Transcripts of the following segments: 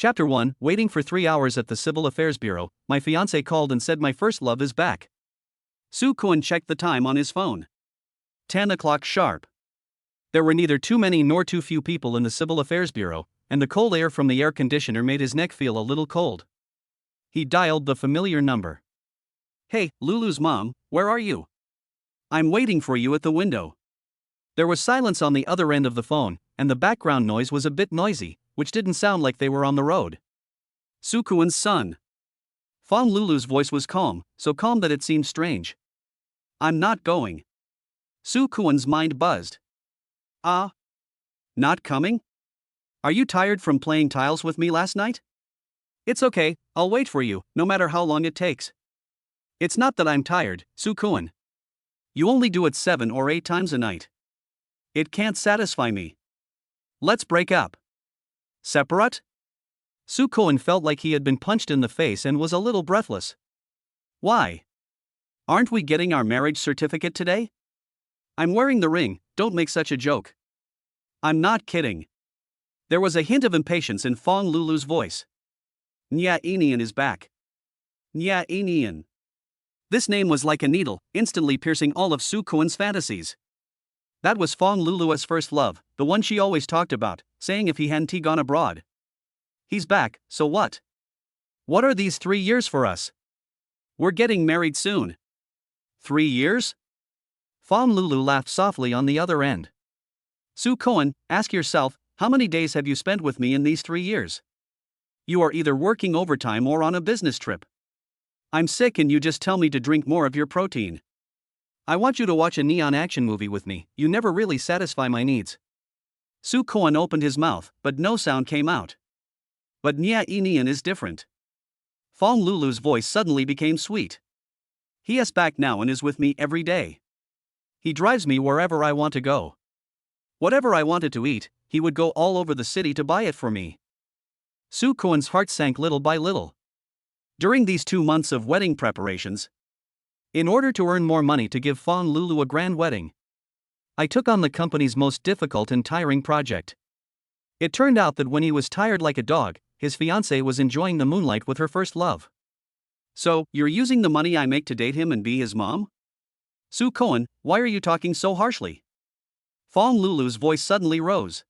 Chapter 1. Waiting for 3 hours at the Civil Affairs Bureau, my fiancé called and said my first love is back. Soo Kwon checked the time on his phone. 10 o'clock sharp. There were neither too many nor too few people in the Civil Affairs Bureau, and the cold air from the air conditioner made his neck feel a little cold. He dialed the familiar number. Hey, Lulu's mom, where are you? I'm waiting for you at the window. There was silence on the other end of the phone, and the background noise was a bit noisy, which didn't sound like they were on the road. Soo Kwon's son. Fong Lulu's voice was calm, so calm that it seemed strange. I'm not going. Soo Kwon's mind buzzed. Ah? Not coming? Are you tired from playing tiles with me last night? It's okay, I'll wait for you, no matter how long it takes. It's not that I'm tired, Soo Kwon. You only do it 7 or 8 times a night. It can't satisfy me. Let's break up. Separate? Soo Kwon felt like he had been punched in the face and was a little breathless. Why? Aren't we getting our marriage certificate today? I'm wearing the ring, don't make such a joke. I'm not kidding. There was a hint of impatience in Fong Lulu's voice. Nya Inian is back. Nya Inian. This name was like a needle, instantly piercing all of Soo Kwon's fantasies. That was Fong Lulu's first love, the one she always talked about, saying if he hadn't gone abroad. He's back, so what? What are these 3 years for us? We're getting married soon. 3 years? Fong Lulu laughed softly on the other end. Soo Kwon, ask yourself, how many days have you spent with me in these 3 years? You are either working overtime or on a business trip. I'm sick and you just tell me to drink more of your protein. I want you to watch a neon action movie with me, you never really satisfy my needs. Soo Kwon opened his mouth, but no sound came out. But Nya Inian is different. Fong Lulu's voice suddenly became sweet. He is back now and is with me every day. He drives me wherever I want to go. Whatever I wanted to eat, he would go all over the city to buy it for me. Soo Kwon's heart sank little by little. During these 2 months of wedding preparations, in order to earn more money to give Fong Lulu a grand wedding, I took on the company's most difficult and tiring project. It turned out that when he was tired like a dog, his fiancée was enjoying the moonlight with her first love. So, you're using the money I make to date him and be his mom? Soo Kwon, why are you talking so harshly? Fong Lulu's voice suddenly rose.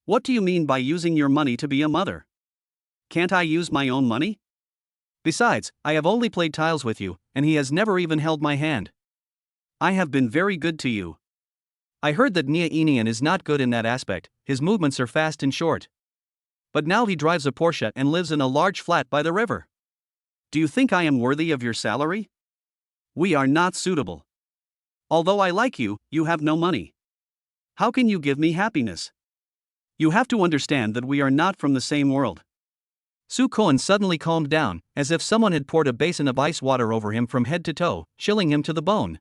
What do you mean by using your money to be a mother? Can't I use my own money? Besides, I have only played tiles with you, and he has never even held my hand. I have been very good to you. I heard that Nya Inian is not good in that aspect, his movements are fast and short. But now he drives a Porsche and lives in a large flat by the river. Do you think I am worthy of your salary? We are not suitable. Although I like you, you have no money. How can you give me happiness? You have to understand that we are not from the same world. Soo Kwon suddenly calmed down, as if someone had poured a basin of ice water over him from head to toe, chilling him to the bone.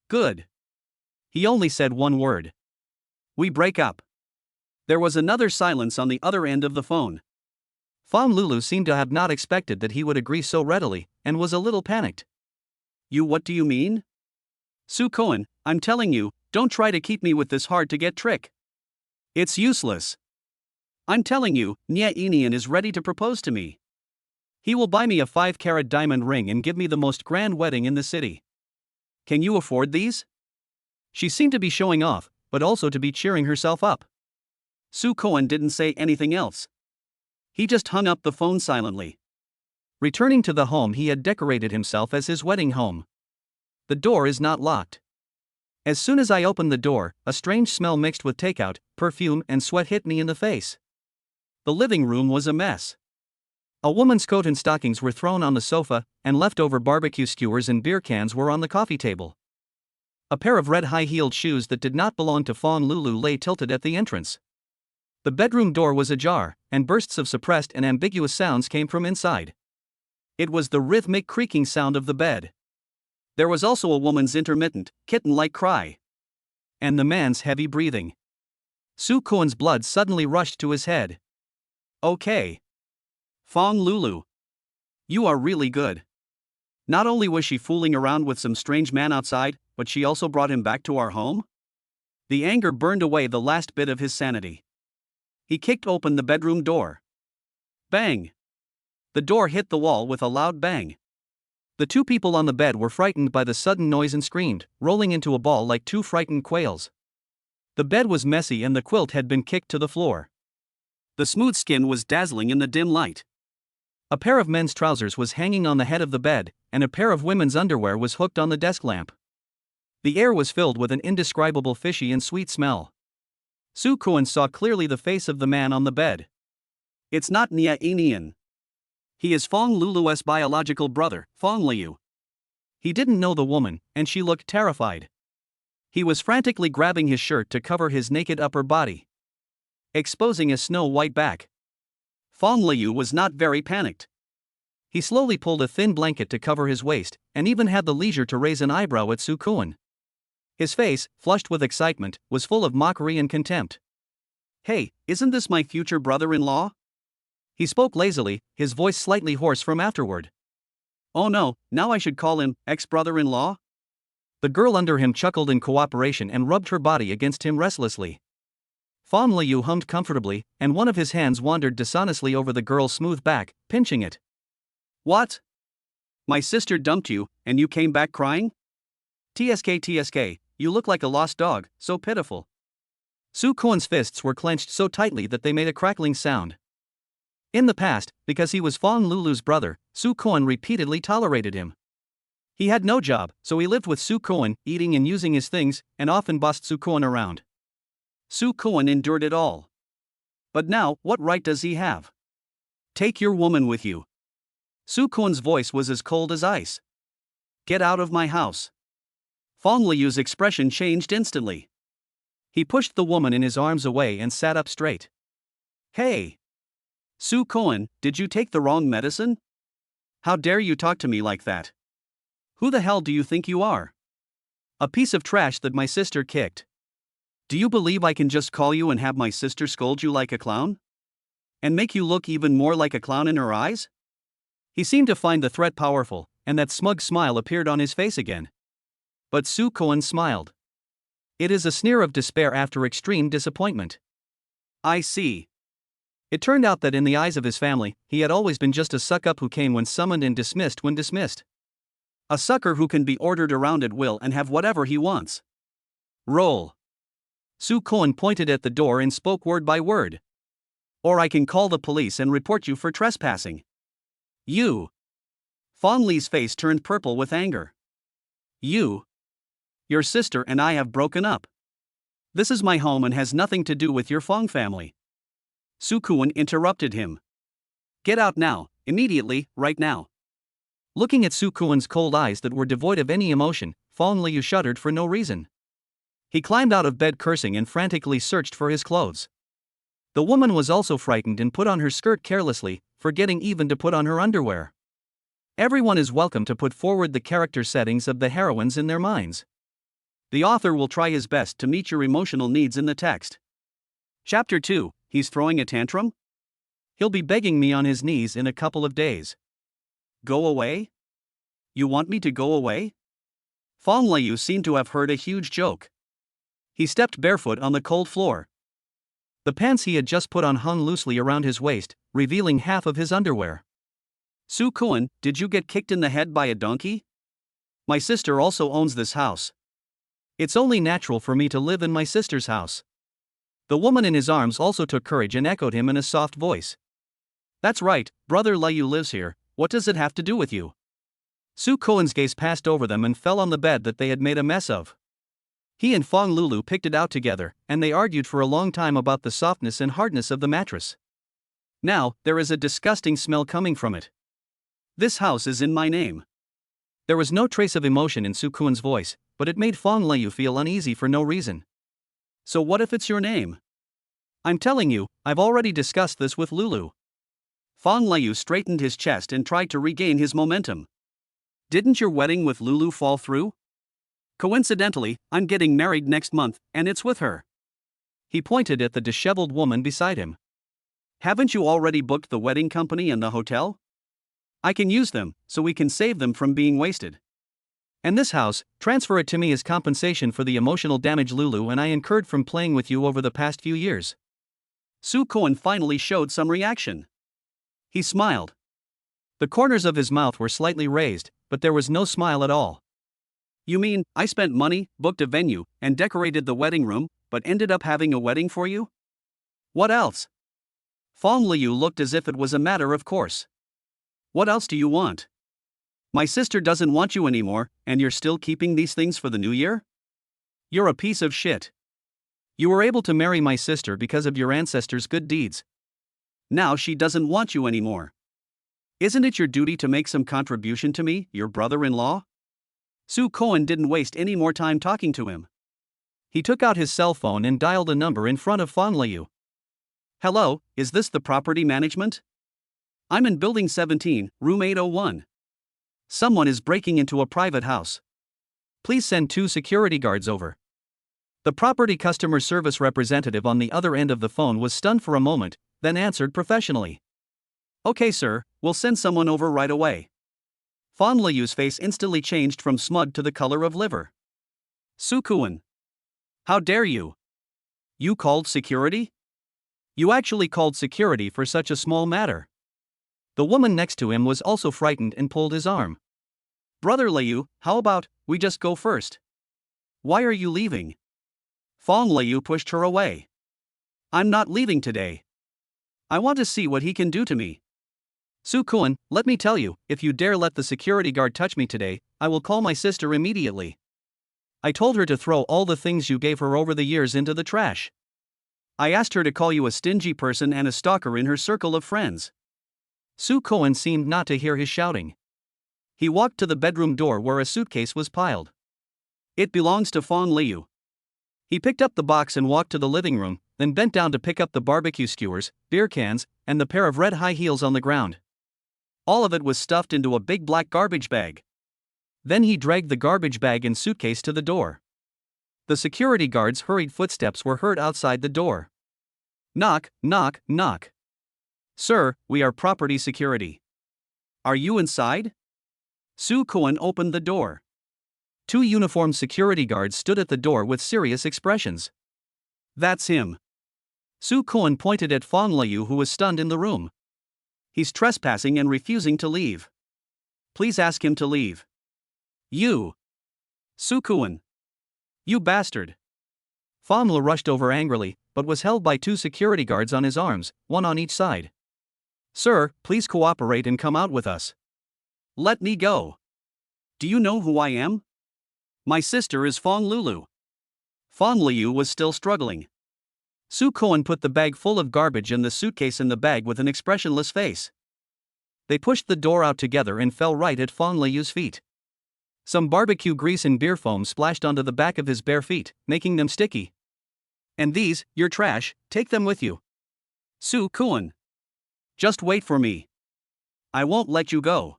Good. He only said one word. We break up. There was another silence on the other end of the phone. Fong Lulu seemed to have not expected that he would agree so readily, and was a little panicked. What do you mean? Soo Kwon, I'm telling you, don't try to keep me with this hard-to-get trick. It's useless. I'm telling you, Nya Inian is ready to propose to me. He will buy me a 5-carat diamond ring and give me the most grand wedding in the city. Can you afford these? She seemed to be showing off, but also to be cheering herself up. Soo Kwon didn't say anything else. He just hung up the phone silently. Returning to the home, he had decorated himself as his wedding home. The door is not locked. As soon as I opened the door, a strange smell mixed with takeout, perfume, and sweat hit me in the face. The living room was a mess. A woman's coat and stockings were thrown on the sofa, and leftover barbecue skewers and beer cans were on the coffee table. A pair of red high-heeled shoes that did not belong to Fong Lulu lay tilted at the entrance. The bedroom door was ajar, and bursts of suppressed and ambiguous sounds came from inside. It was the rhythmic creaking sound of the bed. There was also a woman's intermittent, kitten-like cry. And the man's heavy breathing. Soo Kwon's blood suddenly rushed to his head. Okay. Fong Lulu. You are really good. Not only was she fooling around with some strange man outside, but she also brought him back to our home? The anger burned away the last bit of his sanity. He kicked open the bedroom door. Bang! The door hit the wall with a loud bang. The two people on the bed were frightened by the sudden noise and screamed, rolling into a ball like two frightened quails. The bed was messy and the quilt had been kicked to the floor. The smooth skin was dazzling in the dim light. A pair of men's trousers was hanging on the head of the bed, and a pair of women's underwear was hooked on the desk lamp. The air was filled with an indescribable fishy and sweet smell. Soo Kwon saw clearly the face of the man on the bed. It's not Nia Inian. He is Fong Lulu's biological brother, Fong Liu. He didn't know the woman, and she looked terrified. He was frantically grabbing his shirt to cover his naked upper body, exposing a snow-white back. Fong Liu was not very panicked. He slowly pulled a thin blanket to cover his waist, and even had the leisure to raise an eyebrow at Soo Kwon. His face, flushed with excitement, was full of mockery and contempt. Hey, isn't this my future brother-in-law? He spoke lazily, his voice slightly hoarse from afterward. Oh no, now I should call him ex-brother-in-law? The girl under him chuckled in cooperation and rubbed her body against him restlessly. Fong Liu hummed comfortably, and one of his hands wandered dishonestly over the girl's smooth back, pinching it. What? My sister dumped you, and you came back crying? TSK, you look like a lost dog, so pitiful. Soo Kwon's fists were clenched so tightly that they made a crackling sound. In the past, because he was Fong Lulu's brother, Soo Kwon repeatedly tolerated him. He had no job, so he lived with Soo Kwon, eating and using his things, and often bossed Soo Kwon around. Soo Kwon endured it all. But now, what right does he have? Take your woman with you. Soo Kwon's voice was as cold as ice. Get out of my house. Fong Liu's expression changed instantly. He pushed the woman in his arms away and sat up straight. Hey! Soo Kwon, did you take the wrong medicine? How dare you talk to me like that? Who the hell do you think you are? A piece of trash that my sister kicked. Do you believe I can just call you and have my sister scold you like a clown? And make you look even more like a clown in her eyes? He seemed to find the threat powerful, and that smug smile appeared on his face again. But Soo Kwon smiled. It is a sneer of despair after extreme disappointment. I see. It turned out that in the eyes of his family, he had always been just a suck-up who came when summoned and dismissed when dismissed. A sucker who can be ordered around at will and have whatever he wants. Roll. Soo Kwon pointed at the door and spoke word by word. Or I can call the police and report you for trespassing. You. Fong Li's face turned purple with anger. You. Your sister and I have broken up. This is my home and has nothing to do with your Fong family. Soo Kwon interrupted him. Get out now, immediately, right now. Looking at Soo Kwon's cold eyes that were devoid of any emotion, Fong Liu shuddered for no reason. He climbed out of bed cursing and frantically searched for his clothes. The woman was also frightened and put on her skirt carelessly, forgetting even to put on her underwear. Everyone is welcome to put forward the character settings of the heroines in their minds. The author will try his best to meet your emotional needs in the text. Chapter 2, He's throwing a tantrum? He'll be begging me on his knees in a couple of days. Go away? You want me to go away? Fong Liu seemed to have heard a huge joke. He stepped barefoot on the cold floor. The pants he had just put on hung loosely around his waist, revealing half of his underwear. Soo Kwon, did you get kicked in the head by a donkey? My sister also owns this house. It's only natural for me to live in my sister's house. The woman in his arms also took courage and echoed him in a soft voice. That's right, brother Liu lives here, what does it have to do with you? Soo Kwon's gaze passed over them and fell on the bed that they had made a mess of. He and Fong Lulu picked it out together, and they argued for a long time about the softness and hardness of the mattress. Now, there is a disgusting smell coming from it. This house is in my name. There was no trace of emotion in Soo Kwon's voice, but it made Fong Liu feel uneasy for no reason. So what if it's your name? I'm telling you, I've already discussed this with Lulu. Fong Liu straightened his chest and tried to regain his momentum. Didn't your wedding with Lulu fall through? Coincidentally, I'm getting married next month, and it's with her. He pointed at the disheveled woman beside him. Haven't you already booked the wedding company and the hotel? I can use them, so we can save them from being wasted. And this house, transfer it to me as compensation for the emotional damage Lulu and I incurred from playing with you over the past few years. Soo Kwon finally showed some reaction. He smiled. The corners of his mouth were slightly raised, but there was no smile at all. You mean, I spent money, booked a venue, and decorated the wedding room, but ended up having a wedding for you? What else? Fong Liu looked as if it was a matter of course. What else do you want? My sister doesn't want you anymore, and you're still keeping these things for the new year? You're a piece of shit. You were able to marry my sister because of your ancestors' good deeds. Now she doesn't want you anymore. Isn't it your duty to make some contribution to me, your brother-in-law? Su Cohen didn't waste any more time talking to him. He took out his cell phone and dialed a number in front of Fong Liu. Hello, is this the property management? I'm in Building 17, Room 801. Someone is breaking into a private house. Please send 2 security guards over. The property customer service representative on the other end of the phone was stunned for a moment, then answered professionally. Okay, sir, we'll send someone over right away. Fong Liu's face instantly changed from smug to the color of liver. Su Kuan. How dare you? You called security? You actually called security for such a small matter. The woman next to him was also frightened and pulled his arm. Brother Liu, how about, we just go first? Why are you leaving? Fong Liu pushed her away. I'm not leaving today. I want to see what he can do to me. Su Kuan, let me tell you, if you dare let the security guard touch me today, I will call my sister immediately. I told her to throw all the things you gave her over the years into the trash. I asked her to call you a stingy person and a stalker in her circle of friends. Su Cohen seemed not to hear his shouting. He walked to the bedroom door where a suitcase was piled. It belongs to Fong Liu. He picked up the box and walked to the living room, then bent down to pick up the barbecue skewers, beer cans, and the pair of red high heels on the ground. All of it was stuffed into a big black garbage bag. Then he dragged the garbage bag and suitcase to the door. The security guard's hurried footsteps were heard outside the door. Knock, knock, knock. Sir, we are property security. Are you inside? Su Cohen opened the door. 2 uniformed security guards stood at the door with serious expressions. That's him. Su Cohen pointed at Fong Liu, who was stunned in the room. He's trespassing and refusing to leave. Please ask him to leave. You. Su Cohen. You bastard. Fong Liu rushed over angrily, but was held by 2 security guards on his arms, one on each side. Sir, please cooperate and come out with us. Let me go. Do you know who I am? My sister is Fong Lulu. Fong Liu was still struggling. Su Cohen put the bag full of garbage and the suitcase in the bag with an expressionless face. They pushed the door out together and fell right at Fong Liu's feet. Some barbecue grease and beer foam splashed onto the back of his bare feet, making them sticky. And these, your trash, take them with you. Su Cohen. Just wait for me. I won't let you go.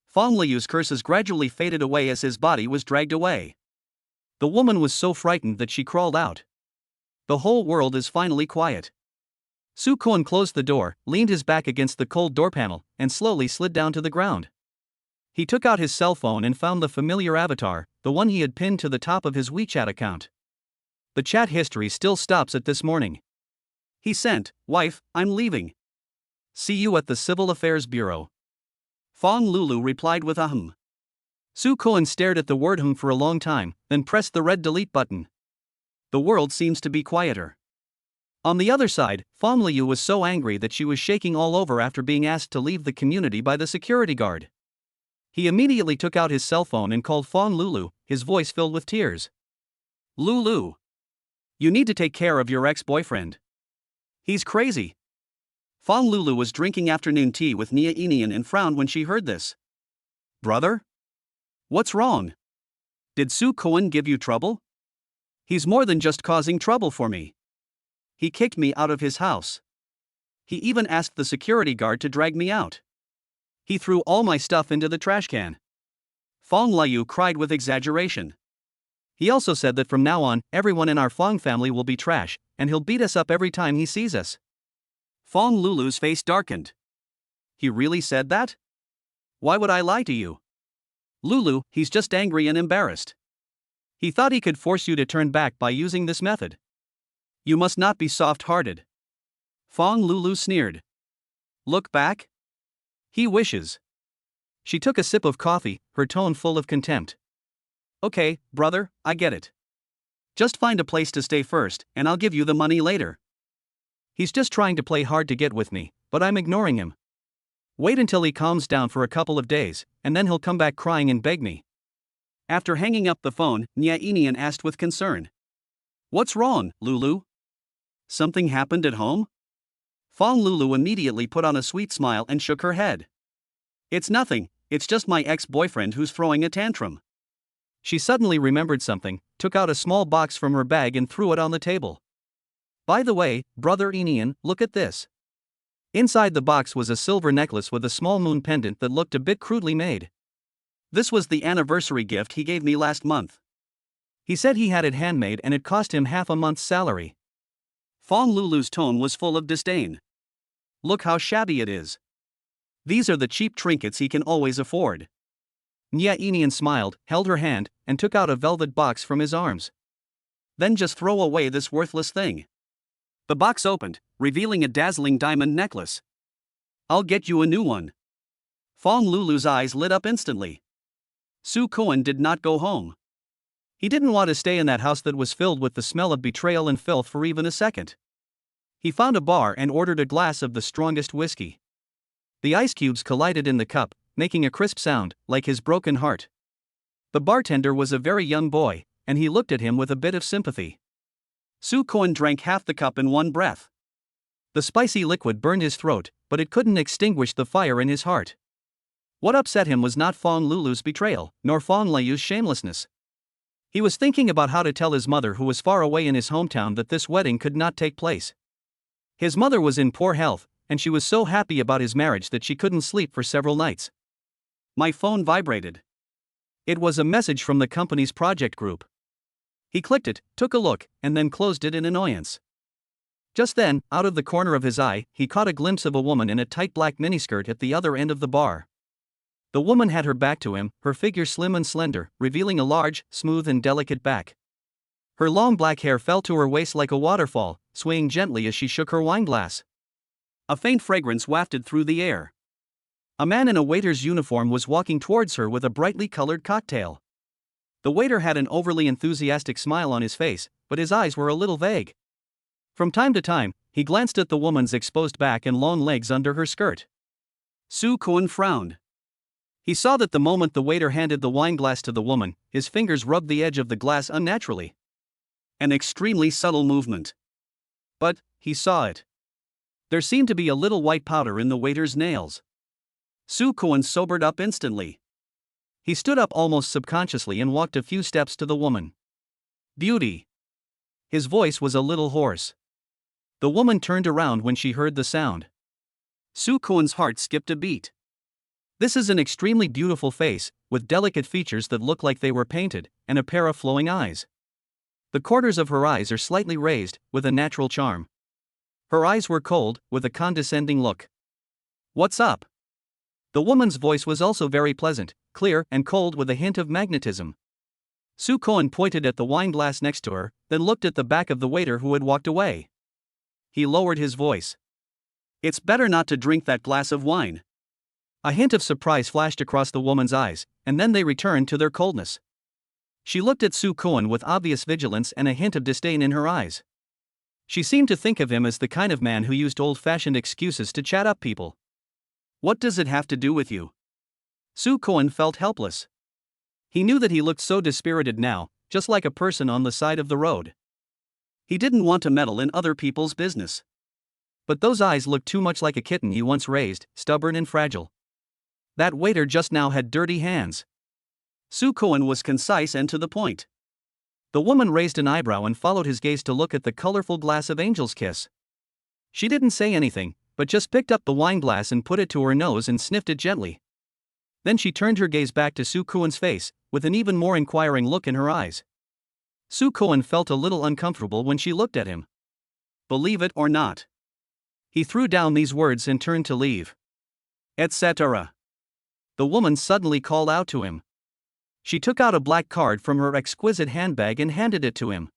Fong Liu's curses gradually faded away as his body was dragged away. The woman was so frightened that she crawled out. The whole world is finally quiet. Su Cohen closed the door, leaned his back against the cold door panel, and slowly slid down to the ground. He took out his cell phone and found the familiar avatar, the one he had pinned to the top of his WeChat account. The chat history still stops at this morning. He sent, "Wife, I'm leaving. See you at the Civil Affairs Bureau." Fong Lulu replied with a hum. Su Cohen stared at the word hum for a long time, then pressed the red delete button. The world seems to be quieter. On the other side, Fong Liu was so angry that she was shaking all over after being asked to leave the community by the security guard. He immediately took out his cell phone and called Fong Lulu, his voice filled with tears. Lulu. You need to take care of your ex-boyfriend. He's crazy. Fong Lulu was drinking afternoon tea with Nia Inian and frowned when she heard this. Brother? What's wrong? Did Su Cohen give you trouble? He's more than just causing trouble for me. He kicked me out of his house. He even asked the security guard to drag me out. He threw all my stuff into the trash can. Fong Liu cried with exaggeration. He also said that from now on, everyone in our Fong family will be trash, and he'll beat us up every time he sees us. Fong Lulu's face darkened. He really said that? Why would I lie to you? Lulu, he's just angry and embarrassed. He thought he could force you to turn back by using this method. You must not be soft-hearted. Fong Lulu sneered. Look back? He wishes. She took a sip of coffee, her tone full of contempt. Okay, brother, I get it. Just find a place to stay first, and I'll give you the money later. He's just trying to play hard to get with me, but I'm ignoring him. Wait until he calms down for a couple of days, and then he'll come back crying and beg me. After hanging up the phone, Inian asked with concern. What's wrong, Lulu? Something happened at home? Fong Lulu immediately put on a sweet smile and shook her head. It's nothing, it's just my ex-boyfriend who's throwing a tantrum. She suddenly remembered something, took out a small box from her bag and threw it on the table. By the way, brother Inian, look at this. Inside the box was a silver necklace with a small moon pendant that looked a bit crudely made. This was the anniversary gift he gave me last month. He said he had it handmade and it cost him half a month's salary. Fong Lulu's tone was full of disdain. Look how shabby it is. These are the cheap trinkets he can always afford. Inian smiled, held her hand, and took out a velvet box from his arms. Then just throw away this worthless thing. The box opened, revealing a dazzling diamond necklace. I'll get you a new one. Fong Lulu's eyes lit up instantly. Su Koen did not go home. He didn't want to stay in that house that was filled with the smell of betrayal and filth for even a second. He found a bar and ordered a glass of the strongest whiskey. The ice cubes collided in the cup, making a crisp sound, like his broken heart. The bartender was a very young boy, and he looked at him with a bit of sympathy. Su Koen drank half the cup in one breath. The spicy liquid burned his throat, but it couldn't extinguish the fire in his heart. What upset him was not Fong Lulu's betrayal, nor Fong Liu's shamelessness. He was thinking about how to tell his mother, who was far away in his hometown, that this wedding could not take place. His mother was in poor health, and she was so happy about his marriage that she couldn't sleep for several nights. My phone vibrated. It was a message from the company's project group. He clicked it, took a look, and then closed it in annoyance. Just then, out of the corner of his eye, he caught a glimpse of a woman in a tight black miniskirt at the other end of the bar. The woman had her back to him, her figure slim and slender, revealing a large, smooth and delicate back. Her long black hair fell to her waist like a waterfall, swaying gently as she shook her wineglass. A faint fragrance wafted through the air. A man in a waiter's uniform was walking towards her with a brightly colored cocktail. The waiter had an overly enthusiastic smile on his face, but his eyes were a little vague. From time to time, he glanced at the woman's exposed back and long legs under her skirt. Su Koen frowned. He saw that the moment the waiter handed the wineglass to the woman, his fingers rubbed the edge of the glass unnaturally. An extremely subtle movement. But he saw it. There seemed to be a little white powder in the waiter's nails. Su Koen sobered up instantly. He stood up almost subconsciously and walked a few steps to the woman. Beauty. His voice was a little hoarse. The woman turned around when she heard the sound. Su Koen's heart skipped a beat. This is an extremely beautiful face, with delicate features that look like they were painted, and a pair of flowing eyes. The corners of her eyes are slightly raised, with a natural charm. Her eyes were cold, with a condescending look. What's up? The woman's voice was also very pleasant, clear and cold with a hint of magnetism. Su Koen pointed at the wineglass next to her, then looked at the back of the waiter who had walked away. He lowered his voice. It's better not to drink that glass of wine. A hint of surprise flashed across the woman's eyes, and then they returned to their coldness. She looked at Su Koen with obvious vigilance and a hint of disdain in her eyes. She seemed to think of him as the kind of man who used old-fashioned excuses to chat up people. What does it have to do with you? Su Koen felt helpless. He knew that he looked so dispirited now, just like a person on the side of the road. He didn't want to meddle in other people's business. But those eyes looked too much like a kitten he once raised, stubborn and fragile. That waiter just now had dirty hands. Su Koen was concise and to the point. The woman raised an eyebrow and followed his gaze to look at the colorful glass of Angel's Kiss. She didn't say anything, but just picked up the wineglass and put it to her nose and sniffed it gently. Then she turned her gaze back to Su Koen's face, with an even more inquiring look in her eyes. Su Koen felt a little uncomfortable when she looked at him. Believe it or not. He threw down these words and turned to leave. Etc. The woman suddenly called out to him. She took out a black card from her exquisite handbag and handed it to him.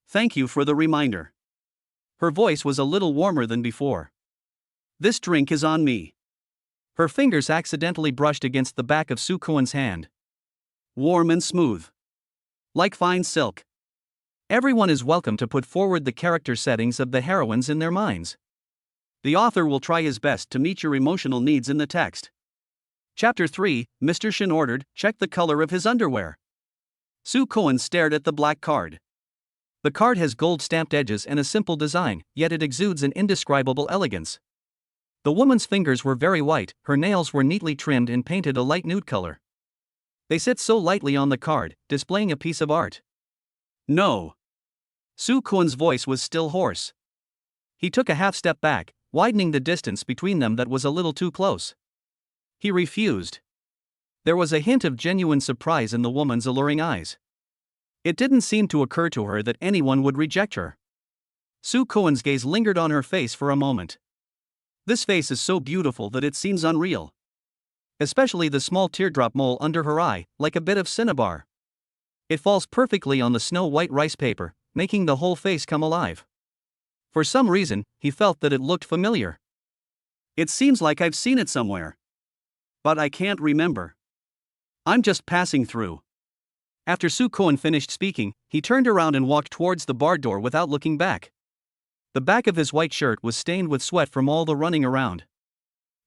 Thank you for the reminder. Her voice was a little warmer than before. This drink is on me. Her fingers accidentally brushed against the back of Soo Kwon's hand. Warm and smooth. Like fine silk. Everyone is welcome to put forward the character settings of the heroines in their minds. The author will try his best to meet your emotional needs in the text. Chapter 3, Mr. Shin ordered, check the color of his underwear. Soo Kwon stared at the black card. The card has gold-stamped edges and a simple design, yet it exudes an indescribable elegance. The woman's fingers were very white, her nails were neatly trimmed and painted a light nude color. They sit so lightly on the card, displaying a piece of art. No. Soo Kwon's voice was still hoarse. He took a half step back, widening the distance between them that was a little too close. He refused. There was a hint of genuine surprise in the woman's alluring eyes. It didn't seem to occur to her that anyone would reject her. Soo Kwon's gaze lingered on her face for a moment. This face is so beautiful that it seems unreal. Especially the small teardrop mole under her eye, like a bit of cinnabar. It falls perfectly on the snow-white rice paper, making the whole face come alive. For some reason, he felt that it looked familiar. It seems like I've seen it somewhere. But I can't remember. I'm just passing through. After Soo Kwon finished speaking, he turned around and walked towards the bar door without looking back. The back of his white shirt was stained with sweat from all the running around.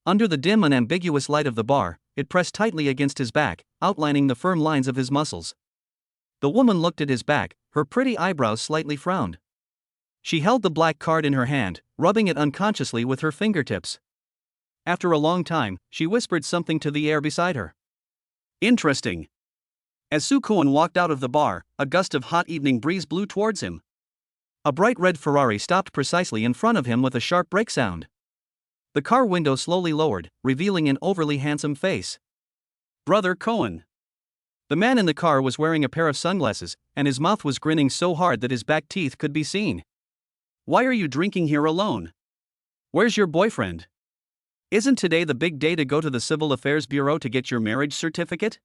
Under the dim and ambiguous light of the bar, it pressed tightly against his back, outlining the firm lines of his muscles. The woman looked at his back, her pretty eyebrows slightly frowned. She held the black card in her hand, rubbing it unconsciously with her fingertips. After a long time, she whispered something to the air beside her. Interesting. As Soo Kwon walked out of the bar, a gust of hot evening breeze blew towards him. A bright red Ferrari stopped precisely in front of him with a sharp brake sound. The car window slowly lowered, revealing an overly handsome face. Brother Cohen. The man in the car was wearing a pair of sunglasses, and his mouth was grinning so hard that his back teeth could be seen. Why are you drinking here alone? Where's your boyfriend? Isn't today the big day to go to the Civil Affairs Bureau to get your marriage certificate?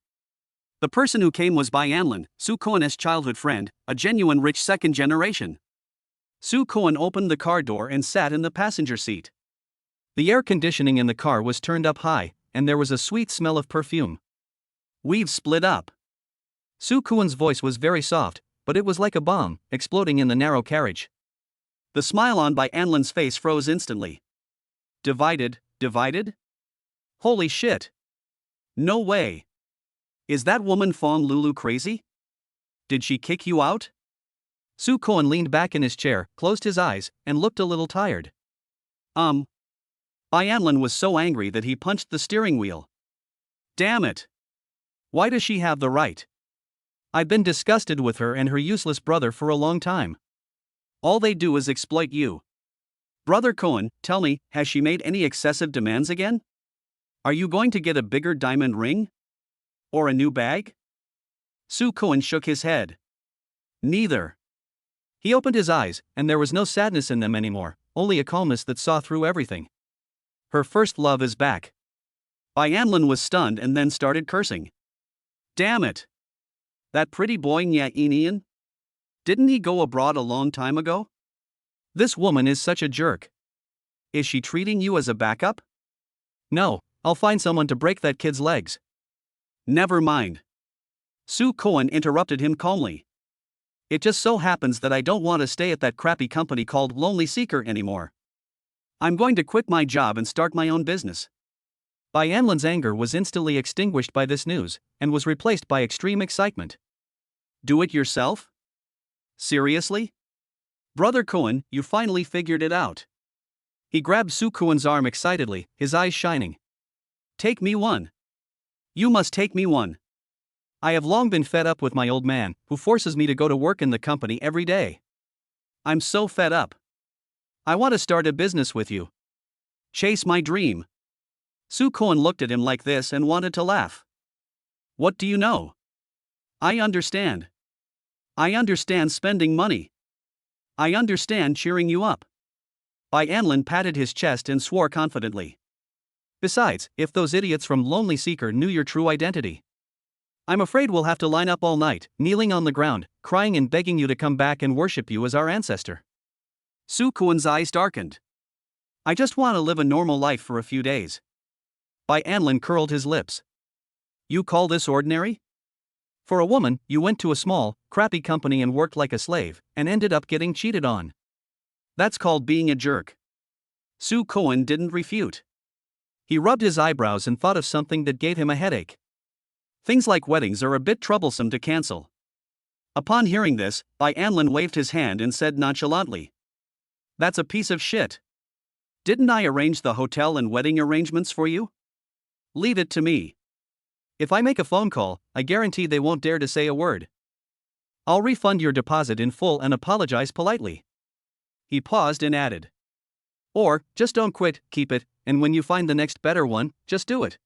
The person who came was Bai Anlin, Soo Kwon's childhood friend, a genuine rich second generation. Soo Kwon opened the car door and sat in the passenger seat. The air conditioning in the car was turned up high, and there was a sweet smell of perfume. We've split up. Soo Kwon's voice was very soft, but it was like a bomb, exploding in the narrow carriage. The smile on Bai Anlin's face froze instantly. Divided? Holy shit. No way. Is that woman Fong Lulu crazy? Did she kick you out? Soo Kwon leaned back in his chair, closed his eyes, and looked a little tired. Bai Anlin was so angry that he punched the steering wheel. Damn it. Why does she have the right? I've been disgusted with her and her useless brother for a long time. All they do is exploit you. Brother Cohen, tell me, has she made any excessive demands again? Are you going to get a bigger diamond ring? Or a new bag? Soo Kwon shook his head. Neither. He opened his eyes, and there was no sadness in them anymore, only a calmness that saw through everything. Her first love is back. Bai Anlin was stunned and then started cursing. Damn it. That pretty boy Nya Inian? Didn't he go abroad a long time ago? This woman is such a jerk. Is she treating you as a backup? No, I'll find someone to break that kid's legs. Never mind. Soo Kwon interrupted him calmly. It just so happens that I don't want to stay at that crappy company called Lonely Seeker anymore. I'm going to quit my job and start my own business. Bai Anlin's anger was instantly extinguished by this news, and was replaced by extreme excitement. Do it yourself? Seriously? Brother Cohen, you finally figured it out. He grabbed Soo Kwon's arm excitedly, his eyes shining. Take me one. You must take me one. I have long been fed up with my old man, who forces me to go to work in the company every day. I'm so fed up. I want to start a business with you. Chase my dream. Soo Kwon looked at him like this and wanted to laugh. What do you know? I understand. I understand spending money. I understand cheering you up. Bai Anlin patted his chest and swore confidently. Besides, if those idiots from Lonely Seeker knew your true identity, I'm afraid we'll have to line up all night, kneeling on the ground, crying and begging you to come back and worship you as our ancestor. Soo Kwon's eyes darkened. I just want to live a normal life for a few days. Bai Anlin curled his lips. You call this ordinary? For a woman, you went to a small, crappy company and worked like a slave, and ended up getting cheated on. That's called being a jerk. Su Cohen didn't refute. He rubbed his eyebrows and thought of something that gave him a headache. Things like weddings are a bit troublesome to cancel. Upon hearing this, Bai Anlin waved his hand and said nonchalantly, That's a piece of shit. Didn't I arrange the hotel and wedding arrangements for you? Leave it to me. If I make a phone call, I guarantee they won't dare to say a word. I'll refund your deposit in full and apologize politely. He paused and added. Or, just don't quit, keep it, and when you find the next better one, just do it.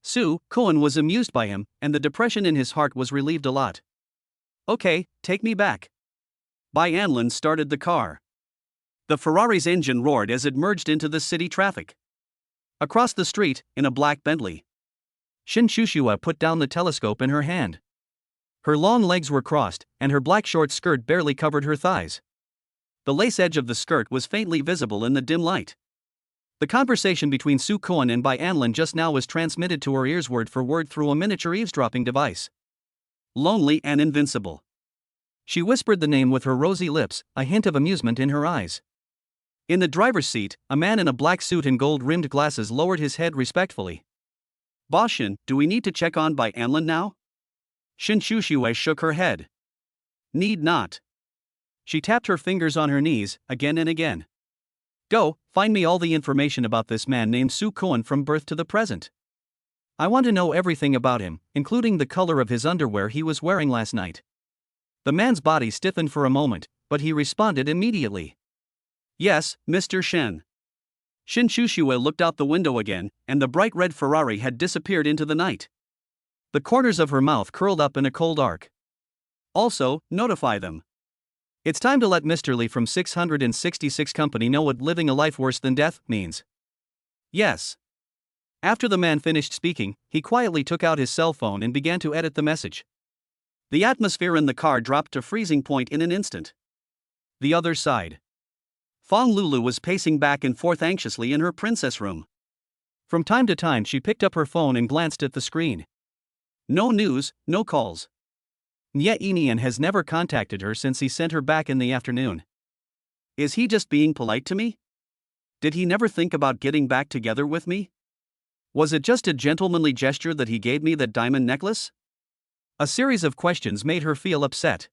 Su Cohen was amused by him, and the depression in his heart was relieved a lot. Okay, take me back. Bai Anlin started the car. The Ferrari's engine roared as it merged into the city traffic. Across the street, in a black Bentley, Shin Shushua put down the telescope in her hand. Her long legs were crossed, and her black short skirt barely covered her thighs. The lace edge of the skirt was faintly visible in the dim light. The conversation between Su Cohen and Bai Anlin just now was transmitted to her ears word for word through a miniature eavesdropping device. Lonely and invincible. She whispered the name with her rosy lips, a hint of amusement in her eyes. In the driver's seat, a man in a black suit and gold-rimmed glasses lowered his head respectfully. Boss Shin, do we need to check on Bai Anlin now? Shin Shushue shook her head. Need not. She tapped her fingers on her knees, again and again. Go, find me all the information about this man named Su Cohen from birth to the present. I want to know everything about him, including the color of his underwear he was wearing last night. The man's body stiffened for a moment, but he responded immediately. Yes, Mr. Shen. Shin Shushue looked out the window again, and the bright red Ferrari had disappeared into the night. The corners of her mouth curled up in a cold arc. Also, notify them. It's time to let Mr. Lee from 666 Company know what living a life worse than death means. Yes. After the man finished speaking, he quietly took out his cell phone and began to edit the message. The atmosphere in the car dropped to freezing point in an instant. The other side. Fong Lulu was pacing back and forth anxiously in her princess room. From time to time she picked up her phone and glanced at the screen. No news, no calls. Nye Inian has never contacted her since he sent her back in the afternoon. Is he just being polite to me? Did he never think about getting back together with me? Was it just a gentlemanly gesture that he gave me that diamond necklace? A series of questions made her feel upset.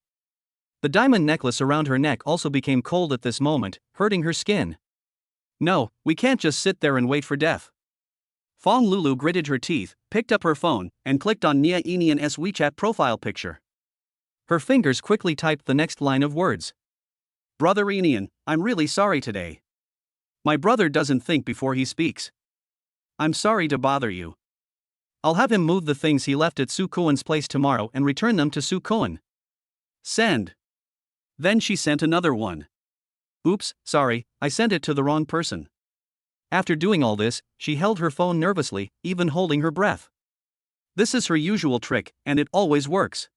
The diamond necklace around her neck also became cold at this moment, hurting her skin. No, we can't just sit there and wait for death. Fong Lulu gritted her teeth, picked up her phone, and clicked on Nye Inian's WeChat profile picture. Her fingers quickly typed the next line of words. Brother Inian, I'm really sorry today. My brother doesn't think before he speaks. I'm sorry to bother you. I'll have him move the things he left at Su Cohen's place tomorrow and return them to Su Cohen. Send. Then she sent another one. Oops, sorry, I sent it to the wrong person. After doing all this, she held her phone nervously, even holding her breath. This is her usual trick, and it always works.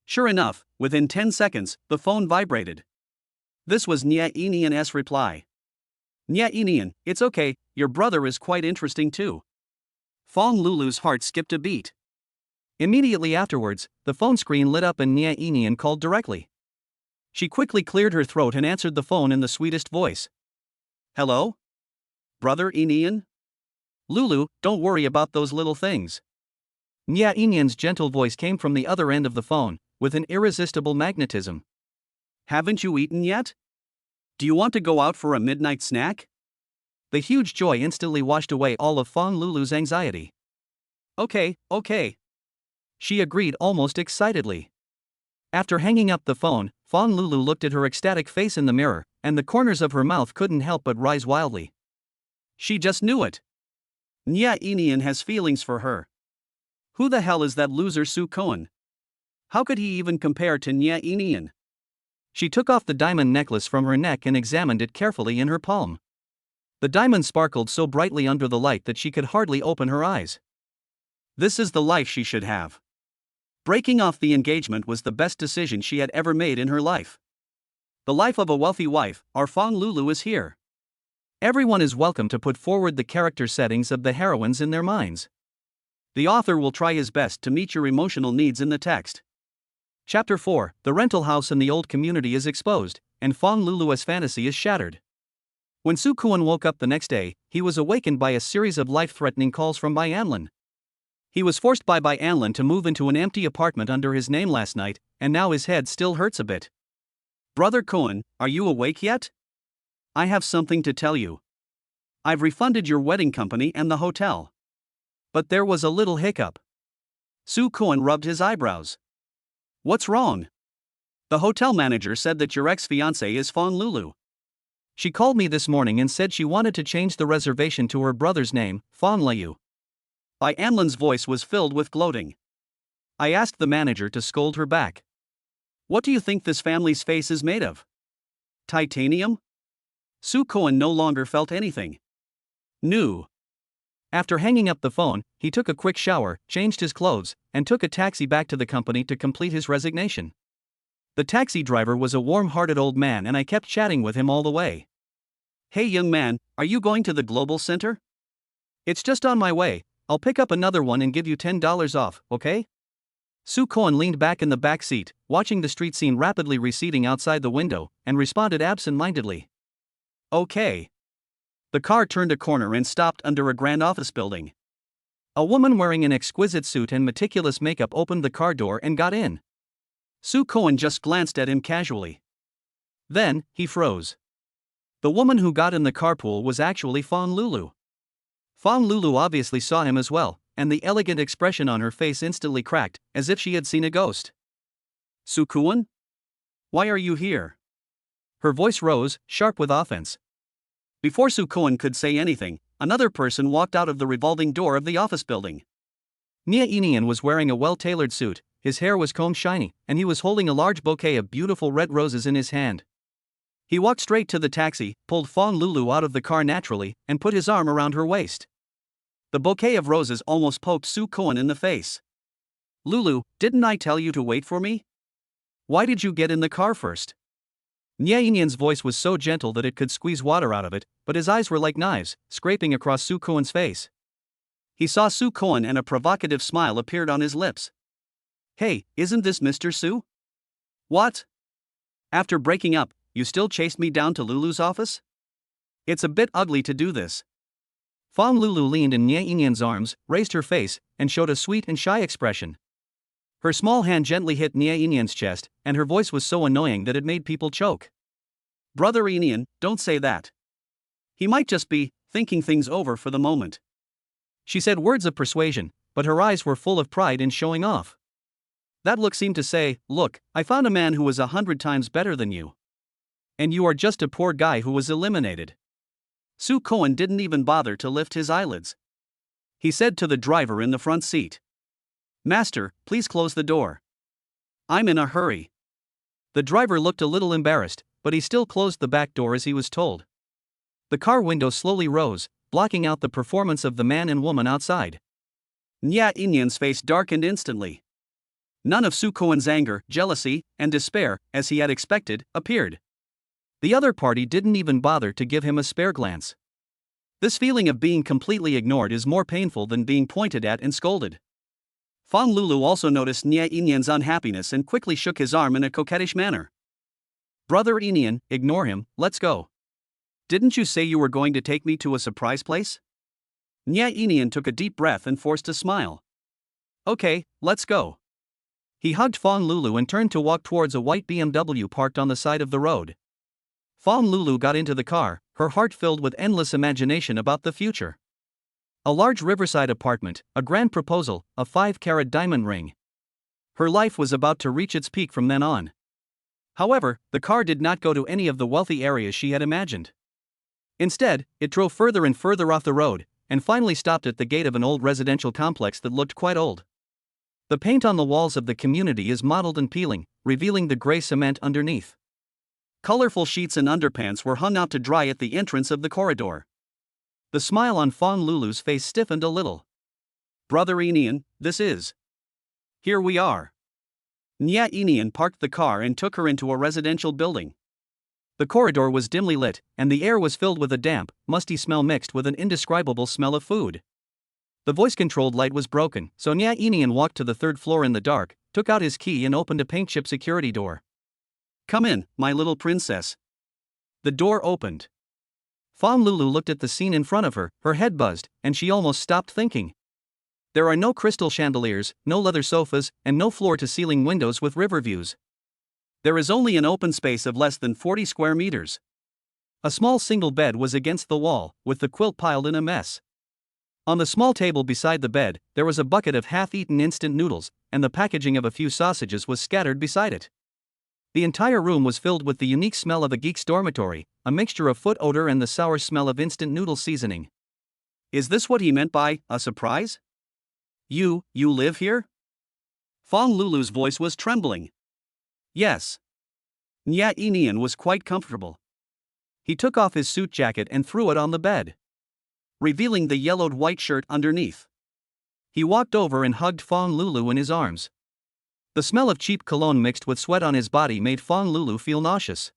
Sure enough, within 10 seconds, the phone vibrated. This was Nye Inian's reply. Nye Inian, it's okay, your brother is quite interesting too. Fong Lulu's heart skipped a beat. Immediately afterwards, the phone screen lit up and Nye Inian called directly. She quickly cleared her throat and answered the phone in the sweetest voice. Hello? Brother Inian? Lulu, don't worry about those little things. Nye Inian's gentle voice came from the other end of the phone, with an irresistible magnetism. Haven't you eaten yet? Do you want to go out for a midnight snack? The huge joy instantly washed away all of Fong Lulu's anxiety. Okay. She agreed almost excitedly. After hanging up the phone, Fong Lulu looked at her ecstatic face in the mirror, and the corners of her mouth couldn't help but rise wildly. She just knew it. Nye Inian has feelings for her. Who the hell is that loser Su Cohen? How could he even compare to Nye Inian? She took off the diamond necklace from her neck and examined it carefully in her palm. The diamond sparkled so brightly under the light that she could hardly open her eyes. This is the life she should have. Breaking off the engagement was the best decision she had ever made in her life. The life of a wealthy wife, our Fong Lulu is here. Everyone is welcome to put forward the character settings of the heroines in their minds. The author will try his best to meet your emotional needs in the text. Chapter 4: The rental house in the old community is exposed, and Fong Lulu's fantasy is shattered. When Soo Kwon woke up the next day, he was awakened by a series of life-threatening calls from Bai Anlin. He was forced by Bai Anlin to move into an empty apartment under his name last night, and now his head still hurts a bit. "Brother Kwon, are you awake yet? I have something to tell you. I've refunded your wedding company and the hotel." But there was a little hiccup. Soo Kwon rubbed his eyebrows. "What's wrong?" "The hotel manager said that your ex-fiancée is Fong Lulu. She called me this morning and said she wanted to change the reservation to her brother's name, Fong Liu." Bai Anlin's voice was filled with gloating. "I asked the manager to scold her back. What do you think this family's face is made of? Titanium?" Soo Kwon no longer felt anything new. After hanging up the phone, he took a quick shower, changed his clothes, and took a taxi back to the company to complete his resignation. The taxi driver was a warm-hearted old man and I kept chatting with him all the way. "Hey young man, are you going to the Global Center?" "It's just on my way. I'll pick up another one and give you $10 off, okay?" Soo Kwon leaned back in the back seat, watching the street scene rapidly receding outside the window, and responded absent-mindedly. "Okay." The car turned a corner and stopped under a grand office building. A woman wearing an exquisite suit and meticulous makeup opened the car door and got in. Soo Kwon just glanced at him casually. Then, he froze. The woman who got in the carpool was actually Fong Lulu. Fong Lulu obviously saw him as well, and the elegant expression on her face instantly cracked, as if she had seen a ghost. "Soo Kwon? Why are you here?" Her voice rose, sharp with offense. Before Soo Kwon could say anything, another person walked out of the revolving door of the office building. Nia Inian was wearing a well-tailored suit, his hair was combed shiny, and he was holding a large bouquet of beautiful red roses in his hand. He walked straight to the taxi, pulled Fong Lulu out of the car naturally, and put his arm around her waist. The bouquet of roses almost poked Soo Kwon in the face. "Lulu, didn't I tell you to wait for me? Why did you get in the car first?" Nia Inian's voice was so gentle that it could squeeze water out of it, but his eyes were like knives, scraping across Soo Kwon's face. He saw Soo Kwon and a provocative smile appeared on his lips. "Hey, isn't this Mr. Soo? What? After breaking up, you still chased me down to Lulu's office? It's a bit ugly to do this." Fong Lulu leaned in Nia Inian's arms, raised her face, and showed a sweet and shy expression. Her small hand gently hit Nia Inian's chest, and her voice was so annoying that it made people choke. "Brother Inian, don't say that. He might just be thinking things over for the moment." She said words of persuasion, but her eyes were full of pride in showing off. That look seemed to say, "Look, I found a man who was 100 times better than you. And you are just a poor guy who was eliminated." Soo Kwon didn't even bother to lift his eyelids. He said to the driver in the front seat, "Master, please close the door. I'm in a hurry." The driver looked a little embarrassed, but he still closed the back door as he was told. The car window slowly rose, blocking out the performance of the man and woman outside. Nia Inyan's face darkened instantly. None of Soo Kwon's anger, jealousy, and despair, as he had expected, appeared. The other party didn't even bother to give him a spare glance. This feeling of being completely ignored is more painful than being pointed at and scolded. Fong Lulu also noticed Nia Inyan's unhappiness and quickly shook his arm in a coquettish manner. "Brother Inyan, ignore him, let's go. Didn't you say you were going to take me to a surprise place?" Nia Inyan took a deep breath and forced a smile. "Okay, let's go." He hugged Fong Lulu and turned to walk towards a white BMW parked on the side of the road. Fong Lulu got into the car, her heart filled with endless imagination about the future. A large riverside apartment, a grand proposal, a 5-carat diamond ring. Her life was about to reach its peak from then on. However, the car did not go to any of the wealthy areas she had imagined. Instead, it drove further and further off the road, and finally stopped at the gate of an old residential complex that looked quite old. The paint on the walls of the community is mottled and peeling, revealing the gray cement underneath. Colorful sheets and underpants were hung out to dry at the entrance of the corridor. The smile on Fong Lulu's face stiffened a little. "Brother Inian, this is. Here we are." Nia Inian parked the car and took her into a residential building. The corridor was dimly lit, and the air was filled with a damp, musty smell mixed with an indescribable smell of food. The voice-controlled light was broken, so Nya Inian walked to the third floor in the dark, took out his key and opened a paint chip security door. "Come in, my little princess." The door opened. Fong Lulu looked at the scene in front of her, her head buzzed, and she almost stopped thinking. There are no crystal chandeliers, no leather sofas, and no floor-to-ceiling windows with river views. There is only an open space of less than 40 square meters. A small single bed was against the wall, with the quilt piled in a mess. On the small table beside the bed, there was a bucket of half-eaten instant noodles, and the packaging of a few sausages was scattered beside it. The entire room was filled with the unique smell of a geek's dormitory, a mixture of foot odor and the sour smell of instant noodle seasoning. Is this what he meant by a surprise? You live here? Fong Lulu's voice was trembling. Yes. Nya Inian was quite comfortable. He took off his suit jacket and threw it on the bed, revealing the yellowed white shirt underneath. He walked over and hugged Fong Lulu in his arms. The smell of cheap cologne mixed with sweat on his body made Fong Lulu feel nauseous.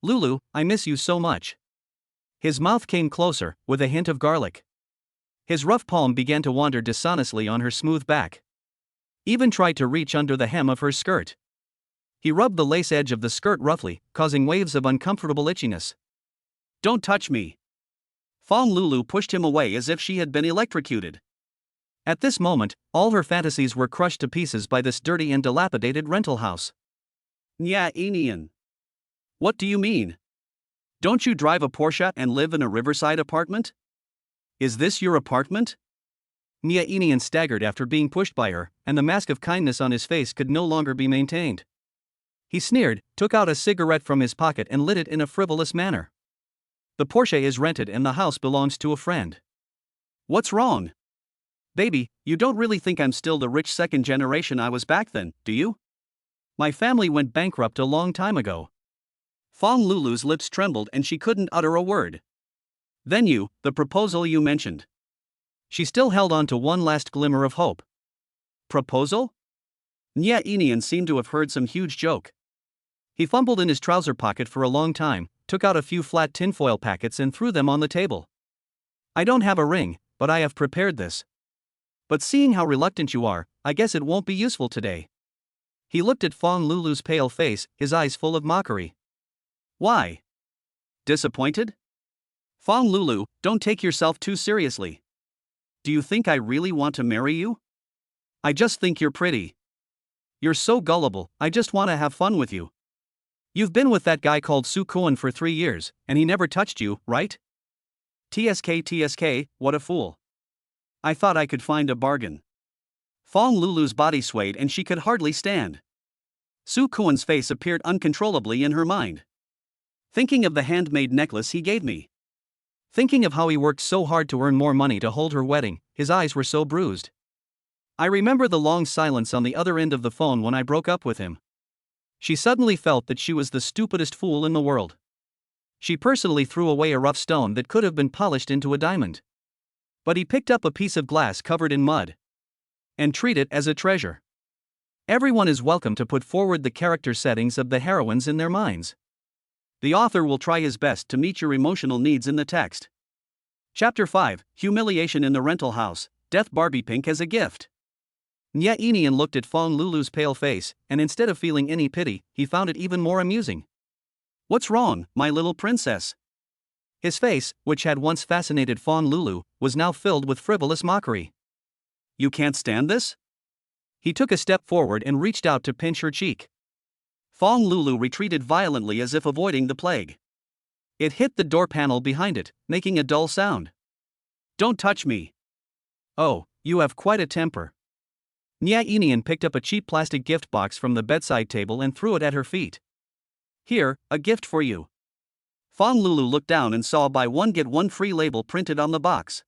"Lulu, I miss you so much." His mouth came closer, with a hint of garlic. His rough palm began to wander dishonestly on her smooth back. Even tried to reach under the hem of her skirt. He rubbed the lace edge of the skirt roughly, causing waves of uncomfortable itchiness. "Don't touch me." Fong Lulu pushed him away as if she had been electrocuted. At this moment, all her fantasies were crushed to pieces by this dirty and dilapidated rental house. "Nya Inian. What do you mean? Don't you drive a Porsche and live in a riverside apartment? Is this your apartment?" Nya Inian staggered after being pushed by her, and the mask of kindness on his face could no longer be maintained. He sneered, took out a cigarette from his pocket and lit it in a frivolous manner. "The Porsche is rented and the house belongs to a friend." "What's wrong? Baby, you don't really think I'm still the rich second generation I was back then, do you? My family went bankrupt a long time ago." Fong Lulu's lips trembled and she couldn't utter a word. "Then the proposal you mentioned." She still held on to one last glimmer of hope. "Proposal?" Nya Inian seemed to have heard some huge joke. He fumbled in his trouser pocket for a long time, took out a few flat tinfoil packets and threw them on the table. "I don't have a ring, but I have prepared this. But seeing how reluctant you are, I guess it won't be useful today." He looked at Fong Lulu's pale face, his eyes full of mockery. "Why? Disappointed? Fong Lulu, don't take yourself too seriously. Do you think I really want to marry you? I just think you're pretty. You're so gullible, I just want to have fun with you. You've been with that guy called Su Kuan for 3 years, and he never touched you, right? TSK, what a fool. I thought I could find a bargain." Fong Lulu's body swayed and she could hardly stand. Su Kuan's face appeared uncontrollably in her mind. "Thinking of the handmade necklace he gave me. Thinking of how he worked so hard to earn more money to hold her wedding, his eyes were so bruised. I remember the long silence on the other end of the phone when I broke up with him." She suddenly felt that she was the stupidest fool in the world. She personally threw away a rough stone that could have been polished into a diamond. But he picked up a piece of glass covered in mud and treated it as a treasure. Everyone is welcome to put forward the character settings of the heroines in their minds. The author will try his best to meet your emotional needs in the text. Chapter 5, Humiliation in the Rental House, Death Barbie Pink as a Gift. Nya Inian looked at Fong Lulu's pale face, and instead of feeling any pity, he found it even more amusing. "What's wrong, my little princess?" His face, which had once fascinated Fong Lulu, was now filled with frivolous mockery. "You can't stand this?" He took a step forward and reached out to pinch her cheek. Fong Lulu retreated violently as if avoiding the plague. It hit the door panel behind it, making a dull sound. "Don't touch me." "Oh, you have quite a temper." Nya Inian picked up a cheap plastic gift box from the bedside table and threw it at her feet. "Here, a gift for you." Fong Lulu looked down and saw "buy one get one free" label printed on the box.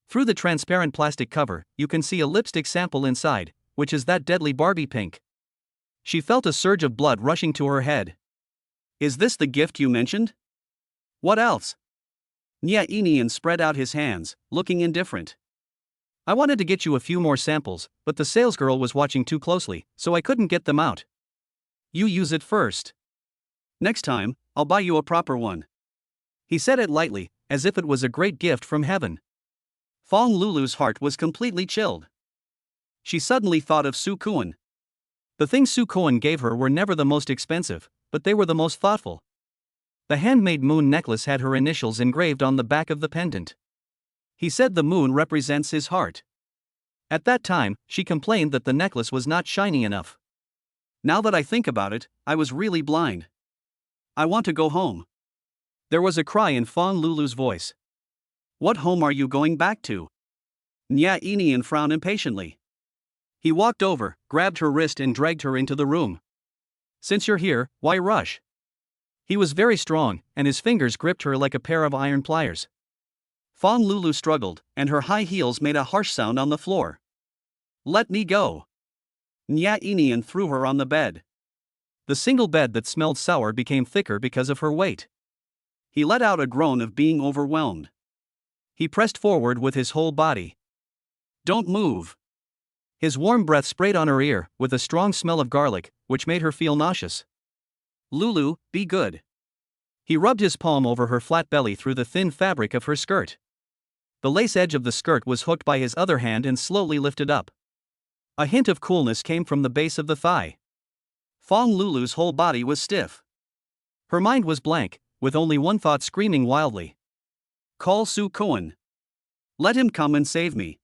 Through the transparent plastic cover, you can see a lipstick sample inside, which is that deadly Barbie pink. She felt a surge of blood rushing to her head. "Is this the gift you mentioned? What else?" Nya Inian spread out his hands, looking indifferent. "I wanted to get you a few more samples, but the salesgirl was watching too closely, so I couldn't get them out. You use it first. Next time, I'll buy you a proper one. He said it lightly, as if it was a great gift from heaven. Fong Lulu's heart was completely chilled. She suddenly thought of Su Kuan. The things Su Kuan gave her were never the most expensive, but they were the most thoughtful. The handmade moon necklace had her initials engraved on the back of the pendant. He said the moon represents his heart. At that time, she complained that the necklace was not shiny enough. Now that I think about it, I was really blind. I want to go home. There was a cry in Fong Lulu's voice. What home are you going back to? Nya Inian frowned impatiently. He walked over, grabbed her wrist and dragged her into the room. Since you're here, why rush? He was very strong, and his fingers gripped her like a pair of iron pliers. Fong Lulu struggled, and her high heels made a harsh sound on the floor. Let me go. Nya Inian threw her on the bed. The single bed that smelled sour became thicker because of her weight. He let out a groan of being overwhelmed. He pressed forward with his whole body. Don't move. His warm breath sprayed on her ear, with a strong smell of garlic, which made her feel nauseous. Lulu, be good. He rubbed his palm over her flat belly through the thin fabric of her skirt. The lace edge of the skirt was hooked by his other hand and slowly lifted up. A hint of coolness came from the base of the thigh. Fong Lulu's whole body was stiff. Her mind was blank, with only one thought screaming wildly. Call Su Kuan. Let him come and save me.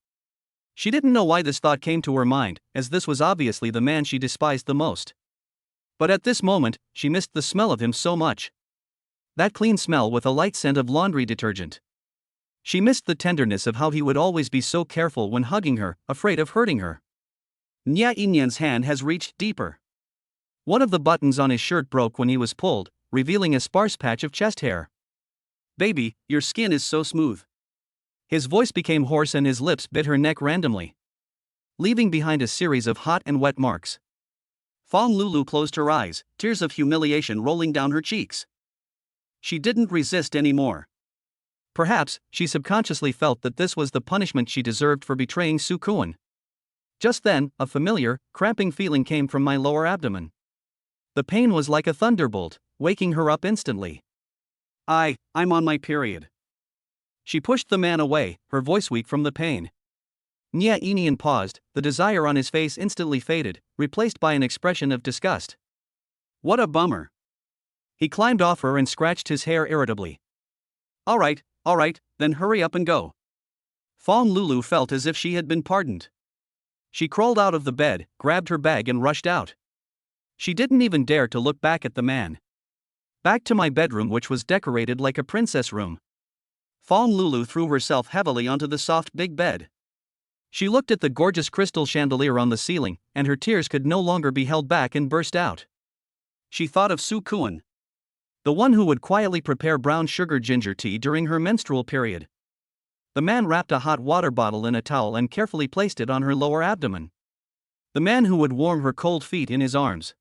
She didn't know why this thought came to her mind, as this was obviously the man she despised the most. But at this moment, she missed the smell of him so much. That clean smell with a light scent of laundry detergent. She missed the tenderness of how he would always be so careful when hugging her, afraid of hurting her. Nya Inyan's hand has reached deeper. One of the buttons on his shirt broke when he was pulled, revealing a sparse patch of chest hair. Baby, your skin is so smooth. His voice became hoarse and his lips bit her neck randomly, leaving behind a series of hot and wet marks. Fong Lulu closed her eyes, tears of humiliation rolling down her cheeks. She didn't resist anymore. Perhaps, she subconsciously felt that this was the punishment she deserved for betraying Su Kuan. Just then, a familiar, cramping feeling came from my lower abdomen. The pain was like a thunderbolt, waking her up instantly. I'm on my period. She pushed the man away, her voice weak from the pain. Nya Inian paused, the desire on his face instantly faded, replaced by an expression of disgust. What a bummer. He climbed off her and scratched his hair irritably. All right, then hurry up and go. Fong Lulu felt as if she had been pardoned. She crawled out of the bed, grabbed her bag and rushed out. She didn't even dare to look back at the man. Back to my bedroom, which was decorated like a princess room. Fong Lulu threw herself heavily onto the soft big bed. She looked at the gorgeous crystal chandelier on the ceiling, and her tears could no longer be held back and burst out. She thought of Su Kuan, the one who would quietly prepare brown sugar ginger tea during her menstrual period. The man wrapped a hot water bottle in a towel and carefully placed it on her lower abdomen. The man who would warm her cold feet in his arms.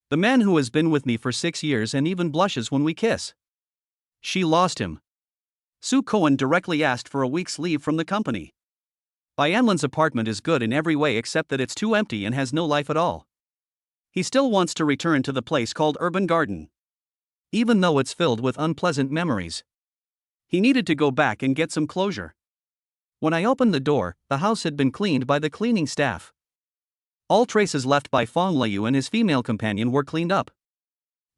The man who has been with me for 6 years and even blushes when we kiss. She lost him. Su Kuan directly asked for a week's leave from the company. Yanlan's apartment is good in every way except that it's too empty and has no life at all. He still wants to return to the place called Urban Garden, even though it's filled with unpleasant memories. He needed to go back and get some closure. When I opened the door, the house had been cleaned by the cleaning staff. All traces left by Fong Liu and his female companion were cleaned up.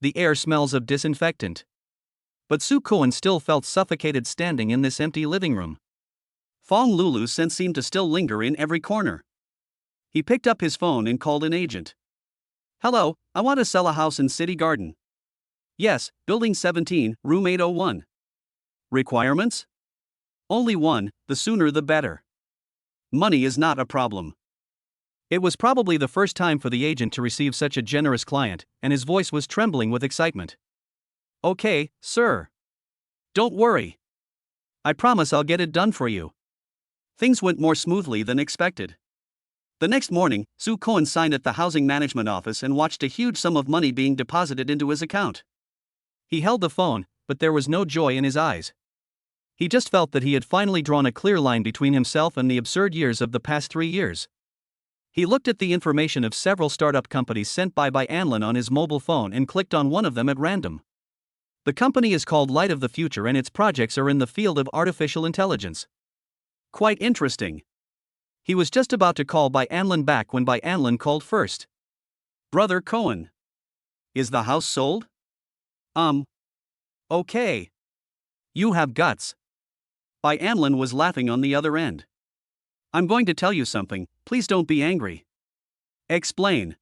The air smells of disinfectant. But Su Kuan still felt suffocated standing in this empty living room. Fong Lulu's scent seemed to still linger in every corner. He picked up his phone and called an agent. Hello, I want to sell a house in City Garden. Yes, Building 17, Room 801. Requirements? Only one, the sooner the better. Money is not a problem. It was probably the first time for the agent to receive such a generous client, and his voice was trembling with excitement. Okay, sir. Don't worry. I promise I'll get it done for you. Things went more smoothly than expected. The next morning, Su Kuan signed at the housing management office and watched a huge sum of money being deposited into his account. He held the phone, but there was no joy in his eyes. He just felt that he had finally drawn a clear line between himself and the absurd years of the past 3 years. He looked at the information of several startup companies sent by Yanlan on his mobile phone and clicked on one of them at random. The company is called Light of the Future and its projects are in the field of artificial intelligence. Quite interesting. He was just about to call Bai Anlin back when Bai Anlin called first. Brother Cohen. Is the house sold? Okay. You have guts. Bai Anlin was laughing on the other end. I'm going to tell you something, please don't be angry. Explain.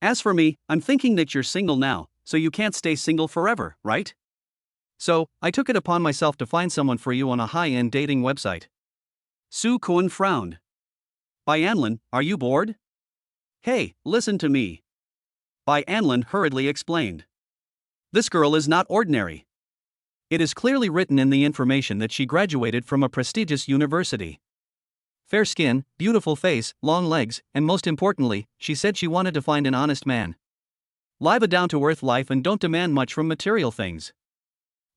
As for me, I'm thinking that you're single now, so you can't stay single forever, right? So, I took it upon myself to find someone for you on a high-end dating website. Su Kun frowned. Bai Anlin, are you bored? Hey, listen to me. Bai Anlin hurriedly explained. This girl is not ordinary. It is clearly written in the information that she graduated from a prestigious university. Fair skin, beautiful face, long legs, and most importantly, she said she wanted to find an honest man. Live a down-to-earth life and don't demand much from material things.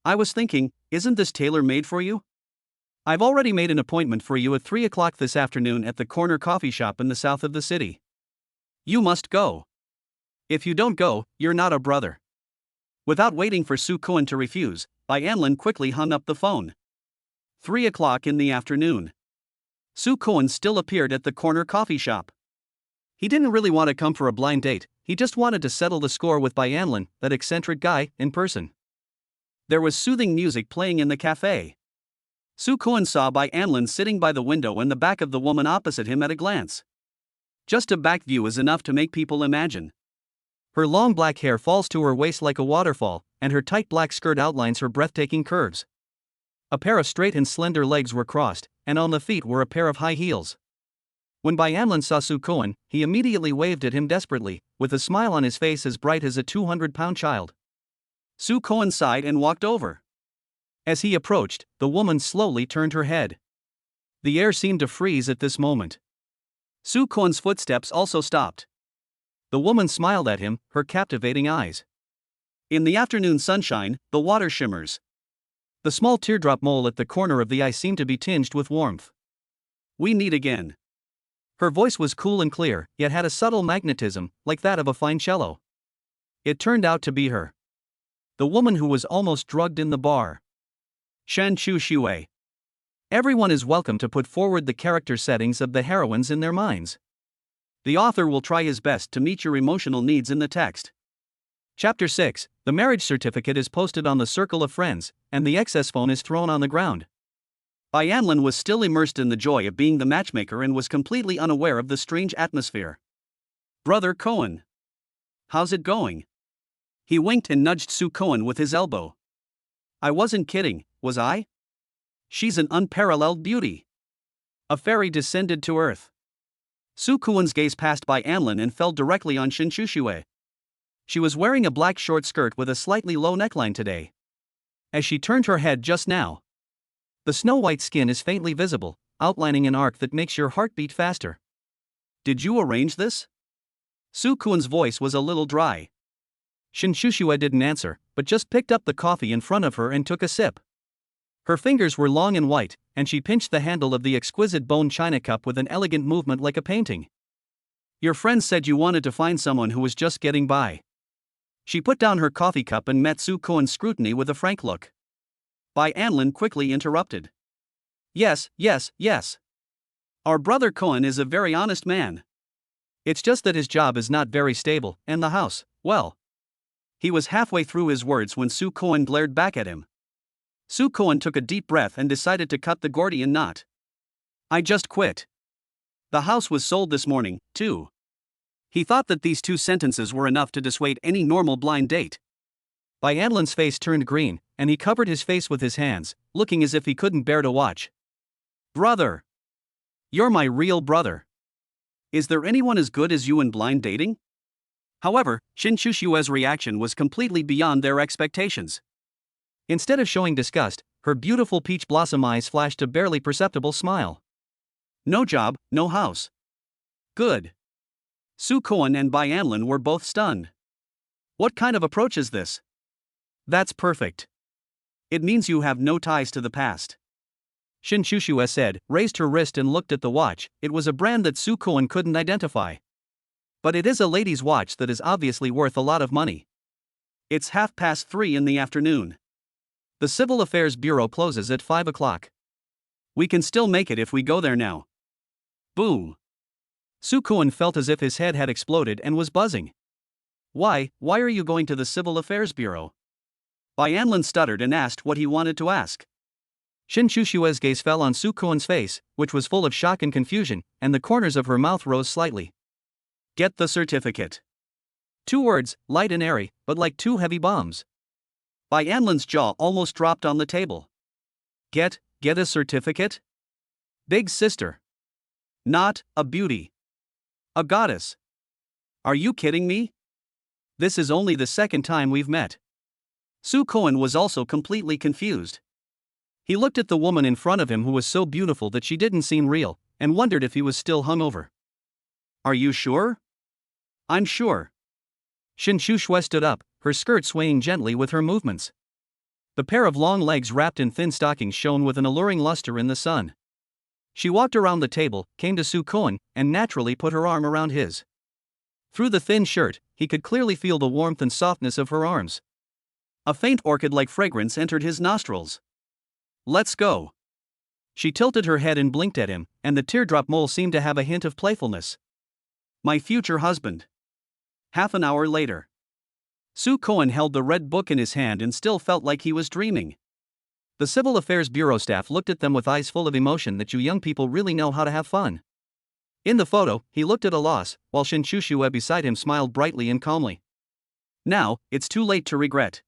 I was thinking, isn't this tailor-made for you? I've already made an appointment for you at 3 o'clock this afternoon at the corner coffee shop in the south of the city. You must go. If you don't go, you're not a brother. Without waiting for Su Kun to refuse, Bai Anlin quickly hung up the phone. 3 o'clock in the afternoon. Su Kun still appeared at the corner coffee shop. He didn't really want to come for a blind date, he just wanted to settle the score with Bai Anlin, that eccentric guy, in person. There was soothing music playing in the cafe. Su Kun saw Bai Anlin sitting by the window and the back of the woman opposite him at a glance. Just a back view is enough to make people imagine. Her long black hair falls to her waist like a waterfall, and her tight black skirt outlines her breathtaking curves. A pair of straight and slender legs were crossed, and on the feet were a pair of high heels. When Bai Anlin saw Su Kun, he immediately waved at him desperately, with a smile on his face as bright as a 200-pound child. Su Kun sighed and walked over. As he approached, the woman slowly turned her head. The air seemed to freeze at this moment. Su Kun's footsteps also stopped. The woman smiled at him, her captivating eyes. In the afternoon sunshine, the water shimmers. The small teardrop mole at the corner of the eye seemed to be tinged with warmth. We meet again. Her voice was cool and clear, yet had a subtle magnetism, like that of a fine cello. It turned out to be her. The woman who was almost drugged in the bar. Shen Chu Xue. Everyone is welcome to put forward the character settings of the heroines in their minds. The author will try his best to meet your emotional needs in the text. Chapter 6, the marriage certificate is posted on the circle of friends, and the excess phone is thrown on the ground. Bai Anlin was still immersed in the joy of being the matchmaker and was completely unaware of the strange atmosphere. Brother Cohen. How's it going? He winked and nudged Su Kun with his elbow. I wasn't kidding, was I? She's an unparalleled beauty. A fairy descended to earth. Su Kun's gaze passed Bai Anlin and fell directly on Shin Shushue. She was wearing a black short skirt with a slightly low neckline today. As she turned her head just now, the snow-white skin is faintly visible, outlining an arc that makes your heart beat faster. Did you arrange this? Su Kun's voice was a little dry. Shin Shushue didn't answer, but just picked up the coffee in front of her and took a sip. Her fingers were long and white, and she pinched the handle of the exquisite bone china cup with an elegant movement like a painting. Your friend said you wanted to find someone who was just getting by. She put down her coffee cup and met Su Kun's scrutiny with a frank look. Bai Anlin quickly interrupted. Yes. Our brother Cohen is a very honest man. It's just that his job is not very stable, and the house, well. He was halfway through his words when Su Kun glared back at him. Su Kun took a deep breath and decided to cut the Gordian knot. I just quit. The house was sold this morning, too. He thought that these two sentences were enough to dissuade any normal blind date. Bai Anlin's face turned green, and he covered his face with his hands, looking as if he couldn't bear to watch. Brother! You're my real brother. Is there anyone as good as you in blind dating? However, Shin Shushue's reaction was completely beyond their expectations. Instead of showing disgust, her beautiful peach blossom eyes flashed a barely perceptible smile. No job, no house. Good. Su Kun and Bai Anlin were both stunned. What kind of approach is this? That's perfect. It means you have no ties to the past. Shin Shushue said, raised her wrist and looked at the watch. It was a brand that Su Kun couldn't identify. But it is a lady's watch that is obviously worth a lot of money. It's 3:30 in the afternoon. The Civil Affairs Bureau closes at 5 o'clock. We can still make it if we go there now. Boom. Soo-kwon felt as if his head had exploded and was buzzing. Why are you going to the Civil Affairs Bureau? Bai Anlin stuttered and asked what he wanted to ask. Shin Shushue's gaze fell on Soo-kwon's face, which was full of shock and confusion, and the corners of her mouth rose slightly. Get the certificate. 2 words, light and airy, but like 2 heavy bombs. Bai Anlin's jaw almost dropped on the table. Get a certificate? Big sister. Not a beauty. A goddess. Are you kidding me? This is only the second time we've met. Soo-kwon was also completely confused. He looked at the woman in front of him who was so beautiful that she didn't seem real, and wondered if he was still hungover. Are you sure? I'm sure. Shin Shushue stood up, her skirt swaying gently with her movements. The pair of long legs wrapped in thin stockings shone with an alluring luster in the sun. She walked around the table, came to Soo-kwon, and naturally put her arm around his. Through the thin shirt, he could clearly feel the warmth and softness of her arms. A faint orchid-like fragrance entered his nostrils. Let's go. She tilted her head and blinked at him, and the teardrop mole seemed to have a hint of playfulness. My future husband. Half an hour later. Soo-kwon held the red book in his hand and still felt like he was dreaming. The Civil Affairs Bureau staff looked at them with eyes full of emotion that you young people really know how to have fun. In the photo, he looked at a loss, while Shin Shushue beside him smiled brightly and calmly. Now, it's too late to regret.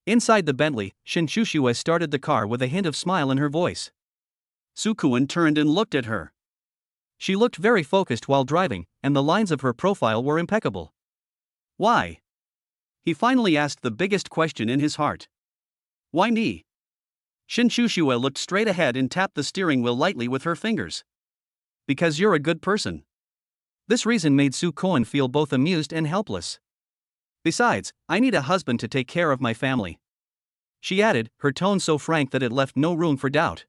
Inside the Bentley, Shin Shushue started the car with a hint of smile in her voice. Soo-kwon turned and looked at her. She looked very focused while driving, and the lines of her profile were impeccable. Why? He finally asked the biggest question in his heart. Why me? Shin Shushue looked straight ahead and tapped the steering wheel lightly with her fingers. Because you're a good person. This reason made Soo-kwon feel both amused and helpless. Besides, I need a husband to take care of my family. She added, her tone so frank that it left no room for doubt.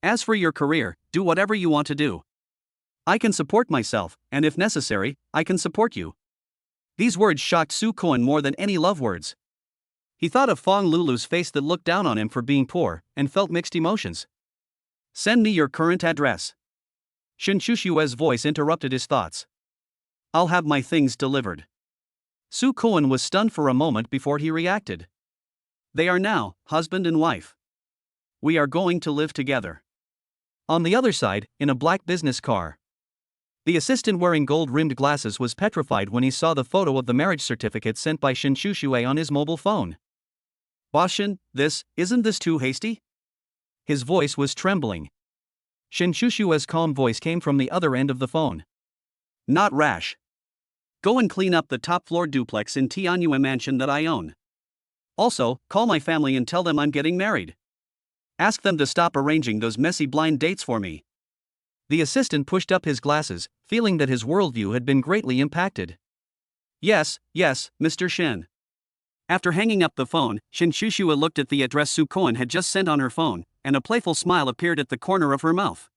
As for your career, do whatever you want to do. I can support myself, and if necessary, I can support you. These words shocked Soo-kwon more than any love words. He thought of Fong Lulu's face that looked down on him for being poor, and felt mixed emotions. Send me your current address. Shin Shushue's voice interrupted his thoughts. I'll have my things delivered. Soo-kwon was stunned for a moment before he reacted. They are now husband and wife. We are going to live together. On the other side, in a black business car. The assistant wearing gold-rimmed glasses was petrified when he saw the photo of the marriage certificate sent by Shin Shushue on his mobile phone. Boss Shin, isn't this too hasty? His voice was trembling. Shin Shushue's calm voice came from the other end of the phone. Not rash. Go and clean up the top-floor duplex in Tianyue mansion that I own. Also, call my family and tell them I'm getting married. Ask them to stop arranging those messy blind dates for me. The assistant pushed up his glasses, feeling that his worldview had been greatly impacted. Yes, Mr. Shin. After hanging up the phone, Shin Shushue looked at the address Soo-kwon had just sent on her phone, and a playful smile appeared at the corner of her mouth.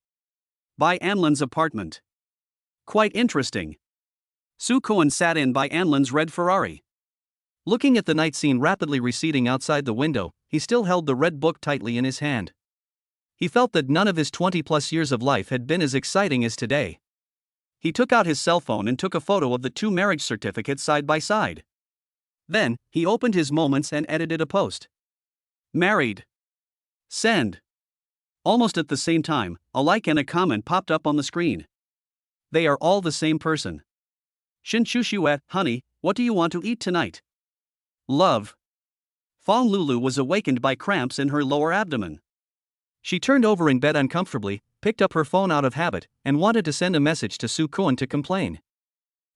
Bai Anlin's apartment. Quite interesting. Soo-kwon sat in Bai Anlin's red Ferrari. Looking at the night scene rapidly receding outside the window, he still held the red book tightly in his hand. He felt that none of his 20-plus years of life had been as exciting as today. He took out his cell phone and took a photo of the 2 marriage certificates side by side. Then, he opened his Moments and edited a post. Married. Send. Almost at the same time, a like and a comment popped up on the screen. They are all the same person. Shin Shushue, honey, what do you want to eat tonight? Love. Fong Lulu was awakened by cramps in her lower abdomen. She turned over in bed uncomfortably, picked up her phone out of habit, and wanted to send a message to Soo-kwon to complain.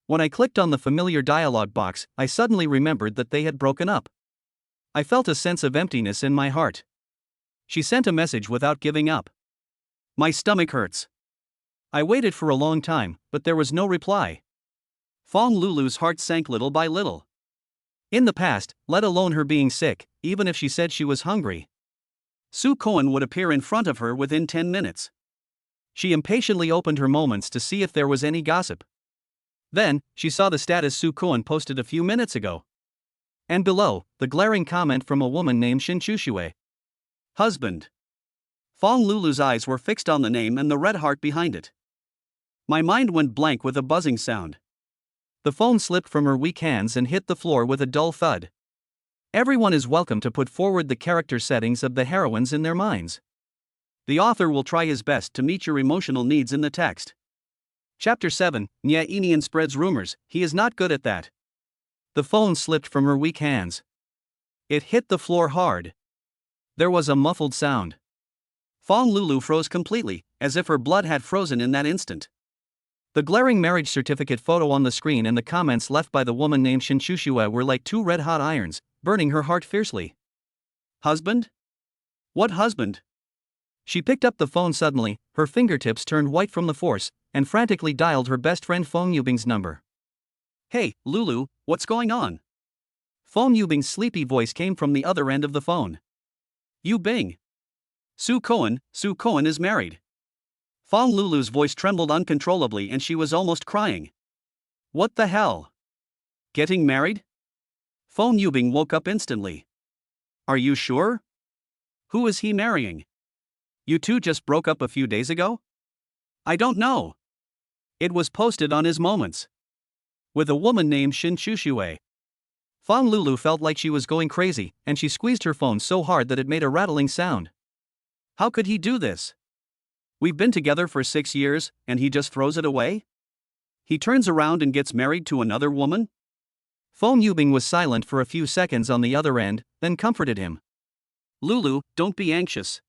When I clicked on the familiar dialog box, I suddenly remembered that they had broken up. I felt a sense of emptiness in my heart. She sent a message without giving up. My stomach hurts. I waited for a long time, but there was no reply. Fong Lulu's heart sank little by little. In the past, let alone her being sick, even if she said she was hungry, Soo-kwon would appear in front of her within 10 minutes. She impatiently opened her Moments to see if there was any gossip. Then, she saw the status Soo-kwon posted a few minutes ago. And below, the glaring comment from a woman named Shin Chushue. Husband. Fong Lulu's eyes were fixed on the name and the red heart behind it. My mind went blank with a buzzing sound. The phone slipped from her weak hands and hit the floor with a dull thud. Everyone is welcome to put forward the character settings of the heroines in their minds. The author will try his best to meet your emotional needs in the text. Chapter 7, Nya Inian spreads rumors, he is not good at that. The phone slipped from her weak hands. It hit the floor hard. There was a muffled sound. Fong Lulu froze completely, as if her blood had frozen in that instant. The glaring marriage certificate photo on the screen and the comments left by the woman named Shin Chushue were like two red-hot irons, burning her heart fiercely. Husband? What husband? She picked up the phone suddenly, her fingertips turned white from the force, and frantically dialed her best friend Fong Yubing's number. Hey, Lulu, what's going on? Fong Yubing's sleepy voice came from the other end of the phone. Yubing. Su Cohen is married. Fong Lulu's voice trembled uncontrollably and she was almost crying. What the hell? Getting married? Fong Yubing woke up instantly. Are you sure? Who is he marrying? You two just broke up a few days ago? I don't know. It was posted on his Moments. With a woman named Shin Chushue. Fong Lulu felt like she was going crazy, and she squeezed her phone so hard that it made a rattling sound. How could he do this? We've been together for 6 years, and he just throws it away? He turns around and gets married to another woman? Fong Yubing was silent for a few seconds on the other end, then comforted him. Lulu, don't be anxious.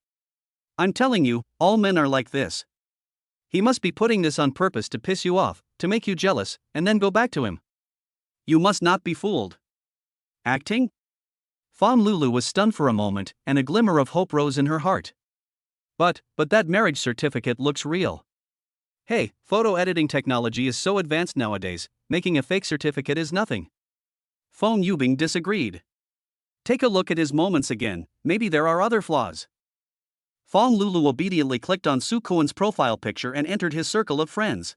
I'm telling you, all men are like this. He must be putting this on purpose to piss you off, to make you jealous, and then go back to him. You must not be fooled. Acting? Fong Lulu was stunned for a moment, and a glimmer of hope rose in her heart. But that marriage certificate looks real. Hey, photo editing technology is so advanced nowadays, making a fake certificate is nothing. Fong Yubing disagreed. Take a look at his Moments again, maybe there are other flaws. Fong Lulu obediently clicked on Su Cohen's profile picture and entered his circle of friends.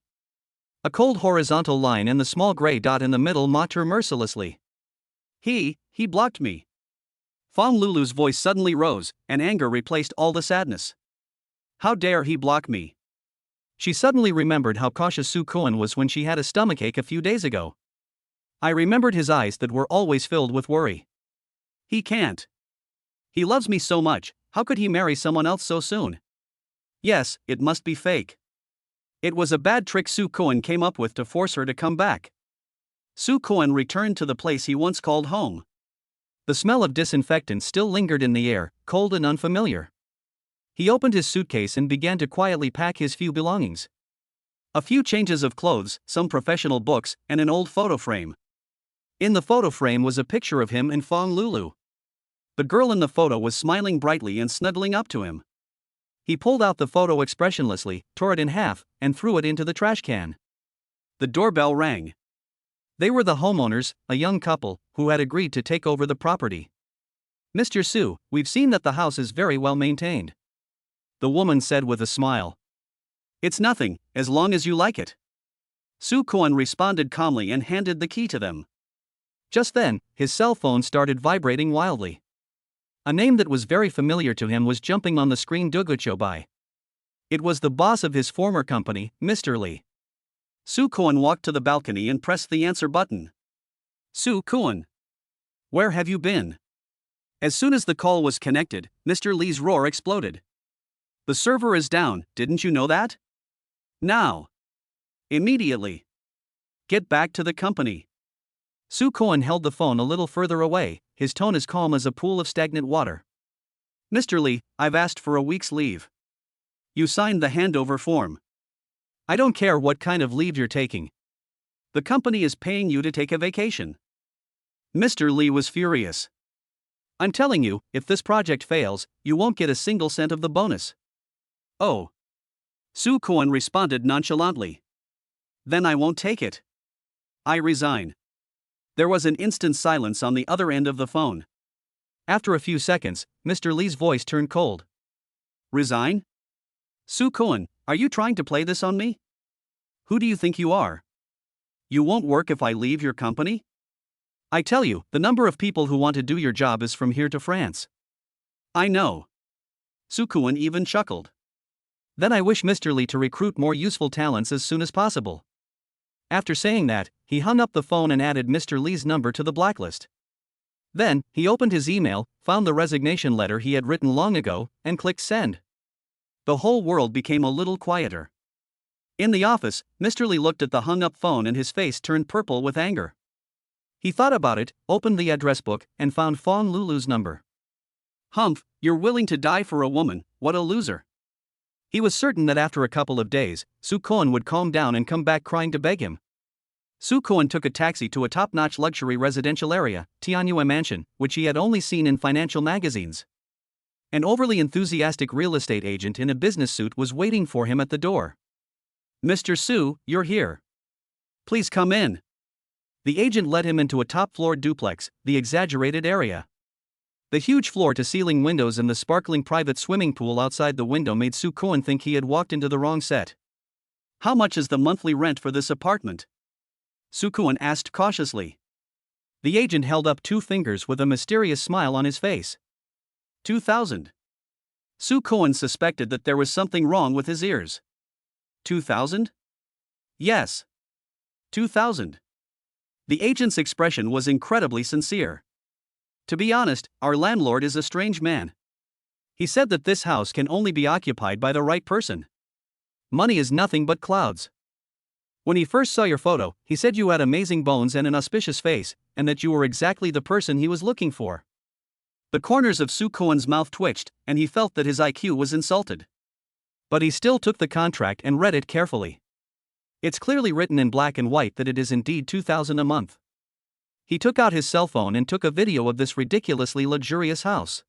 A cold horizontal line and the small gray dot in the middle mocked her mercilessly. He blocked me. Fong Lulu's voice suddenly rose, and anger replaced all the sadness. How dare he block me? She suddenly remembered how cautious Su Cohen was when she had a stomachache a few days ago. I remembered his eyes that were always filled with worry. He can't. He loves me so much, how could he marry someone else so soon? Yes, it must be fake. It was a bad trick Su Cohen came up with to force her to come back. Su Cohen returned to the place he once called home. The smell of disinfectant still lingered in the air, cold and unfamiliar. He opened his suitcase and began to quietly pack his few belongings. A few changes of clothes, some professional books, and an old photo frame. In the photo frame was a picture of him and Fong Lulu. The girl in the photo was smiling brightly and snuggling up to him. He pulled out the photo expressionlessly, tore it in half, and threw it into the trash can. The doorbell rang. They were the homeowners, a young couple, who had agreed to take over the property. Mr. Su, we've seen that the house is very well maintained. The woman said with a smile. It's nothing, as long as you like it. Su Cohen responded calmly and handed the key to them. Just then, his cell phone started vibrating wildly. A name that was very familiar to him was jumping on the screen. Duguchobai. It was the boss of his former company, Mr. Lee. Su Cohen walked to the balcony and pressed the answer button. Su Cohen. Where have you been? As soon as the call was connected, Mr. Lee's roar exploded. The server is down, didn't you know that? Now. Immediately. Get back to the company. Su Cohen held the phone a little further away, his tone as calm as a pool of stagnant water. Mr. Lee, I've asked for a week's leave. You signed the handover form. I don't care what kind of leave you're taking. The company is paying you to take a vacation. Mr. Lee was furious. I'm telling you, if this project fails, you won't get a single cent of the bonus. Oh. Su Cohen responded nonchalantly. Then I won't take it. I resign. There was an instant silence on the other end of the phone. After a few seconds, Mr. Lee's voice turned cold. Resign? Su Cohen, are you trying to play this on me? Who do you think you are? You won't work if I leave your company? I tell you, the number of people who want to do your job is from here to France. I know. Sukuan even chuckled. Then I wish Mr. Lee to recruit more useful talents as soon as possible. After saying that, he hung up the phone and added Mr. Lee's number to the blacklist. Then, he opened his email, found the resignation letter he had written long ago, and clicked send. The whole world became a little quieter. In the office, Mr. Lee looked at the hung-up phone and his face turned purple with anger. He thought about it, opened the address book, and found Fong Lulu's number. Humph, you're willing to die for a woman, what a loser. He was certain that after a couple of days, Su Koan would calm down and come back crying to beg him. Su Koan took a taxi to a top-notch luxury residential area, Tianyue Mansion, which he had only seen in financial magazines. An overly enthusiastic real estate agent in a business suit was waiting for him at the door. Mr. Su, you're here. Please come in. The agent led him into a top-floor duplex, the exaggerated area. The huge floor-to-ceiling windows and the sparkling private swimming pool outside the window made Su Koan think he had walked into the wrong set. How much is the monthly rent for this apartment? Su Koan asked cautiously. The agent held up 2 fingers with a mysterious smile on his face. 2,000. Su Koan suspected that there was something wrong with his ears. 2,000? Yes. 2,000. The agent's expression was incredibly sincere. To be honest, our landlord is a strange man. He said that this house can only be occupied by the right person. Money is nothing but clouds. When he first saw your photo, he said you had amazing bones and an auspicious face, and that you were exactly the person he was looking for. The corners of Su Koan's mouth twitched, and he felt that his IQ was insulted. But he still took the contract and read it carefully. It's clearly written in black and white that it is indeed 2,000 a month. He took out his cell phone and took a video of this ridiculously luxurious house.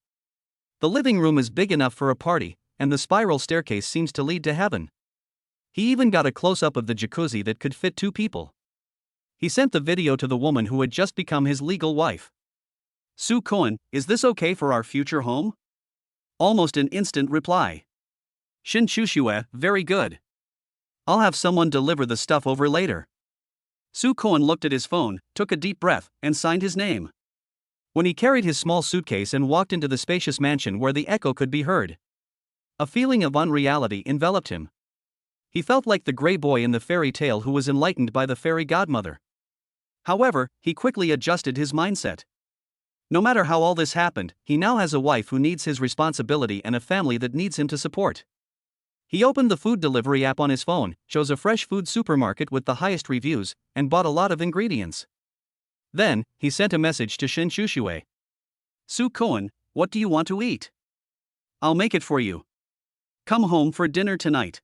The living room is big enough for a party, and the spiral staircase seems to lead to heaven. He even got a close-up of the jacuzzi that could fit 2 people. He sent the video to the woman who had just become his legal wife. Su Koan, is this okay for our future home? Almost an instant reply. Shin Chushue, very good. I'll have someone deliver the stuff over later. Su Koan looked at his phone, took a deep breath, and signed his name. When he carried his small suitcase and walked into the spacious mansion where the echo could be heard, a feeling of unreality enveloped him. He felt like the gray boy in the fairy tale who was enlightened by the fairy godmother. However, he quickly adjusted his mindset. No matter how all this happened, he now has a wife who needs his responsibility and a family that needs him to support. He opened the food delivery app on his phone, chose a fresh food supermarket with the highest reviews, and bought a lot of ingredients. Then, he sent a message to Shin Chushue. Su Koan, what do you want to eat? I'll make it for you. Come home for dinner tonight.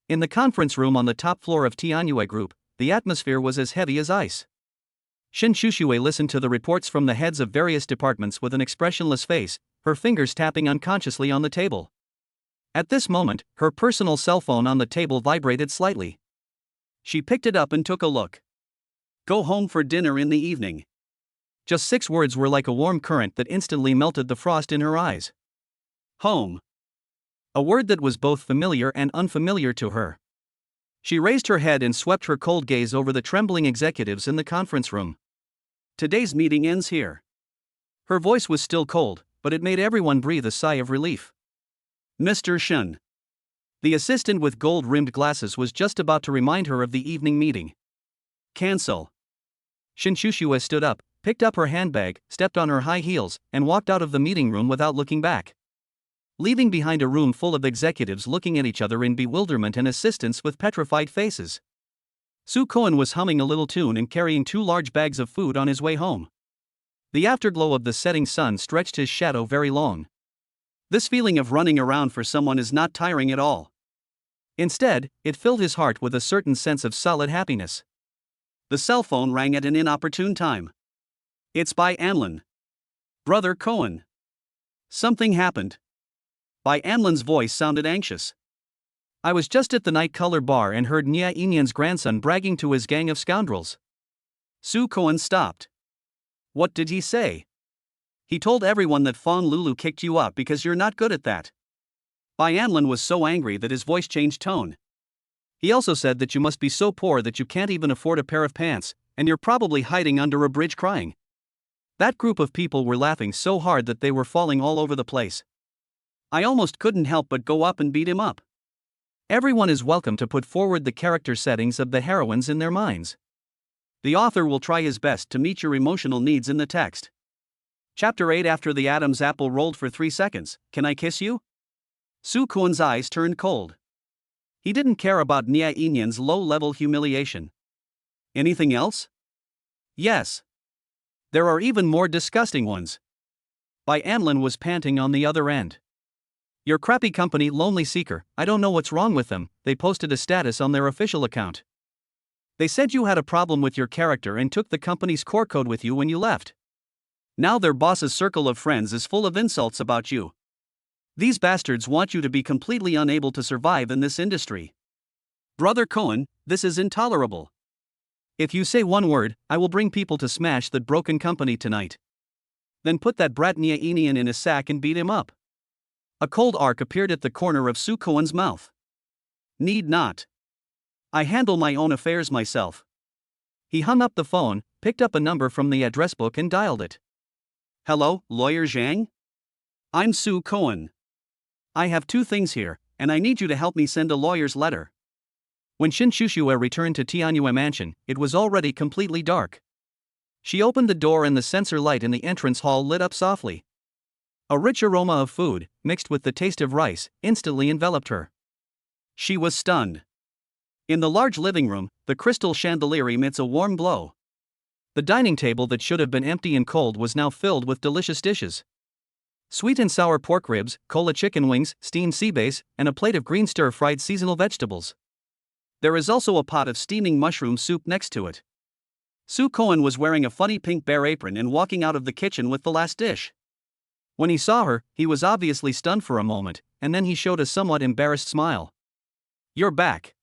In the conference room on the top floor of Tianyue Group, the atmosphere was as heavy as ice. Shin Chushue listened to the reports from the heads of various departments with an expressionless face, her fingers tapping unconsciously on the table. At this moment, her personal cell phone on the table vibrated slightly. She picked it up and took a look. Go home for dinner in the evening. Just 6 words were like a warm current that instantly melted the frost in her eyes. Home. A word that was both familiar and unfamiliar to her. She raised her head and swept her cold gaze over the trembling executives in the conference room. Today's meeting ends here. Her voice was still cold, but it made everyone breathe a sigh of relief. Mr. Shen. The assistant with gold-rimmed glasses was just about to remind her of the evening meeting. Cancel. Shin Chushue stood up, picked up her handbag, stepped on her high heels, and walked out of the meeting room without looking back, leaving behind a room full of executives looking at each other in bewilderment and assistants with petrified faces. Su Koan was humming a little tune and carrying 2 large bags of food on his way home. The afterglow of the setting sun stretched his shadow very long. This feeling of running around for someone is not tiring at all. Instead, it filled his heart with a certain sense of solid happiness. The cell phone rang at an inopportune time. It's by Anlin. Brother Koan. Something happened. Bai Anlin's voice sounded anxious. I was just at the night color bar and heard Nia Inyan's grandson bragging to his gang of scoundrels. Su Koan stopped. What did he say? He told everyone that Fong Lulu kicked you out because you're not good at that. Bai Anlin was so angry that his voice changed tone. He also said that you must be so poor that you can't even afford a pair of pants, And you're probably hiding under a bridge crying. That group of people were laughing so hard that they were falling all over the place. I almost couldn't help but go up and beat him up. Everyone is welcome to put forward the character settings of the heroines in their minds. The author will try his best to meet your emotional needs in the text. Chapter 8. After the Adam's apple rolled for 3 seconds, can I kiss you? Soo Kwon's eyes turned cold. He didn't care about Nya Inyan's low-level humiliation. Anything else? Yes. There are even more disgusting ones. Bai Anlin was panting on the other end. Your crappy company, Lonely Seeker, I don't know what's wrong with them, they posted a status on their official account. They said you had a problem with your character and took the company's core code with you when you left. Now their boss's circle of friends is full of insults about you. These bastards want you to be completely unable to survive in this industry. Brother Cohen, this is intolerable. If you say one word, I will bring people to smash that broken company tonight. Then put that brat Nya Inyan in a sack and beat him up. A cold arc appeared at the corner of Soo Kwon's mouth. Need not. I handle my own affairs myself. He hung up the phone, picked up a number from the address book and dialed it. Hello, Lawyer Zhang? I'm Soo Kwon. I have 2 things here, and I need you to help me send a lawyer's letter. When Shin Shushue returned to Tianyue Mansion, it was already completely dark. She opened the door and the sensor light in the entrance hall lit up softly. A rich aroma of food, mixed with the taste of rice, instantly enveloped her. She was stunned. In the large living room, the crystal chandelier emits a warm glow. The dining table that should have been empty and cold was now filled with delicious dishes. Sweet and sour pork ribs, cola chicken wings, steamed sea bass, and a plate of green stir-fried seasonal vegetables. There is also a pot of steaming mushroom soup next to it. Soo Kwon was wearing a funny pink bear apron and walking out of the kitchen with the last dish. When he saw her, he was obviously stunned for a moment, and then he showed a somewhat embarrassed smile. You're back.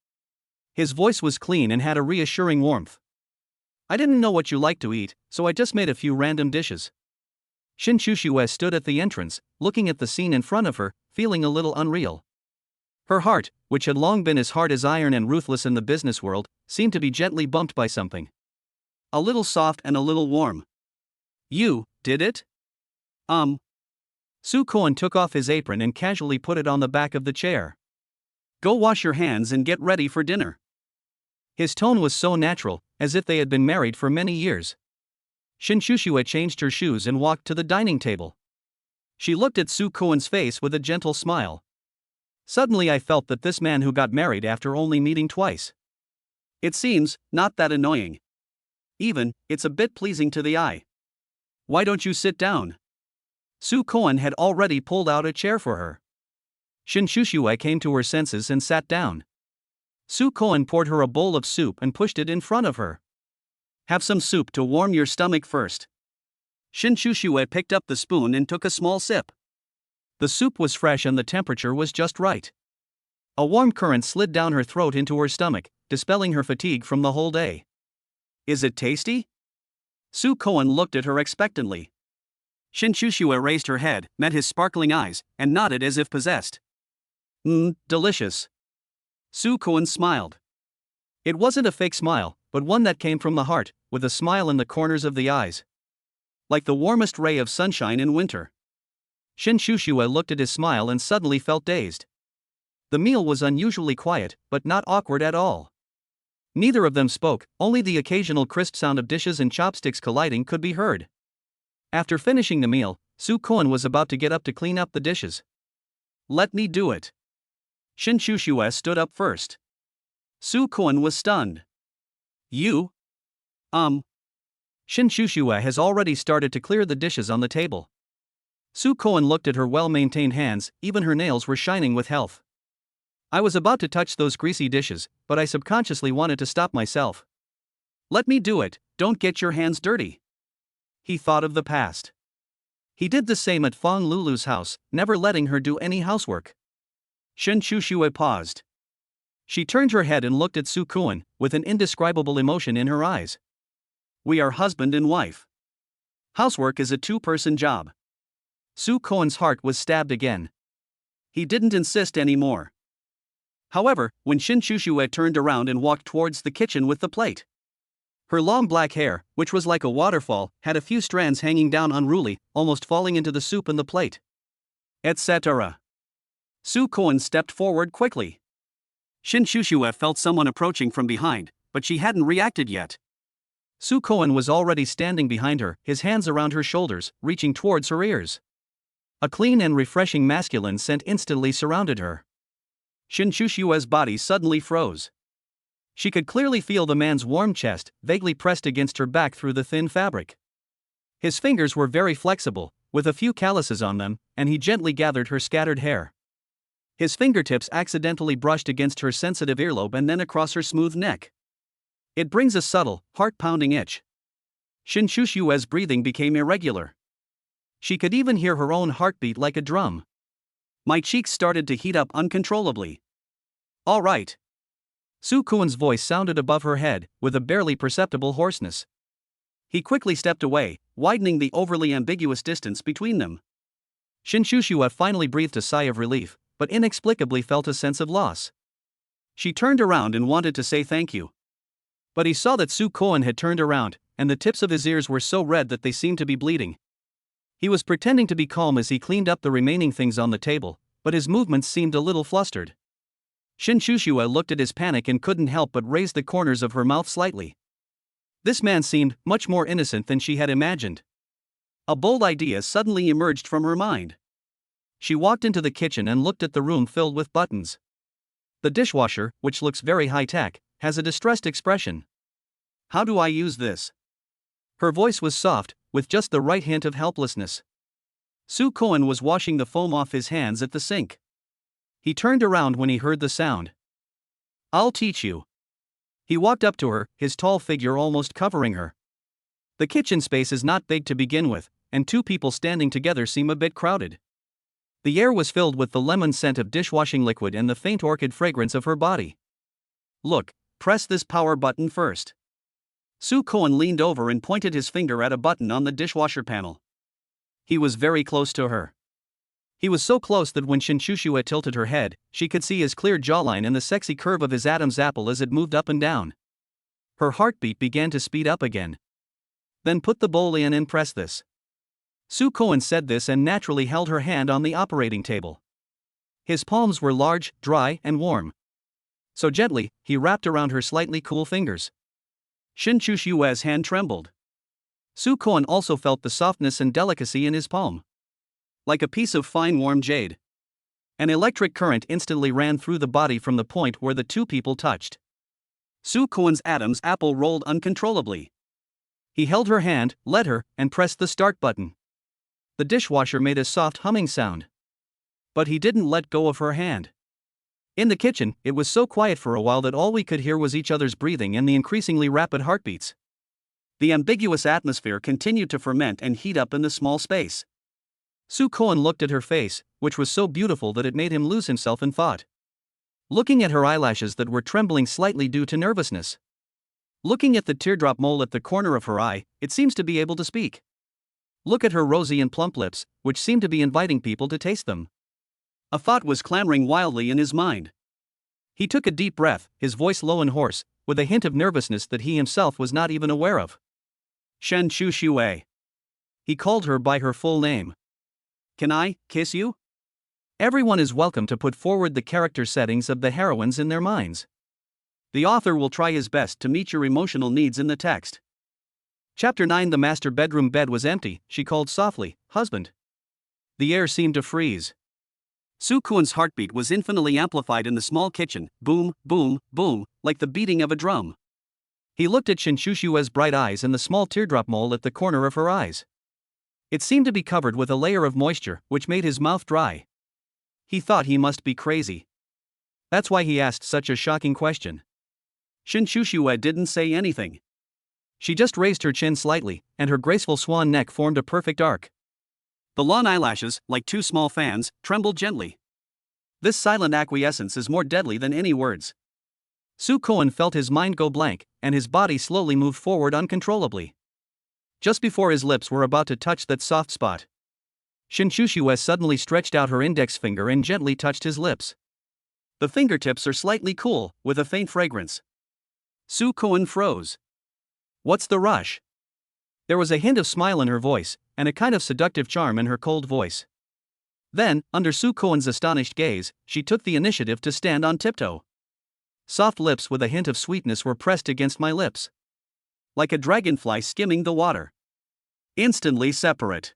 His voice was clean and had a reassuring warmth. I didn't know what you like to eat, so I just made a few random dishes. Shin Shushue stood at the entrance, looking at the scene in front of her, feeling a little unreal. Her heart, which had long been as hard as iron and ruthless in the business world, seemed to be gently bumped by something. A little soft and a little warm. You did it? Soo Kwon took off his apron and casually put it on the back of the chair. Go wash your hands and get ready for dinner. His tone was so natural, as if they had been married for many years. Shin Shushue changed her shoes and walked to the dining table. She looked at Soo Kwon's face with a gentle smile. Suddenly I felt that this man who got married after only meeting twice. It seems, not that annoying. Even, it's a bit pleasing to the eye. Why don't you sit down? Soo Kwon had already pulled out a chair for her. Shin Shushue came to her senses and sat down. Soo Kwon poured her a bowl of soup and pushed it in front of her. Have some soup to warm your stomach first. Shin Shushue picked up the spoon and took a small sip. The soup was fresh and the temperature was just right. A warm current slid down her throat into her stomach, dispelling her fatigue from the whole day. Is it tasty? Soo Kwon looked at her expectantly. Shin Shushue raised her head, met his sparkling eyes, and nodded as if possessed. Delicious. Soo Kwon smiled. It wasn't a fake smile, but one that came from the heart, with a smile in the corners of the eyes. Like the warmest ray of sunshine in winter. Shin Shushue looked at his smile and suddenly felt dazed. The meal was unusually quiet, but not awkward at all. Neither of them spoke, only the occasional crisp sound of dishes and chopsticks colliding could be heard. After finishing the meal, Soo Kwon was about to get up to clean up the dishes. Let me do it. Shin Shushue stood up first. Soo Kwon was stunned. You? Shin Shushue has already started to clear the dishes on the table. Soo Kwon looked at her well-maintained hands, even her nails were shining with health. I was about to touch those greasy dishes, but I subconsciously wanted to stop myself. Let me do it, don't get your hands dirty. He thought of the past. He did the same at Fong Lulu's house, never letting her do any housework. Shin Shushue paused. She turned her head and looked at Soo Kwon, with an indescribable emotion in her eyes. We are husband and wife. Housework is a 2-person job. Soo Kwon's heart was stabbed again. He didn't insist anymore. However, when Shin Shushue turned around and walked towards the kitchen with the plate. Her long black hair, which was like a waterfall, had a few strands hanging down unruly, almost falling into the soup and the plate. Etc. Su Koen stepped forward quickly. Shin Shushue felt someone approaching from behind, but she hadn't reacted yet. Su Koen was already standing behind her, his hands around her shoulders, reaching towards her ears. A clean and refreshing masculine scent instantly surrounded her. Shin Shushue's body suddenly froze. She could clearly feel the man's warm chest, vaguely pressed against her back through the thin fabric. His fingers were very flexible, with a few calluses on them, and he gently gathered her scattered hair. His fingertips accidentally brushed against her sensitive earlobe and then across her smooth neck. It brings a subtle, heart-pounding itch. Shin Shushue's breathing became irregular. She could even hear her own heartbeat like a drum. My cheeks started to heat up uncontrollably. All right. Su Koen's voice sounded above her head, with a barely perceptible hoarseness. He quickly stepped away, widening the overly ambiguous distance between them. Shin Shushue finally breathed a sigh of relief, but inexplicably felt a sense of loss. She turned around and wanted to say thank you. But he saw that Su Koen had turned around, and the tips of his ears were so red that they seemed to be bleeding. He was pretending to be calm as he cleaned up the remaining things on the table, but his movements seemed a little flustered. Shin Shushue looked at his panic and couldn't help but raise the corners of her mouth slightly. This man seemed much more innocent than she had imagined. A bold idea suddenly emerged from her mind. She walked into the kitchen and looked at the room filled with buttons. The dishwasher, which looks very high-tech, has a distressed expression. How do I use this? Her voice was soft, with just the right hint of helplessness. Su Koen was washing the foam off his hands at the sink. He turned around when he heard the sound. I'll teach you. He walked up to her, his tall figure almost covering her. The kitchen space is not big to begin with, and two people standing together seem a bit crowded. The air was filled with the lemon scent of dishwashing liquid and the faint orchid fragrance of her body. Look, press this power button first. Su Koen leaned over and pointed his finger at a button on the dishwasher panel. He was very close to her. He was so close that when Shin Shushue tilted her head, she could see his clear jawline and the sexy curve of his Adam's apple as it moved up and down. Her heartbeat began to speed up again. Then put the bowl in and press this. Su Koen said this and naturally held her hand on the operating table. His palms were large, dry, and warm. So gently, he wrapped around her slightly cool fingers. Shin Shushue's hand trembled. Su Koen also felt the softness and delicacy in his palm. Like a piece of fine warm jade. An electric current instantly ran through the body from the point where the two people touched. Su Koen's Adam's apple rolled uncontrollably. He held her hand, led her, and pressed the start button. The dishwasher made a soft humming sound. But he didn't let go of her hand. In the kitchen, it was so quiet for a while that all we could hear was each other's breathing and the increasingly rapid heartbeats. The ambiguous atmosphere continued to ferment and heat up in the small space. Su Koen looked at her face, which was so beautiful that it made him lose himself in thought. Looking at her eyelashes that were trembling slightly due to nervousness. Looking at the teardrop mole at the corner of her eye, it seems to be able to speak. Look at her rosy and plump lips, which seemed to be inviting people to taste them. A thought was clamoring wildly in his mind. He took a deep breath, his voice low and hoarse, with a hint of nervousness that he himself was not even aware of. Shen Shushue. He called her by her full name. Can I kiss you? Everyone is welcome to put forward the character settings of the heroines in their minds. The author will try his best to meet your emotional needs in the text. Chapter 9. The master bedroom bed was empty, she called softly, "Husband." The air seemed to freeze. Su Koen's heartbeat was infinitely amplified in the small kitchen, boom, boom, boom, like the beating of a drum. He looked at Shin Shushue's bright eyes and the small teardrop mole at the corner of her eyes. It seemed to be covered with a layer of moisture, which made his mouth dry. He thought he must be crazy. That's why he asked such a shocking question. Shin Shushue didn't say anything. She just raised her chin slightly, and her graceful swan neck formed a perfect arc. The long eyelashes, like two small fans, trembled gently. This silent acquiescence is more deadly than any words. Su Koen felt his mind go blank, and his body slowly moved forward uncontrollably. Just before his lips were about to touch that soft spot, Shin Shushue suddenly stretched out her index finger and gently touched his lips. The fingertips are slightly cool, with a faint fragrance. Su Koen froze. What's the rush? There was a hint of smile in her voice, and a kind of seductive charm in her cold voice. Then, under Soo Koon's astonished gaze, she took the initiative to stand on tiptoe. Soft lips with a hint of sweetness were pressed against my lips. Like a dragonfly skimming the water. Instantly separate.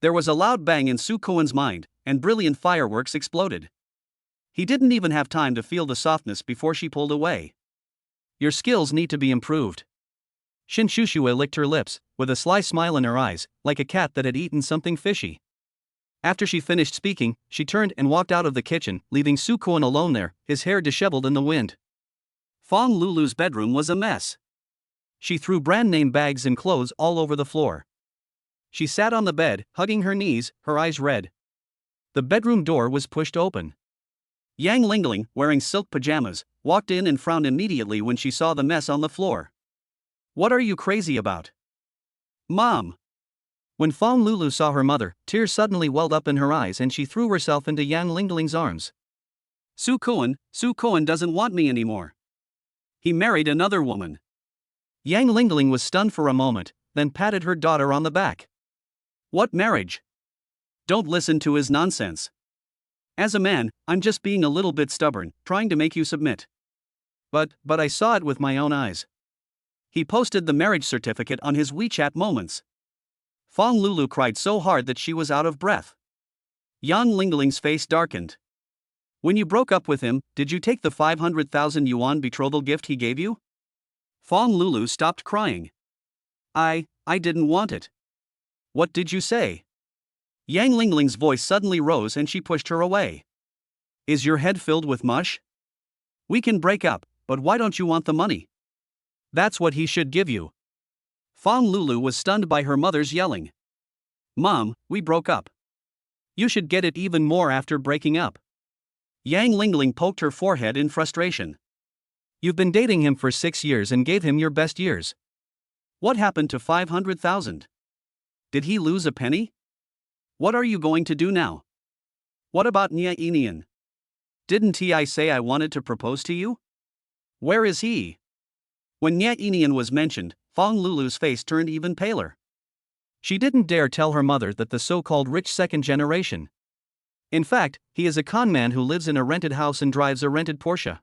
There was a loud bang in Soo Koon's mind, and brilliant fireworks exploded. He didn't even have time to feel the softness before she pulled away. Your skills need to be improved. Shin Shushue licked her lips, with a sly smile in her eyes, like a cat that had eaten something fishy. After she finished speaking, she turned and walked out of the kitchen, leaving Soo Koon alone there, his hair disheveled in the wind. Fong Lulu's bedroom was a mess. She threw brand-name bags and clothes all over the floor. She sat on the bed, hugging her knees, her eyes red. The bedroom door was pushed open. Yang Lingling, wearing silk pajamas, walked in and frowned immediately when she saw the mess on the floor. What are you crazy about? Mom! When Fong Lulu saw her mother, tears suddenly welled up in her eyes and she threw herself into Yang Lingling's arms. Soo Koon doesn't want me anymore. He married another woman. Yang Lingling was stunned for a moment, then patted her daughter on the back. What marriage? Don't listen to his nonsense. As a man, I'm just being a little bit stubborn, trying to make you submit. But I saw it with my own eyes. He posted the marriage certificate on his WeChat Moments. Fong Lulu cried so hard that she was out of breath. Yang Lingling's face darkened. When you broke up with him, did you take the 500,000 yuan betrothal gift he gave you? Fong Lulu stopped crying. I didn't want it. What did you say? Yang Lingling's voice suddenly rose and she pushed her away. Is your head filled with mush? We can break up, but why don't you want the money? That's what he should give you. Fong Lulu was stunned by her mother's yelling. Mom, we broke up. You should get it even more after breaking up. Yang Lingling poked her forehead in frustration. You've been dating him for 6 years and gave him your best years. What happened to 500,000? Did he lose a penny? What are you going to do now? What about Nya Inian? Didn't I say I wanted to propose to you? Where is he? When Nya Inian was mentioned, Fong Lulu's face turned even paler. She didn't dare tell her mother that the so-called rich second generation. In fact, he is a con man who lives in a rented house and drives a rented Porsche.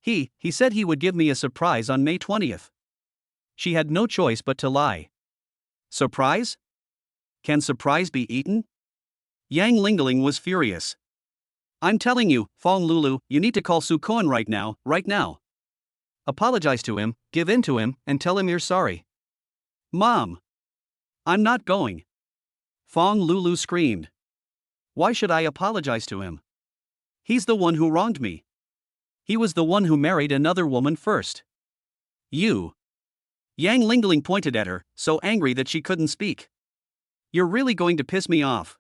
He said he would give me a surprise on May 20th. She had no choice but to lie. Surprise? Can surprise be eaten? Yang Lingling was furious. I'm telling you, Fong Lulu, you need to call Soo Koon right now. Apologize to him, give in to him, and tell him you're sorry. Mom! I'm not going. Fong Lulu screamed. Why should I apologize to him? He's the one who wronged me. He was the one who married another woman first. You. Yang Lingling pointed at her, so angry that she couldn't speak. You're really going to piss me off.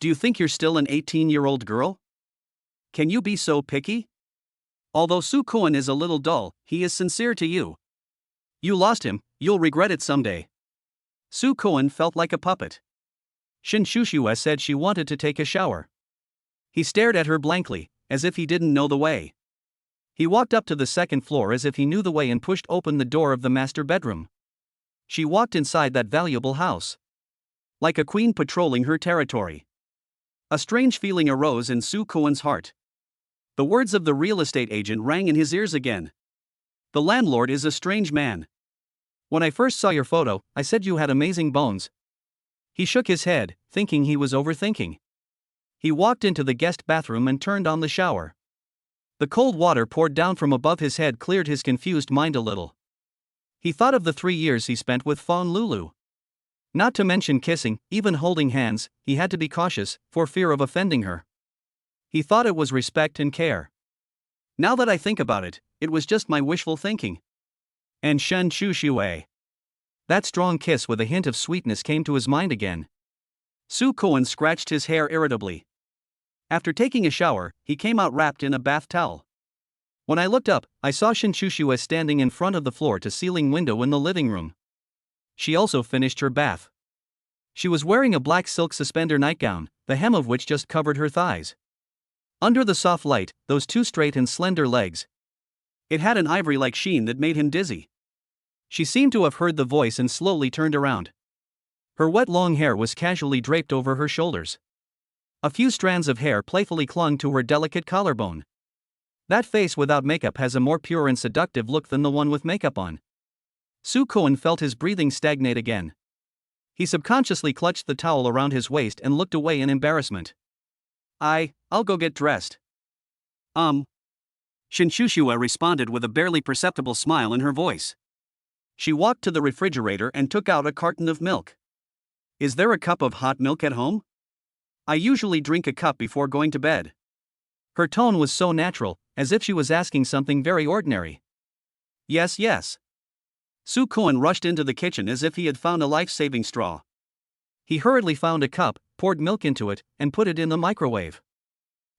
Do you think you're still an 18-year-old girl? Can you be so picky? Although Soo Koon is a little dull, he is sincere to you. You lost him, you'll regret it someday. Soo Koon felt like a puppet. Shin Shushue said she wanted to take a shower. He stared at her blankly, as if he didn't know the way. He walked up to the second floor as if he knew the way and pushed open the door of the master bedroom. She walked inside that valuable house. Like a queen patrolling her territory. A strange feeling arose in Soo Koon's heart. The words of the real estate agent rang in his ears again. The landlord is a strange man. When I first saw your photo, I said you had amazing bones. He shook his head, thinking he was overthinking. He walked into the guest bathroom and turned on the shower. The cold water poured down from above his head cleared his confused mind a little. He thought of the 3 years he spent with Fong Lulu. Not to mention kissing, even holding hands, he had to be cautious, for fear of offending her. He thought it was respect and care. Now that I think about it, it was just my wishful thinking. And Shen Shushue. That strong kiss with a hint of sweetness came to his mind again. Soo Koon scratched his hair irritably. After taking a shower, he came out wrapped in a bath towel. When I looked up, I saw Shin Shushue standing in front of the floor-to-ceiling window in the living room. She also finished her bath. She was wearing a black silk suspender nightgown, the hem of which just covered her thighs. Under the soft light, those two straight and slender legs. It had an ivory-like sheen that made him dizzy. She seemed to have heard the voice and slowly turned around. Her wet long hair was casually draped over her shoulders. A few strands of hair playfully clung to her delicate collarbone. That face without makeup has a more pure and seductive look than the one with makeup on. Soo-kwon felt his breathing stagnate again. He subconsciously clutched the towel around his waist and looked away in embarrassment. I'll go get dressed. Shin Shushua responded with a barely perceptible smile in her voice. She walked to the refrigerator and took out a carton of milk. Is there a cup of hot milk at home? I usually drink a cup before going to bed. Her tone was so natural, as if she was asking something very ordinary. Yes. Soo-kwon rushed into the kitchen as if he had found a life-saving straw. He hurriedly found a cup, poured milk into it, and put it in the microwave.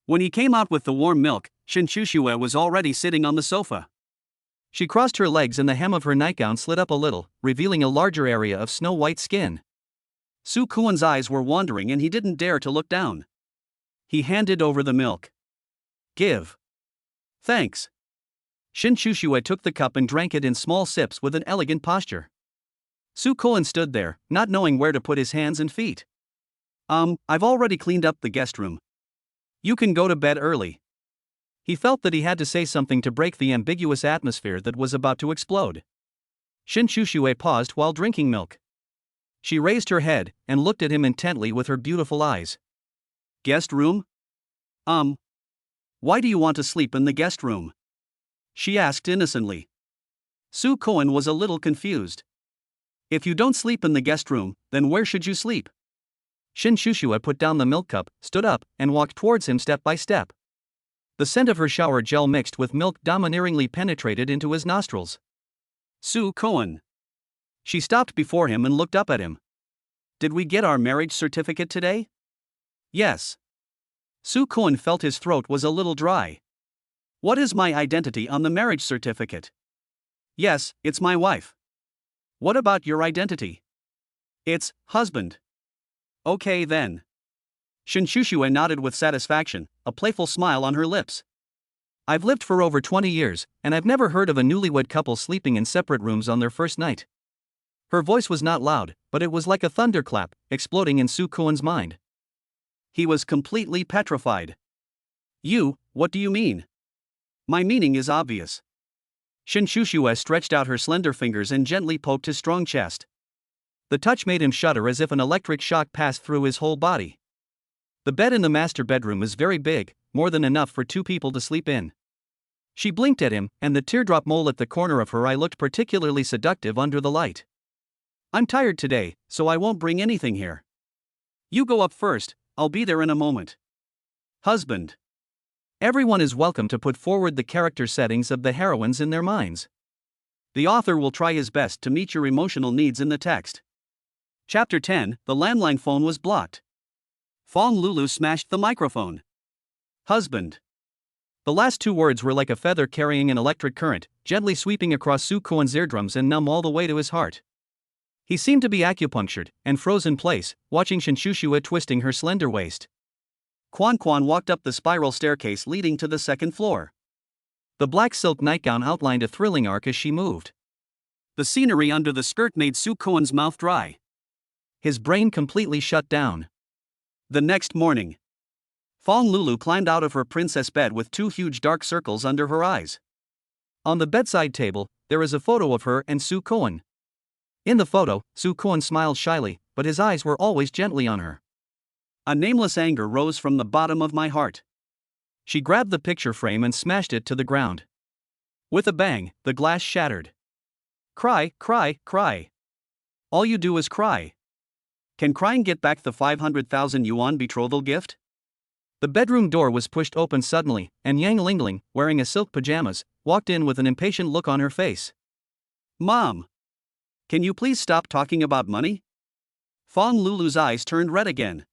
When he came out with the warm milk, Shin Shushua was already sitting on the sofa. She crossed her legs and the hem of her nightgown slid up a little, revealing a larger area of snow-white skin. Soo-kwon's eyes were wandering and he didn't dare to look down. He handed over the milk. Give. Thanks. Shin Shushua took the cup and drank it in small sips with an elegant posture. Soo-kwon stood there, not knowing where to put his hands and feet. I've already cleaned up the guest room. You can go to bed early. He felt that he had to say something to break the ambiguous atmosphere that was about to explode. Shin Shushua paused while drinking milk. She raised her head and looked at him intently with her beautiful eyes. Guest room? Why do you want to sleep in the guest room? She asked innocently. Soo-kwon was a little confused. If you don't sleep in the guest room, then where should you sleep? Shin Shushua put down the milk cup, stood up, and walked towards him step by step. The scent of her shower gel mixed with milk domineeringly penetrated into his nostrils. Soo-kwon. She stopped before him and looked up at him. Did we get our marriage certificate today? Yes. Soo-kwon felt his throat was a little dry. What is my identity on the marriage certificate? Yes, it's my wife. What about your identity? It's husband. Okay then. Shin Shushua nodded with satisfaction, a playful smile on her lips. I've lived for over 20 years, and I've never heard of a newlywed couple sleeping in separate rooms on their first night. Her voice was not loud, but it was like a thunderclap, exploding in Soo-kwon's mind. He was completely petrified. What do you mean? My meaning is obvious. Shin Shushua stretched out her slender fingers and gently poked his strong chest. The touch made him shudder as if an electric shock passed through his whole body. The bed in the master bedroom is very big, more than enough for 2 people to sleep in. She blinked at him, and the teardrop mole at the corner of her eye looked particularly seductive under the light. I'm tired today, so I won't bring anything here. You go up first, I'll be there in a moment. Husband. Everyone is welcome to put forward the character settings of the heroines in their minds. The author will try his best to meet your emotional needs in the text. Chapter 10, The landline phone was blocked. Fong Lulu smashed the microphone. Husband. The last 2 words were like a feather carrying an electric current, gently sweeping across Soo-kwon's eardrums and numb all the way to his heart. He seemed to be acupunctured, and froze in place, watching Shin Shushua twisting her slender waist. Kwon walked up the spiral staircase leading to the 2nd floor. The black silk nightgown outlined a thrilling arc as she moved. The scenery under the skirt made Soo-kwon's mouth dry. His brain completely shut down. The next morning, Fong Lulu climbed out of her princess bed with 2 huge dark circles under her eyes. On the bedside table, there is a photo of her and Soo-kwon. In the photo, Soo-kwon smiled shyly, but his eyes were always gently on her. A nameless anger rose from the bottom of my heart. She grabbed the picture frame and smashed it to the ground. With a bang, the glass shattered. Cry. All you do is cry. Can crying get back the 500,000 yuan betrothal gift? The bedroom door was pushed open suddenly, and Yang Lingling, wearing a silk pajamas, walked in with an impatient look on her face. Mom! Can you please stop talking about money? Fong Lulu's eyes turned red again.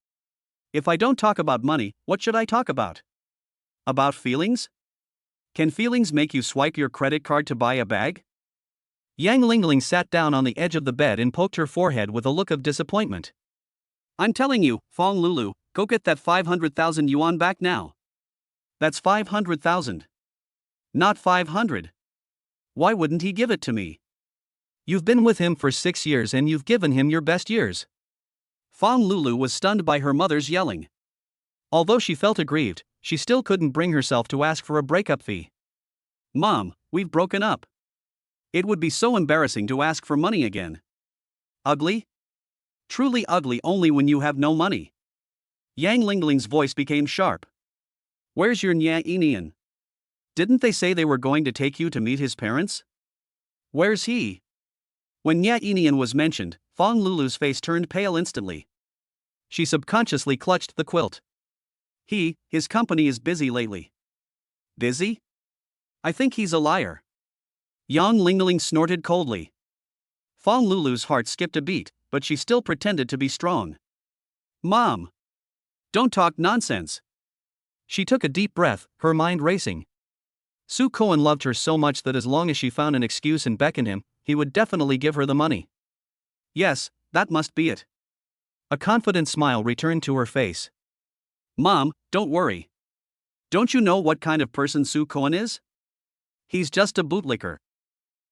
If I don't talk about money, what should I talk about? About feelings? Can feelings make you swipe your credit card to buy a bag? Yang Lingling sat down on the edge of the bed and poked her forehead with a look of disappointment. I'm telling you, Fong Lulu, go get that 500,000 yuan back now. That's 500,000. Not 500. Why wouldn't he give it to me? You've been with him for 6 years and you've given him your best years. Fong Lulu was stunned by her mother's yelling. Although she felt aggrieved, she still couldn't bring herself to ask for a breakup fee. Mom, we've broken up. It would be so embarrassing to ask for money again. Ugly? Truly ugly only when you have no money. Yang Lingling's voice became sharp. Where's your Nya Inian? Didn't they say they were going to take you to meet his parents? Where's he? When Nya Inian was mentioned, Fong Lulu's face turned pale instantly. She subconsciously clutched the quilt. His company is busy lately. Busy? I think he's a liar. Yang Lingling snorted coldly. Fong Lulu's heart skipped a beat, but she still pretended to be strong. Mom! Don't talk nonsense. She took a deep breath, her mind racing. Su Koen loved her so much that as long as she found an excuse and beckoned him, he would definitely give her the money. Yes, that must be it. A confident smile returned to her face. Mom, don't worry. Don't you know what kind of person Su Koen is? He's just a bootlicker.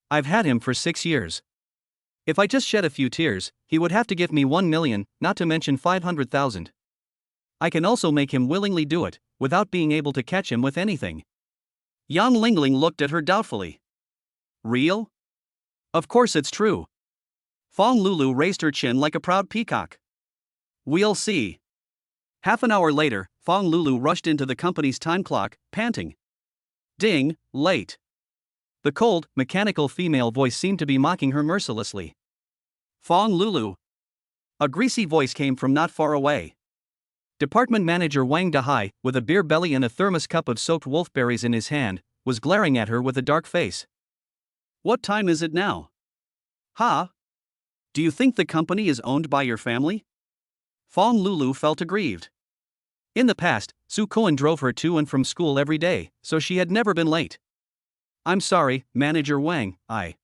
I've had him for 6 years. If I just shed a few tears, he would have to give me 1 million, not to mention 500,000. I can also make him willingly do it, without being able to catch him with anything. Yang Lingling looked at her doubtfully. Real? Of course it's true. Fong Lulu raised her chin like a proud peacock. We'll see. Half an hour later, Fong Lulu rushed into the company's time clock, panting. Ding, late. The cold, mechanical female voice seemed to be mocking her mercilessly. Fong Lulu. A greasy voice came from not far away. Department manager Wang Dahai, with a beer belly and a thermos cup of soaked wolfberries in his hand, was glaring at her with a dark face. What time is it now? Ha? Do you think the company is owned by your family? Fong Lulu felt aggrieved. In the past, Su Koen drove her to and from school every day, so she had never been late. I'm sorry, Manager Wang, I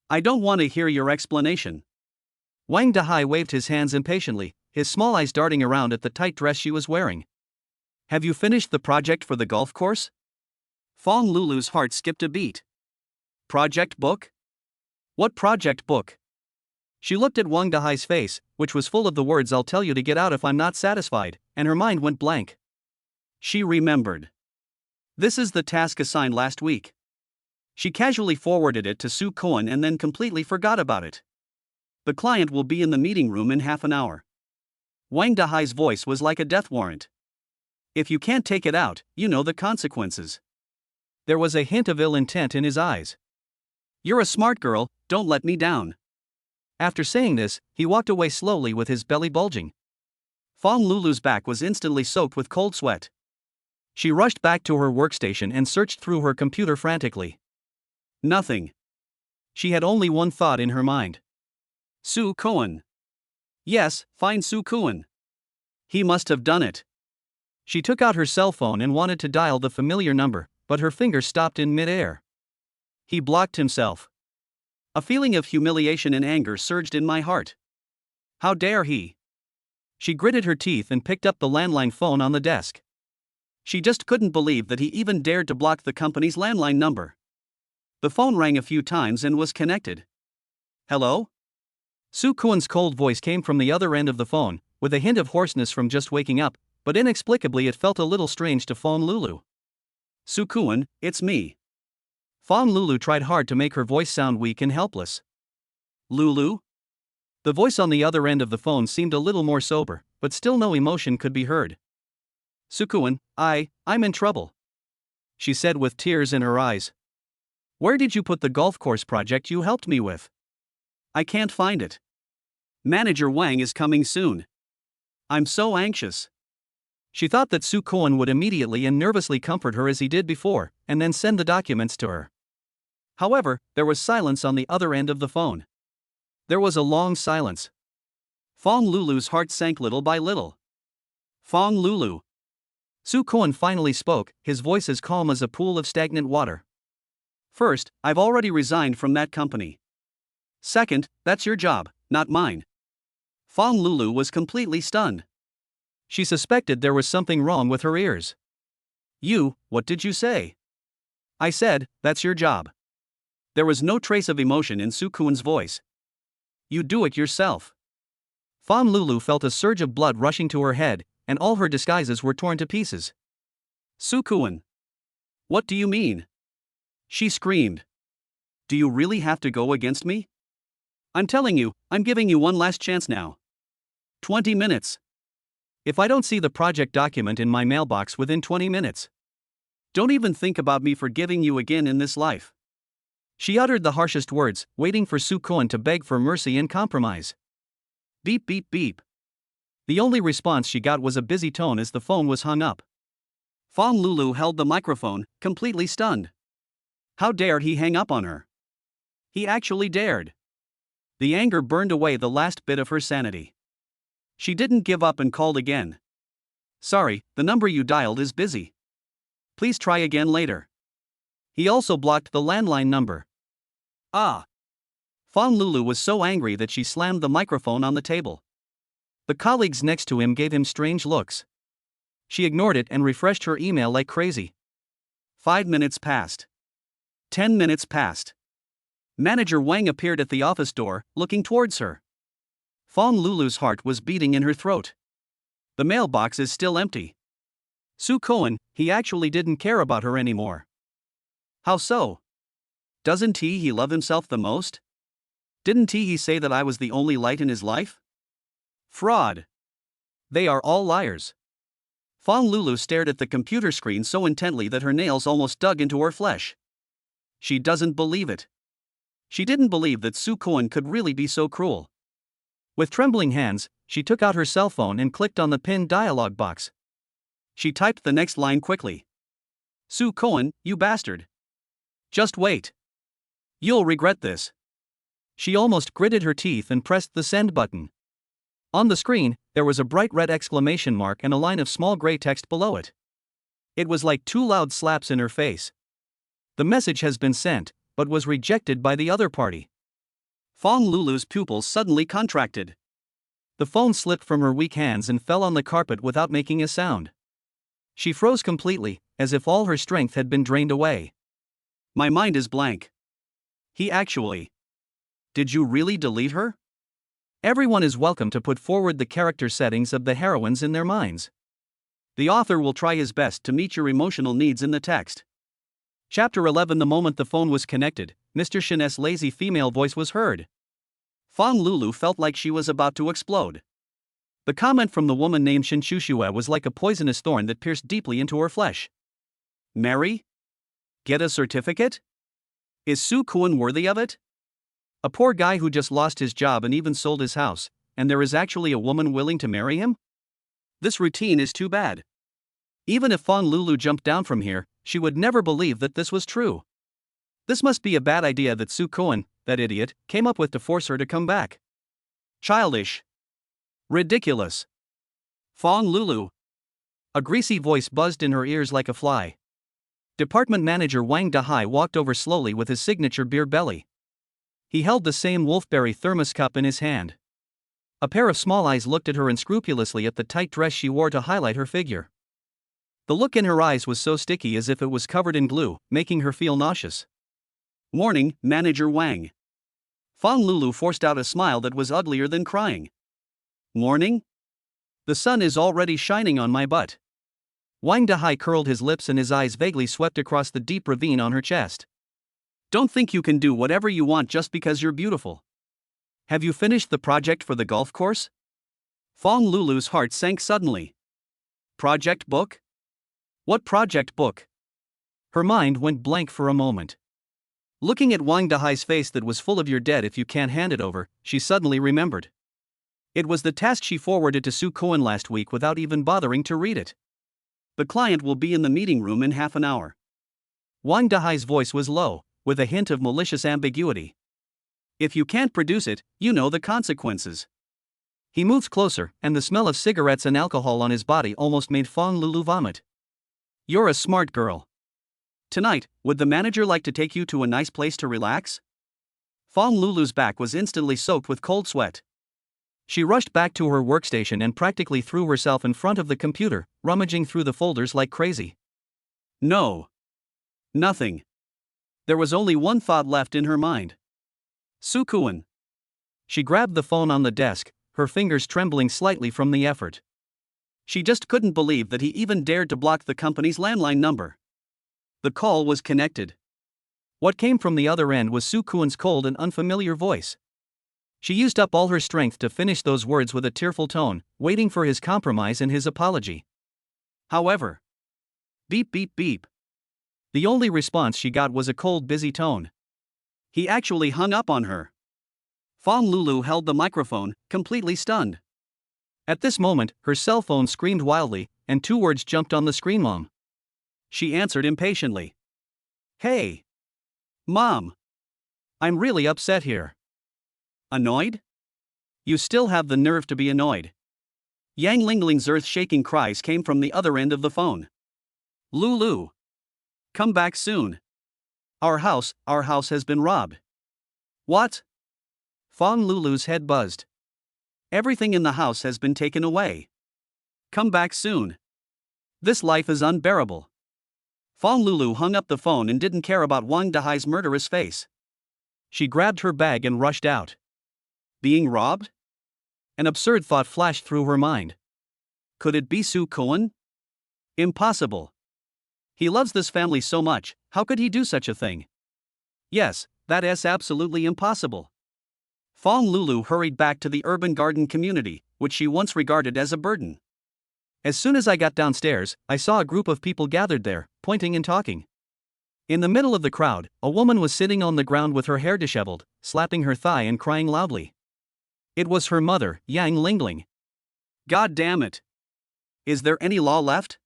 don't want to hear your explanation. Wang Dahai waved his hands impatiently, his small eyes darting around at the tight dress she was wearing. Have you finished the project for the golf course? Fong Lulu's heart skipped a beat. Project book? What project book? She looked at Wang Dahai's face, which was full of the words I'll tell you to get out if I'm not satisfied, and her mind went blank. She remembered. This is the task assigned last week. She casually forwarded it to Su Koen and then completely forgot about it. The client will be in the meeting room in half an hour. Wang Dahai's voice was like a death warrant. If you can't take it out, you know the consequences. There was a hint of ill intent in his eyes. You're a smart girl, don't let me down. After saying this, he walked away slowly with his belly bulging. Fong Lulu's back was instantly soaked with cold sweat. She rushed back to her workstation and searched through her computer frantically. Nothing. She had only one thought in her mind. Su Koen. Yes, find Su Koen. He must have done it. She took out her cell phone and wanted to dial the familiar number, but her finger stopped in mid-air. He blocked himself. A feeling of humiliation and anger surged in my heart. How dare he? She gritted her teeth and picked up the landline phone on the desk. She just couldn't believe that he even dared to block the company's landline number. The phone rang a few times and was connected. Hello? Su Koen's cold voice came from the other end of the phone, with a hint of hoarseness from just waking up, but inexplicably it felt a little strange to Fong Lulu. Su Koen, it's me. Fong Lulu tried hard to make her voice sound weak and helpless. Lulu? The voice on the other end of the phone seemed a little more sober, but still no emotion could be heard. Su Koen, I'm in trouble. She said with tears in her eyes. Where did you put the golf course project you helped me with? I can't find it. Manager Wang is coming soon. I'm so anxious. She thought that Su Koen would immediately and nervously comfort her as he did before, and then send the documents to her. However, there was silence on the other end of the phone. There was a long silence. Fong Lulu's heart sank little by little. Fong Lulu. Su Koen finally spoke, his voice as calm as a pool of stagnant water. First, I've already resigned from that company. Second, that's your job, not mine. Fong Lulu was completely stunned. She suspected there was something wrong with her ears. What did you say? I said, that's your job. There was no trace of emotion in Sukuan's voice. You do it yourself. Fan Lulu felt a surge of blood rushing to her head, and all her disguises were torn to pieces. Sukuan! What do you mean? She screamed. Do you really have to go against me? I'm telling you, I'm giving you one last chance now. 20 minutes. If I don't see the project document in my mailbox within 20 minutes. Don't even think about me forgiving you again in this life. She uttered the harshest words, waiting for Sukuan to beg for mercy and compromise. Beep beep beep. The only response she got was a busy tone as the phone was hung up. Fan Lulu held the microphone, completely stunned. How dared he hang up on her? He actually dared. The anger burned away the last bit of her sanity. She didn't give up and called again. Sorry, the number you dialed is busy. Please try again later. He also blocked the landline number. Ah! Fan Lulu was so angry that she slammed the microphone on the table. The colleagues next to him gave him strange looks. She ignored it and refreshed her email like crazy. 5 minutes passed. 10 minutes passed. Manager Wang appeared at the office door, looking towards her. Fan Lulu's heart was beating in her throat. The mailbox is still empty. Sukuan, he actually didn't care about her anymore. How so? Doesn't he love himself the most? Didn't he say that I was the only light in his life? Fraud. They are all liars. Fan Lulu stared at the computer screen so intently that her nails almost dug into her flesh. She doesn't believe it. She didn't believe that Sukuan could really be so cruel. With trembling hands, she took out her cell phone and clicked on the pinned dialog box. She typed the next line quickly. Sukuan, you bastard. Just wait. You'll regret this. She almost gritted her teeth and pressed the send button. On the screen, there was a bright red exclamation mark and a line of small gray text below it. It was like 2 loud slaps in her face. The message has been sent, but was rejected by the other party. Fan Lulu's pupils suddenly contracted. The phone slipped from her weak hands and fell on the carpet without making a sound. She froze completely, as if all her strength had been drained away. My mind is blank. He actually. Did you really delete her? Everyone is welcome to put forward the character settings of the heroines in their minds. The author will try his best to meet your emotional needs in the text. Chapter 11. The moment the phone was connected, Mr. Shin's lazy female voice was heard. Fan Lulu felt like she was about to explode. The comment from the woman named Shin Shushue was like a poisonous thorn that pierced deeply into her flesh. Marry? Get a certificate? Is Sukuan worthy of it? A poor guy who just lost his job and even sold his house, and there is actually a woman willing to marry him? This routine is too bad. Even if Fan Lulu jumped down from here, she would never believe that this was true. This must be a bad idea that Sukuan, that idiot, came up with to force her to come back. Childish. Ridiculous. Fan Lulu. A greasy voice buzzed in her ears like a fly. Department manager Wang Dahai walked over slowly with his signature beer belly. He held the same wolfberry thermos cup in his hand. A pair of small eyes looked at her unscrupulously at the tight dress she wore to highlight her figure. The look in her eyes was so sticky as if it was covered in glue, making her feel nauseous. Morning, Manager Wang. Fan Lulu forced out a smile that was uglier than crying. Morning? The sun is already shining on my butt. Wang Dahai curled his lips and his eyes vaguely swept across the deep ravine on her chest. Don't think you can do whatever you want just because you're beautiful. Have you finished the project for the golf course? Fan Lulu's heart sank suddenly. Project book? What project book? Her mind went blank for a moment. Looking at Wang Dahai's face that was full of "you're dead if you can't hand it over," she suddenly remembered. It was the task she forwarded to Sukuan last week without even bothering to read it. The client will be in the meeting room in half an hour. Wang Dahai's voice was low, with a hint of malicious ambiguity. If you can't produce it, you know the consequences. He moved closer, and the smell of cigarettes and alcohol on his body almost made Fan Lulu vomit. You're a smart girl. Tonight, would the manager like to take you to a nice place to relax? Fan Lulu's back was instantly soaked with cold sweat. She rushed back to her workstation and practically threw herself in front of the computer, rummaging through the folders like crazy. No. Nothing. There was only one thought left in her mind. Sukuan. She grabbed the phone on the desk, her fingers trembling slightly from the effort. She just couldn't believe that he even dared to block the company's landline number. The call was connected. What came from the other end was Sukuan's cold and unfamiliar voice. She used up all her strength to finish those words with a tearful tone, waiting for his compromise and his apology. However, beep beep beep. The only response she got was a cold, busy tone. He actually hung up on her. Fong Lulu held the microphone, completely stunned. At this moment, her cell phone screamed wildly, and 2 words jumped on the screen: Mom. She answered impatiently. Hey. Mom. I'm really upset here. Annoyed? You still have the nerve to be annoyed. Yang Lingling's earth-shaking cries came from the other end of the phone. Lulu. Come back soon. Our house has been robbed. What? Fong Lulu's head buzzed. Everything in the house has been taken away. Come back soon. This life is unbearable. Fong Lulu hung up the phone and didn't care about Wang Dahai's murderous face. She grabbed her bag and rushed out. Being robbed? An absurd thought flashed through her mind. Could it be Su Koan? Impossible. He loves this family so much, how could he do such a thing? Yes, that is absolutely impossible. Fong Lulu hurried back to the urban garden community, which she once regarded as a burden. As soon as I got downstairs, I saw a group of people gathered there, pointing and talking. In the middle of the crowd, a woman was sitting on the ground with her hair disheveled, slapping her thigh and crying loudly. It was her mother, Yang Lingling. God damn it! Is there any law left?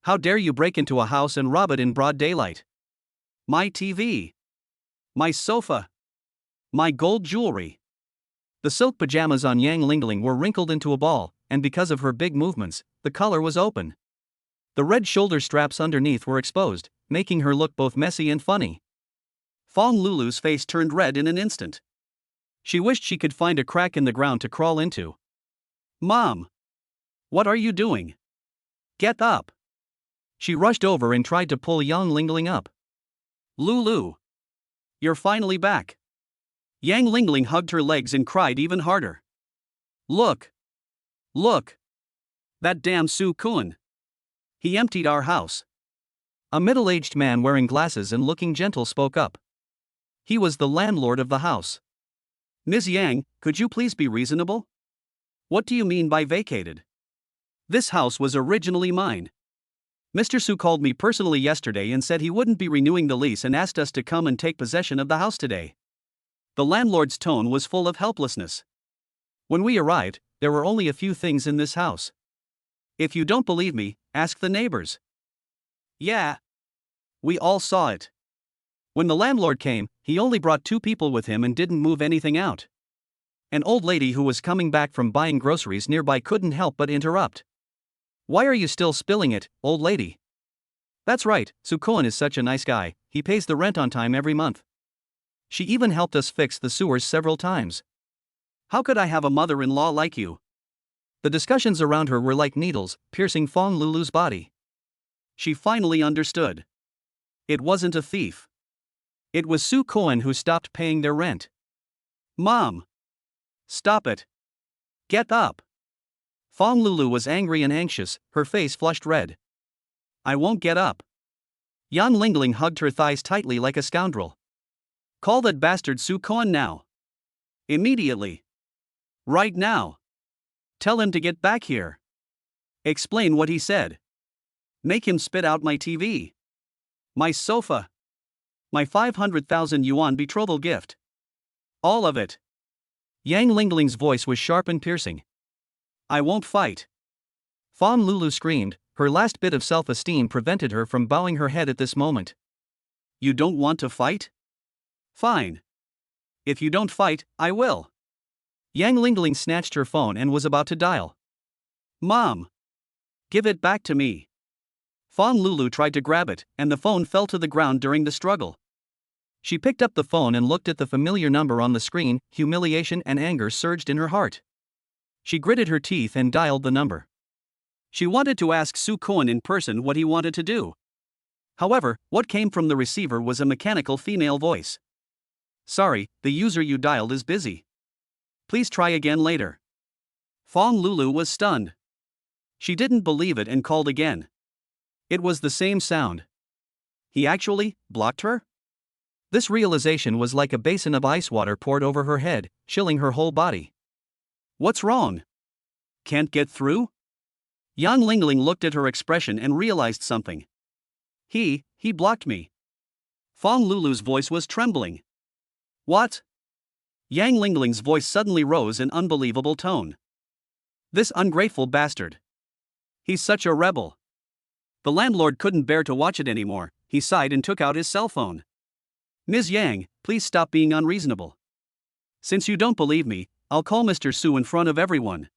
How dare you break into a house and rob it in broad daylight? My TV. My sofa. My gold jewelry. The silk pajamas on Yang Lingling were wrinkled into a ball, and because of her big movements, the collar was open. The red shoulder straps underneath were exposed, making her look both messy and funny. Fong Lulu's face turned red in an instant. She wished she could find a crack in the ground to crawl into. Mom! What are you doing? Get up! She rushed over and tried to pull Yang Lingling up. Lulu! You're finally back! Yang Lingling hugged her legs and cried even harder. Look! Look! That damn Su Kuan! He emptied our house. A middle-aged man wearing glasses and looking gentle spoke up. He was the landlord of the house. Ms. Yang, could you please be reasonable? What do you mean by vacated? This house was originally mine. Mr. Su called me personally yesterday and said he wouldn't be renewing the lease and asked us to come and take possession of the house today. The landlord's tone was full of helplessness. When we arrived, there were only a few things in this house. If you don't believe me, ask the neighbors. Yeah. We all saw it. When the landlord came, he only brought 2 people with him and didn't move anything out. An old lady who was coming back from buying groceries nearby couldn't help but interrupt. Why are you still spilling it, old lady? That's right, Su Koan is such a nice guy, he pays the rent on time every month. She even helped us fix the sewers several times. How could I have a mother-in-law like you? The discussions around her were like needles, piercing Fong Lulu's body. She finally understood. It wasn't a thief. It was Su Koan who stopped paying their rent. Mom! Stop it! Get up! Fong Lulu was angry and anxious, her face flushed red. I won't get up. Yang Lingling hugged her thighs tightly like a scoundrel. Call that bastard Su Koan now. Immediately. Right now. Tell him to get back here. Explain what he said. Make him spit out my TV. My sofa. My 500,000 yuan betrothal gift. All of it. Yang Lingling's voice was sharp and piercing. I won't fight. Fong Lulu screamed, her last bit of self-esteem prevented her from bowing her head at this moment. You don't want to fight? Fine. If you don't fight, I will. Yang Lingling snatched her phone and was about to dial. Mom! Give it back to me. Fong Lulu tried to grab it, and the phone fell to the ground during the struggle. She picked up the phone and looked at the familiar number on the screen. Humiliation and anger surged in her heart. She gritted her teeth and dialed the number. She wanted to ask Su Koan in person what he wanted to do. However, what came from the receiver was a mechanical female voice. Sorry, the user you dialed is busy. Please try again later. Fong Lulu was stunned. She didn't believe it and called again. It was the same sound. He actually blocked her? This realization was like a basin of ice water poured over her head, chilling her whole body. What's wrong? Can't get through? Yang Lingling looked at her expression and realized something. He blocked me. Fong Lulu's voice was trembling. What? Yang Lingling's voice suddenly rose in unbelievable tone. This ungrateful bastard. He's such a rebel. The landlord couldn't bear to watch it anymore. He sighed and took out his cell phone. Ms. Yang, please stop being unreasonable. Since you don't believe me, I'll call Mr. Su in front of everyone.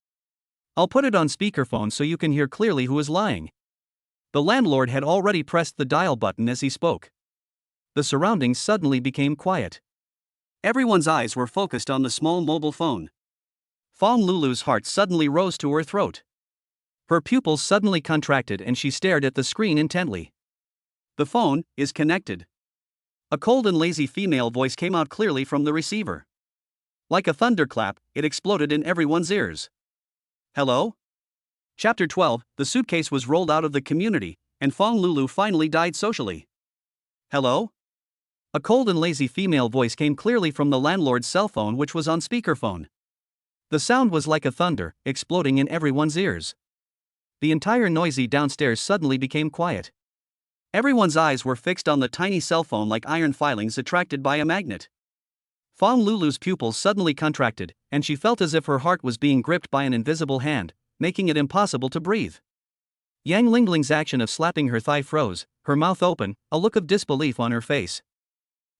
I'll put it on speakerphone so you can hear clearly who is lying. The landlord had already pressed the dial button as he spoke. The surroundings suddenly became quiet. Everyone's eyes were focused on the small mobile phone. Fong Lulu's heart suddenly rose to her throat. Her pupils suddenly contracted and she stared at the screen intently. The phone is connected. A cold and lazy female voice came out clearly from the receiver. Like a thunderclap, it exploded in everyone's ears. Hello? Chapter 12, the suitcase was rolled out of the community, and Fong Lulu finally died socially. Hello? A cold and lazy female voice came clearly from the landlord's cell phone, which was on speakerphone. The sound was like a thunder, exploding in everyone's ears. The entire noisy downstairs suddenly became quiet. Everyone's eyes were fixed on the tiny cell phone like iron filings attracted by a magnet. Fong Lulu's pupils suddenly contracted, and she felt as if her heart was being gripped by an invisible hand, making it impossible to breathe. Yang Lingling's action of slapping her thigh froze, her mouth open, a look of disbelief on her face.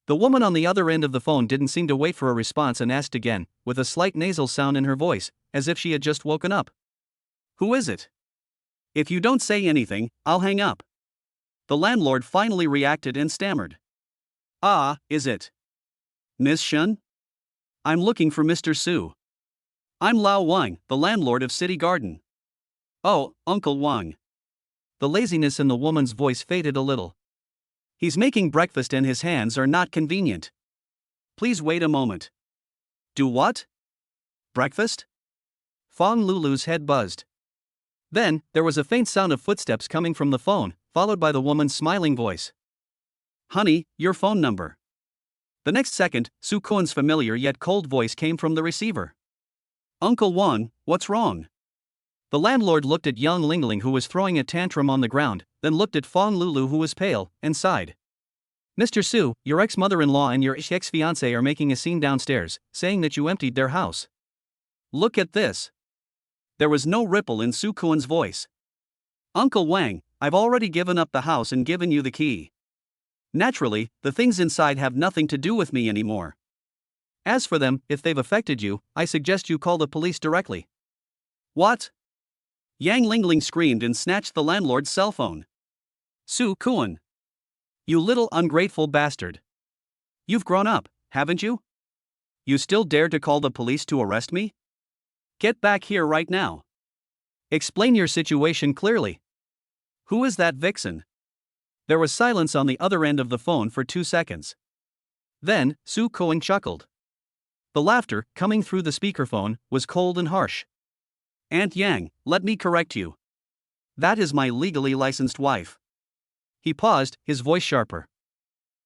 The woman on the other end of the phone didn't seem to wait for a response and asked again, with a slight nasal sound in her voice, as if she had just woken up. Who is it? If you don't say anything, I'll hang up. The landlord finally reacted and stammered. Ah, is it? Miss Shun? I'm looking for Mr. Su. I'm Lao Wang, the landlord of City Garden. Oh, Uncle Wang. The laziness in the woman's voice faded a little. He's making breakfast and his hands are not convenient. Please wait a moment. Do what? Breakfast? Fong Lulu's head buzzed. Then, there was a faint sound of footsteps coming from the phone, followed by the woman's smiling voice. Honey, your phone number. The next second, Su Kuan's familiar yet cold voice came from the receiver. Uncle Wang, what's wrong? The landlord looked at young Lingling, who was throwing a tantrum on the ground, then looked at Fong Lulu, who was pale, and sighed. Mr. Su, your ex-mother-in-law and your ex-fiancé are making a scene downstairs, saying that you emptied their house. Look at this. There was no ripple in Su Kuan's voice. Uncle Wang, I've already given up the house and given you the key. Naturally, the things inside have nothing to do with me anymore. As for them, if they've affected you, I suggest you call the police directly. What? Yang Lingling screamed and snatched the landlord's cell phone. Su Kuan. You little ungrateful bastard. You've grown up, haven't you? You still dare to call the police to arrest me? Get back here right now. Explain your situation clearly. Who is that vixen? There was silence on the other end of the phone for 2 seconds. Then, Su Kuan chuckled. The laughter, coming through the speakerphone, was cold and harsh. Aunt Yang, let me correct you. That is my legally licensed wife. He paused, his voice sharper.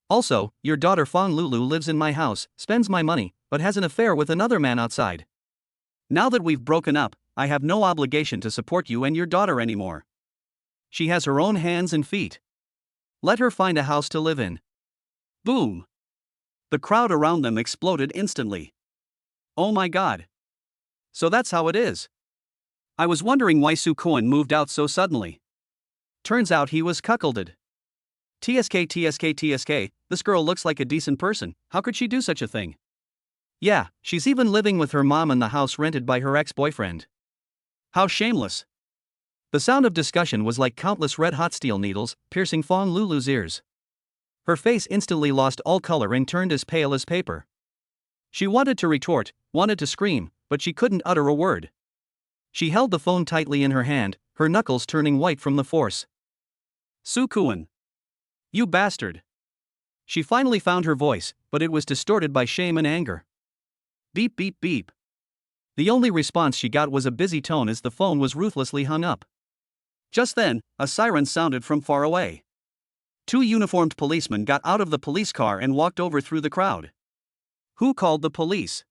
Also, your daughter Fong Lulu lives in my house, spends my money, but has an affair with another man outside. Now that we've broken up, I have no obligation to support you and your daughter anymore. She has her own hands and feet. Let her find a house to live in. Boom! The crowd around them exploded instantly. Oh my God. So that's how it is. I was wondering why Su Kuan moved out so suddenly. Turns out he was cuckolded. TSK, this girl looks like a decent person, how could she do such a thing? Yeah, she's even living with her mom in the house rented by her ex-boyfriend. How shameless. The sound of discussion was like countless red-hot steel needles, piercing Fong Lulu's ears. Her face instantly lost all color and turned as pale as paper. She wanted to retort, wanted to scream, but she couldn't utter a word. She held the phone tightly in her hand, her knuckles turning white from the force. Su Kuan. You bastard. She finally found her voice, but it was distorted by shame and anger. Beep beep beep. The only response she got was a busy tone as the phone was ruthlessly hung up. Just then, a siren sounded from far away. Two uniformed policemen got out of the police car and walked over through the crowd. Who called the police?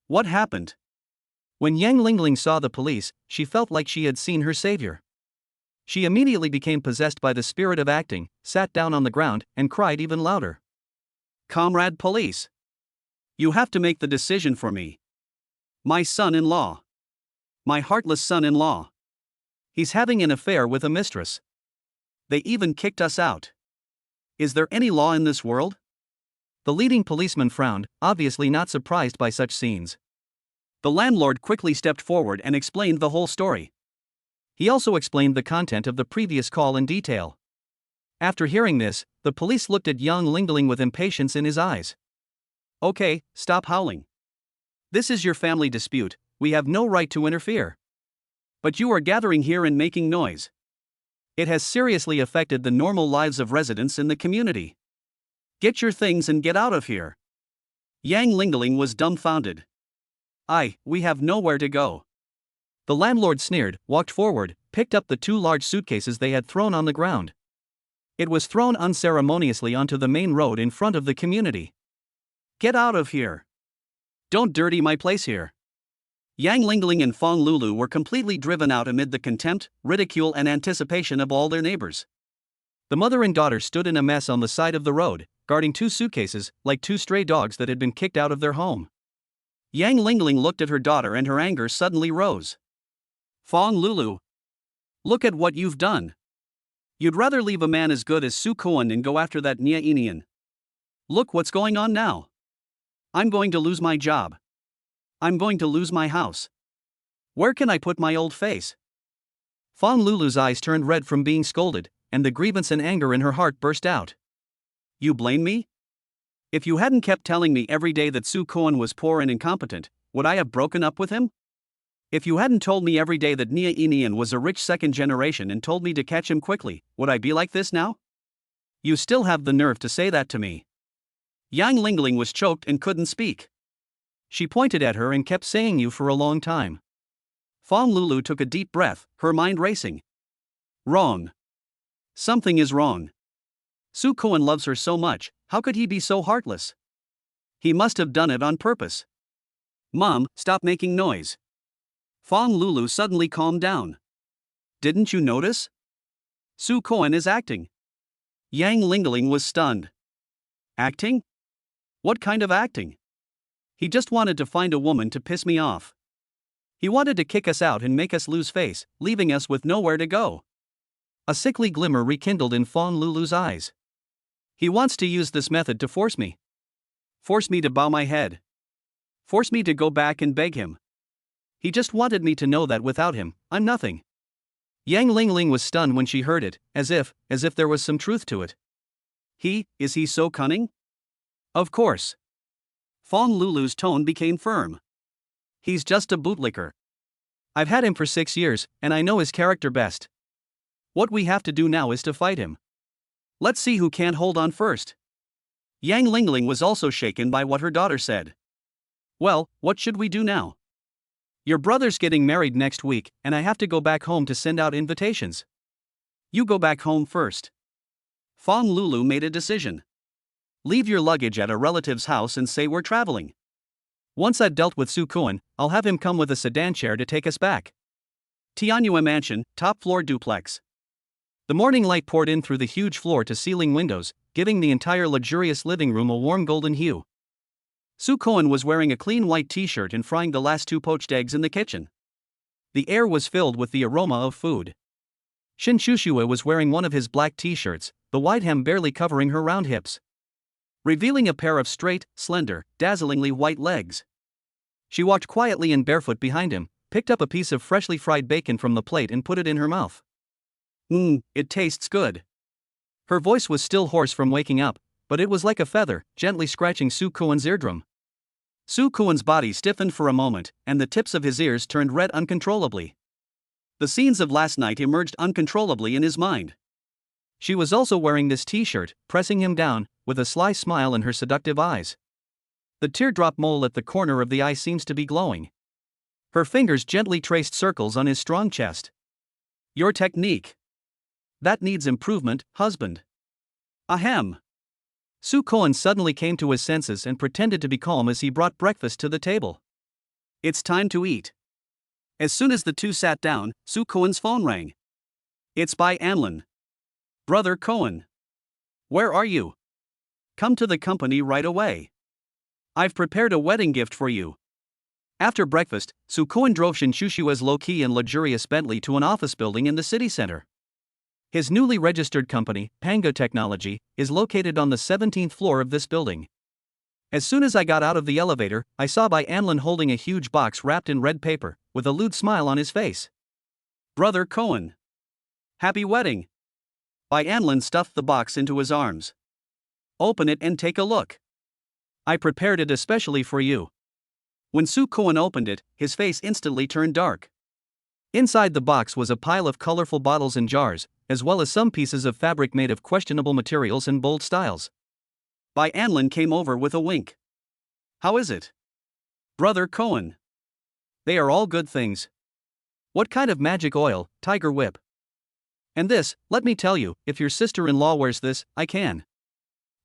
What happened? When Yang Lingling saw the police, she felt like she had seen her savior. She immediately became possessed by the spirit of acting, sat down on the ground, and cried even louder. Comrade police! You have to make the decision for me. My son-in-law. My heartless son-in-law. He's having an affair with a mistress. They even kicked us out. Is there any law in this world? The leading policeman frowned, obviously not surprised by such scenes. The landlord quickly stepped forward and explained the whole story. He also explained the content of the previous call in detail. After hearing this, the police looked at young Lingling with impatience in his eyes. Okay, stop howling. This is your family dispute, we have no right to interfere. But you are gathering here and making noise. It has seriously affected the normal lives of residents in the community. Get your things and get out of here. Yang Lingling was dumbfounded. We have nowhere to go. The landlord sneered, walked forward, picked up the two large suitcases they had thrown on the ground. It was thrown unceremoniously onto the main road in front of the community. Get out of here. Don't dirty my place here. Yang Lingling and Fong Lulu were completely driven out amid the contempt, ridicule and anticipation of all their neighbors. The mother and daughter stood in a mess on the side of the road, guarding two suitcases, like two stray dogs that had been kicked out of their home. Yang Lingling looked at her daughter and her anger suddenly rose. Fong Lulu. Look at what you've done. You'd rather leave a man as good as Su Kuan and go after that Nia Inian. Look what's going on now. I'm going to lose my job. I'm going to lose my house. Where can I put my old face? Fong Lulu's eyes turned red from being scolded, and the grievance and anger in her heart burst out. You blame me? If you hadn't kept telling me every day that Su Kuan was poor and incompetent, would I have broken up with him? If you hadn't told me every day that Nia Inian was a rich second generation and told me to catch him quickly, would I be like this now? You still have the nerve to say that to me. Yang Lingling was choked and couldn't speak. She pointed at her and kept saying you for a long time. Fong Lulu took a deep breath, her mind racing. Wrong. Something is wrong. Su Kuan loves her so much, how could he be so heartless? He must have done it on purpose. Mom, stop making noise. Fong Lulu suddenly calmed down. Didn't you notice? Su Kuan is acting. Yang Lingling was stunned. Acting? What kind of acting? He just wanted to find a woman to piss me off. He wanted to kick us out and make us lose face, leaving us with nowhere to go. A sickly glimmer rekindled in Fong Lulu's eyes. He wants to use this method to force me. Force me to bow my head. Force me to go back and beg him. He just wanted me to know that without him, I'm nothing. Yang Lingling was stunned when she heard it, as if there was some truth to it. Is he so cunning? Of course. Fong Lulu's tone became firm. He's just a bootlicker. I've had him for 6 years, and I know his character best. What we have to do now is to fight him. Let's see who can't hold on first. Yang Lingling was also shaken by what her daughter said. Well, what should we do now? Your brother's getting married next week, and I have to go back home to send out invitations. You go back home first. Fong Lulu made a decision. Leave your luggage at a relative's house and say we're traveling. Once I've dealt with Su Kuan, I'll have him come with a sedan chair to take us back. Tianyue Mansion, top floor duplex. The morning light poured in through the huge floor-to-ceiling windows, giving the entire luxurious living room a warm golden hue. Su Kuan was wearing a clean white t-shirt and frying the last 2 poached eggs in the kitchen. The air was filled with the aroma of food. Shin Shushue was wearing one of his black t-shirts, the wide hem barely covering her round hips, revealing a pair of straight, slender, dazzlingly white legs. She walked quietly and barefoot behind him, picked up a piece of freshly fried bacon from the plate and put it in her mouth. It tastes good. Her voice was still hoarse from waking up, but it was like a feather, gently scratching Su Kuan's eardrum. Su Kuan's body stiffened for a moment, and the tips of his ears turned red uncontrollably. The scenes of last night emerged uncontrollably in his mind. She was also wearing this t-shirt, pressing him down, with a sly smile in her seductive eyes. The teardrop mole at the corner of the eye seems to be glowing. Her fingers gently traced circles on his strong chest. Your technique. That needs improvement, husband. Ahem. Soo-Kwon suddenly came to his senses and pretended to be calm as he brought breakfast to the table. It's time to eat. As soon as the two sat down, Soo-Kwon's phone rang. It's by Anlin. Brother Cohen. Where are you? Come to the company right away. I've prepared a wedding gift for you. After breakfast, Soo-Kwon drove Shin Shushua's low-key and luxurious Bentley to an office building in the city center. His newly registered company, Pango Technology, is located on the 17th floor of this building. As soon as I got out of the elevator, I saw Bai Anlin holding a huge box wrapped in red paper, with a lewd smile on his face. Brother Cohen. Happy wedding. Bai Anlin stuffed the box into his arms. Open it and take a look. I prepared it especially for you. When Soo-Kwon opened it, his face instantly turned dark. Inside the box was a pile of colorful bottles and jars, as well as some pieces of fabric made of questionable materials and bold styles. Bai Anlin came over with a wink. How is it? Brother Cohen. They are all good things. What kind of magic oil, tiger whip? And this, let me tell you, if your sister-in-law wears this, I can.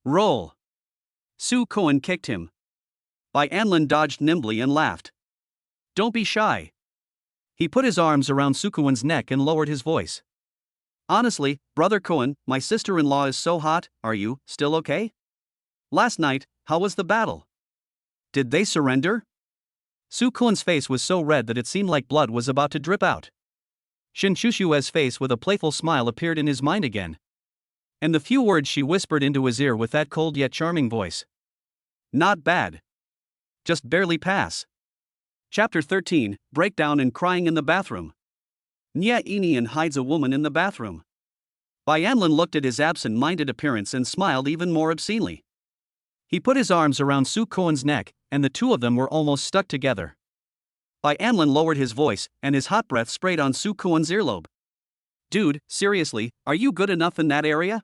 Roll. Soo-Kwon kicked him. Bai Anlin dodged nimbly and laughed. Don't be shy. He put his arms around Soo-Kwon's neck and lowered his voice. Honestly, Brother Cohen, my sister-in-law is so hot, are you still okay? Last night, how was the battle? Did they surrender? Soo-Kwon's face was so red that it seemed like blood was about to drip out. Shin Shushua's face with a playful smile appeared in his mind again. And the few words she whispered into his ear with that cold yet charming voice. Not bad. Just barely pass. Chapter 13, Breakdown and Crying in the Bathroom. Nya Inian hides a woman in the bathroom. Bai Anlin looked at his absent-minded appearance and smiled even more obscenely. He put his arms around Soo-Kwon's neck, and the two of them were almost stuck together. Bai Anlin lowered his voice, and his hot breath sprayed on Soo-Kwon's earlobe. Dude, seriously, are you good enough in that area?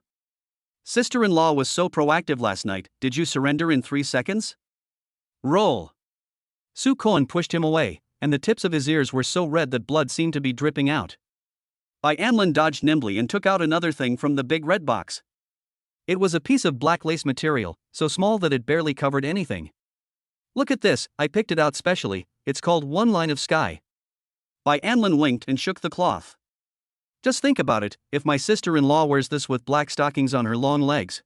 Sister-in-law was so proactive last night, did you surrender in 3 seconds? Roll. Soo-Kwon pushed him away, and the tips of his ears were so red that blood seemed to be dripping out. Bai Anlin dodged nimbly and took out another thing from the big red box. It was a piece of black lace material, so small that it barely covered anything. Look at this, I picked it out specially, it's called One Line of Sky. Bai Anlin winked and shook the cloth. Just think about it, if my sister-in-law wears this with black stockings on her long legs.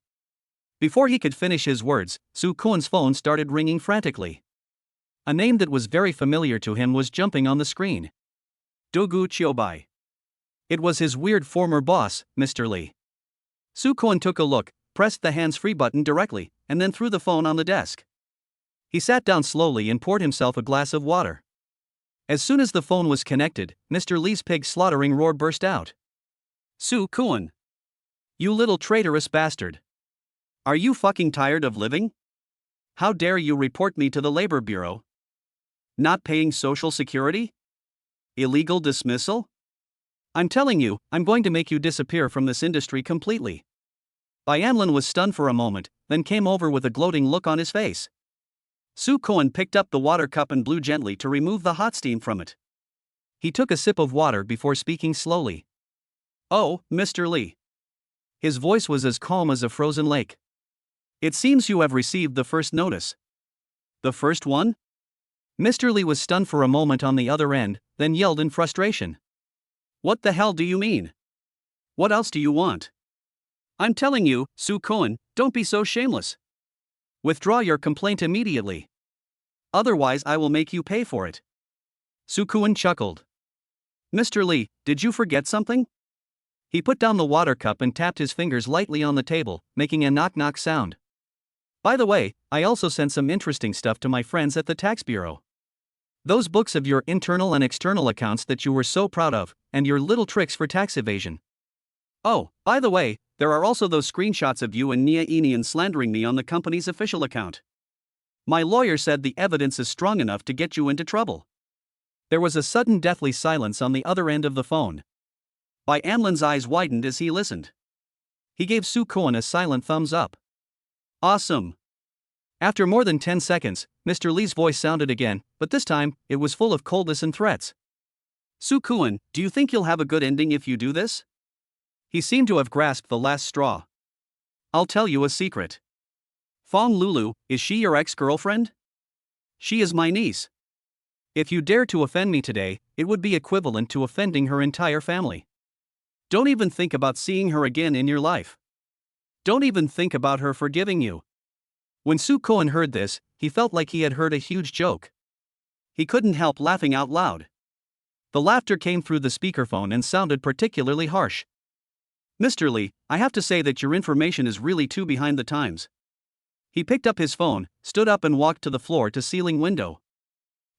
Before he could finish his words, Soo-Kwon's phone started ringing frantically. A name that was very familiar to him was jumping on the screen. Dogu Chiobai. It was his weird former boss, Mr. Lee. Soo-Kwon took a look, pressed the hands-free button directly, and then threw the phone on the desk. He sat down slowly and poured himself a glass of water. As soon as the phone was connected, Mr. Lee's pig-slaughtering roar burst out. Soo-Kwon. You little traitorous bastard. Are you fucking tired of living? How dare you report me to the Labor Bureau? Not paying Social Security? Illegal dismissal? I'm telling you, I'm going to make you disappear from this industry completely. Bai Anlin was stunned for a moment, then came over with a gloating look on his face. Soo-Kwon picked up the water cup and blew gently to remove the hot steam from it. He took a sip of water before speaking slowly. Oh, Mr. Lee. His voice was as calm as a frozen lake. It seems you have received the first notice. The first one? Mr. Lee was stunned for a moment on the other end, then yelled in frustration. What the hell do you mean? What else do you want? I'm telling you, Soo-Kwon, don't be so shameless. Withdraw your complaint immediately. Otherwise I will make you pay for it. Soo-Kwon chuckled. Mr. Lee, did you forget something? He put down the water cup and tapped his fingers lightly on the table, making a knock-knock sound. By the way, I also sent some interesting stuff to my friends at the tax bureau. Those books of your internal and external accounts that you were so proud of, and your little tricks for tax evasion. Oh, by the way, there are also those screenshots of you and Nia Inian slandering me on the company's official account. My lawyer said the evidence is strong enough to get you into trouble. There was a sudden deathly silence on the other end of the phone. Bai Anlin's eyes widened as he listened. He gave Su Koan a silent thumbs up. Awesome. After more than 10 seconds, Mr. Lee's voice sounded again, but this time, it was full of coldness and threats. Su Koan, do you think you'll have a good ending if you do this? He seemed to have grasped the last straw. I'll tell you a secret. Fong Lulu, is she your ex-girlfriend? She is my niece. If you dare to offend me today, it would be equivalent to offending her entire family. Don't even think about seeing her again in your life. Don't even think about her forgiving you. When Su Koan heard this, he felt like he had heard a huge joke. He couldn't help laughing out loud. The laughter came through the speakerphone and sounded particularly harsh. Mr. Lee, I have to say that your information is really too behind the times. He picked up his phone, stood up and walked to the floor-to-ceiling window.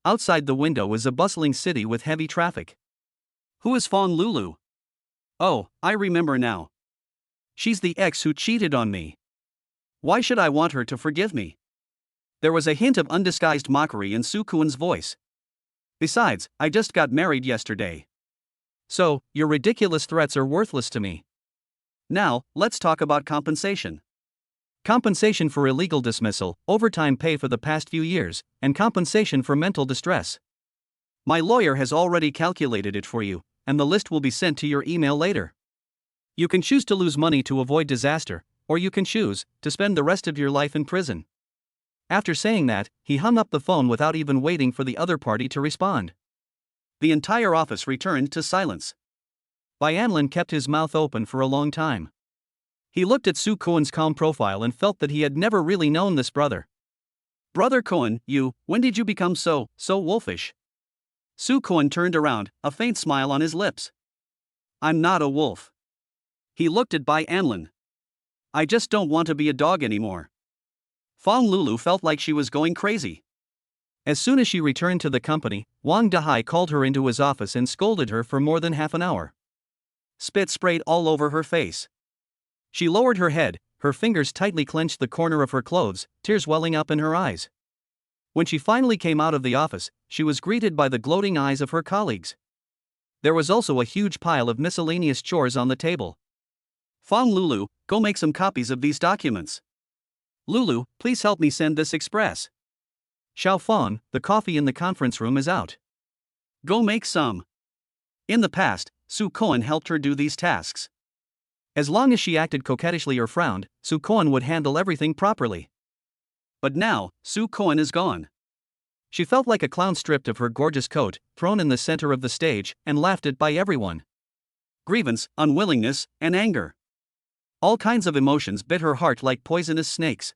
Outside the window was a bustling city with heavy traffic. Who is Fong Lulu? Oh, I remember now. She's the ex who cheated on me. Why should I want her to forgive me? There was a hint of undisguised mockery in Su Koan's voice. Besides, I just got married yesterday. So, your ridiculous threats are worthless to me. Now, let's talk about compensation. Compensation for illegal dismissal, overtime pay for the past few years, and compensation for mental distress. My lawyer has already calculated it for you, and the list will be sent to your email later. You can choose to lose money to avoid disaster, or you can choose to spend the rest of your life in prison. After saying that, he hung up the phone without even waiting for the other party to respond. The entire office returned to silence. Bianlin kept his mouth open for a long time. He looked at Su Koan's calm profile and felt that he had never really known this brother. Brother Koan, when did you become so wolfish? Su Koan turned around, a faint smile on his lips. I'm not a wolf. He looked at Bianlin. I just don't want to be a dog anymore. Fong Lulu felt like she was going crazy. As soon as she returned to the company, Wang Dahai called her into his office and scolded her for more than half an hour. Spit sprayed all over her face. She lowered her head, her fingers tightly clenched the corner of her clothes, tears welling up in her eyes. When she finally came out of the office, she was greeted by the gloating eyes of her colleagues. There was also a huge pile of miscellaneous chores on the table. Fong Lulu, go make some copies of these documents. Lulu, please help me send this express. Xiao Fong, the coffee in the conference room is out. Go make some. In the past, Su Koan helped her do these tasks. As long as she acted coquettishly or frowned, Su Koan would handle everything properly. But now, Su Koan is gone. She felt like a clown stripped of her gorgeous coat, thrown in the center of the stage, and laughed at by everyone. Grievance, unwillingness, and anger. All kinds of emotions bit her heart like poisonous snakes.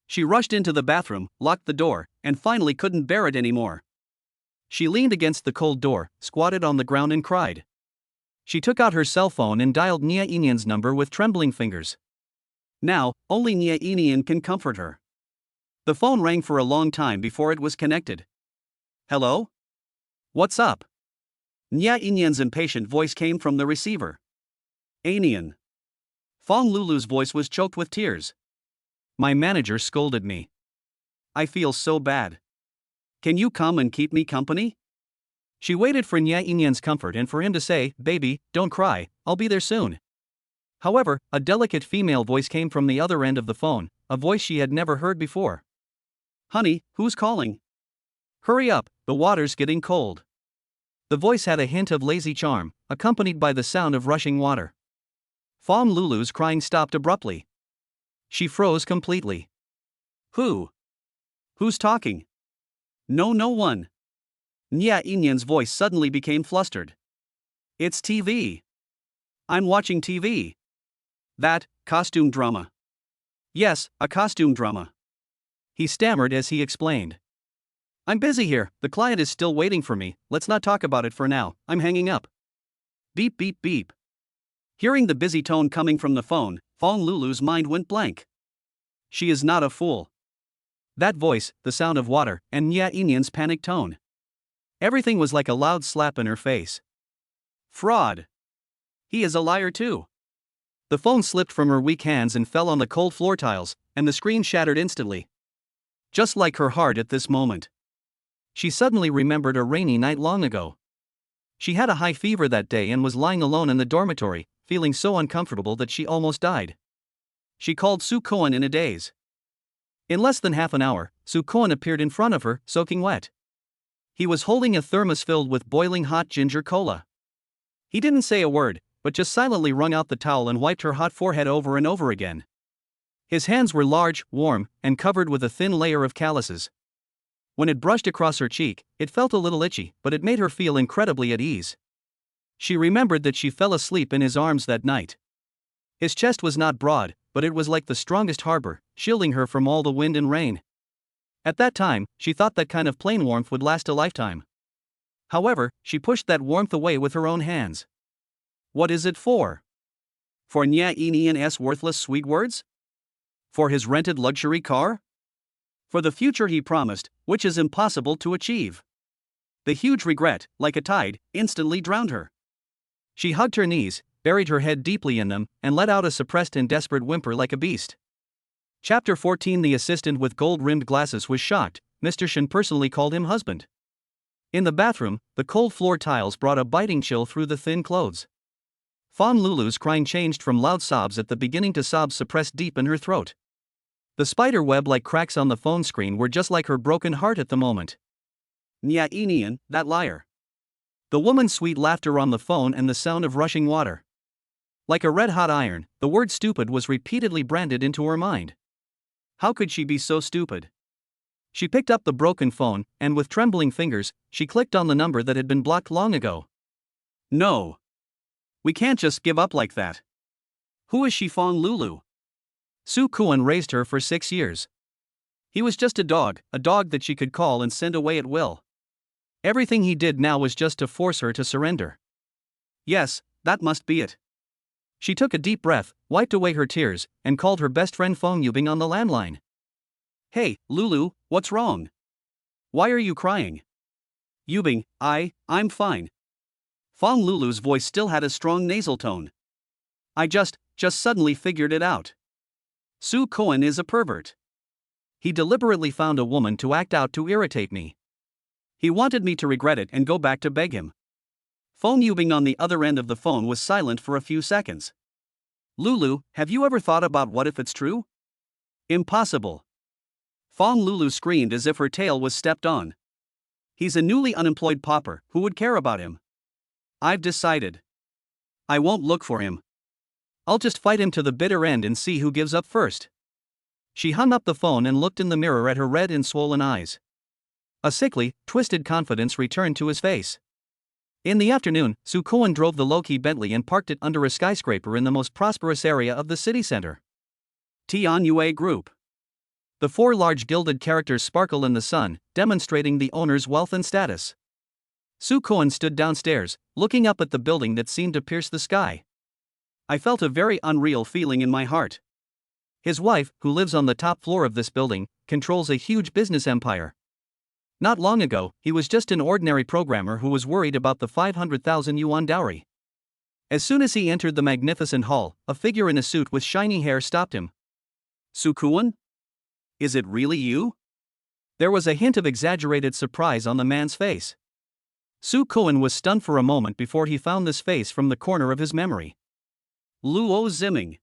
She rushed into the bathroom, locked the door, and finally couldn't bear it anymore. She leaned against the cold door, squatted on the ground and cried. She took out her cell phone and dialed Nia Inian's number with trembling fingers. Now, only Nia Inian can comfort her. The phone rang for a long time before it was connected. Hello? What's up? Nia Inian's impatient voice came from the receiver. Anian. Fong Lulu's voice was choked with tears. My manager scolded me. I feel so bad. Can you come and keep me company? She waited for Nia Inian's comfort and for him to say, baby, don't cry, I'll be there soon. However, a delicate female voice came from the other end of the phone, a voice she had never heard before. Honey, who's calling? Hurry up, the water's getting cold. The voice had a hint of lazy charm, accompanied by the sound of rushing water. Fong Lulu's crying stopped abruptly. She froze completely. Who? Who's talking? No one. Nia Inian's voice suddenly became flustered. It's TV. I'm watching TV. That, costume drama. Yes, a costume drama. He stammered as he explained. I'm busy here, the client is still waiting for me, let's not talk about it for now, I'm hanging up. Beep beep beep. Hearing the busy tone coming from the phone, Fong Lulu's mind went blank. She is not a fool. That voice, the sound of water, and Nia Inian's panicked tone. Everything was like a loud slap in her face. Fraud. He is a liar too. The phone slipped from her weak hands and fell on the cold floor tiles, and the screen shattered instantly. Just like her heart at this moment. She suddenly remembered a rainy night long ago. She had a high fever that day and was lying alone in the dormitory, feeling so uncomfortable that she almost died. She called Soo Koan in a daze. In less than half an hour, Soo Koan appeared in front of her, soaking wet. He was holding a thermos filled with boiling hot ginger cola. He didn't say a word, but just silently wrung out the towel and wiped her hot forehead over and over again. His hands were large, warm, and covered with a thin layer of calluses. When it brushed across her cheek, it felt a little itchy, but it made her feel incredibly at ease. She remembered that she fell asleep in his arms that night. His chest was not broad, but it was like the strongest harbor, shielding her from all the wind and rain. At that time, she thought that kind of plain warmth would last a lifetime. However, she pushed that warmth away with her own hands. What is it for? For Nya Inian's worthless sweet words? For his rented luxury car? For the future he promised, which is impossible to achieve. The huge regret, like a tide, instantly drowned her. She hugged her knees, buried her head deeply in them, and let out a suppressed and desperate whimper like a beast. Chapter 14. The assistant with gold-rimmed glasses was shocked. Mr. Shen personally called him husband. In the bathroom, the cold floor tiles brought a biting chill through the thin clothes. Fawn Lulu's crying changed from loud sobs at the beginning to sobs suppressed deep in her throat. The spider web-like cracks on the phone screen were just like her broken heart at the moment. Nya Inian, that liar. The woman's sweet laughter on the phone and the sound of rushing water. Like a red-hot iron, the word stupid was repeatedly branded into her mind. How could she be so stupid? She picked up the broken phone, and with trembling fingers, she clicked on the number that had been blocked long ago. No. We can't just give up like that. Who is she, Fawn Lulu? Soo Koan raised her for 6 years. He was just a dog that she could call and send away at will. Everything he did now was just to force her to surrender. Yes, that must be it. She took a deep breath, wiped away her tears, and called her best friend Fong Yubing on the landline. Hey, Lulu, what's wrong? Why are you crying? Yubing, I'm fine. Fong Lulu's voice still had a strong nasal tone. I just suddenly figured it out. Soo Koan is a pervert. He deliberately found a woman to act out to irritate me. He wanted me to regret it and go back to beg him. Fong Yubing on the other end of the phone was silent for a few seconds. Lulu, have you ever thought about what if it's true? Impossible. Fong Lulu screamed as if her tail was stepped on. He's a newly unemployed pauper, who would care about him? I've decided. I won't look for him. I'll just fight him to the bitter end and see who gives up first. She hung up the phone and looked in the mirror at her red and swollen eyes. A sickly, twisted confidence returned to his face. In the afternoon, Soo Koan drove the low-key Bentley and parked it under a skyscraper in the most prosperous area of the city center. Tianyue Group. The 4 large gilded characters sparkle in the sun, demonstrating the owner's wealth and status. Soo Koan stood downstairs, looking up at the building that seemed to pierce the sky. I felt a very unreal feeling in my heart. His wife, who lives on the top floor of this building, controls a huge business empire. Not long ago, he was just an ordinary programmer who was worried about the 500,000 yuan dowry. As soon as he entered the magnificent hall, a figure in a suit with shiny hair stopped him. Soo Koan? Is it really you? There was a hint of exaggerated surprise on the man's face. Soo Koan was stunned for a moment before he found this face from the corner of his memory. Luo Ziming.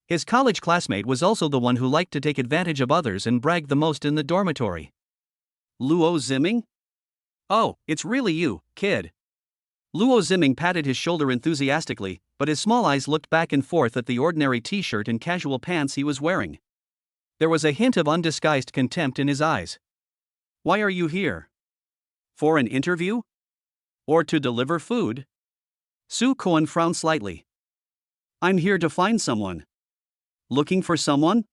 His college classmate was also the one who liked to take advantage of others and bragged the most in the dormitory. Luo Ziming? Oh, it's really you, kid. Luo Ziming patted his shoulder enthusiastically, but his small eyes looked back and forth at the ordinary t-shirt and casual pants he was wearing. There was a hint of undisguised contempt in his eyes. Why are you here? For an interview? Or to deliver food? Soo Koan frowned slightly. I'm here to find someone. Looking for someone?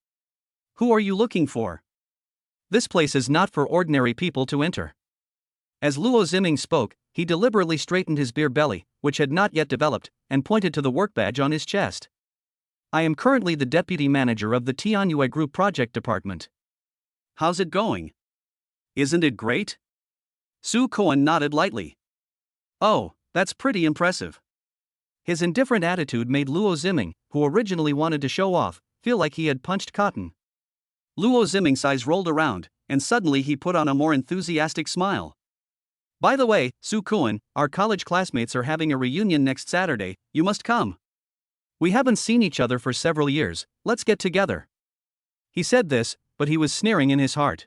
Who are you looking for? This place is not for ordinary people to enter. As Luo Ziming spoke, he deliberately straightened his beer belly, which had not yet developed, and pointed to the work badge on his chest. I am currently the deputy manager of the Tianyue Group project department. How's it going? Isn't it great? Soo Koan nodded lightly. Oh, that's pretty impressive. His indifferent attitude made Luo Ziming, who originally wanted to show off, feel like he had punched cotton. Luo Ziming's eyes rolled around, and suddenly he put on a more enthusiastic smile. By the way, Soo Koan, our college classmates are having a reunion next Saturday, you must come. We haven't seen each other for several years, let's get together. He said this, but he was sneering in his heart.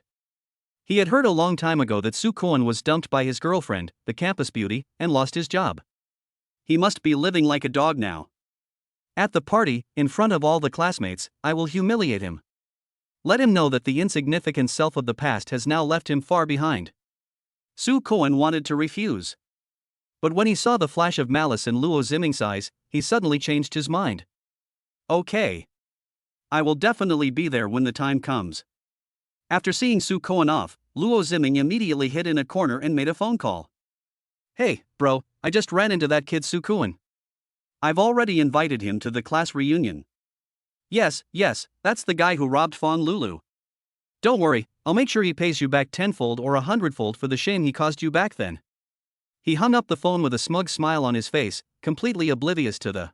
He had heard a long time ago that Soo Kwon was dumped by his girlfriend, the campus beauty, and lost his job. He must be living like a dog now. At the party, in front of all the classmates, I will humiliate him. Let him know that the insignificant self of the past has now left him far behind. Soo Kwon wanted to refuse. But when he saw the flash of malice in Luo Ziming's eyes, he suddenly changed his mind. Okay. I will definitely be there when the time comes. After seeing Soo Kwon off, Luo Ziming immediately hid in a corner and made a phone call. Hey, bro, I just ran into that kid Soo Kwon. I've already invited him to the class reunion. Yes, that's the guy who robbed Fong Lulu. Don't worry, I'll make sure he pays you back tenfold or 100-fold for the shame he caused you back then. He hung up the phone with a smug smile on his face, completely oblivious to the.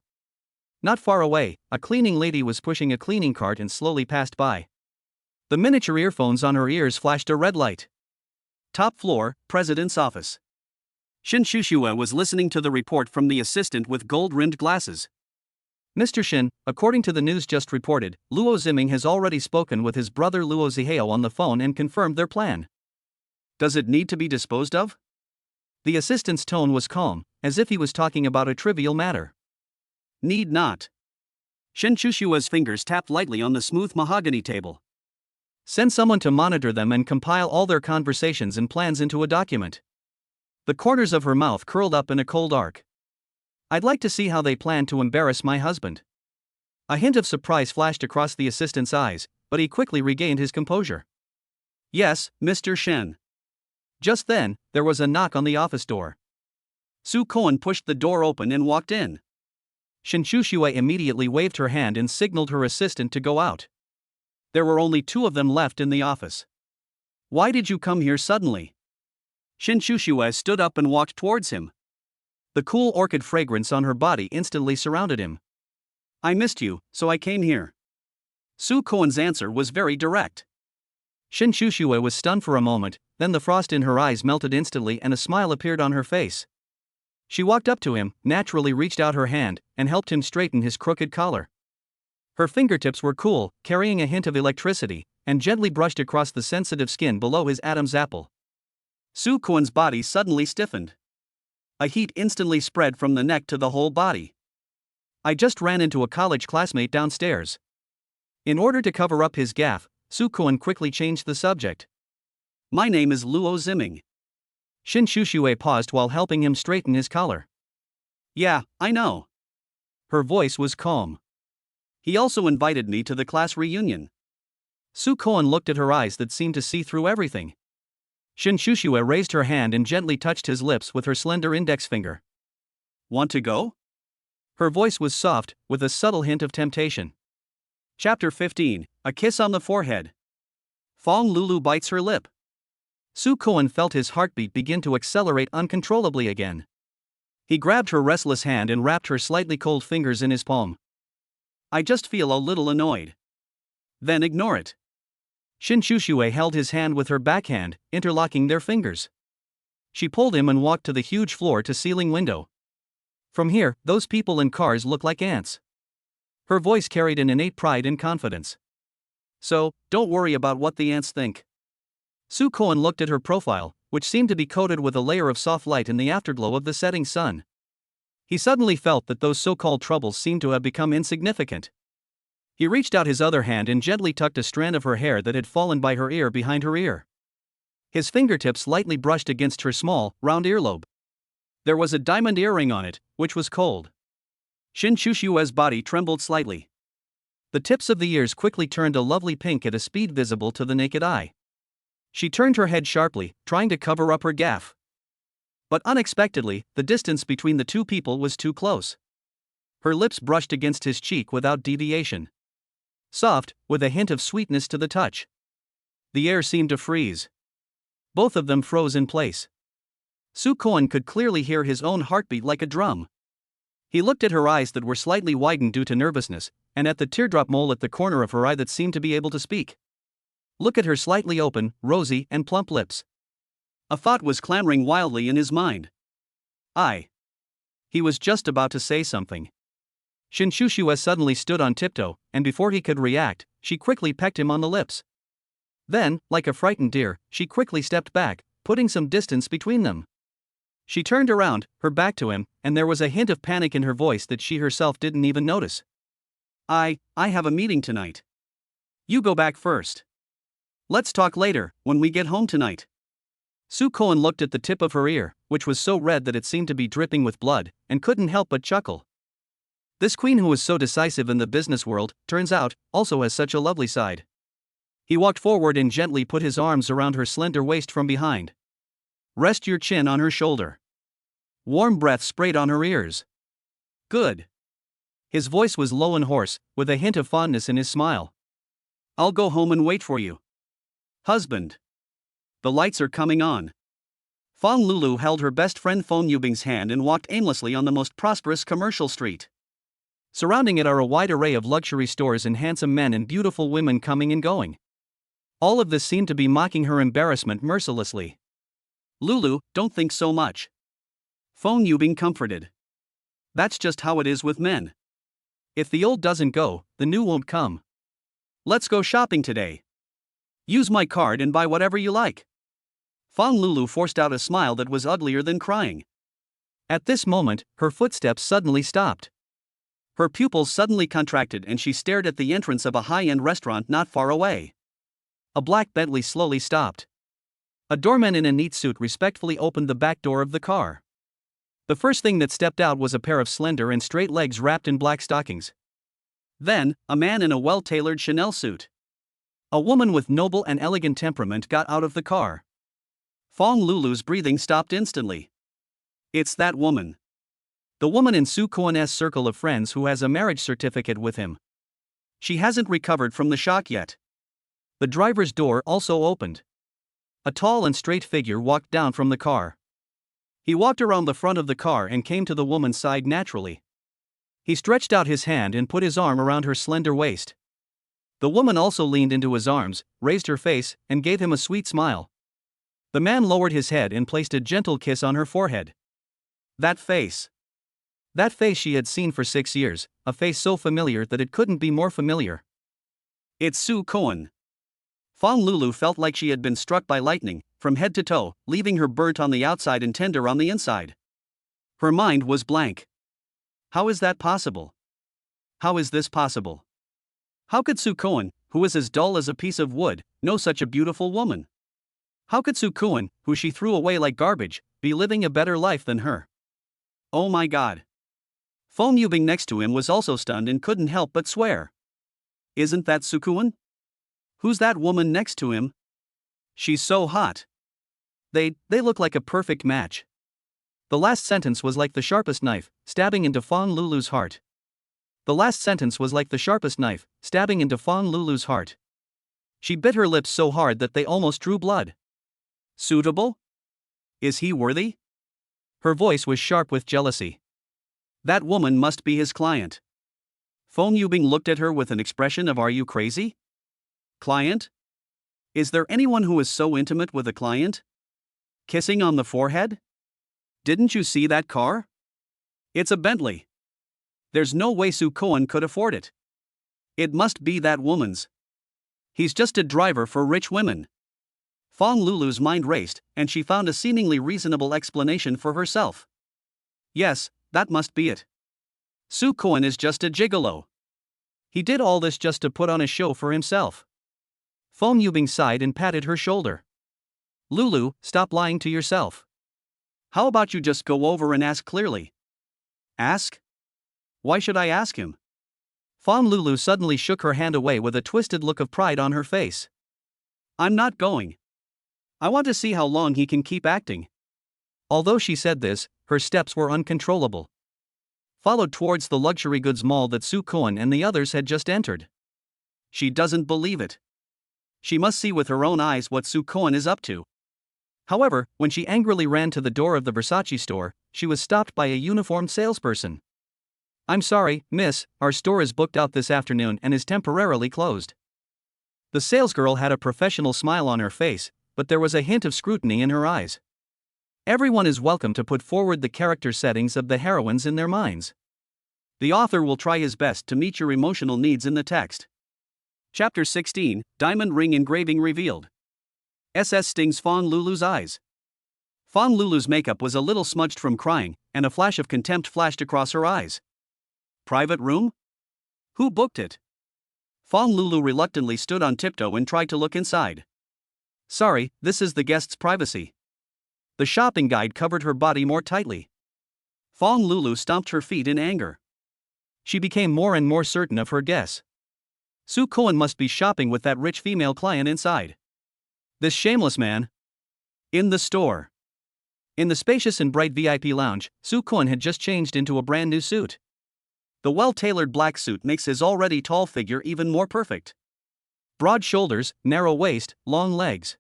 Not far away, a cleaning lady was pushing a cleaning cart and slowly passed by. The miniature earphones on her ears flashed a red light. Top floor, President's office. Shin Shushua was listening to the report from the assistant with gold-rimmed glasses. Mr. Shin, according to the news just reported, Luo Ziming has already spoken with his brother Luo Zihao on the phone and confirmed their plan. Does it need to be disposed of? The assistant's tone was calm, as if he was talking about a trivial matter. Need not. Shin Shushua's fingers tapped lightly on the smooth mahogany table. Send someone to monitor them and compile all their conversations and plans into a document. The corners of her mouth curled up in a cold arc. I'd like to see how they plan to embarrass my husband. A hint of surprise flashed across the assistant's eyes, but he quickly regained his composure. Yes, Mr. Shen. Just then, there was a knock on the office door. Soo Kwon pushed the door open and walked in. Shin Shushua immediately waved her hand and signaled her assistant to go out. There were only two of them left in the office. Why did you come here suddenly? Shin Shushua stood up and walked towards him. The cool orchid fragrance on her body instantly surrounded him. I missed you, so I came here. Soo Kwon's answer was very direct. Shin Shushua was stunned for a moment, then the frost in her eyes melted instantly and a smile appeared on her face. She walked up to him, naturally reached out her hand, and helped him straighten his crooked collar. Her fingertips were cool, carrying a hint of electricity, and gently brushed across the sensitive skin below his Adam's apple. Soo Kwon's body suddenly stiffened. A heat instantly spread from the neck to the whole body. I just ran into a college classmate downstairs. In order to cover up his gaffe, Soo Kwon quickly changed the subject. My name is Luo Ziming. Shin Shushue paused while helping him straighten his collar. Yeah, I know. Her voice was calm. He also invited me to the class reunion. Soo Kwon looked at her eyes that seemed to see through everything. Shin Shushue raised her hand and gently touched his lips with her slender index finger. Want to go? Her voice was soft, with a subtle hint of temptation. Chapter 15, A Kiss on the Forehead. Fong Lulu bites her lip. Soo Kwon felt his heartbeat begin to accelerate uncontrollably again. He grabbed her restless hand and wrapped her slightly cold fingers in his palm. I just feel a little annoyed. Then ignore it. Shin Shushue held his hand with her backhand, interlocking their fingers. She pulled him and walked to the huge floor-to-ceiling window. From here, those people in cars look like ants. Her voice carried an innate pride and confidence. So, don't worry about what the ants think. Soo Kwon looked at her profile, which seemed to be coated with a layer of soft light in the afterglow of the setting sun. He suddenly felt that those so-called troubles seemed to have become insignificant. He reached out his other hand and gently tucked a strand of her hair that had fallen by her ear behind her ear. His fingertips lightly brushed against her small, round earlobe. There was a diamond earring on it, which was cold. Shin Shushue's body trembled slightly. The tips of the ears quickly turned a lovely pink at a speed visible to the naked eye. She turned her head sharply, trying to cover up her gaffe. But unexpectedly, the distance between the two people was too close. Her lips brushed against his cheek without deviation. Soft, with a hint of sweetness to the touch. The air seemed to freeze. Both of them froze in place. Soo Kwon could clearly hear his own heartbeat like a drum. He looked at her eyes that were slightly widened due to nervousness, and at the teardrop mole at the corner of her eye that seemed to be able to speak. Look at her slightly open, rosy, and plump lips. A thought was clamoring wildly in his mind. He was just about to say something. Shinshushu suddenly stood on tiptoe, and before he could react, she quickly pecked him on the lips. Then, like a frightened deer, she quickly stepped back, putting some distance between them. She turned around, her back to him, and there was a hint of panic in her voice that she herself didn't even notice. I have a meeting tonight. You go back first. Let's talk later, when we get home tonight. Sukoan looked at the tip of her ear, which was so red that it seemed to be dripping with blood, and couldn't help but chuckle. This queen who was so decisive in the business world, turns out, also has such a lovely side. He walked forward and gently put his arms around her slender waist from behind. Rest your chin on her shoulder. Warm breath sprayed on her ears. Good. His voice was low and hoarse, with a hint of fondness in his smile. I'll go home and wait for you. Husband. The lights are coming on. Fong Lulu held her best friend Fong Yubing's hand and walked aimlessly on the most prosperous commercial street. Surrounding it are a wide array of luxury stores and handsome men and beautiful women coming and going. All of this seemed to be mocking her embarrassment mercilessly. Lulu, don't think so much. Fong Yubing comforted. That's just how it is with men. If the old doesn't go, the new won't come. Let's go shopping today. Use my card and buy whatever you like. Fong Lulu forced out a smile that was uglier than crying. At this moment, her footsteps suddenly stopped. Her pupils suddenly contracted and she stared at the entrance of a high-end restaurant not far away. A black Bentley slowly stopped. A doorman in a neat suit respectfully opened the back door of the car. The first thing that stepped out was a pair of slender and straight legs wrapped in black stockings. Then, a man in a well-tailored Chanel suit. A woman with noble and elegant temperament got out of the car. Fong Lulu's breathing stopped instantly. It's that woman. The woman in Su Koan's circle of friends who has a marriage certificate with him. She hasn't recovered from the shock yet. The driver's door also opened. A tall and straight figure walked down from the car. He walked around the front of the car and came to the woman's side naturally. He stretched out his hand and put his arm around her slender waist. The woman also leaned into his arms, raised her face, and gave him a sweet smile. The man lowered his head and placed a gentle kiss on her forehead. That face. That face she had seen for 6 years, a face so familiar that it couldn't be more familiar. It's Su Koan. Fong Lulu felt like she had been struck by lightning, from head to toe, leaving her burnt on the outside and tender on the inside. Her mind was blank. How is that possible? How is this possible? How could Su Koan, who is as dull as a piece of wood, know such a beautiful woman? How could Su Koan, who she threw away like garbage, be living a better life than her? Oh my God. Fong Yubing next to him was also stunned and couldn't help but swear. Isn't that Su Koan? Who's that woman next to him? She's so hot. They look like a perfect match. The last sentence was like the sharpest knife, stabbing into Fong Lulu's heart. The last sentence was like the sharpest knife, stabbing into Fong Lulu's heart. She bit her lips so hard that they almost drew blood. Suitable? Is he worthy? Her voice was sharp with jealousy. That woman must be his client. Fong Yubing looked at her with an expression of "Are you crazy? Client? Is there anyone who is so intimate with a client? Kissing on the forehead? Didn't you see that car? It's a Bentley. There's no way Su Koan could afford it. It must be that woman's. He's just a driver for rich women." Fong Lulu's mind raced, and she found a seemingly reasonable explanation for herself. Yes, that must be it. Su Koan is just a gigolo. He did all this just to put on a show for himself. Fong Yubing sighed and patted her shoulder. Lulu, stop lying to yourself. How about you just go over and ask clearly? Ask? Why should I ask him? Fong Lulu suddenly shook her hand away with a twisted look of pride on her face. I'm not going. I want to see how long he can keep acting. Although she said this, her steps were uncontrollable. Followed towards the luxury goods mall that Su Koan and the others had just entered. She doesn't believe it. She must see with her own eyes what Su Koan is up to. However, when she angrily ran to the door of the Versace store, she was stopped by a uniformed salesperson. I'm sorry, miss, our store is booked out this afternoon and is temporarily closed. The salesgirl had a professional smile on her face, but there was a hint of scrutiny in her eyes. Everyone is welcome to put forward the character settings of the heroines in their minds. The author will try his best to meet your emotional needs in the text. Chapter 16, Diamond Ring Engraving Revealed. SS stings Fawn Lulu's eyes. Fawn Lulu's makeup was a little smudged from crying, and a flash of contempt flashed across her eyes. Private room? Who booked it? Fawn Lulu reluctantly stood on tiptoe and tried to look inside. Sorry, this is the guest's privacy. The shopping guide covered her body more tightly. Fawn Lulu stomped her feet in anger. She became more and more certain of her guess. Sue Cohen must be shopping with that rich female client inside. This shameless man. In the store. In the spacious and bright VIP lounge, Sue Cohen had just changed into a brand new suit. The well-tailored black suit makes his already tall figure even more perfect. Broad shoulders, narrow waist, long legs.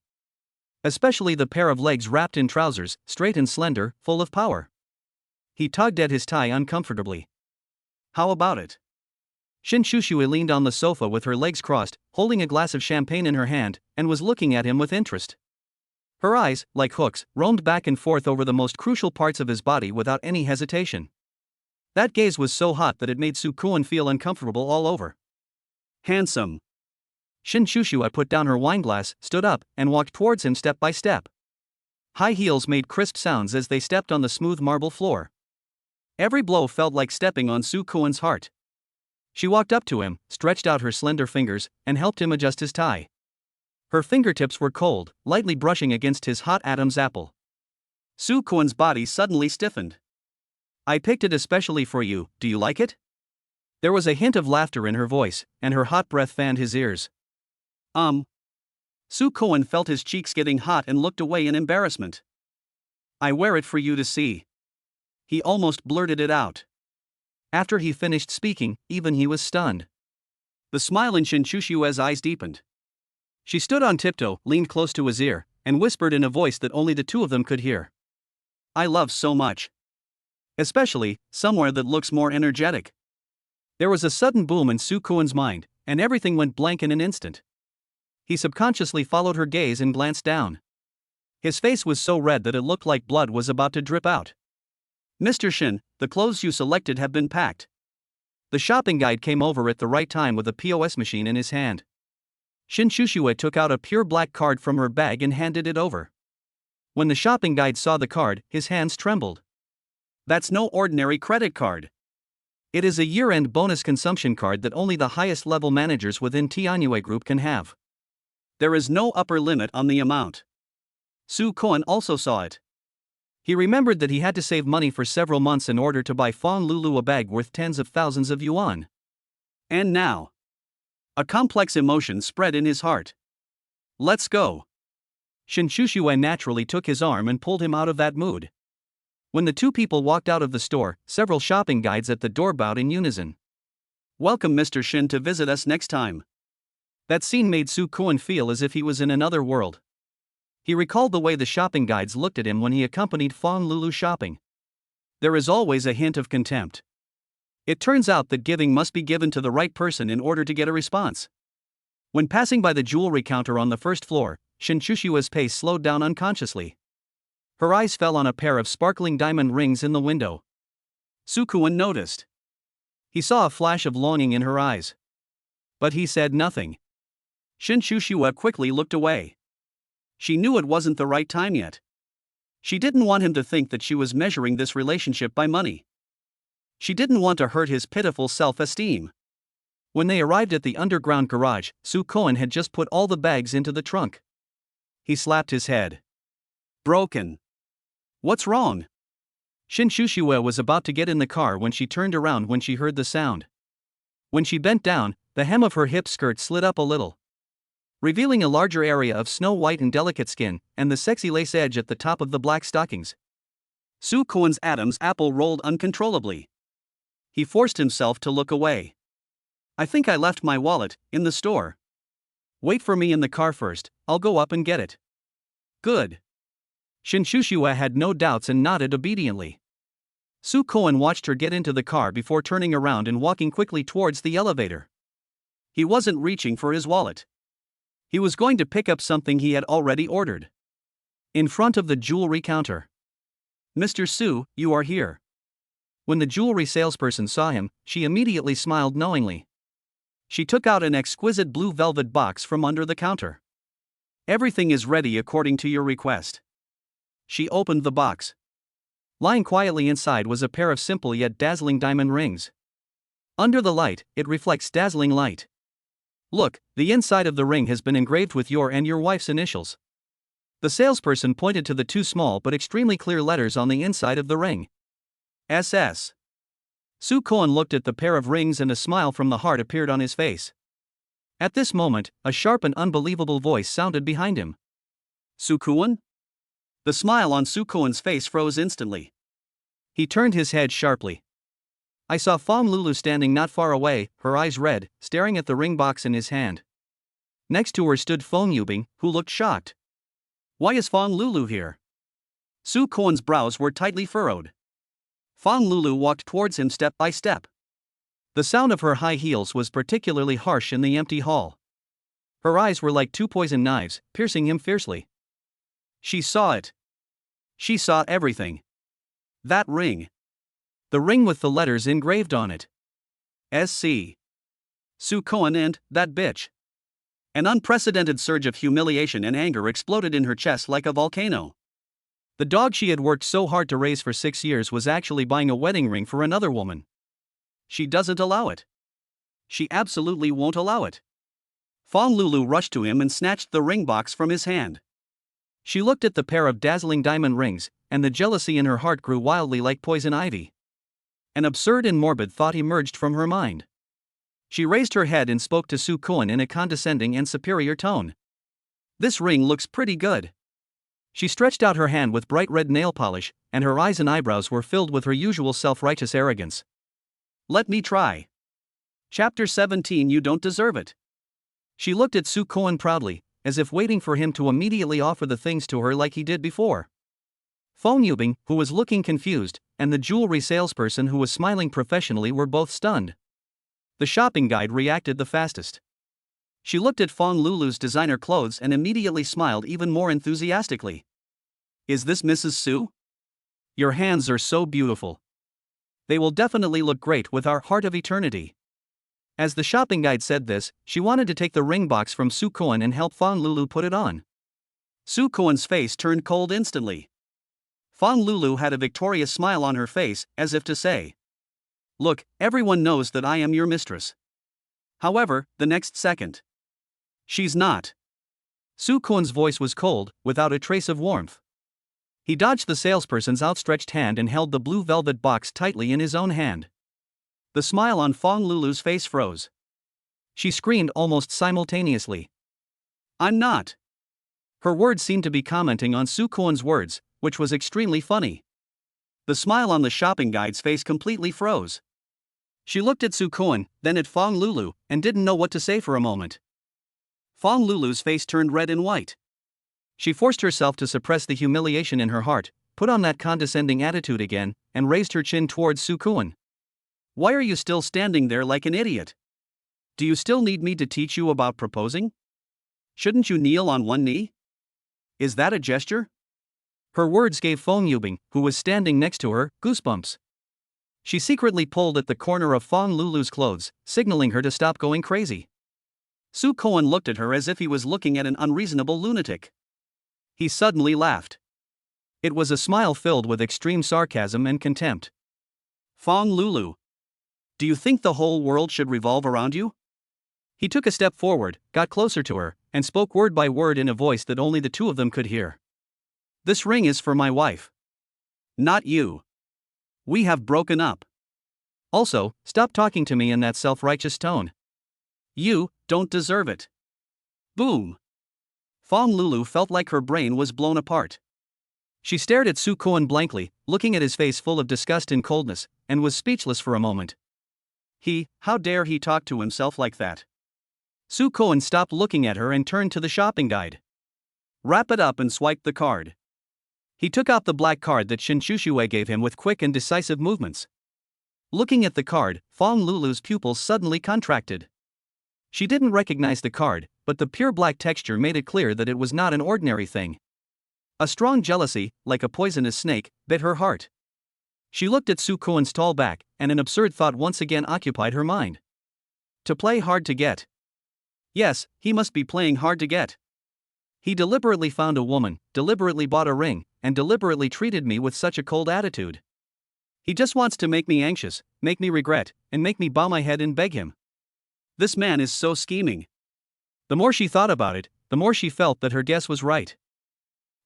Especially the pair of legs wrapped in trousers, straight and slender, full of power. He tugged at his tie uncomfortably. How about it? Shin Shushue leaned on the sofa with her legs crossed, holding a glass of champagne in her hand, and was looking at him with interest. Her eyes, like hooks, roamed back and forth over the most crucial parts of his body without any hesitation. That gaze was so hot that it made Sue Cohen feel uncomfortable all over. Handsome. Shin Shushue put down her wineglass, stood up, and walked towards him step by step. High heels made crisp sounds as they stepped on the smooth marble floor. Every blow felt like stepping on Sue Cohen's heart. She walked up to him, stretched out her slender fingers, and helped him adjust his tie. Her fingertips were cold, lightly brushing against his hot Adam's apple. Sue Cohen's body suddenly stiffened. I picked it especially for you, do you like it? There was a hint of laughter in her voice, and her hot breath fanned his ears. Sue Cohen felt his cheeks getting hot and looked away in embarrassment. I wear it for you to see. He almost blurted it out. After he finished speaking, even he was stunned. The smile in Shin Shushue's eyes deepened. She stood on tiptoe, leaned close to his ear, and whispered in a voice that only the two of them could hear. I love so much. Especially, somewhere that looks more energetic. There was a sudden boom in Sue Cohen's mind, and everything went blank in an instant. He subconsciously followed her gaze and glanced down. His face was so red that it looked like blood was about to drip out. Mr. Shin, the clothes you selected have been packed. The shopping guide came over at the right time with a POS machine in his hand. Shin Shushue took out a pure black card from her bag and handed it over. When the shopping guide saw the card, his hands trembled. That's no ordinary credit card. It is a year-end bonus consumption card that only the highest-level managers within Tianyu Group can have. There is no upper limit on the amount. Sue Cohen also saw it. He remembered that he had to save money for several months in order to buy Fawn Lulu a bag worth tens of thousands of yuan. And now, a complex emotion spread in his heart. Let's go. Shin Shushue naturally took his arm and pulled him out of that mood. When the two people walked out of the store, several shopping guides at the door bowed in unison. Welcome Mr. Shin to visit us next time. That scene made Sue Cohen feel as if he was in another world. He recalled the way the shopping guides looked at him when he accompanied Fawn Lulu shopping. There is always a hint of contempt. It turns out that giving must be given to the right person in order to get a response. When passing by the jewelry counter on the first floor, Shin Shushue's pace slowed down unconsciously. Her eyes fell on a pair of sparkling diamond rings in the window. Sue Cohen noticed. He saw a flash of longing in her eyes. But he said nothing. Shin Shushue quickly looked away. She knew it wasn't the right time yet. She didn't want him to think that she was measuring this relationship by money. She didn't want to hurt his pitiful self-esteem. When they arrived at the underground garage, Sue Cohen had just put all the bags into the trunk. He slapped his head. Broken. What's wrong? Shin Shushue was about to get in the car when she turned around when she heard the sound. When she bent down, the hem of her hip skirt slid up a little, revealing a larger area of snow-white and delicate skin, and the sexy lace edge at the top of the black stockings. Sue Cohen's Adam's apple rolled uncontrollably. He forced himself to look away. I think I left my wallet in the store. Wait for me in the car first, I'll go up and get it. Good. Shin Shushue had no doubts and nodded obediently. Sue Cohen watched her get into the car before turning around and walking quickly towards the elevator. He wasn't reaching for his wallet. He was going to pick up something he had already ordered. In front of the jewelry counter. Mr. Sue, you are here. When the jewelry salesperson saw him, she immediately smiled knowingly. She took out an exquisite blue velvet box from under the counter. Everything is ready according to your request. She opened the box. Lying quietly inside was a pair of simple yet dazzling diamond rings. Under the light, it reflects dazzling light. Look, the inside of the ring has been engraved with your and your wife's initials. The salesperson pointed to the two small but extremely clear letters on the inside of the ring. SS. Soo-kwon looked at the pair of rings and a smile from the heart appeared on his face. At this moment, a sharp and unbelievable voice sounded behind him. Soo-kwon? The smile on Soo-kwon's face froze instantly. He turned his head sharply. I saw Fong Lulu standing not far away, her eyes red, staring at the ring box in his hand. Next to her stood Fong Yubing, who looked shocked. Why is Fong Lulu here? Soo-kwon's brows were tightly furrowed. Fong Lulu walked towards him step by step. The sound of her high heels was particularly harsh in the empty hall. Her eyes were like two poisoned knives, piercing him fiercely. She saw it. She saw everything. That ring. The ring with the letters engraved on it. SC. Soo-kwon and that bitch. An unprecedented surge of humiliation and anger exploded in her chest like a volcano. The dog she had worked so hard to raise for 6 years was actually buying a wedding ring for another woman. She doesn't allow it. She absolutely won't allow it. Fong Lulu rushed to him and snatched the ring box from his hand. She looked at the pair of dazzling diamond rings, and the jealousy in her heart grew wildly like poison ivy. An absurd and morbid thought emerged from her mind. She raised her head and spoke to Soo-kwon in a condescending and superior tone. This ring looks pretty good. She stretched out her hand with bright red nail polish, and her eyes and eyebrows were filled with her usual self-righteous arrogance. Let me try. Chapter 17. You don't deserve it. She looked at Soo-kwon proudly, as if waiting for him to immediately offer the things to her like he did before. Fong Yubing, who was looking confused, and the jewelry salesperson who was smiling professionally were both stunned. The shopping guide reacted the fastest. She looked at Fong Lulu's designer clothes and immediately smiled even more enthusiastically. Is this Mrs. Su? Your hands are so beautiful. They will definitely look great with our Heart of Eternity. As the shopping guide said this, she wanted to take the ring box from Soo-kwon and help Fong Lulu put it on. Soo-kwon's face turned cold instantly. Fong Lulu had a victorious smile on her face, as if to say, look, everyone knows that I am your mistress. However, the next second, she's not. Soo-kwon's voice was cold, without a trace of warmth. He dodged the salesperson's outstretched hand and held the blue velvet box tightly in his own hand. The smile on Fong Lulu's face froze. She screamed almost simultaneously. I'm not. Her words seemed to be commenting on Soo-kwon's words, which was extremely funny. The smile on the shopping guide's face completely froze. She looked at Soo-kwon, then at Fong Lulu, and didn't know what to say for a moment. Fong Lulu's face turned red and white. She forced herself to suppress the humiliation in her heart, put on that condescending attitude again, and raised her chin towards Soo-kwon. Why are you still standing there like an idiot? Do you still need me to teach you about proposing? Shouldn't you kneel on one knee? Is that a gesture? Her words gave Fong Yubing, who was standing next to her, goosebumps. She secretly pulled at the corner of Fong Lulu's clothes, signaling her to stop going crazy. Soo-kwon looked at her as if he was looking at an unreasonable lunatic. He suddenly laughed. It was a smile filled with extreme sarcasm and contempt. Fong Lulu. Do you think the whole world should revolve around you? He took a step forward, got closer to her, and spoke word by word in a voice that only the two of them could hear. This ring is for my wife. Not you. We have broken up. Also, stop talking to me in that self-righteous tone. You don't deserve it. Boom. Fong Lulu felt like her brain was blown apart. She stared at Soo-kwon blankly, looking at his face full of disgust and coldness, and was speechless for a moment. How dare he talk to himself like that? Soo-kwon stopped looking at her and turned to the shopping guide. Wrap it up and swipe the card. He took out the black card that Shin Chushue gave him with quick and decisive movements. Looking at the card, Fong Lulu's pupils suddenly contracted. She didn't recognize the card, but the pure black texture made it clear that it was not an ordinary thing. A strong jealousy, like a poisonous snake, bit her heart. She looked at Su Koen's tall back, and an absurd thought once again occupied her mind. To play hard to get. Yes, he must be playing hard to get. He deliberately found a woman, deliberately bought a ring, and deliberately treated me with such a cold attitude. He just wants to make me anxious, make me regret, and make me bow my head and beg him. This man is so scheming. The more she thought about it, the more she felt that her guess was right.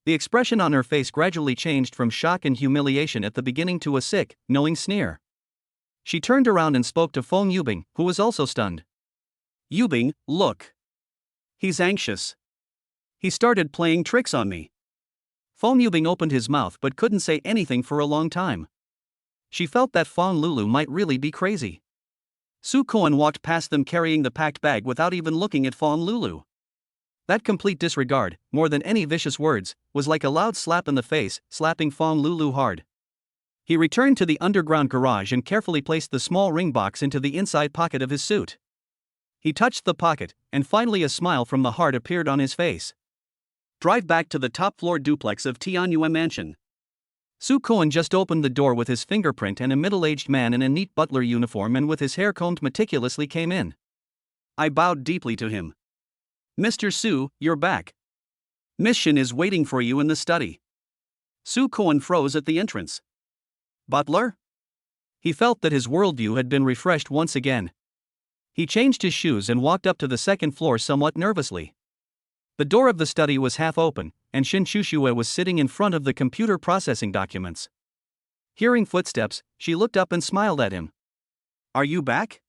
The expression on her face gradually changed from shock and humiliation at the beginning to a sick, knowing sneer. She turned around and spoke to Feng Yubing, who was also stunned. Yubing, look. He's anxious. He started playing tricks on me. Feng Yubing opened his mouth but couldn't say anything for a long time. She felt that Feng Lulu might really be crazy. Su Koen walked past them carrying the packed bag without even looking at Feng Lulu. That complete disregard, more than any vicious words, was like a loud slap in the face, slapping Feng Lulu hard. He returned to the underground garage and carefully placed the small ring box into the inside pocket of his suit. He touched the pocket, and finally a smile from the heart appeared on his face. Drive back to the top-floor duplex of Tianyue Mansion. Su Koen just opened the door with his fingerprint, and a middle-aged man in a neat butler uniform and with his hair combed meticulously came in. I bowed deeply to him. Mr. Su, you're back. Miss Shin is waiting for you in the study. Su Koen froze at the entrance. Butler? He felt that his worldview had been refreshed once again. He changed his shoes and walked up to the second floor somewhat nervously. The door of the study was half open, and Shin Shushue was sitting in front of the computer processing documents. Hearing footsteps, she looked up and smiled at him. Are you back?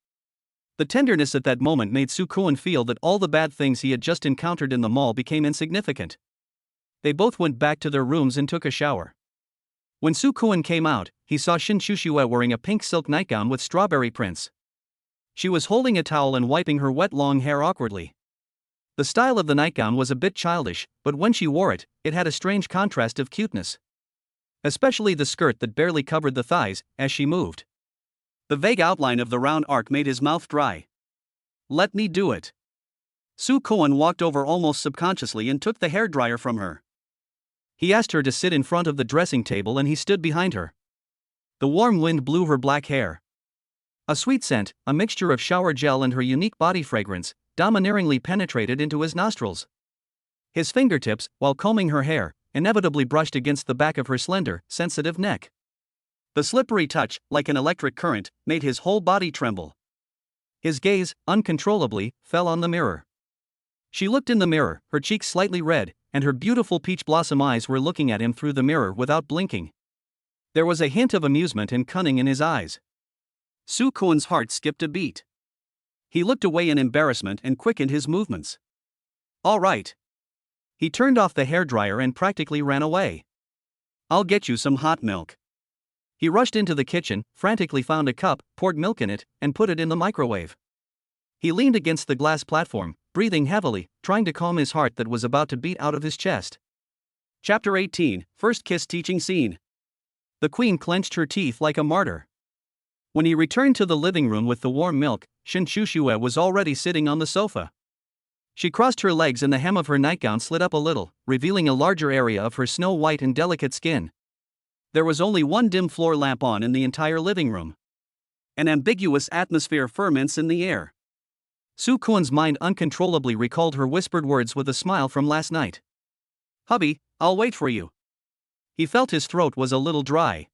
The tenderness at that moment made Su Koen feel that all the bad things he had just encountered in the mall became insignificant. They both went back to their rooms and took a shower. When Su Koen came out, he saw Shin Shushue wearing a pink silk nightgown with strawberry prints. She was holding a towel and wiping her wet long hair awkwardly. The style of the nightgown was a bit childish, but when she wore it, it had a strange contrast of cuteness. Especially the skirt that barely covered the thighs, as she moved. The vague outline of the round arc made his mouth dry. Let me do it. Su Koen walked over almost subconsciously and took the hairdryer from her. He asked her to sit in front of the dressing table and he stood behind her. The warm wind blew her black hair. A sweet scent, a mixture of shower gel and her unique body fragrance, domineeringly penetrated into his nostrils. His fingertips, while combing her hair, inevitably brushed against the back of her slender, sensitive neck. The slippery touch, like an electric current, made his whole body tremble. His gaze, uncontrollably, fell on the mirror. She looked in the mirror, her cheeks slightly red, and her beautiful peach blossom eyes were looking at him through the mirror without blinking. There was a hint of amusement and cunning in his eyes. Su Koen's heart skipped a beat. He looked away in embarrassment and quickened his movements. All right. He turned off the hairdryer and practically ran away. I'll get you some hot milk. He rushed into the kitchen, frantically found a cup, poured milk in it, and put it in the microwave. He leaned against the glass platform, breathing heavily, trying to calm his heart that was about to beat out of his chest. Chapter 18, First Kiss Teaching Scene. The queen clenched her teeth like a martyr. When he returned to the living room with the warm milk, Shin Shushue was already sitting on the sofa. She crossed her legs and the hem of her nightgown slid up a little, revealing a larger area of her snow-white and delicate skin. There was only one dim floor lamp on in the entire living room. An ambiguous atmosphere ferments in the air. Su Koen's mind uncontrollably recalled her whispered words with a smile from last night. Hubby, I'll wait for you. He felt his throat was a little dry.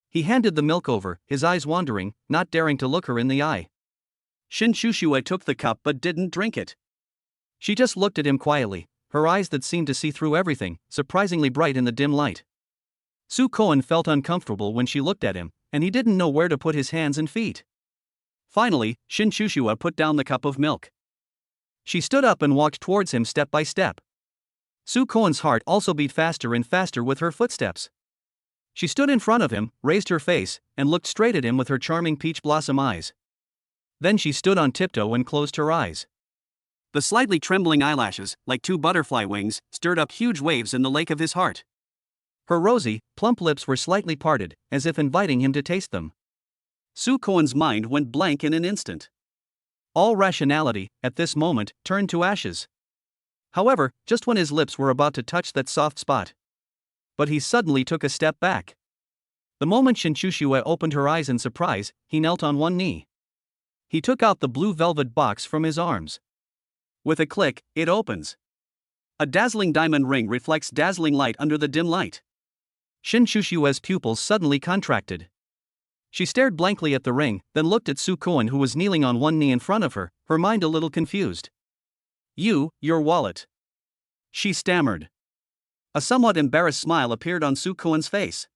He handed the milk over, his eyes wandering, not daring to look her in the eye. Shin Shushue took the cup but didn't drink it. She just looked at him quietly, her eyes that seemed to see through everything, surprisingly bright in the dim light. Su Koen felt uncomfortable when she looked at him, and he didn't know where to put his hands and feet. Finally, Shin Shushue put down the cup of milk. She stood up and walked towards him step by step. Su Koen's heart also beat faster and faster with her footsteps. She stood in front of him, raised her face, and looked straight at him with her charming peach blossom eyes. Then she stood on tiptoe and closed her eyes. The slightly trembling eyelashes, like two butterfly wings, stirred up huge waves in the lake of his heart. Her rosy, plump lips were slightly parted, as if inviting him to taste them. Su Koen's mind went blank in an instant. All rationality, at this moment, turned to ashes. However, just when his lips were about to touch that soft spot. But he suddenly took a step back. The moment Shinchushue opened her eyes in surprise, he knelt on one knee. He took out the blue velvet box from his arms. With a click, it opens. A dazzling diamond ring reflects dazzling light under the dim light. Shinchushue's pupils suddenly contracted. She stared blankly at the ring, then looked at Sukoan, who was kneeling on one knee in front of her, her mind a little confused. Your wallet. She stammered. A somewhat embarrassed smile appeared on Sukoan's face.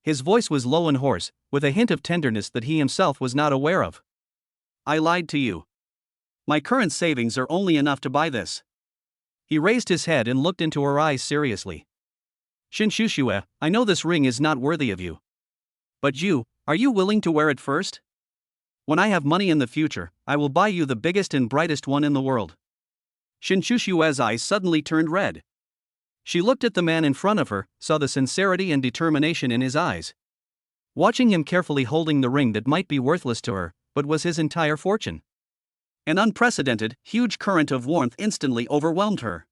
His voice was low and hoarse, with a hint of tenderness that he himself was not aware of. I lied to you. My current savings are only enough to buy this. He raised his head and looked into her eyes seriously. Shinchushue, I know this ring is not worthy of you. But are you willing to wear it first? When I have money in the future, I will buy you the biggest and brightest one in the world. Shinchushue's eyes suddenly turned red. She looked at the man in front of her, saw the sincerity and determination in his eyes. Watching him carefully holding the ring that might be worthless to her, but was his entire fortune. An unprecedented, huge current of warmth instantly overwhelmed her.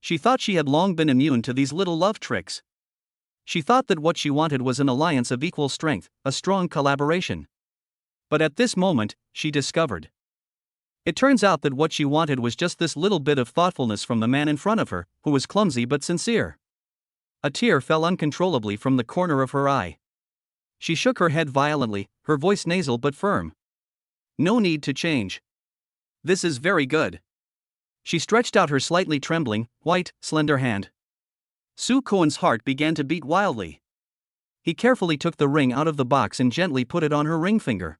She thought she had long been immune to these little love tricks. She thought that what she wanted was an alliance of equal strength, a strong collaboration. But at this moment, she discovered. It turns out that what she wanted was just this little bit of thoughtfulness from the man in front of her, who was clumsy but sincere. A tear fell uncontrollably from the corner of her eye. She shook her head violently, her voice nasal but firm. No need to change. This is very good. She stretched out her slightly trembling, white, slender hand. Sukoan's heart began to beat wildly. He carefully took the ring out of the box and gently put it on her ring finger.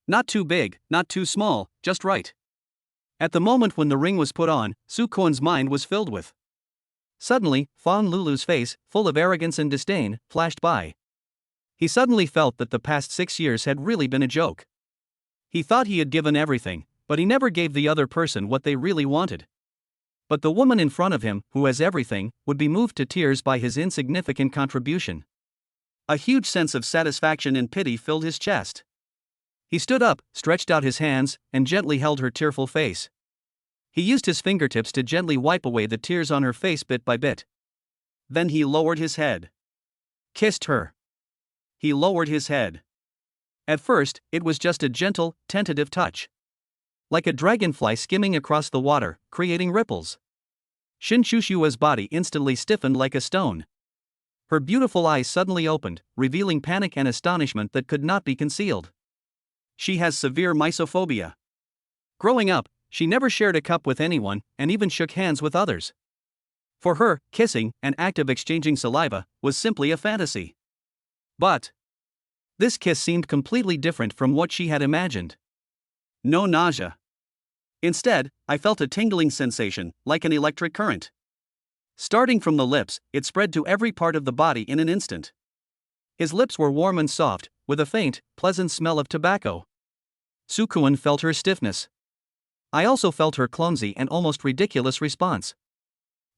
Not too big, not too small, just right. At the moment when the ring was put on, Sukoan's mind was filled with. Suddenly, Fawn Lulu's face, full of arrogance and disdain, flashed by. He suddenly felt that the past 6 years had really been a joke. He thought he had given everything, but he never gave the other person what they really wanted. But the woman in front of him, who has everything, would be moved to tears by his insignificant contribution. A huge sense of satisfaction and pity filled his chest. He stood up, stretched out his hands, and gently held her tearful face. He used his fingertips to gently wipe away the tears on her face bit by bit. Then he lowered his head. Kissed her. He lowered his head. At first, it was just a gentle, tentative touch. Like a dragonfly skimming across the water, creating ripples. Shinchushue's body instantly stiffened like a stone. Her beautiful eyes suddenly opened, revealing panic and astonishment that could not be concealed. She has severe misophobia. Growing up, she never shared a cup with anyone, and even shook hands with others. For her, kissing, an act of exchanging saliva, was simply a fantasy. But this kiss seemed completely different from what she had imagined. No nausea. Instead, I felt a tingling sensation, like an electric current. Starting from the lips, it spread to every part of the body in an instant. His lips were warm and soft, with a faint, pleasant smell of tobacco. Sukoan felt her stiffness. I also felt her clumsy and almost ridiculous response.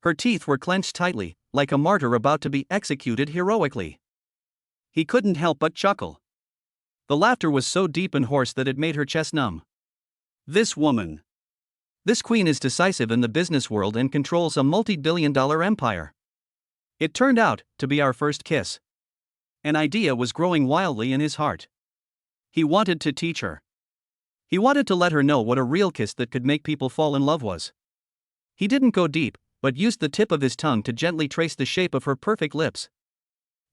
Her teeth were clenched tightly, like a martyr about to be executed heroically. He couldn't help but chuckle. The laughter was so deep and hoarse that it made her chest numb. This woman. This queen is decisive in the business world and controls a multi-billion-dollar empire. It turned out to be our first kiss. An idea was growing wildly in his heart. He wanted to teach her. He wanted to let her know what a real kiss that could make people fall in love was. He didn't go deep, but used the tip of his tongue to gently trace the shape of her perfect lips.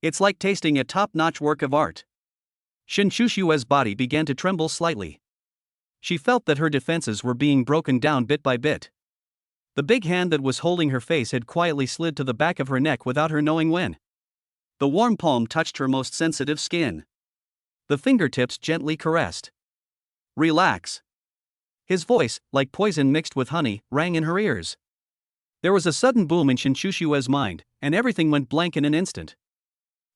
It's like tasting a top-notch work of art. Shinchushue's body began to tremble slightly. She felt that her defenses were being broken down bit by bit. The big hand that was holding her face had quietly slid to the back of her neck without her knowing when. The warm palm touched her most sensitive skin. The fingertips gently caressed. Relax. His voice, like poison mixed with honey, rang in her ears. There was a sudden boom in Shinchushue's mind, and everything went blank in an instant.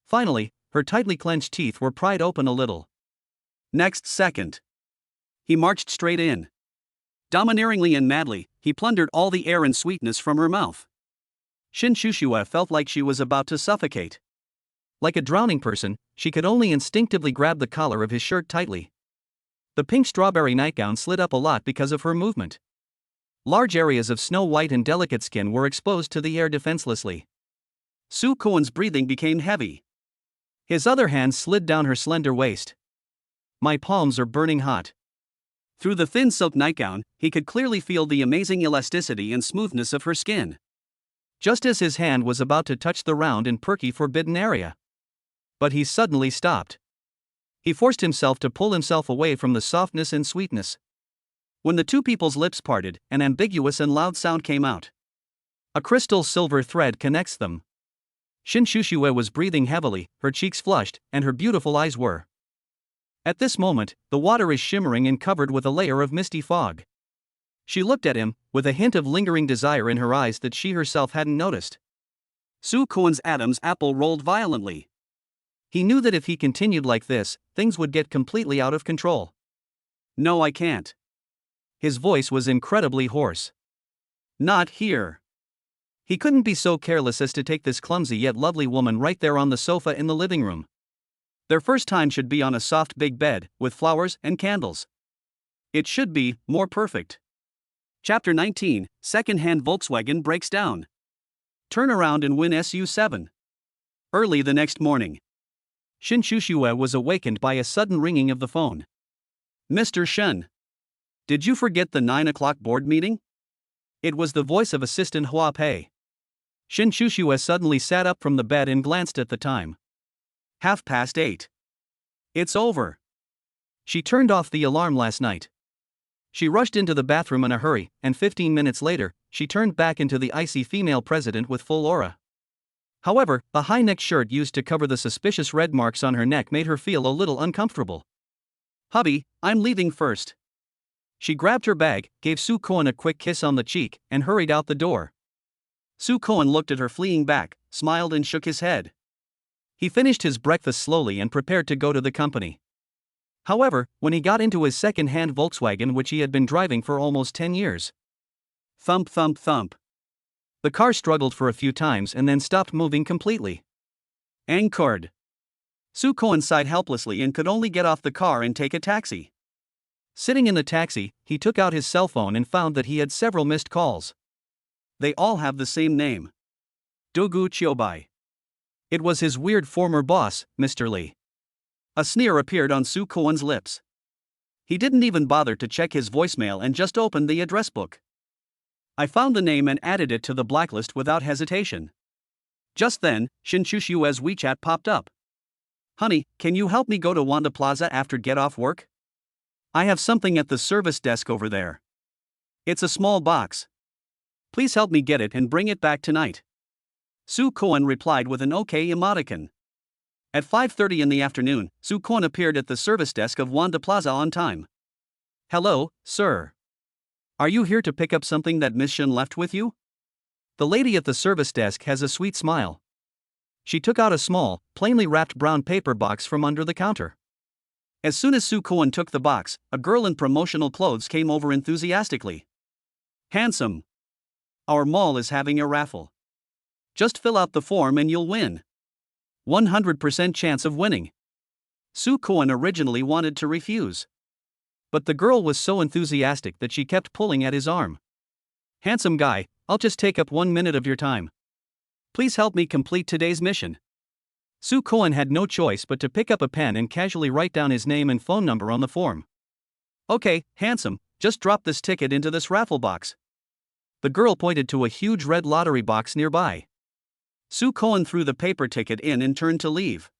Finally, her tightly clenched teeth were pried open a little. Next second, he marched straight in. Domineeringly and madly, he plundered all the air and sweetness from her mouth. Shinchushue felt like she was about to suffocate. Like a drowning person, she could only instinctively grab the collar of his shirt tightly. The pink strawberry nightgown slid up a lot because of her movement. Large areas of snow-white and delicate skin were exposed to the air defenselessly. Sukoan's breathing became heavy. His other hand slid down her slender waist. My palms are burning hot. Through the thin silk nightgown, he could clearly feel the amazing elasticity and smoothness of her skin. Just as his hand was about to touch the round and perky forbidden area. But he suddenly stopped. He forced himself to pull himself away from the softness and sweetness. When the two people's lips parted, an ambiguous and loud sound came out. A crystal silver thread connects them. Shin Shushue was breathing heavily, her cheeks flushed, and her beautiful eyes were. At this moment, the water is shimmering and covered with a layer of misty fog. She looked at him, with a hint of lingering desire in her eyes that she herself hadn't noticed. Su Kuan's Adam's apple rolled violently. He knew that if he continued like this, things would get completely out of control. No, I can't. His voice was incredibly hoarse. Not here. He couldn't be so careless as to take this clumsy yet lovely woman right there on the sofa in the living room. Their first time should be on a soft big bed, with flowers and candles. It should be more perfect. Chapter 19, Second-hand Volkswagen breaks down. Turn around and win SU7. Early the next morning, Shin Shushue was awakened by a sudden ringing of the phone. Mr. Shen. Did you forget the 9 o'clock board meeting? It was the voice of Assistant Hua Pei. Shin Shushue suddenly sat up from the bed and glanced at the time. 8:30. It's over. She turned off the alarm last night. She rushed into the bathroom in a hurry, and 15 minutes later, she turned back into the icy female president with full aura. However, a high-neck shirt used to cover the suspicious red marks on her neck made her feel a little uncomfortable. Hubby, I'm leaving first. She grabbed her bag, gave Su Kuan a quick kiss on the cheek, and hurried out the door. Su Kuan looked at her fleeing back, smiled and shook his head. He finished his breakfast slowly and prepared to go to the company. However, when he got into his second-hand Volkswagen which he had been driving for almost 10 years. Thump thump thump. The car struggled for a few times and then stopped moving completely. Anchored. Su Kuan sighed helplessly and could only get off the car and take a taxi. Sitting in the taxi, he took out his cell phone and found that he had several missed calls. They all have the same name. Dogu Chiobai. It was his weird former boss, Mr. Lee. A sneer appeared on Su Kuan's lips. He didn't even bother to check his voicemail and just opened the address book. I found the name and added it to the blacklist without hesitation. Just then, Shin Shushue's WeChat popped up. Honey, can you help me go to Wanda Plaza after get off work? I have something at the service desk over there. It's a small box. Please help me get it and bring it back tonight. Su Kuan replied with an okay emoticon. At 5:30 in the afternoon, Su Kuan appeared at the service desk of Wanda Plaza on time. Hello, sir. Are you here to pick up something that Miss Shen left with you? The lady at the service desk has a sweet smile. She took out a small, plainly wrapped brown paper box from under the counter. As soon as Su Kuan took the box, a girl in promotional clothes came over enthusiastically. Handsome. Our mall is having a raffle. Just fill out the form and you'll win. 100% chance of winning. Su Kuan originally wanted to refuse. But the girl was so enthusiastic that she kept pulling at his arm. Handsome guy, I'll just take up 1 minute of your time. Please help me complete today's mission. Su Kuan had no choice but to pick up a pen and casually write down his name and phone number on the form. Okay, handsome, just drop this ticket into this raffle box. The girl pointed to a huge red lottery box nearby. Su Kuan threw the paper ticket in and turned to leave.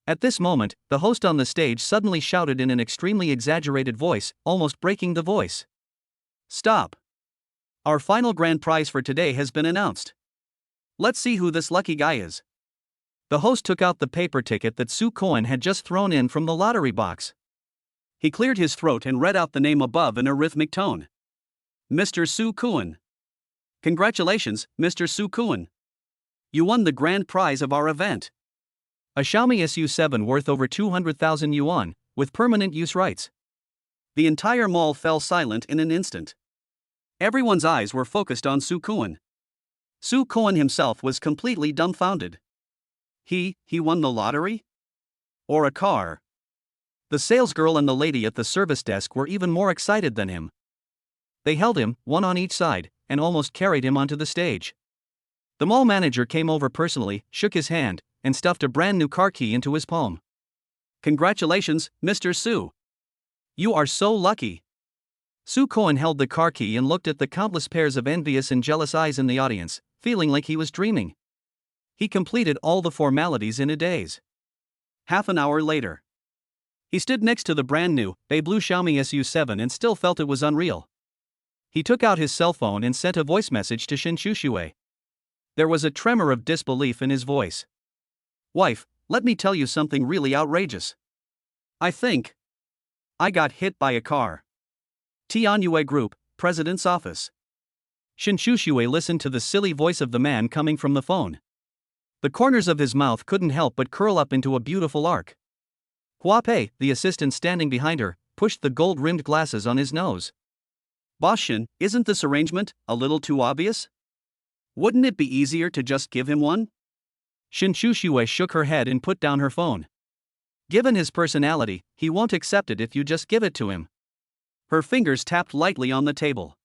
At this moment, the host on the stage suddenly shouted in an extremely exaggerated voice, almost breaking the voice. Stop. Our final grand prize for today has been announced. Let's see who this lucky guy is. The host took out the paper ticket that Su Kuan had just thrown in from the lottery box. He cleared his throat and read out the name above in a rhythmic tone. Mr. Su Kuan. Congratulations, Mr. Su Kuan. You won the grand prize of our event. A Xiaomi SU7 worth over 200,000 yuan, with permanent use rights. The entire mall fell silent in an instant. Everyone's eyes were focused on Su Kuan. Su Kuan himself was completely dumbfounded. He won the lottery? Or a car? The salesgirl and the lady at the service desk were even more excited than him. They held him, one on each side, and almost carried him onto the stage. The mall manager came over personally, shook his hand, and stuffed a brand new car key into his palm. Congratulations, Mr. Su. You are so lucky. Su Cohen held the car key and looked at the countless pairs of envious and jealous eyes in the audience, feeling like he was dreaming. He completed all the formalities in a daze. Half an hour later, he stood next to the brand new, blue Xiaomi SU7 and still felt it was unreal. He took out his cell phone and sent a voice message to Shin Shushui. There was a tremor of disbelief in his voice. Wife, let me tell you something really outrageous. I think I got hit by a car. Tianyue Group, President's Office. Shin Shushui listened to the silly voice of the man coming from the phone. The corners of his mouth couldn't help but curl up into a beautiful arc. Hua Pei, the assistant standing behind her, pushed the gold-rimmed glasses on his nose. Boss Shin, isn't this arrangement a little too obvious? Wouldn't it be easier to just give him one? Shin Shushui shook her head and put down her phone. Given his personality, he won't accept it if you just give it to him. Her fingers tapped lightly on the table.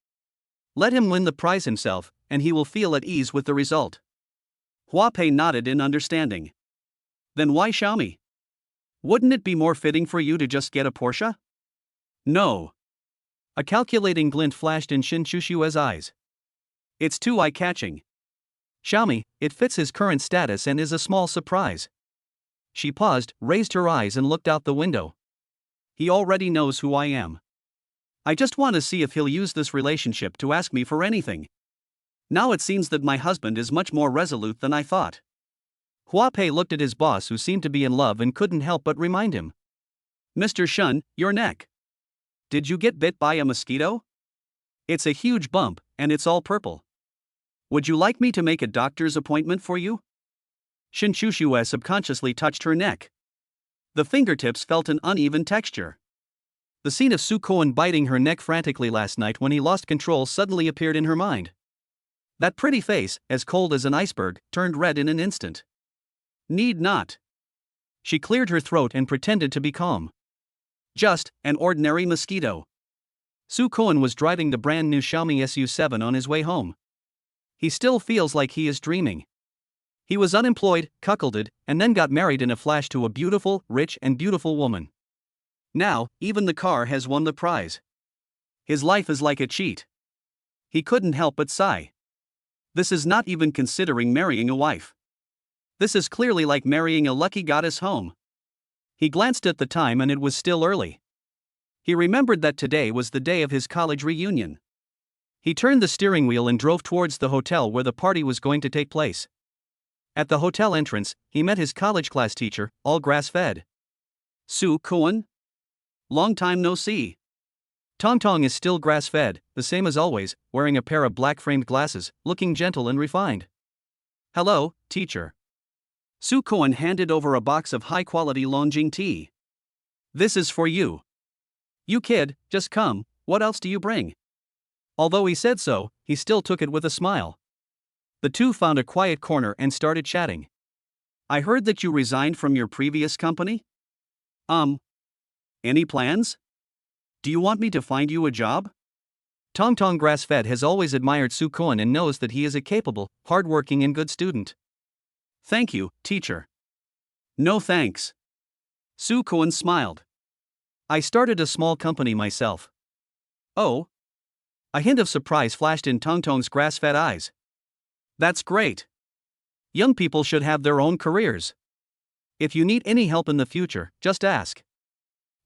Let him win the prize himself, and he will feel at ease with the result. Hua Pei nodded in understanding. Then why Xiaomi? Wouldn't it be more fitting for you to just get a Porsche? No. A calculating glint flashed in Shin Shushui's eyes. It's too eye-catching. Xiaomi, it fits his current status and is a small surprise. She paused, raised her eyes and looked out the window. He already knows who I am. I just want to see if he'll use this relationship to ask me for anything. Now it seems that my husband is much more resolute than I thought. Hua Pei looked at his boss, who seemed to be in love and couldn't help but remind him. Mr. Shun, your neck. Did you get bit by a mosquito? It's a huge bump, and it's all purple. Would you like me to make a doctor's appointment for you? Shin Shushui subconsciously touched her neck. The fingertips felt an uneven texture. The scene of Su Cohen biting her neck frantically last night when he lost control suddenly appeared in her mind. That pretty face, as cold as an iceberg, turned red in an instant. Need not. She cleared her throat and pretended to be calm. Just an ordinary mosquito. Su Cohen was driving the brand new Xiaomi SU7 on his way home. He still feels like he is dreaming. He was unemployed, cuckolded, and then got married in a flash to a beautiful, rich and beautiful woman. Now, even the car has won the prize. His life is like a cheat. He couldn't help but sigh. This is not even considering marrying a wife. This is clearly like marrying a lucky goddess home. He glanced at the time and it was still early. He remembered that today was the day of his college reunion. He turned the steering wheel and drove towards the hotel where the party was going to take place. At the hotel entrance, he met his college class teacher, all grass-fed. Su Cohen? Long time no see. Tong Tong is still grass-fed, the same as always, wearing a pair of black-framed glasses, looking gentle and refined. Hello, teacher. Su Cohen handed over a box of high-quality Longjing tea. This is for you. You kid, just come, what else do you bring? Although he said so, he still took it with a smile. The two found a quiet corner and started chatting. I heard that you resigned from your previous company? Any plans? Do you want me to find you a job? Tong Tong Grass-Fed has always admired Su Cohen and knows that he is a capable, hard-working and good student. Thank you, teacher. No thanks. Su Cohen smiled. I started a small company myself. Oh? A hint of surprise flashed in Tong Tong's grass-fed eyes. That's great. Young people should have their own careers. If you need any help in the future, just ask.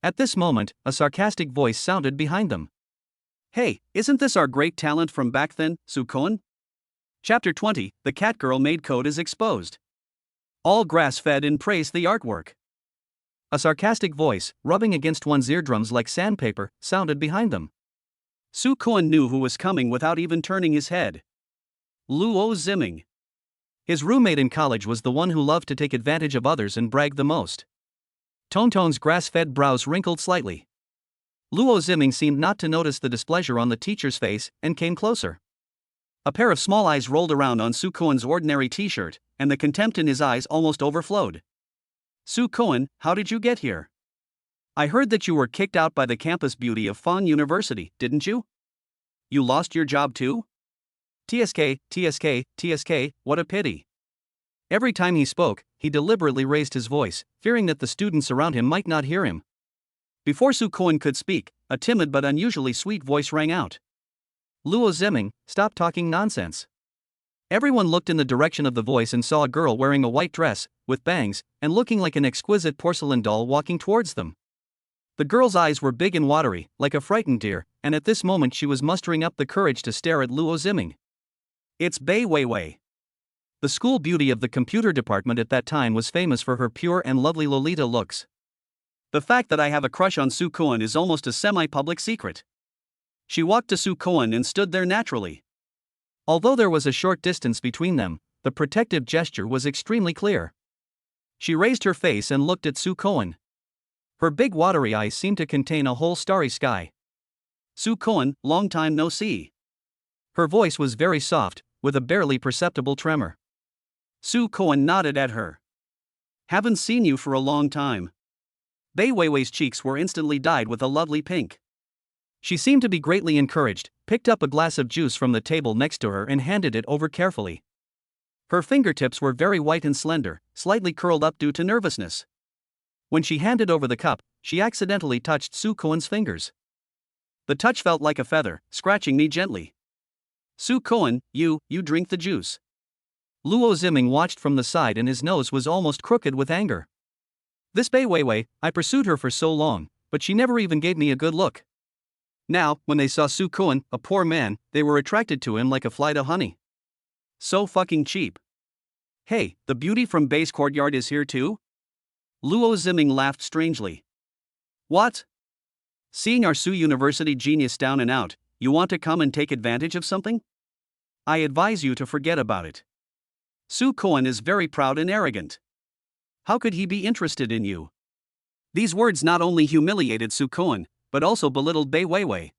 At this moment, a sarcastic voice sounded behind them. Hey, isn't this our great talent from back then, Su Cohen? Chapter 20, The Catgirl Maid Code is Exposed. All grass-fed and praised the artwork. A sarcastic voice, rubbing against one's eardrums like sandpaper, sounded behind them. Su Cohen knew who was coming without even turning his head. Luo Ziming. His roommate in college was the one who loved to take advantage of others and brag the most. Tong Tong's grass-fed brows wrinkled slightly. Luo Ziming seemed not to notice the displeasure on the teacher's face and came closer. A pair of small eyes rolled around on Su Cohen's ordinary t-shirt, and the contempt in his eyes almost overflowed. Su Cohen, how did you get here? I heard that you were kicked out by the campus beauty of Fang University, didn't you? You lost your job too? TSK, TSK, TSK, what a pity. Every time he spoke, he deliberately raised his voice, fearing that the students around him might not hear him. Before Su Koen could speak, a timid but unusually sweet voice rang out. Luo Ziming, stop talking nonsense. Everyone looked in the direction of the voice and saw a girl wearing a white dress, with bangs, and looking like an exquisite porcelain doll walking towards them. The girl's eyes were big and watery, like a frightened deer, and at this moment she was mustering up the courage to stare at Luo Ziming. It's Bai Weiwei. The school beauty of the computer department at that time was famous for her pure and lovely Lolita looks. The fact that I have a crush on Su Koen is almost a semi-public secret. She walked to Su Koen and stood there naturally. Although there was a short distance between them, the protective gesture was extremely clear. She raised her face and looked at Su Koen. Her big watery eyes seemed to contain a whole starry sky. Su Koen, long time no see. Her voice was very soft, with a barely perceptible tremor. Su Koen nodded at her. Haven't seen you for a long time. Bai Weiwei's cheeks were instantly dyed with a lovely pink. She seemed to be greatly encouraged, picked up a glass of juice from the table next to her and handed it over carefully. Her fingertips were very white and slender, slightly curled up due to nervousness. When she handed over the cup, she accidentally touched Su Koen's fingers. The touch felt like a feather, scratching me gently. Su Koen, you drink the juice. Luo Ziming watched from the side and his nose was almost crooked with anger. This Bai Weiwei, I pursued her for so long, but she never even gave me a good look. Now, when they saw Su Koen, a poor man, they were attracted to him like a fly to honey. So fucking cheap. Hey, the beauty from Bai's courtyard is here too? Luo Ziming laughed strangely. What? Seeing our Su University genius down and out, you want to come and take advantage of something? I advise you to forget about it. Su Koen is very proud and arrogant. How could he be interested in you? These words not only humiliated Su Koen, but also belittled Bai Weiwei.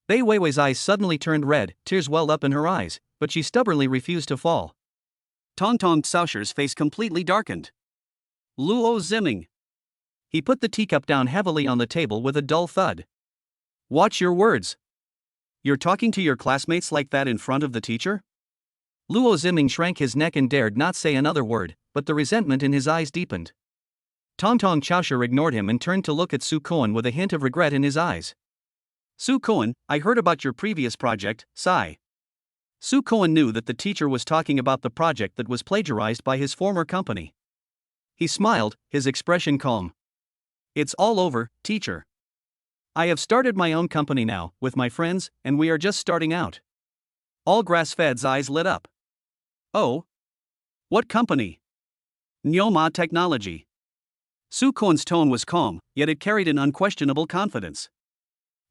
Bai Weiwei's eyes suddenly turned red, tears welled up in her eyes, but she stubbornly refused to fall. Tong Tong Tsaosher's face completely darkened. Luo Ziming. He put the teacup down heavily on the table with a dull thud. Watch your words. You're talking to your classmates like that in front of the teacher? Luo Ziming shrank his neck and dared not say another word, but the resentment in his eyes deepened. Tong Tong Tsaosher ignored him and turned to look at Su Koen with a hint of regret in his eyes. Su Koen, I heard about your previous project, Sai. Su Koen knew that the teacher was talking about the project that was plagiarized by his former company. He smiled, his expression calm. It's all over, teacher. I have started my own company now, with my friends, and we are just starting out. All Grass-Fed's eyes lit up. Oh? What company? Nyoma Technology. Su Koen's tone was calm, yet it carried an unquestionable confidence.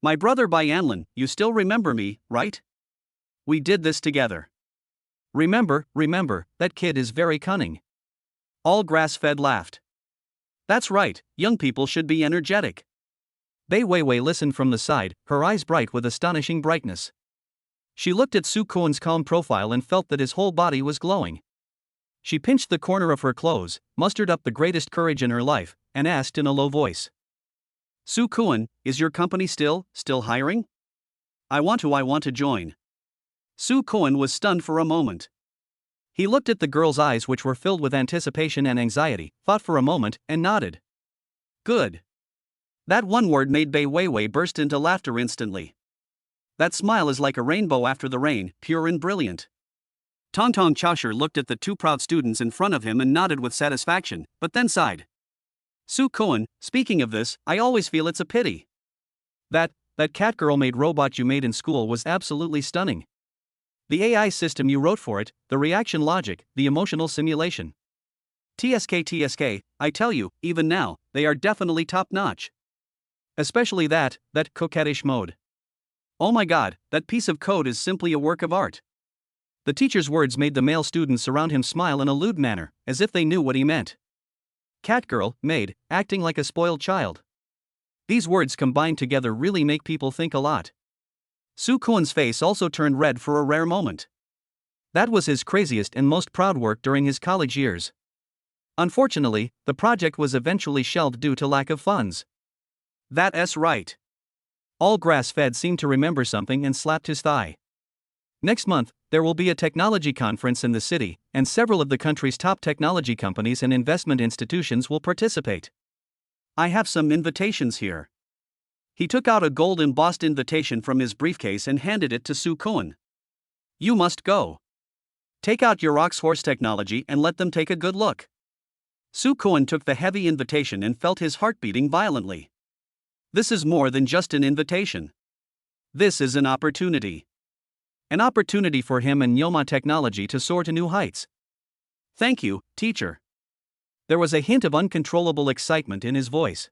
My brother Bai Anlin, you still remember me, right? We did this together. Remember, that kid is very cunning. All Grass-Fed laughed. That's right, young people should be energetic. Bai Weiwei listened from the side, her eyes bright with astonishing brightness. She looked at Su Koen's calm profile and felt that his whole body was glowing. She pinched the corner of her clothes, mustered up the greatest courage in her life, and asked in a low voice. Su Koen, is your company still hiring? I want to join. Su Koen was stunned for a moment. He looked at the girl's eyes which were filled with anticipation and anxiety, thought for a moment, and nodded. Good. That one word made Bai Weiwei burst into laughter instantly. That smile is like a rainbow after the rain, pure and brilliant. Tong Tong Tsaosher looked at the two proud students in front of him and nodded with satisfaction, but then sighed. Su Koen, speaking of this, I always feel it's a pity. That cat girl made robot you made in school was absolutely stunning. The AI system you wrote for it, the reaction logic, the emotional simulation. TSK, I tell you, even now, they are definitely top-notch. Especially that coquettish mode. Oh my god, that piece of code is simply a work of art. The teacher's words made the male students around him smile in a lewd manner, as if they knew what he meant. Catgirl, maid, acting like a spoiled child. These words combined together really make people think a lot. Su Koen's face also turned red for a rare moment. That was his craziest and most proud work during his college years. Unfortunately, the project was eventually shelved due to lack of funds. That's right. All Grass-Fed seemed to remember something and slapped his thigh. Next month, There will be a technology conference in the city, and several of the country's top technology companies and investment institutions will participate. I have some invitations here. He took out a gold embossed invitation from his briefcase and handed it to Soo-kwon. You must go. Take out your Oxhorse technology and let them take a good look. Soo-kwon took the heavy invitation and felt his heart beating violently. This is more than just an invitation. This is an opportunity. An opportunity for him and Yoma Technology to soar to new heights. Thank you, teacher. There was a hint of uncontrollable excitement in his voice.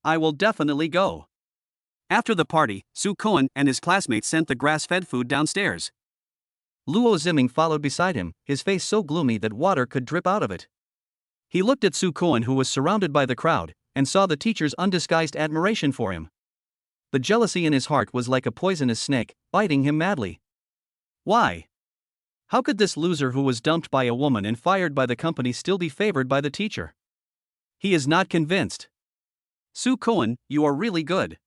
I will definitely go. After the party, Soo-kwon and his classmates sent the grass-fed food downstairs. Luo Ziming followed beside him, his face so gloomy that water could drip out of it. He looked at Soo-kwon, who was surrounded by the crowd, and saw the teacher's undisguised admiration for him. The jealousy in his heart was like a poisonous snake, biting him madly. Why? How could this loser who was dumped by a woman and fired by the company still be favored by the teacher? He is not convinced. Soo-kwon, you are really good.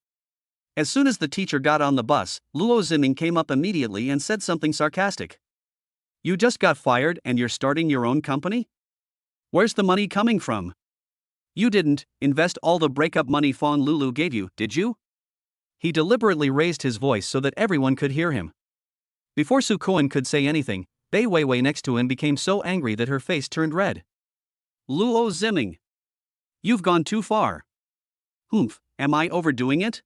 As soon as the teacher got on the bus, Luo Ziming came up immediately and said something sarcastic. You just got fired and you're starting your own company? Where's the money coming from? You didn't invest all the breakup money Fawn Lulu gave you, did you? He deliberately raised his voice so that everyone could hear him. Before Soo-kwon could say anything, Bai Weiwei next to him became so angry that her face turned red. Luo Ziming. You've gone too far. Humph, am I overdoing it?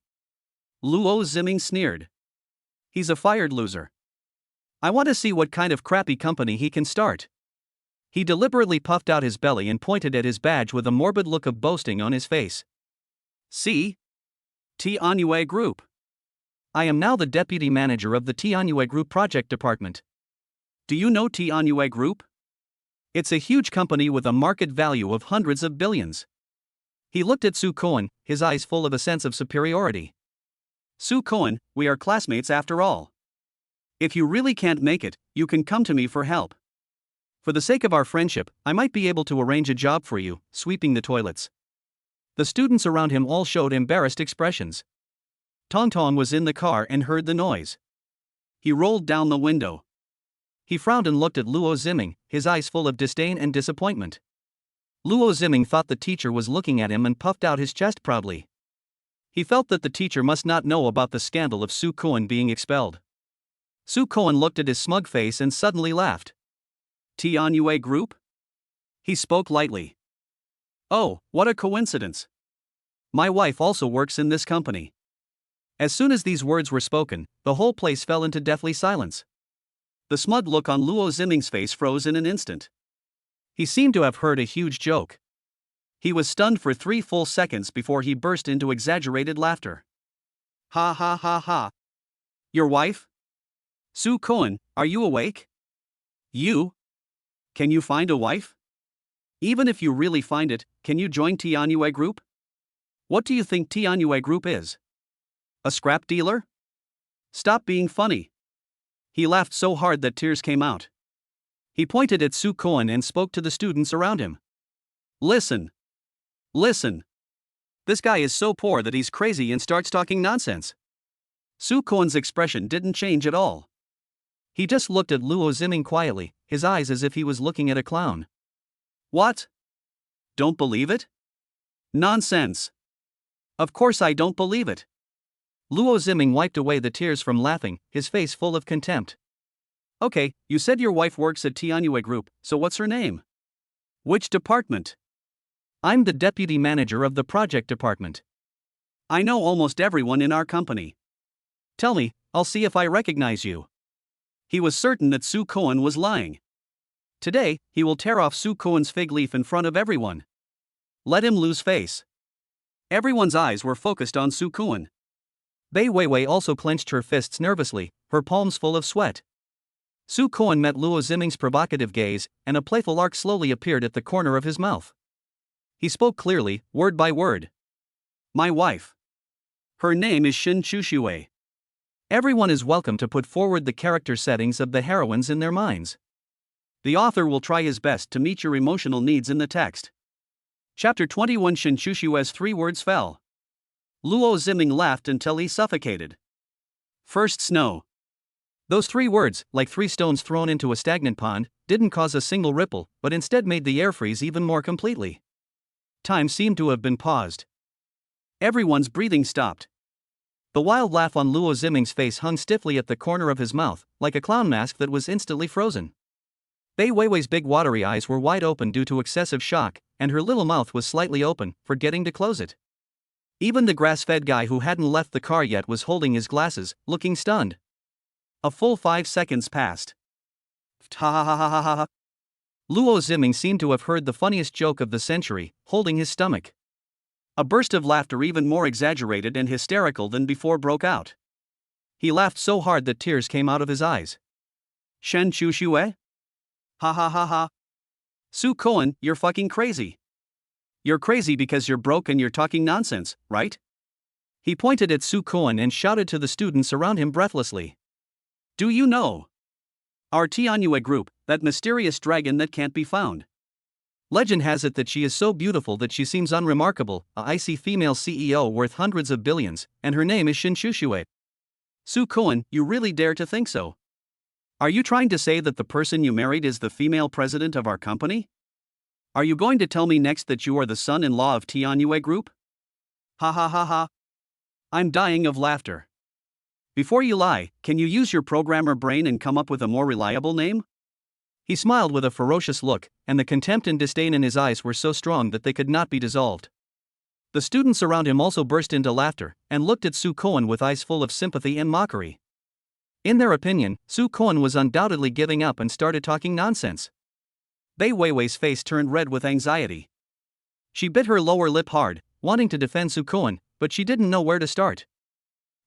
Luo Ziming sneered. He's a fired loser. I want to see what kind of crappy company he can start. He deliberately puffed out his belly and pointed at his badge with a morbid look of boasting on his face. See? Tianyue Group. I am now the deputy manager of the Tianyue Group project department. Do you know Tianyue Group? It's a huge company with a market value of hundreds of billions. He looked at Soo-kwon, his eyes full of a sense of superiority. Soo-kwon, we are classmates after all. If you really can't make it, you can come to me for help. For the sake of our friendship, I might be able to arrange a job for you, sweeping the toilets. The students around him all showed embarrassed expressions. Tongtong was in the car and heard the noise. He rolled down the window. He frowned and looked at Luo Ziming, his eyes full of disdain and disappointment. Luo Ziming thought the teacher was looking at him and puffed out his chest proudly. He felt that the teacher must not know about the scandal of Soo-kwon being expelled. Soo-kwon looked at his smug face and suddenly laughed. Tianyue Group? He spoke lightly. Oh, what a coincidence. My wife also works in this company. As soon as these words were spoken, the whole place fell into deathly silence. The smug look on Luo Ziming's face froze in an instant. He seemed to have heard a huge joke. He was stunned for 3 full seconds before he burst into exaggerated laughter. Ha ha ha ha. Your wife? Soo-kwon, are you awake? You? Can you find a wife? Even if you really find it, can you join Tianyue Group? What do you think Tianyue Group is? A scrap dealer? Stop being funny. He laughed so hard that tears came out. He pointed at Soo-kwon and spoke to the students around him. Listen. Listen. This guy is so poor that he's crazy and starts talking nonsense. Soo-kwon's expression didn't change at all. He just looked at Luo Ziming quietly, his eyes as if he was looking at a clown. What? Don't believe it? Nonsense. Of course I don't believe it. Luo Ziming wiped away the tears from laughing, his face full of contempt. Okay, you said your wife works at Tianyue Group, so what's her name? Which department? I'm the deputy manager of the project department. I know almost everyone in our company. Tell me, I'll see if I recognize you. He was certain that Soo-kwon was lying. Today, he will tear off Soo-kwon's fig leaf in front of everyone. Let him lose face. Everyone's eyes were focused on Soo-kwon. Bai Weiwei also clenched her fists nervously, her palms full of sweat. Soo-kwon met Luo Ziming's provocative gaze, and a playful arc slowly appeared at the corner of his mouth. He spoke clearly, word by word. My wife. Her name is Shin Chushue. Everyone is welcome to put forward the character settings of the heroines in their minds. The author will try his best to meet your emotional needs in the text. Chapter 21. Shin Chushue's 3 words fell. Luo Ziming laughed until he suffocated. First snow. Those 3 words, like 3 stones thrown into a stagnant pond, didn't cause a single ripple, but instead made the air freeze even more completely. Time seemed to have been paused. Everyone's breathing stopped. The wild laugh on Luo Ziming's face hung stiffly at the corner of his mouth, like a clown mask that was instantly frozen. Bei Weiwei's big watery eyes were wide open due to excessive shock, and her little mouth was slightly open, forgetting to close it. Even the grass-fed guy who hadn't left the car yet was holding his glasses, looking stunned. A full 5 seconds passed. Ha ha ha ha ha ha. Luo Ziming seemed to have heard the funniest joke of the century, holding his stomach. A burst of laughter even more exaggerated and hysterical than before broke out. He laughed so hard that tears came out of his eyes. Shen Chu Shue? Ha ha ha ha. Su Koen, you're fucking crazy. You're crazy because you're broke and you're talking nonsense, right? He pointed at Su Koen and shouted to the students around him breathlessly. Do you know? Our Tianyue group, that mysterious dragon that can't be found. Legend has it that she is so beautiful that she seems unremarkable, a icy female CEO worth hundreds of billions, and her name is Shin Shushue. Su Koen, you really dare to think so? Are you trying to say that the person you married is the female president of our company? Are you going to tell me next that you are the son-in-law of Tianyue Group? Ha ha ha ha. I'm dying of laughter. Before you lie, can you use your programmer brain and come up with a more reliable name? He smiled with a ferocious look, and the contempt and disdain in his eyes were so strong that they could not be dissolved. The students around him also burst into laughter, and looked at Su Koen with eyes full of sympathy and mockery. In their opinion, Su Koen was undoubtedly giving up and started talking nonsense. Bei Weiwei's face turned red with anxiety. She bit her lower lip hard, wanting to defend Su Koen, but she didn't know where to start.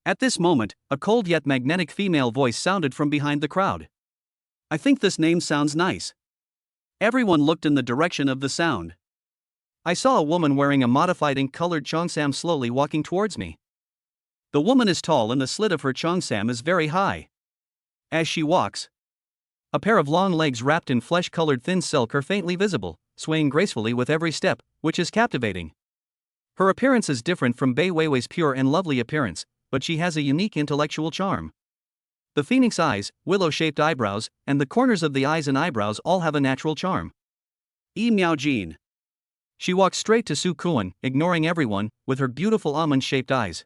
At this moment, a cold yet magnetic female voice sounded from behind the crowd. I think this name sounds nice. Everyone looked in the direction of the sound. I saw a woman wearing a modified ink-colored cheongsam slowly walking towards me. The woman is tall and the slit of her cheongsam is very high. As she walks, a pair of long legs wrapped in flesh-colored thin silk are faintly visible, swaying gracefully with every step, which is captivating. Her appearance is different from Bei Weiwei's pure and lovely appearance, but she has a unique intellectual charm. The phoenix eyes, willow-shaped eyebrows, and the corners of the eyes and eyebrows all have a natural charm. Yi Miao Jin. She walked straight to Su Koen, ignoring everyone, with her beautiful almond-shaped eyes.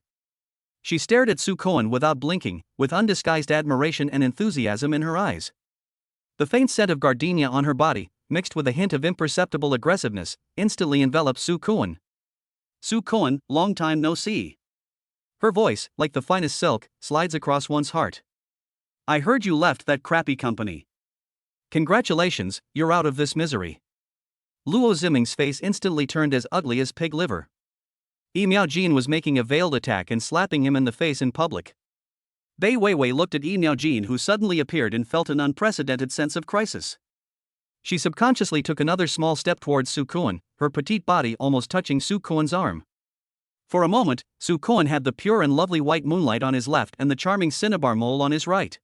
She stared at Su Koen without blinking, with undisguised admiration and enthusiasm in her eyes. The faint scent of gardenia on her body, mixed with a hint of imperceptible aggressiveness, instantly enveloped Su Koen. Su Koen, long time no see. Her voice, like the finest silk, slides across one's heart. I heard you left that crappy company. Congratulations, you're out of this misery. Luo Ziming's face instantly turned as ugly as pig liver. Yi Miao Jin was making a veiled attack and slapping him in the face in public. Bei Weiwei looked at Yi Miao Jin, who suddenly appeared, and felt an unprecedented sense of crisis. She subconsciously took another small step towards Su Koen, her petite body almost touching Su Koen's arm. For a moment, Su Koen had the pure and lovely white moonlight on his left and the charming cinnabar mole on his right.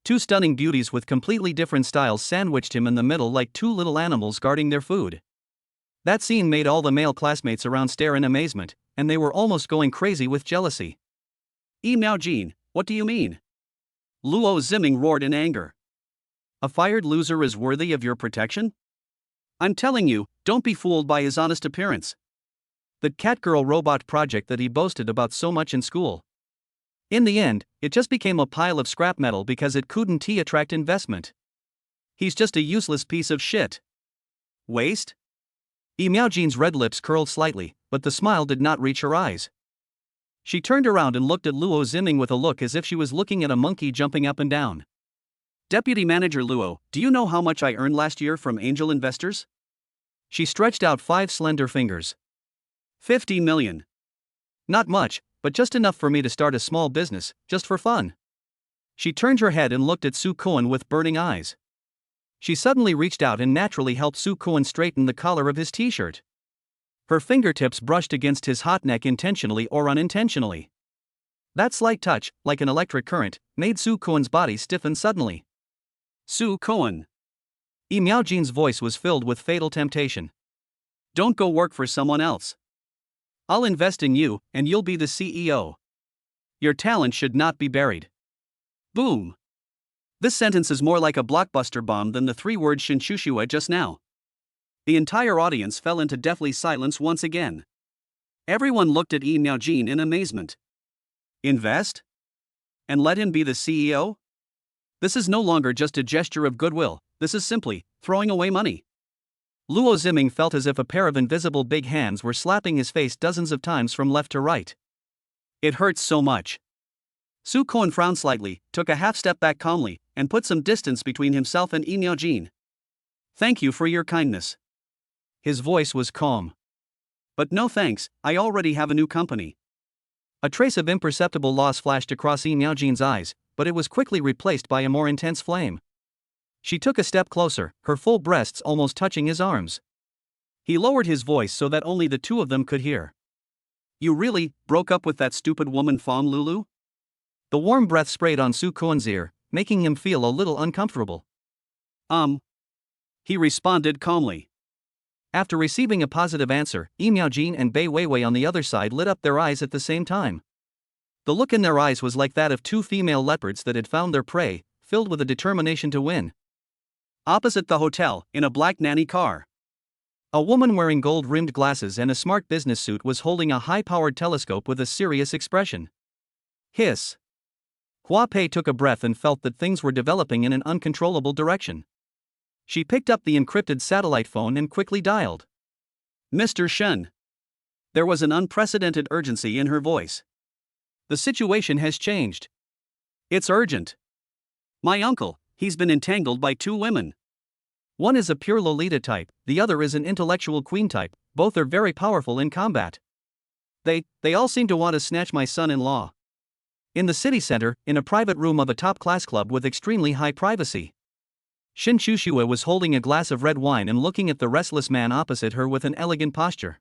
Two stunning beauties with completely different styles sandwiched him in the middle like two little animals guarding their food. That scene made all the male classmates around stare in amazement, and they were almost going crazy with jealousy. Yi Miao Jin, what do you mean? Luo Ziming roared in anger. A fired loser is worthy of your protection? I'm telling you, don't be fooled by his honest appearance. The Catgirl robot project that he boasted about so much in school. In the end, it just became a pile of scrap metal because it couldn't attract investment. He's just a useless piece of shit. Waste? Yi Miao Jin's red lips curled slightly, but the smile did not reach her eyes. She turned around and looked at Luo Ziming with a look as if she was looking at a monkey jumping up and down. Deputy Manager Luo, do you know how much I earned last year from angel investors? She stretched out 5 slender fingers. 50 million. Not much, but just enough for me to start a small business, just for fun. She turned her head and looked at Su Koen with burning eyes. She suddenly reached out and naturally helped Su Koen straighten the collar of his t-shirt. Her fingertips brushed against his hot neck intentionally or unintentionally. That slight touch, like an electric current, made Su Koen's body stiffen suddenly. Su Koen. Yi Miao Jin's voice was filled with fatal temptation. Don't go work for someone else. I'll invest in you, and you'll be the CEO. Your talent should not be buried. Boom. This sentence is more like a blockbuster bomb than the three words Shinshushua just now. The entire audience fell into deathly silence once again. Everyone looked at Yi Miaojin in amazement. Invest? And let him be the CEO? This is no longer just a gesture of goodwill, this is simply throwing away money. Luo Ziming felt as if a pair of invisible big hands were slapping his face dozens of times from left to right. It hurts so much. Su Kuan frowned slightly, took a half step back calmly, and put some distance between himself and Yi Miaojin. Thank you for your kindness. His voice was calm. But no thanks, I already have a new company. A trace of imperceptible loss flashed across Yi Miaojin's eyes, but it was quickly replaced by a more intense flame. She took a step closer, her full breasts almost touching his arms. He lowered his voice so that only the two of them could hear. You really broke up with that stupid woman Fong Lulu? The warm breath sprayed on Su Kuan's ear, making him feel a little uncomfortable. He responded calmly. After receiving a positive answer, Yi Miaojin and Bai Weiwei on the other side lit up their eyes at the same time. The look in their eyes was like that of two female leopards that had found their prey, filled with a determination to win. Opposite the hotel, in a black nanny car, a woman wearing gold-rimmed glasses and a smart business suit was holding a high-powered telescope with a serious expression. Hiss. Hua Pei took a breath and felt that things were developing in an uncontrollable direction. She picked up the encrypted satellite phone and quickly dialed. Mr. Shen. There was an unprecedented urgency in her voice. The situation has changed. It's urgent. My uncle, he's been entangled by two women. One is a pure Lolita type, the other is an intellectual queen type, both are very powerful in combat. They all seem to want to snatch my son-in-law. In the city center, in a private room of a top-class club with extremely high privacy. Shin Shushua was holding a glass of red wine and looking at the restless man opposite her with an elegant posture.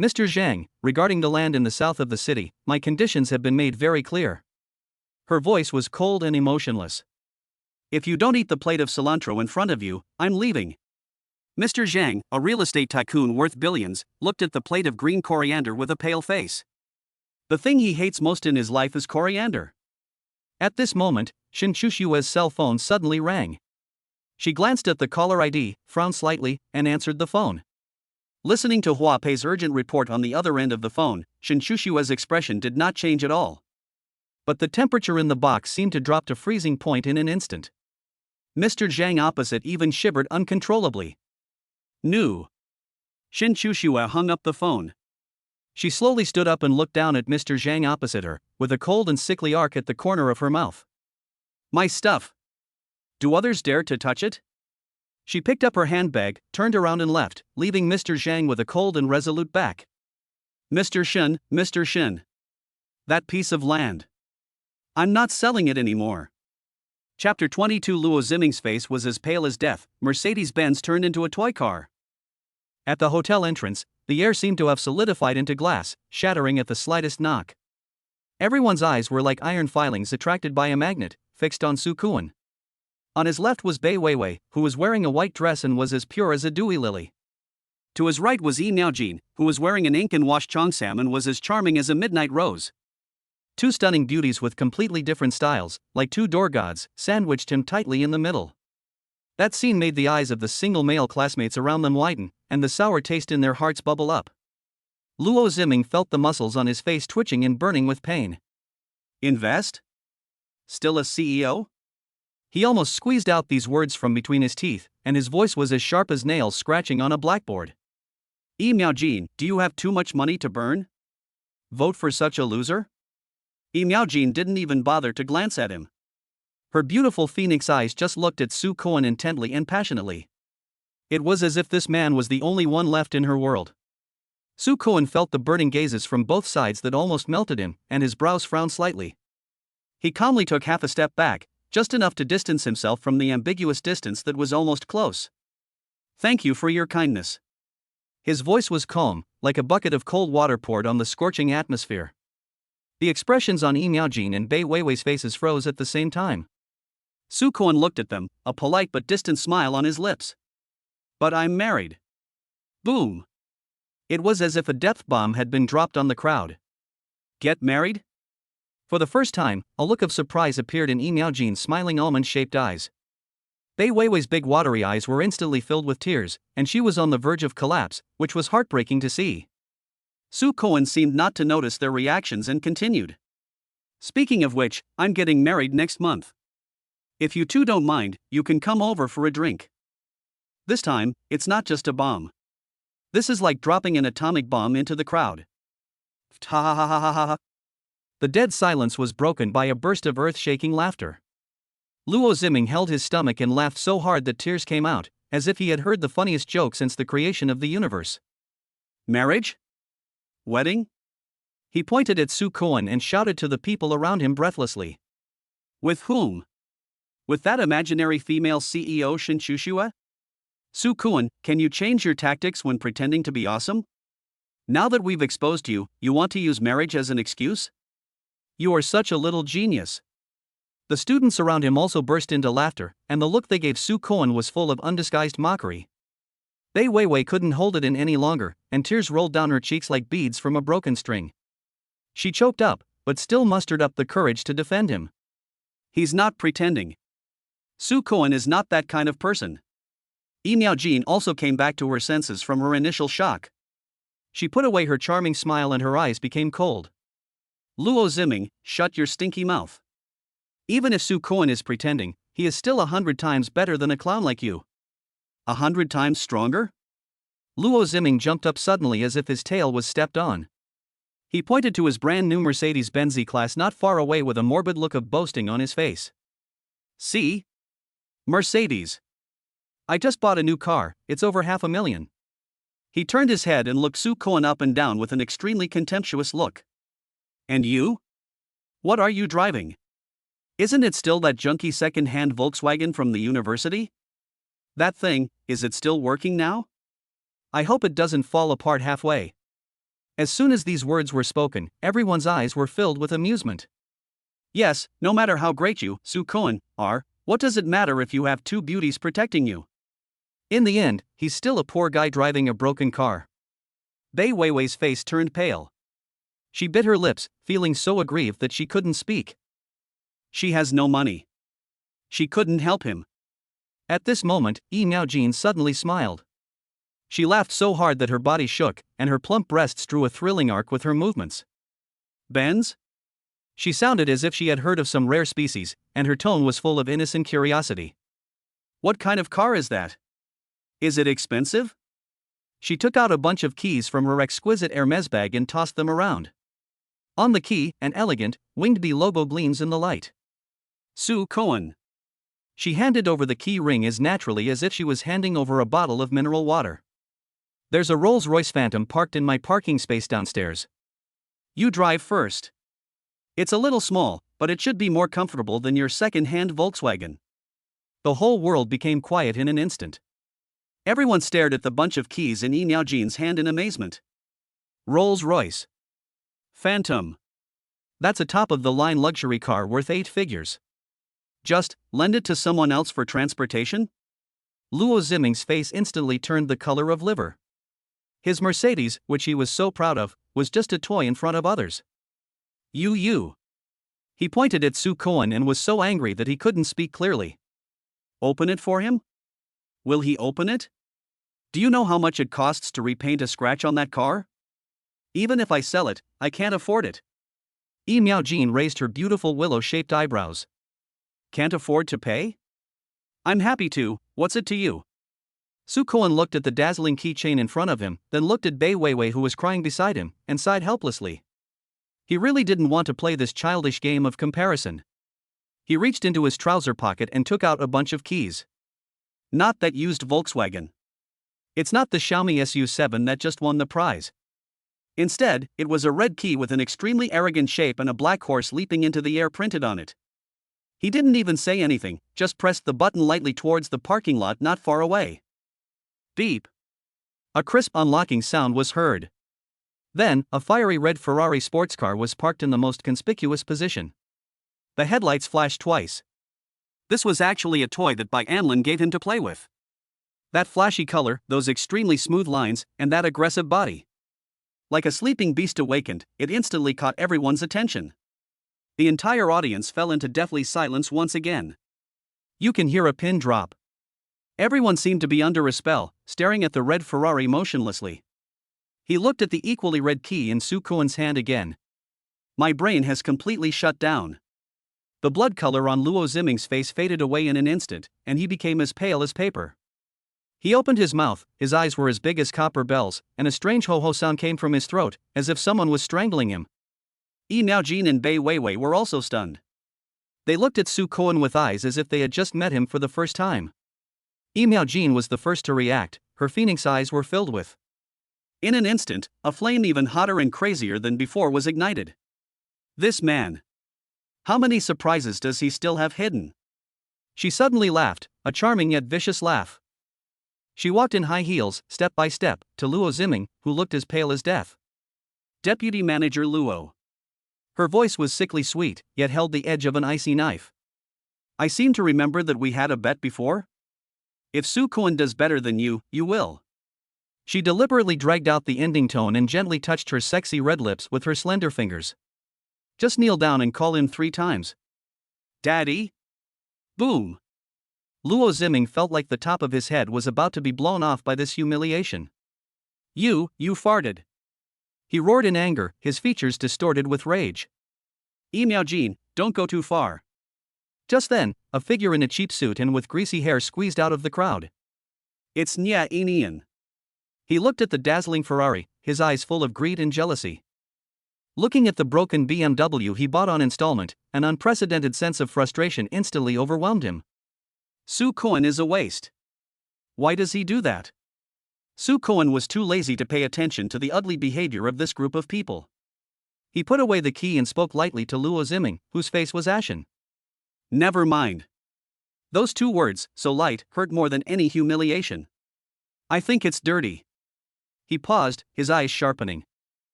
Mr. Zhang, regarding the land in the south of the city, my conditions have been made very clear. Her voice was cold and emotionless. If you don't eat the plate of cilantro in front of you, I'm leaving. Mr. Zhang, a real estate tycoon worth billions, looked at the plate of green coriander with a pale face. The thing he hates most in his life is coriander. At this moment, Shin Shushua's cell phone suddenly rang. She glanced at the caller ID, frowned slightly, and answered the phone. Listening to Hua Pei's urgent report on the other end of the phone, Shin Shushua's expression did not change at all. But the temperature in the box seemed to drop to freezing point in an instant. Mr. Zhang opposite even shivered uncontrollably. No. Shin Shushua hung up the phone. She slowly stood up and looked down at Mr. Zhang opposite her, with a cold and sickly arc at the corner of her mouth. My stuff. Do others dare to touch it? She picked up her handbag, turned around and left, leaving Mr. Zhang with a cold and resolute back. Mr. Shin. That piece of land. I'm not selling it anymore. Chapter 22. Luo Ziming's face was as pale as death. Mercedes-Benz turned into a toy car. At the hotel entrance, the air seemed to have solidified into glass, shattering at the slightest knock. Everyone's eyes were like iron filings attracted by a magnet, fixed on Su Kuan. On his left was Bai Weiwei, who was wearing a white dress and was as pure as a dewy lily. To his right was Yi Miaojin, who was wearing an ink-and-wash cheongsam and was as charming as a midnight rose. Two stunning beauties with completely different styles, like two door gods, sandwiched him tightly in the middle. That scene made the eyes of the single male classmates around them widen, and the sour taste in their hearts bubble up. Luo Ziming felt the muscles on his face twitching and burning with pain. Invest? Still a CEO? He almost squeezed out these words from between his teeth, and his voice was as sharp as nails scratching on a blackboard. Yi Miaojin, do you have too much money to burn? Vote for such a loser? Yi Miaojin didn't even bother to glance at him. Her beautiful phoenix eyes just looked at Su Kuan intently and passionately. It was as if this man was the only one left in her world. Su Kuan felt the burning gazes from both sides that almost melted him, and his brows frowned slightly. He calmly took half a step back, just enough to distance himself from the ambiguous distance that was almost close. Thank you for your kindness. His voice was calm, like a bucket of cold water poured on the scorching atmosphere. The expressions on Yi Miaojin and Bai Weiwei's faces froze at the same time. Su Kuan looked at them, a polite but distant smile on his lips. But I'm married. Boom. It was as if a depth bomb had been dropped on the crowd. Get married? For the first time, a look of surprise appeared in Miaojin's smiling almond-shaped eyes. Bai Weiwei's big watery eyes were instantly filled with tears, and she was on the verge of collapse, which was heartbreaking to see. Su Koan seemed not to notice their reactions and continued. Speaking of which, I'm getting married next month. If you two don't mind, you can come over for a drink. This time, it's not just a bomb. This is like dropping an atomic bomb into the crowd. Ha ha ha ha ha ha. The dead silence was broken by a burst of earth-shaking laughter. Luo Ziming held his stomach and laughed so hard that tears came out, as if he had heard the funniest joke since the creation of the universe. Marriage? Wedding? He pointed at Su Koan and shouted to the people around him breathlessly. With whom? With that imaginary female CEO Shin Chushua? Su Koan, can you change your tactics when pretending to be awesome? Now that we've exposed you, you want to use marriage as an excuse? You are such a little genius. The students around him also burst into laughter, and the look they gave Su Koan was full of undisguised mockery. Bai Weiwei couldn't hold it in any longer, and tears rolled down her cheeks like beads from a broken string. She choked up, but still mustered up the courage to defend him. He's not pretending. Su Koan is not that kind of person. Miaojin also came back to her senses from her initial shock. She put away her charming smile and her eyes became cold. Luo Ziming, shut your stinky mouth. Even if Su Koan is pretending, he is still 100 times better than a clown like you. 100 times stronger? Luo Ziming jumped up suddenly as if his tail was stepped on. He pointed to his brand new Mercedes-Benz E-Class not far away with a morbid look of boasting on his face. See? Mercedes. I just bought a new car, it's over $500,000. He turned his head and looked Su Koan up and down with an extremely contemptuous look. And you? What are you driving? Isn't it still that junky second-hand Volkswagen from the university? That thing, is it still working now? I hope it doesn't fall apart halfway. As soon as these words were spoken, everyone's eyes were filled with amusement. Yes, no matter how great you, Su Koan, are, what does it matter if you have two beauties protecting you? In the end, he's still a poor guy driving a broken car. Bai Weiwei's face turned pale. She bit her lips, feeling so aggrieved that she couldn't speak. She has no money. She couldn't help him. At this moment, Miaojin suddenly smiled. She laughed so hard that her body shook, and her plump breasts drew a thrilling arc with her movements. Benz? She sounded as if she had heard of some rare species, and her tone was full of innocent curiosity. What kind of car is that? Is it expensive? She took out a bunch of keys from her exquisite Hermes bag and tossed them around. On the key, an elegant, winged bee logo gleams in the light. Su Koan. She handed over the key ring as naturally as if she was handing over a bottle of mineral water. There's a Rolls-Royce Phantom parked in my parking space downstairs. You drive first. It's a little small, but it should be more comfortable than your second-hand Volkswagen. The whole world became quiet in an instant. Everyone stared at the bunch of keys in Miaojin's hand in amazement. Rolls-Royce Phantom. That's a top-of-the-line luxury car worth 8 figures. Just, lend it to someone else for transportation? Luo Ziming's face instantly turned the color of liver. His Mercedes, which he was so proud of, was just a toy in front of others. You. He pointed at Su Koan and was so angry that he couldn't speak clearly. Open it for him? Will he open it? Do you know how much it costs to repaint a scratch on that car? Even if I sell it, I can't afford it. Miaojin raised her beautiful willow-shaped eyebrows. Can't afford to pay? I'm happy to, what's it to you? Su Koan looked at the dazzling keychain in front of him, then looked at Bai Weiwei who was crying beside him, and sighed helplessly. He really didn't want to play this childish game of comparison. He reached into his trouser pocket and took out a bunch of keys. Not that used Volkswagen. It's not the Xiaomi SU7 that just won the prize. Instead, it was a red key with an extremely arrogant shape and a black horse leaping into the air printed on it. He didn't even say anything, just pressed the button lightly towards the parking lot not far away. Beep. A crisp unlocking sound was heard. Then, a fiery red Ferrari sports car was parked in the most conspicuous position. The headlights flashed twice. This was actually a toy that Bai Anlin gave him to play with. That flashy color, those extremely smooth lines, and that aggressive body. Like a sleeping beast awakened, it instantly caught everyone's attention. The entire audience fell into deathly silence once again. You can hear a pin drop. Everyone seemed to be under a spell, staring at the red Ferrari motionlessly. He looked at the equally red key in Soo Kwon's hand again. My brain has completely shut down. The blood color on Luo Ziming's face faded away in an instant, and he became as pale as paper. He opened his mouth, his eyes were as big as copper bells, and a strange ho-ho sound came from his throat, as if someone was strangling him. Yi Miaojin and Bai Weiwei were also stunned. They looked at Soo Kwon with eyes as if they had just met him for the first time. Yi Miaojin was the first to react, her phoenix eyes were filled with. In an instant, a flame even hotter and crazier than before was ignited. This man. How many surprises does he still have hidden? She suddenly laughed, a charming yet vicious laugh. She walked in high heels, step by step, to Luo Ziming, who looked as pale as death. Deputy Manager Luo. Her voice was sickly sweet, yet held the edge of an icy knife. I seem to remember that we had a bet before? If Soo Kwon does better than you, you will. She deliberately dragged out the ending tone and gently touched her sexy red lips with her slender fingers. Just kneel down and call him 3 times. Daddy? Boom! Luo Ziming felt like the top of his head was about to be blown off by this humiliation. You farted. He roared in anger, his features distorted with rage. Yi Miaojin, don't go too far. Just then, a figure in a cheap suit and with greasy hair squeezed out of the crowd. It's Nya Inian. He looked at the dazzling Ferrari, his eyes full of greed and jealousy. Looking at the broken BMW he bought on installment, an unprecedented sense of frustration instantly overwhelmed him. Soo Kwon is a waste. Why does he do that? Soo Kwon was too lazy to pay attention to the ugly behavior of this group of people. He put away the key and spoke lightly to Luo Ziming, whose face was ashen. Never mind. Those 2 words, so light, hurt more than any humiliation. I think it's dirty. He paused, his eyes sharpening.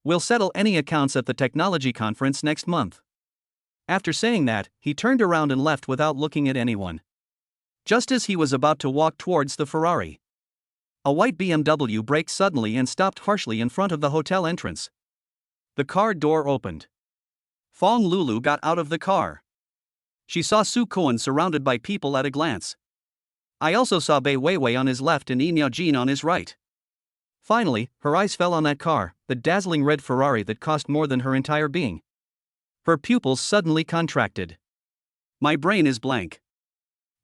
We'll settle any accounts at the technology conference next month. After saying that, he turned around and left without looking at anyone. Just as he was about to walk towards the Ferrari, a white BMW braked suddenly and stopped harshly in front of the hotel entrance. The car door opened. Fong Lulu got out of the car. She saw Soo Kwon surrounded by people at a glance. I also saw Bai Weiwei on his left and Yi Miaojin on his right. Finally, her eyes fell on that car, the dazzling red Ferrari that cost more than her entire being. Her pupils suddenly contracted. My brain is blank.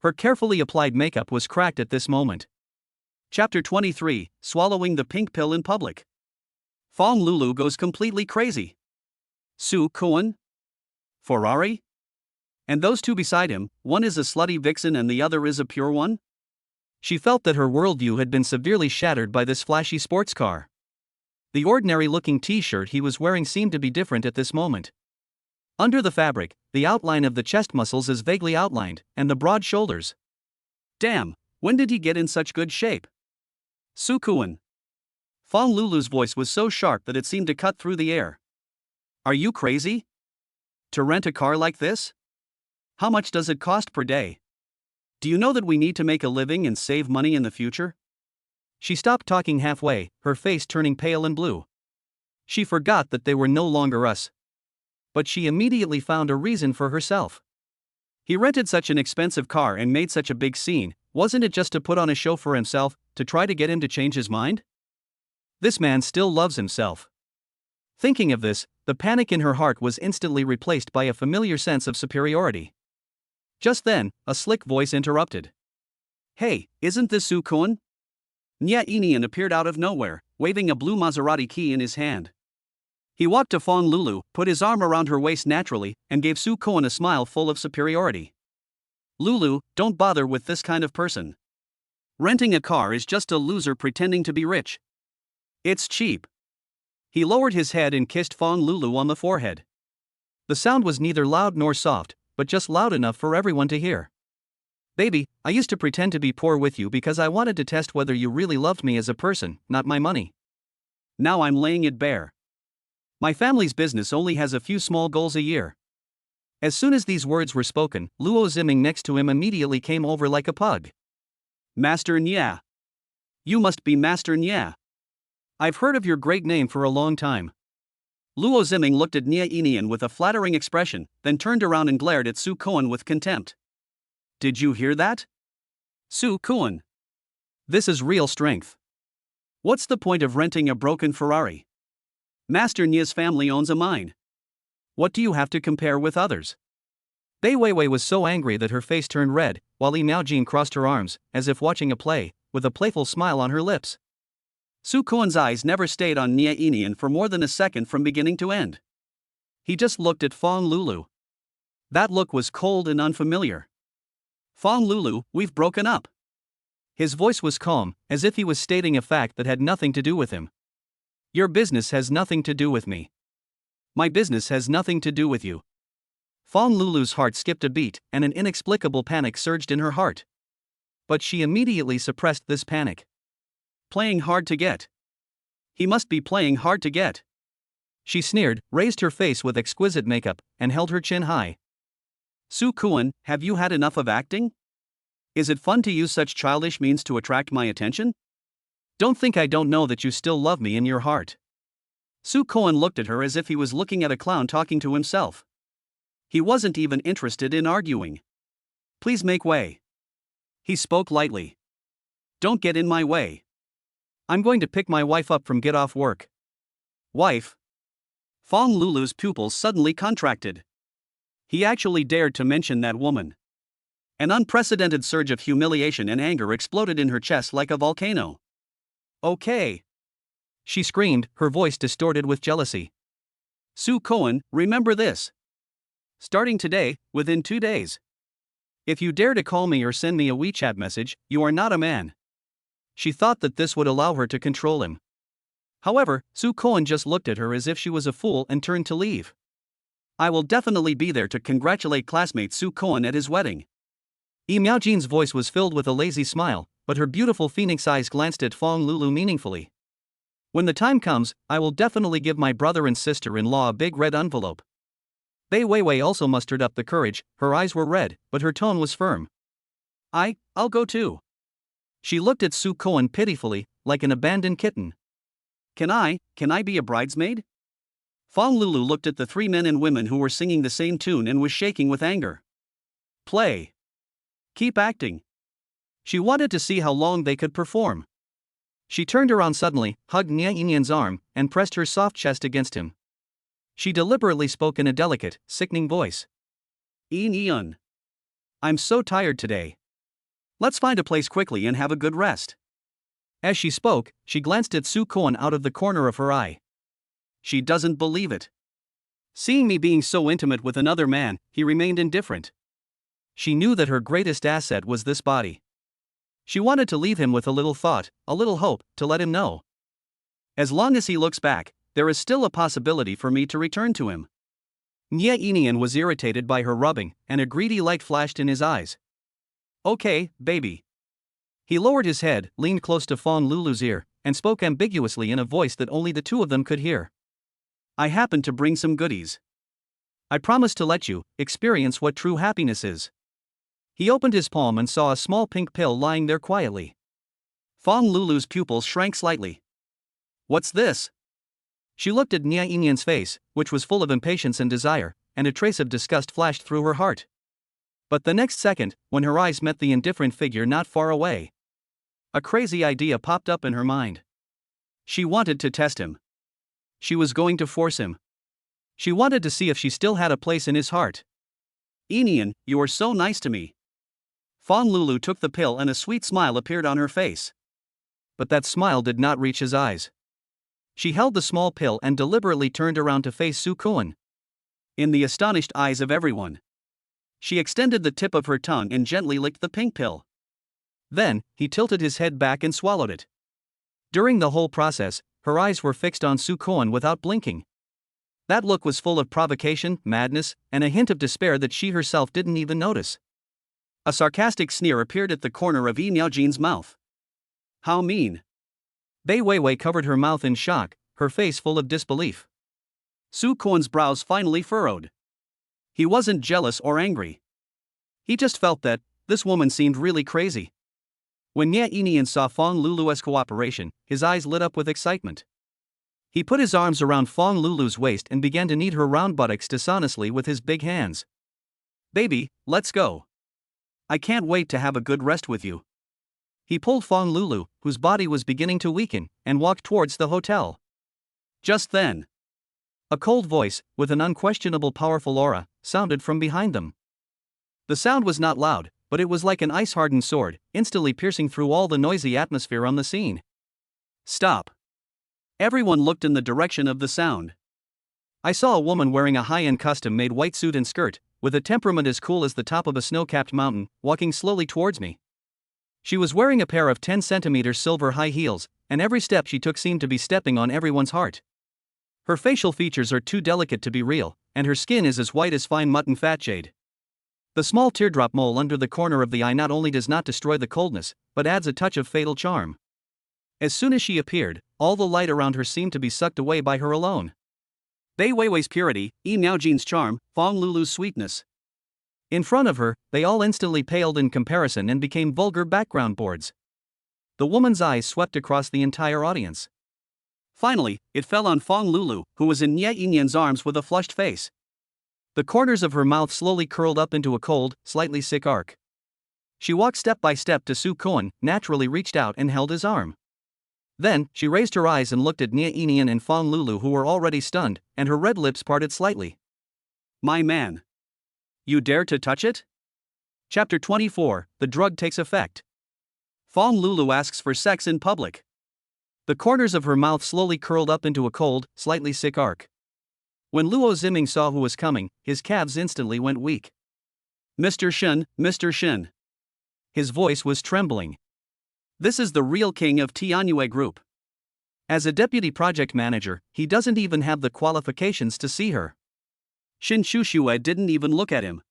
Her carefully applied makeup was cracked at this moment. Chapter 23, Swallowing the Pink Pill in Public. Fong Lulu goes completely crazy. Soo Kwon? Ferrari? And those 2 beside him, one is a slutty vixen and the other is a pure one? She felt that her worldview had been severely shattered by this flashy sports car. The ordinary-looking t-shirt he was wearing seemed to be different at this moment. Under the fabric, the outline of the chest muscles is vaguely outlined, and the broad shoulders. Damn, when did he get in such good shape? Soo Kwon. Fong Lulu's voice was so sharp that it seemed to cut through the air. Are you crazy? To rent a car like this? How much does it cost per day? Do you know that we need to make a living and save money in the future? She stopped talking halfway, her face turning pale and blue. She forgot that they were no longer us. But she immediately found a reason for herself. He rented such an expensive car and made such a big scene, wasn't it just to put on a show for himself, to try to get him to change his mind? This man still loves himself. Thinking of this, the panic in her heart was instantly replaced by a familiar sense of superiority. Just then, a slick voice interrupted. Hey, isn't this Soo Kwon? Nya Inian appeared out of nowhere, waving a blue Maserati key in his hand. He walked to Fong Lulu, put his arm around her waist naturally, and gave Soo Kwon a smile full of superiority. Lulu, don't bother with this kind of person. Renting a car is just a loser pretending to be rich. It's cheap. He lowered his head and kissed Fong Lulu on the forehead. The sound was neither loud nor soft, but just loud enough for everyone to hear. Baby, I used to pretend to be poor with you because I wanted to test whether you really loved me as a person, not my money. Now I'm laying it bare. My family's business only has a few small goals a year. As soon as these words were spoken, Luo Ziming next to him immediately came over like a pug. Master Nya. You must be Master Nya. I've heard of your great name for a long time. Luo Ziming looked at Nia Inian with a flattering expression, then turned around and glared at Su Koan with contempt. Did you hear that? Su Koan. This is real strength. What's the point of renting a broken Ferrari? Master Nia's family owns a mine. What do you have to compare with others? Bai Weiwei was so angry that her face turned red, while Li Miaojin crossed her arms, as if watching a play, with a playful smile on her lips. Su Koan's eyes never stayed on Nia Inian for more than a second from beginning to end. He just looked at Fong Lulu. That look was cold and unfamiliar. Fong Lulu, we've broken up. His voice was calm, as if he was stating a fact that had nothing to do with him. Your business has nothing to do with me. My business has nothing to do with you. Fong Lulu's heart skipped a beat, and an inexplicable panic surged in her heart. But she immediately suppressed this panic. Playing hard to get. He must be playing hard to get. She sneered, raised her face with exquisite makeup, and held her chin high. Su Koan, have you had enough of acting? Is it fun to use such childish means to attract my attention? Don't think I don't know that you still love me in your heart. Su Koan looked at her as if he was looking at a clown talking to himself. He wasn't even interested in arguing. Please make way. He spoke lightly. Don't get in my way. I'm going to pick my wife up from get off work. Wife? Fong Lulu's pupils suddenly contracted. He actually dared to mention that woman. An unprecedented surge of humiliation and anger exploded in her chest like a volcano. Okay. She screamed, her voice distorted with jealousy. Su Koan, remember this. Starting today, within 2 days. If you dare to call me or send me a WeChat message, you are not a man. She thought that this would allow her to control him. However, Su Koan just looked at her as if she was a fool and turned to leave. I will definitely be there to congratulate classmate Su Koan at his wedding. Yi Miaojin's voice was filled with a lazy smile, but her beautiful phoenix eyes glanced at Fong Lulu meaningfully. When the time comes, I will definitely give my brother and sister-in-law a big red envelope. Bai Weiwei also mustered up the courage, her eyes were red, but her tone was firm. I'll go too. She looked at Su Koan pitifully, like an abandoned kitten. Can I be a bridesmaid? Fong Lulu looked at the 3 men and women who were singing the same tune and was shaking with anger. Play. Keep acting. She wanted to see how long they could perform. She turned around suddenly, hugged Nia Inian's arm, and pressed her soft chest against him. She deliberately spoke in a delicate, sickening voice. Inian. I'm so tired today. Let's find a place quickly and have a good rest. As she spoke, she glanced at Su Koan out of the corner of her eye. She doesn't believe it. Seeing me being so intimate with another man, he remained indifferent. She knew that her greatest asset was this body. She wanted to leave him with a little thought, a little hope, to let him know. As long as he looks back, there is still a possibility for me to return to him. Nia Inian was irritated by her rubbing, and a greedy light flashed in his eyes. Okay, baby. He lowered his head, leaned close to Fong Lulu's ear, and spoke ambiguously in a voice that only the two of them could hear. I happened to bring some goodies. I promise to let you experience what true happiness is. He opened his palm and saw a small pink pill lying there quietly. Fong Lulu's pupils shrank slightly. What's this? She looked at Nia Inian's face, which was full of impatience and desire, and a trace of disgust flashed through her heart. But the next second, when her eyes met the indifferent figure not far away, a crazy idea popped up in her mind. She wanted to test him. She was going to force him. She wanted to see if she still had a place in his heart. Inian, you are so nice to me. Fong Lulu took the pill and a sweet smile appeared on her face. But that smile did not reach his eyes. She held the small pill and deliberately turned around to face Su Koan. In the astonished eyes of everyone, she extended the tip of her tongue and gently licked the pink pill. Then, he tilted his head back and swallowed it. During the whole process, her eyes were fixed on Su Koan without blinking. That look was full of provocation, madness, and a hint of despair that she herself didn't even notice. A sarcastic sneer appeared at the corner of Yi Miaojin's mouth. How mean. Bai Weiwei covered her mouth in shock, her face full of disbelief. Su Koan's brows finally furrowed. He wasn't jealous or angry. He just felt that this woman seemed really crazy. When Nia Inian saw Fong Lulu's cooperation, his eyes lit up with excitement. He put his arms around Fong Lulu's waist and began to knead her round buttocks dishonestly with his big hands. Baby, let's go. I can't wait to have a good rest with you. He pulled Fong Lulu, whose body was beginning to weaken, and walked towards the hotel. Just then, a cold voice, with an unquestionable powerful aura, sounded from behind them. The sound was not loud, but it was like an ice-hardened sword, instantly piercing through all the noisy atmosphere on the scene. Stop. Everyone looked in the direction of the sound. I saw a woman wearing a high-end custom-made white suit and skirt, with a temperament as cool as the top of a snow-capped mountain, walking slowly towards me. She was wearing a pair of 10 cm silver high heels, and every step she took seemed to be stepping on everyone's heart. Her facial features are too delicate to be real, and her skin is as white as fine mutton fat jade. The small teardrop mole under the corner of the eye not only does not destroy the coldness, but adds a touch of fatal charm. As soon as she appeared, all the light around her seemed to be sucked away by her alone. Bai Weiwei's purity, Yi Miaojin's charm, Fong Lulu's sweetness. In front of her, they all instantly paled in comparison and became vulgar background boards. The woman's eyes swept across the entire audience. Finally, it fell on Fong Lulu, who was in Nie Yinyan's arms with a flushed face. The corners of her mouth slowly curled up into a cold, slightly sick arc. She walked step by step to Su Koan, naturally reached out and held his arm. Then, she raised her eyes and looked at Nie Yinyan and Fong Lulu, who were already stunned, and her red lips parted slightly. My man. You dare to touch it? Chapter 24, The Drug Takes Effect. Fong Lulu asks for sex in public. The corners of her mouth slowly curled up into a cold, slightly sick arc. When Luo Ziming saw who was coming, his calves instantly went weak. Mr. Shen, Mr. Shen. His voice was trembling. This is the real king of Tianyue Group. As a deputy project manager, he doesn't even have the qualifications to see her. Shin Shushue didn't even look at him.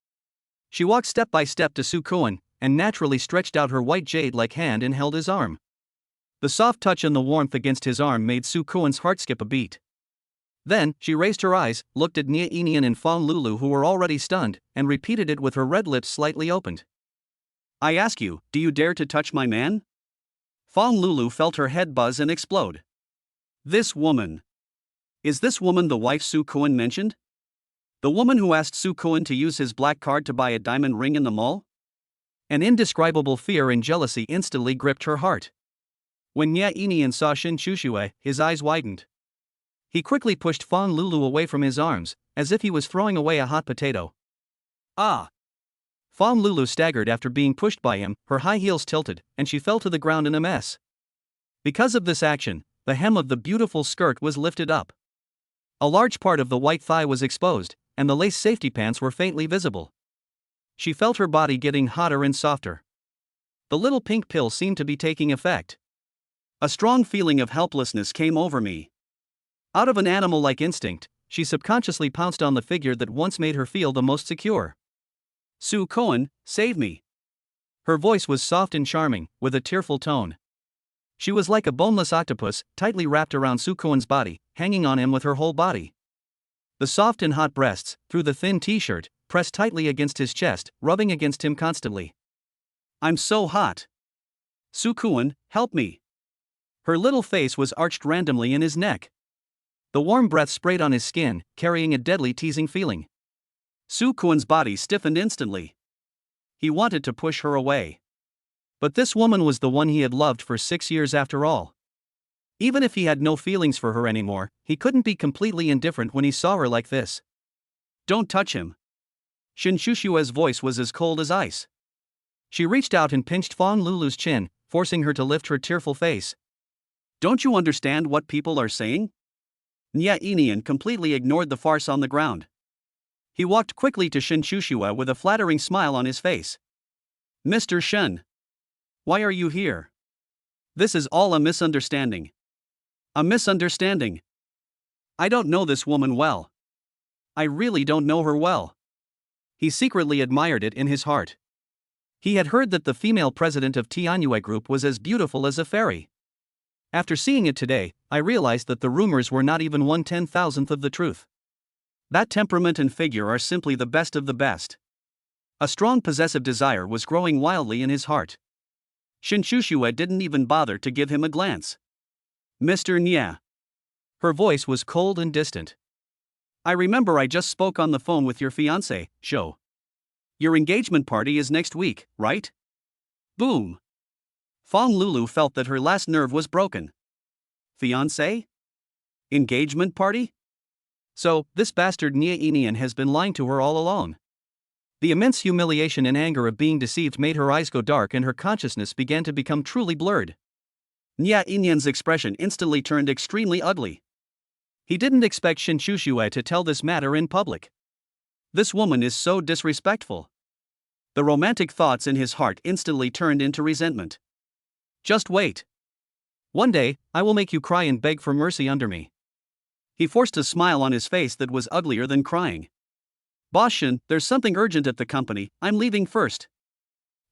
She walked step by step to Su Koan, and naturally stretched out her white jade-like hand and held his arm. The soft touch and the warmth against his arm made Su Koan's heart skip a beat. Then, she raised her eyes, looked at Nie Yinyan and Fong Lulu, who were already stunned, and repeated it with her red lips slightly opened. I ask you, do you dare to touch my man? Fong Lulu felt her head buzz and explode. This woman. Is this woman the wife Su Koan mentioned? The woman who asked Su Koan to use his black card to buy a diamond ring in the mall? An indescribable fear and jealousy instantly gripped her heart. When Nie Yinyan saw Shin Shushue, his eyes widened. He quickly pushed Fong Lulu away from his arms, as if he was throwing away a hot potato. Ah! Fong Lulu staggered after being pushed by him, her high heels tilted, and she fell to the ground in a mess. Because of this action, the hem of the beautiful skirt was lifted up. A large part of the white thigh was exposed, and the lace safety pants were faintly visible. She felt her body getting hotter and softer. The little pink pill seemed to be taking effect. A strong feeling of helplessness came over me. Out of an animal-like instinct, she subconsciously pounced on the figure that once made her feel the most secure. Su Koan, save me. Her voice was soft and charming, with a tearful tone. She was like a boneless octopus, tightly wrapped around Su Koan's body, hanging on him with her whole body. The soft and hot breasts, through the thin t-shirt, pressed tightly against his chest, rubbing against him constantly. I'm so hot. Su Koan, help me. Her little face was arched randomly in his neck. The warm breath sprayed on his skin, carrying a deadly teasing feeling. Su Koan's body stiffened instantly. He wanted to push her away. But this woman was the one he had loved for 6 years after all. Even if he had no feelings for her anymore, he couldn't be completely indifferent when he saw her like this. Don't touch him. Shin Shushue's voice was as cold as ice. She reached out and pinched Fong Lulu's chin, forcing her to lift her tearful face. Don't you understand what people are saying? Nie Yinyan completely ignored the farce on the ground. He walked quickly to Shin Shushue with a flattering smile on his face. Mr. Shen. Why are you here? This is all a misunderstanding. A misunderstanding. I don't know this woman well. I really don't know her well. He secretly admired it in his heart. He had heard that the female president of Tianyue Group was as beautiful as a fairy. After seeing it today, I realized that the rumors were not even 1/10,000th of the truth. That temperament and figure are simply the best of the best. A strong possessive desire was growing wildly in his heart. Shin Shushue didn't even bother to give him a glance. Mr. Nye. Her voice was cold and distant. I remember I just spoke on the phone with your fiancé, Zhou. Your engagement party is next week, right? Boom. Fong Lulu felt that her last nerve was broken. Fiancé? Engagement party? So, this bastard Nia Inian has been lying to her all along. The immense humiliation and anger of being deceived made her eyes go dark and her consciousness began to become truly blurred. Nia Inian's expression instantly turned extremely ugly. He didn't expect Shin Shushue to tell this matter in public. This woman is so disrespectful. The romantic thoughts in his heart instantly turned into resentment. Just wait. One day, I will make you cry and beg for mercy under me. He forced a smile on his face that was uglier than crying. Boss Shin, there's something urgent at the company, I'm leaving first.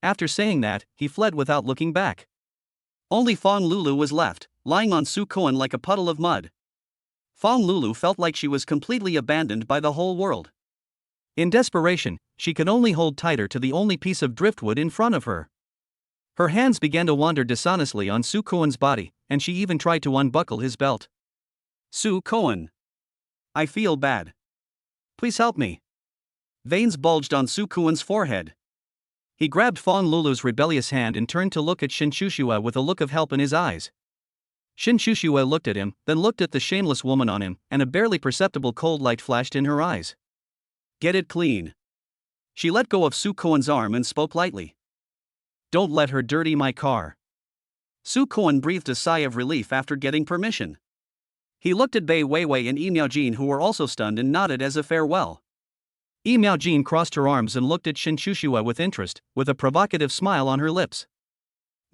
After saying that, he fled without looking back. Only Fong Lulu was left, lying on Su Koan like a puddle of mud. Fong Lulu felt like she was completely abandoned by the whole world. In desperation, she could only hold tighter to the only piece of driftwood in front of her. Her hands began to wander dishonestly on Su Koan's body, and she even tried to unbuckle his belt. Su Koan. I feel bad. Please help me. Veins bulged on Su Koan's forehead. He grabbed Fong Lulu's rebellious hand and turned to look at Shin Shushue with a look of help in his eyes. Shin Shushue looked at him, then looked at the shameless woman on him, and a barely perceptible cold light flashed in her eyes. Get it clean. She let go of Su Koan's arm and spoke lightly. Don't let her dirty my car. Su Koan breathed a sigh of relief after getting permission. He looked at Bai Weiwei and Yi Miaojin, who were also stunned, and nodded as a farewell. Yi Miaojin crossed her arms and looked at Shin Shushue with interest, with a provocative smile on her lips.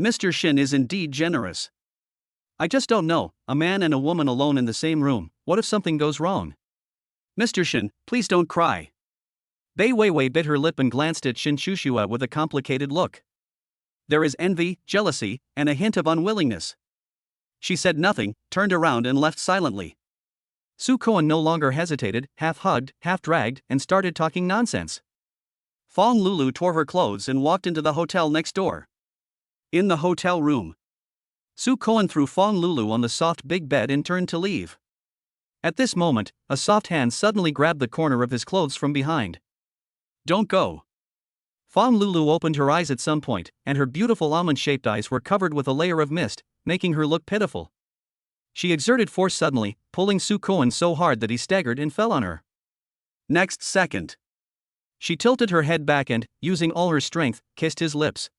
Mr. Shin is indeed generous. I just don't know, a man and a woman alone in the same room, what if something goes wrong? Mr. Shin, please don't cry. Bai Weiwei bit her lip and glanced at Shin Shushue with a complicated look. There is envy, jealousy, and a hint of unwillingness. She said nothing, turned around and left silently. Su Koan no longer hesitated, half hugged, half dragged, and started talking nonsense. Fong Lulu tore her clothes and walked into the hotel next door. In the hotel room, Su Koan threw Fong Lulu on the soft big bed and turned to leave. At this moment, a soft hand suddenly grabbed the corner of his clothes from behind. Don't go. Fong Lulu opened her eyes at some point, and her beautiful almond-shaped eyes were covered with a layer of mist, making her look pitiful. She exerted force suddenly, pulling Su Koan so hard that he staggered and fell on her. Next second, she tilted her head back and, using all her strength, kissed his lips.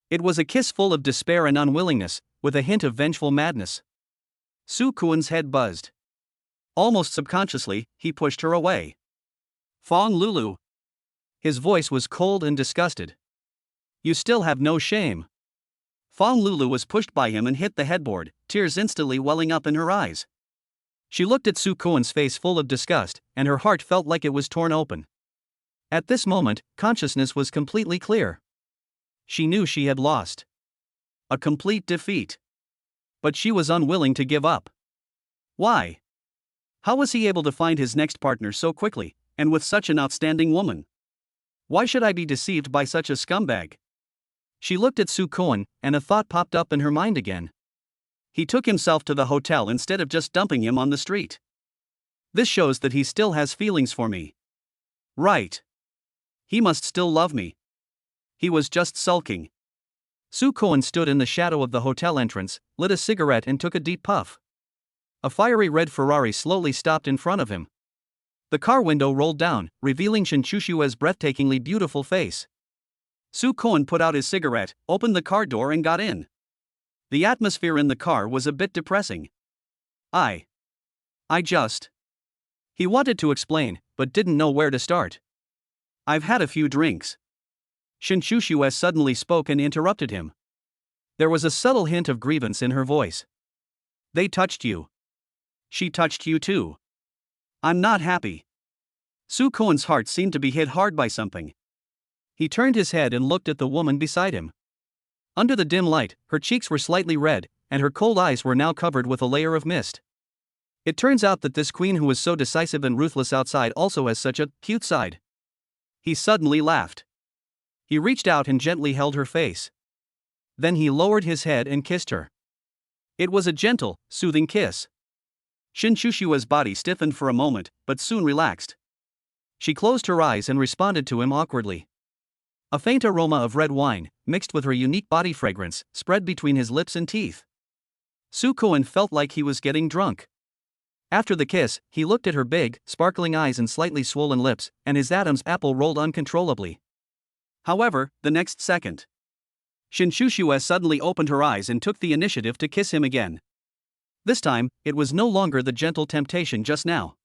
It was a kiss full of despair and unwillingness, with a hint of vengeful madness. Su Koan's head buzzed. Almost subconsciously, he pushed her away. Fong Lulu. His voice was cold and disgusted. You still have no shame. Fong Lulu was pushed by him and hit the headboard, tears instantly welling up in her eyes. She looked at Su Koan's face full of disgust, and her heart felt like it was torn open. At this moment, consciousness was completely clear. She knew she had lost. A complete defeat. But she was unwilling to give up. Why? How was he able to find his next partner so quickly, and with such an outstanding woman? Why should I be deceived by such a scumbag? She looked at Su Koan, and a thought popped up in her mind again. He took himself to the hotel instead of just dumping him on the street. This shows that he still has feelings for me. Right. He must still love me. He was just sulking. Su Koan stood in the shadow of the hotel entrance, lit a cigarette and took a deep puff. A fiery red Ferrari slowly stopped in front of him. The car window rolled down, revealing Shin Shushue's breathtakingly beautiful face. Su Koan put out his cigarette, opened the car door and got in. The atmosphere in the car was a bit depressing. I just... He wanted to explain, but didn't know where to start. I've had a few drinks. Shin Shushue suddenly spoke and interrupted him. There was a subtle hint of grievance in her voice. They touched you. She touched you too. I'm not happy. Su Koan's heart seemed to be hit hard by something. He turned his head and looked at the woman beside him. Under the dim light, her cheeks were slightly red, and her cold eyes were now covered with a layer of mist. It turns out that this queen who was so decisive and ruthless outside also has such a cute side. He suddenly laughed. He reached out and gently held her face. Then he lowered his head and kissed her. It was a gentle, soothing kiss. Shin Shushua's body stiffened for a moment, but soon relaxed. She closed her eyes and responded to him awkwardly. A faint aroma of red wine, mixed with her unique body fragrance, spread between his lips and teeth. Su-Koen felt like he was getting drunk. After the kiss, he looked at her big, sparkling eyes and slightly swollen lips, and his Adam's apple rolled uncontrollably. However, the next second, Shin Shushue suddenly opened her eyes and took the initiative to kiss him again. This time, it was no longer the gentle temptation just now.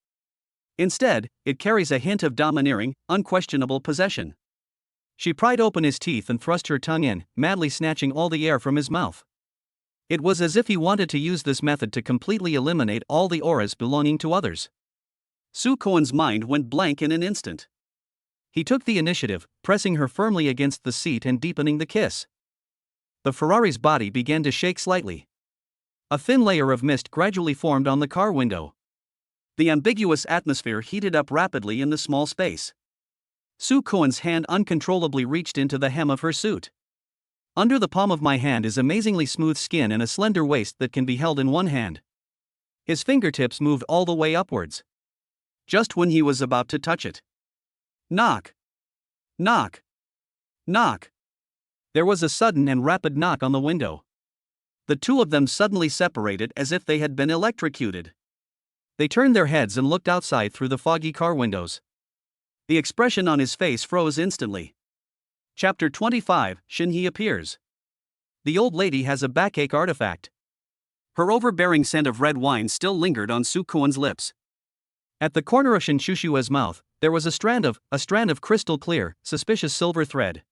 Instead, it carries a hint of domineering, unquestionable possession. She pried open his teeth and thrust her tongue in, madly snatching all the air from his mouth. It was as if he wanted to use this method to completely eliminate all the auras belonging to others. Su-Koen's mind went blank in an instant. He took the initiative, pressing her firmly against the seat and deepening the kiss. The Ferrari's body began to shake slightly. A thin layer of mist gradually formed on the car window. The ambiguous atmosphere heated up rapidly in the small space. Su-Koen's hand uncontrollably reached into the hem of her suit. Under the palm of my hand is amazingly smooth skin and a slender waist that can be held in one hand. His fingertips moved all the way upwards. Just when he was about to touch it. Knock. Knock. Knock. There was a sudden and rapid knock on the window. The two of them suddenly separated as if they had been electrocuted. They turned their heads and looked outside through the foggy car windows. The expression on his face froze instantly. Chapter 25, Shinhee appears. The old lady has a backache artifact. Her overbearing scent of red wine still lingered on Su-Koen's lips. At the corner of Shin Shushue's mouth, there was a strand of crystal clear, suspicious silver thread.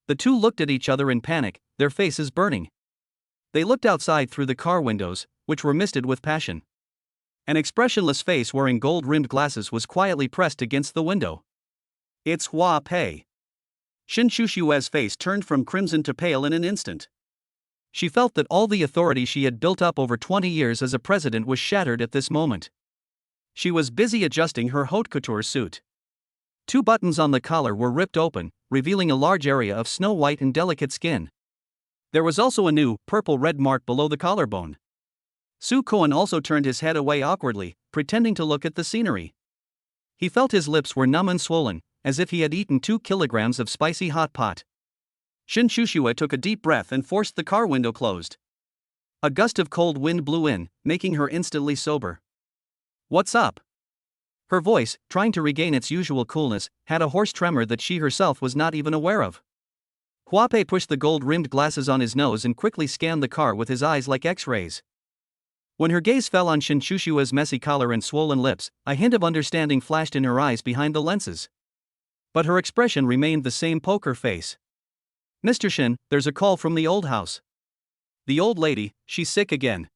The two looked at each other in panic, their faces burning. They looked outside through the car windows, which were misted with passion. An expressionless face wearing gold-rimmed glasses was quietly pressed against the window. It's Hua Pei. Shin Shushue's face turned from crimson to pale in an instant. She felt that all the authority she had built up over 20 years as a president was shattered at this moment. She was busy adjusting her haute couture suit. 2 buttons on the collar were ripped open, revealing a large area of snow-white and delicate skin. There was also a new, purple-red mark below the collarbone. Su-Koen also turned his head away awkwardly, pretending to look at the scenery. He felt his lips were numb and swollen, as if he had eaten 2 kilograms of spicy hot pot. Shin Shushue took a deep breath and forced the car window closed. A gust of cold wind blew in, making her instantly sober. What's up? Her voice, trying to regain its usual coolness, had a hoarse tremor that she herself was not even aware of. Huapei pushed the gold-rimmed glasses on his nose and quickly scanned the car with his eyes like X-rays. When her gaze fell on Shin Shushue's messy collar and swollen lips, a hint of understanding flashed in her eyes behind the lenses. But her expression remained the same poker face. Mr. Shin, there's a call from the old house. The old lady, she's sick again.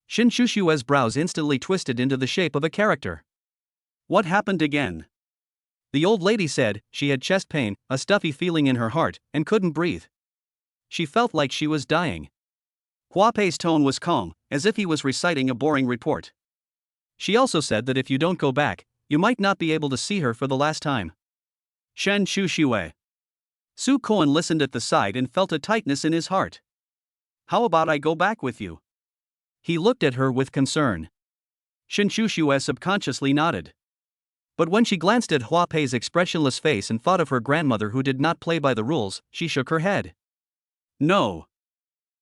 Shin Shushue's brows instantly twisted into the shape of a character. What happened again? The old lady said she had chest pain, a stuffy feeling in her heart, and couldn't breathe. She felt like she was dying. Huapei's tone was calm, as if he was reciting a boring report. She also said that if you don't go back, you might not be able to see her for the last time. Shen Shushue. Su-Koen listened at the side and felt a tightness in his heart. How about I go back with you? He looked at her with concern. Shin Shushue subconsciously nodded. But when she glanced at Huapei's expressionless face and thought of her grandmother who did not play by the rules, she shook her head. No.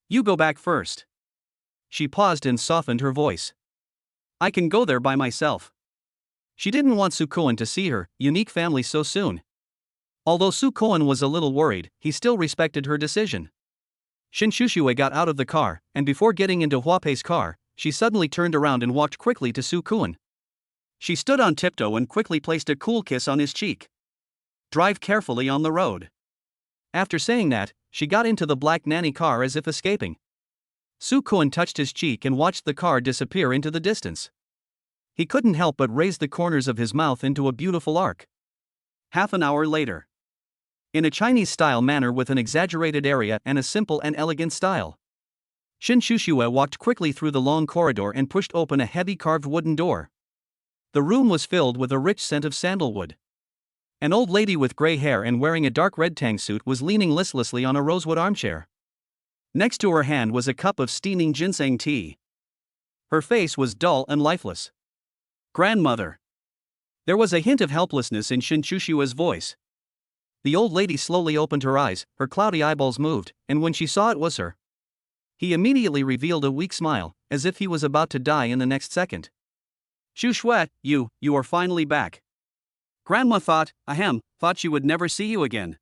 You go back first. She paused and softened her voice. I can go there by myself. She didn't want Su-Koen to see her unique family so soon. Although Su-Koen was a little worried, he still respected her decision. Shin Shushue got out of the car, and before getting into Huapei's car, she suddenly turned around and walked quickly to Su-Koen. She stood on tiptoe and quickly placed a cool kiss on his cheek. Drive carefully on the road. After saying that, she got into the black nanny car as if escaping. Su-Koen touched his cheek and watched the car disappear into the distance. He couldn't help but raise the corners of his mouth into a beautiful arc. Half an hour later. In a Chinese-style manner with an exaggerated area and a simple and elegant style. Shin Shushue walked quickly through the long corridor and pushed open a heavy carved wooden door. The room was filled with a rich scent of sandalwood. An old lady with gray hair and wearing a dark red tang suit was leaning listlessly on a rosewood armchair. Next to her hand was a cup of steaming ginseng tea. Her face was dull and lifeless. Grandmother. There was a hint of helplessness in Shinchushua's voice. The old lady slowly opened her eyes, her cloudy eyeballs moved, and when she saw it was her, he immediately revealed a weak smile, as if he was about to die in the next second. Shushue, you are finally back. Grandma thought she would never see you again.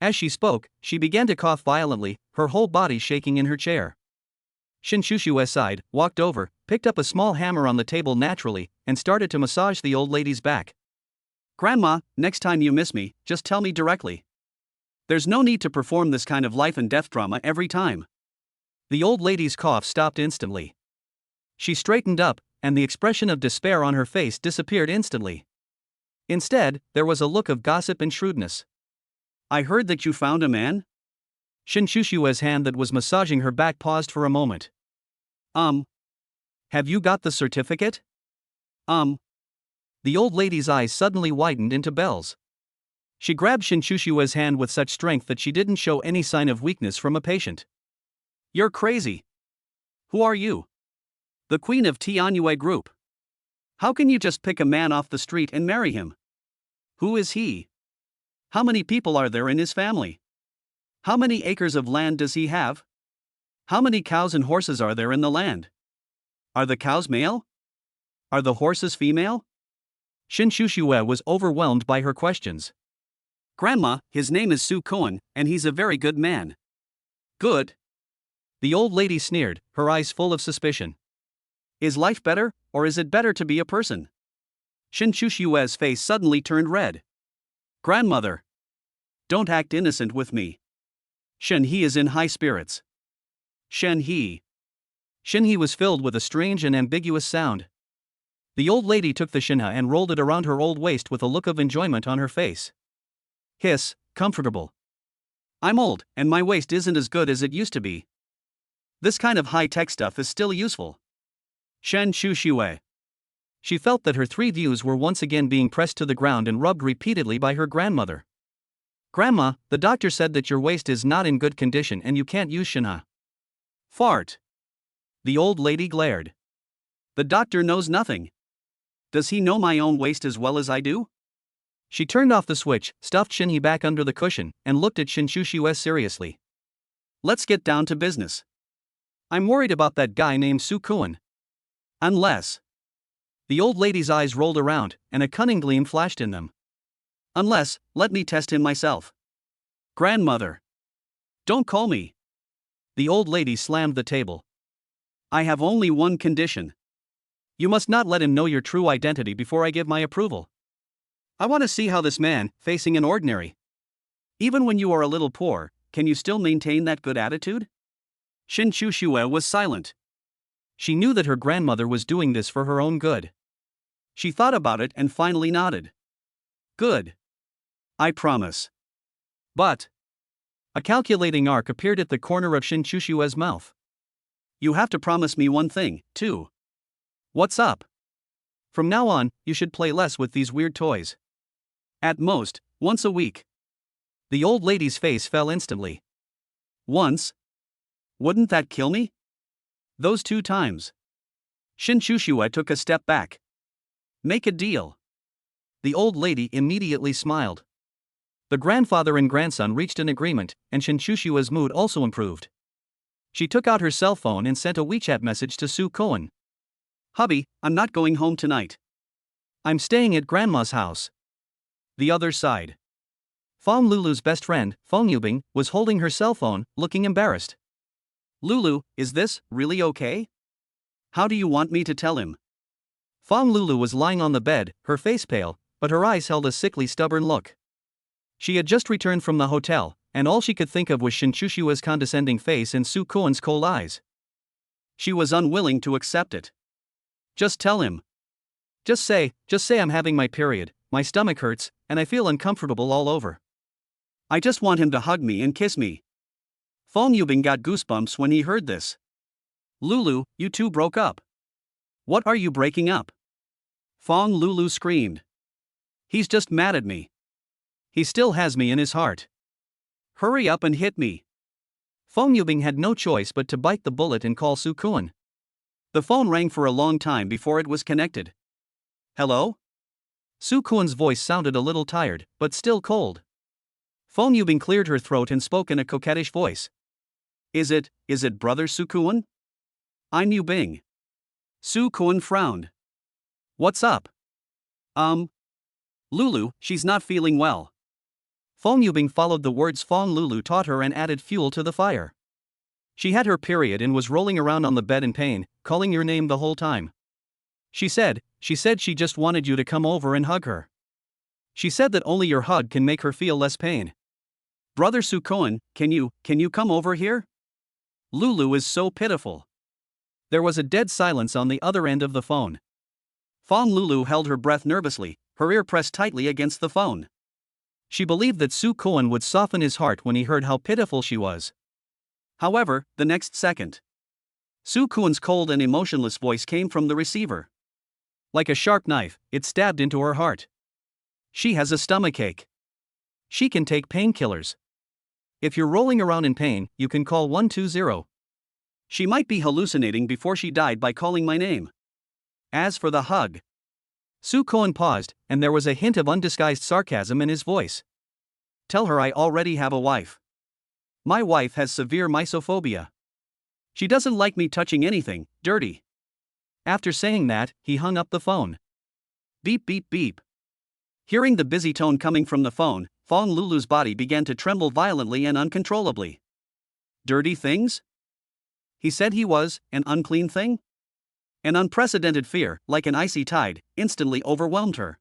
As she spoke, she began to cough violently, her whole body shaking in her chair. Shinshushu sighed, walked over, picked up a small hammer on the table naturally, and started to massage the old lady's back. Grandma, next time you miss me, just tell me directly. There's no need to perform this kind of life and death drama every time. The old lady's cough stopped instantly. She straightened up, and the expression of despair on her face disappeared instantly. Instead, there was a look of gossip and shrewdness. I heard that you found a man? Shinshushua's hand that was massaging her back paused for a moment. Have you got the certificate? The old lady's eyes suddenly widened into bells. She grabbed Shinshushua's hand with such strength that she didn't show any sign of weakness from a patient. You're crazy. Who are you? The queen of Tianyue Group. How can you just pick a man off the street and marry him? Who is he? How many people are there in his family? How many acres of land does he have? How many cows and horses are there in the land? Are the cows male? Are the horses female? Shinshushu was overwhelmed by her questions. Grandma, his name is Su Koen, and he's a very good man. Good? The old lady sneered, her eyes full of suspicion. Is life better, or is it better to be a person? Shinshushu's face suddenly turned red. Grandmother. Don't act innocent with me. Shen He is in high spirits. Shen He. Shen He was filled with a strange and ambiguous sound. The old lady took the shinha and rolled it around her old waist with a look of enjoyment on her face. Hiss, comfortable. I'm old, and my waist isn't as good as it used to be. This kind of high-tech stuff is still useful. Shen Shushui. She felt that her 3 views were once again being pressed to the ground and rubbed repeatedly by her grandmother. Grandma, the doctor said that your waist is not in good condition and you can't use shinha. Fart. The old lady glared. The doctor knows nothing. Does he know my own waist as well as I do? She turned off the switch, stuffed Shinhi back under the cushion, and looked at Shinshushu seriously. Let's get down to business. I'm worried about that guy named Su Kuan. Unless. The old lady's eyes rolled around, and a cunning gleam flashed in them. Unless, let me test him myself. Grandmother. Don't call me. The old lady slammed the table. I have only one condition. You must not let him know your true identity before I give my approval. I want to see how this man, facing an ordinary. Even when you are a little poor, can you still maintain that good attitude? Shinshushu was silent. She knew that her grandmother was doing this for her own good. She thought about it and finally nodded. Good. I promise. But. A calculating arc appeared at the corner of Shinshushu's mouth. You have to promise me one thing, too. What's up? From now on, you should play less with these weird toys. At most, once a week. The old lady's face fell instantly. Once? Wouldn't that kill me? Those 2 times. Shinshushu took a step back. Make a deal. The old lady immediately smiled. The grandfather and grandson reached an agreement, and Shinshushu's mood also improved. She took out her cell phone and sent a WeChat message to Su Koen. Hubby, I'm not going home tonight. I'm staying at Grandma's house. The other side. Fong Lulu's best friend, Fong Yubing, was holding her cell phone, looking embarrassed. Lulu, is this really okay? How do you want me to tell him? Fong Lulu was lying on the bed, her face pale, but her eyes held a sickly stubborn look. She had just returned from the hotel, and all she could think of was Shinshushu's condescending face and Su Koen's cold eyes. She was unwilling to accept it. Just tell him. Just say I'm having my period, my stomach hurts, and I feel uncomfortable all over. I just want him to hug me and kiss me. Fong Yubing got goosebumps when he heard this. Lulu, you two broke up. What are you breaking up? Fong Lulu screamed. He's just mad at me. He still has me in his heart. Hurry up and hit me. Fong Yubing had no choice but to bite the bullet and call Su Koen. The phone rang for a long time before it was connected. Hello? Soo Kwon's voice sounded a little tired, but still cold. Fong Yubing cleared her throat and spoke in a coquettish voice. Is it brother Soo Kwon? I'm Yubing. Soo Kwon frowned. What's up? Lulu, she's not feeling well. Fong Yubing followed the words Fong Lulu taught her and added fuel to the fire. She had her period and was rolling around on the bed in pain, calling your name the whole time. She said she just wanted you to come over and hug her. She said that only your hug can make her feel less pain. Brother Soo Kwon, can you come over here? Lulu is so pitiful. There was a dead silence on the other end of the phone. Fong Lulu held her breath nervously, her ear pressed tightly against the phone. She believed that Soo Kwon would soften his heart when he heard how pitiful she was. However, the next second, Soo Kwon's cold and emotionless voice came from the receiver. Like a sharp knife, it stabbed into her heart. She has a stomachache. She can take painkillers. If you're rolling around in pain, you can call 120. She might be hallucinating before she died by calling my name. As for the hug. Soo Kwon paused, and there was a hint of undisguised sarcasm in his voice. Tell her I already have a wife. My wife has severe mysophobia. She doesn't like me touching anything dirty. After saying that, he hung up the phone. Beep beep beep. Hearing the busy tone coming from the phone, Fong Lulu's body began to tremble violently and uncontrollably. Dirty things? He said he was an unclean thing? An unprecedented fear, like an icy tide, instantly overwhelmed her.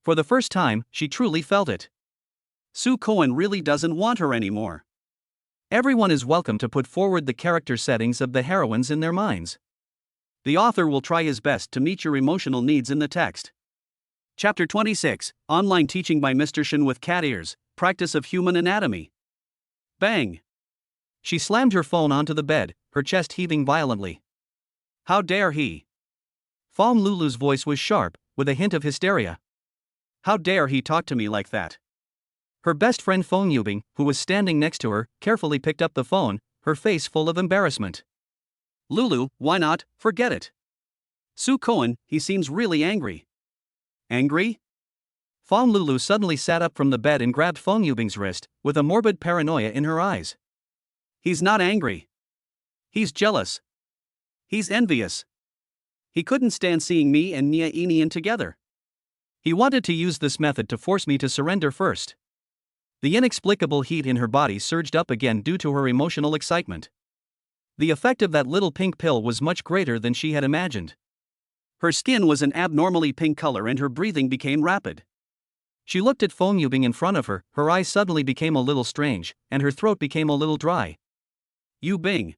For the first time, she truly felt it. Soo Kwon really doesn't want her anymore. Everyone is welcome to put forward the character settings of the heroines in their minds. The author will try his best to meet your emotional needs in the text. Chapter 26, Online Teaching by Mr. Shin with Cat Ears, Practice of Human Anatomy. Bang! She slammed her phone onto the bed, her chest heaving violently. How dare he? Fong Lulu's voice was sharp, with a hint of hysteria. How dare he talk to me like that? Her best friend Fong Yubing, who was standing next to her, carefully picked up the phone, her face full of embarrassment. Lulu, why not? Forget it. Soo Kwon, he seems really angry. Angry? Fong Lulu suddenly sat up from the bed and grabbed Fong Yubing's wrist, with a morbid paranoia in her eyes. He's not angry. He's jealous. He's envious. He couldn't stand seeing me and Nia Inian together. He wanted to use this method to force me to surrender first. The inexplicable heat in her body surged up again due to her emotional excitement. The effect of that little pink pill was much greater than she had imagined. Her skin was an abnormally pink color and her breathing became rapid. She looked at Fong Yubing in front of her, her eyes suddenly became a little strange, and her throat became a little dry. Yubing.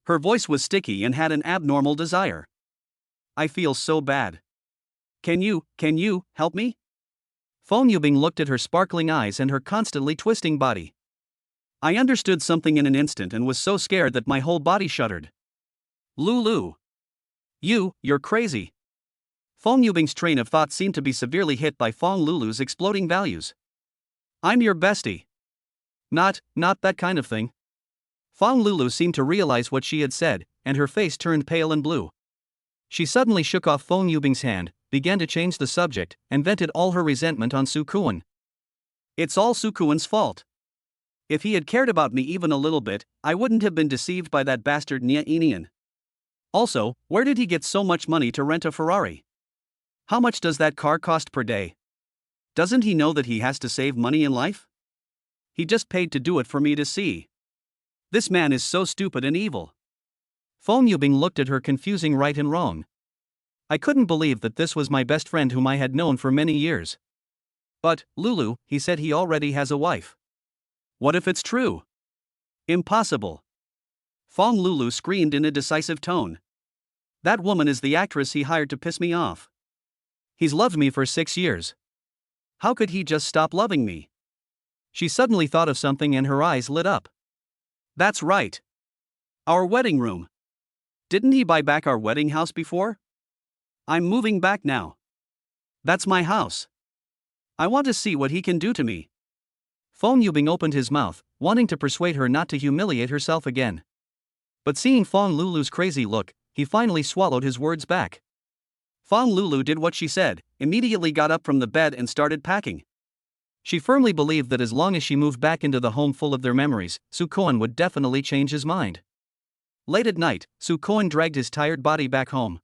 Her voice was sticky and had an abnormal desire. I feel so bad. Can you help me? Fong Yubing looked at her sparkling eyes and her constantly twisting body. I understood something in an instant and was so scared that my whole body shuddered. Lulu. You're crazy. Fong Yubing's train of thought seemed to be severely hit by Fong Lulu's exploding values. I'm your bestie. Not that kind of thing. Fong Lulu seemed to realize what she had said, and her face turned pale and blue. She suddenly shook off Fong Yubing's hand, began to change the subject, and vented all her resentment on Soo Kwon. It's all Soo Kwon's fault. If he had cared about me even a little bit, I wouldn't have been deceived by that bastard Nia Inian. Also, where did he get so much money to rent a Ferrari? How much does that car cost per day? Doesn't he know that he has to save money in life? He just paid to do it for me to see. This man is so stupid and evil. Fong Yubing looked at her confusing right and wrong. I couldn't believe that this was my best friend whom I had known for many years. But, Lulu, he said he already has a wife. What if it's true? Impossible. Fong Lulu screamed in a decisive tone. That woman is the actress he hired to piss me off. He's loved me for 6 years. How could he just stop loving me? She suddenly thought of something and her eyes lit up. That's right. Our wedding room. Didn't he buy back our wedding house before? I'm moving back now. That's my house. I want to see what he can do to me. Fong Yubing opened his mouth, wanting to persuade her not to humiliate herself again. But seeing Fong Lulu's crazy look, he finally swallowed his words back. Fang Lulu did what she said, immediately got up from the bed and started packing. She firmly believed that as long as she moved back into the home full of their memories, Sukoan would definitely change his mind. Late at night, Sukoan dragged his tired body back home.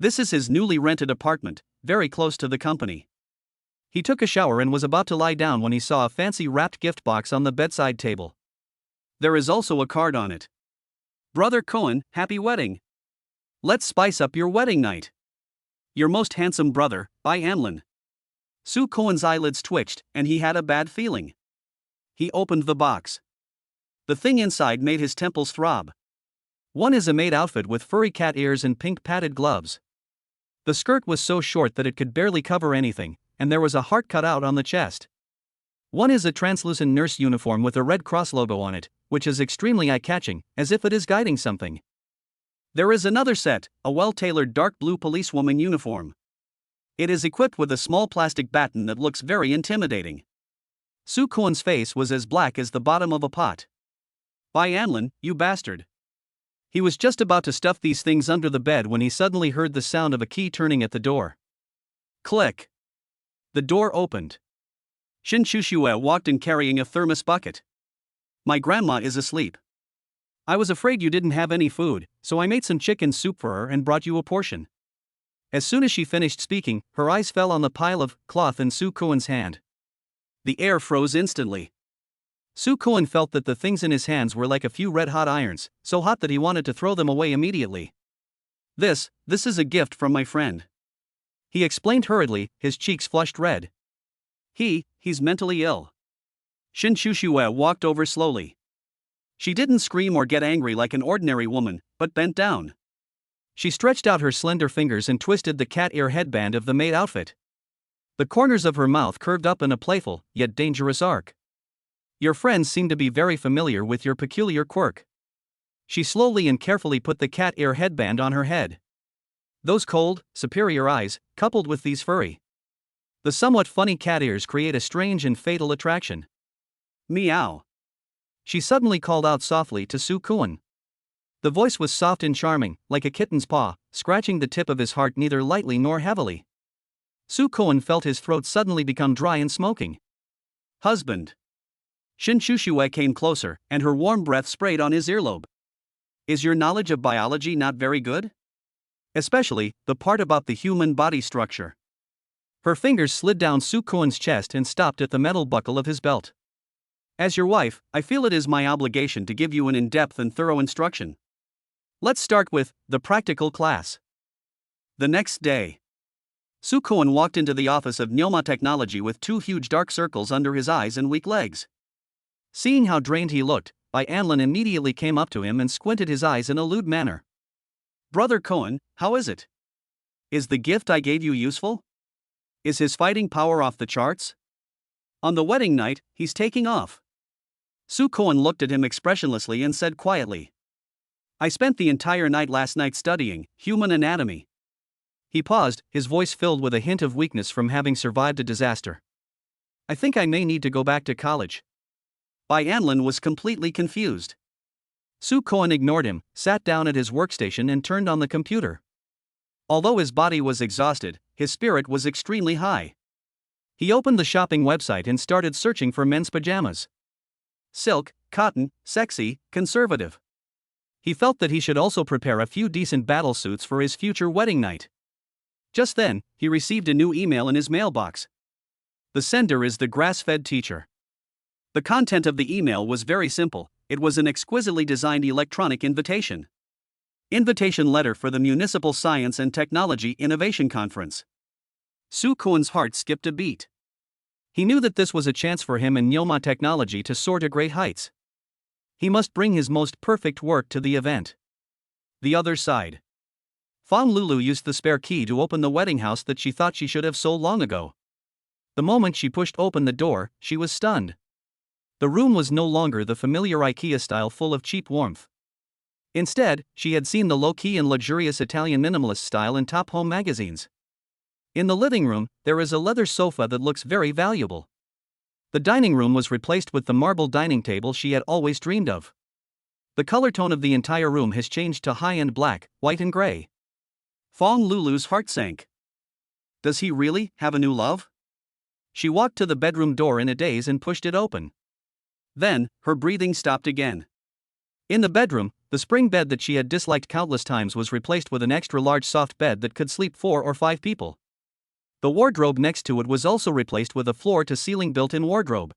This is his newly rented apartment, very close to the company. He took a shower and was about to lie down when he saw a fancy wrapped gift box on the bedside table. There is also a card on it. Brother Cohen, happy wedding. Let's spice up your wedding night. Your most handsome brother, by Anlin. Su Cohen's eyelids twitched, and he had a bad feeling. He opened the box. The thing inside made his temples throb. One is a maid outfit with furry cat ears and pink padded gloves. The skirt was so short that it could barely cover anything, and there was a heart cut out on the chest. One is a translucent nurse uniform with a Red Cross logo on it, which is extremely eye-catching, as if it is guiding something. There is another set, a well-tailored dark blue policewoman uniform. It is equipped with a small plastic baton that looks very intimidating. Su Kuan's face was as black as the bottom of a pot. By Anlin, you bastard. He was just about to stuff these things under the bed when he suddenly heard the sound of a key turning at the door. Click. The door opened. Shin Shushue walked in carrying a thermos bucket. My grandma is asleep. I was afraid you didn't have any food, so I made some chicken soup for her and brought you a portion. As soon as she finished speaking, her eyes fell on the pile of cloth in Su Kuan's hand. The air froze instantly. Su Kuan felt that the things in his hands were like a few red-hot irons, so hot that he wanted to throw them away immediately. This is a gift from my friend. He explained hurriedly, his cheeks flushed red. He's mentally ill. Shin Shushue walked over slowly. She didn't scream or get angry like an ordinary woman, but bent down. She stretched out her slender fingers and twisted the cat ear headband of the maid outfit. The corners of her mouth curved up in a playful, yet dangerous arc. Your friends seem to be very familiar with your peculiar quirk. She slowly and carefully put the cat ear headband on her head. Those cold, superior eyes, coupled with these furry, the somewhat funny cat ears create a strange and fatal attraction. Meow. She suddenly called out softly to Su Kuan. The voice was soft and charming, like a kitten's paw, scratching the tip of his heart neither lightly nor heavily. Su Kuan felt his throat suddenly become dry and smoking. Husband. Shin Shushue came closer, and her warm breath sprayed on his earlobe. Is your knowledge of biology not very good? Especially, the part about the human body structure. Her fingers slid down Su Kuan's chest and stopped at the metal buckle of his belt. As your wife, I feel it is my obligation to give you an in-depth and thorough instruction. Let's start with the practical class. The next day, Su Kuan walked into the office of Nyoma Technology with two huge dark circles under his eyes and weak legs. Seeing how drained he looked, Bai Anlin immediately came up to him and squinted his eyes in a lewd manner. Brother Cohen, how is it? Is the gift I gave you useful? Is his fighting power off the charts? On the wedding night, he's taking off. Su Kuan looked at him expressionlessly and said quietly. I spent the entire night last night studying human anatomy. He paused, his voice filled with a hint of weakness from having survived a disaster. I think I may need to go back to college. Bai Anlin was completely confused. Su Kuan ignored him, sat down at his workstation and turned on the computer. Although his body was exhausted, his spirit was extremely high. He opened the shopping website and started searching for men's pajamas. Silk, cotton, sexy, conservative. He felt that he should also prepare a few decent battle suits for his future wedding night. Just then, he received a new email in his mailbox. The sender is the grass-fed teacher. The content of the email was very simple. It was an exquisitely designed electronic invitation. Invitation letter for the Municipal Science and Technology Innovation Conference. Su Kuan's heart skipped a beat. He knew that this was a chance for him and Nyoma Technology to soar to great heights. He must bring his most perfect work to the event. The other side. Fang Lulu used the spare key to open the wedding house that she thought she should have sold long ago. The moment she pushed open the door, she was stunned. The room was no longer the familiar IKEA style full of cheap warmth. Instead, she had seen the low-key and luxurious Italian minimalist style in top home magazines. In the living room, there is a leather sofa that looks very valuable. The dining room was replaced with the marble dining table she had always dreamed of. The color tone of the entire room has changed to high-end black, white and gray. Fong Lulu's heart sank. Does he really have a new love? She walked to the bedroom door in a daze and pushed it open. Then, her breathing stopped again. In the bedroom, the spring bed that she had disliked countless times was replaced with an extra-large soft bed that could sleep 4 or 5 people. The wardrobe next to it was also replaced with a floor-to-ceiling built-in wardrobe.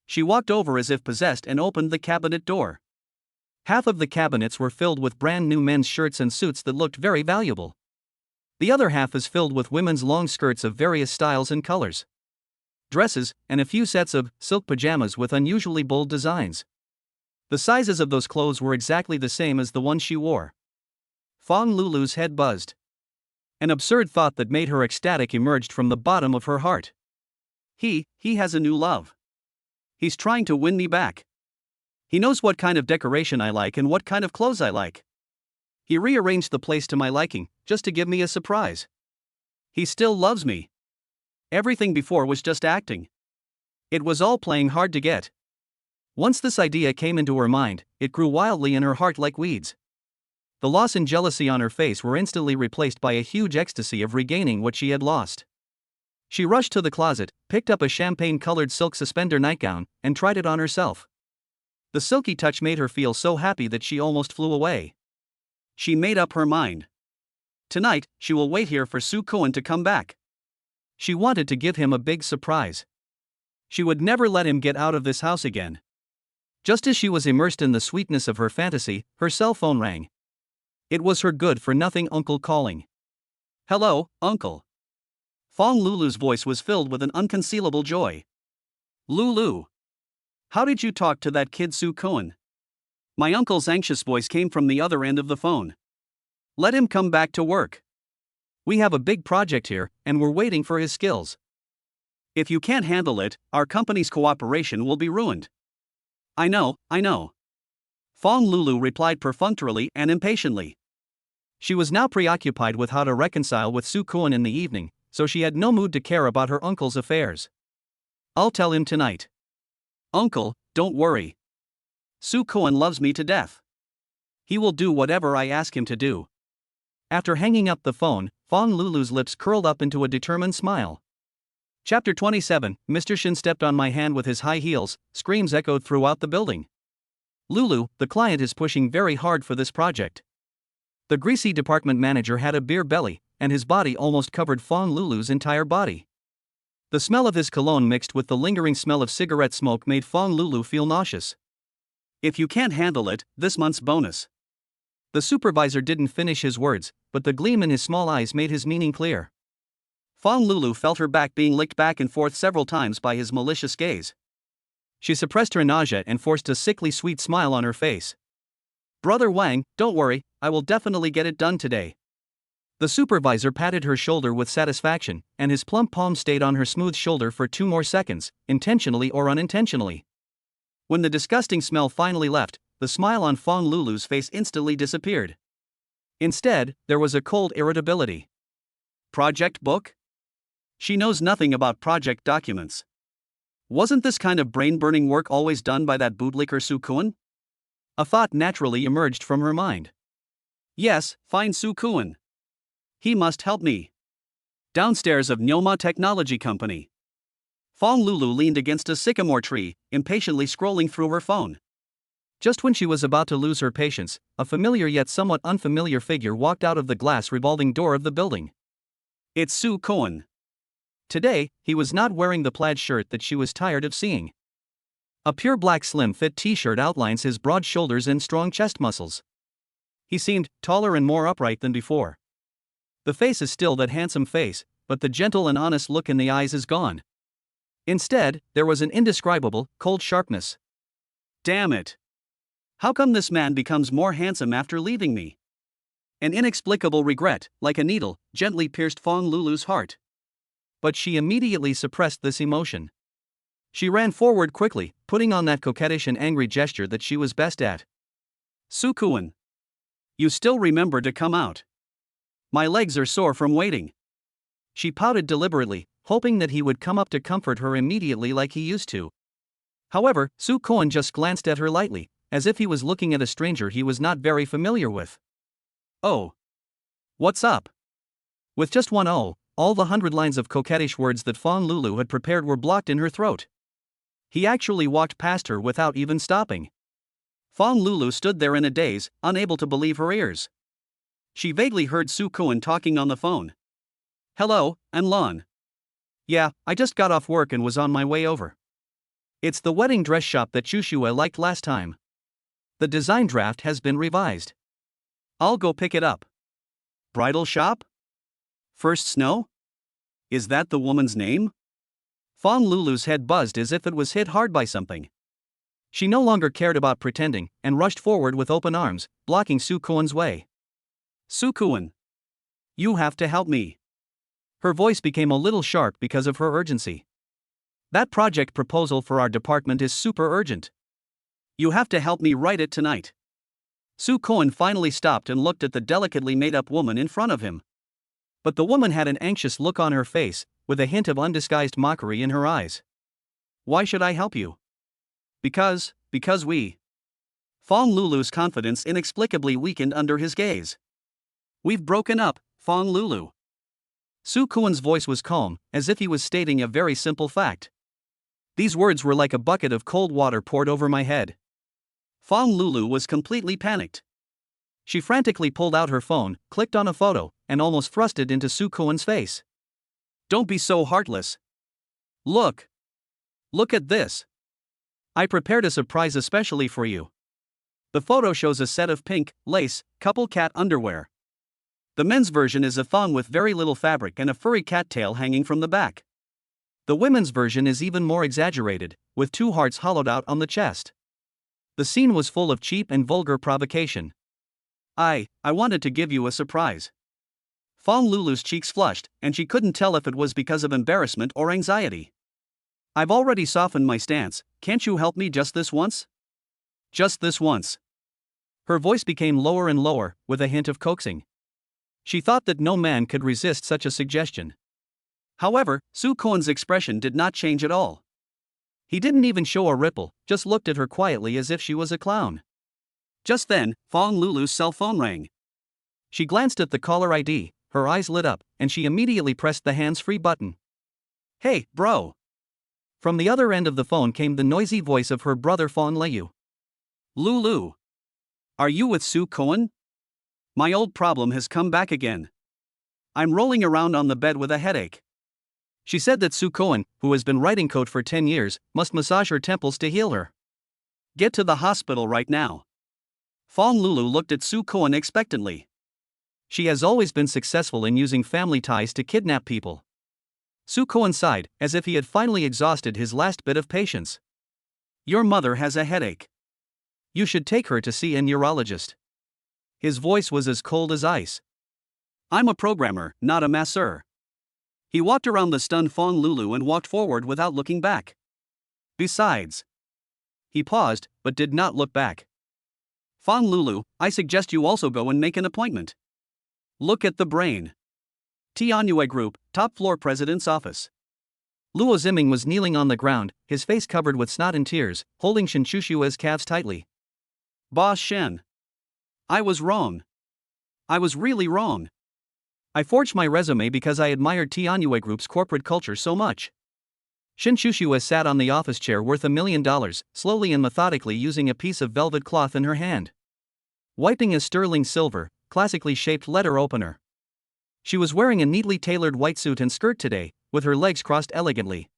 She walked over as if possessed and opened the cabinet door. Half of the cabinets were filled with brand-new men's shirts and suits that looked very valuable. The other half is filled with women's long skirts of various styles and colors, dresses, and a few sets of silk pajamas with unusually bold designs. The sizes of those clothes were exactly the same as the ones she wore. Fong Lulu's head buzzed. An absurd thought that made her ecstatic emerged from the bottom of her heart. He has a new love. He's trying to win me back. He knows what kind of decoration I like and what kind of clothes I like. He rearranged the place to my liking, just to give me a surprise. He still loves me. Everything before was just acting. It was all playing hard to get. Once this idea came into her mind, it grew wildly in her heart like weeds. The loss and jealousy on her face were instantly replaced by a huge ecstasy of regaining what she had lost. She rushed to the closet, picked up a champagne-colored silk suspender nightgown, and tried it on herself. The silky touch made her feel so happy that she almost flew away. She made up her mind. Tonight, she will wait here for Soo Kwon to come back. She wanted to give him a big surprise. She would never let him get out of this house again. Just as she was immersed in the sweetness of her fantasy, her cell phone rang. It was her good-for-nothing uncle calling. "Hello, uncle." Fong Lulu's voice was filled with an unconcealable joy. "Lulu. How did you talk to that kid Soo Kwon?" My uncle's anxious voice came from the other end of the phone. "Let him come back to work. We have a big project here, and we're waiting for his skills. If you can't handle it, our company's cooperation will be ruined." I know. Fong Lulu replied perfunctorily and impatiently. She was now preoccupied with how to reconcile with Soo Kwon in the evening, so she had no mood to care about her uncle's affairs. "I'll tell him tonight." "Uncle, don't worry. Soo Kwon loves me to death. He will do whatever I ask him to do." After hanging up the phone, Fong Lulu's lips curled up into a determined smile. Chapter 27, Mr. Shin stepped on my hand with his high heels, screams echoed throughout the building. "Lulu, the client is pushing very hard for this project." The greasy department manager had a beer belly, and his body almost covered Fong Lulu's entire body. The smell of his cologne mixed with the lingering smell of cigarette smoke made Fong Lulu feel nauseous. "If you can't handle it, this month's bonus." The supervisor didn't finish his words, but the gleam in his small eyes made his meaning clear. Fong Lulu felt her back being licked back and forth several times by his malicious gaze. She suppressed her nausea and forced a sickly sweet smile on her face. "Brother Wang, don't worry, I will definitely get it done today." The supervisor patted her shoulder with satisfaction, and his plump palm stayed on her smooth shoulder for 2 more seconds, intentionally or unintentionally. When the disgusting smell finally left, the smile on Fong Lulu's face instantly disappeared. Instead, there was a cold irritability. Project book? She knows nothing about project documents. Wasn't this kind of brain-burning work always done by that bootlicker Soo Kwon? A thought naturally emerged from her mind. Yes, find Soo Kwon. He must help me. Downstairs of Nyoma Technology Company. Fong Lulu leaned against a sycamore tree, impatiently scrolling through her phone. Just when she was about to lose her patience, a familiar yet somewhat unfamiliar figure walked out of the glass revolving door of the building. It's Soo Kwon. Today, he was not wearing the plaid shirt that she was tired of seeing. A pure black slim-fit t-shirt outlines his broad shoulders and strong chest muscles. He seemed taller and more upright than before. The face is still that handsome face, but the gentle and honest look in the eyes is gone. Instead, there was an indescribable, cold sharpness. Damn it! How come this man becomes more handsome after leaving me? An inexplicable regret, like a needle, gently pierced Fong Lulu's heart. But she immediately suppressed this emotion. She ran forward quickly, putting on that coquettish and angry gesture that she was best at. Soo Kwon. You still remember to come out. My legs are sore from waiting. She pouted deliberately, hoping that he would come up to comfort her immediately like he used to. However, Soo Kwon just glanced at her lightly, as if he was looking at a stranger he was not very familiar with. "Oh. What's up?" With just one "oh," all the 100 lines of coquettish words that Fong Lulu had prepared were blocked in her throat. He actually walked past her without even stopping. Fong Lulu stood there in a daze, unable to believe her ears. She vaguely heard Su Kuan talking on the phone. "Hello, Anlon. Yeah, I just got off work and was on my way over. It's the wedding dress shop that Shushua liked last time. The design draft has been revised. I'll go pick it up." "Bridal shop? First Snow? Is that the woman's name?" Fong Lulu's head buzzed as if it was hit hard by something. She no longer cared about pretending, and rushed forward with open arms, blocking Su Kuan's way. "Su Kuan. You have to help me." Her voice became a little sharp because of her urgency. "That project proposal for our department is super urgent. You have to help me write it tonight." Su Kuan finally stopped and looked at the delicately made-up woman in front of him. But the woman had an anxious look on her face, with a hint of undisguised mockery in her eyes. "Why should I help you?" Because we." Fong Lulu's confidence inexplicably weakened under his gaze. "We've broken up, Fong Lulu." Su Kuan's voice was calm, as if he was stating a very simple fact. These words were like a bucket of cold water poured over my head. Fong Lulu was completely panicked. She frantically pulled out her phone, clicked on a photo, and almost thrust it into Su Kuan's face. "Don't be so heartless. Look. Look at this. I prepared a surprise especially for you." The photo shows a set of pink, lace, couple cat underwear. The men's version is a thong with very little fabric and a furry cat tail hanging from the back. The women's version is even more exaggerated, with 2 hearts hollowed out on the chest. The scene was full of cheap and vulgar provocation. I wanted to give you a surprise." Fong Lulu's cheeks flushed, and she couldn't tell if it was because of embarrassment or anxiety. "I've already softened my stance, can't you help me just this once? Just this once." Her voice became lower and lower, with a hint of coaxing. She thought that no man could resist such a suggestion. However, Su Kuan's expression did not change at all. He didn't even show a ripple, just looked at her quietly as if she was a clown. Just then, Fong Lulu's cell phone rang. She glanced at the caller ID, her eyes lit up, and she immediately pressed the hands-free button. "Hey, bro." From the other end of the phone came the noisy voice of her brother Fong Liu. "Lulu. Are you with Su Kuan? My old problem has come back again. I'm rolling around on the bed with a headache." She said that Su Kuan, who has been writing code for 10 years, must massage her temples to heal her. "Get to the hospital right now." Fong Lulu looked at Su Kuan expectantly. She has always been successful in using family ties to kidnap people. Su Kuan sighed, as if he had finally exhausted his last bit of patience. "Your mother has a headache. You should take her to see a neurologist." His voice was as cold as ice. "I'm a programmer, not a masseur." He walked around the stunned Fong Lulu and walked forward without looking back. "Besides." He paused, but did not look back. "Fong Lulu, I suggest you also go and make an appointment. Look at the brain. Tianyue Group, top floor president's office." Luo Ziming was kneeling on the ground, his face covered with snot and tears, holding Shen Shushua's calves tightly. "Boss Shen. I was wrong. I was really wrong. I forged my resume because I admired Tianyue Group's corporate culture so much." Shen Shushua sat on the office chair worth $1 million, slowly and methodically using a piece of velvet cloth in her hand. Wiping a sterling silver, classically shaped letter opener. She was wearing a neatly tailored white suit and skirt today, with her legs crossed elegantly.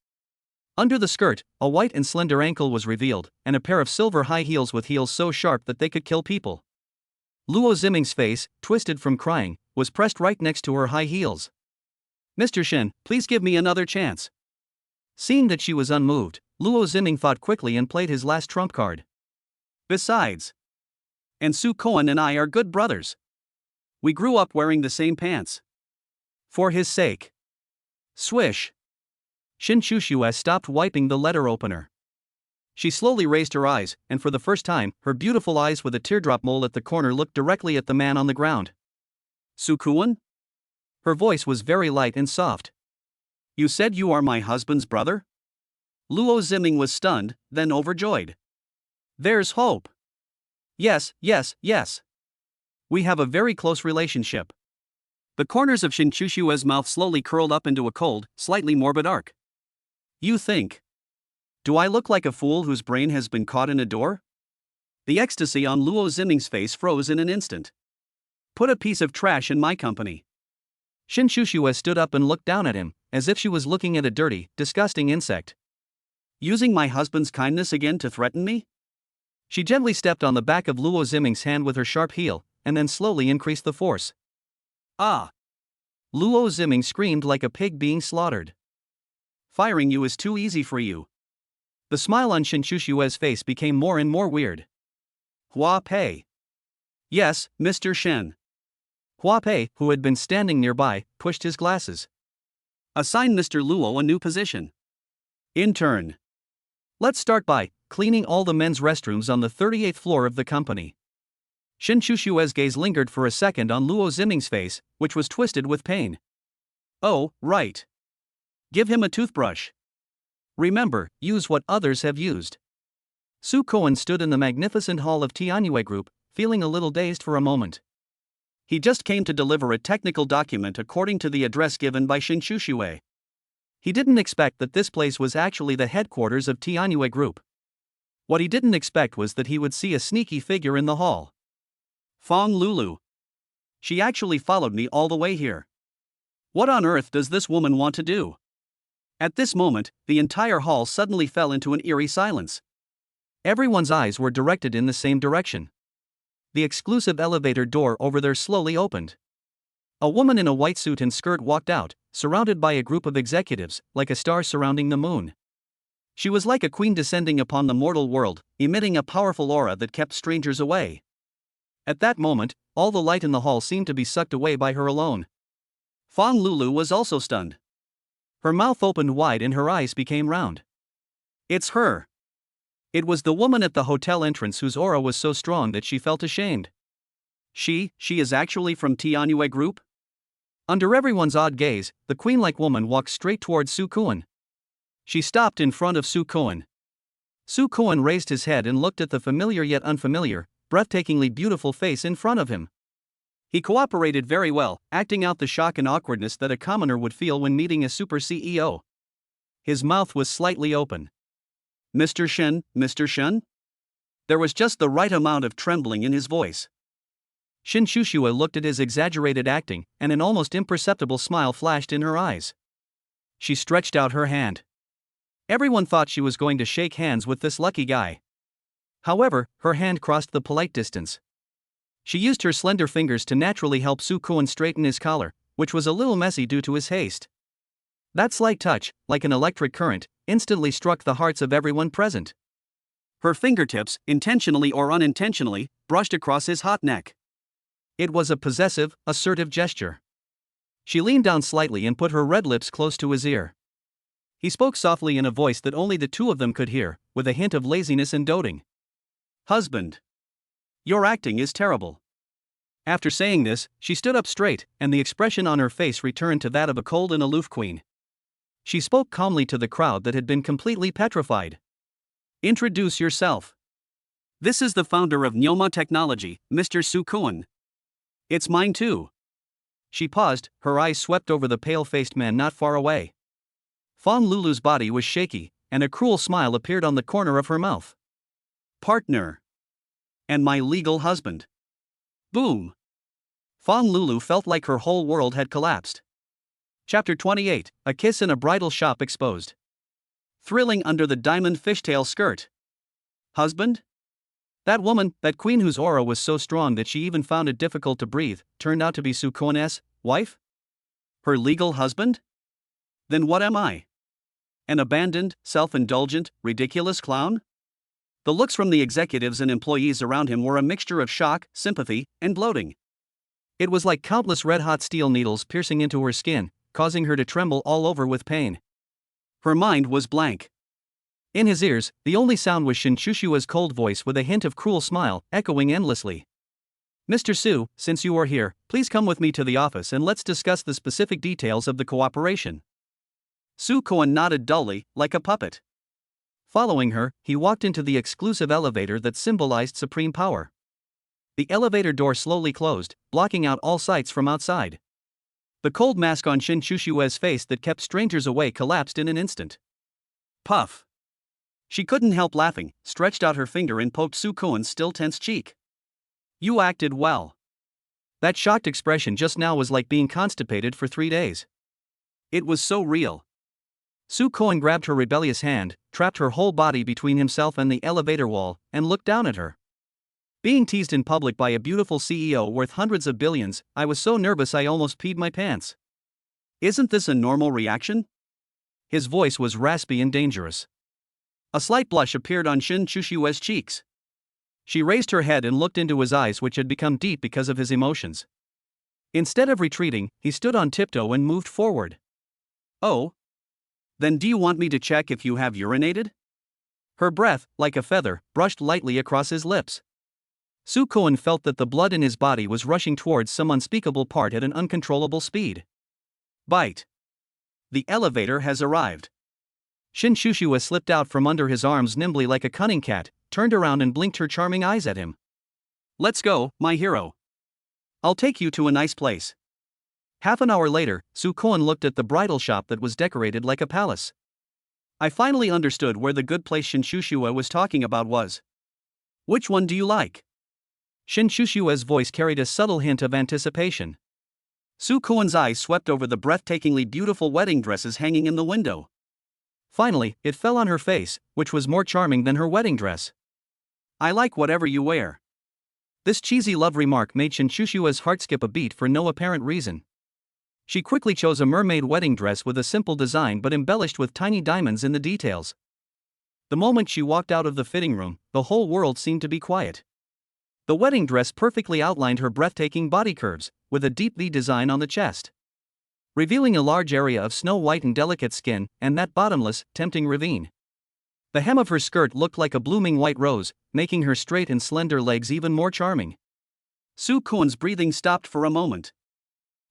Under the skirt, a white and slender ankle was revealed, and a pair of silver high heels with heels so sharp that they could kill people. Luo Ziming's face, twisted from crying, was pressed right next to her high heels. "Mr. Shen, please give me another chance." Seeing that she was unmoved, Luo Ziming thought quickly and played his last trump card. "Besides. And Su Kuan and I are good brothers. We grew up wearing the same pants. For his sake." Swish. Shin Shushua stopped wiping the letter opener. She slowly raised her eyes, and for the first time, her beautiful eyes with a teardrop mole at the corner looked directly at the man on the ground. "Su Kuan?" Her voice was very light and soft. "You said you are my husband's brother?" Luo Ziming was stunned, then overjoyed. "There's hope." Yes, yes, yes. We have a very close relationship. The corners of Shin Chushua's mouth slowly curled up into a cold, slightly morbid arc. You think? Do I look like a fool whose brain has been caught in a door? The ecstasy on Luo Ziming's face froze in an instant. Put a piece of trash in my company. Shin Shushua stood up and looked down at him, as if she was looking at a dirty, disgusting insect. Using my husband's kindness again to threaten me? She gently stepped on the back of Luo Ziming's hand with her sharp heel, and then slowly increased the force. Ah! Luo Ziming screamed like a pig being slaughtered. Firing you is too easy for you. The smile on Shin Shushua's face became more and more weird. Hua Pei. Yes, Mr. Shen. Hua Pei, who had been standing nearby, pushed his glasses. Assign Mr. Luo a new position. In turn. Let's start by cleaning all the men's restrooms on the 38th floor of the company. Shin Shushua's gaze lingered for a second on Luo Ziming's face, which was twisted with pain. Oh, right. Give him a toothbrush. Remember, use what others have used. Su Koen stood in the magnificent hall of Tianyue Group, feeling a little dazed for a moment. He just came to deliver a technical document according to the address given by Shin Shushue. He didn't expect that this place was actually the headquarters of Tianyue Group. What he didn't expect was that he would see a sneaky figure in the hall. Fong Lulu. She actually followed me all the way here. What on earth does this woman want to do? At this moment, the entire hall suddenly fell into an eerie silence. Everyone's eyes were directed in the same direction. The exclusive elevator door over there slowly opened. A woman in a white suit and skirt walked out, surrounded by a group of executives, like a star surrounding the moon. She was like a queen descending upon the mortal world, emitting a powerful aura that kept strangers away. At that moment, all the light in the hall seemed to be sucked away by her alone. Fong Lulu was also stunned. Her mouth opened wide and her eyes became round. It's her. It was the woman at the hotel entrance whose aura was so strong that she felt ashamed. She is actually from Tianyue Group? Under everyone's odd gaze, the queen-like woman walked straight towards Su Koen. She stopped in front of Su Koen. Su Koen raised his head and looked at the familiar yet unfamiliar, breathtakingly beautiful face in front of him. He cooperated very well, acting out the shock and awkwardness that a commoner would feel when meeting a super CEO. His mouth was slightly open. Mr. Shen, Mr. Shen? There was just the right amount of trembling in his voice. Shin Shushua looked at his exaggerated acting, and an almost imperceptible smile flashed in her eyes. She stretched out her hand. Everyone thought she was going to shake hands with this lucky guy. However, her hand crossed the polite distance. She used her slender fingers to naturally help Su Koen straighten his collar, which was a little messy due to his haste. That slight touch, like an electric current, instantly struck the hearts of everyone present. Her fingertips, intentionally or unintentionally, brushed across his hot neck. It was a possessive, assertive gesture. She leaned down slightly and put her red lips close to his ear. He spoke softly in a voice that only the two of them could hear, with a hint of laziness and doting. Husband. Your acting is terrible. After saying this, she stood up straight, and the expression on her face returned to that of a cold and aloof queen. She spoke calmly to the crowd that had been completely petrified. Introduce yourself. This is the founder of Nyoma Technology, Mr. Su Koen. It's mine too. She paused, her eyes swept over the pale-faced man not far away. Fong Lulu's body was shaky, and a cruel smile appeared on the corner of her mouth. Partner. And my legal husband. Boom. Fong Lulu felt like her whole world had collapsed. Chapter 28, A Kiss in a Bridal Shop Exposed. Thrilling under the diamond fishtail skirt. Husband? That woman, that queen whose aura was so strong that she even found it difficult to breathe, turned out to be Su Koen's wife? Her legal husband? Then what am I? An abandoned, self-indulgent, ridiculous clown? The looks from the executives and employees around him were a mixture of shock, sympathy, and gloating. It was like countless red-hot steel needles piercing into her skin, causing her to tremble all over with pain. Her mind was blank. In his ears, the only sound was Shin Shushua's cold voice with a hint of cruel smile, echoing endlessly. Mr. Su, since you are here, please come with me to the office and let's discuss the specific details of the cooperation. Su Koen nodded dully, like a puppet. Following her, he walked into the exclusive elevator that symbolized supreme power. The elevator door slowly closed, blocking out all sights from outside. The cold mask on Shin Shushue's face that kept strangers away collapsed in an instant. Puff. She couldn't help laughing, stretched out her finger and poked Su Koen's still tense cheek. You acted well. That shocked expression just now was like being constipated for 3 days. It was so real. Su Koen grabbed her rebellious hand, trapped her whole body between himself and the elevator wall, and looked down at her. Being teased in public by a beautiful CEO worth hundreds of billions, I was so nervous I almost peed my pants. Isn't this a normal reaction? His voice was raspy and dangerous. A slight blush appeared on Shin Shushue's cheeks. She raised her head and looked into his eyes, which had become deep because of his emotions. Instead of retreating, he stood on tiptoe and moved forward. Oh? Then do you want me to check if you have urinated? Her breath, like a feather, brushed lightly across his lips. Su Koen felt that the blood in his body was rushing towards some unspeakable part at an uncontrollable speed. Bite. The elevator has arrived. Shin Shushua slipped out from under his arms nimbly like a cunning cat, turned around and blinked her charming eyes at him. Let's go, my hero. I'll take you to a nice place. Half an hour later, Su Koen looked at the bridal shop that was decorated like a palace. I finally understood where the good place Shin Shushua was talking about was. Which one do you like? Shin Shushua's voice carried a subtle hint of anticipation. Su Koen's eyes swept over the breathtakingly beautiful wedding dresses hanging in the window. Finally, it fell on her face, which was more charming than her wedding dress. I like whatever you wear. This cheesy love remark made Shin Shushua's heart skip a beat for no apparent reason. She quickly chose a mermaid wedding dress with a simple design but embellished with tiny diamonds in the details. The moment she walked out of the fitting room, the whole world seemed to be quiet. The wedding dress perfectly outlined her breathtaking body curves, with a deep V design on the chest, revealing a large area of snow-white and delicate skin, and that bottomless, tempting ravine. The hem of her skirt looked like a blooming white rose, making her straight and slender legs even more charming. Su Koen's breathing stopped for a moment.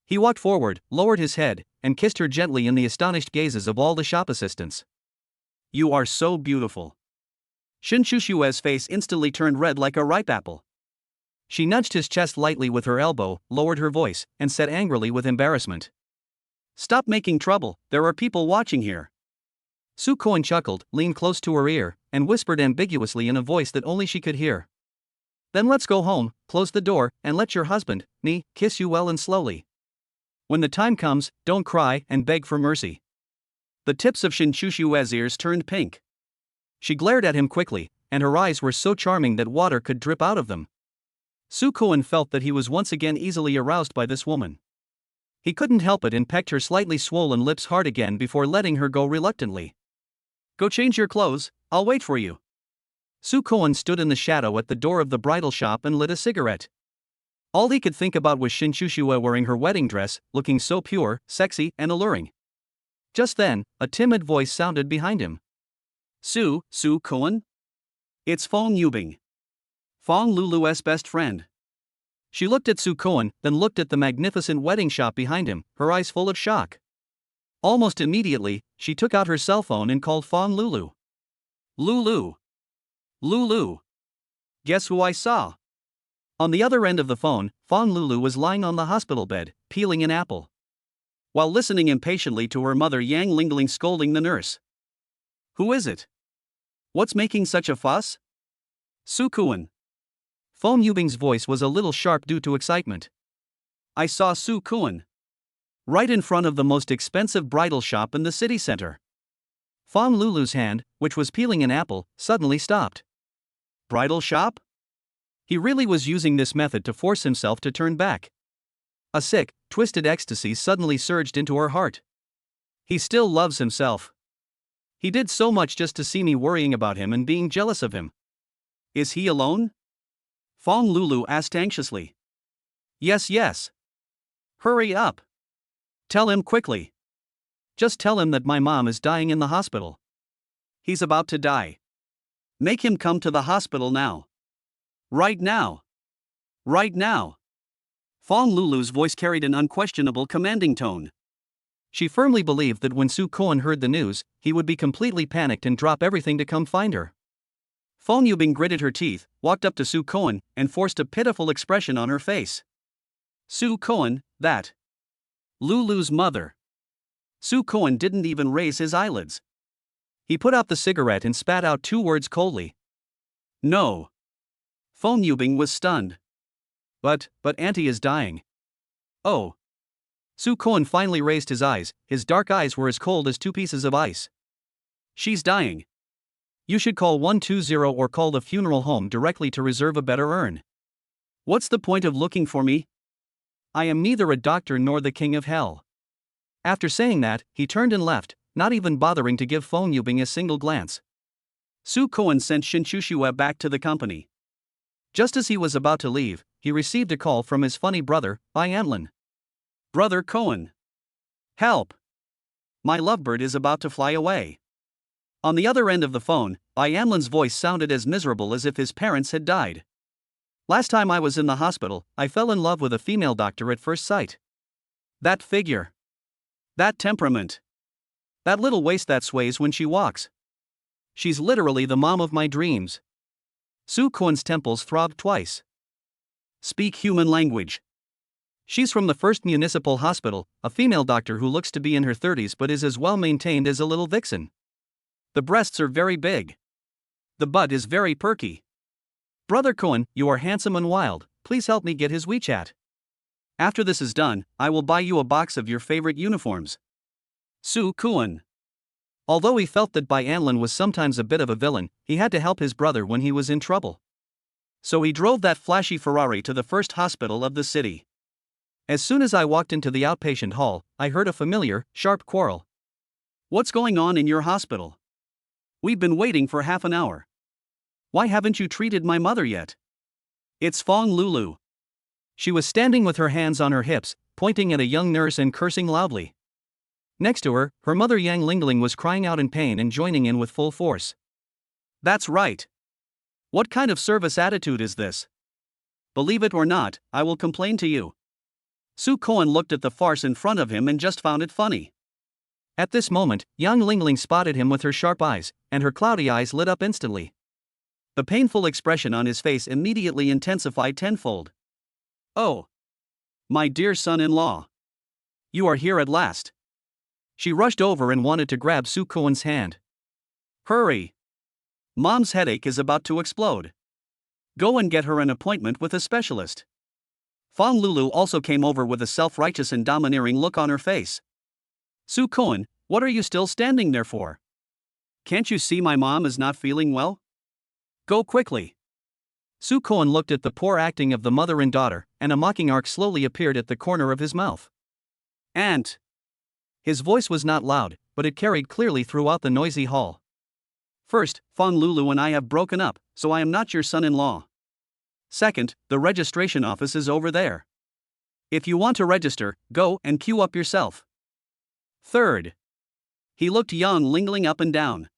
He walked forward, lowered his head, and kissed her gently in the astonished gazes of all the shop assistants. You are so beautiful. Shin Shushue's face instantly turned red like a ripe apple. She nudged his chest lightly with her elbow, lowered her voice, and said angrily with embarrassment, Stop making trouble, there are people watching here. Su Koen chuckled, leaned close to her ear, and whispered ambiguously in a voice that only she could hear. Then let's go home, close the door, and let your husband, me, kiss you well and slowly. When the time comes, don't cry and beg for mercy. The tips of Shin Shushue's ears turned pink. She glared at him quickly, and her eyes were so charming that water could drip out of them. Su Koen felt that he was once again easily aroused by this woman. He couldn't help it and pecked her slightly swollen lips hard again before letting her go reluctantly. Go change your clothes, I'll wait for you. Su Koen stood in the shadow at the door of the bridal shop and lit a cigarette. All he could think about was Shin Shushua wearing her wedding dress, looking so pure, sexy, and alluring. Just then, a timid voice sounded behind him. Su Koen? It's Fong Yubing. Fong Lulu's best friend. She looked at Su Koen, then looked at the magnificent wedding shop behind him, her eyes full of shock. Almost immediately, she took out her cell phone and called Fong Lulu. Lulu. Lulu. Guess who I saw? On the other end of the phone, Fong Lulu was lying on the hospital bed, peeling an apple, while listening impatiently to her mother Yang Lingling scolding the nurse. Who is it? What's making such a fuss? Su Koen. Fong Yubing's voice was a little sharp due to excitement. I saw Su Koen. Right in front of the most expensive bridal shop in the city center. Fong Lulu's hand, which was peeling an apple, suddenly stopped. Bridal shop? He really was using this method to force himself to turn back. A sick, twisted ecstasy suddenly surged into her heart. He still loves himself. He did so much just to see me worrying about him and being jealous of him. Is he alone? Fong Lulu asked anxiously. Yes. Hurry up. Tell him quickly. Just tell him that my mom is dying in the hospital. He's about to die. Make him come to the hospital now. Right now. Right now. Fong Lulu's voice carried an unquestionable commanding tone. She firmly believed that when Su Koen heard the news, he would be completely panicked and drop everything to come find her. Fong Yubing gritted her teeth, walked up to Su Koan, and forced a pitiful expression on her face. Su Koan, that. Lulu's mother. Su Koan didn't even raise his eyelids. He put out the cigarette and spat out 2 words coldly. No. Fong Yubing was stunned. But Auntie is dying. Oh. Su Koan finally raised his eyes, his dark eyes were as cold as 2 pieces of ice. She's dying. You should call 120 or call the funeral home directly to reserve a better urn. What's the point of looking for me? I am neither a doctor nor the king of hell. After saying that, he turned and left, not even bothering to give Fong Yubing a single glance. Su Koan sent Shin Shushua back to the company. Just as he was about to leave, he received a call from his funny brother, Bai Anlin. Brother Koan. Help! My lovebird is about to fly away. On the other end of the phone, Bai Anlin's voice sounded as miserable as if his parents had died. Last time I was in the hospital, I fell in love with a female doctor at first sight. That figure. That temperament. That little waist that sways when she walks. She's literally the mom of my dreams. Su Koan's temples throbbed twice. Speak human language. She's from the First Municipal Hospital, a female doctor who looks to be in her 30s but is as well maintained as a little vixen. The breasts are very big. The butt is very perky. Brother Koan, you are handsome and wild, please help me get his WeChat. After this is done, I will buy you a box of your favorite uniforms. Su Koan. Although he felt that Bai Anlin was sometimes a bit of a villain, he had to help his brother when he was in trouble. So he drove that flashy Ferrari to the first hospital of the city. As soon as I walked into the outpatient hall, I heard a familiar, sharp quarrel. What's going on in your hospital? We've been waiting for half an hour. Why haven't you treated my mother yet? It's Fong Lulu. She was standing with her hands on her hips, pointing at a young nurse and cursing loudly. Next to her, her mother Yang Lingling was crying out in pain and joining in with full force. That's right. What kind of service attitude is this? Believe it or not, I will complain to you. Su Koan looked at the farce in front of him and just found it funny. At this moment, Yang Lingling spotted him with her sharp eyes, and her cloudy eyes lit up instantly. The painful expression on his face immediately intensified tenfold. Oh! My dear son-in-law! You are here at last. She rushed over and wanted to grab Su Koan's hand. Hurry! Mom's headache is about to explode. Go and get her an appointment with a specialist. Fong Lulu also came over with a self-righteous and domineering look on her face. Su Koan, what are you still standing there for? Can't you see my mom is not feeling well? Go quickly. Su Koan looked at the poor acting of the mother and daughter, and a mocking arc slowly appeared at the corner of his mouth. Aunt! His voice was not loud, but it carried clearly throughout the noisy hall. First, Fong Lulu and I have broken up, so I am not your son-in-law. Second, the registration office is over there. If you want to register, go and queue up yourself. Third. He looked Yang Lingling up and down.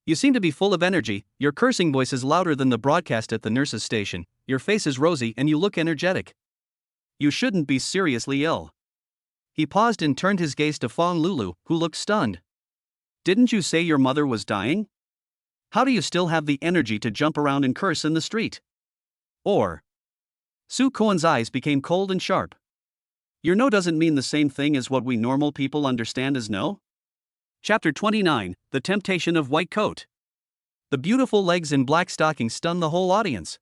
You seem to be full of energy, your cursing voice is louder than the broadcast at the nurse's station, your face is rosy and you look energetic. You shouldn't be seriously ill. He paused and turned his gaze to Fong Lulu, who looked stunned. Didn't you say your mother was dying? How do you still have the energy to jump around and curse in the street? Or. Su Koan's eyes became cold and sharp. Your no doesn't mean the same thing as what we normal people understand as no? Chapter 29, The Temptation of White Coat. The beautiful legs in black stockings stunned the whole audience.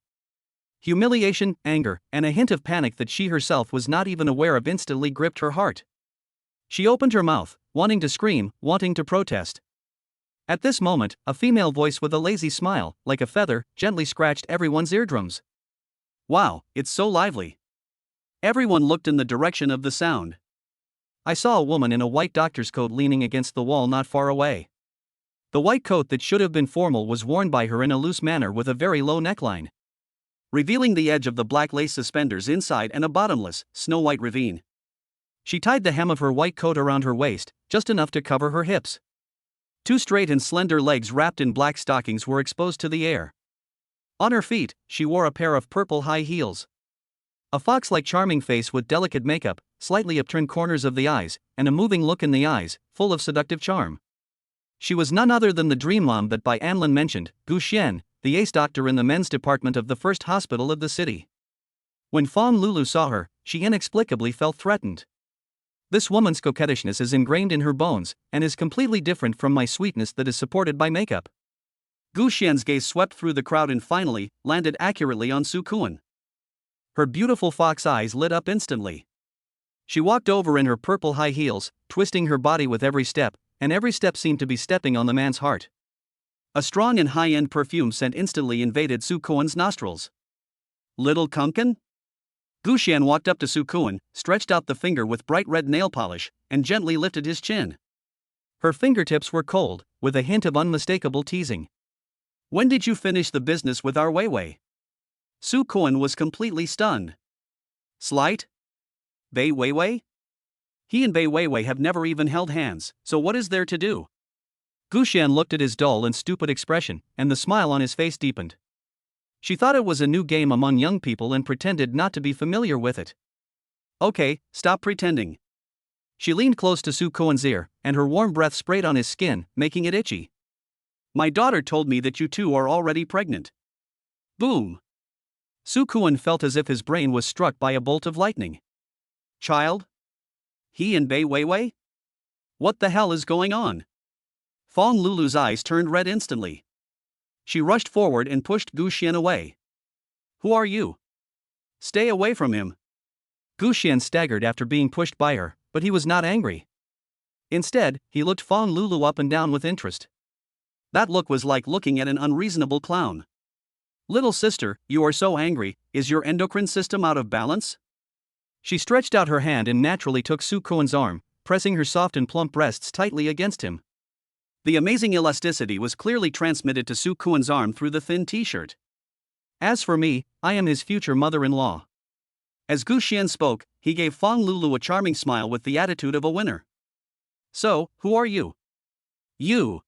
Humiliation, anger, and a hint of panic that she herself was not even aware of instantly gripped her heart. She opened her mouth, wanting to scream, wanting to protest. At this moment, a female voice with a lazy smile, like a feather, gently scratched everyone's eardrums. Wow, it's so lively. Everyone looked in the direction of the sound. I saw a woman in a white doctor's coat leaning against the wall not far away. The white coat that should have been formal was worn by her in a loose manner with a very low neckline, revealing the edge of the black lace suspenders inside and a bottomless, snow-white ravine. She tied the hem of her white coat around her waist, just enough to cover her hips. 2 straight and slender legs wrapped in black stockings were exposed to the air. On her feet, she wore a pair of purple high heels. A fox-like charming face with delicate makeup, slightly upturned corners of the eyes, and a moving look in the eyes, full of seductive charm. She was none other than the dream mom that Bai Anlin mentioned, Gu Xian, the ace doctor in the men's department of the first hospital of the city. When Fong Lulu saw her, she inexplicably felt threatened. This woman's coquettishness is ingrained in her bones, and is completely different from my sweetness that is supported by makeup. Gu Xian's gaze swept through the crowd and finally landed accurately on Su Kuan. Her beautiful fox eyes lit up instantly. She walked over in her purple high heels, twisting her body with every step, and every step seemed to be stepping on the man's heart. A strong and high-end perfume scent instantly invaded Su Kuan's nostrils. Little Kunkin? Gu Xian walked up to Su Kuan, stretched out the finger with bright red nail polish, and gently lifted his chin. Her fingertips were cold, with a hint of unmistakable teasing. When did you finish the business with our Weiwei? Su Kuan was completely stunned. Slight? Bei Weiwei? He and Bei Weiwei have never even held hands, so what is there to do? Gu Xian looked at his dull and stupid expression, and the smile on his face deepened. She thought it was a new game among young people and pretended not to be familiar with it. Okay, stop pretending. She leaned close to Su Kuan's ear, and her warm breath sprayed on his skin, making it itchy. My daughter told me that you two are already pregnant. Boom! Su Kuan felt as if his brain was struck by a bolt of lightning. Child? He and Bei Weiwei? What the hell is going on? Fong Lulu's eyes turned red instantly. She rushed forward and pushed Gu Xian away. Who are you? Stay away from him. Gu Xian staggered after being pushed by her, but he was not angry. Instead, he looked Fong Lulu up and down with interest. That look was like looking at an unreasonable clown. Little sister, you are so angry, is your endocrine system out of balance? She stretched out her hand and naturally took Su Kuan's arm, pressing her soft and plump breasts tightly against him. The amazing elasticity was clearly transmitted to Su Kuan's arm through the thin t-shirt. As for me, I am his future mother-in-law. As Gu Xian spoke, he gave Fong Lulu a charming smile with the attitude of a winner. So, who are you? You.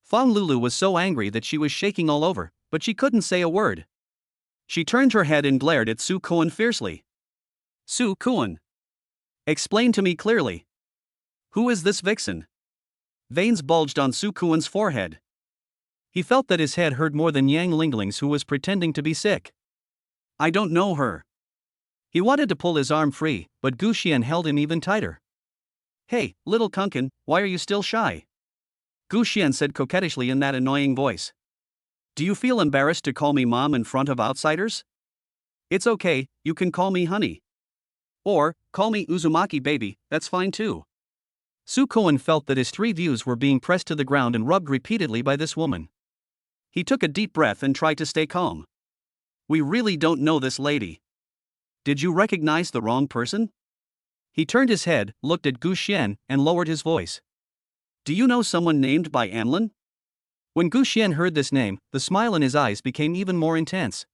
Fong Lulu was so angry that she was shaking all over, but she couldn't say a word. She turned her head and glared at Su Kuan fiercely. Su Kuan. Explain to me clearly. Who is this vixen? Veins bulged on Su Kuan's forehead. He felt that his head hurt more than Yang Lingling's, who was pretending to be sick. I don't know her. He wanted to pull his arm free, but Gu Xian held him even tighter. Hey, little Kunkin, why are you still shy? Gu Xian said coquettishly in that annoying voice. Do you feel embarrassed to call me mom in front of outsiders? It's okay, you can call me honey. Or, call me Uzumaki baby, that's fine too. Su Kuan felt that his three views were being pressed to the ground and rubbed repeatedly by this woman. He took a deep breath and tried to stay calm. We really don't know this lady. Did you recognize the wrong person? He turned his head, looked at Gu Xian, and lowered his voice. Do you know someone named by Anlin? When Gu Xian heard this name, the smile in his eyes became even more intense.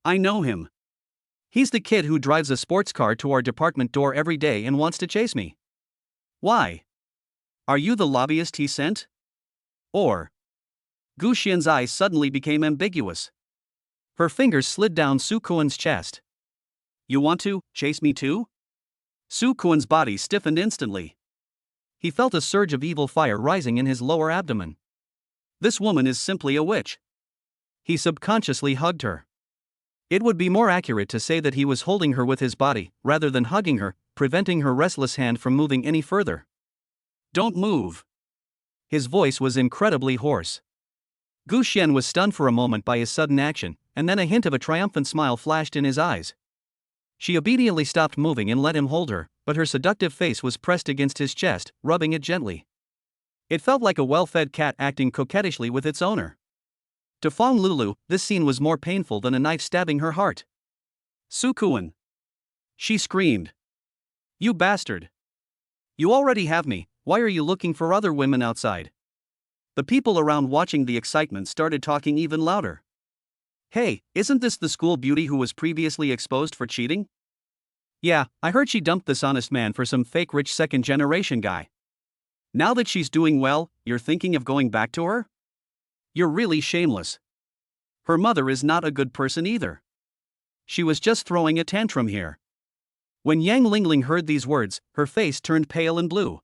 I know him. He's the kid who drives a sports car to our department door every day and wants to chase me. Why? Are you the lobbyist he sent? Or? Gu Xian's eyes suddenly became ambiguous. Her fingers slid down Su Kuan's chest. You want to chase me too? Su Kuan's body stiffened instantly. He felt a surge of evil fire rising in his lower abdomen. This woman is simply a witch. He subconsciously hugged her. It would be more accurate to say that he was holding her with his body, rather than hugging her, preventing her restless hand from moving any further. Don't move. His voice was incredibly hoarse. Gu Xian was stunned for a moment by his sudden action, and then a hint of a triumphant smile flashed in his eyes. She obediently stopped moving and let him hold her, but her seductive face was pressed against his chest, rubbing it gently. It felt like a well-fed cat acting coquettishly with its owner. To Fong Lulu, this scene was more painful than a knife stabbing her heart. Su Kuan. She screamed. You bastard. You already have me, why are you looking for other women outside? The people around watching the excitement started talking even louder. Hey, isn't this the school beauty who was previously exposed for cheating? Yeah, I heard she dumped this honest man for some fake rich second-generation guy. Now that she's doing well, you're thinking of going back to her? You're really shameless. Her mother is not a good person either. She was just throwing a tantrum here. When Yang Lingling heard these words, her face turned pale and blue.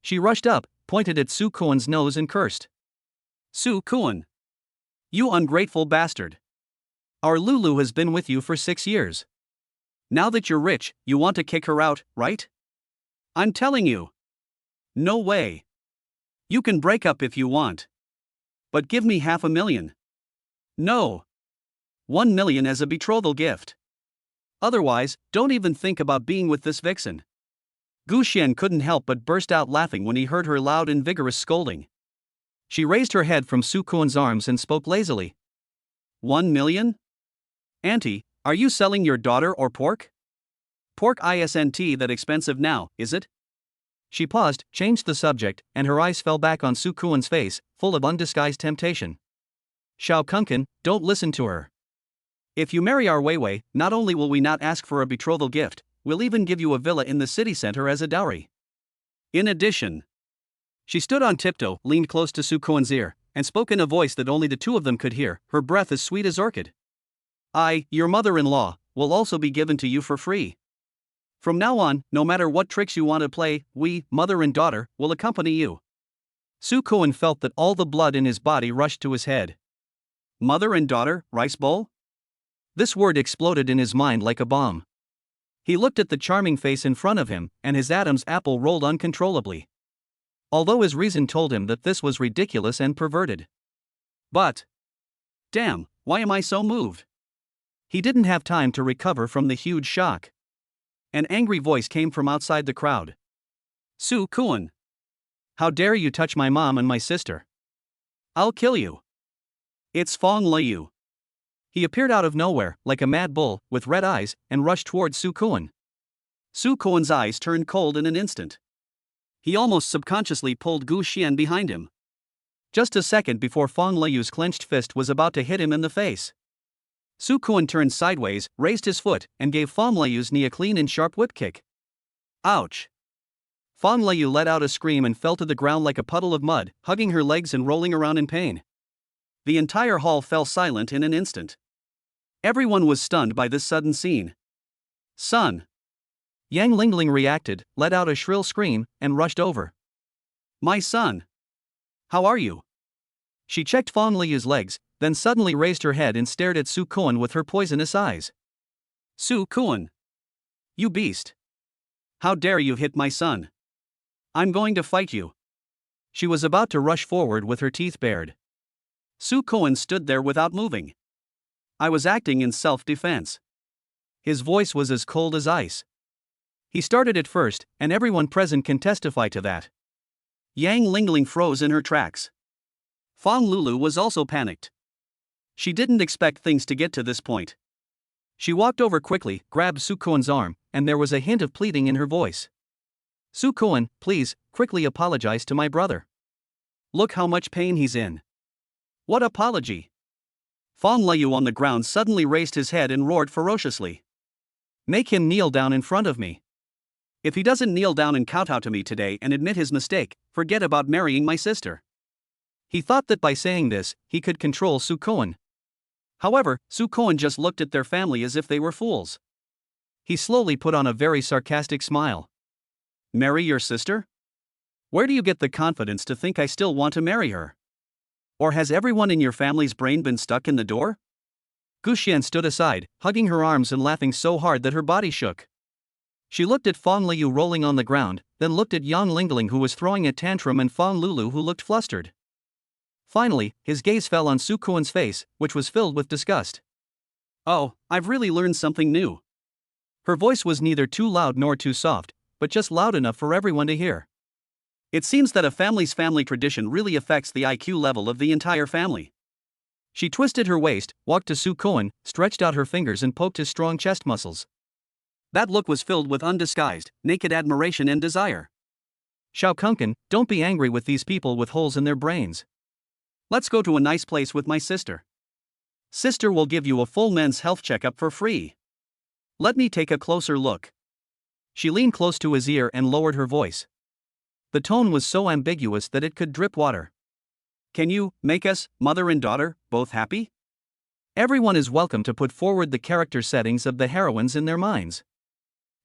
She rushed up, pointed at Su Kuan's nose and cursed. Su Kuan. You ungrateful bastard. Our Lulu has been with you for 6 years. Now that you're rich, you want to kick her out, right? I'm telling you. No way. You can break up if you want. But give me $500,000. No. 1 million as a betrothal gift. Otherwise, don't even think about being with this vixen. Gu Xian couldn't help but burst out laughing when he heard her loud and vigorous scolding. She raised her head from Su Kuan's arms and spoke lazily. 1 million? Auntie, are you selling your daughter or pork? Pork isn't that expensive now, is it? She paused, changed the subject, and her eyes fell back on Su Kuan's face, full of undisguised temptation. Xiao Kunkin, don't listen to her. If you marry our Weiwei, not only will we not ask for a betrothal gift, we'll even give you a villa in the city center as a dowry. In addition, she stood on tiptoe, leaned close to Su Kuan's ear, and spoke in a voice that only the two of them could hear, her breath as sweet as orchid. Your mother-in-law, will also be given to you for free. From now on, no matter what tricks you want to play, we, mother and daughter, will accompany you. Su Kuan felt that all the blood in his body rushed to his head. Mother and daughter, rice bowl? This word exploded in his mind like a bomb. He looked at the charming face in front of him, and his Adam's apple rolled uncontrollably. Although his reason told him that this was ridiculous and perverted. But, damn, why am I so moved? He didn't have time to recover from the huge shock. An angry voice came from outside the crowd. Su Kuan! How dare you touch my mom and my sister? I'll kill you. It's Fong Liu. He appeared out of nowhere, like a mad bull, with red eyes, and rushed towards Su Kuan. Su Kuan's eyes turned cold in an instant. He almost subconsciously pulled Gu Xian behind him. Just a second before Fong Liu's clenched fist was about to hit him in the face. Su Kuan turned sideways, raised his foot, and gave Fong Liu's knee a clean and sharp whip kick. Ouch! Fong Liu let out a scream and fell to the ground like a puddle of mud, hugging her legs and rolling around in pain. The entire hall fell silent in an instant. Everyone was stunned by this sudden scene. Son! Yang Lingling reacted, let out a shrill scream, and rushed over. My son! How are you? She checked Fong Liu's legs, then suddenly raised her head and stared at Su Kuan with her poisonous eyes. Su Kuan! You beast! How dare you hit my son? I'm going to fight you. She was about to rush forward with her teeth bared. Su Kuan stood there without moving. I was acting in self-defense. His voice was as cold as ice. He started it first, and everyone present can testify to that. Yang Lingling froze in her tracks. Fong Lulu was also panicked. She didn't expect things to get to this point. She walked over quickly, grabbed Su Kuan's arm, and there was a hint of pleading in her voice. Su Kuan, please, quickly apologize to my brother. Look how much pain he's in. What apology? Fong Liu on the ground suddenly raised his head and roared ferociously. Make him kneel down in front of me. If he doesn't kneel down and kowtow to me today and admit his mistake, forget about marrying my sister. He thought that by saying this, he could control Su Kuan. However, Su Kuan just looked at their family as if they were fools. He slowly put on a very sarcastic smile. Marry your sister? Where do you get the confidence to think I still want to marry her? Or has everyone in your family's brain been stuck in the door? Gu Xian stood aside, hugging her arms and laughing so hard that her body shook. She looked at Fong Liu rolling on the ground, then looked at Yang Lingling who was throwing a tantrum and Fong Lulu who looked flustered. Finally, his gaze fell on Su Kuan's face, which was filled with disgust. Oh, I've really learned something new. Her voice was neither too loud nor too soft, but just loud enough for everyone to hear. It seems that a family's family tradition really affects the IQ level of the entire family. She twisted her waist, walked to Su Kuan, stretched out her fingers and poked his strong chest muscles. That look was filled with undisguised, naked admiration and desire. Xiao Kunkin, don't be angry with these people with holes in their brains. Let's go to a nice place with my sister. Sister will give you a full men's health checkup for free. Let me take a closer look. She leaned close to his ear and lowered her voice. The tone was so ambiguous that it could drip water. Can you make us, mother and daughter, both happy? Everyone is welcome to put forward the character settings of the heroines in their minds.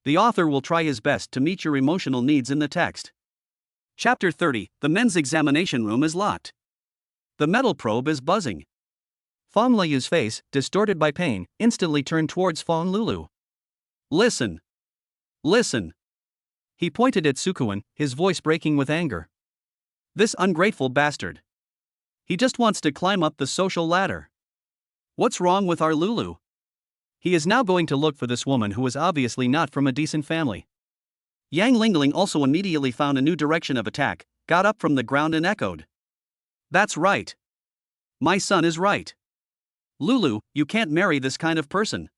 The author will try his best to meet your emotional needs in the text. Chapter 30, The men's examination room is locked. The metal probe is buzzing. Fong Liyu's face, distorted by pain, instantly turned towards Fong Lulu. Listen! Listen! He pointed at Sukuan, his voice breaking with anger. This ungrateful bastard. He just wants to climb up the social ladder. What's wrong with our Lulu? He is now going to look for this woman who is obviously not from a decent family. Yang Lingling also immediately found a new direction of attack, got up from the ground and echoed. That's right. My son is right. Lulu, you can't marry this kind of person.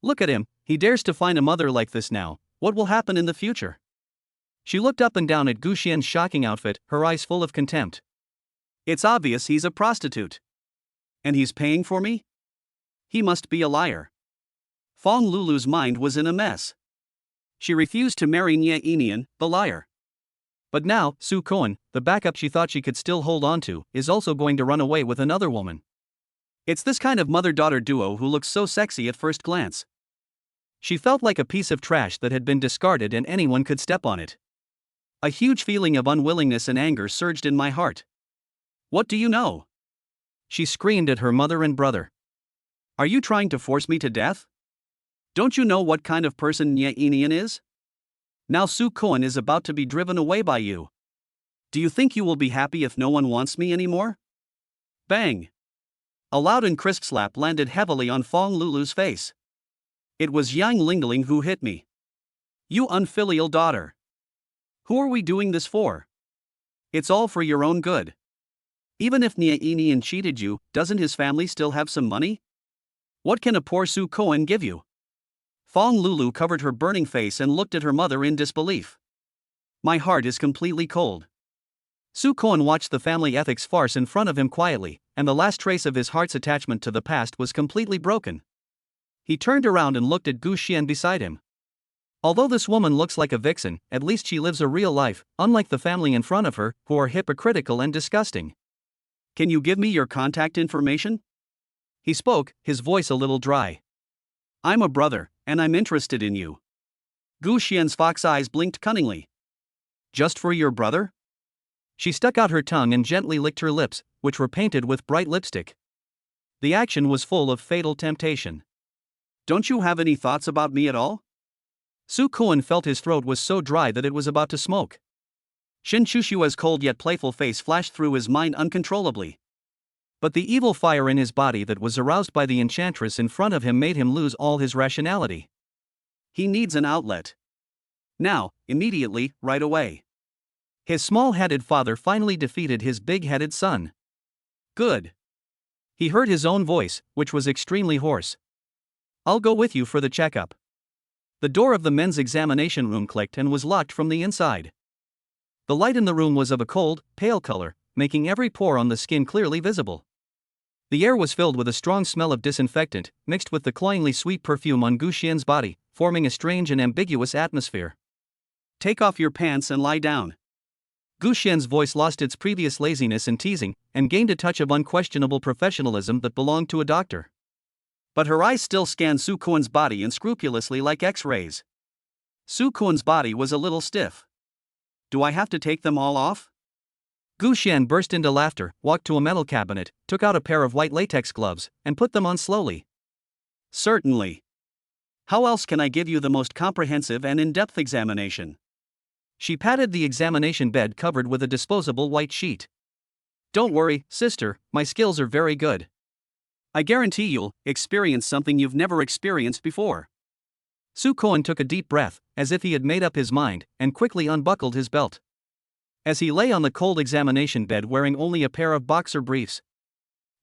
Look at him, he dares to find a mother like this now. What will happen in the future? She looked up and down at Gu Xian's shocking outfit, her eyes full of contempt. It's obvious he's a prostitute. And he's paying for me? He must be a liar. Fong Lulu's mind was in a mess. She refused to marry Nye Enian, the liar. But now, Su Koan, the backup she thought she could still hold on to, is also going to run away with another woman. It's this kind of mother-daughter duo who looks so sexy at first glance. She felt like a piece of trash that had been discarded and anyone could step on it. A huge feeling of unwillingness and anger surged in my heart. What do you know? She screamed at her mother and brother. Are you trying to force me to death? Don't you know what kind of person Nye Enian is? Now Su Koan is about to be driven away by you. Do you think you will be happy if no one wants me anymore? Bang! A loud and crisp slap landed heavily on Fong Lulu's face. It was Yang Lingling who hit me. You unfilial daughter. Who are we doing this for? It's all for your own good. Even if Nye Enian cheated you, doesn't his family still have some money? What can a poor Su Koan give you? Fong Lulu covered her burning face and looked at her mother in disbelief. My heart is completely cold. Su Koan watched the family ethics farce in front of him quietly, and the last trace of his heart's attachment to the past was completely broken. He turned around and looked at Gu Xian beside him. Although this woman looks like a vixen, at least she lives a real life, unlike the family in front of her, who are hypocritical and disgusting. Can you give me your contact information? He spoke, his voice a little dry. I'm a brother, and I'm interested in you. Gu Xian's fox eyes blinked cunningly. Just for your brother? She stuck out her tongue and gently licked her lips, which were painted with bright lipstick. The action was full of fatal temptation. Don't you have any thoughts about me at all? Su Koan felt his throat was so dry that it was about to smoke. Shin Chushua's cold yet playful face flashed through his mind uncontrollably. But the evil fire in his body that was aroused by the enchantress in front of him made him lose all his rationality. He needs an outlet. Now, immediately, right away. His small-headed father finally defeated his big-headed son. Good. He heard his own voice, which was extremely hoarse. I'll go with you for the checkup. The door of the men's examination room clicked and was locked from the inside. The light in the room was of a cold, pale color, making every pore on the skin clearly visible. The air was filled with a strong smell of disinfectant, mixed with the cloyingly sweet perfume on Gu Xian's body, forming a strange and ambiguous atmosphere. Take off your pants and lie down. Gu Xian's voice lost its previous laziness and teasing, and gained a touch of unquestionable professionalism that belonged to a doctor. But her eyes still scanned Su Koan's body unscrupulously like X-rays. Su Koan's body was a little stiff. Do I have to take them all off? Gu Xian burst into laughter, walked to a metal cabinet, took out a pair of white latex gloves, and put them on slowly. Certainly. How else can I give you the most comprehensive and in-depth examination? She patted the examination bed covered with a disposable white sheet. Don't worry, sister, my skills are very good. I guarantee you'll experience something you've never experienced before. Su Koan took a deep breath, as if he had made up his mind, and quickly unbuckled his belt. As he lay on the cold examination bed wearing only a pair of boxer briefs,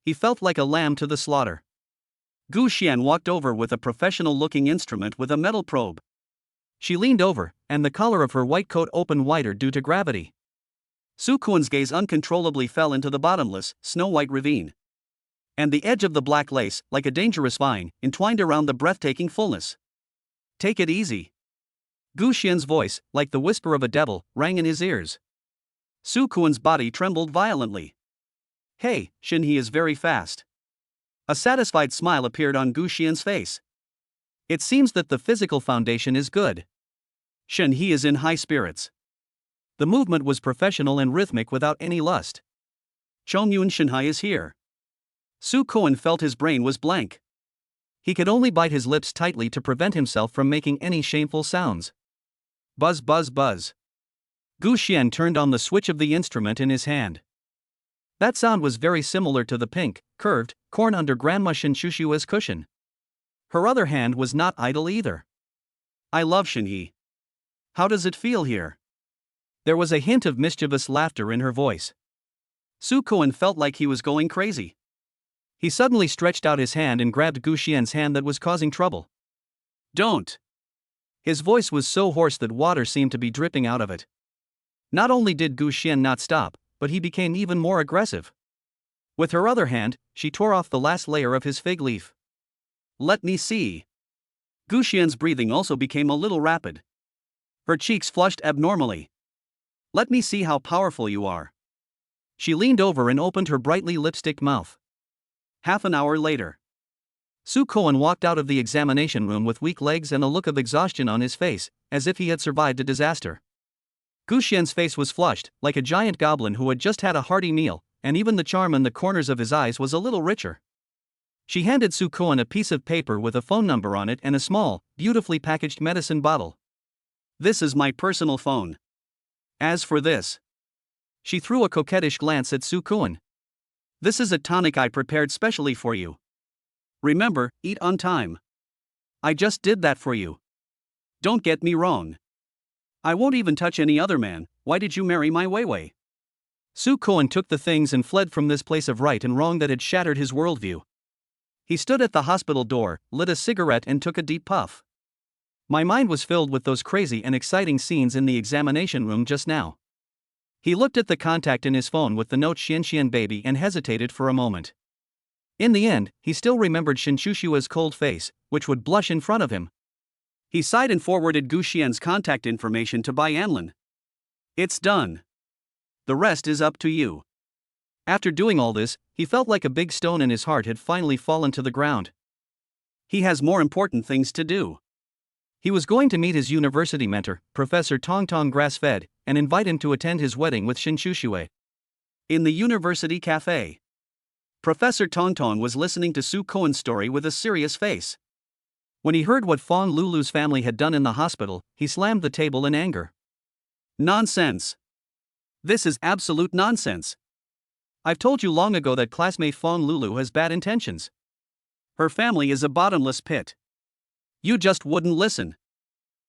he felt like a lamb to the slaughter. Gu Xian walked over with a professional-looking instrument with a metal probe. She leaned over, and the collar of her white coat opened wider due to gravity. Su Koan's gaze uncontrollably fell into the bottomless, snow-white ravine. And the edge of the black lace, like a dangerous vine, entwined around the breathtaking fullness. Take it easy. Gu Xian's voice, like the whisper of a devil, rang in his ears. Su Koan's body trembled violently. Hey, Shin, he is very fast. A satisfied smile appeared on Gu Xian's face. It seems that the physical foundation is good. Shin, he is in high spirits. The movement was professional and rhythmic without any lust. Chongyun Shinhai is here. Su Koen felt his brain was blank. He could only bite his lips tightly to prevent himself from making any shameful sounds. Buzz buzz buzz. Gu Xian turned on the switch of the instrument in his hand. That sound was very similar to the pink, curved, corn under Grandma Shinshushua's cushion. Her other hand was not idle either. I love Shinyi. How does it feel here? There was a hint of mischievous laughter in her voice. Su Koen felt like he was going crazy. He suddenly stretched out his hand and grabbed Gu Xian's hand that was causing trouble. Don't! His voice was so hoarse that water seemed to be dripping out of it. Not only did Gu Xian not stop, but he became even more aggressive. With her other hand, she tore off the last layer of his fig leaf. Let me see. Gu Xian's breathing also became a little rapid. Her cheeks flushed abnormally. Let me see how powerful you are. She leaned over and opened her brightly lipstick mouth. Half an hour later. Su Koen walked out of the examination room with weak legs and a look of exhaustion on his face, as if he had survived a disaster. Gu Xian's face was flushed, like a giant goblin who had just had a hearty meal, and even the charm in the corners of his eyes was a little richer. She handed Su Koen a piece of paper with a phone number on it and a small, beautifully packaged medicine bottle. This is my personal phone. As for this. She threw a coquettish glance at Su Koen. This is a tonic I prepared specially for you. Remember, eat on time. I just did that for you. Don't get me wrong. I won't even touch any other man. Why did you marry my Weiwei? Su Koen took the things and fled from this place of right and wrong that had shattered his worldview. He stood at the hospital door, lit a cigarette and took a deep puff. My mind was filled with those crazy and exciting scenes in the examination room just now. He looked at the contact in his phone with the note Xian baby and hesitated for a moment. In the end, he still remembered Shinshushua's cold face, which would blush in front of him. He sighed and forwarded Gu Xian's contact information to Bai Anlin. It's done. The rest is up to you. After doing all this, he felt like a big stone in his heart had finally fallen to the ground. He has more important things to do. He was going to meet his university mentor, Professor Tong Tong Grass-Fed, and invite him to attend his wedding with Shinshushui. In the university cafe. Professor Tong Tong was listening to Su Koen's story with a serious face. When he heard what Fong Lulu's family had done in the hospital, he slammed the table in anger. Nonsense! This is absolute nonsense! I've told you long ago that classmate Fong Lulu has bad intentions. Her family is a bottomless pit. You just wouldn't listen.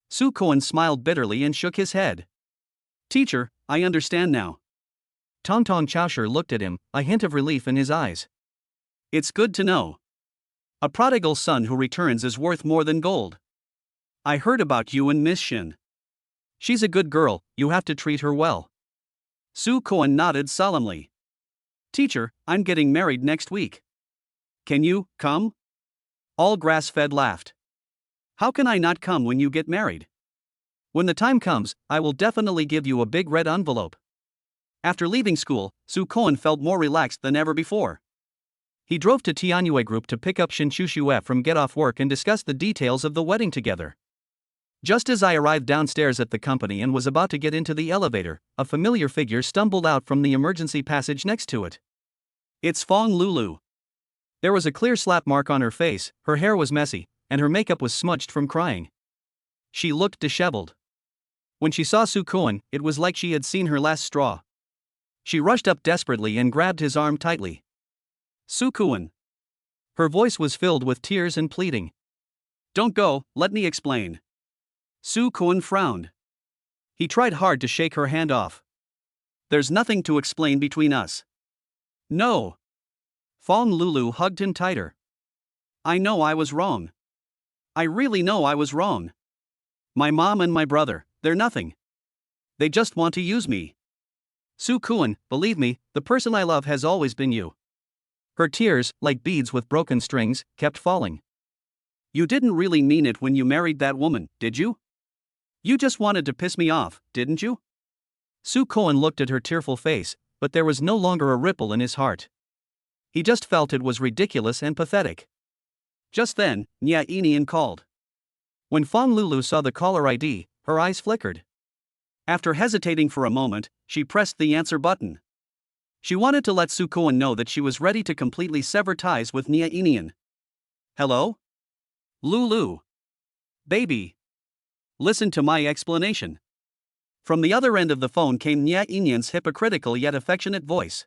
Su Koen smiled bitterly and shook his head. Teacher, I understand now. Tong Tong Chaosher looked at him, a hint of relief in his eyes. It's good to know. A prodigal son who returns is worth more than gold. I heard about you and Miss Shin. She's a good girl, you have to treat her well. Su Koen nodded solemnly. Teacher, I'm getting married next week. Can you come? All Grass-Fed laughed. How can I not come when you get married? When the time comes, I will definitely give you a big red envelope. After leaving school, Su Koen felt more relaxed than ever before. He drove to Tianyue Group to pick up Shinshushu from get off work and discuss the details of the wedding together. Just as I arrived downstairs at the company and was about to get into the elevator, a familiar figure stumbled out from the emergency passage next to it. It's Fong Lulu. There was a clear slap mark on her face, her hair was messy, and her makeup was smudged from crying. She looked disheveled. When she saw Su Koen, it was like she had seen her last straw. She rushed up desperately and grabbed his arm tightly. Su Koen. Her voice was filled with tears and pleading. Don't go, let me explain. Su Koen frowned. He tried hard to shake her hand off. There's nothing to explain between us. No. Fong Lulu hugged him tighter. I know I was wrong. I really know I was wrong. My mom and my brother, they're nothing. They just want to use me. Su Koen, believe me, the person I love has always been you. Her tears, like beads with broken strings, kept falling. You didn't really mean it when you married that woman, did you? You just wanted to piss me off, didn't you? Su Koen looked at her tearful face, but there was no longer a ripple in his heart. He just felt it was ridiculous and pathetic. Just then, Nya Inian called. When Fong Lulu saw the caller ID, her eyes flickered. After hesitating for a moment, she pressed the answer button. She wanted to let Sukoan know that she was ready to completely sever ties with Nia Inian. Hello? Lulu. Baby. Listen to my explanation. From the other end of the phone came Nia Inian's hypocritical yet affectionate voice.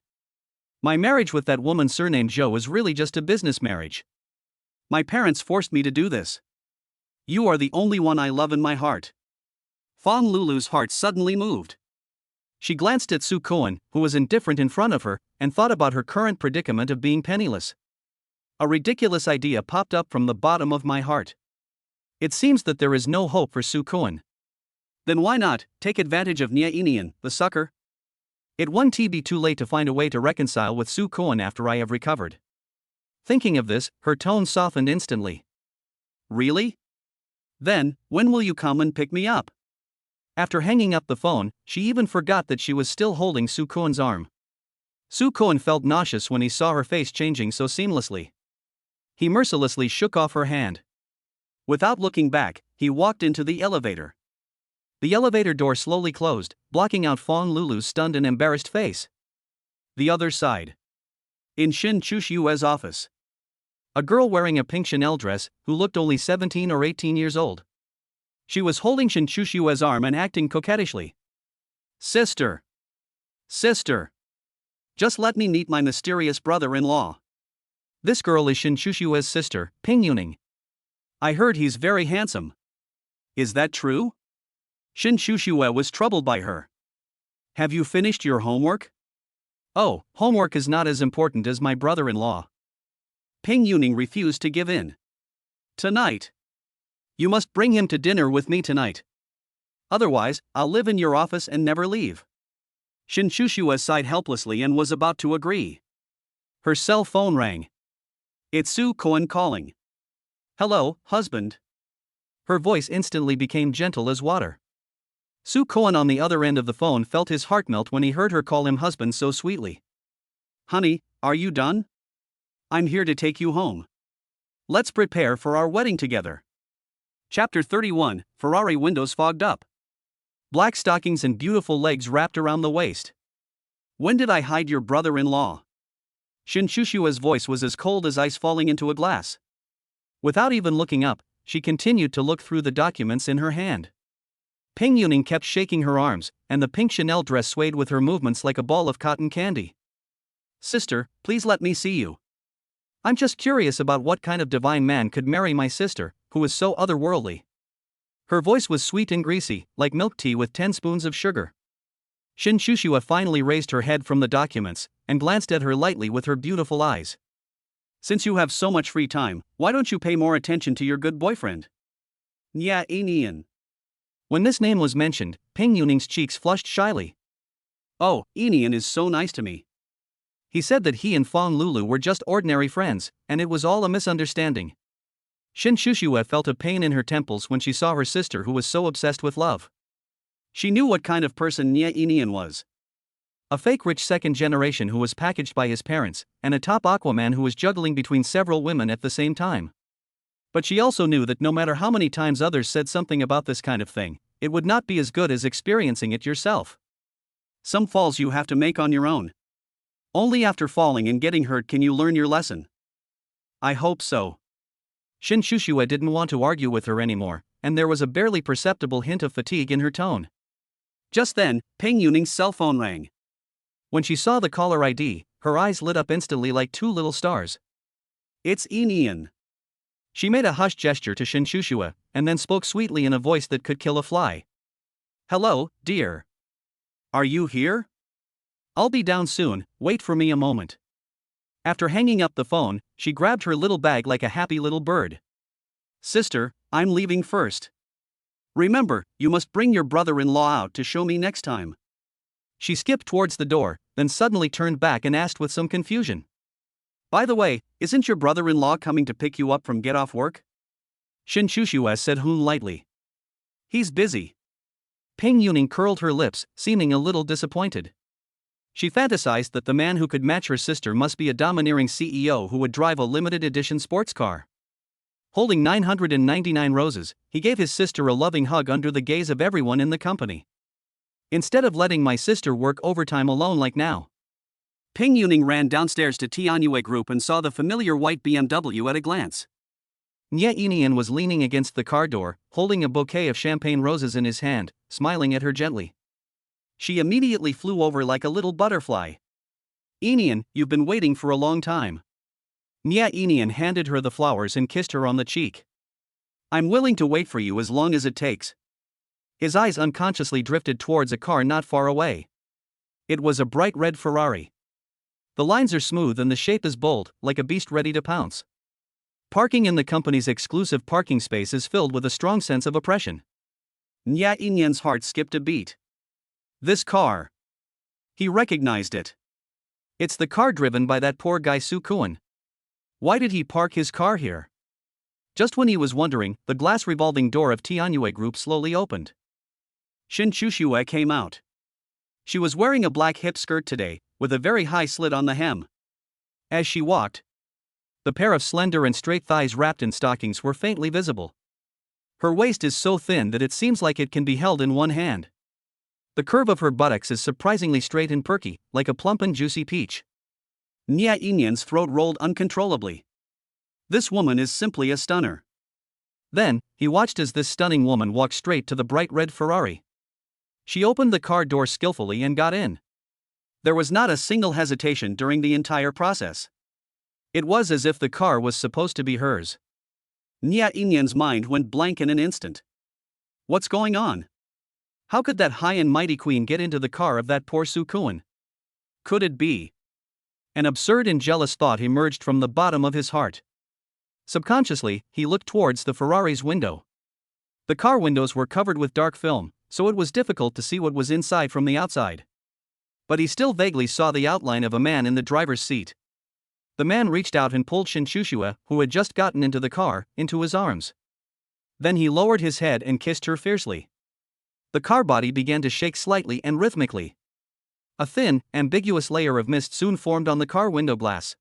My marriage with that woman surnamed Zhou is really just a business marriage. My parents forced me to do this. You are the only one I love in my heart. Fong Lulu's heart suddenly moved. She glanced at Su Koan, who was indifferent in front of her, and thought about her current predicament of being penniless. A ridiculous idea popped up from the bottom of my heart. It seems that there is no hope for Su Koan. Then why not take advantage of Nia Inian, the sucker? It won't be too late to find a way to reconcile with Su Koan after I have recovered. Thinking of this, her tone softened instantly. Really? Then, when will you come and pick me up? After hanging up the phone, she even forgot that she was still holding Su Koan's arm. Su Koan felt nauseous when he saw her face changing so seamlessly. He mercilessly shook off her hand. Without looking back, he walked into the elevator. The elevator door slowly closed, blocking out Fong Lulu's stunned and embarrassed face. The other side. In Shin Chushue's office. A girl wearing a pink Chanel dress, who looked only 17 or 18 years old. She was holding Shin Chushue's arm and acting coquettishly. Sister. Sister. Just let me meet my mysterious brother-in-law. This girl is Shin Chushue's sister, Ping Yuning. I heard he's very handsome. Is that true? Shin Chushue was troubled by her. Have you finished your homework? Oh, homework is not as important as my brother-in-law. Ping Yuning refused to give in. Tonight. You must bring him to dinner with me tonight. Otherwise, I'll live in your office and never leave. Shin Chushue sighed helplessly and was about to agree. Her cell phone rang. It's Su Koan calling. Hello, husband. Her voice instantly became gentle as water. Su Koan on the other end of the phone felt his heart melt when he heard her call him husband so sweetly. Honey, are you done? I'm here to take you home. Let's prepare for our wedding together. Chapter 31, Ferrari windows fogged up. Black stockings and beautiful legs wrapped around the waist. When did I hide your brother-in-law? Shin Chushue's voice was as cold as ice falling into a glass. Without even looking up, she continued to look through the documents in her hand. Ping Yuning kept shaking her arms, and the pink Chanel dress swayed with her movements like a ball of cotton candy. Sister, please let me see you. I'm just curious about what kind of divine man could marry my sister, who is so otherworldly. Her voice was sweet and greasy, like milk tea with 10 spoons of sugar. Shin Chushue finally raised her head from the documents, and glanced at her lightly with her beautiful eyes. Since you have so much free time, why don't you pay more attention to your good boyfriend? Nia Inian. When this name was mentioned, Ping Yuning's cheeks flushed shyly. Oh, Inian is so nice to me. He said that he and Fong Lulu were just ordinary friends, and it was all a misunderstanding. Shin Chushue felt a pain in her temples when she saw her sister who was so obsessed with love. She knew what kind of person Nia Inian was. A fake rich second generation who was packaged by his parents, and a top Aquaman who was juggling between several women at the same time. But she also knew that no matter how many times others said something about this kind of thing, it would not be as good as experiencing it yourself. Some falls you have to make on your own. Only after falling and getting hurt can you learn your lesson. I hope so. Shin Chushue didn't want to argue with her anymore, and there was a barely perceptible hint of fatigue in her tone. Just then, Ping Yuning's cell phone rang. When she saw the caller ID, her eyes lit up instantly like two little stars. It's Inian. She made a hushed gesture to Shin Chushue, and then spoke sweetly in a voice that could kill a fly. Hello, dear. Are you here? I'll be down soon, wait for me a moment. After hanging up the phone, she grabbed her little bag like a happy little bird. Sister, I'm leaving first. Remember, you must bring your brother-in-law out to show me next time. She skipped towards the door, then suddenly turned back and asked with some confusion. By the way, isn't your brother-in-law coming to pick you up from get off work? Shin Chushue said lightly. He's busy. Ping Yuning curled her lips, seeming a little disappointed. She fantasized that the man who could match her sister must be a domineering CEO who would drive a limited edition sports car. Holding 999 roses, he gave his sister a loving hug under the gaze of everyone in the company. Instead of letting my sister work overtime alone like now. Ping Yuning ran downstairs to Tianyue Group and saw the familiar white BMW at a glance. Nye Inian was leaning against the car door, holding a bouquet of champagne roses in his hand, smiling at her gently. She immediately flew over like a little butterfly. Inian, you've been waiting for a long time. Nye Inian handed her the flowers and kissed her on the cheek. I'm willing to wait for you as long as it takes. His eyes unconsciously drifted towards a car not far away. It was a bright red Ferrari. The lines are smooth and the shape is bold, like a beast ready to pounce. Parking in the company's exclusive parking space is filled with a strong sense of oppression. Nye Inian's heart skipped a beat. This car. He recognized it. It's the car driven by that poor guy Su Kuan. Why did he park his car here? Just when he was wondering, the glass revolving door of Tianyue Group slowly opened. Shin Chushue came out. She was wearing a black hip skirt today, with a very high slit on the hem. As she walked, the pair of slender and straight thighs wrapped in stockings were faintly visible. Her waist is so thin that it seems like it can be held in one hand. The curve of her buttocks is surprisingly straight and perky, like a plump and juicy peach. Nye Inian's throat rolled uncontrollably. This woman is simply a stunner. Then, he watched as this stunning woman walked straight to the bright red Ferrari. She opened the car door skillfully and got in. There was not a single hesitation during the entire process. It was as if the car was supposed to be hers. Nye Inian's mind went blank in an instant. What's going on? How could that high and mighty queen get into the car of that poor Su Kuan? Could it be? An absurd and jealous thought emerged from the bottom of his heart. Subconsciously, he looked towards the Ferrari's window. The car windows were covered with dark film, so it was difficult to see what was inside from the outside. But he still vaguely saw the outline of a man in the driver's seat. The man reached out and pulled Shin Chushue, who had just gotten into the car, into his arms. Then he lowered his head and kissed her fiercely. The car body began to shake slightly and rhythmically. A thin, ambiguous layer of mist soon formed on the car window glass.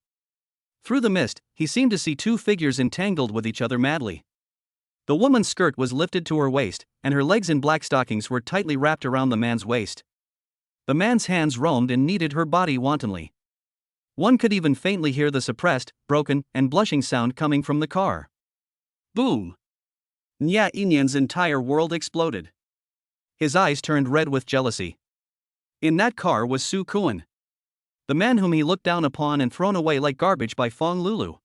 Through the mist, he seemed to see two figures entangled with each other madly. The woman's skirt was lifted to her waist, and her legs in black stockings were tightly wrapped around the man's waist. The man's hands roamed and kneaded her body wantonly. One could even faintly hear the suppressed, broken, and blushing sound coming from the car. Boom! Nye Inian's entire world exploded. His eyes turned red with jealousy. In that car was Su Kuan, the man whom he looked down upon and thrown away like garbage by Fong Lulu.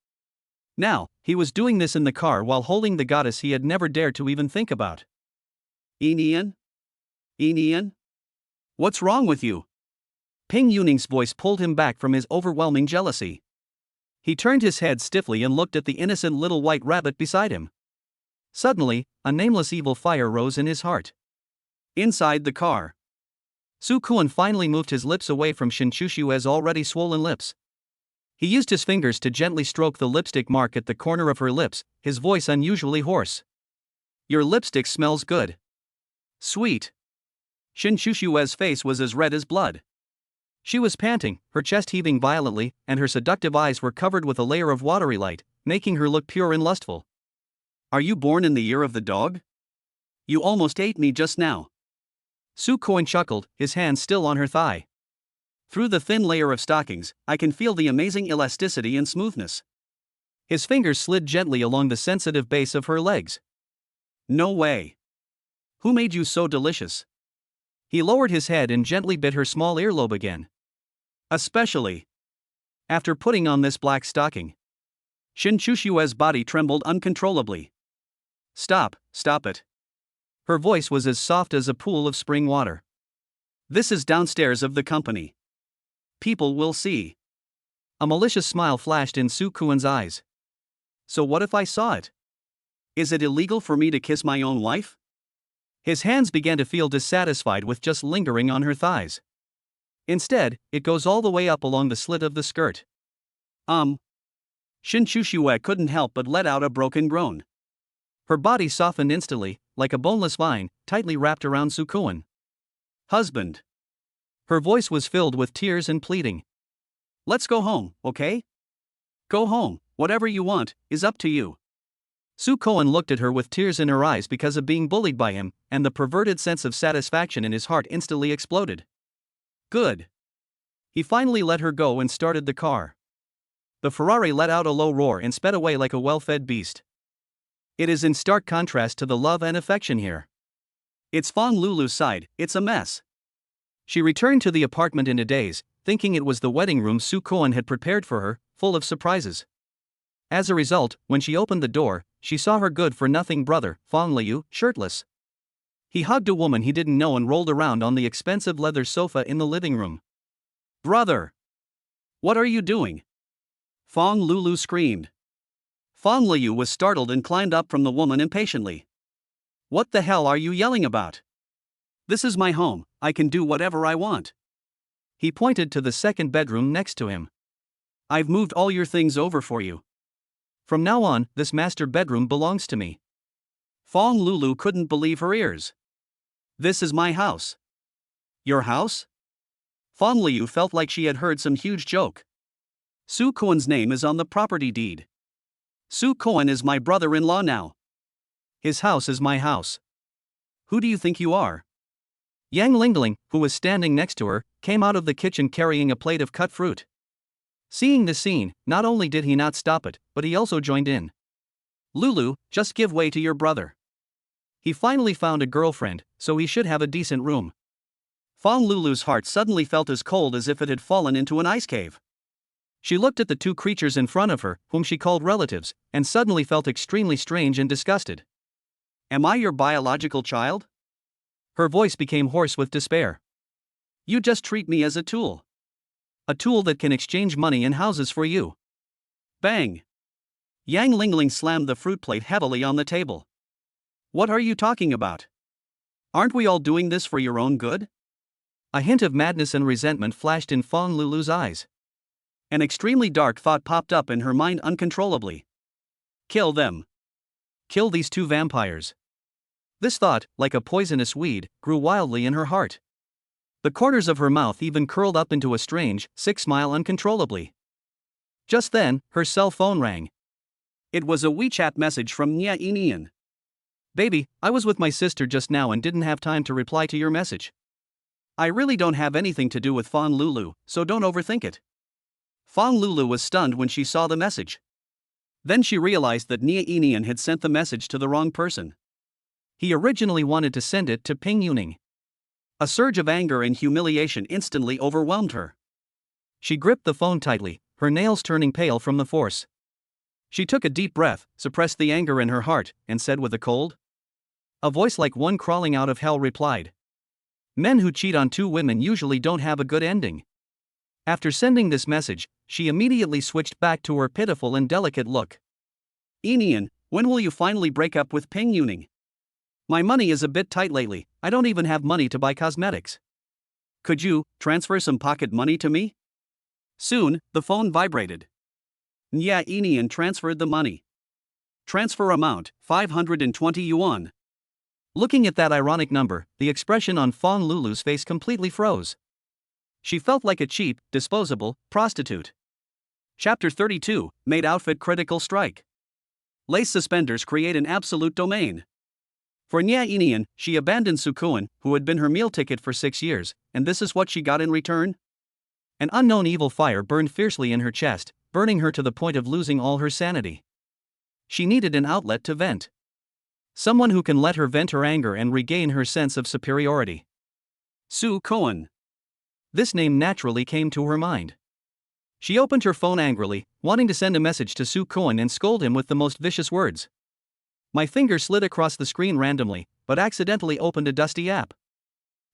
Now, he was doing this in the car while holding the goddess he had never dared to even think about. Inian? Inian? What's wrong with you? Ping Yuning's voice pulled him back from his overwhelming jealousy. He turned his head stiffly and looked at the innocent little white rabbit beside him. Suddenly, a nameless evil fire rose in his heart. Inside the car, Su Kuan finally moved his lips away from Shin Chushue's already swollen lips. He used his fingers to gently stroke the lipstick mark at the corner of her lips, his voice unusually hoarse. Your lipstick smells good. Sweet. Shin Chushue's face was as red as blood. She was panting, her chest heaving violently, and her seductive eyes were covered with a layer of watery light, making her look pure and lustful. Are you born in the year of the dog? You almost ate me just now. Su Kuan chuckled, his hand still on her thigh. Through the thin layer of stockings, I can feel the amazing elasticity and smoothness. His fingers slid gently along the sensitive base of her legs. No way. Who made you so delicious? He lowered his head and gently bit her small earlobe again. Especially after putting on this black stocking. Shin Chushue's body trembled uncontrollably. Stop it. Her voice was as soft as a pool of spring water. This is downstairs of the company. People will see. A malicious smile flashed in Su Kuan's eyes. So what if I saw it? Is it illegal for me to kiss my own wife? His hands began to feel dissatisfied with just lingering on her thighs. Instead, it goes all the way up along the slit of the skirt. Shin Chushue couldn't help but let out a broken groan. Her body softened instantly, like a boneless vine, tightly wrapped around Su Kuan. Husband. Her voice was filled with tears and pleading. Let's go home, okay? Go home, whatever you want, is up to you. Su Kuan looked at her with tears in her eyes because of being bullied by him, and the perverted sense of satisfaction in his heart instantly exploded. Good. He finally let her go and started the car. The Ferrari let out a low roar and sped away like a well-fed beast. It is in stark contrast to the love and affection here. It's Fong Lulu's side, it's a mess. She returned to the apartment in a daze, thinking it was the wedding room Soo Kwon had prepared for her, full of surprises. As a result, when she opened the door, she saw her good-for-nothing brother, Fong Liu, shirtless. He hugged a woman he didn't know and rolled around on the expensive leather sofa in the living room. "Brother! What are you doing?" Fong Lulu screamed. Fong Liu was startled and climbed up from the woman impatiently. "What the hell are you yelling about? This is my home, I can do whatever I want." He pointed to the second bedroom next to him. "I've moved all your things over for you. From now on, this master bedroom belongs to me." Fong Lulu couldn't believe her ears. "This is my house." "Your house?" Fong Liu felt like she had heard some huge joke. "Soo Kwon's name is on the property deed. Soo Kwon is my brother-in-law now. His house is my house. Who do you think you are?" Yang Lingling, who was standing next to her, came out of the kitchen carrying a plate of cut fruit. Seeing the scene, not only did he not stop it, but he also joined in. "Lulu, just give way to your brother. He finally found a girlfriend, so he should have a decent room." Fong Lulu's heart suddenly felt as cold as if it had fallen into an ice cave. She looked at the two creatures in front of her, whom she called relatives, and suddenly felt extremely strange and disgusted. "Am I your biological child?" Her voice became hoarse with despair. "You just treat me as a tool. A tool that can exchange money and houses for you." Bang! Yang Lingling slammed the fruit plate heavily on the table. "What are you talking about? Aren't we all doing this for your own good?" A hint of madness and resentment flashed in Fong Lulu's eyes. An extremely dark thought popped up in her mind uncontrollably. "Kill them. Kill these two vampires." This thought, like a poisonous weed, grew wildly in her heart. The corners of her mouth even curled up into a strange, sick smile uncontrollably. Just then, her cell phone rang. It was a WeChat message from Nya Inian. "Baby, I was with my sister just now and didn't have time to reply to your message. I really don't have anything to do with Fong Lulu, so don't overthink it." Fong Lulu was stunned when she saw the message. Then she realized that Nia Inian had sent the message to the wrong person. He originally wanted to send it to Ping Yuning. A surge of anger and humiliation instantly overwhelmed her. She gripped the phone tightly, her nails turning pale from the force. She took a deep breath, suppressed the anger in her heart, and said with a cold. A voice like one crawling out of hell replied. "Men who cheat on two women usually don't have a good ending." After sending this message, she immediately switched back to her pitiful and delicate look. "Inian, when will you finally break up with Ping Yuning? My money is a bit tight lately, I don't even have money to buy cosmetics. Could you transfer some pocket money to me?" Soon, the phone vibrated. Nya Inian transferred the money. Transfer amount, 520 yuan. Looking at that ironic number, the expression on Fong Lulu's face completely froze. She felt like a cheap, disposable prostitute. Chapter 32, Maid Outfit Critical Strike. Lace suspenders create an absolute domain. For Nya Inian, she abandoned Soo Kwon, who had been her meal ticket for 6 years, and this is what she got in return? An unknown evil fire burned fiercely in her chest, burning her to the point of losing all her sanity. She needed an outlet to vent. Someone who can let her vent her anger and regain her sense of superiority. Soo Kwon. This name naturally came to her mind. She opened her phone angrily, wanting to send a message to Soo Kwon and scold him with the most vicious words. My finger slid across the screen randomly, but accidentally opened a dusty app.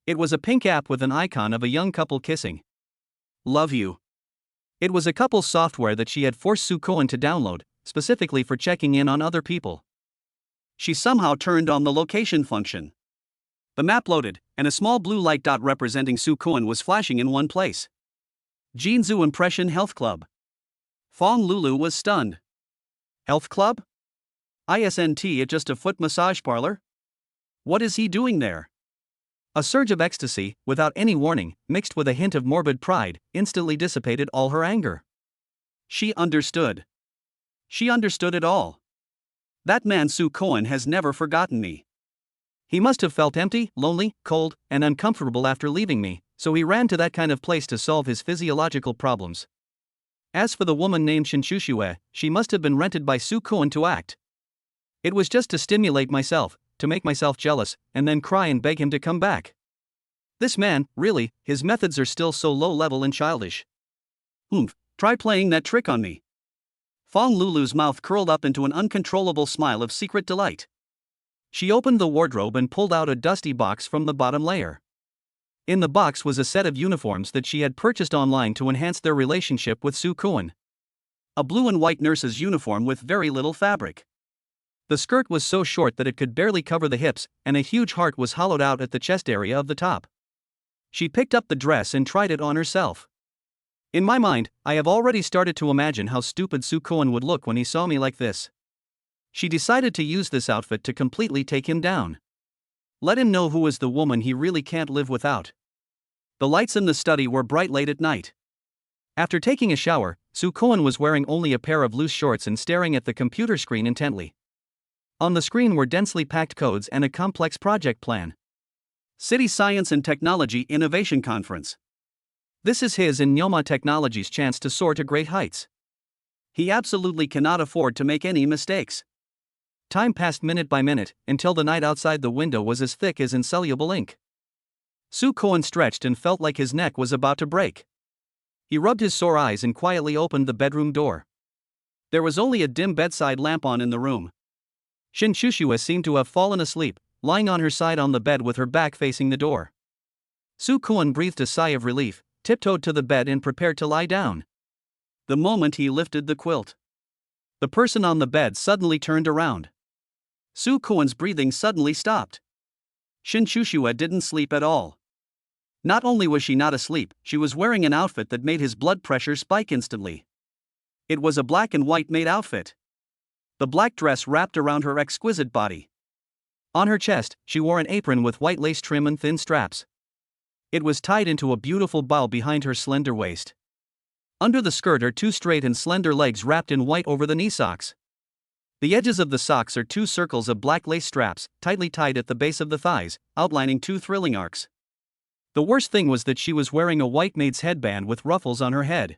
It was a pink app with an icon of a young couple kissing. Love you. It was a couple's software that she had forced Soo Kwon to download, specifically for checking in on other people. She somehow turned on the location function. The map loaded, and a small blue light dot representing Soo Kwon was flashing in one place. Jinzu Impression Health Club. Fong Lulu was stunned. Health club? Isn't it just a foot massage parlor? What is he doing there? A surge of ecstasy, without any warning, mixed with a hint of morbid pride, instantly dissipated all her anger. She understood. She understood it all. That man Soo Kwon has never forgotten me. He must have felt empty, lonely, cold, and uncomfortable after leaving me, so he ran to that kind of place to solve his physiological problems. As for the woman named Shinchushue, she must have been rented by Su-kun to act. It was just to stimulate myself, to make myself jealous, and then cry and beg him to come back. This man, really, his methods are still so low-level and childish. Try playing that trick on me. Fong Lulu's mouth curled up into an uncontrollable smile of secret delight. She opened the wardrobe and pulled out a dusty box from the bottom layer. In the box was a set of uniforms that she had purchased online to enhance their relationship with Su-kun. A blue and white nurse's uniform with very little fabric. The skirt was so short that it could barely cover the hips, and a huge heart was hollowed out at the chest area of the top. She picked up the dress and tried it on herself. In my mind, I have already started to imagine how stupid Su-kun would look when he saw me like this. She decided to use this outfit to completely take him down. Let him know who is the woman he really can't live without. The lights in the study were bright late at night. After taking a shower, Su-kun was wearing only a pair of loose shorts and staring at the computer screen intently. On the screen were densely packed codes and a complex project plan. City Science and Technology Innovation Conference. This is his and Nyoma Technology's chance to soar to great heights. He absolutely cannot afford to make any mistakes. Time passed minute by minute, until the night outside the window was as thick as insoluble ink. Su-kun stretched and felt like his neck was about to break. He rubbed his sore eyes and quietly opened the bedroom door. There was only a dim bedside lamp on in the room. Shinchushue seemed to have fallen asleep, lying on her side on the bed with her back facing the door. Su-kun breathed a sigh of relief, tiptoed to the bed and prepared to lie down. The moment he lifted the quilt, the person on the bed suddenly turned around. Su-kun's breathing suddenly stopped. Shinchushue didn't sleep at all. Not only was she not asleep, she was wearing an outfit that made his blood pressure spike instantly. It was a black and white maid outfit. The black dress wrapped around her exquisite body. On her chest, she wore an apron with white lace trim and thin straps. It was tied into a beautiful bow behind her slender waist. Under the skirt are two straight and slender legs wrapped in white over the knee socks. The edges of the socks are two circles of black lace straps, tightly tied at the base of the thighs, outlining two thrilling arcs. The worst thing was that she was wearing a white maid's headband with ruffles on her head.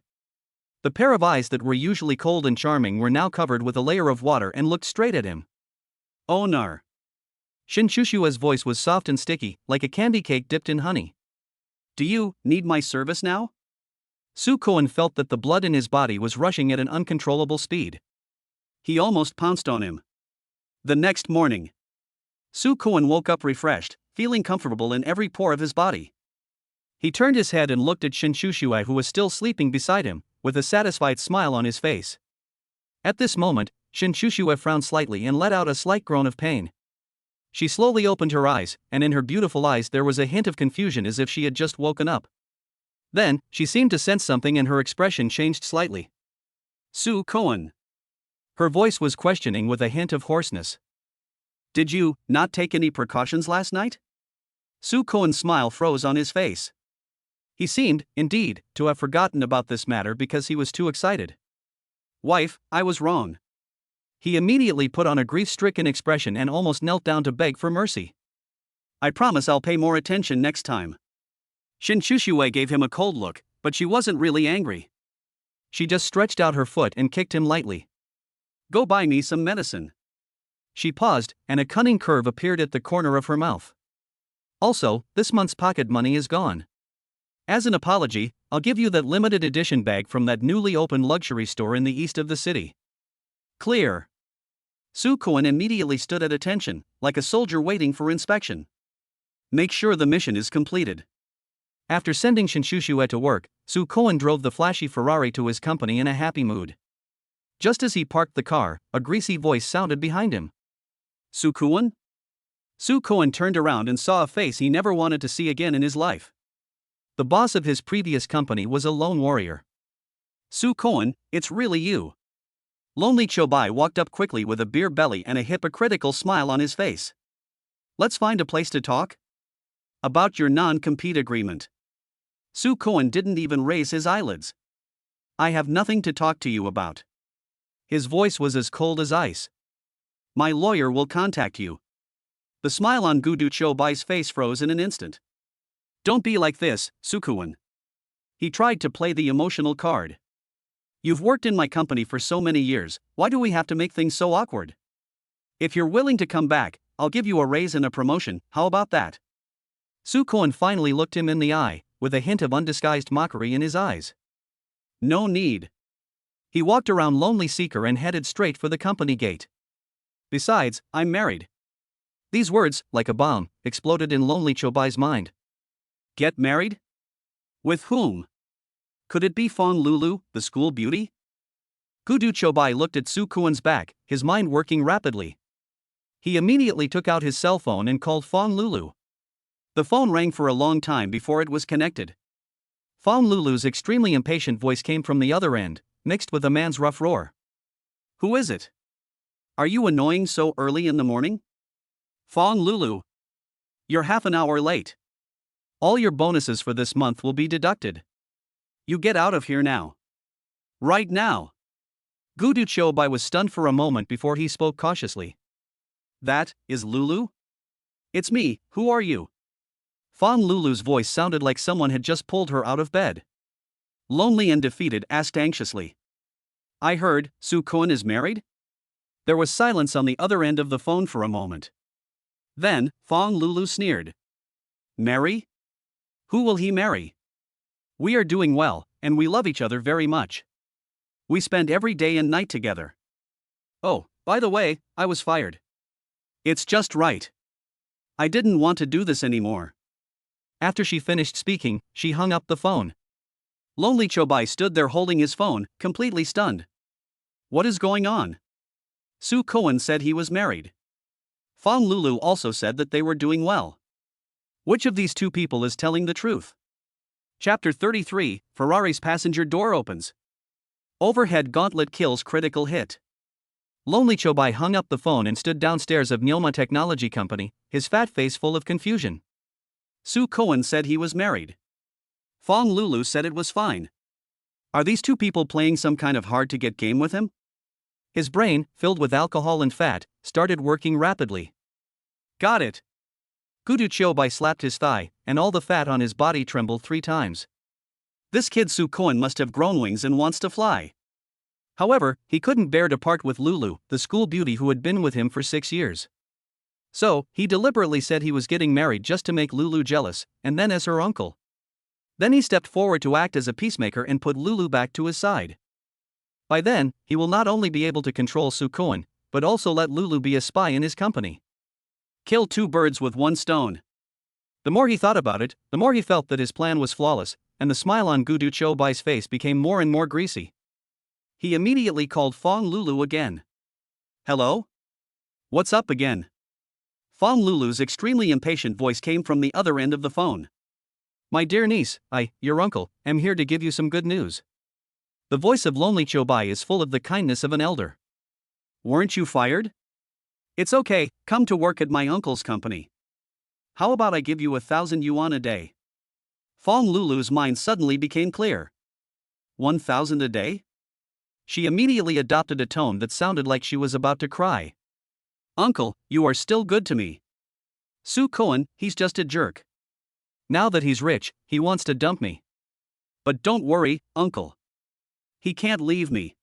The pair of eyes that were usually cold and charming were now covered with a layer of water and looked straight at him. "Oh nar." Shinchushua's voice was soft and sticky, like a candy cake dipped in honey. "Do you need my service now?" Su-kun felt that the blood in his body was rushing at an uncontrollable speed. He almost pounced on him. The next morning, Su-kun woke up refreshed, feeling comfortable in every pore of his body. He turned his head and looked at Shinchushue, who was still sleeping beside him, with a satisfied smile on his face. At this moment, Shinchushue frowned slightly and let out a slight groan of pain. She slowly opened her eyes, and in her beautiful eyes there was a hint of confusion, as if she had just woken up. Then, she seemed to sense something and her expression changed slightly. "Su-kun." Her voice was questioning with a hint of hoarseness. "Did you not take any precautions last night?" Su-kun's smile froze on his face. He seemed, indeed, to have forgotten about this matter because he was too excited. "Wife, I was wrong." He immediately put on a grief-stricken expression and almost knelt down to beg for mercy. "I promise I'll pay more attention next time." Shinchushue gave him a cold look, but she wasn't really angry. She just stretched out her foot and kicked him lightly. "Go buy me some medicine." She paused, and a cunning curve appeared at the corner of her mouth. "Also, this month's pocket money is gone. As an apology, I'll give you that limited edition bag from that newly opened luxury store in the east of the city." "Clear." Su-kun immediately stood at attention, like a soldier waiting for inspection. "Make sure the mission is completed." After sending Shinchushue to work, Su-kun drove the flashy Ferrari to his company in a happy mood. Just as he parked the car, a greasy voice sounded behind him. "Su-kun?" Su-kun turned around and saw a face he never wanted to see again in his life. The boss of his previous company was a lone warrior. "Su-kun, it's really you." Lonely Chobai walked up quickly with a beer belly and a hypocritical smile on his face. "Let's find a place to talk?" "About your non-compete agreement." Su-kun didn't even raise his eyelids. "I have nothing to talk to you about." His voice was as cold as ice. "My lawyer will contact you." The smile on Gudu Chobai's face froze in an instant. Don't be like this, Sukuan. He tried to play the emotional card. You've worked in my company for so many years, why do we have to make things so awkward? If you're willing to come back, I'll give you a raise and a promotion, how about that? Sukuan finally looked him in the eye, with a hint of undisguised mockery in his eyes. No need. He walked around Lonely Seeker and headed straight for the company gate. Besides, I'm married. These words, like a bomb, exploded in Lonely Chobai's mind. Get married? With whom? Could it be Fong Lulu, the school beauty? Gudu Chobai looked at Sukuan's back, his mind working rapidly. He immediately took out his cell phone and called Fong Lulu. The phone rang for a long time before it was connected. Fong Lulu's extremely impatient voice came from the other end, mixed with a man's rough roar. Who is it? Are you annoying so early in the morning? Fong Lulu. You're half an hour late. All your bonuses for this month will be deducted. You get out of here now. Right now. Gudu Chobai was stunned for a moment before he spoke cautiously. That is Lulu? It's me, who are you? Fong Lulu's voice sounded like someone had just pulled her out of bed. Lonely and Defeated asked anxiously. I heard, Sukuan is married? There was silence on the other end of the phone for a moment. Then, Fong Lulu sneered. Marry? Who will he marry? We are doing well, and we love each other very much. We spend every day and night together. Oh, by the way, I was fired. It's just right. I didn't want to do this anymore. After she finished speaking, she hung up the phone. Lonely Chobai stood there holding his phone, completely stunned. What is going on? Sukuan said he was married. Fong Lulu also said that they were doing well. Which of these two people is telling the truth? Chapter 33, Ferrari's passenger door opens. Overhead gauntlet kills critical hit. Lonely Chobai hung up the phone and stood downstairs of Nyoma Technology Company, his fat face full of confusion. Sukuan said he was married. Fong Lulu said it was fine. Are these two people playing some kind of hard-to-get game with him? His brain, filled with alcohol and fat, started working rapidly. Got it. Gudu Chobai slapped his thigh, and all the fat on his body trembled 3 times. This kid Sukuan must have grown wings and wants to fly. However, he couldn't bear to part with Lulu, the school beauty who had been with him for 6 years. So, he deliberately said he was getting married just to make Lulu jealous, and then as her uncle. Then he stepped forward to act as a peacemaker and put Lulu back to his side. By then, he will not only be able to control Sukuan, but also let Lulu be a spy in his company. Kill 2 birds with 1 stone. The more he thought about it, the more he felt that his plan was flawless, and the smile on Gudu Chobai's face became more and more greasy. He immediately called Fong Lulu again. Hello? What's up again? Fong Lulu's extremely impatient voice came from the other end of the phone. My dear niece, your uncle, am here to give you some good news. The voice of Lonely Chobai is full of the kindness of an elder. Weren't you fired? It's okay, come to work at my uncle's company. How about I give you 1,000 yuan a day? Fong Lulu's mind suddenly became clear. 1,000 a day? She immediately adopted a tone that sounded like she was about to cry. Uncle, you are still good to me. Sukuan, he's just a jerk. Now that he's rich, he wants to dump me. But don't worry, uncle. He can't leave me.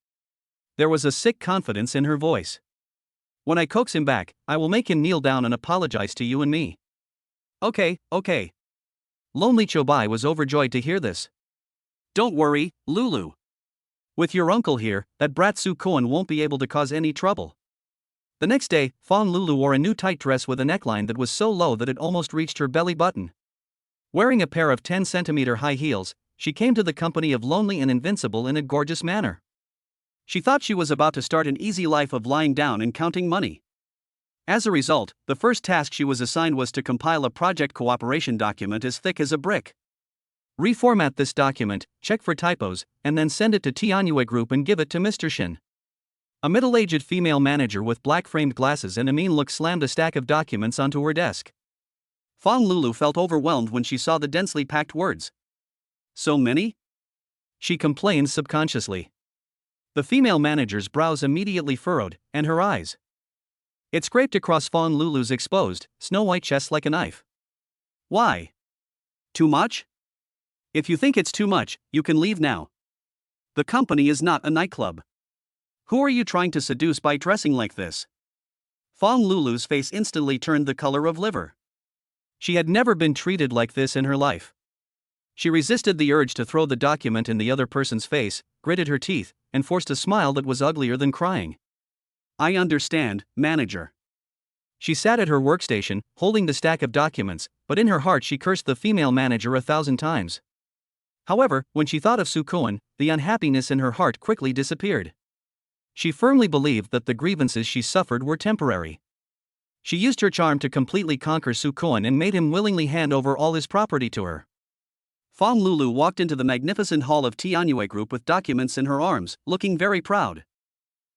There was a sick confidence in her voice. When I coax him back, I will make him kneel down and apologize to you and me. Okay. Lonely Chobai was overjoyed to hear this. Don't worry, Lulu. With your uncle here, that brat Sukuan won't be able to cause any trouble. The next day, Fong Lulu wore a new tight dress with a neckline that was so low that it almost reached her belly button. Wearing a pair of 10-centimeter high heels, she came to the company of Lonely and Invincible in a gorgeous manner. She thought she was about to start an easy life of lying down and counting money. As a result, the first task she was assigned was to compile a project cooperation document as thick as a brick. Reformat this document, check for typos, and then send it to Tianyue Group and give it to Mr. Shin. A middle-aged female manager with black-framed glasses and a mean look slammed a stack of documents onto her desk. Fong Lulu felt overwhelmed when she saw the densely packed words. So many? She complained subconsciously. The female manager's brows immediately furrowed, and her eyes. It scraped across Fawn Lulu's exposed, snow-white chest like a knife. Why? Too much? If you think it's too much, you can leave now. The company is not a nightclub. Who are you trying to seduce by dressing like this? Fawn Lulu's face instantly turned the color of liver. She had never been treated like this in her life. She resisted the urge to throw the document in the other person's face, gritted her teeth, and forced a smile that was uglier than crying. I understand, manager. She sat at her workstation, holding the stack of documents, but in her heart she cursed the female manager 1,000 times. However, when she thought of Sukoan, the unhappiness in her heart quickly disappeared. She firmly believed that the grievances she suffered were temporary. She used her charm to completely conquer Sukoan and made him willingly hand over all his property to her. Fawn Lulu walked into the magnificent hall of Tianue Group with documents in her arms, looking very proud.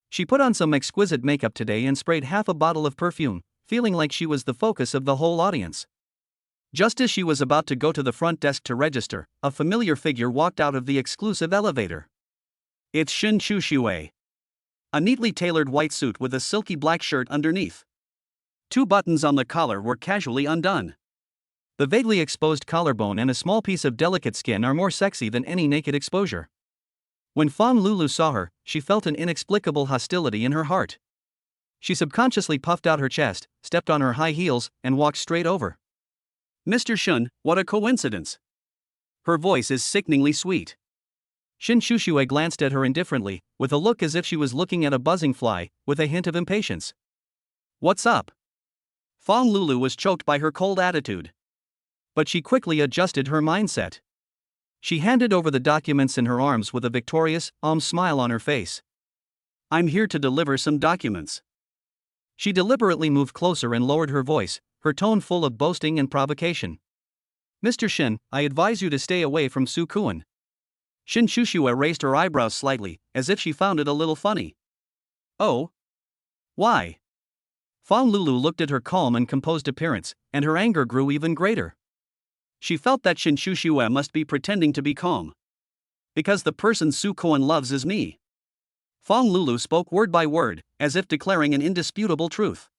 She put on some exquisite makeup today and sprayed half a bottle of perfume, feeling like she was the focus of the whole audience. Just as she was about to go to the front desk to register, a familiar figure walked out of the exclusive elevator. It's Shin Chushue. A neatly tailored white suit with a silky black shirt underneath. 2 buttons on the collar were casually undone. The vaguely exposed collarbone and a small piece of delicate skin are more sexy than any naked exposure. When Fawn Lulu saw her, she felt an inexplicable hostility in her heart. She subconsciously puffed out her chest, stepped on her high heels, and walked straight over. Mr. Shun, what a coincidence. Her voice is sickeningly sweet. Shin Shushue glanced at her indifferently, with a look as if she was looking at a buzzing fly, with a hint of impatience. What's up? Fawn Lulu was choked by her cold attitude. But she quickly adjusted her mindset. She handed over the documents in her arms with a victorious, smile on her face. I'm here to deliver some documents. She deliberately moved closer and lowered her voice, her tone full of boasting and provocation. Mr. Shin, I advise you to stay away from Sukoan. Shin Shushue raised her eyebrows slightly, as if she found it a little funny. Oh? Why? Fawn Lulu looked at her calm and composed appearance, and her anger grew even greater. She felt that Shin Shushue must be pretending to be calm. Because the person Sukoan loves is me. Fawn Lulu spoke word by word, as if declaring an indisputable truth.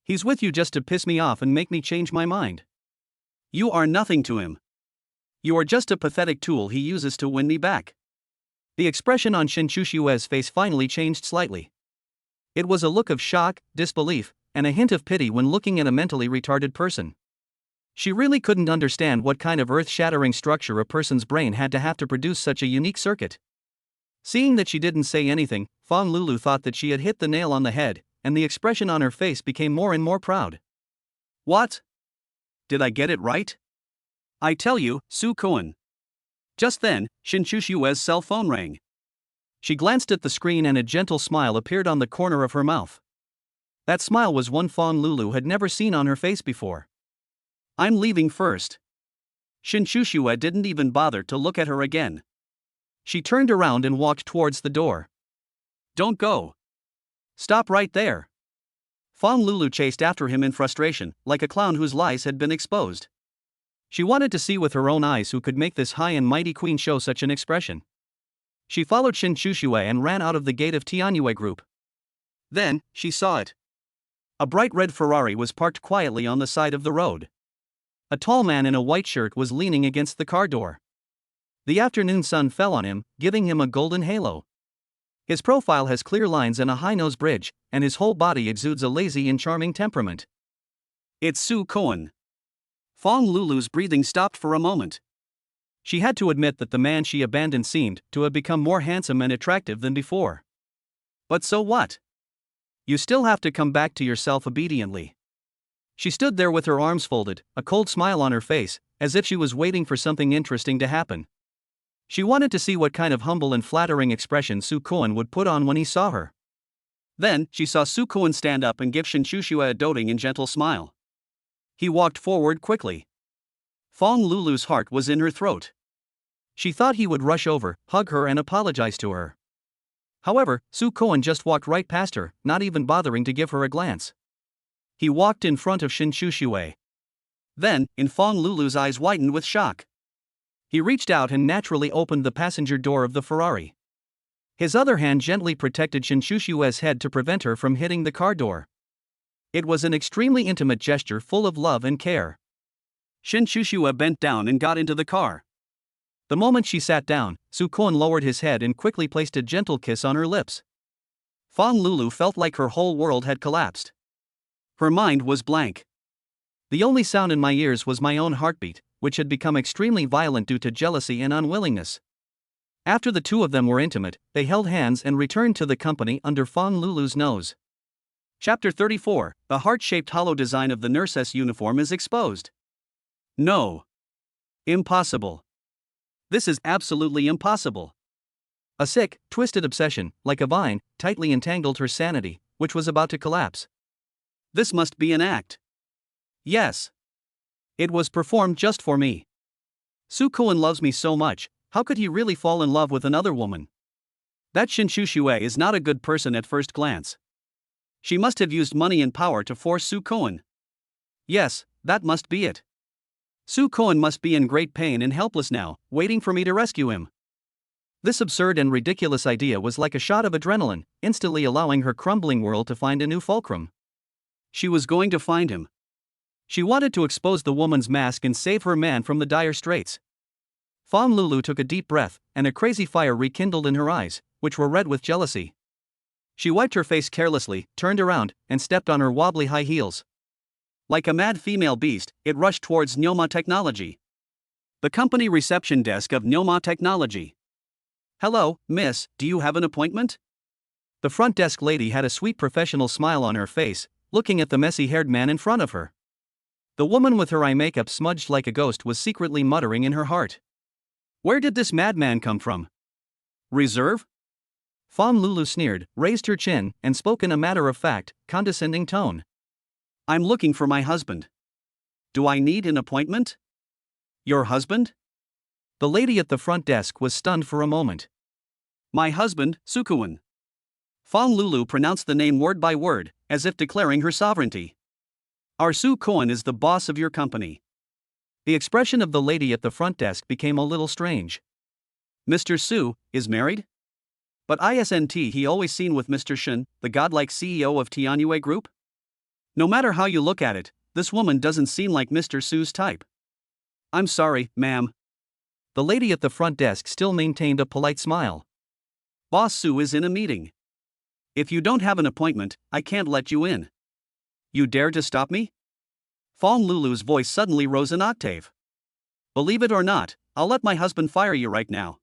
He's with you just to piss me off and make me change my mind. You are nothing to him. You are just a pathetic tool he uses to win me back. The expression on Shin Shushue's face finally changed slightly. It was a look of shock, disbelief, and a hint of pity when looking at a mentally retarded person. She really couldn't understand what kind of earth-shattering structure a person's brain had to have to produce such a unique circuit. Seeing that she didn't say anything, Fawn Lulu thought that she had hit the nail on the head, and the expression on her face became more and more proud. What? Did I get it right? I tell you, Sukoan. Just then, Shin Chushue's cell phone rang. She glanced at the screen and a gentle smile appeared on the corner of her mouth. That smile was one Fawn Lulu had never seen on her face before. I'm leaving first. Shin Chushue didn't even bother to look at her again. She turned around and walked towards the door. Don't go. Stop right there. Fawn Lulu chased after him in frustration, like a clown whose lies had been exposed. She wanted to see with her own eyes who could make this high and mighty queen show such an expression. She followed Shin Chushue and ran out of the gate of Tianue Group. Then, she saw it. A bright red Ferrari was parked quietly on the side of the road. A tall man in a white shirt was leaning against the car door. The afternoon sun fell on him, giving him a golden halo. His profile has clear lines and a high-nose bridge, and his whole body exudes a lazy and charming temperament. It's Sukoan. Fawn Lulu's breathing stopped for a moment. She had to admit that the man she abandoned seemed to have become more handsome and attractive than before. But so what? You still have to come back to yourself obediently. She stood there with her arms folded, a cold smile on her face, as if she was waiting for something interesting to happen. She wanted to see what kind of humble and flattering expression Sukoan would put on when he saw her. Then, she saw Sukoan stand up and give Shin Chushue a doting and gentle smile. He walked forward quickly. Fawn Lulu's heart was in her throat. She thought he would rush over, hug her and apologize to her. However, Sukoan just walked right past her, not even bothering to give her a glance. He walked in front of Shin Chushue. Then, Fawn Lulu's eyes widened with shock. He reached out and naturally opened the passenger door of the Ferrari. His other hand gently protected Shin Chushue's head to prevent her from hitting the car door. It was an extremely intimate gesture full of love and care. Shin Shushua bent down and got into the car. The moment she sat down, Sukon lowered his head and quickly placed a gentle kiss on her lips. Fong Lulu felt like her whole world had collapsed. Her mind was blank. The only sound in my ears was my own heartbeat, which had become extremely violent due to jealousy and unwillingness. After the two of them were intimate, they held hands and returned to the company under Fong Lulu's nose. Chapter 34, the heart-shaped hollow design of the nurse's uniform is exposed. No. Impossible. This is absolutely impossible. A sick, twisted obsession, like a vine, tightly entangled her sanity, which was about to collapse. This must be an act. Yes. It was performed just for me. Sukun loves me so much, how could he really fall in love with another woman? That Shinshusue is not a good person at first glance. She must have used money and power to force Sukun. Yes, that must be it. Sukun must be in great pain and helpless now, waiting for me to rescue him. This absurd and ridiculous idea was like a shot of adrenaline, instantly allowing her crumbling world to find a new fulcrum. She was going to find him. She wanted to expose the woman's mask and save her man from the dire straits. Fong Lulu took a deep breath, and a crazy fire rekindled in her eyes, which were red with jealousy. She wiped her face carelessly, turned around, and stepped on her wobbly high heels. Like a mad female beast, it rushed towards Nyoma Technology. The company reception desk of Nyoma Technology. Hello, miss, do you have an appointment? The front desk lady had a sweet professional smile on her face, looking at the messy-haired man in front of her. The woman with her eye makeup smudged like a ghost was secretly muttering in her heart. Where did this madman come from? Reserve? Fong Lulu sneered, raised her chin, and spoke in a matter-of-fact, condescending tone. I'm looking for my husband. Do I need an appointment? Your husband? The lady at the front desk was stunned for a moment. My husband, Sukun. Fong Lulu pronounced the name word by word, as if declaring her sovereignty. Our Sukun is the boss of your company. The expression of the lady at the front desk became a little strange. Mr. Su is married? But isn't he always seen with Mr. Shin, the godlike CEO of Tianyue Group? No matter how you look at it, this woman doesn't seem like Mr. Su's type. I'm sorry, ma'am. The lady at the front desk still maintained a polite smile. Boss Su is in a meeting. If you don't have an appointment, I can't let you in. You dare to stop me? Fong Lulu's voice suddenly rose an octave. Believe it or not, I'll let my husband fire you right now.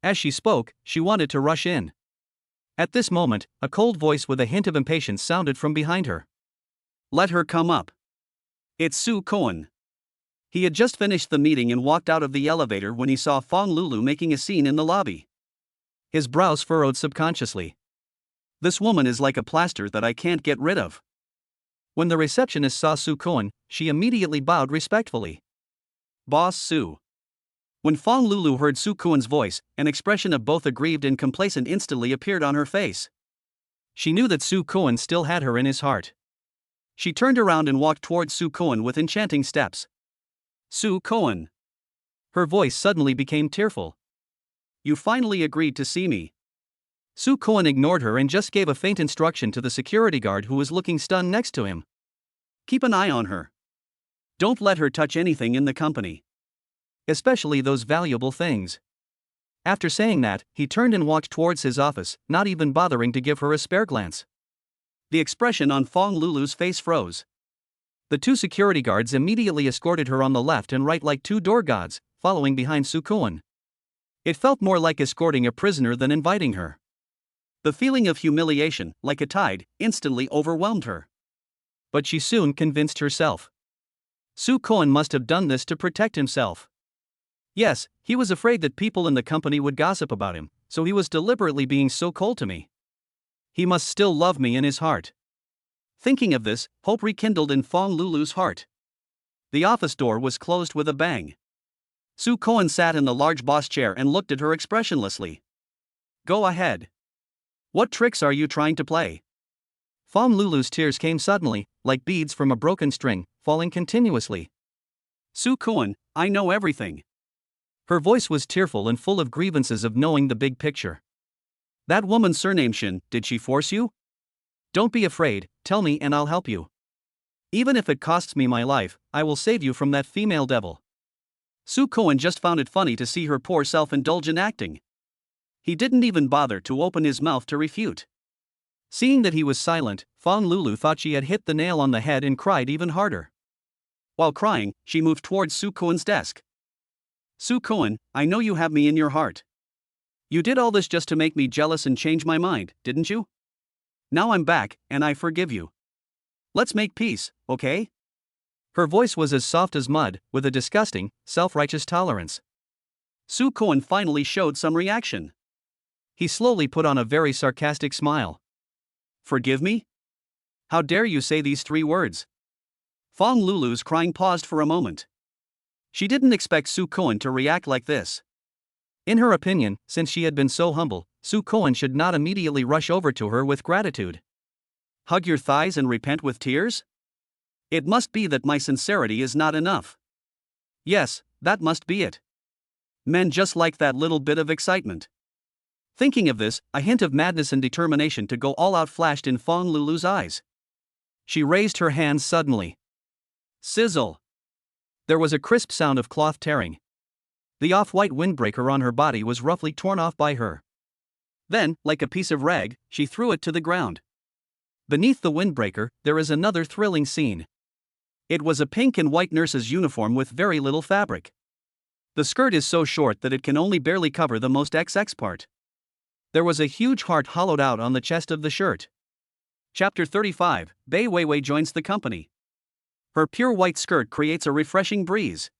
As she spoke, she wanted to rush in. At this moment, a cold voice with a hint of impatience sounded from behind her. Let her come up. It's Su Cohen. He had just finished the meeting and walked out of the elevator when he saw Fong Lulu making a scene in the lobby. His brows furrowed subconsciously. This woman is like a plaster that I can't get rid of. When the receptionist saw Su Cohen, she immediately bowed respectfully. Boss Su. When Fong Lulu heard Su Cohen's voice, an expression of both aggrieved and complacent instantly appeared on her face. She knew that Su Cohen still had her in his heart. She turned around and walked towards Su Cohen with enchanting steps. Su Cohen. Her voice suddenly became tearful. You finally agreed to see me. Su Cohen ignored her and just gave a faint instruction to the security guard who was looking stunned next to him. Keep an eye on her. Don't let her touch anything in the company. Especially those valuable things. After saying that, he turned and walked towards his office, not even bothering to give her a spare glance. The expression on Fong Lulu's face froze. The two security guards immediately escorted her on the left and right like two door gods, following behind Su Cohen. It felt more like escorting a prisoner than inviting her. The feeling of humiliation, like a tide, instantly overwhelmed her. But she soon convinced herself. Su Cohen must have done this to protect himself. Yes, he was afraid that people in the company would gossip about him, so he was deliberately being so cold to me. He must still love me in his heart. Thinking of this, hope rekindled in Fong Lulu's heart. The office door was closed with a bang. Su Cohen sat in the large boss chair and looked at her expressionlessly. Go ahead. What tricks are you trying to play? Fong Lulu's tears came suddenly, like beads from a broken string, falling continuously. Su Cohen, I know everything. Her voice was tearful and full of grievances of knowing the big picture. That woman's surname Shin, did she force you? Don't be afraid, tell me and I'll help you. Even if it costs me my life, I will save you from that female devil. Soo Cohen just found it funny to see her poor self-indulgent acting. He didn't even bother to open his mouth to refute. Seeing that he was silent, Fong Lulu thought she had hit the nail on the head and cried even harder. While crying, she moved towards Soo Cohen's desk. Soo Cohen, I know you have me in your heart. You did all this just to make me jealous and change my mind, didn't you? Now I'm back, and I forgive you. Let's make peace, okay? Her voice was as soft as mud, with a disgusting, self-righteous tolerance. Soo Cohen finally showed some reaction. He slowly put on a very sarcastic smile. Forgive me? How dare you say these 3 words? Fong Lulu's crying paused for a moment. She didn't expect Soo Cohen to react like this. In her opinion, since she had been so humble, Soo Cohen should not immediately rush over to her with gratitude. Hug your thighs and repent with tears? It must be that my sincerity is not enough. Yes, that must be it. Men just like that little bit of excitement. Thinking of this, a hint of madness and determination to go all out flashed in Fong Lulu's eyes. She raised her hands suddenly. Sizzle! There was a crisp sound of cloth tearing. The off-white windbreaker on her body was roughly torn off by her. Then, like a piece of rag, she threw it to the ground. Beneath the windbreaker, there is another thrilling scene. It was a pink and white nurse's uniform with very little fabric. The skirt is so short that it can only barely cover the most XX part. There was a huge heart hollowed out on the chest of the shirt. Chapter 35, Bai Weiwei joins the company. Her pure white skirt creates a refreshing breeze.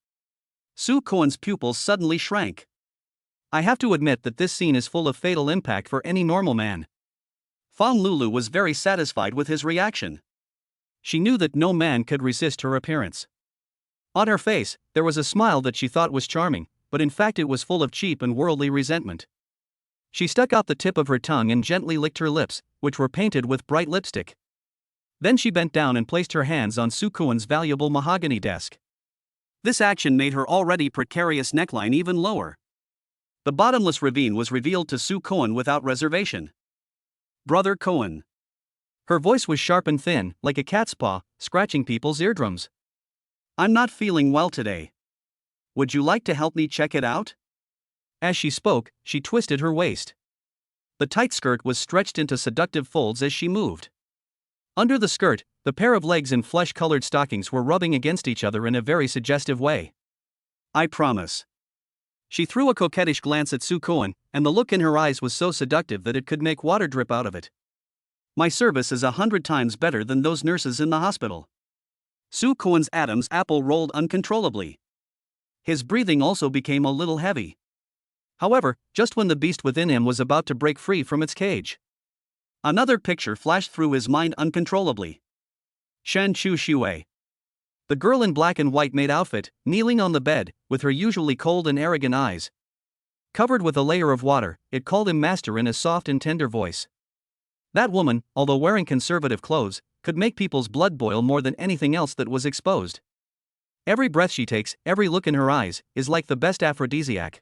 Soo Cohen's pupils suddenly shrank. I have to admit that this scene is full of fatal impact for any normal man. Fong Lulu was very satisfied with his reaction. She knew that no man could resist her appearance. On her face, there was a smile that she thought was charming, but in fact it was full of cheap and worldly resentment. She stuck out the tip of her tongue and gently licked her lips, which were painted with bright lipstick. Then she bent down and placed her hands on Soo Cohen's valuable mahogany desk. This action made her already precarious neckline even lower. The bottomless ravine was revealed to Soo Cohen without reservation. Brother Cohen. Her voice was sharp and thin, like a cat's paw, scratching people's eardrums. I'm not feeling well today. Would you like to help me check it out? As she spoke, she twisted her waist. The tight skirt was stretched into seductive folds as she moved. Under the skirt, the pair of legs in flesh-colored stockings were rubbing against each other in a very suggestive way. I promise. She threw a coquettish glance at Soo Cohen, and the look in her eyes was so seductive that it could make water drip out of it. My service is 100 times better than those nurses in the hospital. Soo Cohen's Adam's apple rolled uncontrollably. His breathing also became a little heavy. However, just when the beast within him was about to break free from its cage, another picture flashed through his mind uncontrollably. Shen Chu Shui. The girl in black and white maid outfit, kneeling on the bed, with her usually cold and arrogant eyes covered with a layer of water, it called him master in a soft and tender voice. That woman, although wearing conservative clothes, could make people's blood boil more than anything else that was exposed. Every breath she takes, every look in her eyes, is like the best aphrodisiac,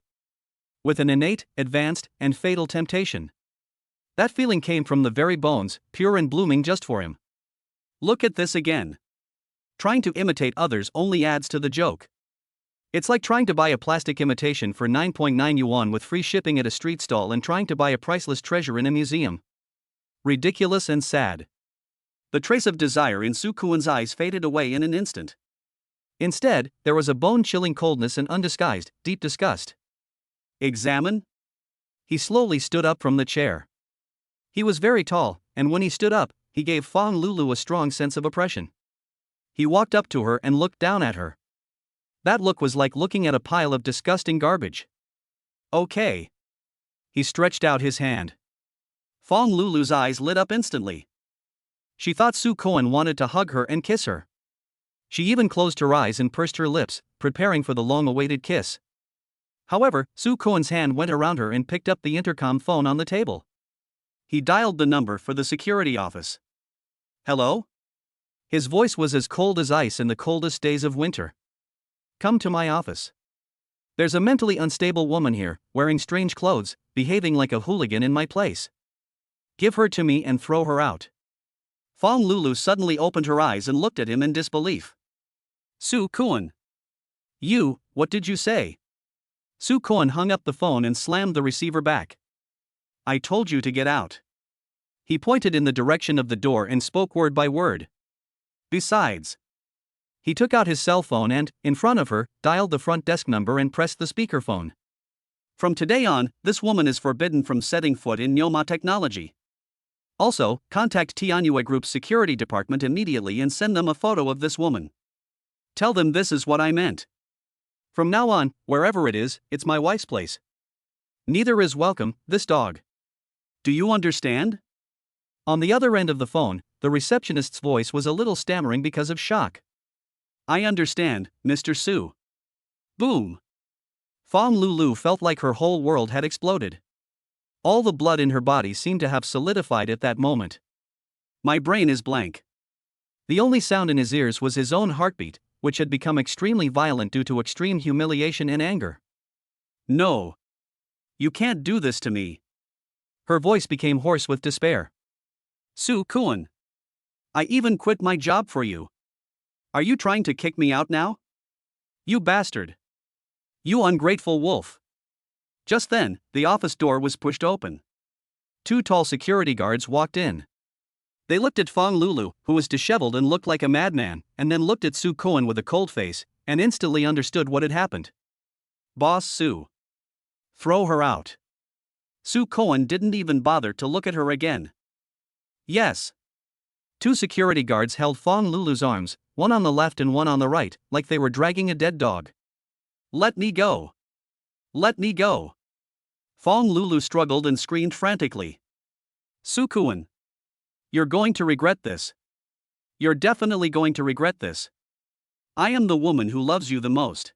with an innate, advanced, and fatal temptation. That feeling came from the very bones, pure and blooming just for him. Look at this again. Trying to imitate others only adds to the joke. It's like trying to buy a plastic imitation for 9.9 yuan with free shipping at a street stall and trying to buy a priceless treasure in a museum. Ridiculous and sad. The trace of desire in Soo Cohen's eyes faded away in an instant. Instead, there was a bone-chilling coldness and undisguised, deep disgust. Examine? He slowly stood up from the chair. He was very tall, and when he stood up, he gave Fong Lulu a strong sense of oppression. He walked up to her and looked down at her. That look was like looking at a pile of disgusting garbage. Okay. He stretched out his hand. Fong Lulu's eyes lit up instantly. She thought Soo Cohen wanted to hug her and kiss her. She even closed her eyes and pursed her lips, preparing for the long-awaited kiss. However, Soo Cohen's hand went around her and picked up the intercom phone on the table. He dialed the number for the security office. Hello? His voice was as cold as ice in the coldest days of winter. Come to my office. There's a mentally unstable woman here, wearing strange clothes, behaving like a hooligan in my place. Give her to me and throw her out. Fong Lulu suddenly opened her eyes and looked at him in disbelief. Su Kuan. What did you say? Su Kuan hung up the phone and slammed the receiver back. I told you to get out. He pointed in the direction of the door and spoke word by word. Besides, he took out his cell phone and, in front of her, dialed the front desk number and pressed the speakerphone. From today on, this woman is forbidden from setting foot in Nyoma technology. Also, contact Tianyue Group's security department immediately and send them a photo of this woman. Tell them this is what I meant. From now on, wherever it is, it's my wife's place. Neither is welcome, this dog. Do you understand? On the other end of the phone, the receptionist's voice was a little stammering because of shock. I understand, Mr. Su. Boom. Fong Lulu felt like her whole world had exploded. All the blood in her body seemed to have solidified at that moment. My brain is blank. The only sound in his ears was his own heartbeat, which had become extremely violent due to extreme humiliation and anger. No. You can't do this to me. Her voice became hoarse with despair. Su Kuan. I even quit my job for you. Are you trying to kick me out now? You bastard. You ungrateful wolf. Just then, the office door was pushed open. Two tall security guards walked in. They looked at Fong Lulu, who was disheveled and looked like a madman, and then looked at Su Kuan with a cold face, and instantly understood what had happened. Boss Su. Throw her out. Su Kuan didn't even bother to look at her again. Yes. Two security guards held Fong Lulu's arms, one on the left and one on the right, like they were dragging a dead dog. Let me go. Let me go. Fong Lulu struggled and screamed frantically. Su Kuan. You're going to regret this. You're definitely going to regret this. I am the woman who loves you the most.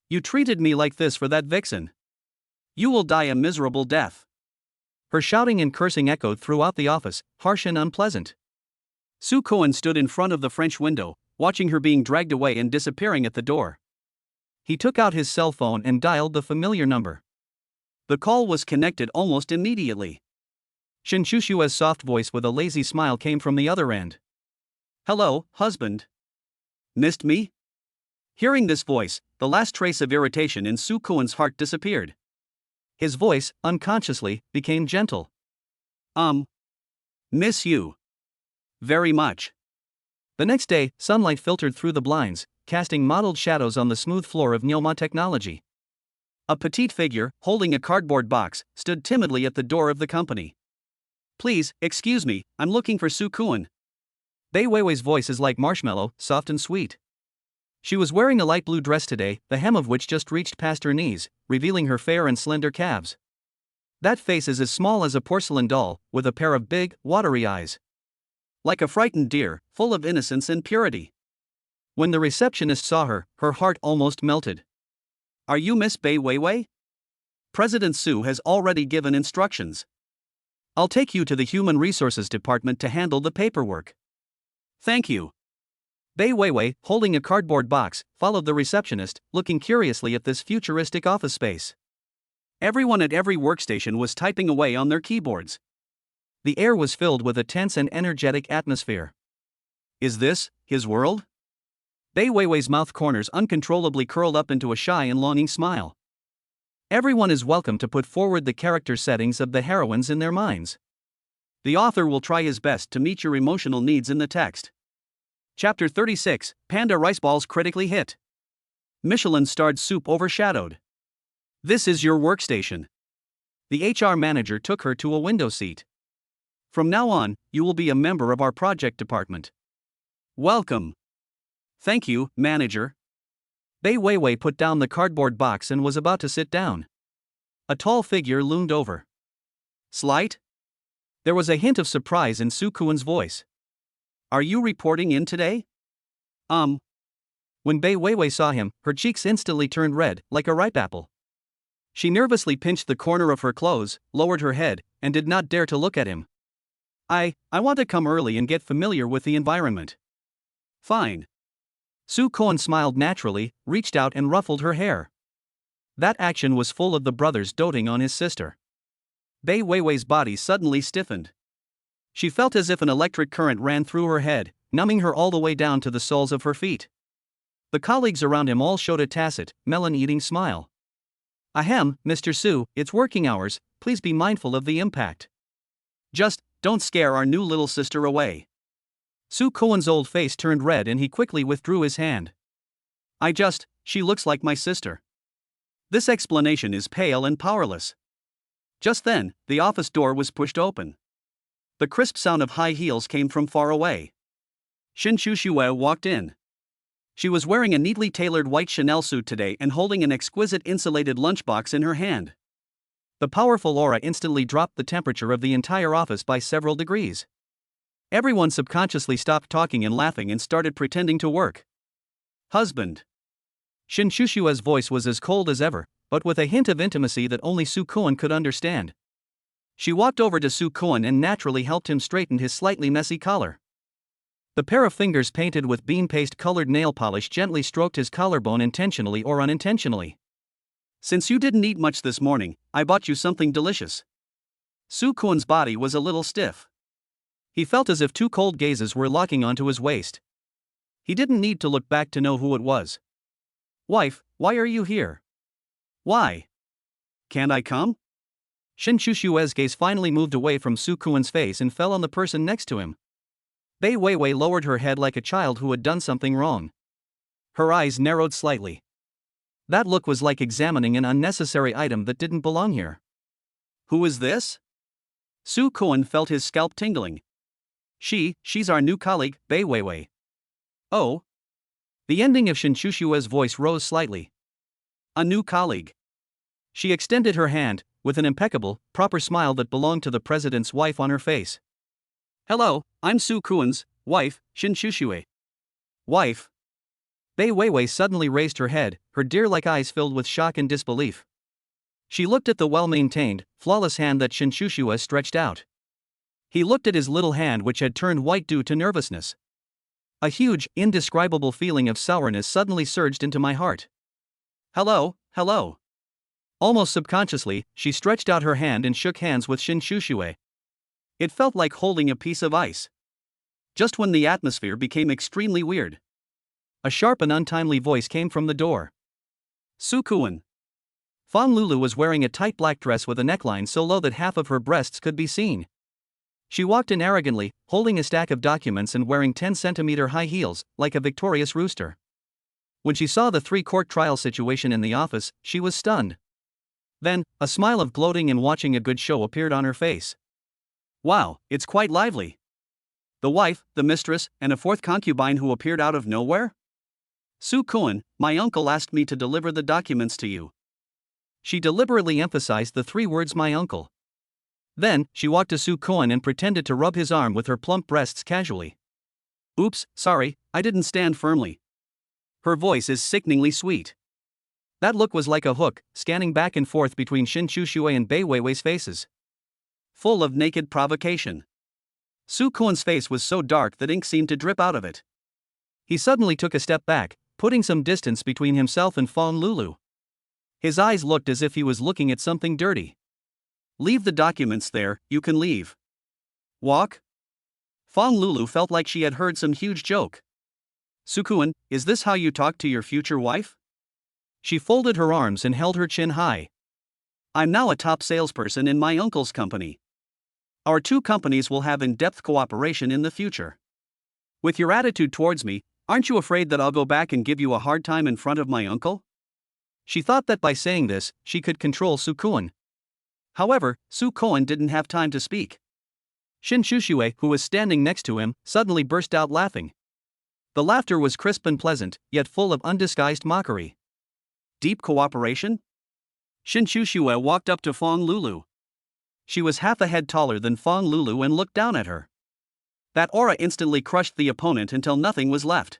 You treated me like this for that vixen. You will die a miserable death. Her shouting and cursing echoed throughout the office, harsh and unpleasant. Su Kuan stood in front of the French window, watching her being dragged away and disappearing at the door. He took out his cell phone and dialed the familiar number. The call was connected almost immediately. Shin Shushua's soft voice with a lazy smile came from the other end. Hello, husband. Missed me? Hearing this voice, the last trace of irritation in Su Kuan's heart disappeared. His voice, unconsciously, became gentle. Miss you. Very much. The next day, sunlight filtered through the blinds, casting mottled shadows on the smooth floor of Nyoma technology. A petite figure, holding a cardboard box, stood timidly at the door of the company. Please, excuse me, I'm looking for Su Kuan. Bei Weiwei's voice is like marshmallow, soft and sweet. She was wearing a light blue dress today, the hem of which just reached past her knees, revealing her fair and slender calves. That face is as small as a porcelain doll, with a pair of big, watery eyes. Like a frightened deer, full of innocence and purity. When the receptionist saw her, her heart almost melted. Are you Miss Bei Weiwei? President Su has already given instructions. I'll take you to the Human Resources Department to handle the paperwork. Thank you. Bei Weiwei, holding a cardboard box, followed the receptionist, looking curiously at this futuristic office space. Everyone at every workstation was typing away on their keyboards. The air was filled with a tense and energetic atmosphere. Is this his world? Bei Weiwei's mouth corners uncontrollably curled up into a shy and longing smile. Everyone is welcome to put forward the character settings of the heroines in their minds. The author will try his best to meet your emotional needs in the text. Chapter 36, Panda Rice Balls Critically Hit. Michelin-starred soup overshadowed. This is your workstation. The HR manager took her to a window seat. From now on, you will be a member of our project department. Welcome. Thank you, manager. Bei Weiwei put down the cardboard box and was about to sit down. A tall figure loomed over. Slight? There was a hint of surprise in Su Kuan's voice. Are you reporting in today? When Bei Weiwei saw him, her cheeks instantly turned red, like a ripe apple. She nervously pinched the corner of her clothes, lowered her head, and did not dare to look at him. I want to come early and get familiar with the environment. Fine. Su Kuan smiled naturally, reached out and ruffled her hair. That action was full of the brothers doting on his sister. Bei Weiwei's body suddenly stiffened. She felt as if an electric current ran through her head, numbing her all the way down to the soles of her feet. The colleagues around him all showed a tacit, melon-eating smile. Ahem, Mr. Su, it's working hours, please be mindful of the impact. Just, don't scare our new little sister away. Su Koan's old face turned red and he quickly withdrew his hand. She looks like my sister. This explanation is pale and powerless. Just then, the office door was pushed open. The crisp sound of high heels came from far away. Shin Shushue walked in. She was wearing a neatly tailored white Chanel suit today and holding an exquisite insulated lunchbox in her hand. The powerful aura instantly dropped the temperature of the entire office by several degrees. Everyone subconsciously stopped talking and laughing and started pretending to work. Husband. Shin Shushue's voice was as cold as ever, but with a hint of intimacy that only Su Koan could understand. She walked over to Su Koan and naturally helped him straighten his slightly messy collar. The pair of fingers painted with bean paste-colored nail polish gently stroked his collarbone intentionally or unintentionally. Since you didn't eat much this morning, I bought you something delicious. Su Koan's body was a little stiff. He felt as if two cold gazes were locking onto his waist. He didn't need to look back to know who it was. Wife, why are you here? Why? Can't I come? Shin Shushue's gaze finally moved away from Su Koan's face and fell on the person next to him. Bai Weiwei lowered her head like a child who had done something wrong. Her eyes narrowed slightly. That look was like examining an unnecessary item that didn't belong here. Who is this? Su Koan felt his scalp tingling. She's our new colleague, Bai Weiwei. Oh? The ending of Shin Shushue's voice rose slightly. A new colleague. She extended her hand, with an impeccable, proper smile that belonged to the president's wife on her face. Hello, I'm Su Koan's wife, Shin Shushue. Wife? Bai Weiwei suddenly raised her head, her deer-like eyes filled with shock and disbelief. She looked at the well-maintained, flawless hand that Shin Shushue stretched out. He looked at his little hand which had turned white due to nervousness. A huge, indescribable feeling of sourness suddenly surged into my heart. Hello. Almost subconsciously, she stretched out her hand and shook hands with Shin Shushue. It felt like holding a piece of ice. Just when the atmosphere became extremely weird. A sharp and untimely voice came from the door. Su Koan. Fang Lulu was wearing a tight black dress with a neckline so low that half of her breasts could be seen. She walked in arrogantly, holding a stack of documents and wearing 10-centimeter high heels, like a victorious rooster. When she saw the three-court trial situation in the office, she was stunned. Then, a smile of gloating and watching a good show appeared on her face. Wow, it's quite lively. The wife, the mistress, and a fourth concubine who appeared out of nowhere? Su Koan, my uncle asked me to deliver the documents to you. She deliberately emphasized the three words my uncle. Then, she walked to Su Koan and pretended to rub his arm with her plump breasts casually. Oops, sorry, I didn't stand firmly. Her voice is sickeningly sweet. That look was like a hook, scanning back and forth between Shin Shushue and Bai Weiwei's faces. Full of naked provocation. Su Koan's face was so dark that ink seemed to drip out of it. He suddenly took a step back, putting some distance between himself and Fang Lulu. His eyes looked as if he was looking at something dirty. Leave the documents there, you can leave. Walk? Fang Lulu felt like she had heard some huge joke. Su Koan, is this how you talk to your future wife? She folded her arms and held her chin high. I'm now a top salesperson in my uncle's company. Our two companies will have in-depth cooperation in the future. With your attitude towards me, aren't you afraid that I'll go back and give you a hard time in front of my uncle? She thought that by saying this, she could control Su Koan. However, Su Koan didn't have time to speak. Shin Shushue, who was standing next to him, suddenly burst out laughing. The laughter was crisp and pleasant, yet full of undisguised mockery. Deep cooperation? Shin Shushue walked up to Fang Lulu. She was half a head taller than Fang Lulu and looked down at her. That aura instantly crushed the opponent until nothing was left.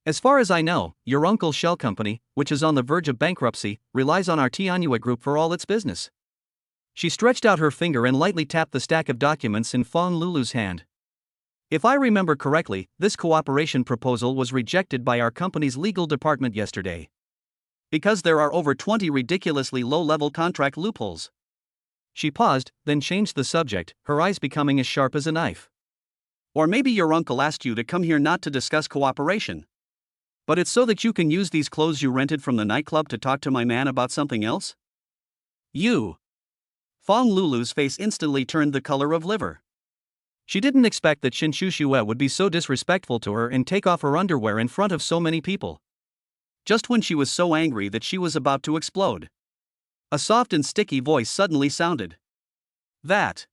As far as I know, your uncle's shell company, which is on the verge of bankruptcy, relies on our Tianhua group for all its business. She stretched out her finger and lightly tapped the stack of documents in Fang Lulu's hand. If I remember correctly, this cooperation proposal was rejected by our company's legal department yesterday. Because there are over 20 ridiculously low-level contract loopholes. She paused, then changed the subject, her eyes becoming as sharp as a knife. Or maybe your uncle asked you to come here not to discuss cooperation. But it's so that you can use these clothes you rented from the nightclub to talk to my man about something else? You. Fong Lulu's face instantly turned the color of liver. She didn't expect that Shin Shushue would be so disrespectful to her and take off her underwear in front of so many people. Just when she was so angry that she was about to explode. A soft and sticky voice suddenly sounded. That.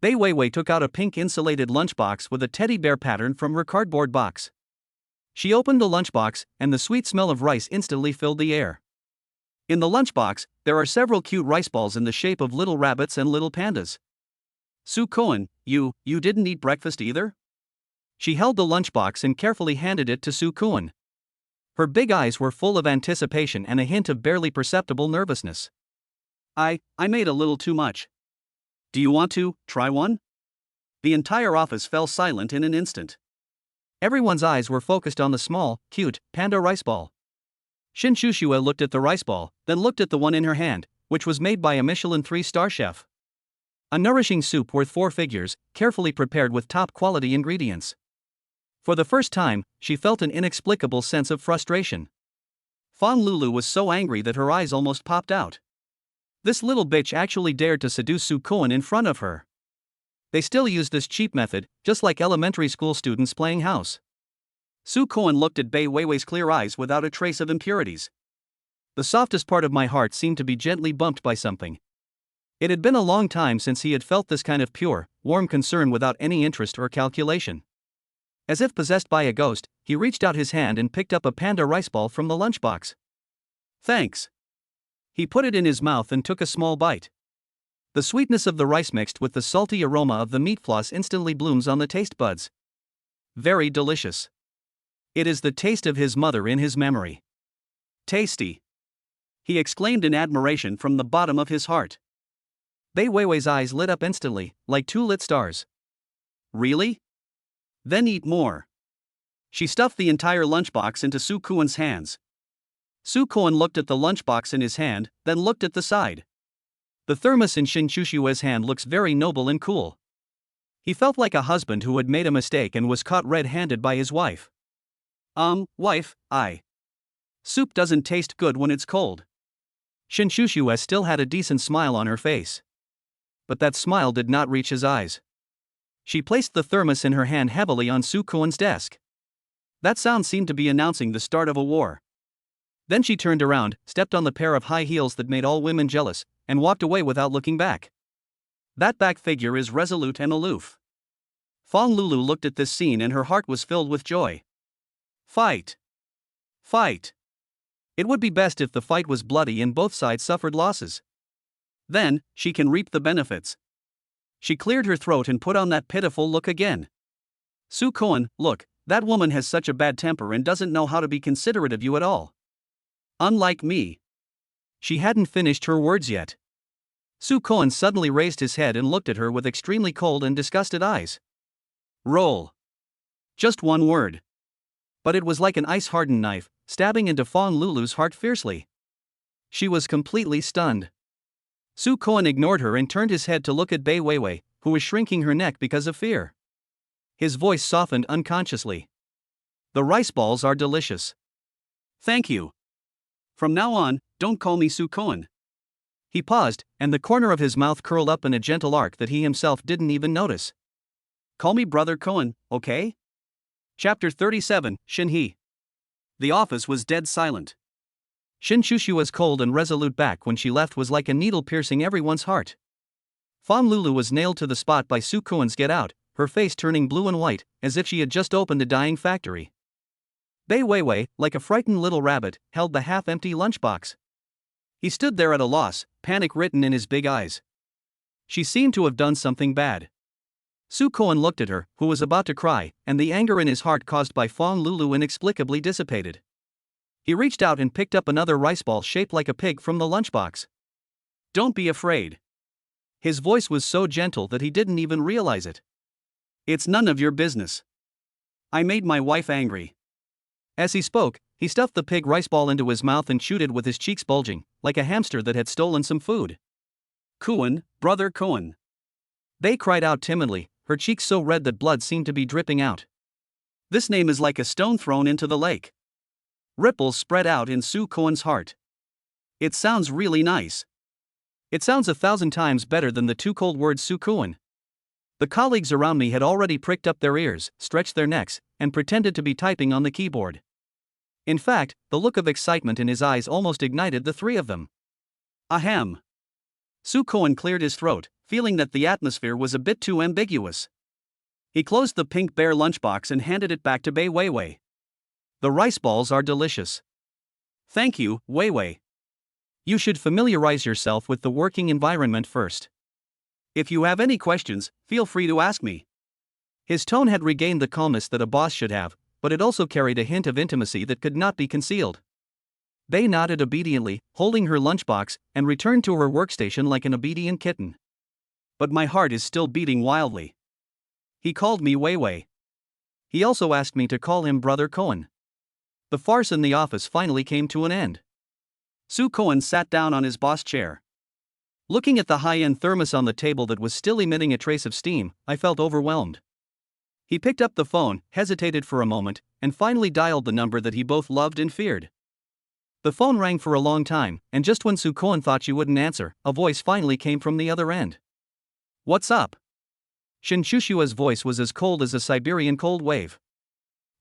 Bai Weiwei took out a pink insulated lunchbox with a teddy bear pattern from her cardboard box. She opened the lunchbox, and the sweet smell of rice instantly filled the air. In the lunchbox, there are several cute rice balls in the shape of little rabbits and little pandas. Su Koen, you didn't eat breakfast either? She held the lunchbox and carefully handed it to Su Koen. Her big eyes were full of anticipation and a hint of barely perceptible nervousness. I made a little too much. Do you want to try one? The entire office fell silent in an instant. Everyone's eyes were focused on the small, cute, panda rice ball. Shin Shushue looked at the rice ball, then looked at the one in her hand, which was made by a Michelin 3-star chef. A nourishing soup worth 4 figures, carefully prepared with top-quality ingredients. For the first time, she felt an inexplicable sense of frustration. Fong Lulu was so angry that her eyes almost popped out. This little bitch actually dared to seduce Su Koen in front of her. They still use this cheap method, just like elementary school students playing house. Su Koen looked at Bai Weiwei's clear eyes without a trace of impurities. The softest part of my heart seemed to be gently bumped by something. It had been a long time since he had felt this kind of pure, warm concern without any interest or calculation. As if possessed by a ghost, he reached out his hand and picked up a panda rice ball from the lunchbox. Thanks. He put it in his mouth and took a small bite. The sweetness of the rice mixed with the salty aroma of the meat floss instantly blooms on the taste buds. Very delicious. It is the taste of his mother in his memory. Tasty. He exclaimed in admiration from the bottom of his heart. Bai Weiwei's eyes lit up instantly, like 2 lit stars. Really? Then eat more. She stuffed the entire lunchbox into Su Koen's hands. Su Koen looked at the lunchbox in his hand, then looked at the side. The thermos in Shin Shushue's hand looks very noble and cool. He felt like a husband who had made a mistake and was caught red-handed by his wife. Wife, soup doesn't taste good when it's cold. Shin Shushue still had a decent smile on her face. But that smile did not reach his eyes. She placed the thermos in her hand heavily on Su Koen's desk. That sound seemed to be announcing the start of a war. Then she turned around, stepped on the pair of high heels that made all women jealous, and walked away without looking back. That back figure is resolute and aloof. Fong Lulu looked at this scene and her heart was filled with joy. Fight! Fight! It would be best if the fight was bloody and both sides suffered losses. Then, she can reap the benefits. She cleared her throat and put on that pitiful look again. Su Koen, look, that woman has such a bad temper and doesn't know how to be considerate of you at all. Unlike me. She hadn't finished her words yet. Su Koen suddenly raised his head and looked at her with extremely cold and disgusted eyes. Roll. Just one word. But it was like an ice-hardened knife, stabbing into Fong Lulu's heart fiercely. She was completely stunned. Su Koen ignored her and turned his head to look at Bai Weiwei, who was shrinking her neck because of fear. His voice softened unconsciously. The rice balls are delicious. Thank you. From now on, don't call me Su Koen. He paused, and the corner of his mouth curled up in a gentle arc that he himself didn't even notice. Call me Brother Koen, okay? Chapter 37, Shin-hee. The office was dead silent. Shin Shushue's cold and resolute back when she left was like a needle piercing everyone's heart. Fong Lulu was nailed to the spot by Su Koen's get out, her face turning blue and white, as if she had just opened a dying factory. Bai Weiwei, like a frightened little rabbit, held the half-empty lunchbox. He stood there at a loss, panic written in his big eyes. She seemed to have done something bad. Su Koen looked at her, who was about to cry, and the anger in his heart caused by Fong Lulu inexplicably dissipated. He reached out and picked up another rice ball shaped like a pig from the lunchbox. Don't be afraid. His voice was so gentle that he didn't even realize it. It's none of your business. I made my wife angry. As he spoke, he stuffed the pig rice ball into his mouth and chewed it with his cheeks bulging, like a hamster that had stolen some food. Kuan, brother Kuan. They cried out timidly, her cheeks so red that blood seemed to be dripping out. This name is like a stone thrown into the lake. Ripples spread out in Su Kuan's heart. It sounds really nice. It sounds 1,000 times better than the two cold words Su Kuan. The colleagues around me had already pricked up their ears, stretched their necks, and pretended to be typing on the keyboard. In fact, the look of excitement in his eyes almost ignited the three of them. Ahem. Su Kuan cleared his throat, feeling that the atmosphere was a bit too ambiguous. He closed the pink bear lunchbox and handed it back to Bei Weiwei. The rice balls are delicious. Thank you, Weiwei. You should familiarize yourself with the working environment first. If you have any questions, feel free to ask me. His tone had regained the calmness that a boss should have, but it also carried a hint of intimacy that could not be concealed. Bei nodded obediently, holding her lunchbox, and returned to her workstation like an obedient kitten. But my heart is still beating wildly. He called me Weiwei. He also asked me to call him Brother Cohen. The farce in the office finally came to an end. Su Cohen sat down on his boss chair. Looking at the high-end thermos on the table that was still emitting a trace of steam, I felt overwhelmed. He picked up the phone, hesitated for a moment, and finally dialed the number that he both loved and feared. The phone rang for a long time, and just when Su Cohen thought she wouldn't answer, a voice finally came from the other end. What's up? Shin Shushua's voice was as cold as a Siberian cold wave.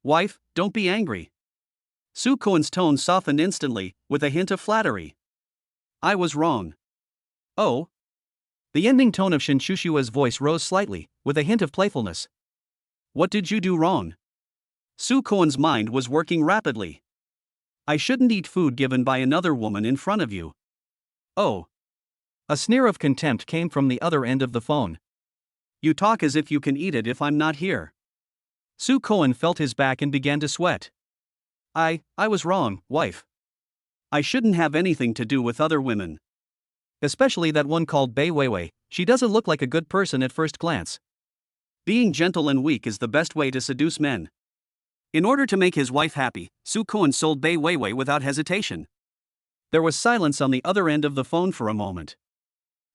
Wife, don't be angry. Su Cohen's tone softened instantly, with a hint of flattery. I was wrong. Oh? The ending tone of Shin Shushua's voice rose slightly, with a hint of playfulness. What did you do wrong? Su Cohen's mind was working rapidly. I shouldn't eat food given by another woman in front of you. Oh. A sneer of contempt came from the other end of the phone. You talk as if you can eat it if I'm not here. Su Cohen felt his back and began to sweat. I was wrong, wife. I shouldn't have anything to do with other women. Especially that one called Bei Weiwei, she doesn't look like a good person at first glance. Being gentle and weak is the best way to seduce men. In order to make his wife happy, Su Cohen sold Bei Weiwei without hesitation. There was silence on the other end of the phone for a moment.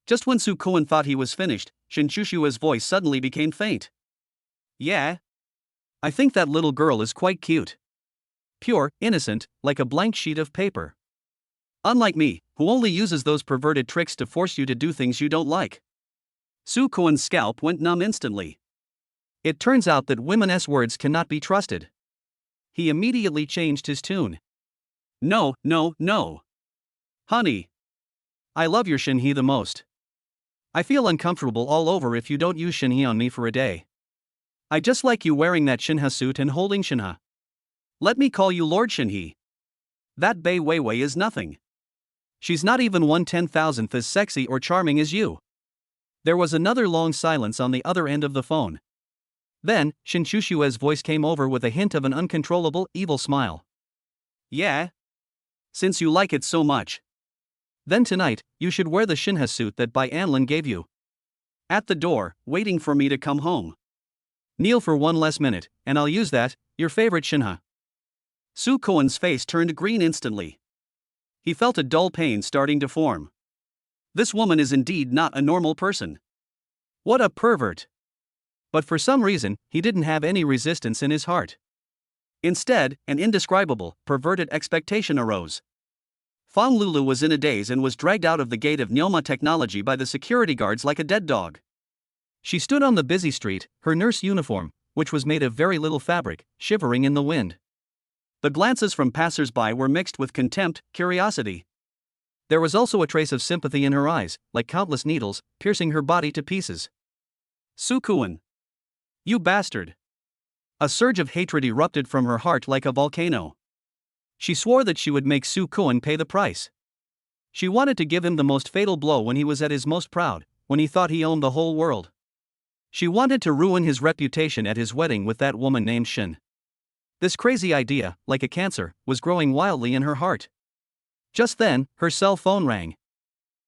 Just when Su Cohen thought he was finished, Shin Shushua's voice suddenly became faint. Yeah? I think that little girl is quite cute. Pure, innocent, like a blank sheet of paper. Unlike me, who only uses those perverted tricks to force you to do things you don't like. Su Cohen's scalp went numb instantly. It turns out that women's words cannot be trusted. He immediately changed his tune. No. Honey. I love your Shinhee the most. I feel uncomfortable all over if you don't use Shinhee on me for a day. I just like you wearing that Shinha suit and holding Shinha. Let me call you Lord Shinhee. That Bei Weiwei is nothing. She's not even 1/10,000th as sexy or charming as you. There was another long silence on the other end of the phone. Then, Shin Shushua's voice came over with a hint of an uncontrollable, evil smile. Yeah? Since you like it so much. Then tonight, you should wear the Shinha suit that Bai Anlin gave you. At the door, waiting for me to come home. Kneel for one less minute, and I'll use that, your favorite Shinha. Su Cohen's face turned green instantly. He felt a dull pain starting to form. This woman is indeed not a normal person. What a pervert. But for some reason, he didn't have any resistance in his heart. Instead, an indescribable, perverted expectation arose. Fang Lulu was in a daze and was dragged out of the gate of Nyoma Technology by the security guards like a dead dog. She stood on the busy street, her nurse uniform, which was made of very little fabric, shivering in the wind. The glances from passers-by were mixed with contempt, curiosity. There was also a trace of sympathy in her eyes, like countless needles, piercing her body to pieces. Su Cohen. You bastard. A surge of hatred erupted from her heart like a volcano. She swore that she would make Su Cohen pay the price. She wanted to give him the most fatal blow when he was at his most proud, when he thought he owned the whole world. She wanted to ruin his reputation at his wedding with that woman named Shin. This crazy idea, like a cancer, was growing wildly in her heart. Just then, her cell phone rang.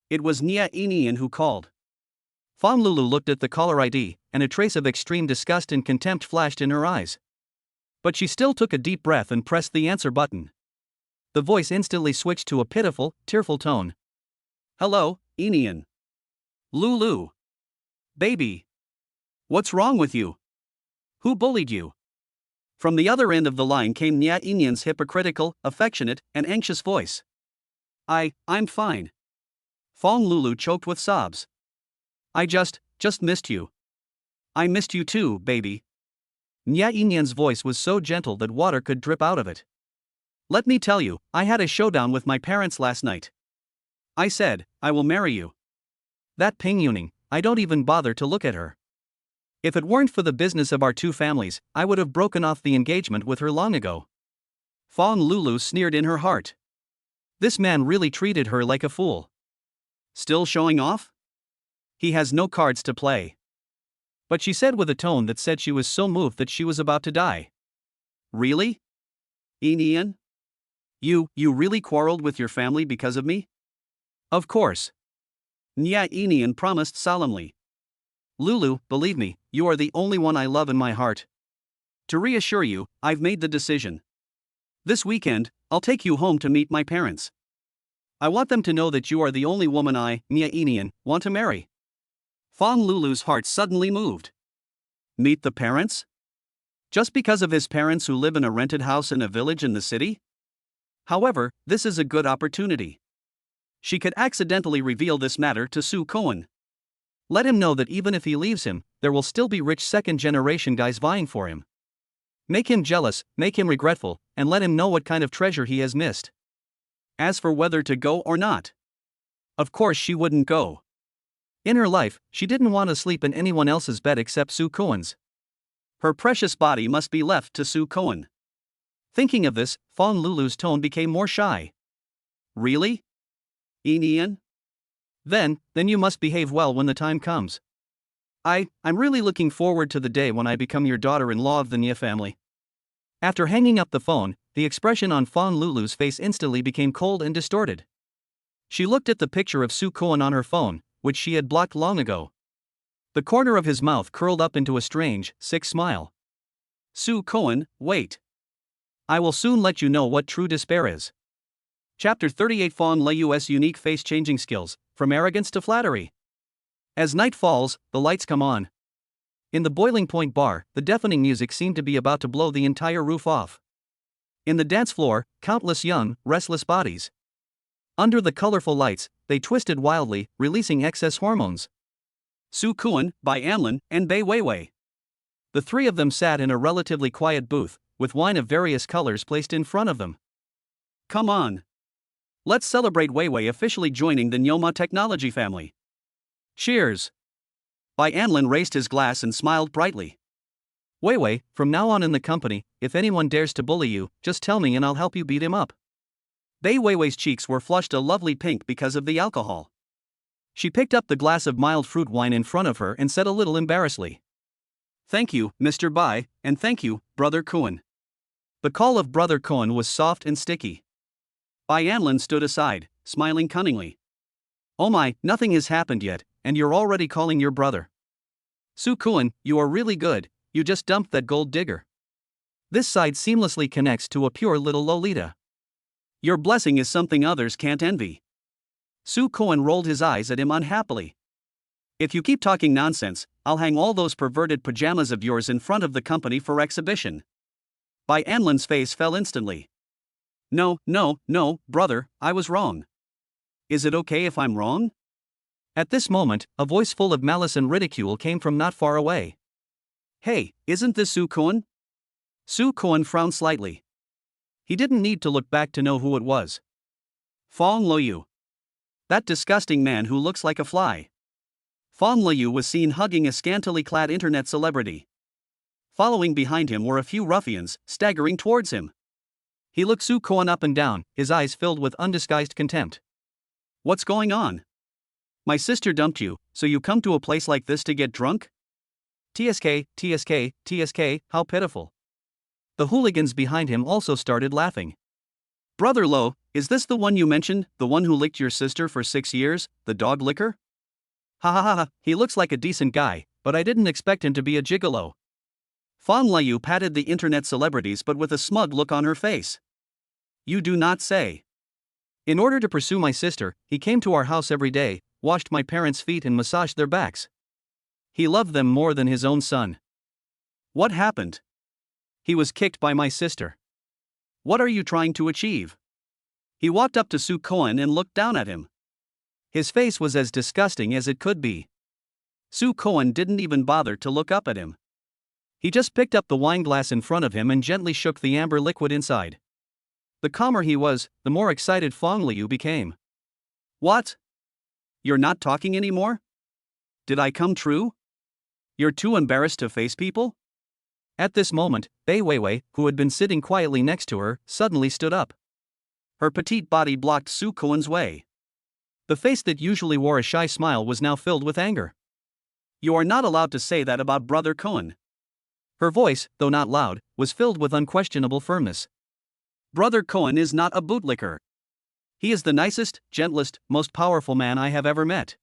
It was Nia Inian who called. Fang Lulu looked at the caller ID, and a trace of extreme disgust and contempt flashed in her eyes. But she still took a deep breath and pressed the answer button. The voice instantly switched to a pitiful, tearful tone. Hello, Inian. Lulu. Baby. What's wrong with you? Who bullied you? From the other end of the line came Nya Inyan's hypocritical, affectionate, and anxious voice. I'm fine. Fong Lulu choked with sobs. I just missed you. I missed you too, baby. Nya Inyan's voice was so gentle that water could drip out of it. Let me tell you, I had a showdown with my parents last night. I said, I will marry you. That Ping Yuning, I don't even bother to look at her. If it weren't for the business of our two families, I would have broken off the engagement with her long ago. Fong Lulu sneered in her heart. This man really treated her like a fool. Still showing off? He has no cards to play. But she said with a tone that said she was so moved that she was about to die. Really? Ian? You really quarreled with your family because of me? Of course. Nya Inian promised solemnly. Lulu, believe me, you are the only one I love in my heart. To reassure you, I've made the decision. This weekend, I'll take you home to meet my parents. I want them to know that you are the only woman I, Nya Inian, want to marry. Fong Lulu's heart suddenly moved. Meet the parents? Just because of his parents who live in a rented house in a village in the city? However, this is a good opportunity. She could accidentally reveal this matter to Su Cohen. Let him know that even if he leaves him, there will still be rich second-generation guys vying for him. Make him jealous, make him regretful, and let him know what kind of treasure he has missed. As for whether to go or not, of course she wouldn't go. In her life, she didn't want to sleep in anyone else's bed except Su Cohen's. Her precious body must be left to Su Cohen. Thinking of this, Fong Lulu's tone became more shy. Really? Ian? Then you must behave well when the time comes. I'm really looking forward to the day when I become your daughter-in-law of the Nia family. After hanging up the phone, the expression on Fong Lulu's face instantly became cold and distorted. She looked at the picture of Su Cohen on her phone, which she had blocked long ago. The corner of his mouth curled up into a strange, sick smile. Su Cohen, wait. I will soon let you know what true despair is. Chapter 38 Fong Liyu's unique face-changing skills, from arrogance to flattery. As night falls, the lights come on. In the Boiling Point bar, the deafening music seemed to be about to blow the entire roof off. In the dance floor, countless young, restless bodies. Under the colorful lights, they twisted wildly, releasing excess hormones. Su Kuan, Bai Anlin, and Bei Weiwei. The three of them sat in a relatively quiet booth, with wine of various colors placed in front of them. Come on. Let's celebrate Weiwei officially joining the Nyoma technology family. Cheers. Bai Anlin raised his glass and smiled brightly. Weiwei, from now on in the company, if anyone dares to bully you, just tell me and I'll help you beat him up. Bei Weiwei's cheeks were flushed a lovely pink because of the alcohol. She picked up the glass of mild fruit wine in front of her and said a little embarrassedly. Thank you, Mr. Bai, and thank you, Brother Cohen. The call of Brother Cohen was soft and sticky. Bai Anlin stood aside, smiling cunningly. Oh my, nothing has happened yet, and you're already calling your brother. Su Cohen, you are really good, you just dumped that gold digger. This side seamlessly connects to a pure little Lolita. Your blessing is something others can't envy. Su Cohen rolled his eyes at him unhappily. If you keep talking nonsense, I'll hang all those perverted pajamas of yours in front of the company for exhibition. Bai Anlin's face fell instantly. No, brother, I was wrong. Is it okay if I'm wrong? At this moment, a voice full of malice and ridicule came from not far away. Hey, isn't this Su Cohen? Su Cohen frowned slightly. He didn't need to look back to know who it was. Fong Liu. That disgusting man who looks like a fly. Fong Liu was seen hugging a scantily clad internet celebrity. Following behind him were a few ruffians, staggering towards him. He looked Su Cohen up and down, his eyes filled with undisguised contempt. What's going on? My sister dumped you, so you come to a place like this to get drunk? TSK, how pitiful. The hooligans behind him also started laughing. Brother Lo, is this the one you mentioned, the one who licked your sister for 6 years, the dog licker? Ha, he looks like a decent guy, but I didn't expect him to be a gigolo. Fong Liu patted the internet celebrities but with a smug look on her face. You do not say. In order to pursue my sister, he came to our house every day, washed my parents' feet and massaged their backs. He loved them more than his own son. What happened? He was kicked by my sister. What are you trying to achieve? He walked up to Soo-Koan and looked down at him. His face was as disgusting as it could be. Soo-Koan didn't even bother to look up at him. He just picked up the wine glass in front of him and gently shook the amber liquid inside. The calmer he was, the more excited Fong Liu became. What? You're not talking anymore? Did I come true? You're too embarrassed to face people? At this moment, Bai Weiwei, who had been sitting quietly next to her, suddenly stood up. Her petite body blocked Soo-Koan's way. The face that usually wore a shy smile was now filled with anger. You are not allowed to say that about Brother Koan. Her voice, though not loud, was filled with unquestionable firmness. Brother Koan is not a bootlicker. He is the nicest, gentlest, most powerful man I have ever met.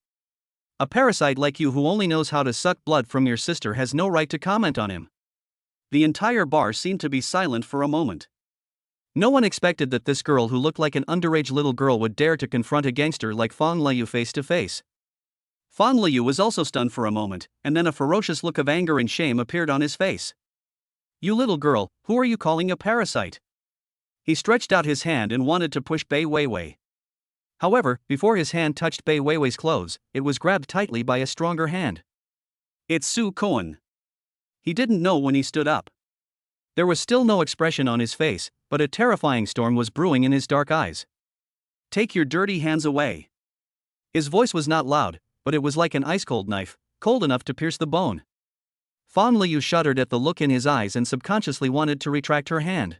A parasite like you who only knows how to suck blood from your sister has no right to comment on him. The entire bar seemed to be silent for a moment. No one expected that this girl who looked like an underage little girl would dare to confront a gangster like Fong Liu face to face. Fong Liu was also stunned for a moment, and then a ferocious look of anger and shame appeared on his face. You little girl, who are you calling a parasite? He stretched out his hand and wanted to push Bai Weiwei. However, before his hand touched Bai Weiwei's clothes, it was grabbed tightly by a stronger hand. It's Soo-Koan. He didn't know when he stood up. There was still no expression on his face, but a terrifying storm was brewing in his dark eyes. Take your dirty hands away. His voice was not loud, but it was like an ice-cold knife, cold enough to pierce the bone. Fong Liu shuddered at the look in his eyes and subconsciously wanted to retract her hand.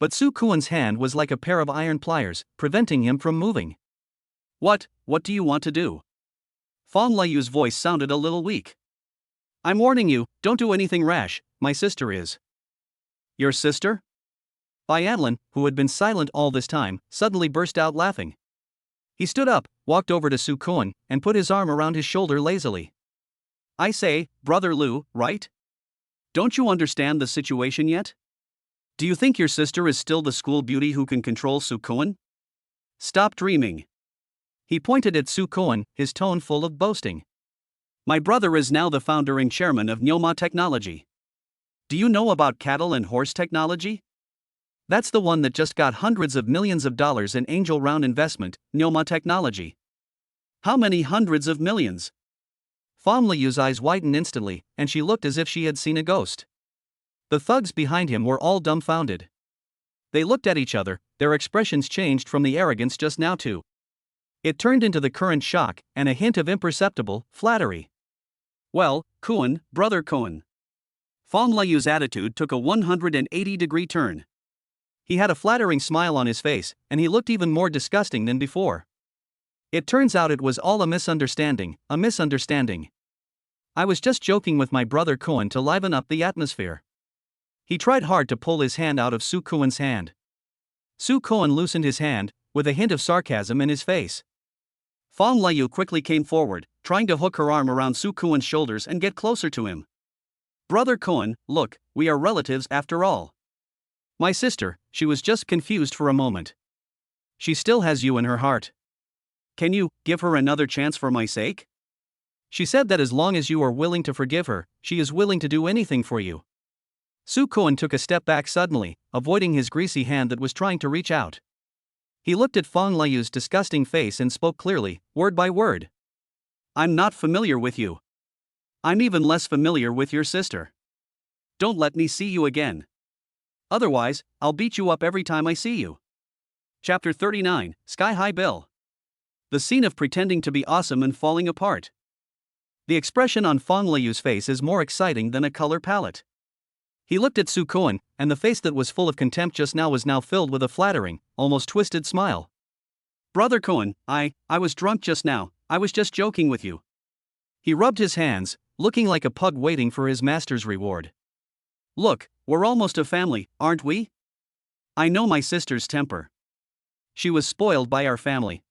But Soo-Koan's hand was like a pair of iron pliers, preventing him from moving. What do you want to do? Fong Liu's voice sounded a little weak. I'm warning you, don't do anything rash, my sister is. Your sister? Bai Adlan, who had been silent all this time, suddenly burst out laughing. He stood up, walked over to Soo-Koan, and put his arm around his shoulder lazily. I say, Brother Liu, right? Don't you understand the situation yet? Do you think your sister is still the school beauty who can control Soo-Koan? Stop dreaming. He pointed at Soo-Koan, his tone full of boasting. My brother is now the founder and chairman of Nyoma Technology. Do you know about cattle and horse technology? That's the one that just got hundreds of millions of dollars in angel round investment, Nyoma Technology. How many hundreds of millions? Fong Liu's eyes widened instantly, and she looked as if she had seen a ghost. The thugs behind him were all dumbfounded. They looked at each other, their expressions changed from the arrogance just now to. It turned into the current shock and a hint of imperceptible flattery. Well, Koan, Brother Koan. Fong Liu's attitude took a 180-degree turn. He had a flattering smile on his face, and he looked even more disgusting than before. It turns out it was all a misunderstanding, a misunderstanding. I was just joking with my brother Koan to liven up the atmosphere. He tried hard to pull his hand out of Soo-Koan's hand. Soo-Koan loosened his hand, with a hint of sarcasm in his face. Fong Liu quickly came forward, trying to hook her arm around Soo-Koan's shoulders and get closer to him. Brother Koan, look, we are relatives after all. My sister, she was just confused for a moment. She still has you in her heart. Can you give her another chance for my sake? She said that as long as you are willing to forgive her, she is willing to do anything for you. Soo-Koan took a step back suddenly, avoiding his greasy hand that was trying to reach out. He looked at Fong Liu's disgusting face and spoke clearly, word by word. I'm not familiar with you. I'm even less familiar with your sister. Don't let me see you again. Otherwise, I'll beat you up every time I see you. Chapter 39, Sky High Bill. The scene of pretending to be awesome and falling apart. The expression on Fong Liu's face is more exciting than a color palette. He looked at Soo-Koan, and the face that was full of contempt just now was now filled with a flattering, almost twisted smile. Brother Koan, I was drunk just now, I was just joking with you. He rubbed his hands, looking like a pug waiting for his master's reward. Look, we're almost a family, aren't we? I know my sister's temper. She was spoiled by our family.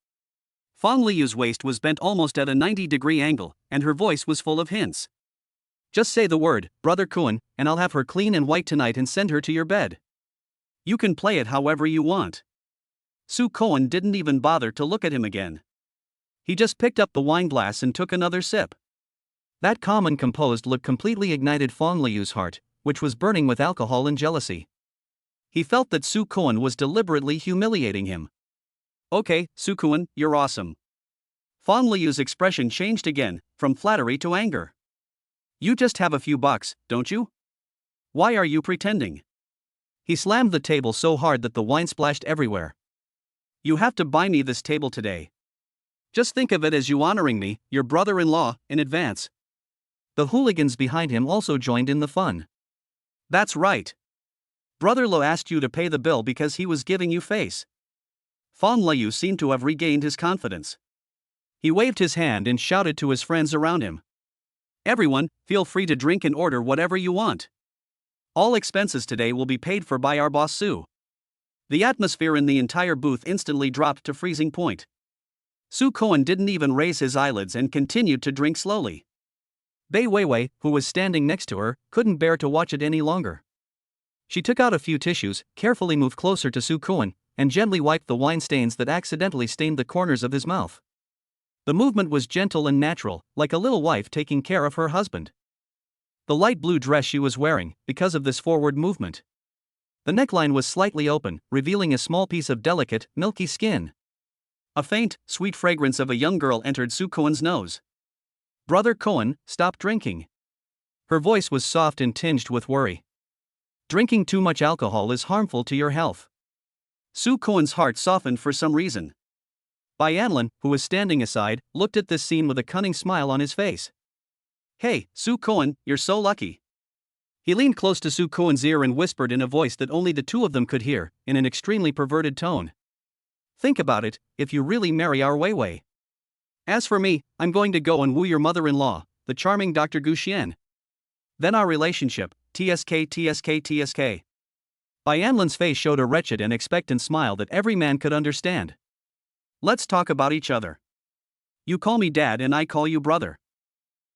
Fong Liu's waist was bent almost at a 90-degree angle, and her voice was full of hints. Just say the word, Brother Koan, and I'll have her clean and white tonight and send her to your bed. You can play it however you want. Soo-Koan didn't even bother to look at him again. He just picked up the wine glass and took another sip. That calm and composed look completely ignited Fong Liu's heart, which was burning with alcohol and jealousy. He felt that Su Kuan was deliberately humiliating him. Okay, Su Kuan, you're awesome. Fong Liu's expression changed again, from flattery to anger. You just have a few bucks, don't you? Why are you pretending? He slammed the table so hard that the wine splashed everywhere. You have to buy me this table today. Just think of it as you honoring me, your brother-in-law, in advance. The hooligans behind him also joined in the fun. That's right. Brother Lo asked you to pay the bill because he was giving you face. Fong Liu seemed to have regained his confidence. He waved his hand and shouted to his friends around him. Everyone, feel free to drink and order whatever you want. All expenses today will be paid for by our boss Su. The atmosphere in the entire booth instantly dropped to freezing point. Su Kuan didn't even raise his eyelids and continued to drink slowly. Bai Weiwei, who was standing next to her, couldn't bear to watch it any longer. She took out a few tissues, carefully moved closer to Su Kuan, and gently wiped the wine stains that accidentally stained the corners of his mouth. The movement was gentle and natural, like a little wife taking care of her husband. The light blue dress she was wearing, because of this forward movement. The neckline was slightly open, revealing a small piece of delicate, milky skin. A faint, sweet fragrance of a young girl entered Su Kuan's nose. Brother Kuan, stop drinking. Her voice was soft and tinged with worry. Drinking too much alcohol is harmful to your health. Su Kuan's heart softened for some reason. Bai Anlin, who was standing aside, looked at this scene with a cunning smile on his face. Hey, Su Kuan, you're so lucky. He leaned close to Su Kuan's ear and whispered in a voice that only the two of them could hear, in an extremely perverted tone. Think about it, if you really marry our Weiwei. As for me, I'm going to go and woo your mother-in-law, the charming Dr. Gu Xian. Then our relationship, TSK TSK TSK. Bai Anlin's face showed a wretched and expectant smile that every man could understand. Let's talk about each other. You call me dad and I call you brother.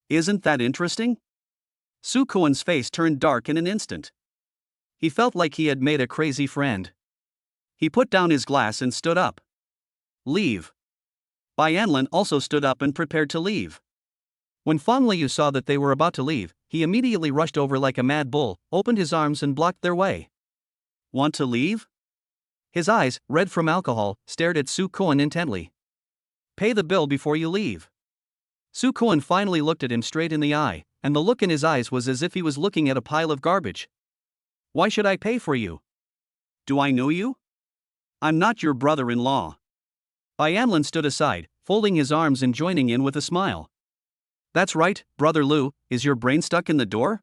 Isn't that interesting? Su Kuan's face turned dark in an instant. He felt like he had made a crazy friend. He put down his glass and stood up. Leave. Bai Anlin also stood up and prepared to leave. When Fong Liu saw that they were about to leave, he immediately rushed over like a mad bull, opened his arms and blocked their way. Want to leave? His eyes, red from alcohol, stared at Su Kuan intently. Pay the bill before you leave. Su Kuan finally looked at him straight in the eye, and the look in his eyes was as if he was looking at a pile of garbage. Why should I pay for you? Do I know you? I'm not your brother-in-law. Bai Anlin stood aside, folding his arms and joining in with a smile. That's right, Brother Lu, is your brain stuck in the door?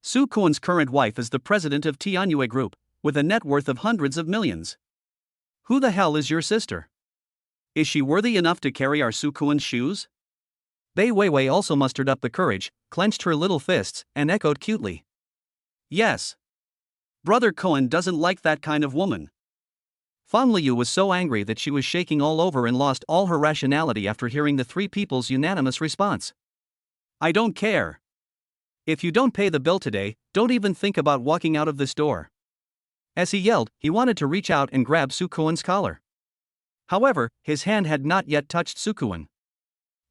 Su Kuan's current wife is the president of Tianyue Group, with a net worth of hundreds of millions. Who the hell is your sister? Is she worthy enough to carry our Su Kuan's shoes? Bai Weiwei also mustered up the courage, clenched her little fists, and echoed cutely. Yes. Brother Kuan doesn't like that kind of woman. Fong Liu was so angry that she was shaking all over and lost all her rationality after hearing the three people's unanimous response. I don't care. If you don't pay the bill today, don't even think about walking out of this door. As he yelled, he wanted to reach out and grab Su Kuan's collar. However, his hand had not yet touched Su Kuan.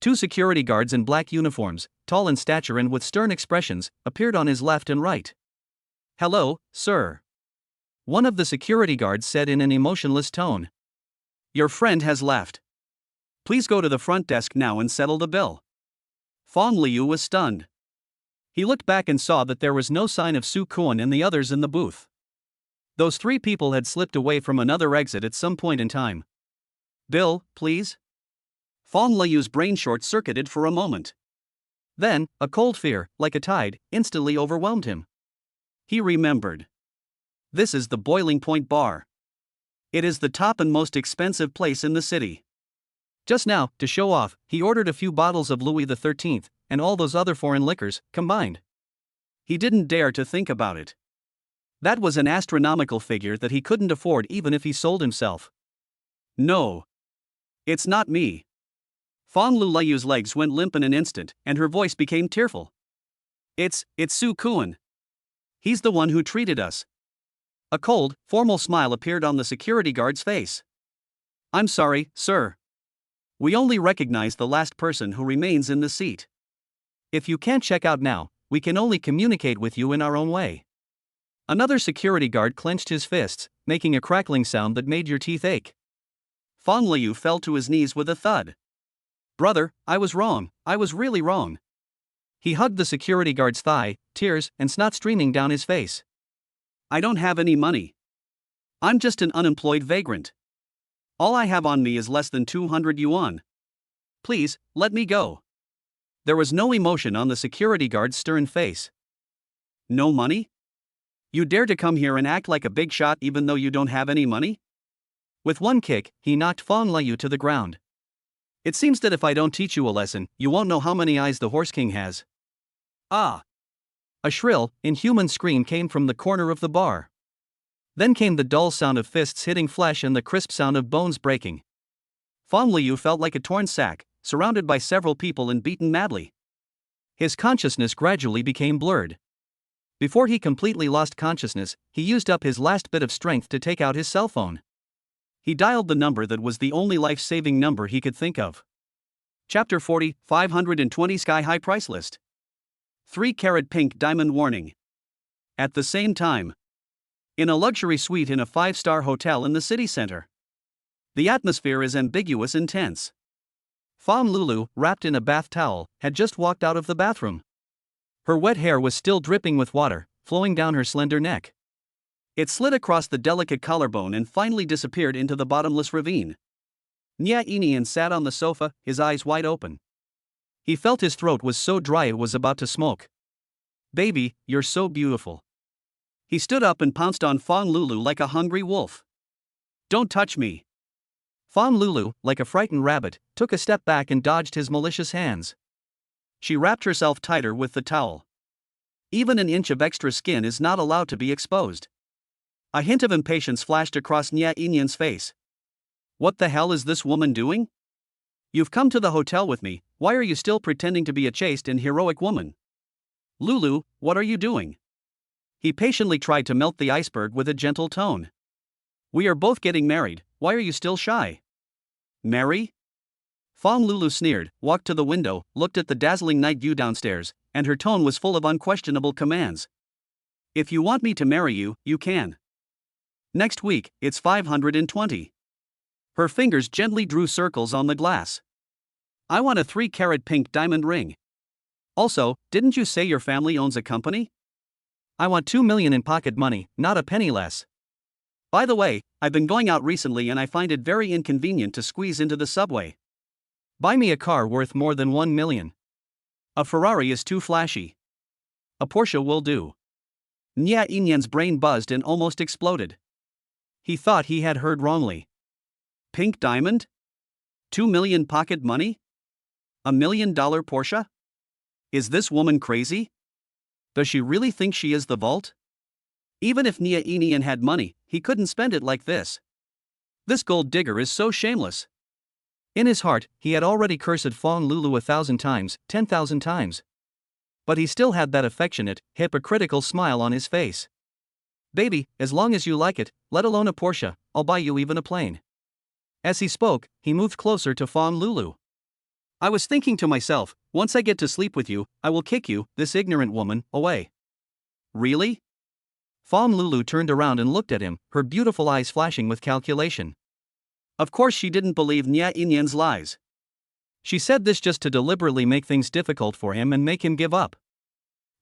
Two security guards in black uniforms, tall in stature and with stern expressions, appeared on his left and right. Hello, sir. One of the security guards said in an emotionless tone. Your friend has left. Please go to the front desk now and settle the bill. Fong Liu was stunned. He looked back and saw that there was no sign of Su Kuan and the others in the booth. Those three people had slipped away from another exit at some point in time. Bill, please? Fong Liu's brain short-circuited for a moment. Then, a cold fear, like a tide, instantly overwhelmed him. He remembered. This is the Boiling Point Bar. It is the top and most expensive place in the city. Just now, to show off, he ordered a few bottles of Louis XIII, and all those other foreign liquors, combined. He didn't dare to think about it. That was an astronomical figure that he couldn't afford even if he sold himself. No. It's not me. Fong Liu's legs went limp in an instant, and her voice became tearful. It's Su Kuan. He's the one who treated us. A cold, formal smile appeared on the security guard's face. I'm sorry, sir. We only recognize the last person who remains in the seat. If you can't check out now, we can only communicate with you in our own way. Another security guard clenched his fists, making a crackling sound that made your teeth ache. Fong Liu fell to his knees with a thud. Brother, I was wrong, I was really wrong. He hugged the security guard's thigh, tears and snot streaming down his face. I don't have any money. I'm just an unemployed vagrant. All I have on me is less than 200 yuan. Please, let me go. There was no emotion on the security guard's stern face. No money? You dare to come here and act like a big shot even though you don't have any money? With one kick, he knocked Fong Liu to the ground. It seems that if I don't teach you a lesson, you won't know how many eyes the Horse King has. Ah! A shrill, inhuman scream came from the corner of the bar. Then came the dull sound of fists hitting flesh and the crisp sound of bones breaking. Fong Liu felt like a torn sack, surrounded by several people and beaten madly. His consciousness gradually became blurred. Before he completely lost consciousness, he used up his last bit of strength to take out his cell phone. He dialed the number that was the only life-saving number he could think of. Chapter 40, 520 Sky-High Price List. 3-carat pink diamond warning. At the same time, in a luxury suite in a 5-star hotel in the city center. The atmosphere is ambiguous and tense. Fong Lulu, wrapped in a bath towel, had just walked out of the bathroom. Her wet hair was still dripping with water, flowing down her slender neck. It slid across the delicate collarbone and finally disappeared into the bottomless ravine. Nia Inian sat on the sofa, his eyes wide open. He felt his throat was so dry it was about to smoke. Baby, you're so beautiful. He stood up and pounced on Fong Lulu like a hungry wolf. Don't touch me. Fong Lulu, like a frightened rabbit, took a step back and dodged his malicious hands. She wrapped herself tighter with the towel. Even an inch of extra skin is not allowed to be exposed. A hint of impatience flashed across Nia Inian's face. What the hell is this woman doing? You've come to the hotel with me, why are you still pretending to be a chaste and heroic woman? Lulu, what are you doing? He patiently tried to melt the iceberg with a gentle tone. We are both getting married, why are you still shy? Marry? Fong Lulu sneered, walked to the window, looked at the dazzling night view downstairs, and her tone was full of unquestionable commands. If you want me to marry you, you can. Next week, it's 520. Her fingers gently drew circles on the glass. I want a 3-carat pink diamond ring. Also, didn't you say your family owns a company? I want 2 million in pocket money, not a penny less. By the way, I've been going out recently and I find it very inconvenient to squeeze into the subway. Buy me a car worth more than 1 million. A Ferrari is too flashy. A Porsche will do. Nia Inyan's brain buzzed and almost exploded. He thought he had heard wrongly. Pink diamond? 2 million pocket money? $1 million Porsche? Is this woman crazy? Does she really think she is the vault? Even if Nia Inian had money, he couldn't spend it like this. This gold digger is so shameless. In his heart, he had already cursed Fong Lulu 1,000 times, 10,000 times. But he still had that affectionate, hypocritical smile on his face. Baby, as long as you like it, let alone a Porsche, I'll buy you even a plane. As he spoke, he moved closer to Fong Lulu. I was thinking to myself, once I get to sleep with you, I will kick you, this ignorant woman, away. Really? Fong Lulu turned around and looked at him, her beautiful eyes flashing with calculation. Of course she didn't believe Nia Inyan's lies. She said this just to deliberately make things difficult for him and make him give up.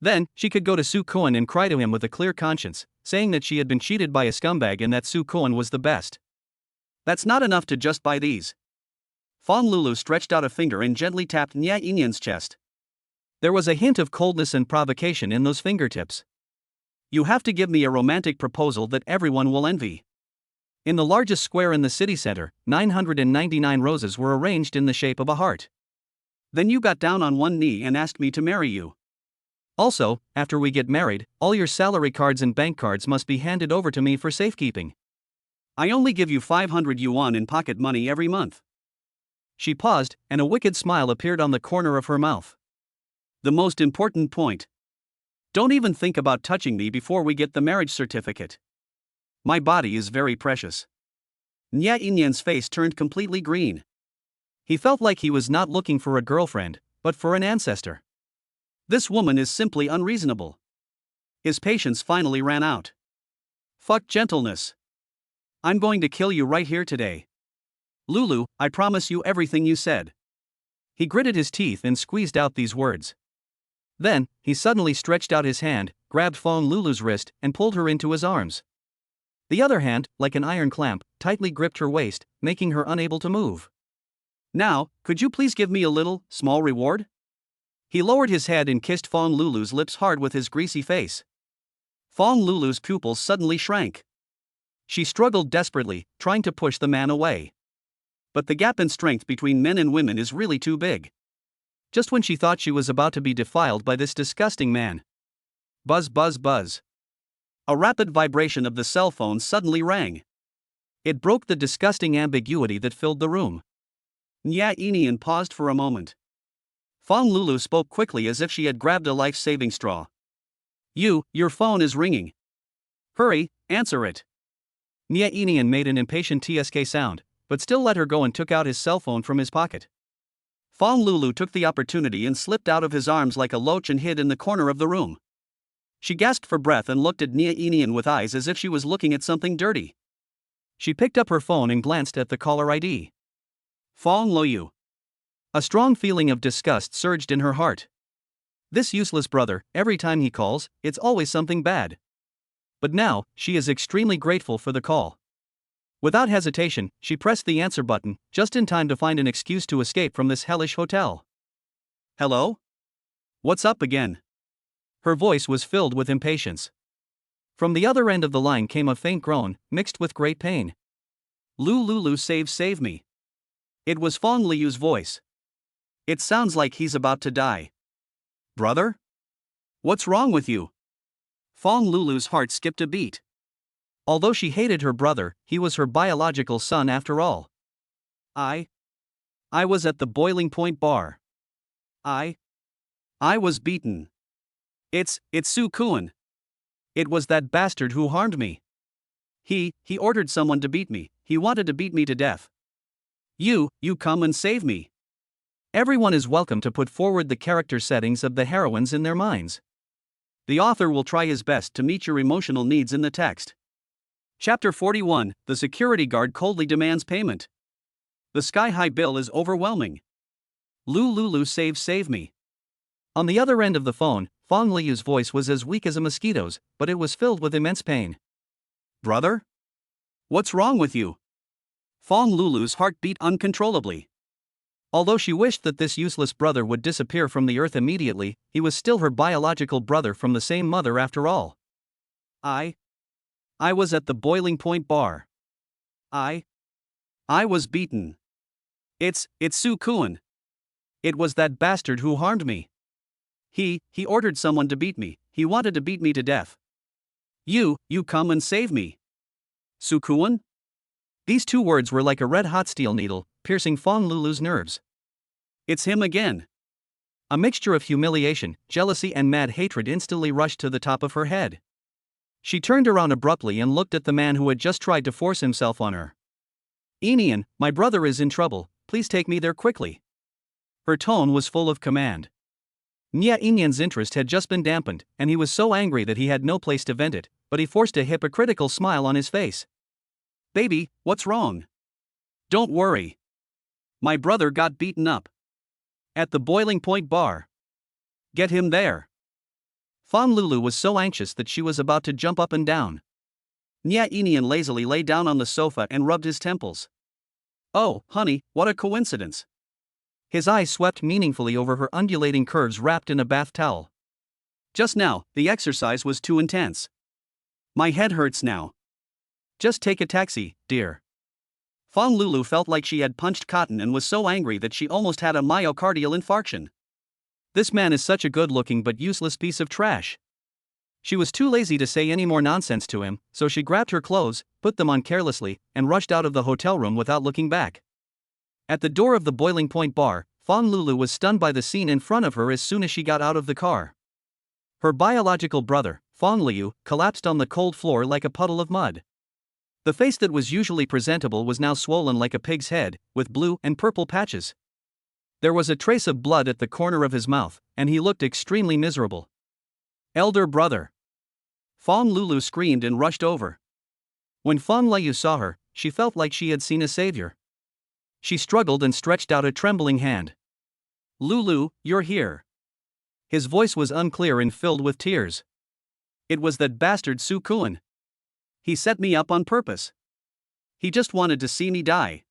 Then, she could go to Su Koan and cry to him with a clear conscience, saying that she had been cheated by a scumbag and that Su Koan was the best. That's not enough to just buy these. Fong Lulu stretched out a finger and gently tapped Nia Inyan's chest. There was a hint of coldness and provocation in those fingertips. You have to give me a romantic proposal that everyone will envy. In the largest square in the city center, 999 roses were arranged in the shape of a heart. Then you got down on one knee and asked me to marry you. Also, after we get married, all your salary cards and bank cards must be handed over to me for safekeeping. I only give you 500 yuan in pocket money every month. She paused, and a wicked smile appeared on the corner of her mouth. The most important point. Don't even think about touching me before we get the marriage certificate. My body is very precious. Nia Inyan's face turned completely green. He felt like he was not looking for a girlfriend, but for an ancestor. This woman is simply unreasonable. His patience finally ran out. Fuck gentleness. I'm going to kill you right here today. Lulu, I promise you everything you said. He gritted his teeth and squeezed out these words. Then, he suddenly stretched out his hand, grabbed Fong Lulu's wrist, and pulled her into his arms. The other hand, like an iron clamp, tightly gripped her waist, making her unable to move. Now, could you please give me a little, small reward? He lowered his head and kissed Fong Lulu's lips hard with his greasy face. Fong Lulu's pupils suddenly shrank. She struggled desperately, trying to push the man away. But the gap in strength between men and women is really too big. Just when she thought she was about to be defiled by this disgusting man. Buzz buzz buzz. A rapid vibration of the cell phone suddenly rang. It broke the disgusting ambiguity that filled the room. Nya Inian paused for a moment. Fong Lulu spoke quickly as if she had grabbed a life-saving straw. Your phone is ringing. Hurry, answer it. Nya Inian made an impatient TSK sound, but still let her go and took out his cell phone from his pocket. Fong Lulu took the opportunity and slipped out of his arms like a loach and hid in the corner of the room. She gasped for breath and looked at Nya Inian with eyes as if she was looking at something dirty. She picked up her phone and glanced at the caller ID. Fong Loyu. A strong feeling of disgust surged in her heart. This useless brother, every time he calls, it's always something bad. But now, she is extremely grateful for the call. Without hesitation, she pressed the answer button, just in time to find an excuse to escape from this hellish hotel. Hello? What's up again? Her voice was filled with impatience. From the other end of the line came a faint groan, mixed with great pain. Lulu, save me. It was Fong Liu's voice. It sounds like he's about to die. Brother? What's wrong with you? Fong Lulu's heart skipped a beat. Although she hated her brother, he was her biological son after all. I was at the boiling point bar. I was beaten. It's Su Kuan. It was that bastard who harmed me. He ordered someone to beat me. He wanted to beat me to death. You come and save me. Everyone is welcome to put forward the character settings of the heroines in their minds. The author will try his best to meet your emotional needs in the text. Chapter 41, The security guard coldly demands payment. The sky-high bill is overwhelming. Lulu, save me. On the other end of the phone, Fong Liu's voice was as weak as a mosquito's, but it was filled with immense pain. Brother? What's wrong with you? Fong Lulu's heart beat uncontrollably. Although she wished that this useless brother would disappear from the earth immediately, he was still her biological brother from the same mother after all. I was at the boiling point bar. I was beaten. It's Su Kuan. It was that bastard who harmed me. He ordered someone to beat me. He wanted to beat me to death. You come and save me. Su Kuan? These two words were like a red-hot steel needle, piercing Fong Lulu's nerves. It's him again. A mixture of humiliation, jealousy and mad hatred instantly rushed to the top of her head. She turned around abruptly and looked at the man who had just tried to force himself on her. Inian, my brother is in trouble, please take me there quickly. Her tone was full of command. Nya Inian's interest had just been dampened, and he was so angry that he had no place to vent it, but he forced a hypocritical smile on his face. Baby, what's wrong? Don't worry. My brother got beaten up. At the boiling point bar. Get him there. Fong Lulu was so anxious that she was about to jump up and down. Nya Inian lazily lay down on the sofa and rubbed his temples. Oh, honey, what a coincidence. His eyes swept meaningfully over her undulating curves wrapped in a bath towel. Just now, the exercise was too intense. My head hurts now. Just take a taxi, dear. Fong Lulu felt like she had punched cotton and was so angry that she almost had a myocardial infarction. This man is such a good-looking but useless piece of trash. She was too lazy to say any more nonsense to him, so she grabbed her clothes, put them on carelessly, and rushed out of the hotel room without looking back. At the door of the boiling point bar, Fong Lulu was stunned by the scene in front of her as soon as she got out of the car. Her biological brother, Fong Liu, collapsed on the cold floor like a puddle of mud. The face that was usually presentable was now swollen like a pig's head, with blue and purple patches. There was a trace of blood at the corner of his mouth, and he looked extremely miserable. Elder brother! Fong Lulu screamed and rushed over. When Fong Leyu saw her, she felt like she had seen a savior. She struggled and stretched out a trembling hand. Lulu, you're here. His voice was unclear and filled with tears. It was that bastard Su Kuan. He set me up on purpose. He just wanted to see me die.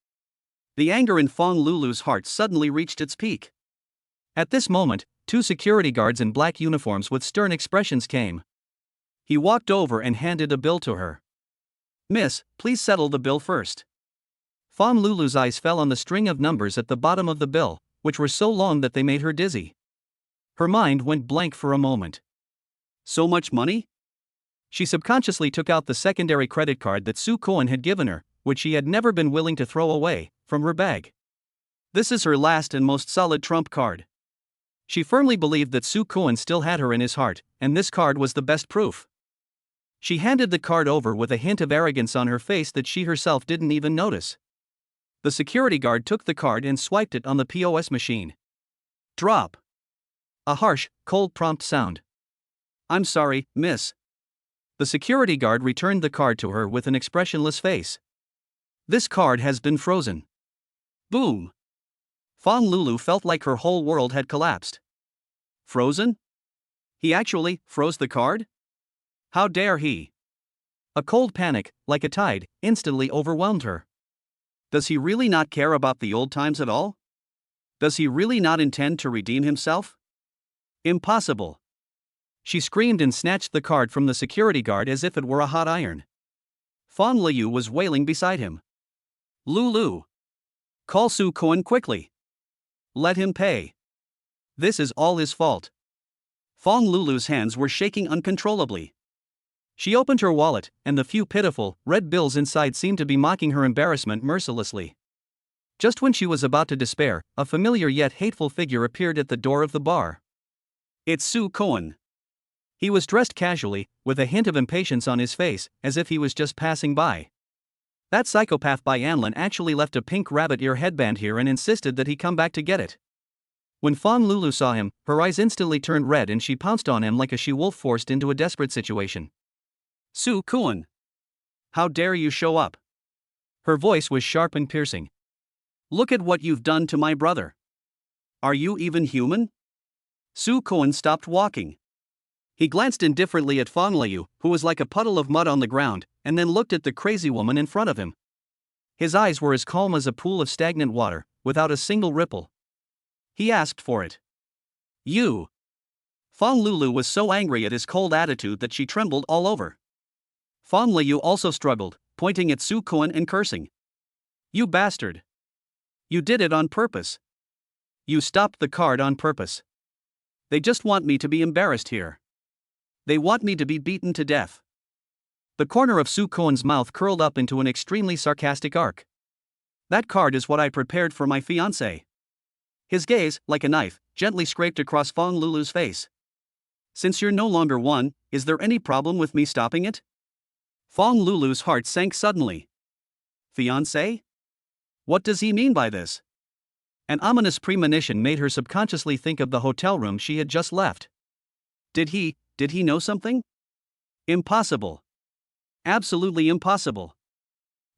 The anger in Fong Lulu's heart suddenly reached its peak. At this moment, two security guards in black uniforms with stern expressions came. He walked over and handed a bill to her. Miss, please settle the bill first. Fong Lulu's eyes fell on the string of numbers at the bottom of the bill, which were so long that they made her dizzy. Her mind went blank for a moment. So much money? She subconsciously took out the secondary credit card that Su Kuan had given her, which she had never been willing to throw away, from her bag. This is her last and most solid trump card. She firmly believed that Su Kuan still had her in his heart, and this card was the best proof. She handed the card over with a hint of arrogance on her face that she herself didn't even notice. The security guard took the card and swiped it on the POS machine. Drop. A harsh, cold prompt sound. I'm sorry, miss. The security guard returned the card to her with an expressionless face. This card has been frozen. Boom. Fong Lulu felt like her whole world had collapsed. Frozen? He actually froze the card? How dare he? A cold panic, like a tide, instantly overwhelmed her. Does he really not care about the old times at all? Does he really not intend to redeem himself? Impossible. She screamed and snatched the card from the security guard as if it were a hot iron. Fong Liu was wailing beside him. Lulu. Call Su Kuan quickly. Let him pay. This is all his fault. Fong Lulu's hands were shaking uncontrollably. She opened her wallet, and the few pitiful, red bills inside seemed to be mocking her embarrassment mercilessly. Just when she was about to despair, a familiar yet hateful figure appeared at the door of the bar. It's Su Kuan. He was dressed casually, with a hint of impatience on his face, as if he was just passing by. That psychopath Bai Anlin actually left a pink rabbit ear headband here and insisted that he come back to get it. When Fong Lulu saw him, her eyes instantly turned red and she pounced on him like a she-wolf forced into a desperate situation. Su Kuan. How dare you show up? Her voice was sharp and piercing. Look at what you've done to my brother. Are you even human? Su Kuan stopped walking. He glanced indifferently at Fong Liu, who was like a puddle of mud on the ground, and then looked at the crazy woman in front of him. His eyes were as calm as a pool of stagnant water, without a single ripple. He asked for it. You. Fong Lulu was so angry at his cold attitude that she trembled all over. Fong Liu also struggled, pointing at Su Kuan and cursing. You bastard. You did it on purpose. You stopped the card on purpose. They just want me to be embarrassed here. They want me to be beaten to death. The corner of Su Kuan's mouth curled up into an extremely sarcastic arc. That card is what I prepared for my fiancé. His gaze, like a knife, gently scraped across Fong Lulu's face. Since you're no longer one, is there any problem with me stopping it? Fong Lulu's heart sank suddenly. Fiancé? What does he mean by this? An ominous premonition made her subconsciously think of the hotel room she had just left. Did he know something? Impossible. Absolutely impossible.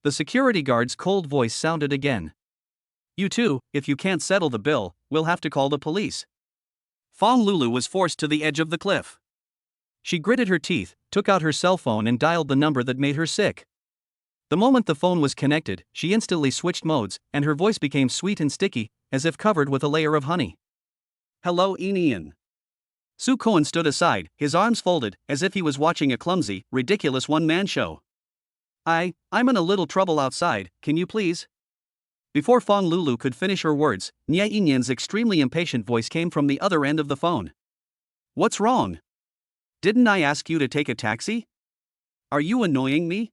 The security guard's cold voice sounded again. You too, if you can't settle the bill, we'll have to call the police. Fong Lulu was forced to the edge of the cliff. She gritted her teeth, took out her cell phone and dialed the number that made her sick. The moment the phone was connected, she instantly switched modes, and her voice became sweet and sticky, as if covered with a layer of honey. Hello, Ian. Su Kuan stood aside, his arms folded, as if he was watching a clumsy, ridiculous one-man show. I'm in a little trouble outside, can you please? Before Fong Lulu could finish her words, Nye Inyan's extremely impatient voice came from the other end of the phone. What's wrong? Didn't I ask you to take a taxi? Are you annoying me?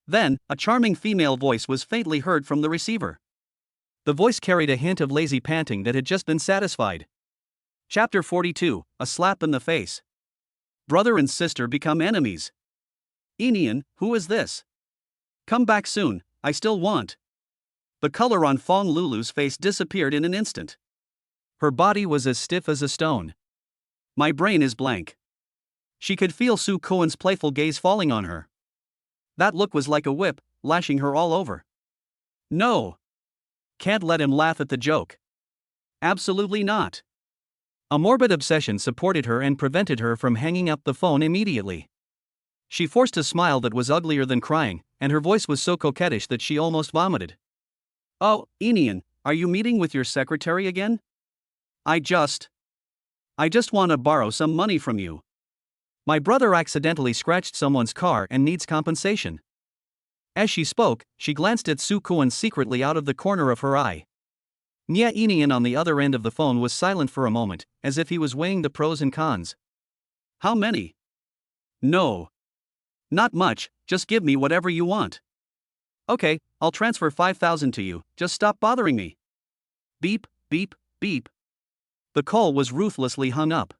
Then, a charming female voice was faintly heard from the receiver. The voice carried a hint of lazy panting that had just been satisfied. Chapter 42, A Slap in the Face. Brother and sister become enemies. Inian, who is this? Come back soon, I still want. The color on Fong Lulu's face disappeared in an instant. Her body was as stiff as a stone. My brain is blank. She could feel Soo Kwon's playful gaze falling on her. That look was like a whip, lashing her all over. No. Can't let him laugh at the joke. Absolutely not. A morbid obsession supported her and prevented her from hanging up the phone immediately. She forced a smile that was uglier than crying, and her voice was so coquettish that she almost vomited. Oh, Enian, are you meeting with your secretary again? I just want to borrow some money from you. My brother accidentally scratched someone's car and needs compensation. As she spoke, she glanced at Soo Kwon secretly out of the corner of her eye. Nya Enian on the other end of the phone was silent for a moment, as if he was weighing the pros and cons. How many? No. Not much, just give me whatever you want. Okay, I'll transfer 5,000 to you, just stop bothering me. Beep, beep, beep. The call was ruthlessly hung up.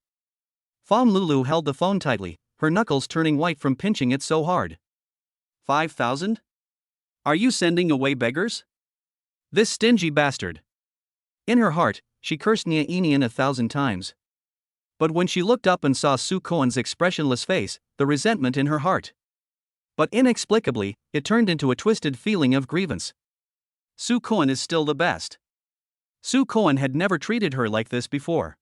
Fong Lulu held the phone tightly, her knuckles turning white from pinching it so hard. 5,000? Are you sending away beggars? This stingy bastard. In her heart, she cursed Nya Enian 1,000 times. But when she looked up and saw Soo Kwon's expressionless face, the resentment in her heart. But inexplicably, it turned into a twisted feeling of grievance. Soo Kwon is still the best. Soo Kwon had never treated her like this before.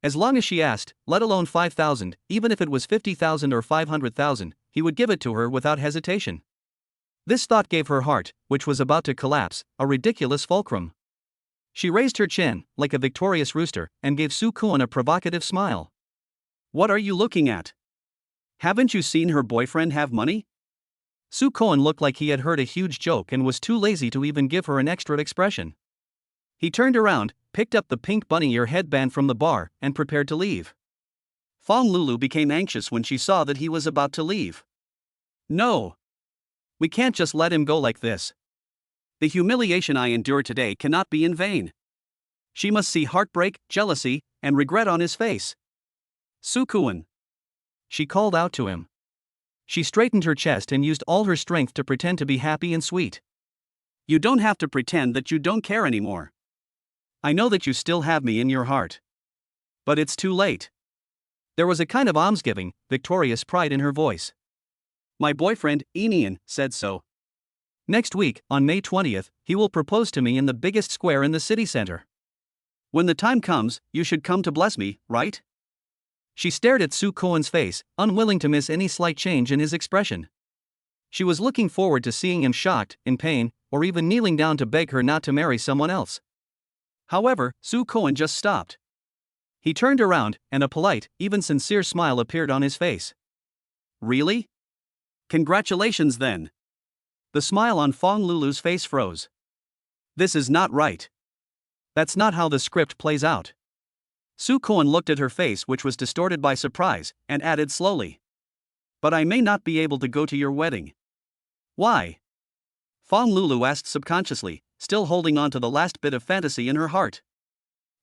As long as she asked, let alone 5,000, even if it was 50,000 or 500,000, he would give it to her without hesitation. This thought gave her heart, which was about to collapse, a ridiculous fulcrum. She raised her chin, like a victorious rooster, and gave Soo Kwon a provocative smile. What are you looking at? Haven't you seen her boyfriend have money? Soo Kwon looked like he had heard a huge joke and was too lazy to even give her an extra expression. He turned around, picked up the pink bunny ear headband from the bar, and prepared to leave. Fong Lulu became anxious when she saw that he was about to leave. No. We can't just let him go like this. The humiliation I endure today cannot be in vain. She must see heartbreak, jealousy, and regret on his face. Soo Kwon. She called out to him. She straightened her chest and used all her strength to pretend to be happy and sweet. You don't have to pretend that you don't care anymore. I know that you still have me in your heart. But it's too late. There was a kind of almsgiving, victorious pride in her voice. My boyfriend, Enian, said so. Next week, on May 20th, he will propose to me in the biggest square in the city center. When the time comes, you should come to bless me, right? She stared at Soo Kwon's face, unwilling to miss any slight change in his expression. She was looking forward to seeing him shocked, in pain, or even kneeling down to beg her not to marry someone else. However, Soo Kwon just stopped. He turned around, and a polite, even sincere smile appeared on his face. Really? Congratulations then. The smile on Fong Lulu's face froze. This is not right. That's not how the script plays out. Soo Kwon looked at her face, which was distorted by surprise, and added slowly. But I may not be able to go to your wedding. Why? Fong Lulu asked subconsciously, still holding on to the last bit of fantasy in her heart.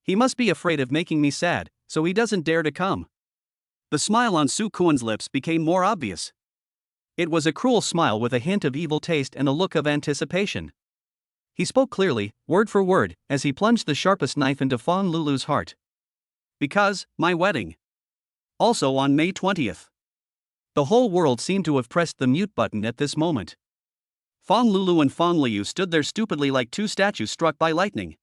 He must be afraid of making me sad, so he doesn't dare to come. The smile on Soo Kwon's lips became more obvious. It was a cruel smile with a hint of evil taste and a look of anticipation. He spoke clearly, word for word, as he plunged the sharpest knife into Fong Lulu's heart. Because, my wedding. Also on May 20th. The whole world seemed to have pressed the mute button at this moment. Fong Lulu and Fong Liu stood there stupidly like two statues struck by lightning.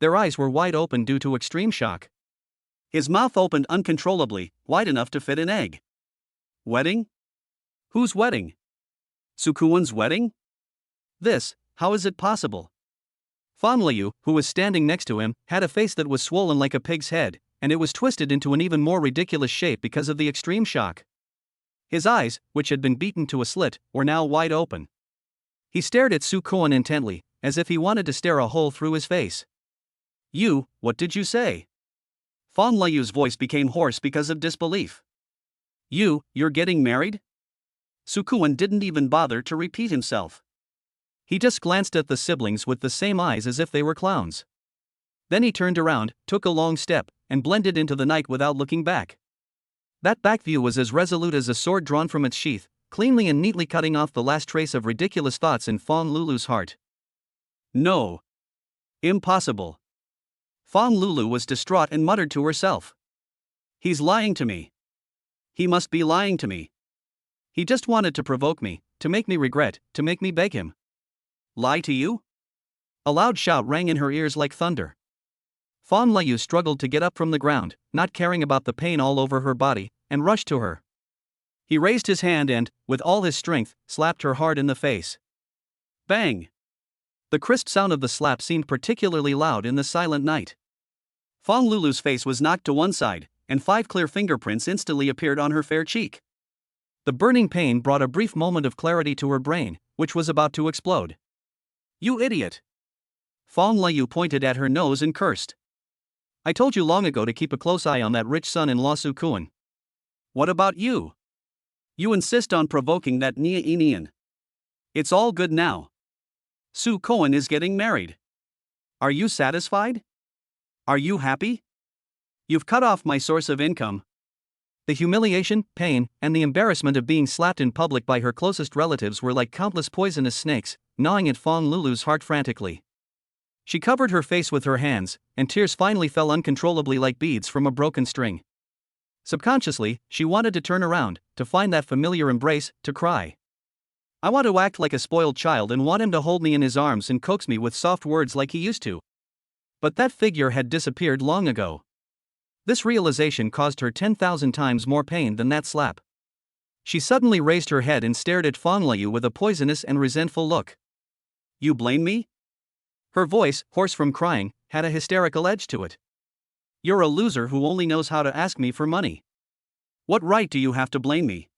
Their eyes were wide open due to extreme shock. His mouth opened uncontrollably, wide enough to fit an egg. Wedding? Whose wedding? Soo Kwon's wedding? How is it possible? Fong Liu, who was standing next to him, had a face that was swollen like a pig's head, and it was twisted into an even more ridiculous shape because of the extreme shock. His eyes, which had been beaten to a slit, were now wide open. He stared at Soo Kwon intently, as if he wanted to stare a hole through his face. What did you say? Fong Liu's voice became hoarse because of disbelief. You're getting married? Soo Kwon didn't even bother to repeat himself. He just glanced at the siblings with the same eyes as if they were clowns. Then he turned around, took a long step, and blended into the night without looking back. That back view was as resolute as a sword drawn from its sheath, cleanly and neatly cutting off the last trace of ridiculous thoughts in Fong Lulu's heart. No. Impossible. Fong Lulu was distraught and muttered to herself. He's lying to me. He must be lying to me. He just wanted to provoke me, to make me regret, to make me beg him. Lie to you? A loud shout rang in her ears like thunder. Fong Lulu struggled to get up from the ground, not caring about the pain all over her body, and rushed to her. He raised his hand and, with all his strength, slapped her hard in the face. Bang! The crisp sound of the slap seemed particularly loud in the silent night. Fong Lulu's face was knocked to one side, and 5 clear fingerprints instantly appeared on her fair cheek. The burning pain brought a brief moment of clarity to her brain, which was about to explode. You idiot! Fong Lulu pointed at her nose and cursed. I told you long ago to keep a close eye on that rich son-in-law Su Kuan. What about you? You insist on provoking that Nia Inian. It's all good now. Su Kuan is getting married. Are you satisfied? Are you happy? You've cut off my source of income. The humiliation, pain, and the embarrassment of being slapped in public by her closest relatives were like countless poisonous snakes, gnawing at Fong Lulu's heart frantically. She covered her face with her hands, and tears finally fell uncontrollably like beads from a broken string. Subconsciously, she wanted to turn around, to find that familiar embrace, to cry. I want to act like a spoiled child and want him to hold me in his arms and coax me with soft words like he used to. But that figure had disappeared long ago. This realization caused her 10,000 times more pain than that slap. She suddenly raised her head and stared at Fong Lulu with a poisonous and resentful look. You blame me? Her voice, hoarse from crying, had a hysterical edge to it. You're a loser who only knows how to ask me for money. What right do you have to blame me?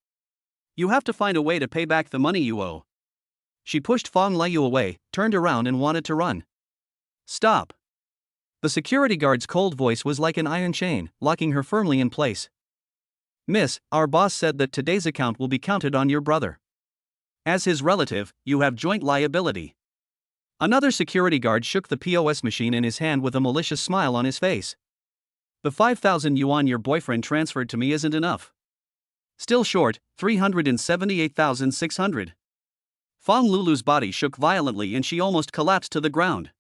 You have to find a way to pay back the money you owe. She pushed Fong Lulu away, turned around and wanted to run. Stop. The security guard's cold voice was like an iron chain, locking her firmly in place. Miss, our boss said that today's account will be counted on your brother. As his relative, you have joint liability. Another security guard shook the POS machine in his hand with a malicious smile on his face. The 5,000 yuan your boyfriend transferred to me isn't enough. Still short, 378,600. Fong Lulu's body shook violently and she almost collapsed to the ground.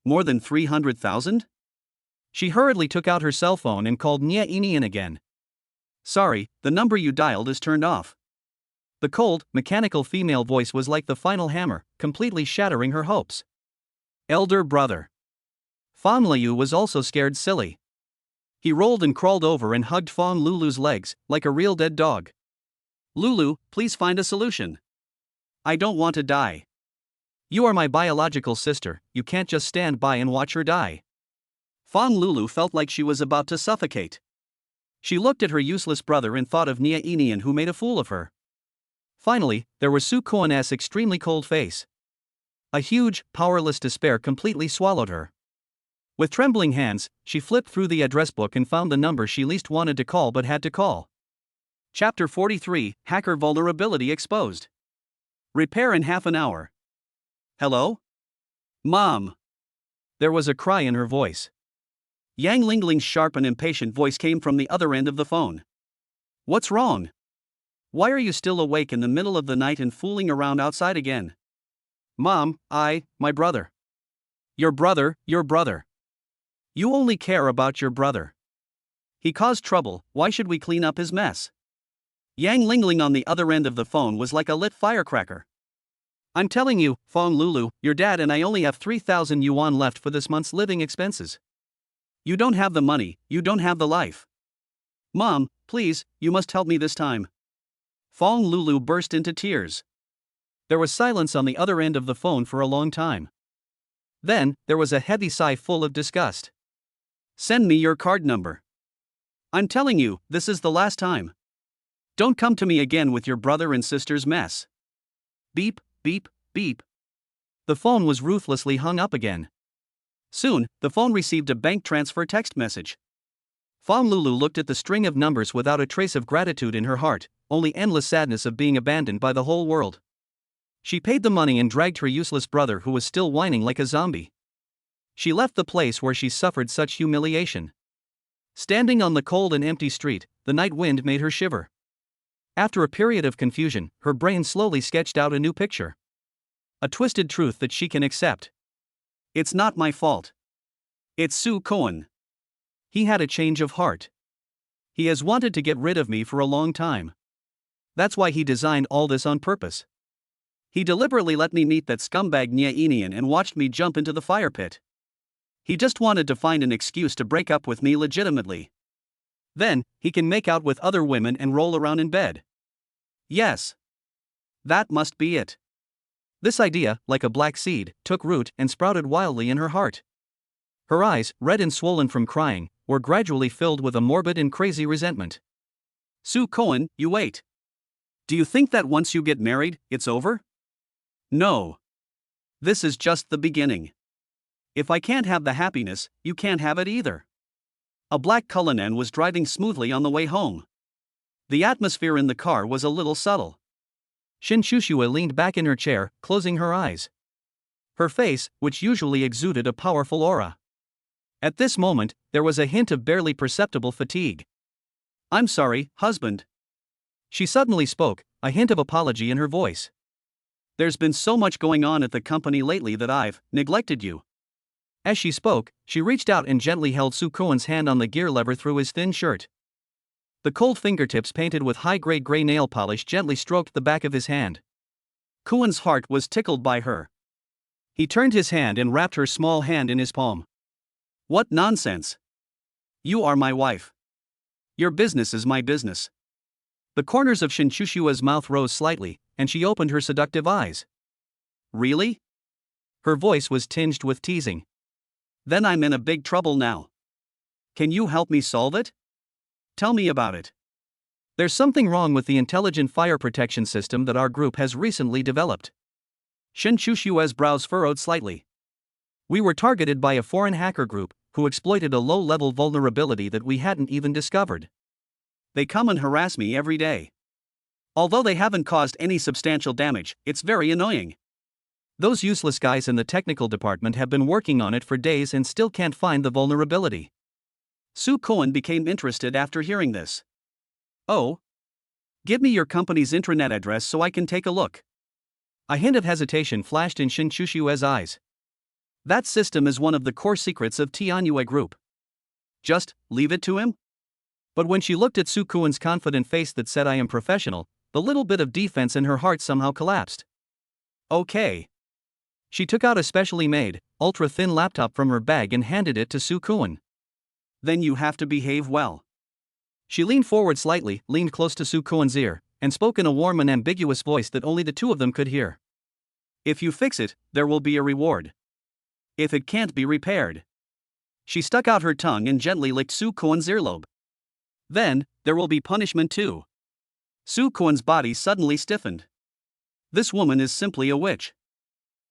More than 300,000? She hurriedly took out her cell phone and called Nia Inian again. Sorry, the number you dialed is turned off. The cold, mechanical female voice was like the final hammer, completely shattering her hopes. Elder brother. Fong Lulu was also scared silly. He rolled and crawled over and hugged Fong Lulu's legs, like a real dead dog. Lulu, please find a solution. I don't want to die. You are my biological sister, you can't just stand by and watch her die. Fong Lulu felt like she was about to suffocate. She looked at her useless brother and thought of Nia Inian who made a fool of her. Finally, there was Su Kuan's extremely cold face. A huge, powerless despair completely swallowed her. With trembling hands, she flipped through the address book and found the number she least wanted to call but had to call. Chapter 43, Hacker Vulnerability Exposed. Repair in half an hour. Hello? Mom. There was a cry in her voice. Yang Lingling's sharp and impatient voice came from the other end of the phone. What's wrong? Why are you still awake in the middle of the night and fooling around outside again? Mom, my brother. Your brother, your brother. You only care about your brother. He caused trouble, why should we clean up his mess? Yang Lingling on the other end of the phone was like a lit firecracker. I'm telling you, Fong Lulu, your dad and I only have 3,000 yuan left for this month's living expenses. You don't have the money, you don't have the life. Mom, please, you must help me this time. Fong Lulu burst into tears. There was silence on the other end of the phone for a long time. Then, there was a heavy sigh full of disgust. Send me your card number. I'm telling you, this is the last time. Don't come to me again with your brother and sister's mess. Beep, beep, beep. The phone was ruthlessly hung up again. Soon, the phone received a bank transfer text message. Fong Lulu looked at the string of numbers without a trace of gratitude in her heart, only endless sadness of being abandoned by the whole world. She paid the money and dragged her useless brother who was still whining like a zombie. She left the place where she suffered such humiliation. Standing on the cold and empty street, the night wind made her shiver. After a period of confusion, her brain slowly sketched out a new picture. A twisted truth that she can accept. It's not my fault. It's Sue Cohen. He had a change of heart. He has wanted to get rid of me for a long time. That's why he designed all this on purpose. He deliberately let me meet that scumbag Nya Inian and watched me jump into the fire pit. He just wanted to find an excuse to break up with me legitimately. Then, he can make out with other women and roll around in bed. Yes. That must be it. This idea, like a black seed, took root and sprouted wildly in her heart. Her eyes, red and swollen from crying, were gradually filled with a morbid and crazy resentment. Sue Cohen, you wait. Do you think that once you get married, it's over? No. This is just the beginning. If I can't have the happiness, you can't have it either. A black Cullinan was driving smoothly on the way home. The atmosphere in the car was a little subtle. Shin Shushua leaned back in her chair, closing her eyes. Her face, which usually exuded a powerful aura. At this moment, there was a hint of barely perceptible fatigue. I'm sorry, husband. She suddenly spoke, a hint of apology in her voice. There's been so much going on at the company lately that I've neglected you. As she spoke, she reached out and gently held Sue Cohen's hand on the gear lever through his thin shirt. The cold fingertips painted with high-grade gray nail polish gently stroked the back of his hand. Cohen's heart was tickled by her. He turned his hand and wrapped her small hand in his palm. What nonsense! You are my wife. Your business is my business. The corners of Shinshushua's mouth rose slightly, and she opened her seductive eyes. Really? Her voice was tinged with teasing. Then I'm in a big trouble now. Can you help me solve it? Tell me about it. There's something wrong with the intelligent fire protection system that our group has recently developed. Shinshushua's brows furrowed slightly. We were targeted by a foreign hacker group who exploited a low-level vulnerability that we hadn't even discovered. They come and harass me every day. Although they haven't caused any substantial damage, it's very annoying. Those useless guys in the technical department have been working on it for days and still can't find the vulnerability. Sue Cohen became interested after hearing this. Oh? Give me your company's intranet address so I can take a look. A hint of hesitation flashed in Shinshushua's eyes. That system is one of the core secrets of Tianyue Group. Just leave it to him? But when she looked at Sue Cohen's confident face that said I am professional, the little bit of defense in her heart somehow collapsed. Okay. She took out a specially made, ultra-thin laptop from her bag and handed it to Sue Cohen. Then you have to behave well. She leaned forward slightly, leaned close to Sue Cohen's ear, and spoke in a warm and ambiguous voice that only the two of them could hear. If you fix it, there will be a reward. If it can't be repaired. She stuck out her tongue and gently licked Sue Cohen's earlobe. Then, there will be punishment too. Sue Cohen's body suddenly stiffened. This woman is simply a witch.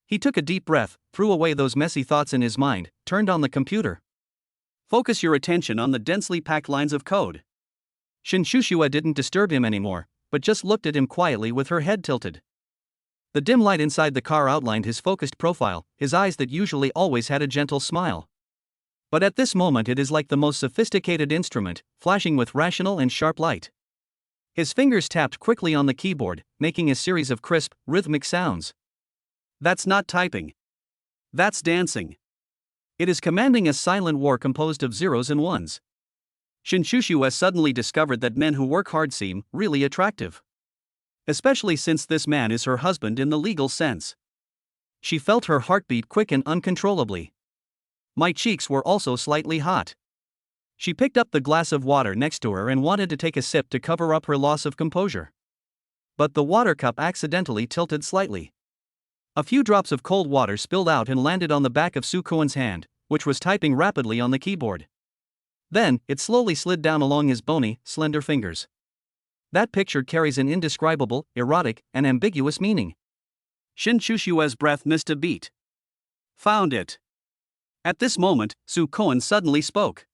He took a deep breath, threw away those messy thoughts in his mind, turned on the computer. Focus your attention on the densely packed lines of code. Shinshusua didn't disturb him anymore, but just looked at him quietly with her head tilted. The dim light inside the car outlined his focused profile, his eyes that usually always had a gentle smile. But at this moment it is like the most sophisticated instrument, flashing with rational and sharp light. His fingers tapped quickly on the keyboard, making a series of crisp, rhythmic sounds. That's not typing. That's dancing. It is commanding a silent war composed of zeros and ones. Shinshushu has suddenly discovered that men who work hard seem really attractive. Especially since this man is her husband in the legal sense. She felt her heartbeat quicken uncontrollably. My cheeks were also slightly hot. She picked up the glass of water next to her and wanted to take a sip to cover up her loss of composure. But the water cup accidentally tilted slightly. A few drops of cold water spilled out and landed on the back of Sue Cohen's hand, which was typing rapidly on the keyboard. Then, it slowly slid down along his bony, slender fingers. That picture carries an indescribable, erotic, and ambiguous meaning. Shinshushua's breath missed a beat. Found it. At this moment, Sue Cohen suddenly spoke.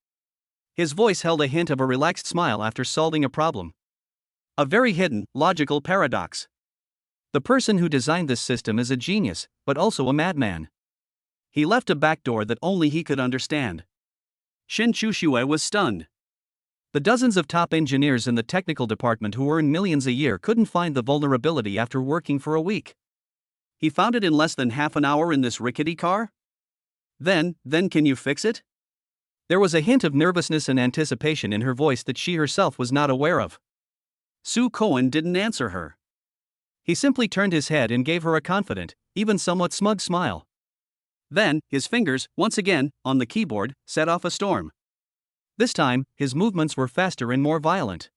His voice held a hint of a relaxed smile after solving a problem. A very hidden, logical paradox. The person who designed this system is a genius, but also a madman. He left a back door that only he could understand. Shinshushu was stunned. The dozens of top engineers in the technical department who earn millions a year couldn't find the vulnerability after working for a week. He found it in less than half an hour in this rickety car? Then can you fix it? There was a hint of nervousness and anticipation in her voice that she herself was not aware of. Sue Cohen didn't answer her. He simply turned his head and gave her a confident, even somewhat smug smile. Then, his fingers, once again, on the keyboard, set off a storm. This time, his movements were faster and more violent.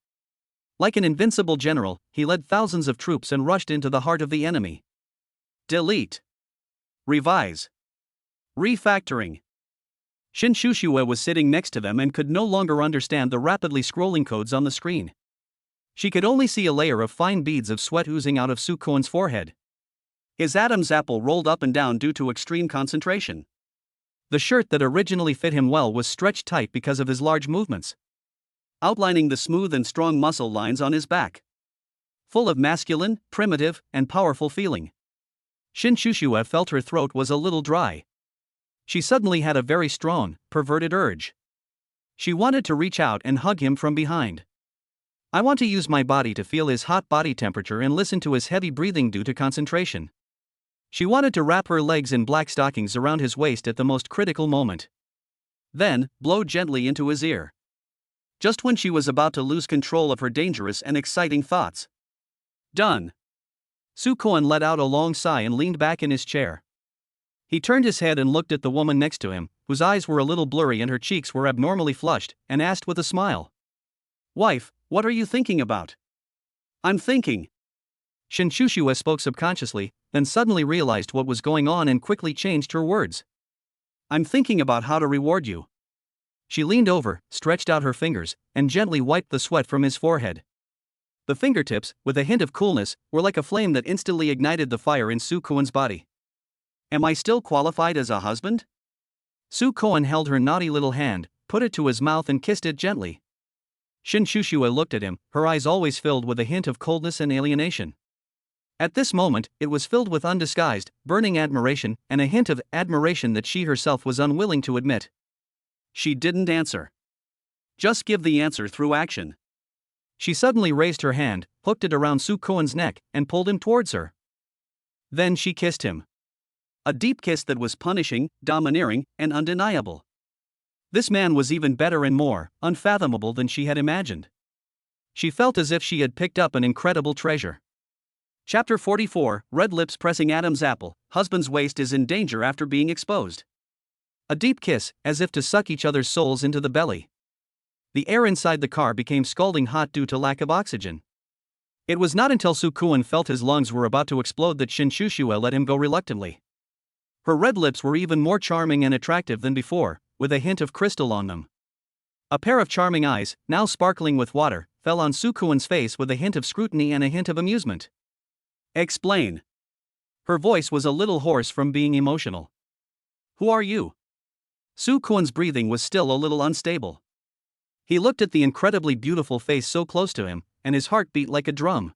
Like an invincible general, he led thousands of troops and rushed into the heart of the enemy. Delete. Revise. Refactoring. Shin Shushue was sitting next to them and could no longer understand the rapidly scrolling codes on the screen. She could only see a layer of fine beads of sweat oozing out of Sue Cohen's forehead. His Adam's apple rolled up and down due to extreme concentration. The shirt that originally fit him well was stretched tight because of his large movements, outlining the smooth and strong muscle lines on his back. Full of masculine, primitive, and powerful feeling. Shin Shushue felt her throat was a little dry. She suddenly had a very strong, perverted urge. She wanted to reach out and hug him from behind. I want to use my body to feel his hot body temperature and listen to his heavy breathing due to concentration. She wanted to wrap her legs in black stockings around his waist at the most critical moment. Then, blow gently into his ear. Just when she was about to lose control of her dangerous and exciting thoughts. Done. Sue Cohen let out a long sigh and leaned back in his chair. He turned his head and looked at the woman next to him, whose eyes were a little blurry and her cheeks were abnormally flushed, and asked with a smile. Wife, what are you thinking about? I'm thinking. Shin Shushue spoke subconsciously, then suddenly realized what was going on and quickly changed her words. I'm thinking about how to reward you. She leaned over, stretched out her fingers, and gently wiped the sweat from his forehead. The fingertips, with a hint of coolness, were like a flame that instantly ignited the fire in Sue Cohen's body. Am I still qualified as a husband? Sue Cohen held her naughty little hand, put it to his mouth and kissed it gently. Shin Shushue looked at him, her eyes always filled with a hint of coldness and alienation. At this moment, it was filled with undisguised, burning admiration, and a hint of admiration that she herself was unwilling to admit. She didn't answer. Just give the answer through action. She suddenly raised her hand, hooked it around Sue Cohen's neck, and pulled him towards her. Then she kissed him. A deep kiss that was punishing, domineering, and undeniable. This man was even better and more unfathomable than she had imagined. She felt as if she had picked up an incredible treasure. Chapter 44, Red Lips Pressing Adam's Apple, Husband's Waist is in Danger After Being Exposed. A deep kiss, as if to suck each other's souls into the belly. The air inside the car became scalding hot due to lack of oxygen. It was not until Sue Cohen felt his lungs were about to explode that Shin Shushue let him go reluctantly. Her red lips were even more charming and attractive than before, with a hint of crystal on them. A pair of charming eyes, now sparkling with water, fell on Sue Cohen's face with a hint of scrutiny and a hint of amusement. Explain. Her voice was a little hoarse from being emotional. Who are you? Sue Cohen's breathing was still a little unstable. He looked at the incredibly beautiful face so close to him, and his heart beat like a drum.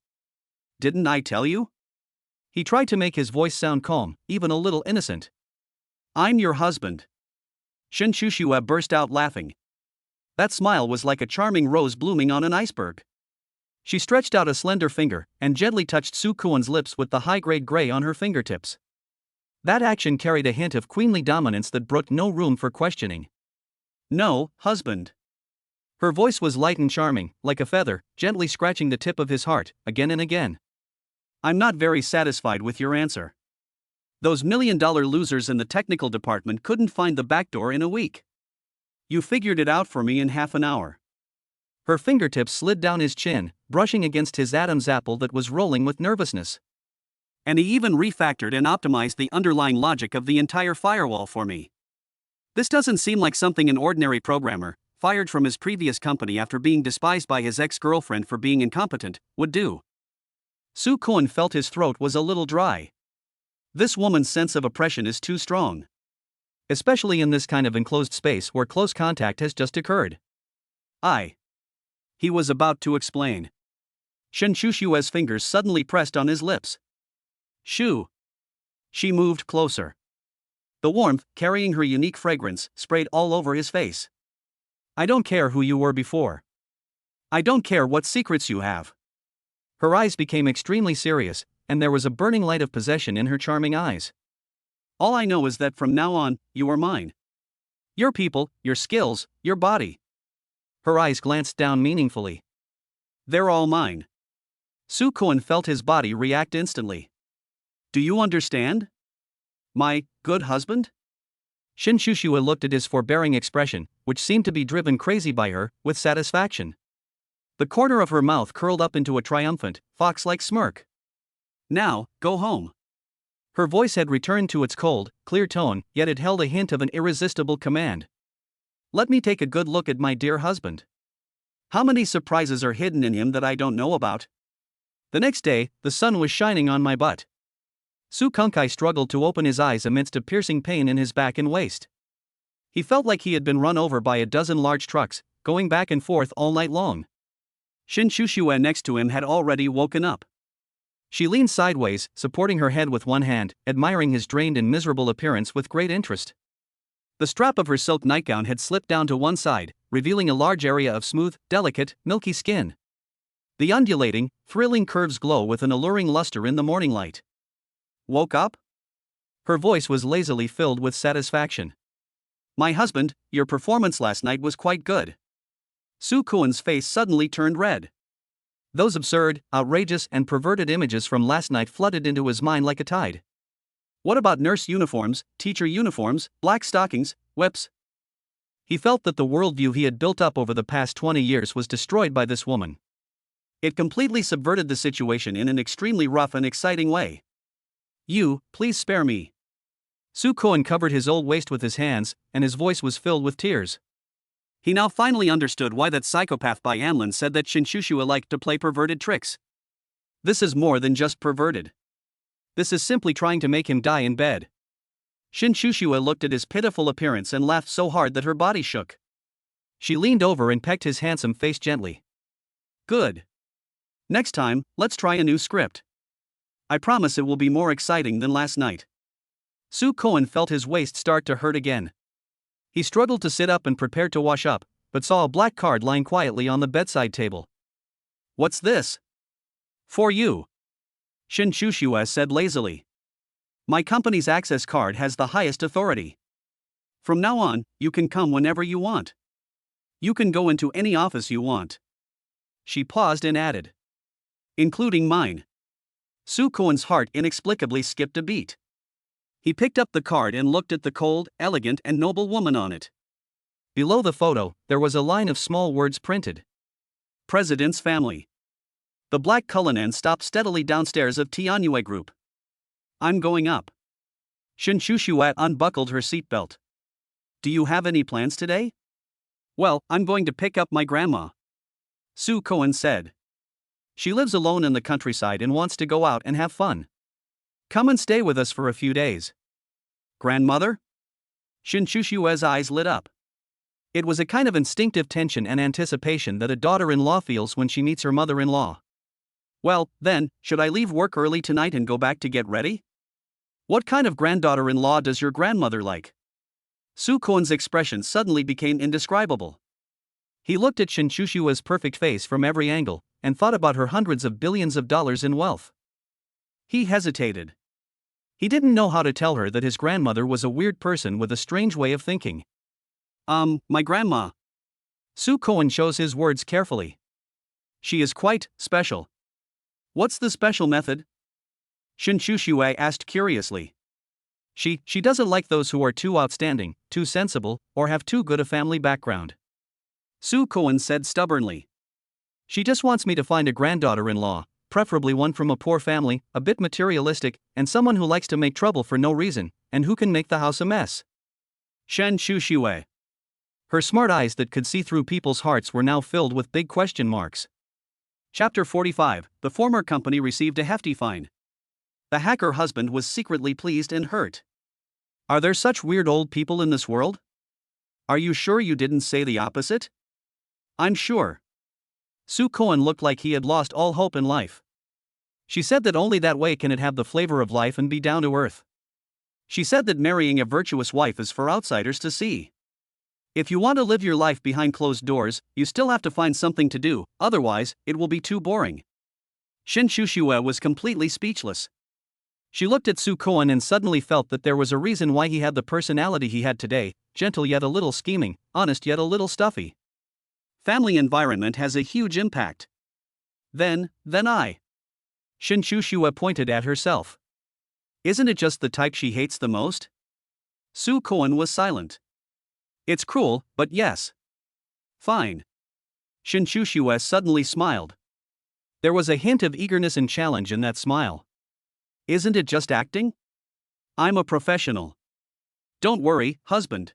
Didn't I tell you? He tried to make his voice sound calm, even a little innocent. I'm your husband. Shin Shushue burst out laughing. That smile was like a charming rose blooming on an iceberg. She stretched out a slender finger and gently touched Sue Cohen's lips with the high-grade gray on her fingertips. That action carried a hint of queenly dominance that brooked no room for questioning. No, husband. Her voice was light and charming, like a feather, gently scratching the tip of his heart, again and again. I'm not very satisfied with your answer. Those million-dollar losers in the technical department couldn't find the back door in a week. You figured it out for me in half an hour. Her fingertips slid down his chin, brushing against his Adam's apple that was rolling with nervousness. And he even refactored and optimized the underlying logic of the entire firewall for me. This doesn't seem like something an ordinary programmer, fired from his previous company after being despised by his ex-girlfriend for being incompetent, would do. Sue Cohen felt his throat was a little dry. This woman's sense of oppression is too strong. Especially in this kind of enclosed space where close contact has just occurred. He was about to explain. Shin Shushue's fingers suddenly pressed on his lips. Shoo. She moved closer. The warmth, carrying her unique fragrance, sprayed all over his face. I don't care who you were before. I don't care what secrets you have. Her eyes became extremely serious, and there was a burning light of possession in her charming eyes. All I know is that from now on, you are mine. Your people, your skills, your body. Her eyes glanced down meaningfully. They're all mine. Soo Kwon felt his body react instantly. Do you understand? My good husband? Shin Shushua looked at his forbearing expression, which seemed to be driven crazy by her, with satisfaction. The corner of her mouth curled up into a triumphant, fox-like smirk. Now, go home. Her voice had returned to its cold, clear tone, yet it held a hint of an irresistible command. Let me take a good look at my dear husband. How many surprises are hidden in him that I don't know about? The next day, the sun was shining on my butt. Soo Kung-kai struggled to open his eyes amidst a piercing pain in his back and waist. He felt like he had been run over by a dozen large trucks, going back and forth all night long. Shin Shushua next to him had already woken up. She leaned sideways, supporting her head with one hand, admiring his drained and miserable appearance with great interest. The strap of her silk nightgown had slipped down to one side, revealing a large area of smooth, delicate, milky skin. The undulating, thrilling curves glow with an alluring luster in the morning light. Woke up? Her voice was lazily filled with satisfaction. My husband, your performance last night was quite good. Soo Kwon's face suddenly turned red. Those absurd, outrageous, and perverted images from last night flooded into his mind like a tide. What about nurse uniforms, teacher uniforms, black stockings, whips? He felt that the worldview he had built up over the past 20 years was destroyed by this woman. It completely subverted the situation in an extremely rough and exciting way. Please spare me. Soo Kwon covered his old waist with his hands, and his voice was filled with tears. He now finally understood why that psychopath by Anlin said that Shin Shushua liked to play perverted tricks. This is more than just perverted. This is simply trying to make him die in bed. Shin Shushua looked at his pitiful appearance and laughed so hard that her body shook. She leaned over and pecked his handsome face gently. Good. Next time, let's try a new script. I promise it will be more exciting than last night. Soo Kwon felt his waist start to hurt again. He struggled to sit up and prepared to wash up, but saw a black card lying quietly on the bedside table. What's this? For you. Shin Shushua said lazily. My company's access card has the highest authority. From now on, you can come whenever you want. You can go into any office you want. She paused and added. Including mine. Soo Kwon's heart inexplicably skipped a beat. He picked up the card and looked at the cold, elegant, and noble woman on it. Below the photo, there was a line of small words printed. President's family. The black Cullinan stopped steadily downstairs of Tianyue Group. I'm going up. Shin Shushua unbuckled her seatbelt. Do you have any plans today? Well, I'm going to pick up my grandma. Soo Kwon said. She lives alone in the countryside and wants to go out and have fun. Come and stay with us for a few days. Grandmother? Shin Shushua's eyes lit up. It was a kind of instinctive tension and anticipation that a daughter-in-law feels when she meets her mother-in-law. Well, then, should I leave work early tonight and go back to get ready? What kind of granddaughter-in-law does your grandmother like? Soo Kwon's expression suddenly became indescribable. He looked at Shin Shushua's perfect face from every angle, and thought about her hundreds of billions of dollars in wealth. He hesitated. He didn't know how to tell her that his grandmother was a weird person with a strange way of thinking. My grandma. Soo Kwon chose his words carefully. She is quite special. What's the special method? Shin Shushua asked curiously. She doesn't like those who are too outstanding, too sensible, or have too good a family background. Soo Kwon said stubbornly. She just wants me to find a granddaughter-in-law, preferably one from a poor family, a bit materialistic, and someone who likes to make trouble for no reason, and who can make the house a mess. Shen Shushue. Her smart eyes that could see through people's hearts were now filled with big question marks. Chapter 45. The former company received a hefty fine. The hacker husband was secretly pleased and hurt. Are there such weird old people in this world? Are you sure you didn't say the opposite? I'm sure. Soo Kwon looked like he had lost all hope in life. She said that only that way can it have the flavor of life and be down to earth. She said that marrying a virtuous wife is for outsiders to see. If you want to live your life behind closed doors, you still have to find something to do, otherwise, it will be too boring. Shin Shushua was completely speechless. She looked at Su Koan and suddenly felt that there was a reason why he had the personality he had today, gentle yet a little scheming, honest yet a little stuffy. Family environment has a huge impact. Then I. Shin Shushua pointed at herself. Isn't it just the type she hates the most? Su Koan was silent. It's cruel, but yes. Fine. Shin Shushua suddenly smiled. There was a hint of eagerness and challenge in that smile. Isn't it just acting? I'm a professional. Don't worry, husband.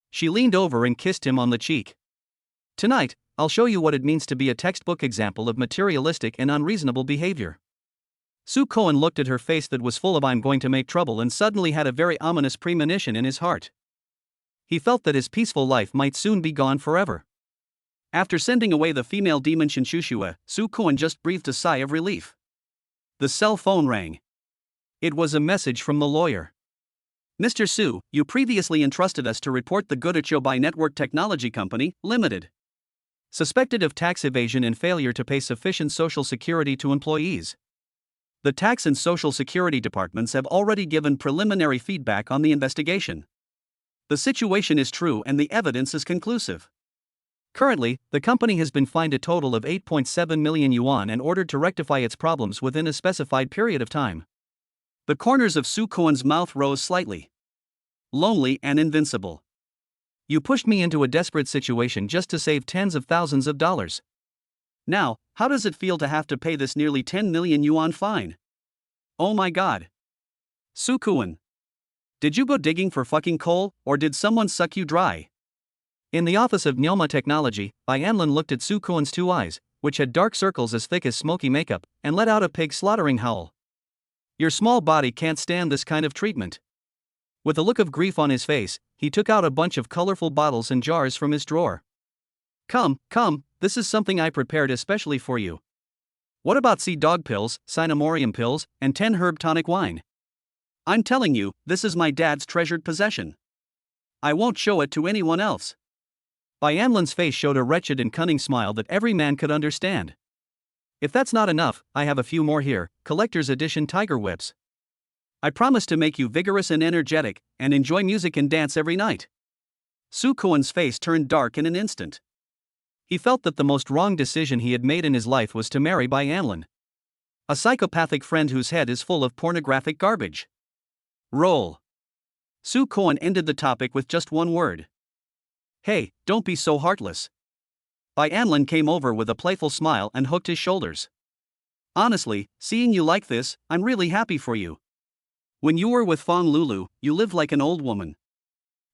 She leaned over and kissed him on the cheek. Tonight, I'll show you what it means to be a textbook example of materialistic and unreasonable behavior. Su Koan looked at her face that was full of "I'm going to make trouble" and suddenly had a very ominous premonition in his heart. He felt that his peaceful life might soon be gone forever. After sending away the female demon Shinshushua, Su Koan just breathed a sigh of relief. The cell phone rang. It was a message from the lawyer. Mr. Su, you previously entrusted us to report the Godachobai Network Technology Company, Limited. Suspected of tax evasion and failure to pay sufficient Social Security to employees. The tax and Social Security departments have already given preliminary feedback on the investigation. The situation is true and the evidence is conclusive. Currently, the company has been fined a total of 8.7 million yuan and ordered to rectify its problems within a specified period of time. The corners of Su Koan's mouth rose slightly. Lonely and invincible. You pushed me into a desperate situation just to save tens of thousands of dollars. Now, how does it feel to have to pay this nearly 10 million yuan fine? Oh my god. Su Koan. Did you go digging for fucking coal, or did someone suck you dry? In the office of Nyoma Technology, Yanlin looked at Su Koan's two eyes, which had dark circles as thick as smoky makeup, and let out a pig slaughtering howl. Your small body can't stand this kind of treatment. With a look of grief on his face, he took out a bunch of colorful bottles and jars from his drawer. Come, this is something I prepared especially for you. What about sea dog pills, cinnamorium pills, and 10 herb tonic wine? I'm telling you, this is my dad's treasured possession. I won't show it to anyone else. Yanlin's face showed a wretched and cunning smile that every man could understand. If that's not enough, I have a few more here, collector's edition tiger whips. I promise to make you vigorous and energetic, and enjoy music and dance every night. Su Koan's face turned dark in an instant. He felt that the most wrong decision he had made in his life was to marry Yanlin. A psychopathic friend whose head is full of pornographic garbage. Roll. Su Koan ended the topic with just one word. Hey, don't be so heartless. Yanlin came over with a playful smile and hooked his shoulders. Honestly, seeing you like this, I'm really happy for you. When you were with Fong Lulu, you lived like an old woman.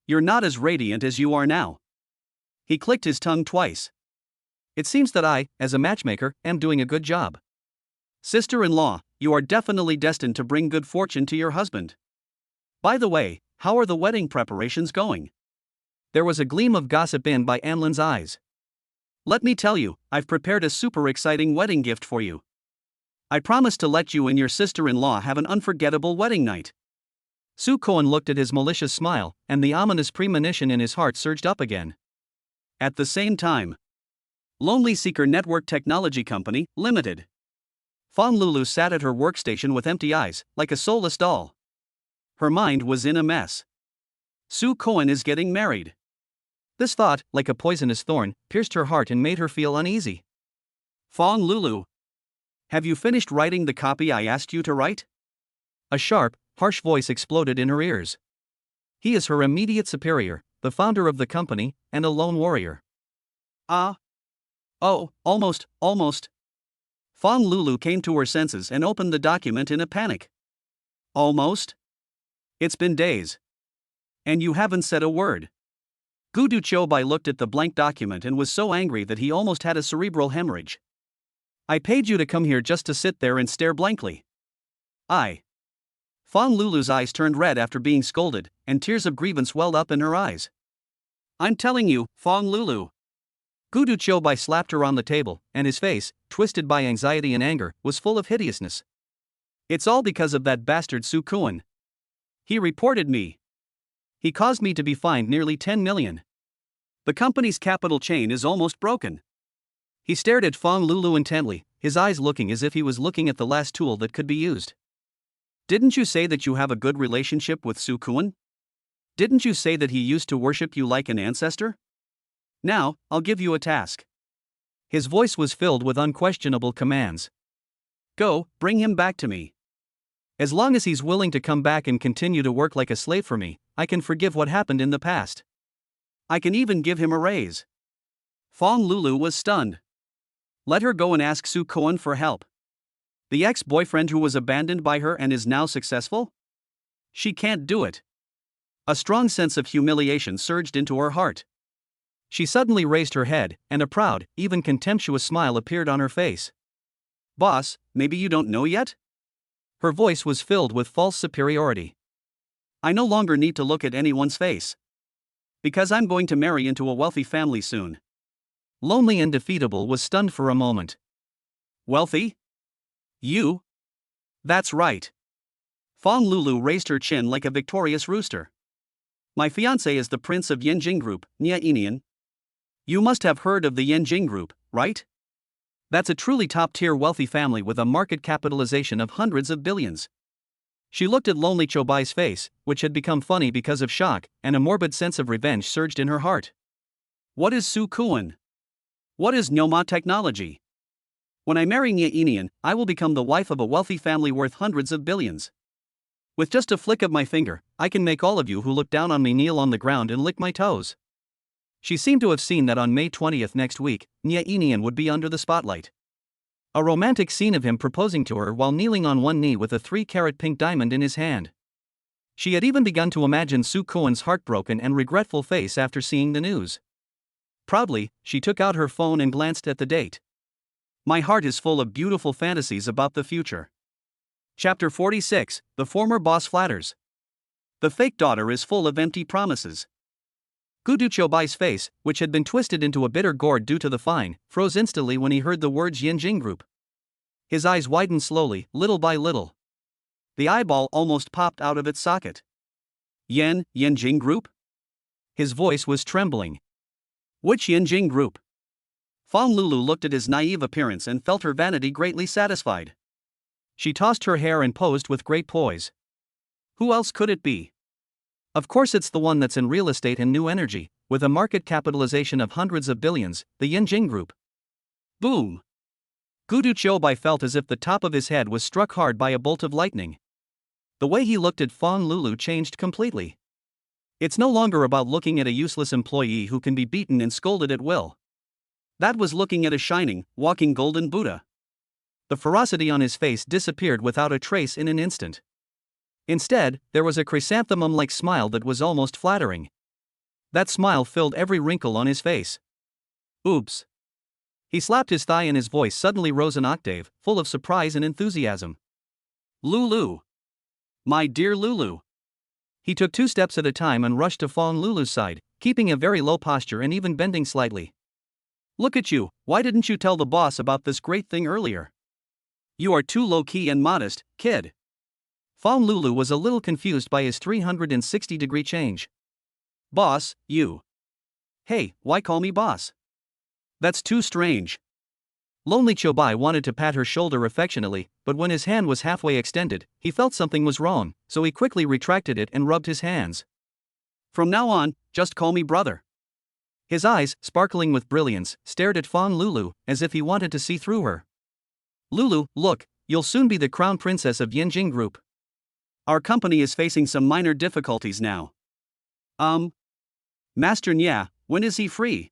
You're not as radiant as you are now. He clicked his tongue twice. It seems that I, as a matchmaker, am doing a good job. Sister-in-law, you are definitely destined to bring good fortune to your husband. By the way, how are the wedding preparations going? There was a gleam of gossip in Yanlin's eyes. Let me tell you, I've prepared a super exciting wedding gift for you. I promise to let you and your sister-in-law have an unforgettable wedding night. Su Koan looked at his malicious smile, and the ominous premonition in his heart surged up again. At the same time, Lonely Seeker Network Technology Company, Limited. Fong Lulu sat at her workstation with empty eyes, like a soulless doll. Her mind was in a mess. Su Koan is getting married. This thought, like a poisonous thorn, pierced her heart and made her feel uneasy. Fong Lulu. Have you finished writing the copy I asked you to write? A sharp, harsh voice exploded in her ears. He is her immediate superior, the founder of the company, and a lone warrior. Oh, almost. Fong Lulu came to her senses and opened the document in a panic. Almost? It's been days. And you haven't said a word. Gudu Chobai looked at the blank document and was so angry that he almost had a cerebral hemorrhage. I paid you to come here just to sit there and stare blankly. Fong Lulu's eyes turned red after being scolded, and tears of grievance welled up in her eyes. I'm telling you, Fong Lulu. Gudu Chobai slapped her on the table, and his face, twisted by anxiety and anger, was full of hideousness. It's all because of that bastard Su Koan. He reported me. He caused me to be fined nearly 10 million. The company's capital chain is almost broken. He stared at Fong Lulu intently, his eyes looking as if he was looking at the last tool that could be used. Didn't you say that you have a good relationship with Su-kun? Didn't you say that he used to worship you like an ancestor? Now, I'll give you a task. His voice was filled with unquestionable commands. Go, bring him back to me. As long as he's willing to come back and continue to work like a slave for me, I can forgive what happened in the past. I can even give him a raise. Fong Lulu was stunned. Let her go and ask Su-kun for help. The ex-boyfriend who was abandoned by her and is now successful? She can't do it. A strong sense of humiliation surged into her heart. She suddenly raised her head, and a proud, even contemptuous smile appeared on her face. Boss, maybe you don't know yet? Her voice was filled with false superiority. I no longer need to look at anyone's face. Because I'm going to marry into a wealthy family soon. Lonely and Defeatable was stunned for a moment. Wealthy? You? That's right. Fong Lulu raised her chin like a victorious rooster. My fiancé is the prince of Yenjing Group, Nia Inian. You must have heard of the Yenjing Group, right? That's a truly top-tier wealthy family with a market capitalization of hundreds of billions. She looked at Lonely Chobai's face, which had become funny because of shock, and a morbid sense of revenge surged in her heart. What is Su-kun? What is Nyoma technology? When I marry Nia Inian, I will become the wife of a wealthy family worth hundreds of billions. With just a flick of my finger, I can make all of you who look down on me kneel on the ground and lick my toes. She seemed to have seen that on May 20th next week, Nia Inian would be under the spotlight. A romantic scene of him proposing to her while kneeling on one knee with a 3-carat pink diamond in his hand. She had even begun to imagine Su-kun's heartbroken and regretful face after seeing the news. Proudly, she took out her phone and glanced at the date. My heart is full of beautiful fantasies about the future. Chapter 46, The Former Boss Flatters. The fake daughter is full of empty promises. Gudu Chobai's face, which had been twisted into a bitter gourd due to the fine, froze instantly when he heard the words Yenjing Group. His eyes widened slowly, little by little. The eyeball almost popped out of its socket. Yenjing Group? His voice was trembling. Which Yenjing Group? Fong Lulu looked at his naive appearance and felt her vanity greatly satisfied. She tossed her hair and posed with great poise. Who else could it be? Of course it's the one that's in real estate and new energy, with a market capitalization of hundreds of billions, the Yenjing Group. Boom! Gudu Chobai felt as if the top of his head was struck hard by a bolt of lightning. The way he looked at Fong Lulu changed completely. It's no longer about looking at a useless employee who can be beaten and scolded at will. That was looking at a shining, walking golden Buddha. The ferocity on his face disappeared without a trace in an instant. Instead, there was a chrysanthemum-like smile that was almost flattering. That smile filled every wrinkle on his face. Oops. He slapped his thigh and his voice suddenly rose an octave, full of surprise and enthusiasm. Lulu. My dear Lulu. He took 2 steps at a time and rushed to Fong Lulu's side, keeping a very low posture and even bending slightly. Look at you, why didn't you tell the boss about this great thing earlier? You are too low-key and modest, kid. Fong Lulu was a little confused by his 360-degree change. Boss, you. Hey, why call me boss? That's too strange. Lonely Chobai wanted to pat her shoulder affectionately, but when his hand was halfway extended, he felt something was wrong, so he quickly retracted it and rubbed his hands. From now on, just call me brother. His eyes, sparkling with brilliance, stared at Fong Lulu, as if he wanted to see through her. Lulu, look, you'll soon be the crown princess of Yenjing Group. Our company is facing some minor difficulties now. Master Nya, when is he free?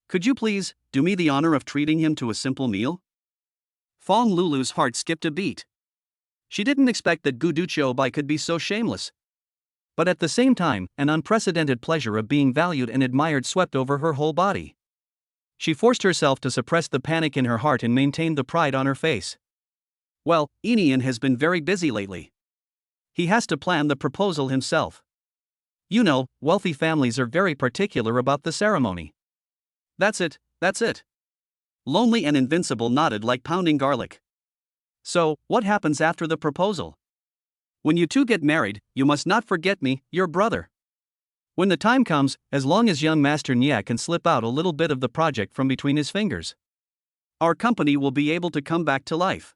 Could you please, do me the honor of treating him to a simple meal? Fong Lulu's heart skipped a beat. She didn't expect that Gudu Chobai could be so shameless. But at the same time, an unprecedented pleasure of being valued and admired swept over her whole body. She forced herself to suppress the panic in her heart and maintain the pride on her face. Well, Inian has been very busy lately. He has to plan the proposal himself. You know, wealthy families are very particular about the ceremony. That's it. Lonely and Invincible nodded like pounding garlic. So, what happens after the proposal? When you two get married, you must not forget me, your brother. When the time comes, as long as young Master Nya can slip out a little bit of the project from between his fingers, our company will be able to come back to life.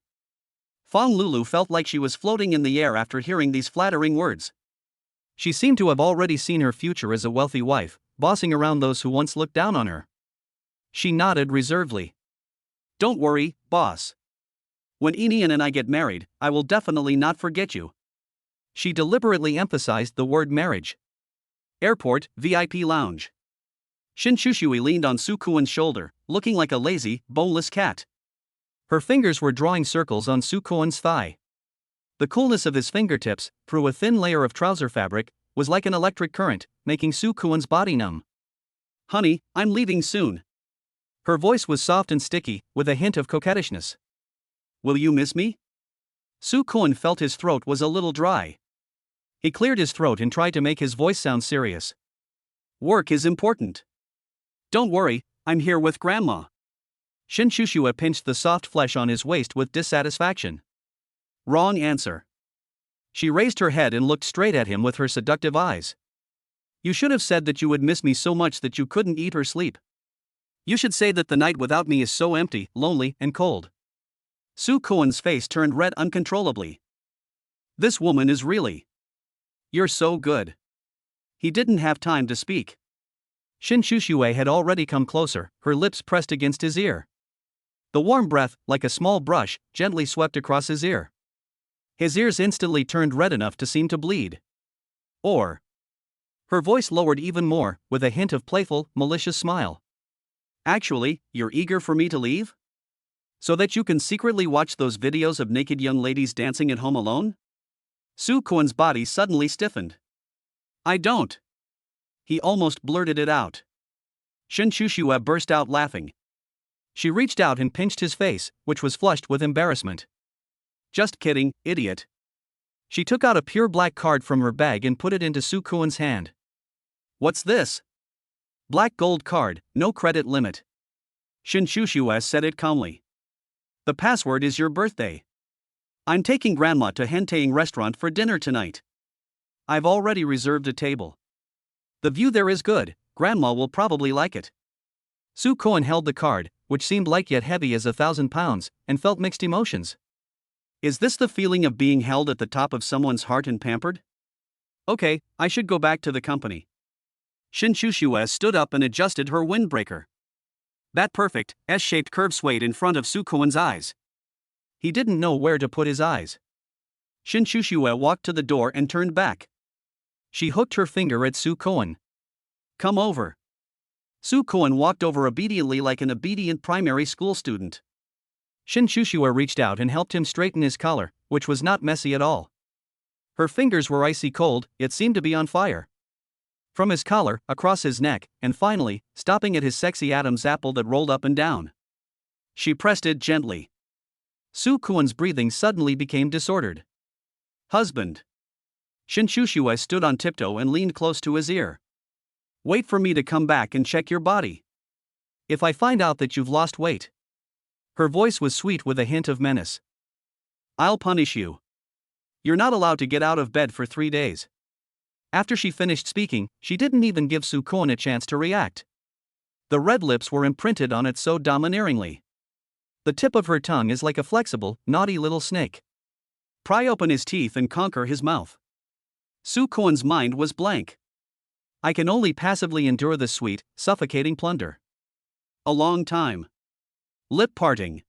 Fong Lulu felt like she was floating in the air after hearing these flattering words. She seemed to have already seen her future as a wealthy wife, bossing around those who once looked down on her. She nodded reservedly. Don't worry, boss. When Enian and I get married, I will definitely not forget you. She deliberately emphasized the word marriage. Airport, VIP lounge. Shin Shushui leaned on Su Kuan's shoulder, looking like a lazy, boneless cat. Her fingers were drawing circles on Su Kuan's thigh. The coolness of his fingertips, through a thin layer of trouser fabric, was like an electric current, making Su Kuan's body numb. Honey, I'm leaving soon. Her voice was soft and sticky, with a hint of coquettishness. Will you miss me? Su Kuan felt his throat was a little dry. He cleared his throat and tried to make his voice sound serious. Work is important. Don't worry, I'm here with Grandma. Shin Shushua pinched the soft flesh on his waist with dissatisfaction. Wrong answer. She raised her head and looked straight at him with her seductive eyes. You should have said that you would miss me so much that you couldn't eat or sleep. You should say that the night without me is so empty, lonely, and cold. Su Kuan's face turned red uncontrollably. This woman is really. You're so good. He didn't have time to speak. Shin Shushue had already come closer, her lips pressed against his ear. The warm breath, like a small brush, gently swept across his ear. His ears instantly turned red enough to seem to bleed. Or. Her voice lowered even more, with a hint of playful, malicious smile. Actually, you're eager for me to leave? So that you can secretly watch those videos of naked young ladies dancing at home alone? Su Kuan's body suddenly stiffened. I don't. He almost blurted it out. Shin Shushua burst out laughing. She reached out and pinched his face, which was flushed with embarrassment. Just kidding, idiot. She took out a pure black card from her bag and put it into Su Kuan's hand. What's this? Black gold card, no credit limit. Shin Shushua said it calmly. The password is your birthday. I'm taking Grandma to Henteing restaurant for dinner tonight. I've already reserved a table. The view there is good, Grandma will probably like it. Su Kuan held the card, which seemed light yet heavy as 1,000 pounds, and felt mixed emotions. Is this the feeling of being held at the top of someone's heart and pampered? Okay, I should go back to the company. Shin Shushua stood up and adjusted her windbreaker. That perfect, S-shaped curve swayed in front of Su Kuan's eyes. He didn't know where to put his eyes. Shin Shushua walked to the door and turned back. She hooked her finger at Su Kuan. Come over. Su Kuan walked over obediently like an obedient primary school student. Shin Shushua reached out and helped him straighten his collar, which was not messy at all. Her fingers were icy cold, yet seemed to be on fire. From his collar, across his neck, and finally, stopping at his sexy Adam's apple that rolled up and down. She pressed it gently. Su Kuan's breathing suddenly became disordered. Husband. Shin Shushua stood on tiptoe and leaned close to his ear. Wait for me to come back and check your body. If I find out that you've lost weight. Her voice was sweet with a hint of menace. I'll punish you. You're not allowed to get out of bed for 3 days. After she finished speaking, she didn't even give Su Kuan a chance to react. The red lips were imprinted on it so domineeringly. The tip of her tongue is like a flexible, naughty little snake. Pry open his teeth and conquer his mouth. Su Kuan's mind was blank. I can only passively endure this sweet, suffocating plunder. A long time. Lip parting.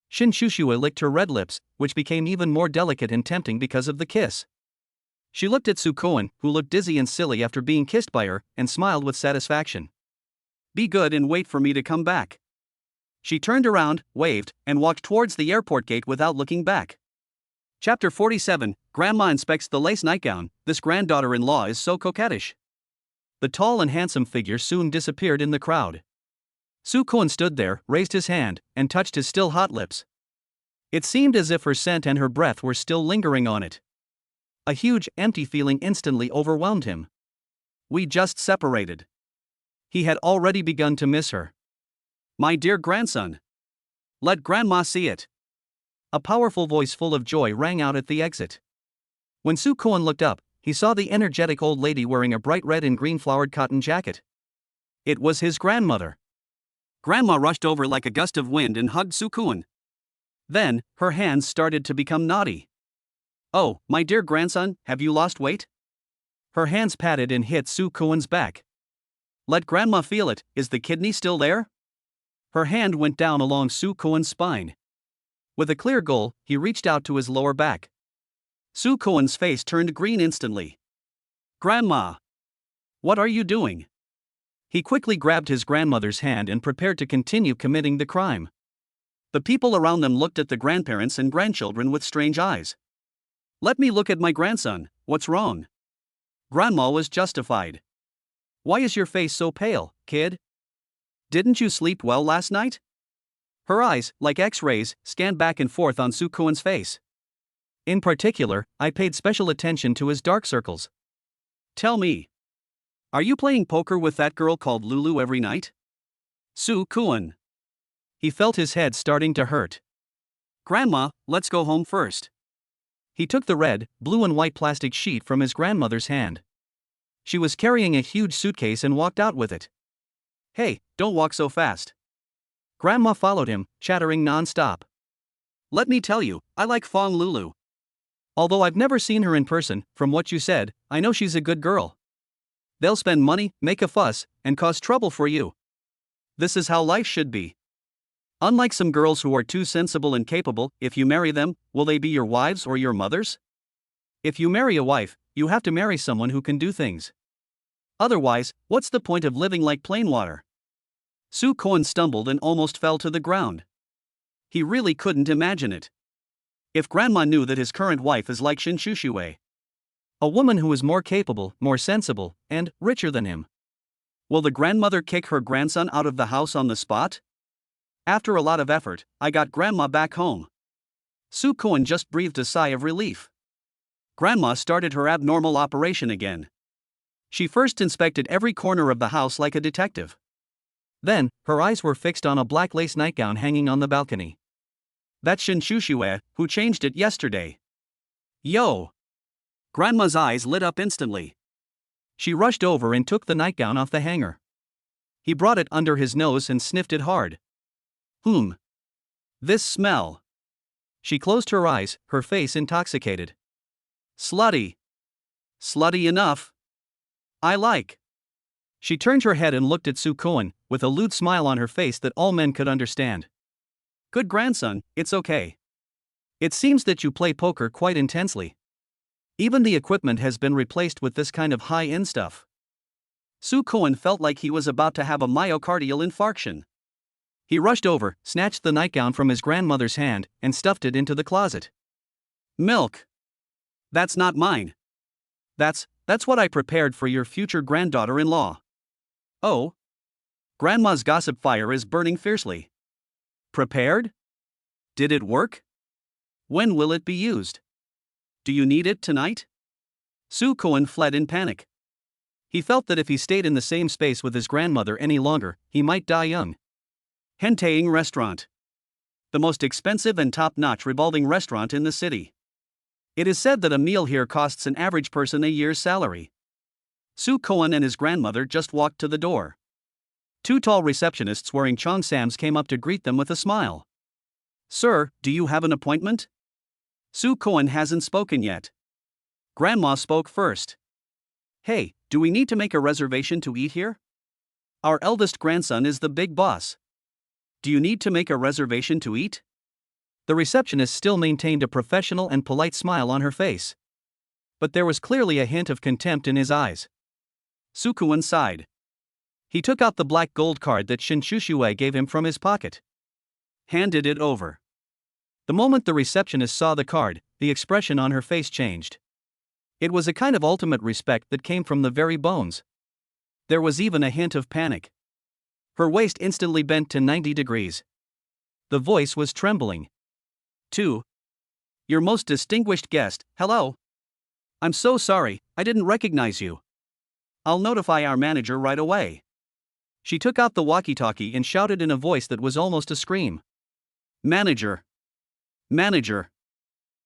Shin Shushua licked her red lips, which became even more delicate and tempting because of the kiss. She looked at Su Kuan, who looked dizzy and silly after being kissed by her, and smiled with satisfaction. Be good and wait for me to come back. She turned around, waved, and walked towards the airport gate without looking back. Chapter 47, Grandma inspects the lace nightgown. This granddaughter-in-law is so coquettish. The tall and handsome figure soon disappeared in the crowd. Su Kuan stood there, raised his hand, and touched his still hot lips. It seemed as if her scent and her breath were still lingering on it. A huge, empty feeling instantly overwhelmed him. We just separated. He had already begun to miss her. My dear grandson. Let Grandma see it. A powerful voice full of joy rang out at the exit. When Su Kuan looked up, he saw the energetic old lady wearing a bright red and green flowered cotton jacket. It was his grandmother. Grandma rushed over like a gust of wind and hugged Su Kuan. Then, her hands started to become naughty. "Oh, my dear grandson, have you lost weight?" Her hands patted and hit Soo Kwon's back. "Let grandma feel it, is the kidney still there?" Her hand went down along Soo Kwon's spine. With a clear goal, he reached out to his lower back. Soo Kwon's face turned green instantly. "Grandma! What are you doing?" He quickly grabbed his grandmother's hand and prepared to continue committing the crime. The people around them looked at the grandparents and grandchildren with strange eyes. "Let me look at my grandson, what's wrong?" Grandma was justified. "Why is your face so pale, kid? Didn't you sleep well last night?" Her eyes, like X-rays, scanned back and forth on Soo Kwon's face. In particular, I paid special attention to his dark circles. "Tell me, are you playing poker with that girl called Lulu every night?" Soo Kwon. He felt his head starting to hurt. "Grandma, let's go home first." He took the red, blue and white plastic sheet from his grandmother's hand. She was carrying a huge suitcase and walked out with it. "Hey, don't walk so fast." Grandma followed him, chattering non-stop. "Let me tell you, I like Fong Lulu. Although I've never seen her in person, from what you said, I know she's a good girl. They'll spend money, make a fuss, and cause trouble for you. This is how life should be. Unlike some girls who are too sensible and capable, if you marry them, will they be your wives or your mothers? If you marry a wife, you have to marry someone who can do things. Otherwise, what's the point of living like plain water?" Soo Kwon stumbled and almost fell to the ground. He really couldn't imagine it. If grandma knew that his current wife is like Shin Shushui, a woman who is more capable, more sensible, and richer than him, will the grandmother kick her grandson out of the house on the spot? After a lot of effort, I got grandma back home. Soo Kwon just breathed a sigh of relief. Grandma started her abnormal operation again. She first inspected every corner of the house like a detective. Then, her eyes were fixed on a black lace nightgown hanging on the balcony. "That's Shin Shushui, who changed it yesterday." "Yo!" Grandma's eyes lit up instantly. She rushed over and took the nightgown off the hanger. He brought it under his nose and sniffed it hard. This smell." She closed her eyes, her face intoxicated. "Slutty. Slutty enough. I like." She turned her head and looked at Soo Kwon, with a lewd smile on her face that all men could understand. "Good grandson, it's okay. It seems that you play poker quite intensely. Even the equipment has been replaced with this kind of high-end stuff." Soo Kwon felt like he was about to have a myocardial infarction. He rushed over, snatched the nightgown from his grandmother's hand, and stuffed it into the closet. "Milk. That's not mine. That's what I prepared for your future granddaughter-in-law." "Oh?" Grandma's gossip fire is burning fiercely. "Prepared? Did it work? When will it be used? Do you need it tonight?" Soo Kwon fled in panic. He felt that if he stayed in the same space with his grandmother any longer, he might die young. Henteing Restaurant. The most expensive and top-notch revolving restaurant in the city. It is said that a meal here costs an average person a year's salary. Soo Kwon and his grandmother just walked to the door. Two tall receptionists wearing cheongsams came up to greet them with a smile. "Sir, do you have an appointment?" Soo Kwon hasn't spoken yet. Grandma spoke first. "Hey, do we need to make a reservation to eat here? Our eldest grandson is the big boss. Do you need to make a reservation to eat?" The receptionist still maintained a professional and polite smile on her face. But there was clearly a hint of contempt in his eyes. Soo Kwon sighed. He took out the black gold card that Shin Shushui gave him from his pocket. Handed it over. The moment the receptionist saw the card, the expression on her face changed. It was a kind of ultimate respect that came from the very bones. There was even a hint of panic. Her waist instantly bent to 90 degrees. The voice was trembling. "To your most distinguished guest, hello. I'm so sorry, I didn't recognize you. I'll notify our manager right away." She took out the walkie-talkie and shouted in a voice that was almost a scream. "Manager. Manager.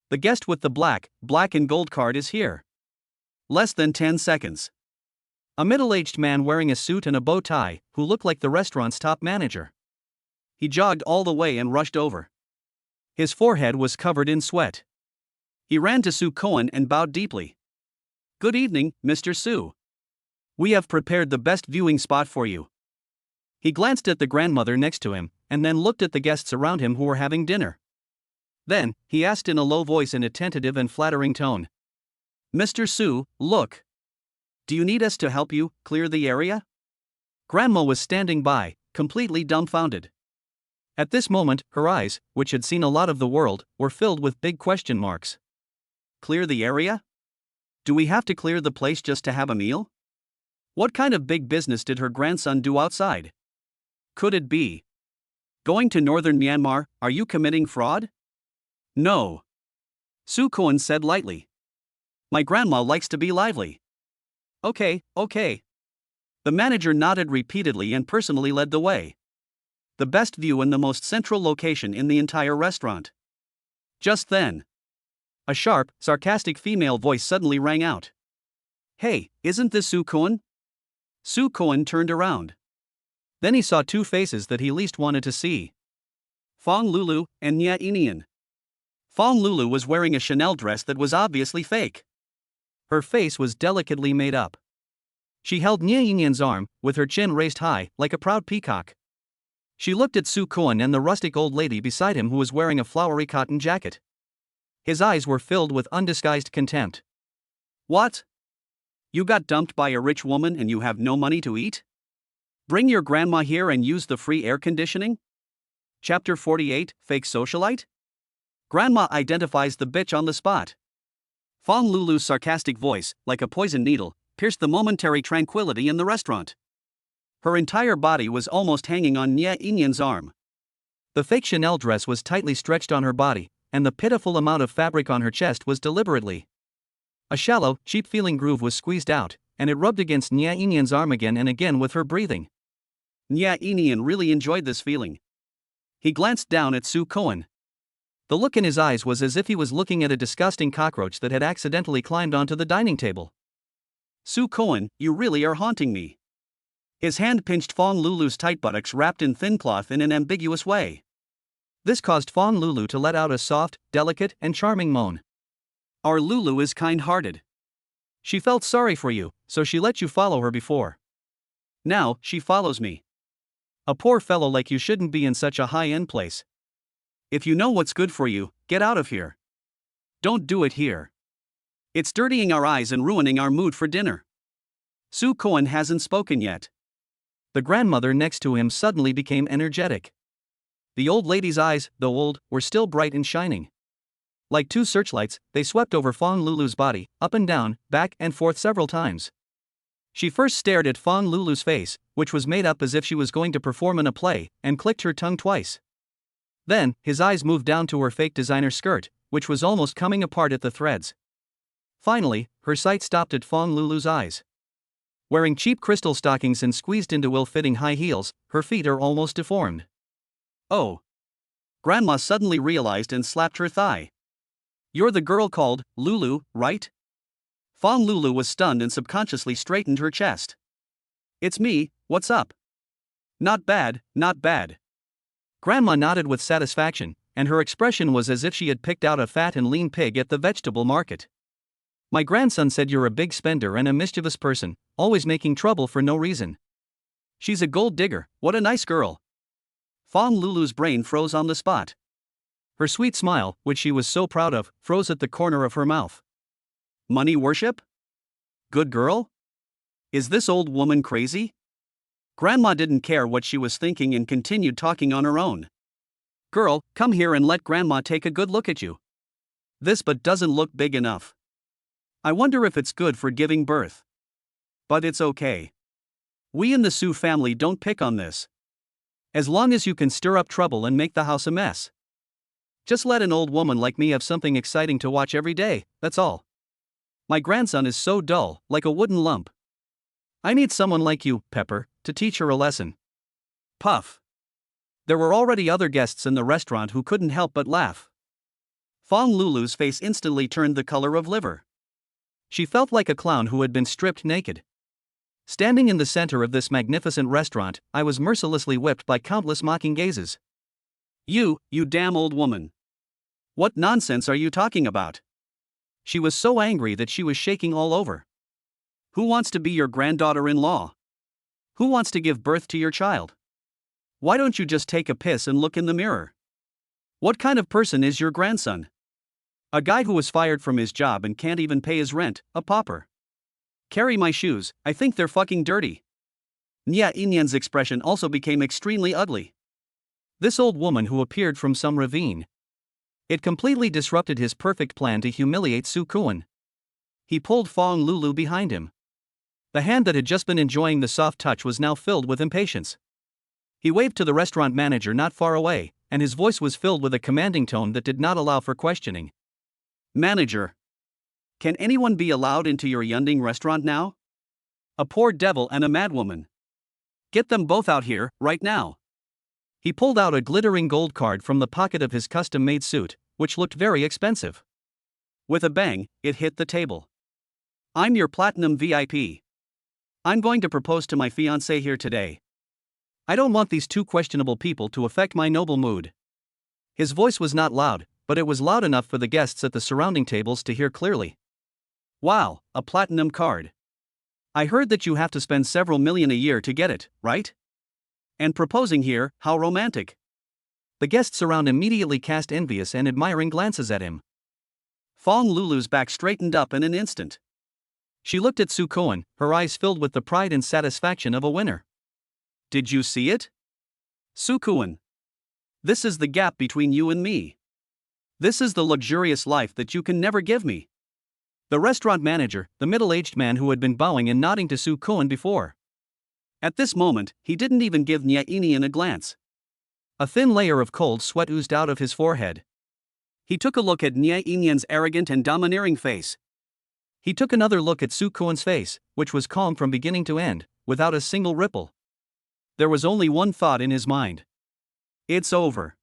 The guest with the black and gold card is here. Less than 10 seconds." A middle-aged man wearing a suit and a bow tie, who looked like the restaurant's top manager. He jogged all the way and rushed over. His forehead was covered in sweat. He ran to Su Cohen and bowed deeply. "Good evening, Mr. Su. We have prepared the best viewing spot for you." He glanced at the grandmother next to him, and then looked at the guests around him who were having dinner. Then, he asked in a low voice in a tentative and flattering tone, "Mr. Su, look. Do you need us to help you clear the area?" Grandma was standing by, completely dumbfounded. At this moment, her eyes, which had seen a lot of the world, were filled with big question marks. Clear the area? Do we have to clear the place just to have a meal? What kind of big business did her grandson do outside? Could it be going to northern Myanmar? Are you committing fraud? No. Su Cohen said lightly. My grandma likes to be lively. Okay. The manager nodded repeatedly and personally led the way. The best view and the most central location in the entire restaurant. Just then, a sharp, sarcastic female voice suddenly rang out. Hey, isn't this Su Cohen? Su Cohen turned around. Then he saw two faces that he least wanted to see. Fong Lulu and Nya Inian. Fong Lulu was wearing a Chanel dress that was obviously fake. Her face was delicately made up. She held Nya Inian's arm, with her chin raised high, like a proud peacock. She looked at Su Cohen and the rustic old lady beside him who was wearing a flowery cotton jacket. His eyes were filled with undisguised contempt. What? You got dumped by a rich woman and you have no money to eat? Bring your grandma here and use the free air conditioning? Chapter 48, Fake Socialite? Grandma identifies the bitch on the spot. Fong Lulu's sarcastic voice, like a poisoned needle, pierced the momentary tranquility in the restaurant. Her entire body was almost hanging on Nya Inian's arm. The fake Chanel dress was tightly stretched on her body, and the pitiful amount of fabric on her chest was deliberately. A shallow, cheap-feeling groove was squeezed out, and it rubbed against Nya Inian's arm again and again with her breathing. Nya Inian really enjoyed this feeling. He glanced down at Su Cohen. The look in his eyes was as if he was looking at a disgusting cockroach that had accidentally climbed onto the dining table. Su Cohen, you really are haunting me. His hand pinched Fong Lulu's tight buttocks wrapped in thin cloth in an ambiguous way. This caused Fong Lulu to let out a soft, delicate, and charming moan. Our Lulu is kind-hearted. She felt sorry for you, so she let you follow her before. Now, she follows me. A poor fellow like you shouldn't be in such a high-end place. If you know what's good for you, get out of here. Don't do it here. It's dirtying our eyes and ruining our mood for dinner. Su Cohen hasn't spoken yet. The grandmother next to him suddenly became energetic. The old lady's eyes, though old, were still bright and shining. Like two searchlights, they swept over Fong Lulu's body, up and down, back and forth several times. She first stared at Fong Lulu's face, which was made up as if she was going to perform in a play, and clicked her tongue twice. Then, his eyes moved down to her fake designer skirt, which was almost coming apart at the threads. Finally, her sight stopped at Fong Lulu's eyes. Wearing cheap crystal stockings and squeezed into ill-fitting high heels, her feet are almost deformed. Oh. Grandma suddenly realized and slapped her thigh. You're the girl called Lulu, right? Fong Lulu was stunned and subconsciously straightened her chest. It's me, what's up? Not bad, not bad. Grandma nodded with satisfaction, and her expression was as if she had picked out a fat and lean pig at the vegetable market. My grandson said you're a big spender and a mischievous person, always making trouble for no reason. She's a gold digger, what a nice girl. Fong Lulu's brain froze on the spot. Her sweet smile, which she was so proud of, froze at the corner of her mouth. Money worship? Good girl? Is this old woman crazy? Grandma didn't care what she was thinking and continued talking on her own. Girl, come here and let Grandma take a good look at you. This butt doesn't look big enough. I wonder if it's good for giving birth. But it's okay. We in the Su family don't pick on this. As long as you can stir up trouble and make the house a mess. Just let an old woman like me have something exciting to watch every day, that's all. My grandson is so dull, like a wooden lump. I need someone like you, Pepper, to teach her a lesson. Puff. There were already other guests in the restaurant who couldn't help but laugh. Fong Lulu's face instantly turned the color of liver. She felt like a clown who had been stripped naked. Standing in the center of this magnificent restaurant, I was mercilessly whipped by countless mocking gazes. You damn old woman. What nonsense are you talking about? She was so angry that she was shaking all over. Who wants to be your granddaughter-in-law? Who wants to give birth to your child? Why don't you just take a piss and look in the mirror? What kind of person is your grandson? A guy who was fired from his job and can't even pay his rent, a pauper. Carry my shoes, I think they're fucking dirty. Nya Inyan's expression also became extremely ugly. This old woman who appeared from some ravine. It completely disrupted his perfect plan to humiliate Su Kuan. He pulled Fong Lulu behind him. The hand that had just been enjoying the soft touch was now filled with impatience. He waved to the restaurant manager not far away, and his voice was filled with a commanding tone that did not allow for questioning. Manager. Can anyone be allowed into your Yunding restaurant now? A poor devil and a madwoman. Get them both out here, right now. He pulled out a glittering gold card from the pocket of his custom-made suit, which looked very expensive. With a bang, it hit the table. I'm your platinum VIP. I'm going to propose to my fiancée here today. I don't want these two questionable people to affect my noble mood. His voice was not loud, but it was loud enough for the guests at the surrounding tables to hear clearly. Wow, a platinum card. I heard that you have to spend several million a year to get it, right? And proposing here, how romantic. The guests around immediately cast envious and admiring glances at him. Fong Lulu's back straightened up in an instant. She looked at Su Kuan, her eyes filled with the pride and satisfaction of a winner. Did you see it? Su Kuan. This is the gap between you and me. This is the luxurious life that you can never give me. The restaurant manager, the middle-aged man who had been bowing and nodding to Su Kuan before. At this moment, he didn't even give Nya Inian a glance. A thin layer of cold sweat oozed out of his forehead. He took a look at Nya Inian's arrogant and domineering face. He took another look at Su Kuan's face, which was calm from beginning to end, without a single ripple. There was only one thought in his mind. It's over.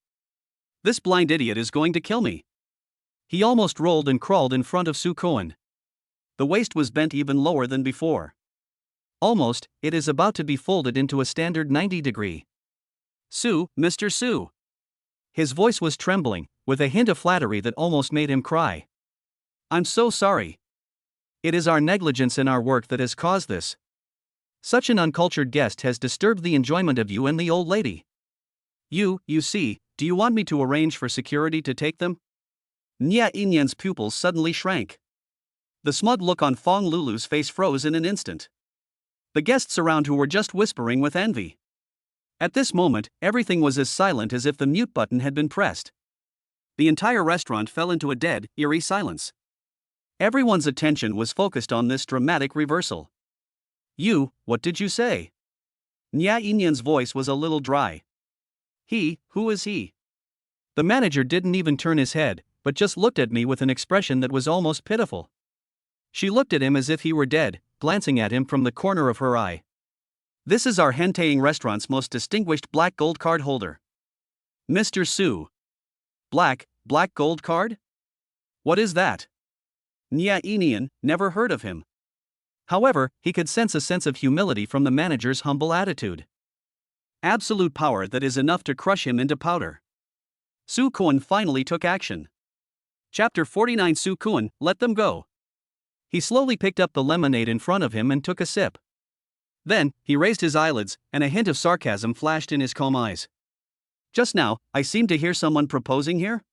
This blind idiot is going to kill me. He almost rolled and crawled in front of Su Kuan. The waist was bent even lower than before. Almost, it is about to be folded into a standard 90-degree. Su, Mr. Su. His voice was trembling, with a hint of flattery that almost made him cry. I'm so sorry. It is our negligence in our work that has caused this. Such an uncultured guest has disturbed the enjoyment of you and the old lady. You see, do you want me to arrange for security to take them? Nya Inyan's pupils suddenly shrank. The smug look on Fong Lulu's face froze in an instant. The guests around who were just whispering with envy. At this moment, everything was as silent as if the mute button had been pressed. The entire restaurant fell into a dead, eerie silence. Everyone's attention was focused on this dramatic reversal. What did you say? Nya Inyan's voice was a little dry. Who is he? The manager didn't even turn his head, but just looked at me with an expression that was almost pitiful. She looked at him as if he were dead, glancing at him from the corner of her eye. This is our Henteing restaurant's most distinguished black gold card holder. Mr. Su. Black gold card? What is that? Nya Inian, never heard of him. However, he could sense a sense of humility from the manager's humble attitude. Absolute power that is enough to crush him into powder. Su Kuan finally took action. Chapter 49. Su Kuan, let them go. He slowly picked up the lemonade in front of him and took a sip. Then, he raised his eyelids, and a hint of sarcasm flashed in his calm eyes. Just now, I seemed to hear someone proposing here?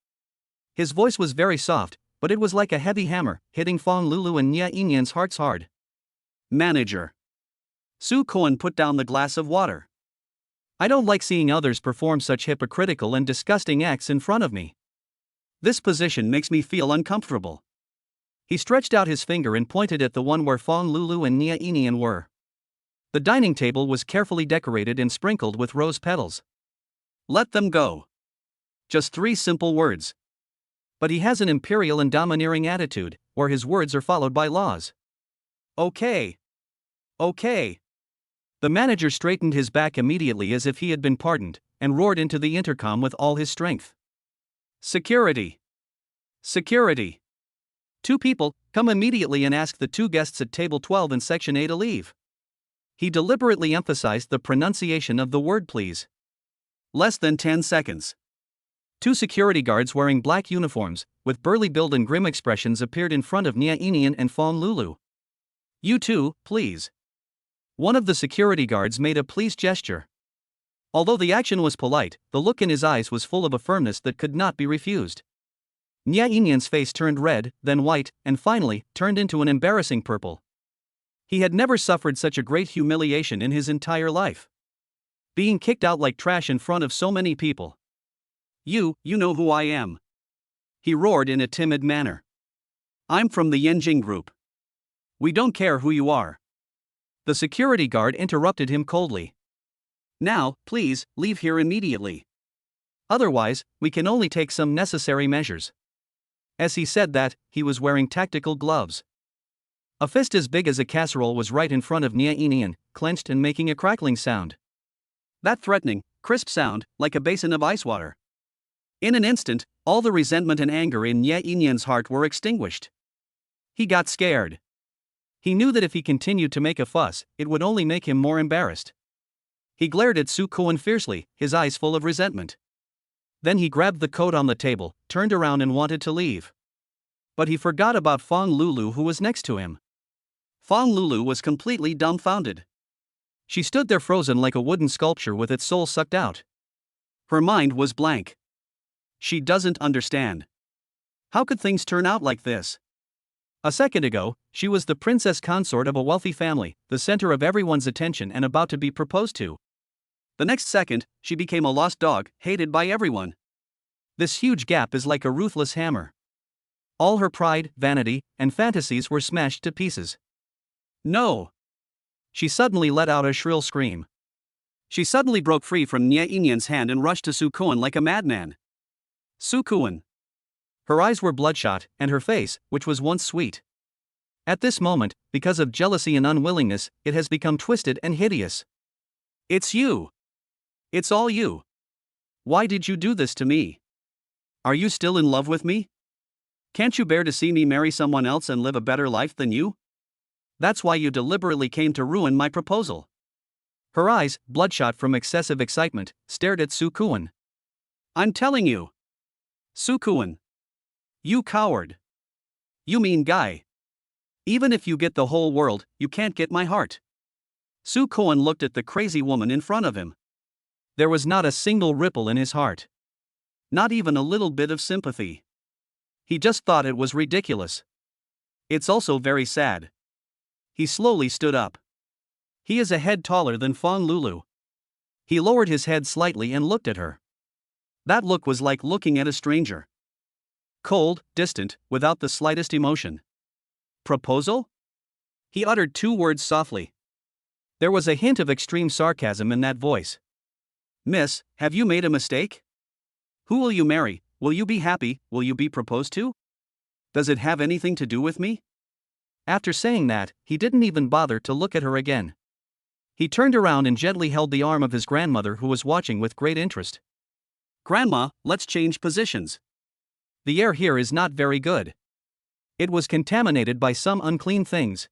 His voice was very soft, but it was like a heavy hammer, hitting Fong Lulu and Nya Inyan's hearts hard. Manager. Su Kuan put down the glass of water. I don't like seeing others perform such hypocritical and disgusting acts in front of me. This position makes me feel uncomfortable. He stretched out his finger and pointed at the one where Fong Lulu and Nya Inian were. The dining table was carefully decorated and sprinkled with rose petals. Let them go. Just 3 simple words. But he has an imperial and domineering attitude, where his words are followed by laws. Okay. The manager straightened his back immediately as if he had been pardoned, and roared into the intercom with all his strength. Security. 2 people, come immediately and ask the 2 guests at table 12 and section A to leave. He deliberately emphasized the pronunciation of the word please. Less than 10 seconds. Two security guards wearing black uniforms, with burly build and grim expressions appeared in front of Nia Inian and Fong Lulu. "You too, please." One of the security guards made a pleased gesture. Although the action was polite, the look in his eyes was full of a firmness that could not be refused. Nia Inian's face turned red, then white, and finally, turned into an embarrassing purple. He had never suffered such a great humiliation in his entire life. Being kicked out like trash in front of so many people. You know who I am," he roared in a timid manner. "I'm from the Yenjing group. We don't care who you are." The security guard interrupted him coldly. "Now, please, leave here immediately. Otherwise, we can only take some necessary measures." As he said that, he was wearing tactical gloves. A fist as big as a casserole was right in front of Nia Inian, clenched and making a crackling sound. That threatening, crisp sound, like a basin of ice water. In an instant, all the resentment and anger in Nia Inian's heart were extinguished. He got scared. He knew that if he continued to make a fuss, it would only make him more embarrassed. He glared at Su Kuan fiercely, his eyes full of resentment. Then he grabbed the coat on the table, turned around and wanted to leave. But he forgot about Fong Lulu, who was next to him. Fong Lulu was completely dumbfounded. She stood there frozen like a wooden sculpture with its soul sucked out. Her mind was blank. She doesn't understand. How could things turn out like this? A second ago, she was the princess consort of a wealthy family, the center of everyone's attention and about to be proposed to. The next second, she became a lost dog, hated by everyone. This huge gap is like a ruthless hammer. All her pride, vanity, and fantasies were smashed to pieces. No! She suddenly let out a shrill scream. She suddenly broke free from Nia Inian's hand and rushed to Su Kuan like a madman. Su Kuan. Her eyes were bloodshot, and her face, which was once sweet. At this moment, because of jealousy and unwillingness, it has become twisted and hideous. "It's you! It's all you! Why did you do this to me? Are you still in love with me? Can't you bear to see me marry someone else and live a better life than you? That's why you deliberately came to ruin my proposal." Her eyes, bloodshot from excessive excitement, stared at Su Kuan. "I'm telling you! Su Kuan! You coward! You mean guy! Even if you get the whole world, you can't get my heart." Su Kuan looked at the crazy woman in front of him. There was not a single ripple in his heart. Not even a little bit of sympathy. He just thought it was ridiculous. It's also very sad. He slowly stood up. He is a head taller than Fong Lulu. He lowered his head slightly and looked at her. That look was like looking at a stranger. Cold, distant, without the slightest emotion. "Proposal?" He uttered two words softly. There was a hint of extreme sarcasm in that voice. "Miss, have you made a mistake? Who will you marry? Will you be happy? Will you be proposed to? Does it have anything to do with me?" After saying that, he didn't even bother to look at her again. He turned around and gently held the arm of his grandmother, who was watching with great interest. "Grandma, let's change positions. The air here is not very good. It was contaminated by some unclean things."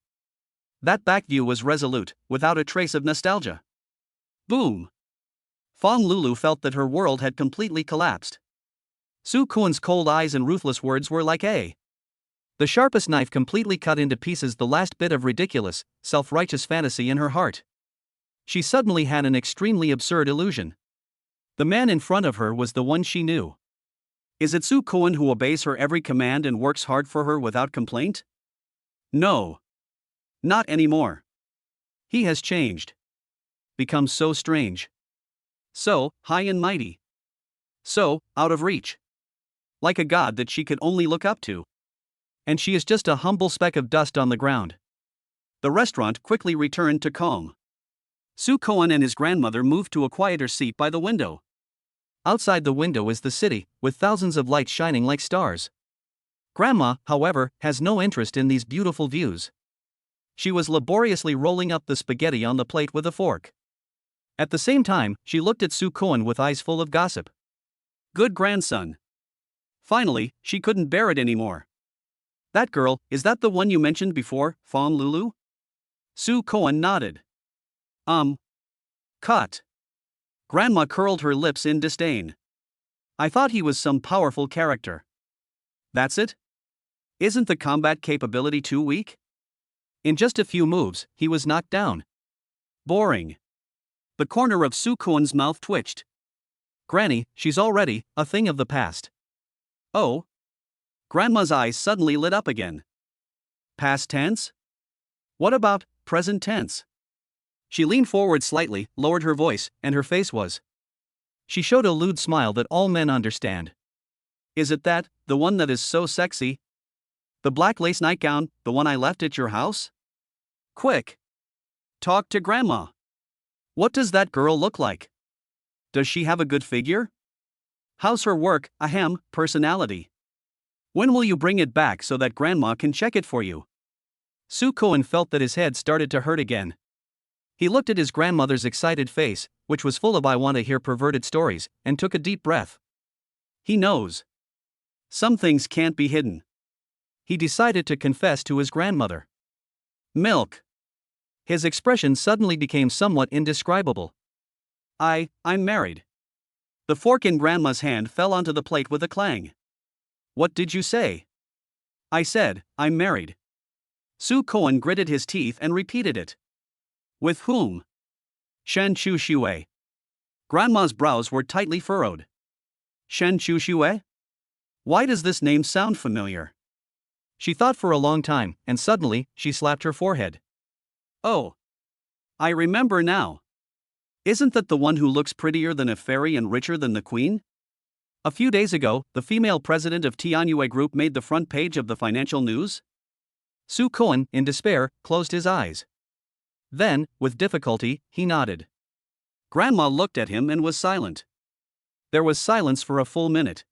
That back view was resolute, without a trace of nostalgia. Boom! Fong Lulu felt that her world had completely collapsed. Su Kuan's cold eyes and ruthless words were like the sharpest knife completely cut into pieces the last bit of ridiculous, self-righteous fantasy in her heart. She suddenly had an extremely absurd illusion. The man in front of her was the one she knew. Is it Su Kuan who obeys her every command and works hard for her without complaint? No. Not anymore. He has changed. Become so strange. So high and mighty. So out of reach. Like a god that she could only look up to. And she is just a humble speck of dust on the ground. The restaurant quickly returned to calm. Su Kuan and his grandmother moved to a quieter seat by the window. Outside the window is the city, with thousands of lights shining like stars. Grandma, however, has no interest in these beautiful views. She was laboriously rolling up the spaghetti on the plate with a fork. At the same time, she looked at Su Kuan with eyes full of gossip. Good grandson. Finally, she couldn't bear it anymore. That girl, is that the one you mentioned before, Fong Lulu? Su Kuan nodded. Cut. Grandma curled her lips in disdain. I thought he was some powerful character. That's it? Isn't the combat capability too weak? In just a few moves, he was knocked down. Boring. The corner of Su Kuan's mouth twitched. Granny, she's already a thing of the past. Oh? Grandma's eyes suddenly lit up again. Past tense? What about present tense? She leaned forward slightly, lowered her voice, and her face was. She showed a lewd smile that all men understand. Is it that, the one that is so sexy? The black lace nightgown, the one I left at your house? Quick! Talk to Grandma. What does that girl look like? Does she have a good figure? How's her work, ahem, personality? When will you bring it back so that Grandma can check it for you? Su Kuan felt that his head started to hurt again. He looked at his grandmother's excited face, which was full of I want to hear perverted stories, and took a deep breath. He knows. Some things can't be hidden. He decided to confess to his grandmother. Milk. His expression suddenly became somewhat indescribable. I'm married. The fork in Grandma's hand fell onto the plate with a clang. What did you say? I said, I'm married. Su Kuan gritted his teeth and repeated it. With whom? Shen Chu Xue. Grandma's brows were tightly furrowed. Shen Chu Xue? Why does this name sound familiar? She thought for a long time, and suddenly, she slapped her forehead. Oh. I remember now. Isn't that the one who looks prettier than a fairy and richer than the queen? A few days ago, the female president of Tianyue Group made the front page of the financial news. Su Kuan, in despair, closed his eyes. Then, with difficulty, he nodded. Grandma looked at him and was silent. There was silence for a full minute.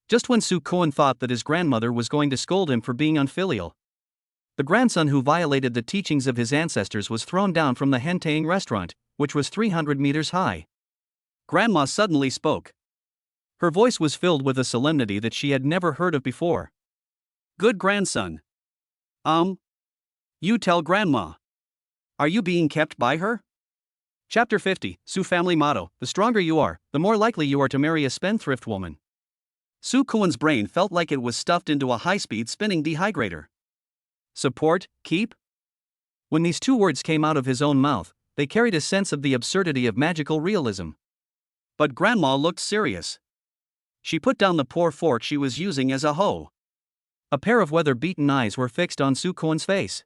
Just when Su Kuan thought that his grandmother was going to scold him for being unfilial. The grandson who violated the teachings of his ancestors was thrown down from the Hentang restaurant, which was 300 meters high. Grandma suddenly spoke. Her voice was filled with a solemnity that she had never heard of before. Good grandson. You tell Grandma. Are you being kept by her? Chapter 50, Su family motto, the stronger you are, the more likely you are to marry a spendthrift woman. Su Kuan's brain felt like it was stuffed into a high-speed spinning dehydrator. Support, keep? When these two words came out of his own mouth, they carried a sense of the absurdity of magical realism. But Grandma looked serious. She put down the poor fork she was using as a hoe. A pair of weather-beaten eyes were fixed on Su Kuan's face.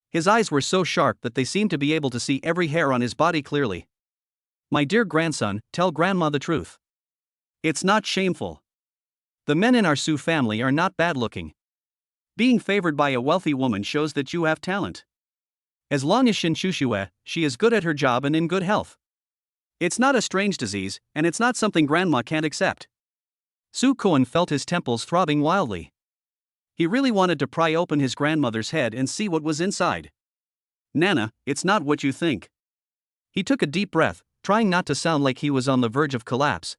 His eyes were so sharp that they seemed to be able to see every hair on his body clearly. My dear grandson, tell Grandma the truth. It's not shameful. The men in our Su family are not bad-looking. Being favored by a wealthy woman shows that you have talent. As long as Shen Shushue, she is good at her job and in good health. It's not a strange disease, and it's not something Grandma can't accept. Su Kuan felt his temples throbbing wildly. He really wanted to pry open his grandmother's head and see what was inside. Nana, it's not what you think. He took a deep breath, trying not to sound like he was on the verge of collapse.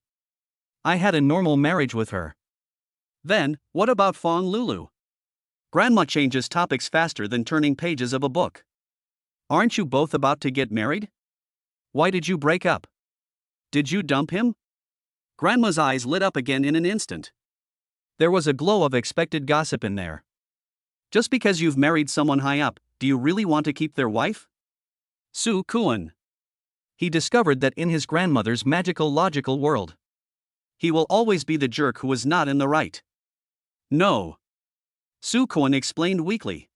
I had a normal marriage with her. Then, what about Fong Lulu? Grandma changes topics faster than turning pages of a book. Aren't you both about to get married? Why did you break up? Did you dump him? Grandma's eyes lit up again in an instant. There was a glow of expected gossip in there. Just because you've married someone high up, do you really want to keep their wife? Su Kuan. He discovered that in his grandmother's magical logical world, he will always be the jerk who is not in the right. No. Su Kuan explained weakly.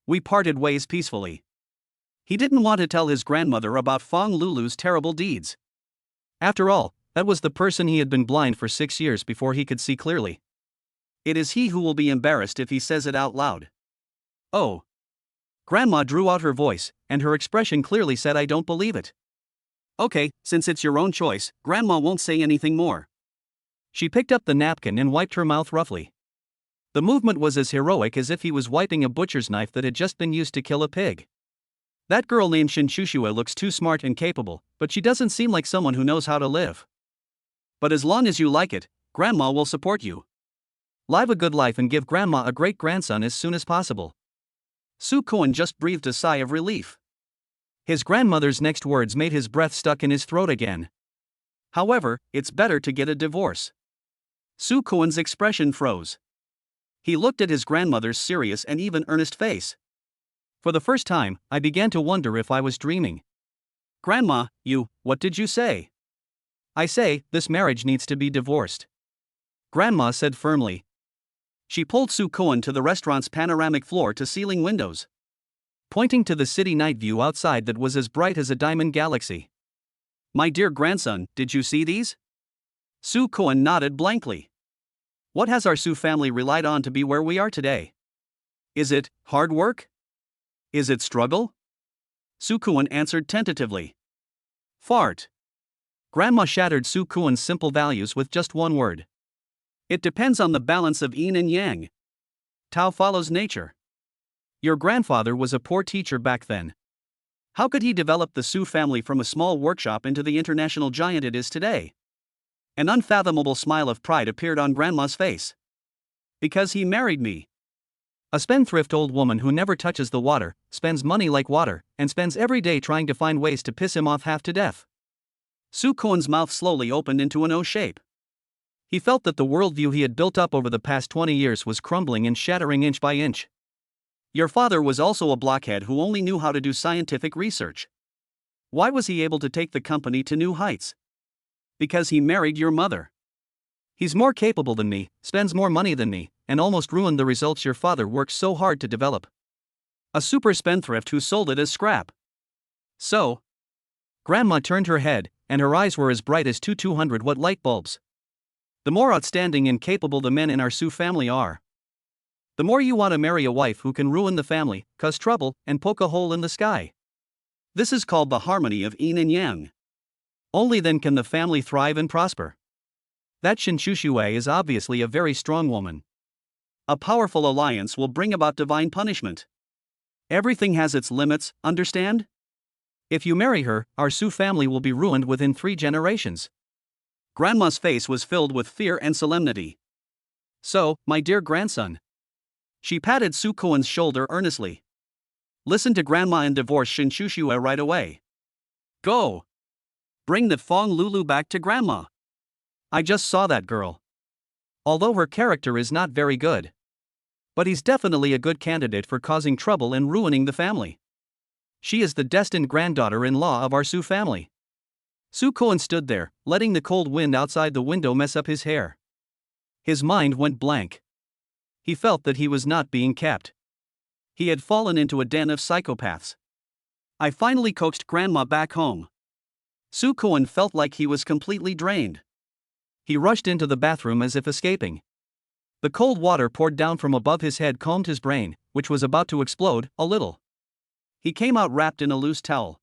We parted ways peacefully. He didn't want to tell his grandmother about Fong Lulu's terrible deeds. After all, that was the person he had been blind for 6 years before he could see clearly. It is he who will be embarrassed if he says it out loud. Oh. Grandma drew out her voice, and her expression clearly said I don't believe it. Okay, since it's your own choice, Grandma won't say anything more. She picked up the napkin and wiped her mouth roughly. The movement was as heroic as if he was wiping a butcher's knife that had just been used to kill a pig. That girl named Shin Shushue looks too smart and capable, but she doesn't seem like someone who knows how to live. But as long as you like it, Grandma will support you. Live a good life and give Grandma a great grandson as soon as possible. Su Kuan just breathed a sigh of relief. His grandmother's next words made his breath stuck in his throat again. However, it's better to get a divorce. Su Kuan's expression froze. He looked at his grandmother's serious and even earnest face. For the first time, I began to wonder if I was dreaming. Grandma, what did you say? I say, this marriage needs to be divorced. Grandma said firmly. She pulled Su Kuan to the restaurant's panoramic floor-to-ceiling windows, pointing to the city night view outside that was as bright as a diamond galaxy. My dear grandson, did you see these? Su Kuan nodded blankly. What has our Su family relied on to be where we are today? Is it hard work? Is it struggle? Su Kuan answered tentatively. Fart. Grandma shattered Su Kuan's simple values with just one word. It depends on the balance of yin and yang. Tao follows nature. Your grandfather was a poor teacher back then. How could he develop the Su family from a small workshop into the international giant it is today? An unfathomable smile of pride appeared on Grandma's face. Because he married me. A spendthrift old woman who never touches the water, spends money like water, and spends every day trying to find ways to piss him off half to death. Su Kuan's mouth slowly opened into an O shape. He felt that the worldview he had built up over the past 20 years was crumbling and shattering inch by inch. Your father was also a blockhead who only knew how to do scientific research. Why was he able to take the company to new heights? Because he married your mother. He's more capable than me, spends more money than me, and almost ruined the results your father worked so hard to develop. A super spendthrift who sold it as scrap. So? Grandma turned her head, and her eyes were as bright as two 200-watt light bulbs. The more outstanding and capable the men in our Su family are, the more you want to marry a wife who can ruin the family, cause trouble, and poke a hole in the sky. This is called the harmony of yin and yang. Only then can the family thrive and prosper. That Shin Shushui is obviously a very strong woman. A powerful alliance will bring about divine punishment. Everything has its limits, understand? If you marry her, our Su family will be ruined within 3 generations. Grandma's face was filled with fear and solemnity. So, my dear grandson. She patted Su Kuan's shoulder earnestly. Listen to Grandma and divorce Shin Shushui right away. Go! Bring the Fong Lulu back to Grandma. I just saw that girl. Although her character is not very good. But he's definitely a good candidate for causing trouble and ruining the family. She is the destined granddaughter-in-law of our Su family. Su Kuan stood there, letting the cold wind outside the window mess up his hair. His mind went blank. He felt that he was not being kept. He had fallen into a den of psychopaths. I finally coaxed Grandma back home. Su Kuan felt like he was completely drained. He rushed into the bathroom as if escaping. The cold water poured down from above his head calmed his brain, which was about to explode, a little. He came out wrapped in a loose towel.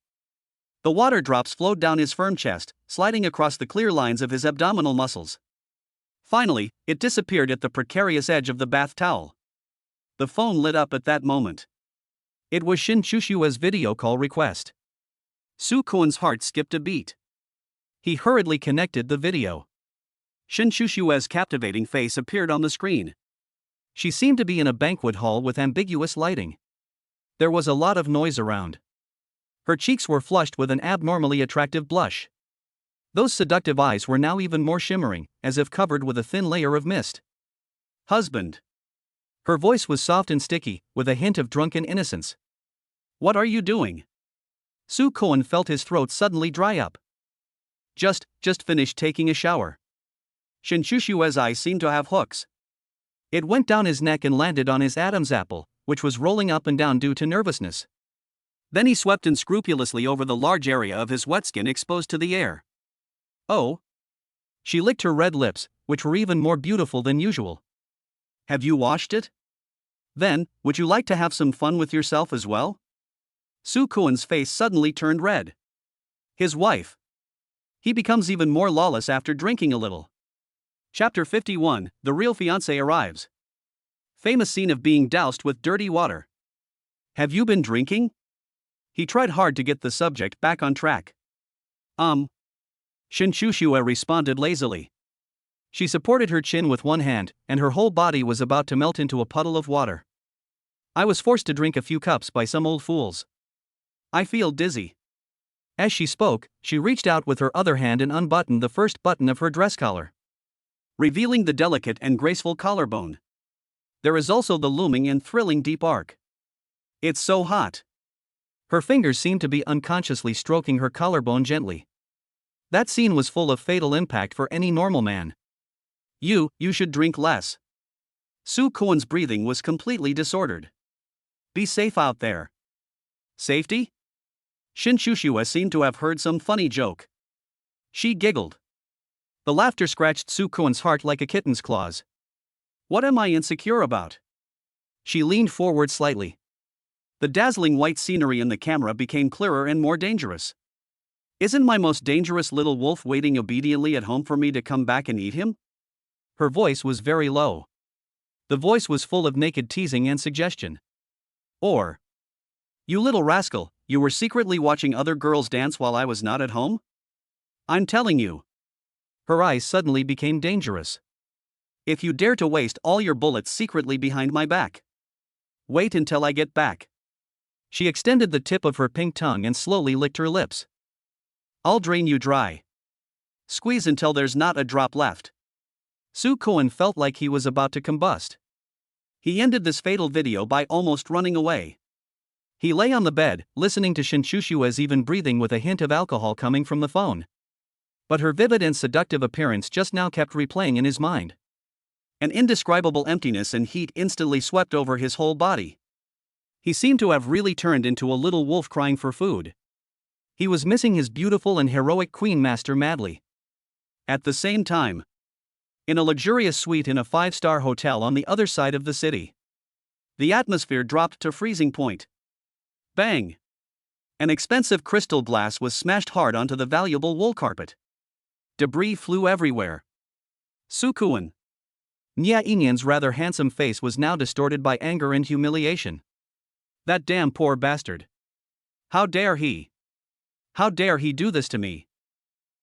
The water drops flowed down his firm chest, sliding across the clear lines of his abdominal muscles. Finally, it disappeared at the precarious edge of the bath towel. The phone lit up at that moment. It was Shin Shushua's video call request. Su Kuan's heart skipped a beat. He hurriedly connected the video. Shin Shushua's captivating face appeared on the screen. She seemed to be in a banquet hall with ambiguous lighting. There was a lot of noise around. Her cheeks were flushed with an abnormally attractive blush. Those seductive eyes were now even more shimmering, as if covered with a thin layer of mist. Husband. Her voice was soft and sticky, with a hint of drunken innocence. What are you doing? Su Kuan felt his throat suddenly dry up. Just finished taking a shower. Shin Shushua's eyes seemed to have hooks. It went down his neck and landed on his Adam's apple, which was rolling up and down due to nervousness. Then he swept unscrupulously over the large area of his wet skin exposed to the air. Oh. She licked her red lips, which were even more beautiful than usual. Have you washed it? Then, would you like to have some fun with yourself as well? Su Kuan's face suddenly turned red. His wife. He becomes even more lawless after drinking a little. Chapter 51, The Real Fiancé Arrives. Famous scene of being doused with dirty water. Have you been drinking? He tried hard to get the subject back on track. Shin Shushua responded lazily. She supported her chin with one hand, and her whole body was about to melt into a puddle of water. I was forced to drink a few cups by some old fools. I feel dizzy. As she spoke, she reached out with her other hand and unbuttoned the first button of her dress collar, revealing the delicate and graceful collarbone. There is also the looming and thrilling deep arc. It's so hot. Her fingers seemed to be unconsciously stroking her collarbone gently. That scene was full of fatal impact for any normal man. You should drink less. Soo Kwon's breathing was completely disordered. Be safe out there. Safety? Shin Shushua seemed to have heard some funny joke. She giggled. The laughter scratched Soo Kwon's heart like a kitten's claws. What am I insecure about? She leaned forward slightly. The dazzling white scenery in the camera became clearer and more dangerous. Isn't my most dangerous little wolf waiting obediently at home for me to come back and eat him? Her voice was very low. The voice was full of naked teasing and suggestion. Or, you little rascal, you were secretly watching other girls dance while I was not at home? I'm telling you. Her eyes suddenly became dangerous. If you dare to waste all your bullets secretly behind my back. Wait until I get back. She extended the tip of her pink tongue and slowly licked her lips. I'll drain you dry. Squeeze until there's not a drop left. Soo Kwon felt like he was about to combust. He ended this fatal video by almost running away. He lay on the bed, listening to Shin Shushua's even breathing with a hint of alcohol coming from the phone. But her vivid and seductive appearance just now kept replaying in his mind. An indescribable emptiness and heat instantly swept over his whole body. He seemed to have really turned into a little wolf crying for food. He was missing his beautiful and heroic queen master madly. At the same time, in a luxurious suite in a 5-star hotel on the other side of the city, the atmosphere dropped to freezing point. Bang! An expensive crystal glass was smashed hard onto the valuable wool carpet. Debris flew everywhere. Soo Kwon. Nya Inyan's rather handsome face was now distorted by anger and humiliation. That damn poor bastard. How dare he? How dare he do this to me?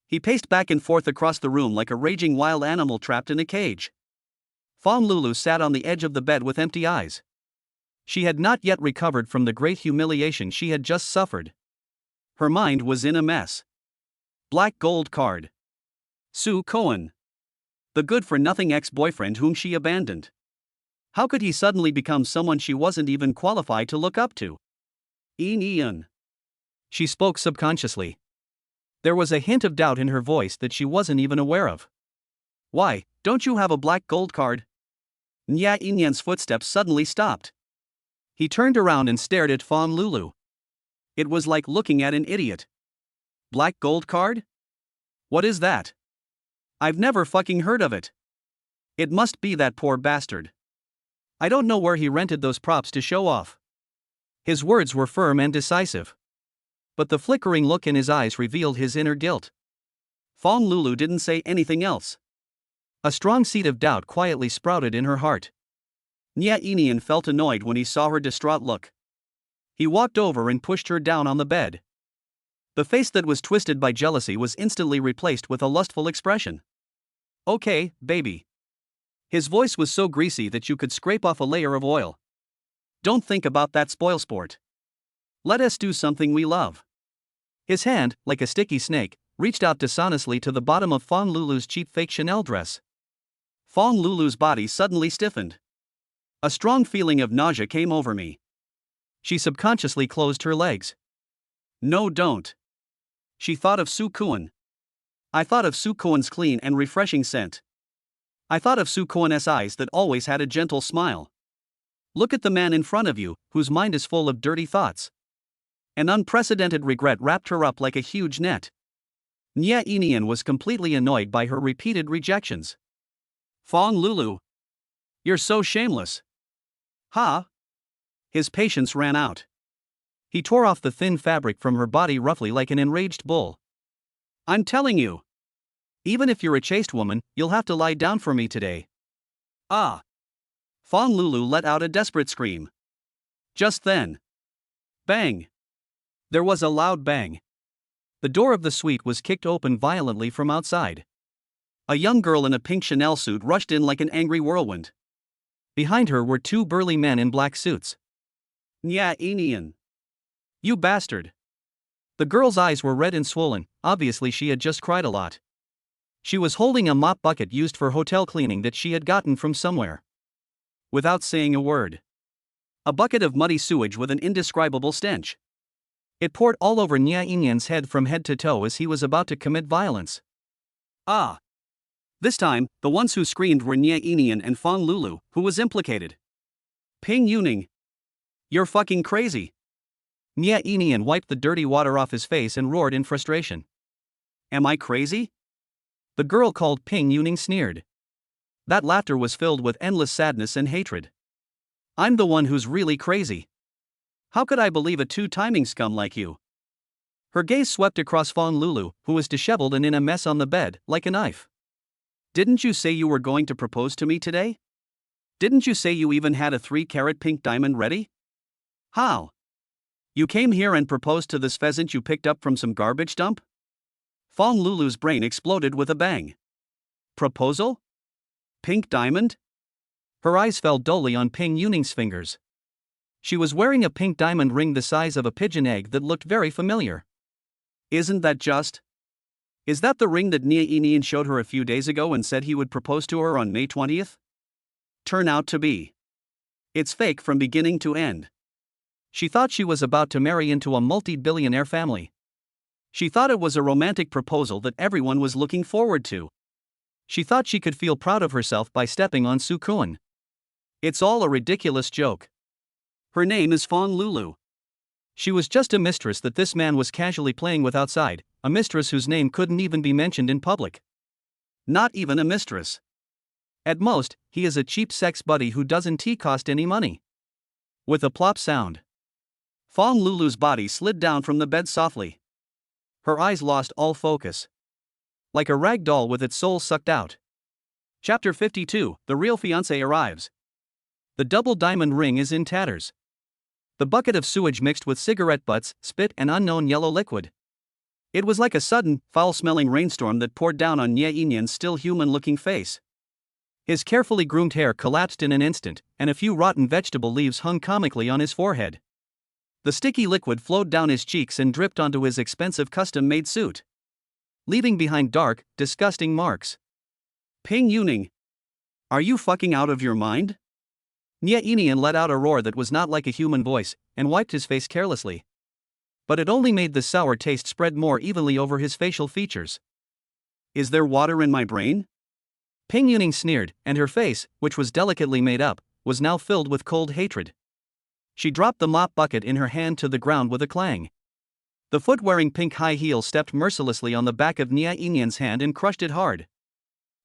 He paced back and forth across the room like a raging wild animal trapped in a cage. Fong Lulu sat on the edge of the bed with empty eyes. She had not yet recovered from the great humiliation she had just suffered. Her mind was in a mess. Black gold card. Soo Kwon. The good-for-nothing ex-boyfriend whom she abandoned. How could he suddenly become someone she wasn't even qualified to look up to? Ian. She spoke subconsciously. There was a hint of doubt in her voice that she wasn't even aware of. Why, don't you have a black gold card? Nya Inyan's footsteps suddenly stopped. He turned around and stared at Fong Lulu. It was like looking at an idiot. Black gold card? What is that? I've never fucking heard of it. It must be that poor bastard. I don't know where he rented those props to show off. His words were firm and decisive. But the flickering look in his eyes revealed his inner guilt. Fong Lulu didn't say anything else. A strong seed of doubt quietly sprouted in her heart. Nya Inyan felt annoyed when he saw her distraught look. He walked over and pushed her down on the bed. The face that was twisted by jealousy was instantly replaced with a lustful expression. Okay, baby. His voice was so greasy that you could scrape off a layer of oil. Don't think about that spoil sport. Let us do something we love. His hand, like a sticky snake, reached out dishonestly to the bottom of Fong Lulu's cheap fake Chanel dress. Fong Lulu's body suddenly stiffened. A strong feeling of nausea came over me. She subconsciously closed her legs. No, don't. She thought of Soo Kwon. I thought of Soo Kwon's clean and refreshing scent. I thought of Soo Kwon's eyes that always had a gentle smile. Look at the man in front of you, whose mind is full of dirty thoughts. An unprecedented regret wrapped her up like a huge net. Nya Inyan was completely annoyed by her repeated rejections. Fong Lulu. You're so shameless. Ha? His patience ran out. He tore off the thin fabric from her body roughly like an enraged bull. I'm telling you. Even if you're a chaste woman, you'll have to lie down for me today. Ah. Fong Lulu let out a desperate scream. Just then. Bang. There was a loud bang. The door of the suite was kicked open violently from outside. A young girl in a pink Chanel suit rushed in like an angry whirlwind. Behind her were two burly men in black suits. Nya Inyan. You bastard. The girl's eyes were red and swollen, obviously she had just cried a lot. She was holding a mop bucket used for hotel cleaning that she had gotten from somewhere. Without saying a word. A bucket of muddy sewage with an indescribable stench. It poured all over Nya Inyan's head from head to toe as he was about to commit violence. Ah! This time, the ones who screamed were Nya Inyan and Fong Lulu, who was implicated. Ping Yuning. You're fucking crazy. Nya Inyan wiped the dirty water off his face and roared in frustration. Am I crazy? The girl called Ping Yuning sneered. That laughter was filled with endless sadness and hatred. I'm the one who's really crazy. How could I believe a two-timing scum like you? Her gaze swept across Fong Lulu, who was disheveled and in a mess on the bed, like a knife. Didn't you say you were going to propose to me today? Didn't you say you even had a 3-carat pink diamond ready? How? You came here and proposed to this pheasant you picked up from some garbage dump? Fong Lulu's brain exploded with a bang. Proposal? Pink diamond? Her eyes fell dully on Ping Yuning's fingers. She was wearing a pink diamond ring the size of a pigeon egg that looked very familiar. Isn't that just? Is that the ring that Nia Inian showed her a few days ago and said he would propose to her on May 20th? Turn out to be. It's fake from beginning to end. She thought she was about to marry into a multi-billionaire family. She thought it was a romantic proposal that everyone was looking forward to. She thought she could feel proud of herself by stepping on Su Kun. It's all a ridiculous joke. Her name is Fong Lulu. She was just a mistress that this man was casually playing with outside, a mistress whose name couldn't even be mentioned in public. Not even a mistress. At most, he is a cheap sex buddy who doesn't cost any money. With a plop sound, Fong Lulu's body slid down from the bed softly. Her eyes lost all focus. Like a rag doll with its soul sucked out. Chapter 52, The Real Fiancé Arrives. The double diamond ring is in tatters. The bucket of sewage mixed with cigarette butts, spit and unknown yellow liquid. It was like a sudden, foul-smelling rainstorm that poured down on Nye Inyan's still human-looking face. His carefully groomed hair collapsed in an instant, and a few rotten vegetable leaves hung comically on his forehead. The sticky liquid flowed down his cheeks and dripped onto his expensive custom-made suit, leaving behind dark, disgusting marks. Ping Yuning. Are you fucking out of your mind? Nye Inyan let out a roar that was not like a human voice, and wiped his face carelessly. But it only made the sour taste spread more evenly over his facial features. Is there water in my brain? Ping Yuning sneered, and her face, which was delicately made up, was now filled with cold hatred. She dropped the mop bucket in her hand to the ground with a clang. The foot wearing pink high heels stepped mercilessly on the back of Nye Inyan's hand and crushed it hard.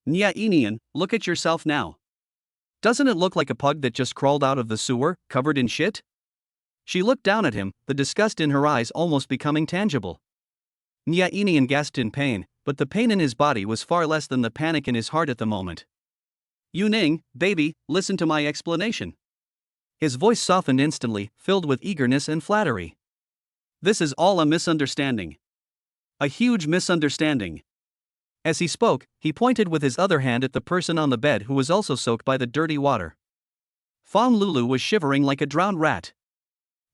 Nye Inyan, look at yourself now. Doesn't it look like a pug that just crawled out of the sewer, covered in shit? She looked down at him, the disgust in her eyes almost becoming tangible. Nye Inyan gasped in pain, but the pain in his body was far less than the panic in his heart at the moment. Yuning, baby, listen to my explanation. His voice softened instantly, filled with eagerness and flattery. This is all a misunderstanding. A huge misunderstanding. As he spoke, he pointed with his other hand at the person on the bed who was also soaked by the dirty water. Fong Lulu was shivering like a drowned rat.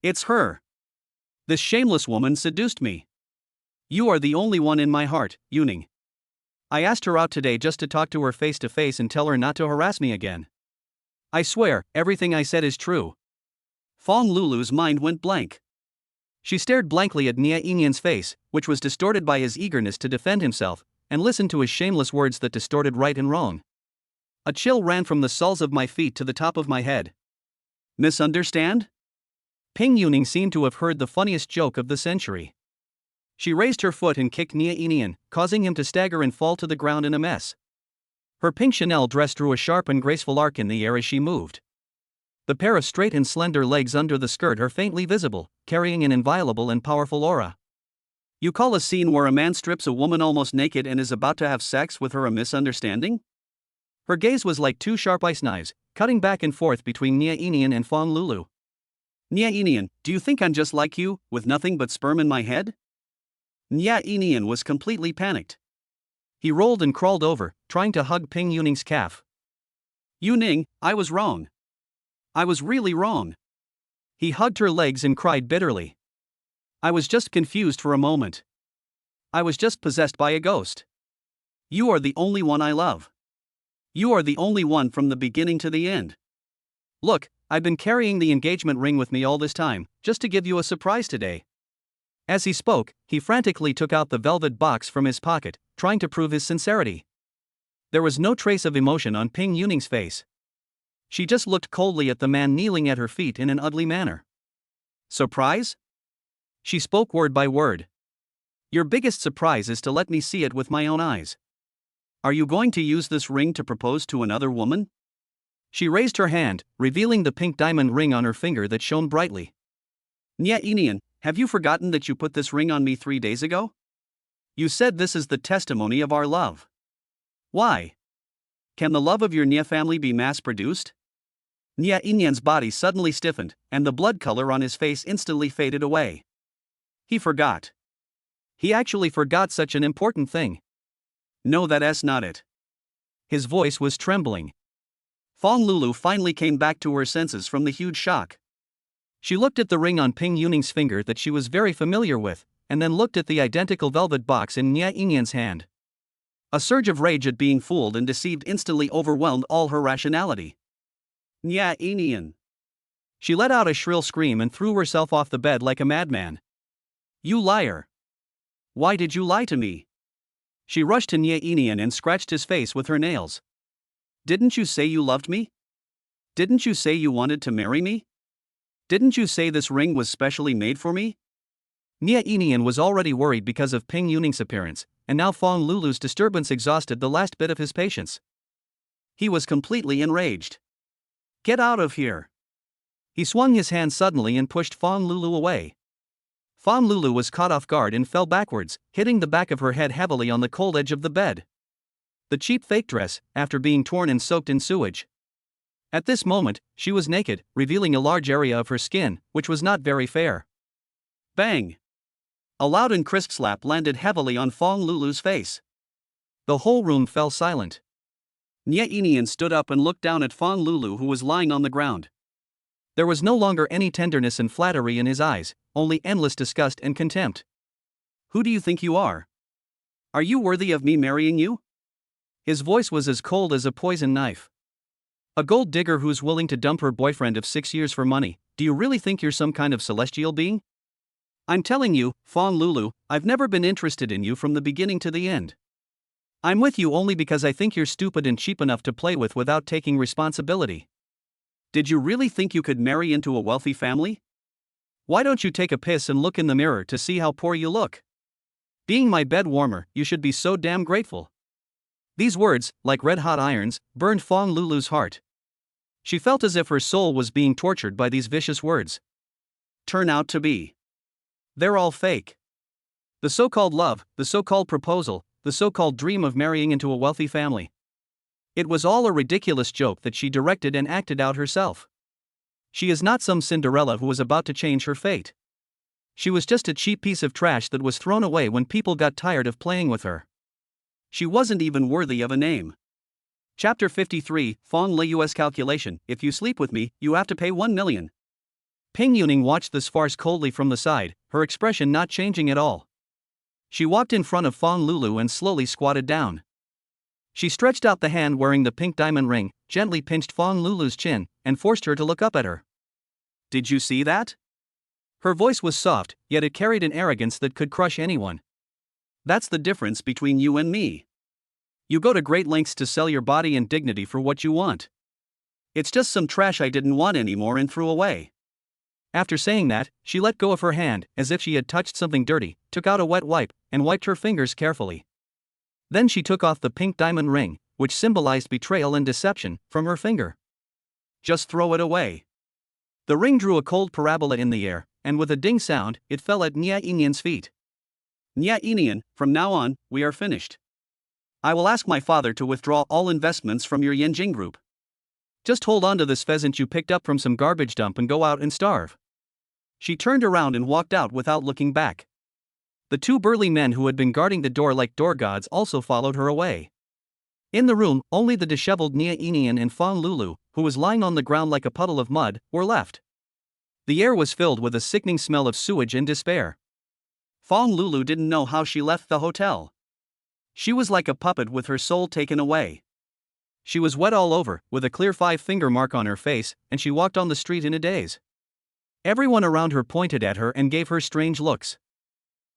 It's her. This shameless woman seduced me. You are the only one in my heart, Yuning. I asked her out today just to talk to her face to face and tell her not to harass me again. I swear, everything I said is true. Fong Lulu's mind went blank. She stared blankly at Nye Inyan's face, which was distorted by his eagerness to defend himself, and listened to his shameless words that distorted right and wrong. A chill ran from the soles of my feet to the top of my head. Misunderstand? Ping Yuning seemed to have heard the funniest joke of the century. She raised her foot and kicked Nye Inyan, causing him to stagger and fall to the ground in a mess. Her pink Chanel dress drew a sharp and graceful arc in the air as she moved. The pair of straight and slender legs under the skirt are faintly visible, carrying an inviolable and powerful aura. You call a scene where a man strips a woman almost naked and is about to have sex with her a misunderstanding? Her gaze was like two sharp ice knives, cutting back and forth between Nye Inyan and Fong Lulu. Nye Inyan, do you think I'm just like you, with nothing but sperm in my head? Nye Inyan was completely panicked. He rolled and crawled over, trying to hug Ping Yuning's calf. Yuning, I was wrong. I was really wrong. He hugged her legs and cried bitterly. I was just confused for a moment. I was just possessed by a ghost. You are the only one I love. You are the only one from the beginning to the end. Look, I've been carrying the engagement ring with me all this time, just to give you a surprise today. As he spoke, he frantically took out the velvet box from his pocket, trying to prove his sincerity. There was no trace of emotion on Ping Yuning's face. She just looked coldly at the man kneeling at her feet in an ugly manner. Surprise? She spoke word by word. Your biggest surprise is to let me see it with my own eyes. Are you going to use this ring to propose to another woman? She raised her hand, revealing the pink diamond ring on her finger that shone brightly. Nya Inian, have you forgotten that you put this ring on me 3 days ago? You said this is the testimony of our love. Why? Can the love of your Nya family be mass-produced? Nya Inian's body suddenly stiffened, and the blood color on his face instantly faded away. He forgot. He actually forgot such an important thing. No, that's not it. His voice was trembling. Fong Lulu finally came back to her senses from the huge shock. She looked at the ring on Ping Yuning's finger that she was very familiar with, and then looked at the identical velvet box in Nya Inian's hand. A surge of rage at being fooled and deceived instantly overwhelmed all her rationality. Nya Inian. She let out a shrill scream and threw herself off the bed like a madman. You liar! Why did you lie to me? She rushed to Nya Inian and scratched his face with her nails. Didn't you say you loved me? Didn't you say you wanted to marry me? Didn't you say this ring was specially made for me? Nya Inian was already worried because of Ping Yuning's appearance, and now Fong Lulu's disturbance exhausted the last bit of his patience. He was completely enraged. Get out of here! He swung his hand suddenly and pushed Fong Lulu away. Fong Lulu was caught off guard and fell backwards, hitting the back of her head heavily on the cold edge of the bed. The cheap fake dress, after being torn and soaked in sewage. At this moment, she was naked, revealing a large area of her skin, which was not very fair. Bang! A loud and crisp slap landed heavily on Fong Lulu's face. The whole room fell silent. Nya Inian stood up and looked down at Fong Lulu, who was lying on the ground. There was no longer any tenderness and flattery in his eyes, only endless disgust and contempt. Who do you think you are? Are you worthy of me marrying you? His voice was as cold as a poison knife. A gold digger who's willing to dump her boyfriend of 6 years for money, do you really think you're some kind of celestial being? I'm telling you, Fong Lulu, I've never been interested in you from the beginning to the end. I'm with you only because I think you're stupid and cheap enough to play with without taking responsibility. Did you really think you could marry into a wealthy family? Why don't you take a piss and look in the mirror to see how poor you look? Being my bed warmer, you should be so damn grateful. These words, like red-hot irons, burned Fong Lulu's heart. She felt as if her soul was being tortured by these vicious words. Turn out to be. They're all fake. The so-called love, the so-called proposal, the so-called dream of marrying into a wealthy family. It was all a ridiculous joke that she directed and acted out herself. She is not some Cinderella who was about to change her fate. She was just a cheap piece of trash that was thrown away when people got tired of playing with her. She wasn't even worthy of a name. Chapter 53, Fong Liyu's calculation. If you sleep with me, you have to pay 1 million. Ping Yuning watched this farce coldly from the side, her expression not changing at all. She walked in front of Fong Lulu and slowly squatted down. She stretched out the hand wearing the pink diamond ring, gently pinched Fong Lulu's chin, and forced her to look up at her. Did you see that? Her voice was soft, yet it carried an arrogance that could crush anyone. That's the difference between you and me. You go to great lengths to sell your body and dignity for what you want. It's just some trash I didn't want anymore and threw away. After saying that, she let go of her hand, as if she had touched something dirty, took out a wet wipe, and wiped her fingers carefully. Then she took off the pink diamond ring, which symbolized betrayal and deception, from her finger. Just throw it away. The ring drew a cold parabola in the air, and with a ding sound, it fell at Nya Inian's feet. Nya Inian, from now on, we are finished. I will ask my father to withdraw all investments from your Yanjing group. Just hold on to this pheasant you picked up from some garbage dump and go out and starve. She turned around and walked out without looking back. The 2 burly men who had been guarding the door like door gods also followed her away. In the room, only the disheveled Nya Inian and Fong Lulu, who was lying on the ground like a puddle of mud, were left. The air was filled with a sickening smell of sewage and despair. Fong Lulu didn't know how she left the hotel. She was like a puppet with her soul taken away. She was wet all over, with a clear 5-finger mark on her face, and she walked on the street in a daze. Everyone around her pointed at her and gave her strange looks.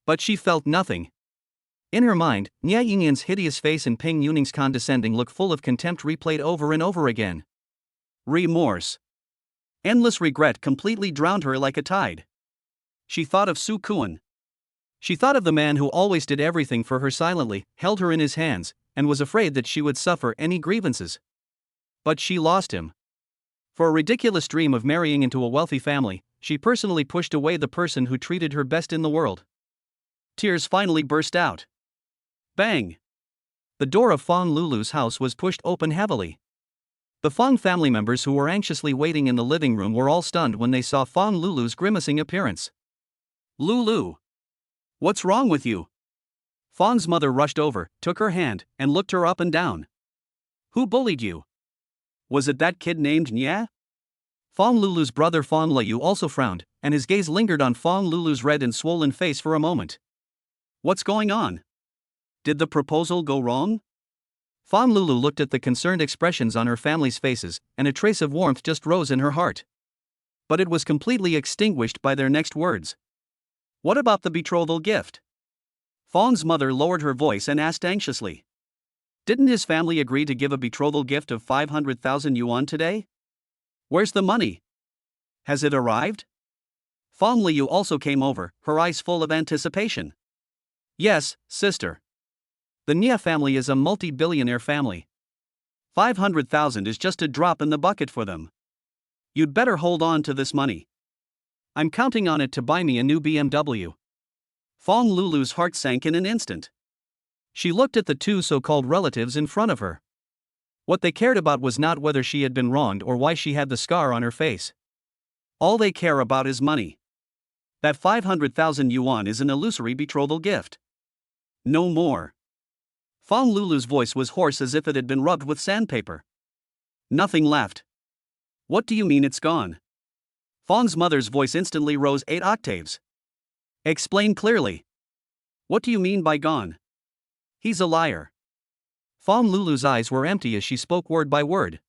But she felt nothing. In her mind, Nia Yinyan's hideous face and Ping Yuning's condescending look full of contempt replayed over and over again. Remorse. Endless regret completely drowned her like a tide. She thought of Su Kuan. She thought of the man who always did everything for her silently, held her in his hands, and was afraid that she would suffer any grievances. But she lost him. For a ridiculous dream of marrying into a wealthy family, she personally pushed away the person who treated her best in the world. Tears finally burst out. Bang! The door of Fong Lulu's house was pushed open heavily. The Fong family members who were anxiously waiting in the living room were all stunned when they saw Fong Lulu's grimacing appearance. Lulu! What's wrong with you? Fong's mother rushed over, took her hand, and looked her up and down. Who bullied you? Was it that kid named Nya? Fong Lulu's brother Fong Liu also frowned, and his gaze lingered on Fong Lulu's red and swollen face for a moment. What's going on? Did the proposal go wrong? Fong Lulu looked at the concerned expressions on her family's faces, and a trace of warmth just rose in her heart. But it was completely extinguished by their next words. What about the betrothal gift? Fong's mother lowered her voice and asked anxiously. Didn't his family agree to give a betrothal gift of 500,000 yuan today? Where's the money? Has it arrived? Fong Liu also came over, her eyes full of anticipation. Yes, sister. The Nia family is a multi-billionaire family. 500,000 is just a drop in the bucket for them. You'd better hold on to this money. I'm counting on it to buy me a new BMW. Fong Lulu's heart sank in an instant. She looked at the two so-called relatives in front of her. What they cared about was not whether she had been wronged or why she had the scar on her face. All they care about is money. That 500,000 yuan is an illusory betrothal gift. No more. Fong Lulu's voice was hoarse as if it had been rubbed with sandpaper. Nothing left. What do you mean it's gone? Fong's mother's voice instantly rose 8 octaves. Explain clearly. What do you mean by gone? He's a liar. Fong Lulu's eyes were empty as she spoke word by word.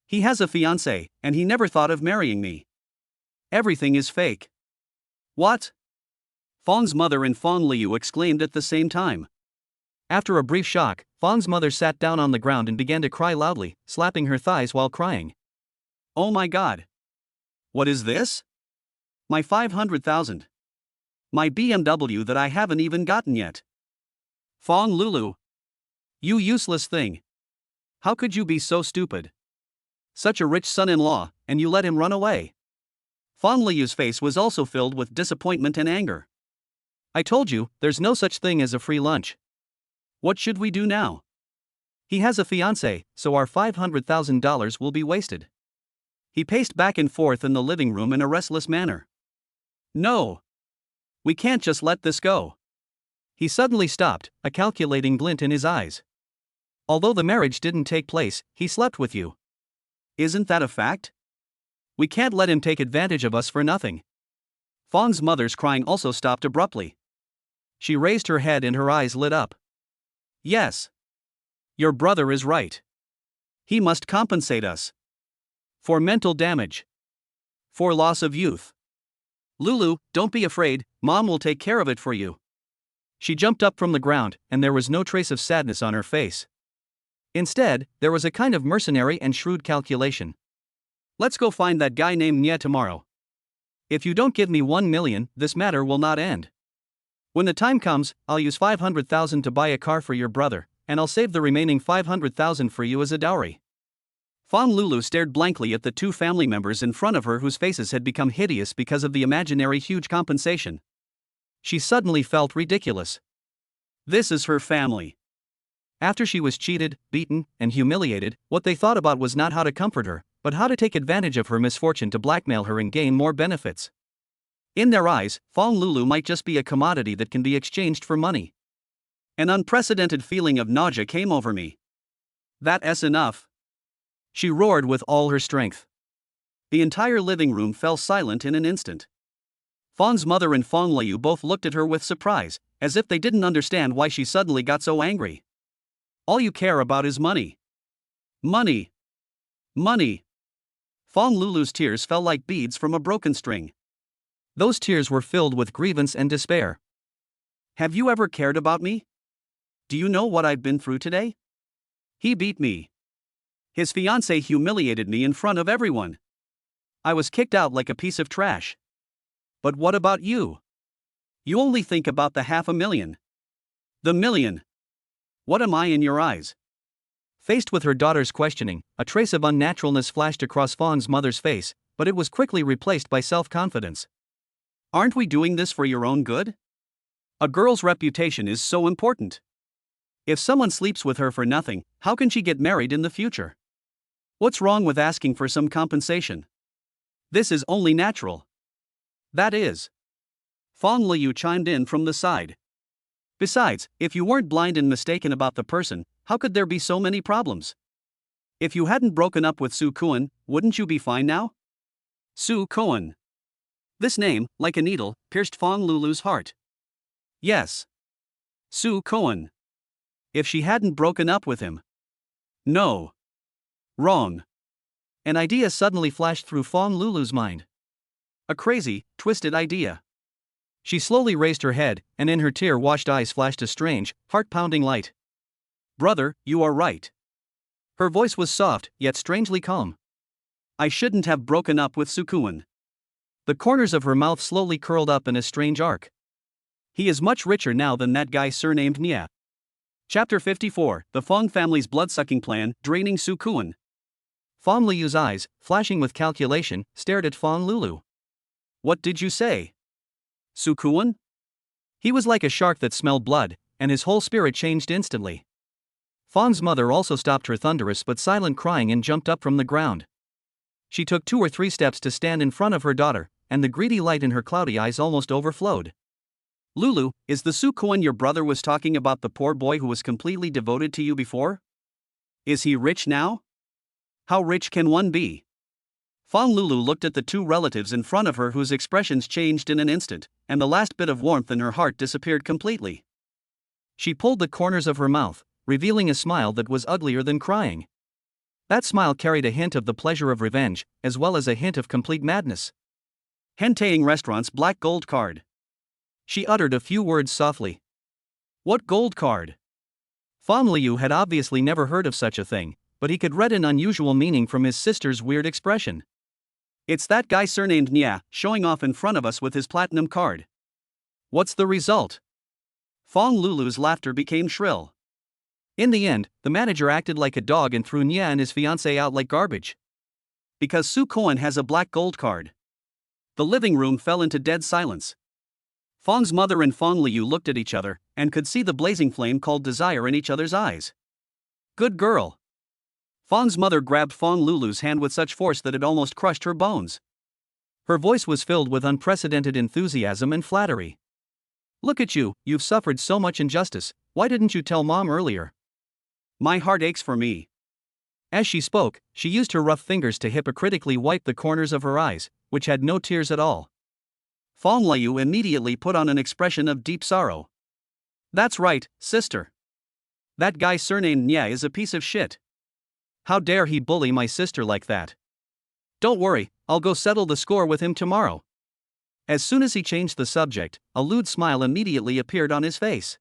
He has a fiancée, and he never thought of marrying me. Everything is fake. What? Fong's mother and Fong Liu exclaimed at the same time. After a brief shock, Fong's mother sat down on the ground and began to cry loudly, slapping her thighs while crying. Oh my God! What is this? My 500,000. My BMW that I haven't even gotten yet. Fong Lulu. You useless thing. How could you be so stupid? Such a rich son-in-law, and you let him run away. Fong Liu's face was also filled with disappointment and anger. I told you, there's no such thing as a free lunch. What should we do now? He has a fiancée, so our $500,000 will be wasted. He paced back and forth in the living room in a restless manner. No. We can't just let this go. He suddenly stopped, a calculating glint in his eyes. Although the marriage didn't take place, he slept with you. Isn't that a fact? We can't let him take advantage of us for nothing. Fong's mother's crying also stopped abruptly. She raised her head and her eyes lit up. Yes. Your brother is right. He must compensate us. For mental damage. For loss of youth. Lulu, don't be afraid, Mom will take care of it for you. She jumped up from the ground, and there was no trace of sadness on her face. Instead, there was a kind of mercenary and shrewd calculation. Let's go find that guy named Nya tomorrow. If you don't give me 1 million, this matter will not end. When the time comes, I'll use 500,000 to buy a car for your brother, and I'll save the remaining 500,000 for you as a dowry. Fong Lulu stared blankly at the two family members in front of her whose faces had become hideous because of the imaginary huge compensation. She suddenly felt ridiculous. This is her family. After she was cheated, beaten, and humiliated, what they thought about was not how to comfort her, but how to take advantage of her misfortune to blackmail her and gain more benefits. In their eyes, Fong Lulu might just be a commodity that can be exchanged for money. An unprecedented feeling of nausea came over me. That's enough. She roared with all her strength. The entire living room fell silent in an instant. Fang's mother and Fang Liu both looked at her with surprise, as if they didn't understand why she suddenly got so angry. All you care about is money. Money. Money. Fang Lulu's tears fell like beads from a broken string. Those tears were filled with grievance and despair. Have you ever cared about me? Do you know what I've been through today? He beat me. His fiancée humiliated me in front of everyone. I was kicked out like a piece of trash. But what about you? You only think about the 500,000. The million. What am I in your eyes? Faced with her daughter's questioning, a trace of unnaturalness flashed across Fang's mother's face, but it was quickly replaced by self-confidence. Aren't we doing this for your own good? A girl's reputation is so important. If someone sleeps with her for nothing, how can she get married in the future? What's wrong with asking for some compensation? This is only natural. That is. Fang Liu chimed in from the side. Besides, if you weren't blind and mistaken about the person, how could there be so many problems? If you hadn't broken up with Su Kuan, wouldn't you be fine now? Su Kuan. This name, like a needle, pierced Fang Lulu's heart. Yes. Su Kuan. If she hadn't broken up with him. No. Wrong. An idea suddenly flashed through Fang Lulu's mind. A crazy, twisted idea. She slowly raised her head, and in her tear-washed eyes flashed a strange, heart-pounding light. Brother, you are right. Her voice was soft, yet strangely calm. I shouldn't have broken up with Su Kuan. The corners of her mouth slowly curled up in a strange arc. He is much richer now than that guy surnamed Nia. Chapter 54, The Fang family's blood-sucking plan, draining Su Kuan. Fang Liu's eyes, flashing with calculation, stared at Fang Lulu. What did you say? Su Kuan? He was like a shark that smelled blood, and his whole spirit changed instantly. Fang's mother also stopped her thunderous but silent crying and jumped up from the ground. She took 2 or 3 steps to stand in front of her daughter, and the greedy light in her cloudy eyes almost overflowed. Lulu, is the Su Kuan your brother was talking about the poor boy who was completely devoted to you before? Is he rich now? How rich can one be? Fang Lulu looked at the 2 relatives in front of her whose expressions changed in an instant, and the last bit of warmth in her heart disappeared completely. She pulled the corners of her mouth, revealing a smile that was uglier than crying. That smile carried a hint of the pleasure of revenge, as well as a hint of complete madness. Henteing Restaurant's black gold card. She uttered a few words softly. What gold card? Fang Liu had obviously never heard of such a thing, but he could read an unusual meaning from his sister's weird expression. It's that guy surnamed Nia, showing off in front of us with his platinum card. What's the result? Fang Lulu's laughter became shrill. In the end, the manager acted like a dog and threw Nia and his fiancée out like garbage. Because Su Kuan has a black gold card. The living room fell into dead silence. Fang's mother and Fang Liu looked at each other, and could see the blazing flame called desire in each other's eyes. Good girl. Fang's mother grabbed Fang Lulu's hand with such force that it almost crushed her bones. Her voice was filled with unprecedented enthusiasm and flattery. Look at you, you've suffered so much injustice, why didn't you tell Mom earlier? My heart aches for me. As she spoke, she used her rough fingers to hypocritically wipe the corners of her eyes, which had no tears at all. Fang Liu immediately put on an expression of deep sorrow. That's right, sister. That guy surnamed Nia is a piece of shit. How dare he bully my sister like that? Don't worry, I'll go settle the score with him tomorrow. As soon as he changed the subject, a lewd smile immediately appeared on his face.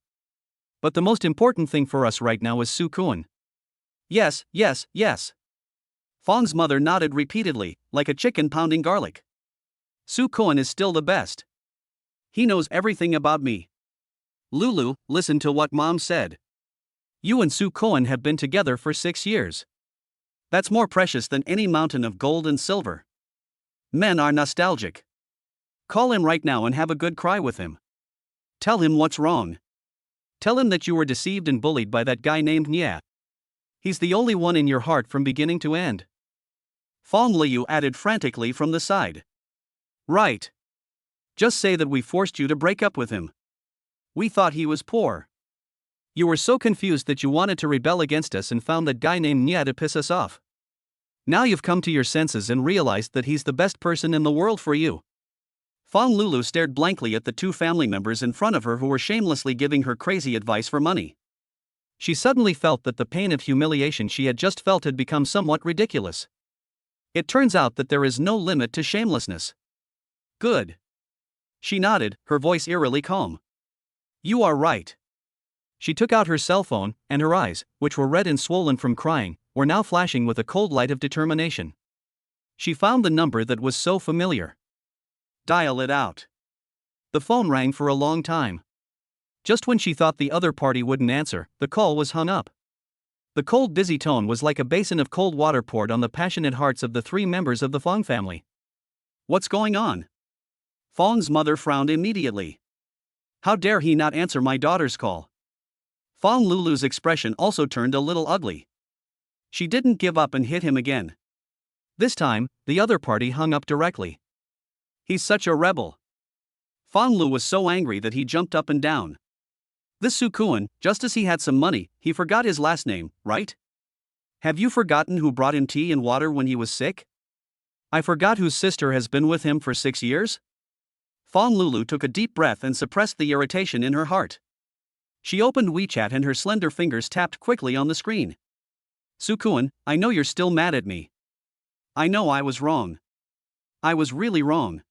But the most important thing for us right now is Su Kuan. Yes, yes, yes. Fang's mother nodded repeatedly, like a chicken pounding garlic. Su Kuan is still the best. He knows everything about me. Lulu, listen to what Mom said. You and Su Kuan have been together for 6 years. That's more precious than any mountain of gold and silver. Men are nostalgic. Call him right now and have a good cry with him. Tell him what's wrong. Tell him that you were deceived and bullied by that guy named Nia. He's the only one in your heart from beginning to end. Fang Liu added frantically from the side. Right. Just say that we forced you to break up with him. We thought he was poor. You were so confused that you wanted to rebel against us and found that guy named Nia to piss us off. Now you've come to your senses and realized that he's the best person in the world for you. Fong Lulu stared blankly at the two family members in front of her who were shamelessly giving her crazy advice for money. She suddenly felt that the pain of humiliation she had just felt had become somewhat ridiculous. It turns out that there is no limit to shamelessness. Good. She nodded, her voice eerily calm. You are right. She took out her cell phone, and her eyes, which were red and swollen from crying, were now flashing with a cold light of determination. She found the number that was so familiar. Dial it out. The phone rang for a long time. Just when she thought the other party wouldn't answer, the call was hung up. The cold, dizzy tone was like a basin of cold water poured on the passionate hearts of the three members of the Fong family. What's going on? Fong's mother frowned immediately. How dare he not answer my daughter's call? Fong Lulu's expression also turned a little ugly. She didn't give up and hit him again. This time, the other party hung up directly. He's such a rebel. Fong Lu was so angry that he jumped up and down. This Sukuan, just as he had some money, he forgot his last name, right? Have you forgotten who brought him tea and water when he was sick? I forgot whose sister has been with him for 6 years? Fong Lulu took a deep breath and suppressed the irritation in her heart. She opened WeChat and her slender fingers tapped quickly on the screen. Sukuan, I know you're still mad at me. I know I was wrong. I was really wrong.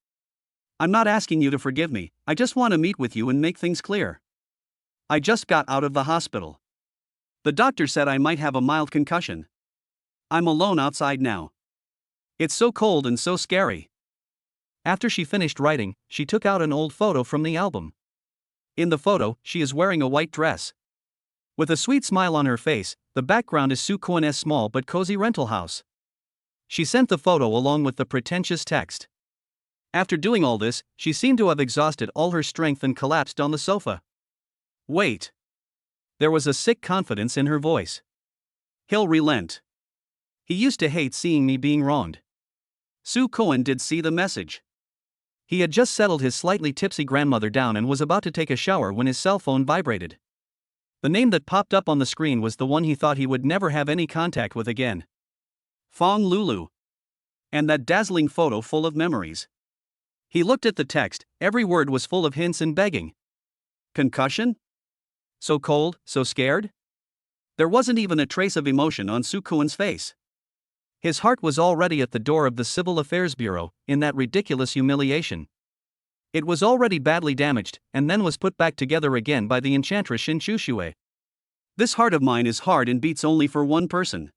I'm not asking you to forgive me, I just want to meet with you and make things clear. I just got out of the hospital. The doctor said I might have a mild concussion. I'm alone outside now. It's so cold and so scary. After she finished writing, she took out an old photo from the album. In the photo, she is wearing a white dress. With a sweet smile on her face, the background is Sukuan's small but cozy rental house. She sent the photo along with the pretentious text. After doing all this, she seemed to have exhausted all her strength and collapsed on the sofa. Wait. There was a sick confidence in her voice. He'll relent. He used to hate seeing me being wronged. Sukuan did see the message. He had just settled his slightly tipsy grandmother down and was about to take a shower when his cell phone vibrated. The name that popped up on the screen was the one he thought he would never have any contact with again. Fong Lulu. And that dazzling photo full of memories. He looked at the text, every word was full of hints and begging. Concussion? So cold, so scared? There wasn't even a trace of emotion on Sukuan's face. His heart was already at the door of the Civil Affairs Bureau, in that ridiculous humiliation. It was already badly damaged, and then was put back together again by the enchantress Shinchushue. This heart of mine is hard and beats only for one person.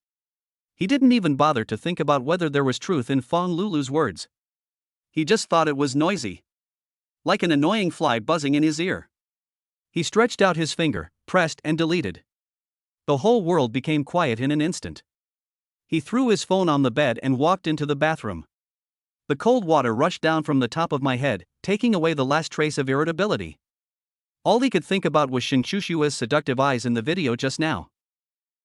He didn't even bother to think about whether there was truth in Fong Lulu's words. He just thought it was noisy. Like an annoying fly buzzing in his ear. He stretched out his finger, pressed and deleted. The whole world became quiet in an instant. He threw his phone on the bed and walked into the bathroom. The cold water rushed down from the top of my head, taking away the last trace of irritability. All he could think about was Shinchushua's seductive eyes in the video just now.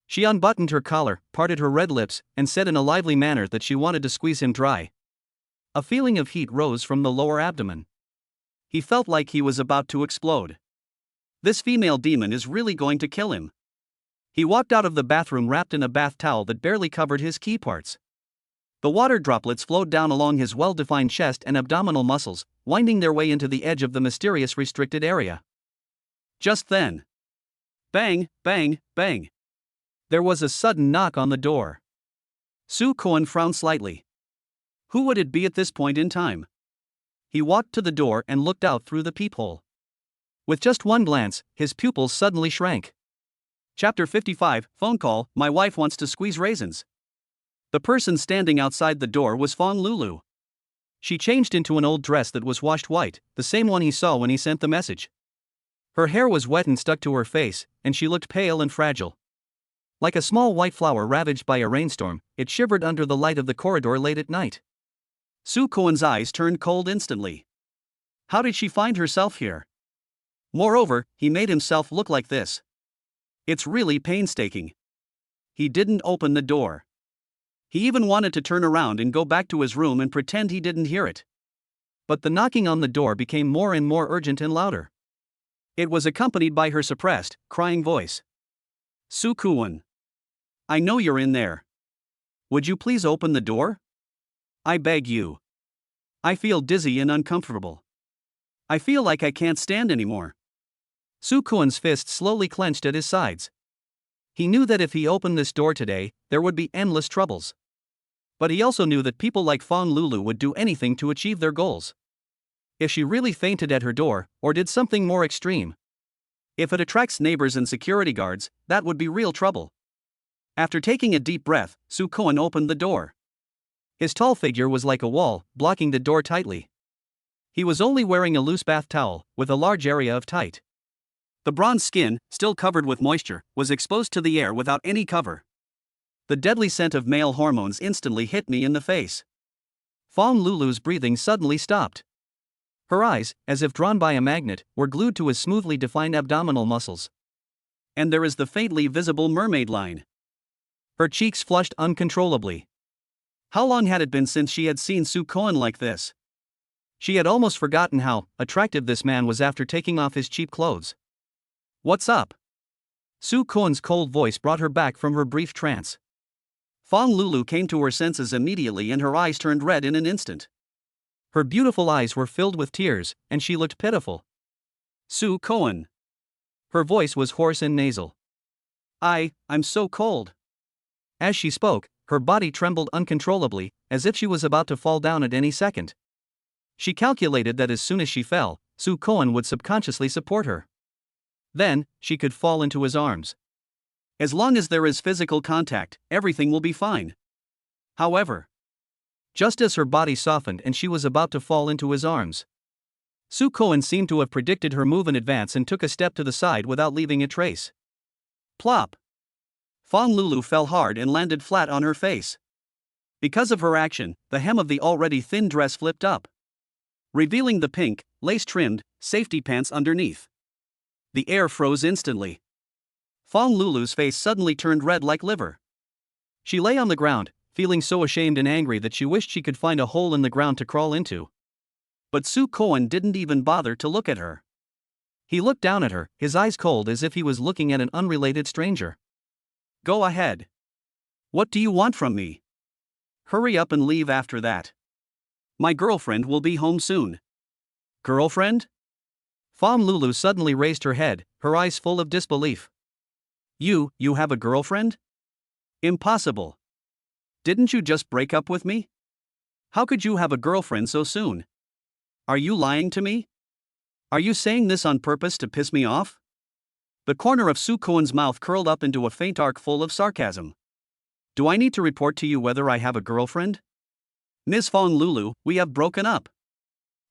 She unbuttoned her collar, parted her red lips, and said in a lively manner that she wanted to squeeze him dry. A feeling of heat rose from the lower abdomen. He felt like he was about to explode. This female demon is really going to kill him. He walked out of the bathroom wrapped in a bath towel that barely covered his key parts. The water droplets flowed down along his well-defined chest and abdominal muscles, winding their way into the edge of the mysterious restricted area. Just then. Bang, bang, bang. There was a sudden knock on the door. Sukuan frowned slightly. Who would it be at this point in time? He walked to the door and looked out through the peephole. With just one glance, his pupils suddenly shrank. Chapter 55, Phone Call, My Wife Wants to Squeeze Raisins. The person standing outside the door was Fong Lulu. She changed into an old dress that was washed white, the same one he saw when he sent the message. Her hair was wet and stuck to her face, and she looked pale and fragile. Like a small white flower ravaged by a rainstorm, it shivered under the light of the corridor late at night. Sukuan's eyes turned cold instantly. How did she find herself here? Moreover, he made himself look like this. It's really painstaking. He didn't open the door. He even wanted to turn around and go back to his room and pretend he didn't hear it. But the knocking on the door became more and more urgent and louder. It was accompanied by her suppressed, crying voice. Sukuan. I know you're in there. Would you please open the door? I beg you. I feel dizzy and uncomfortable. I feel like I can't stand anymore. Soo Kwon's fist slowly clenched at his sides. He knew that if he opened this door today, there would be endless troubles. But he also knew that people like Fong Lulu would do anything to achieve their goals. If she really fainted at her door, or did something more extreme. If it attracts neighbors and security guards, that would be real trouble. After taking a deep breath, Soo Kwon opened the door. His tall figure was like a wall, blocking the door tightly. He was only wearing a loose bath towel, with a large area of tight. The bronze skin, still covered with moisture, was exposed to the air without any cover. The deadly scent of male hormones instantly hit me in the face. Fong Lulu's breathing suddenly stopped. Her eyes, as if drawn by a magnet, were glued to his smoothly defined abdominal muscles. And there is the faintly visible mermaid line. Her cheeks flushed uncontrollably. How long had it been since she had seen Soo Kwon like this? She had almost forgotten how attractive this man was after taking off his cheap clothes. What's up? Soo Kwon's cold voice brought her back from her brief trance. Fong Lulu came to her senses immediately and her eyes turned red in an instant. Her beautiful eyes were filled with tears, and she looked pitiful. Soo Kwon. Her voice was hoarse and nasal. I'm so cold. As she spoke, her body trembled uncontrollably, as if she was about to fall down at any second. She calculated that as soon as she fell, Soo Kwon would subconsciously support her. Then, she could fall into his arms. As long as there is physical contact, everything will be fine. However, just as her body softened and she was about to fall into his arms, Soo Kwon seemed to have predicted her move in advance and took a step to the side without leaving a trace. Plop! Fong Lulu fell hard and landed flat on her face. Because of her action, the hem of the already thin dress flipped up, revealing the pink, lace-trimmed, safety pants underneath. The air froze instantly. Fong Lulu's face suddenly turned red like liver. She lay on the ground, feeling so ashamed and angry that she wished she could find a hole in the ground to crawl into. But Soo Kwon didn't even bother to look at her. He looked down at her, his eyes cold as if he was looking at an unrelated stranger. Go ahead. What do you want from me? Hurry up and leave after that. My girlfriend will be home soon. Girlfriend? Fong Lulu suddenly raised her head, her eyes full of disbelief. You have a girlfriend? Impossible. Didn't you just break up with me? How could you have a girlfriend so soon? Are you lying to me? Are you saying this on purpose to piss me off? The corner of Soo Kwon's mouth curled up into a faint arc full of sarcasm. Do I need to report to you whether I have a girlfriend? Ms. Fong Lulu, we have broken up.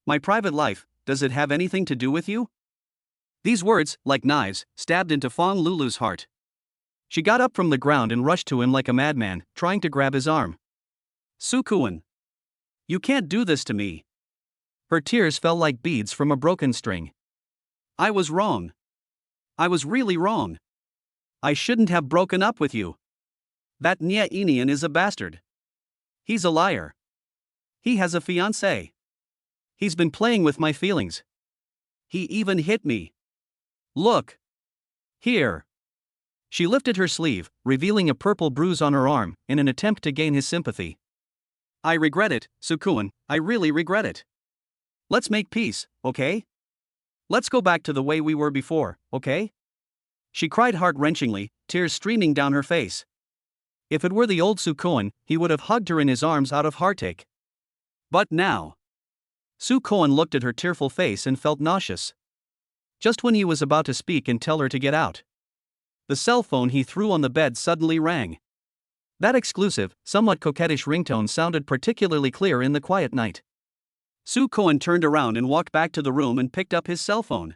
My private life, does it have anything to do with you? These words, like knives, stabbed into Fong Lulu's heart. She got up from the ground and rushed to him like a madman, trying to grab his arm. Soo Kwon. You can't do this to me. Her tears fell like beads from a broken string. I was wrong. I was really wrong. I shouldn't have broken up with you. That Nya Inian is a bastard. He's a liar. He has a fiancée. He's been playing with my feelings. He even hit me. Look. Here. She lifted her sleeve, revealing a purple bruise on her arm, in an attempt to gain his sympathy. I regret it, Soo Kwon, I really regret it. Let's make peace, okay? Let's go back to the way we were before, okay? She cried heart-wrenchingly, tears streaming down her face. If it were the old Soo Kwon, he would have hugged her in his arms out of heartache. But now. Soo Kwon looked at her tearful face and felt nauseous. Just when he was about to speak and tell her to get out, the cell phone he threw on the bed suddenly rang. That exclusive, somewhat coquettish ringtone sounded particularly clear in the quiet night. Soo Kwon turned around and walked back to the room and picked up his cell phone.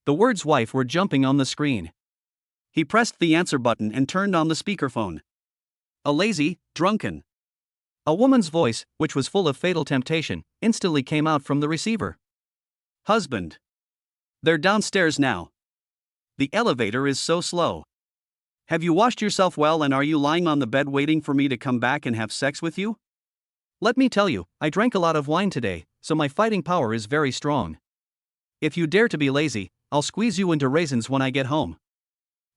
The words wife were jumping on the screen. He pressed the answer button and turned on the speakerphone. A lazy, drunken. A woman's voice, which was full of fatal temptation, instantly came out from the receiver. Husband. They're downstairs now. The elevator is so slow. Have you washed yourself well and are you lying on the bed waiting for me to come back and have sex with you? Let me tell you, I drank a lot of wine today, so my fighting power is very strong. If you dare to be lazy, I'll squeeze you into raisins when I get home.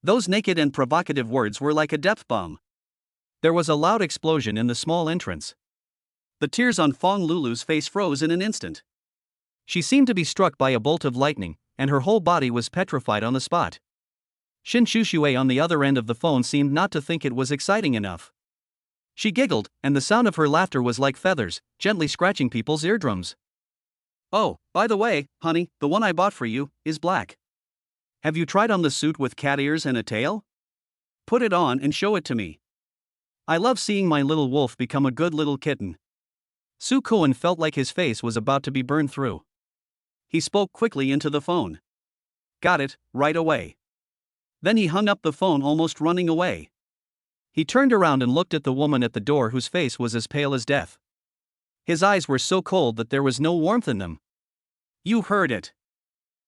Those naked and provocative words were like a depth bomb. There was a loud explosion in the small entrance. The tears on Fong Lulu's face froze in an instant. She seemed to be struck by a bolt of lightning, and her whole body was petrified on the spot. Shin Shushue on the other end of the phone seemed not to think it was exciting enough. She giggled, and the sound of her laughter was like feathers, gently scratching people's eardrums. "Oh, by the way, honey, the one I bought for you is black. Have you tried on the suit with cat ears and a tail? Put it on and show it to me. I love seeing my little wolf become a good little kitten." Soo Koen felt like his face was about to be burned through. He spoke quickly into the phone. "Got it, right away." Then he hung up the phone, almost running away. He turned around and looked at the woman at the door, whose face was as pale as death. His eyes were so cold that there was no warmth in them. "You heard it.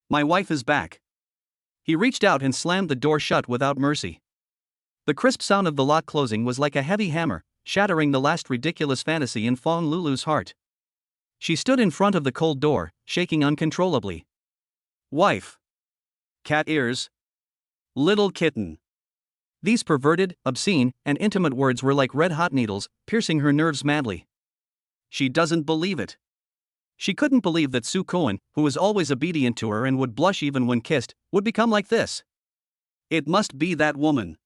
My wife is back." He reached out and slammed the door shut without mercy. The crisp sound of the lock closing was like a heavy hammer, shattering the last ridiculous fantasy in Fong Lulu's heart. She stood in front of the cold door, shaking uncontrollably. Wife. Cat ears. Little kitten. These perverted, obscene, and intimate words were like red-hot needles, piercing her nerves madly. She doesn't believe it. She couldn't believe that Soo Koen, who was always obedient to her and would blush even when kissed, would become like this. It must be that woman.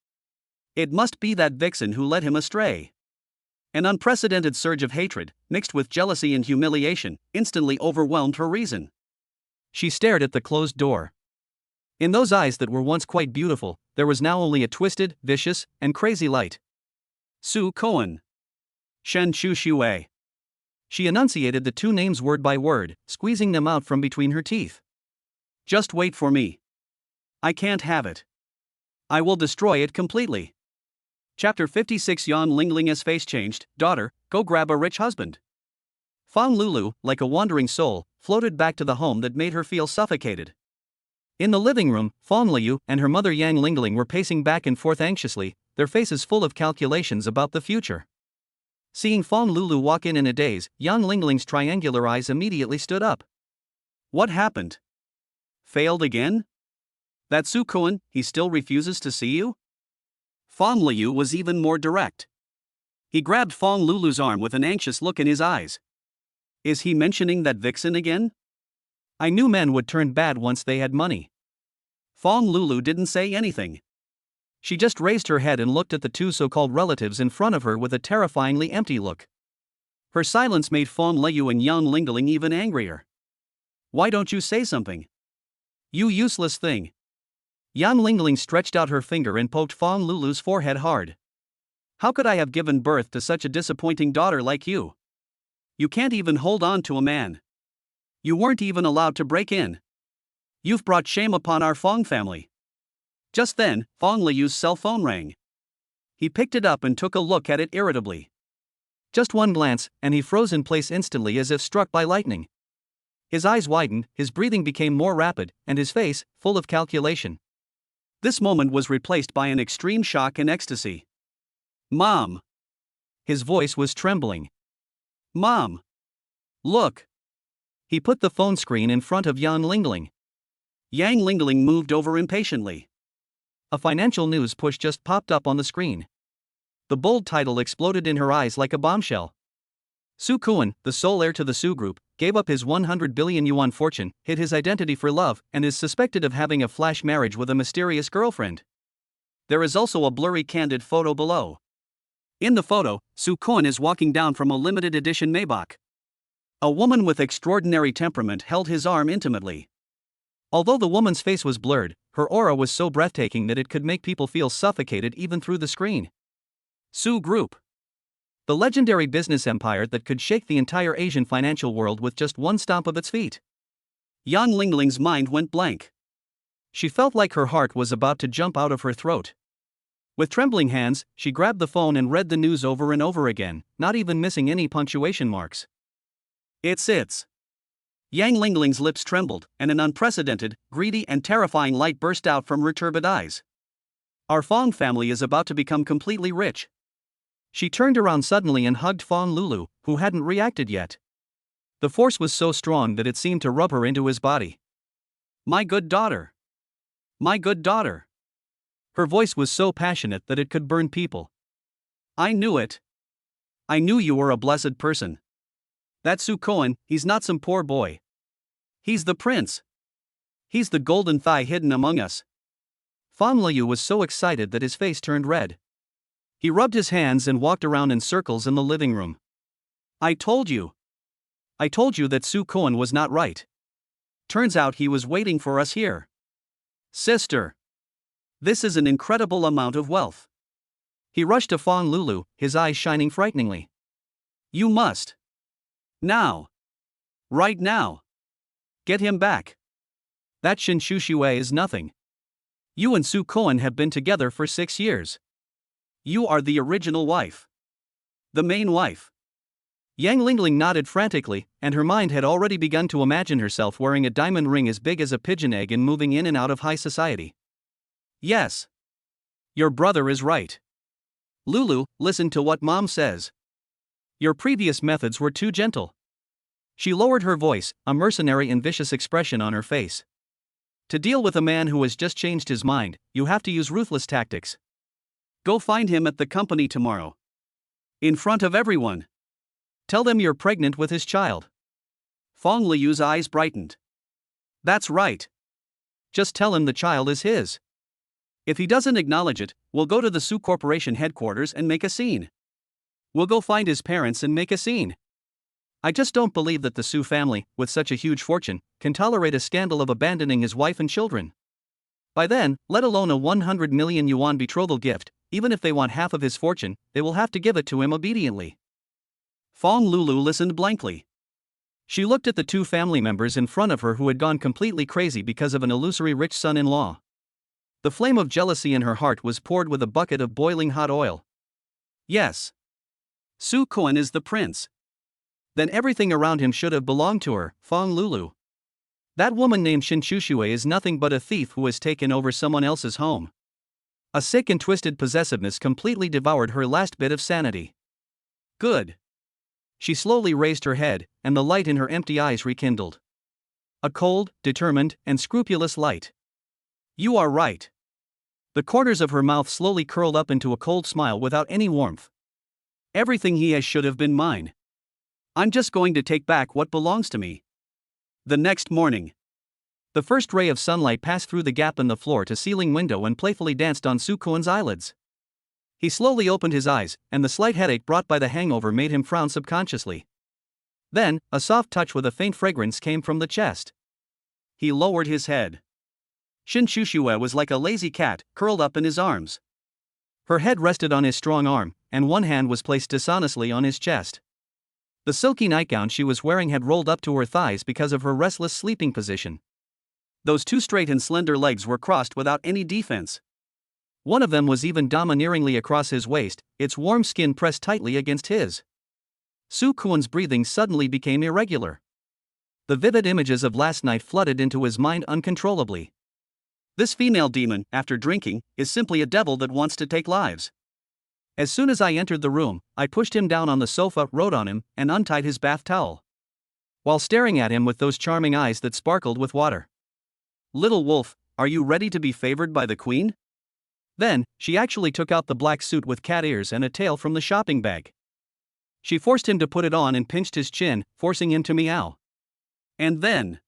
It must be that vixen who led him astray. An unprecedented surge of hatred, mixed with jealousy and humiliation, instantly overwhelmed her reason. She stared at the closed door. In those eyes that were once quite beautiful, there was now only a twisted, vicious, and crazy light. Soo Koen. Shen Shu Shui. She enunciated the two names word by word, squeezing them out from between her teeth. "Just wait for me. I can't have it. I will destroy it completely." Chapter 56. Yan Lingling's face changed. "Daughter, go grab a rich husband." Fong Lulu, like a wandering soul, floated back to the home that made her feel suffocated. In the living room, Fong Liu and her mother Yang Lingling were pacing back and forth anxiously, their faces full of calculations about the future. Seeing Fong Lulu walk in a daze, Yang Lingling's triangular eyes immediately stood up. "What happened? Failed again? That Soo Koen, he still refuses to see you?" Fong Liu was even more direct. He grabbed Fong Lulu's arm with an anxious look in his eyes. "Is he mentioning that vixen again? I knew men would turn bad once they had money." Fong Lulu didn't say anything. She just raised her head and looked at the two so-called relatives in front of her with a terrifyingly empty look. Her silence made Fong Liu and Yang Lingling even angrier. "Why don't you say something? You useless thing." Yang Lingling stretched out her finger and poked Fong Lulu's forehead hard. "How could I have given birth to such a disappointing daughter like you? You can't even hold on to a man. You weren't even allowed to break in. You've brought shame upon our Fong family." Just then, Fong Liu's cell phone rang. He picked it up and took a look at it irritably. Just one glance, and he froze in place instantly as if struck by lightning. His eyes widened, his breathing became more rapid, and his face, full of calculation. This moment was replaced by an extreme shock and ecstasy. "Mom!" His voice was trembling. "Mom! Look!" He put the phone screen in front of Yang Lingling. Yang Lingling moved over impatiently. A financial news push just popped up on the screen. The bold title exploded in her eyes like a bombshell. Soo Koen, the sole heir to the Soo Group, gave up his 100 billion yuan fortune, hid his identity for love, and is suspected of having a flash marriage with a mysterious girlfriend. There is also a blurry candid photo below. In the photo, Soo Koen is walking down from a limited edition Maybach. A woman with extraordinary temperament held his arm intimately. Although the woman's face was blurred, her aura was so breathtaking that it could make people feel suffocated even through the screen. Soo Group. The legendary business empire that could shake the entire Asian financial world with just one stomp of its feet. Yang Lingling's mind went blank. She felt like her heart was about to jump out of her throat. With trembling hands, she grabbed the phone and read the news over and over again, not even missing any punctuation marks. It's. Yang Lingling's lips trembled, and an unprecedented, greedy and terrifying light burst out from her turbid eyes. Our Fong family is about to become completely rich. She turned around suddenly and hugged Fong Lulu, who hadn't reacted yet. The force was so strong that it seemed to rub her into his body. "My good daughter. My good daughter." Her voice was so passionate that it could burn people. "I knew it. I knew you were a blessed person. That Soo Koen, he's not some poor boy. He's the prince. He's the golden thigh hidden among us. Fang Liu was so excited that his face turned red. He rubbed his hands and walked around in circles in the living room. I told you. I told you that Su Koan was not right. Turns out he was waiting for us here. Sister. This is an incredible amount of wealth. He rushed to Fang Lulu, his eyes shining frighteningly. You must. Now. Right now. Get him back. That Shin Shushui is nothing. You and Su Koan have been together for 6 years. You are the original wife. The main wife. Yang Lingling nodded frantically, and her mind had already begun to imagine herself wearing a diamond ring as big as a pigeon egg and moving in and out of high society. Yes. Your brother is right. Lulu, listen to what Mom says. Your previous methods were too gentle. She lowered her voice, a mercenary and vicious expression on her face. To deal with a man who has just changed his mind, you have to use ruthless tactics. Go find him at the company tomorrow. In front of everyone. Tell them you're pregnant with his child. Fang Liu's eyes brightened. That's right. Just tell him the child is his. If he doesn't acknowledge it, we'll go to the Su Corporation headquarters and make a scene. We'll go find his parents and make a scene. I just don't believe that the Su family, with such a huge fortune, can tolerate a scandal of abandoning his wife and children. By then, let alone a 100 million yuan betrothal gift, even if they want half of his fortune, they will have to give it to him obediently. Fang Lulu listened blankly. She looked at the two family members in front of her who had gone completely crazy because of an illusory rich son-in-law. The flame of jealousy in her heart was poured with a bucket of boiling hot oil. Yes. Su Koan is the prince. Then everything around him should have belonged to her, Fang Lulu. That woman named Shin Shushui is nothing but a thief who has taken over someone else's home. A sick and twisted possessiveness completely devoured her last bit of sanity. Good. She slowly raised her head, and the light in her empty eyes rekindled. A cold, determined, and scrupulous light. You are right. The corners of her mouth slowly curled up into a cold smile without any warmth. Everything he has should have been mine. I'm just going to take back what belongs to me. The next morning. The first ray of sunlight passed through the gap in the floor-to-ceiling window and playfully danced on Su Koan's eyelids. He slowly opened his eyes, and the slight headache brought by the hangover made him frown subconsciously. Then, a soft touch with a faint fragrance came from the chest. He lowered his head. Shin Shushui was like a lazy cat, curled up in his arms. Her head rested on his strong arm, and one hand was placed dishonestly on his chest. The silky nightgown she was wearing had rolled up to her thighs because of her restless sleeping position. Those two straight and slender legs were crossed without any defense. One of them was even domineeringly across his waist, its warm skin pressed tightly against his. Su Koan's breathing suddenly became irregular. The vivid images of last night flooded into his mind uncontrollably. This female demon, after drinking, is simply a devil that wants to take lives. As soon as I entered the room, I pushed him down on the sofa, rode on him, and untied his bath towel. While staring at him with those charming eyes that sparkled with water. Little wolf, are you ready to be favored by the queen? Then, she actually took out the black suit with cat ears and a tail from the shopping bag. She forced him to put it on and pinched his chin, forcing him to meow. And then.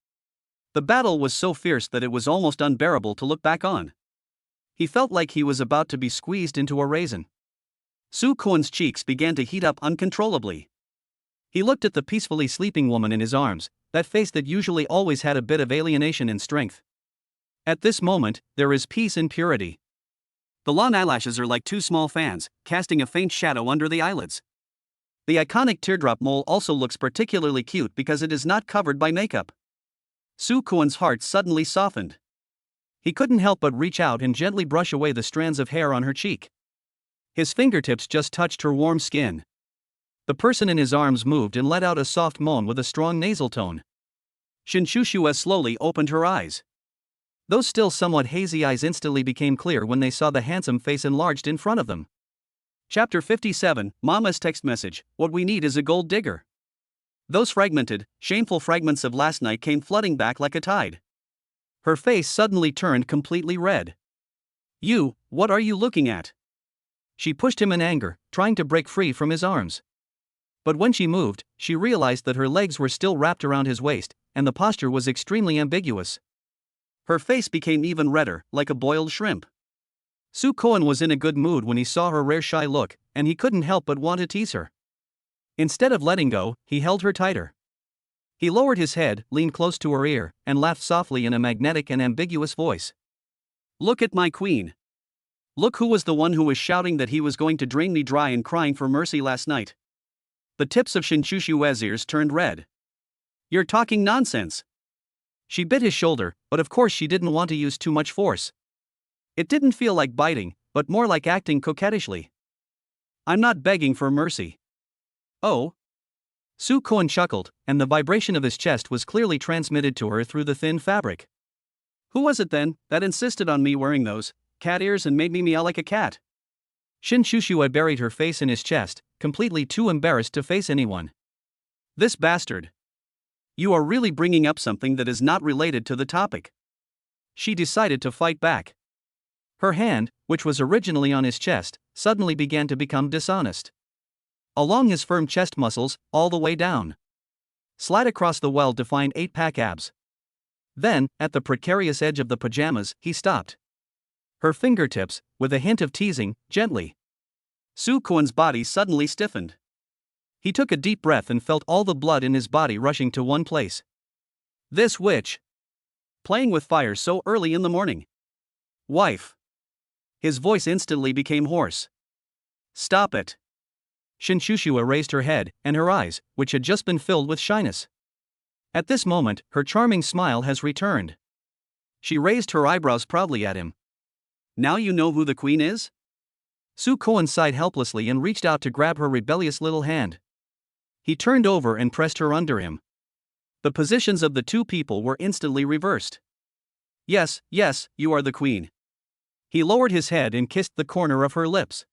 The battle was so fierce that it was almost unbearable to look back on. He felt like he was about to be squeezed into a raisin. Su Koan's cheeks began to heat up uncontrollably. He looked at the peacefully sleeping woman in his arms, that face that usually always had a bit of alienation and strength. At this moment, there is peace and purity. The long eyelashes are like two small fans, casting a faint shadow under the eyelids. The iconic teardrop mole also looks particularly cute because it is not covered by makeup. Su Koan's heart suddenly softened. He couldn't help but reach out and gently brush away the strands of hair on her cheek. His fingertips just touched her warm skin. The person in his arms moved and let out a soft moan with a strong nasal tone. Shin Shushui slowly opened her eyes. Those still somewhat hazy eyes instantly became clear when they saw the handsome face enlarged in front of them. Chapter 57, Mama's text message, what we need is a gold digger. Those fragmented, shameful fragments of last night came flooding back like a tide. Her face suddenly turned completely red. You, what are you looking at? She pushed him in anger, trying to break free from his arms. But when she moved, she realized that her legs were still wrapped around his waist, and the posture was extremely ambiguous. Her face became even redder, like a boiled shrimp. Soo Koan was in a good mood when he saw her rare shy look, and he couldn't help but want to tease her. Instead of letting go, he held her tighter. He lowered his head, leaned close to her ear, and laughed softly in a magnetic and ambiguous voice. "Look at my queen. Look who was the one who was shouting that he was going to drain me dry and crying for mercy last night." The tips of Shinchushue's ears turned red. "You're talking nonsense." She bit his shoulder, but of course she didn't want to use too much force. It didn't feel like biting, but more like acting coquettishly. "I'm not begging for mercy." "Oh?" Soo Koan chuckled, and the vibration of his chest was clearly transmitted to her through the thin fabric. "Who was it then that insisted on me wearing those cat ears and made me meow like a cat?" Shin Shushue buried her face in his chest, completely too embarrassed to face anyone. "This bastard. You are really bringing up something that is not related to the topic." She decided to fight back. Her hand, which was originally on his chest, suddenly began to become dishonest. Along his firm chest muscles, all the way down. Slide across the well-defined 8-pack abs. Then, at the precarious edge of the pajamas, he stopped. Her fingertips, with a hint of teasing, gently. Soo Koan's body suddenly stiffened. He took a deep breath and felt all the blood in his body rushing to one place. This witch. Playing with fire so early in the morning. Wife. His voice instantly became hoarse. "Stop it." Shinchushua raised her head, and her eyes, which had just been filled with shyness. At this moment, her charming smile has returned. She raised her eyebrows proudly at him. "Now you know who the queen is?" Soo Koan sighed helplessly and reached out to grab her rebellious little hand. He turned over and pressed her under him. The positions of the two people were instantly reversed. Yes, you are the queen." He lowered his head and kissed the corner of her lips.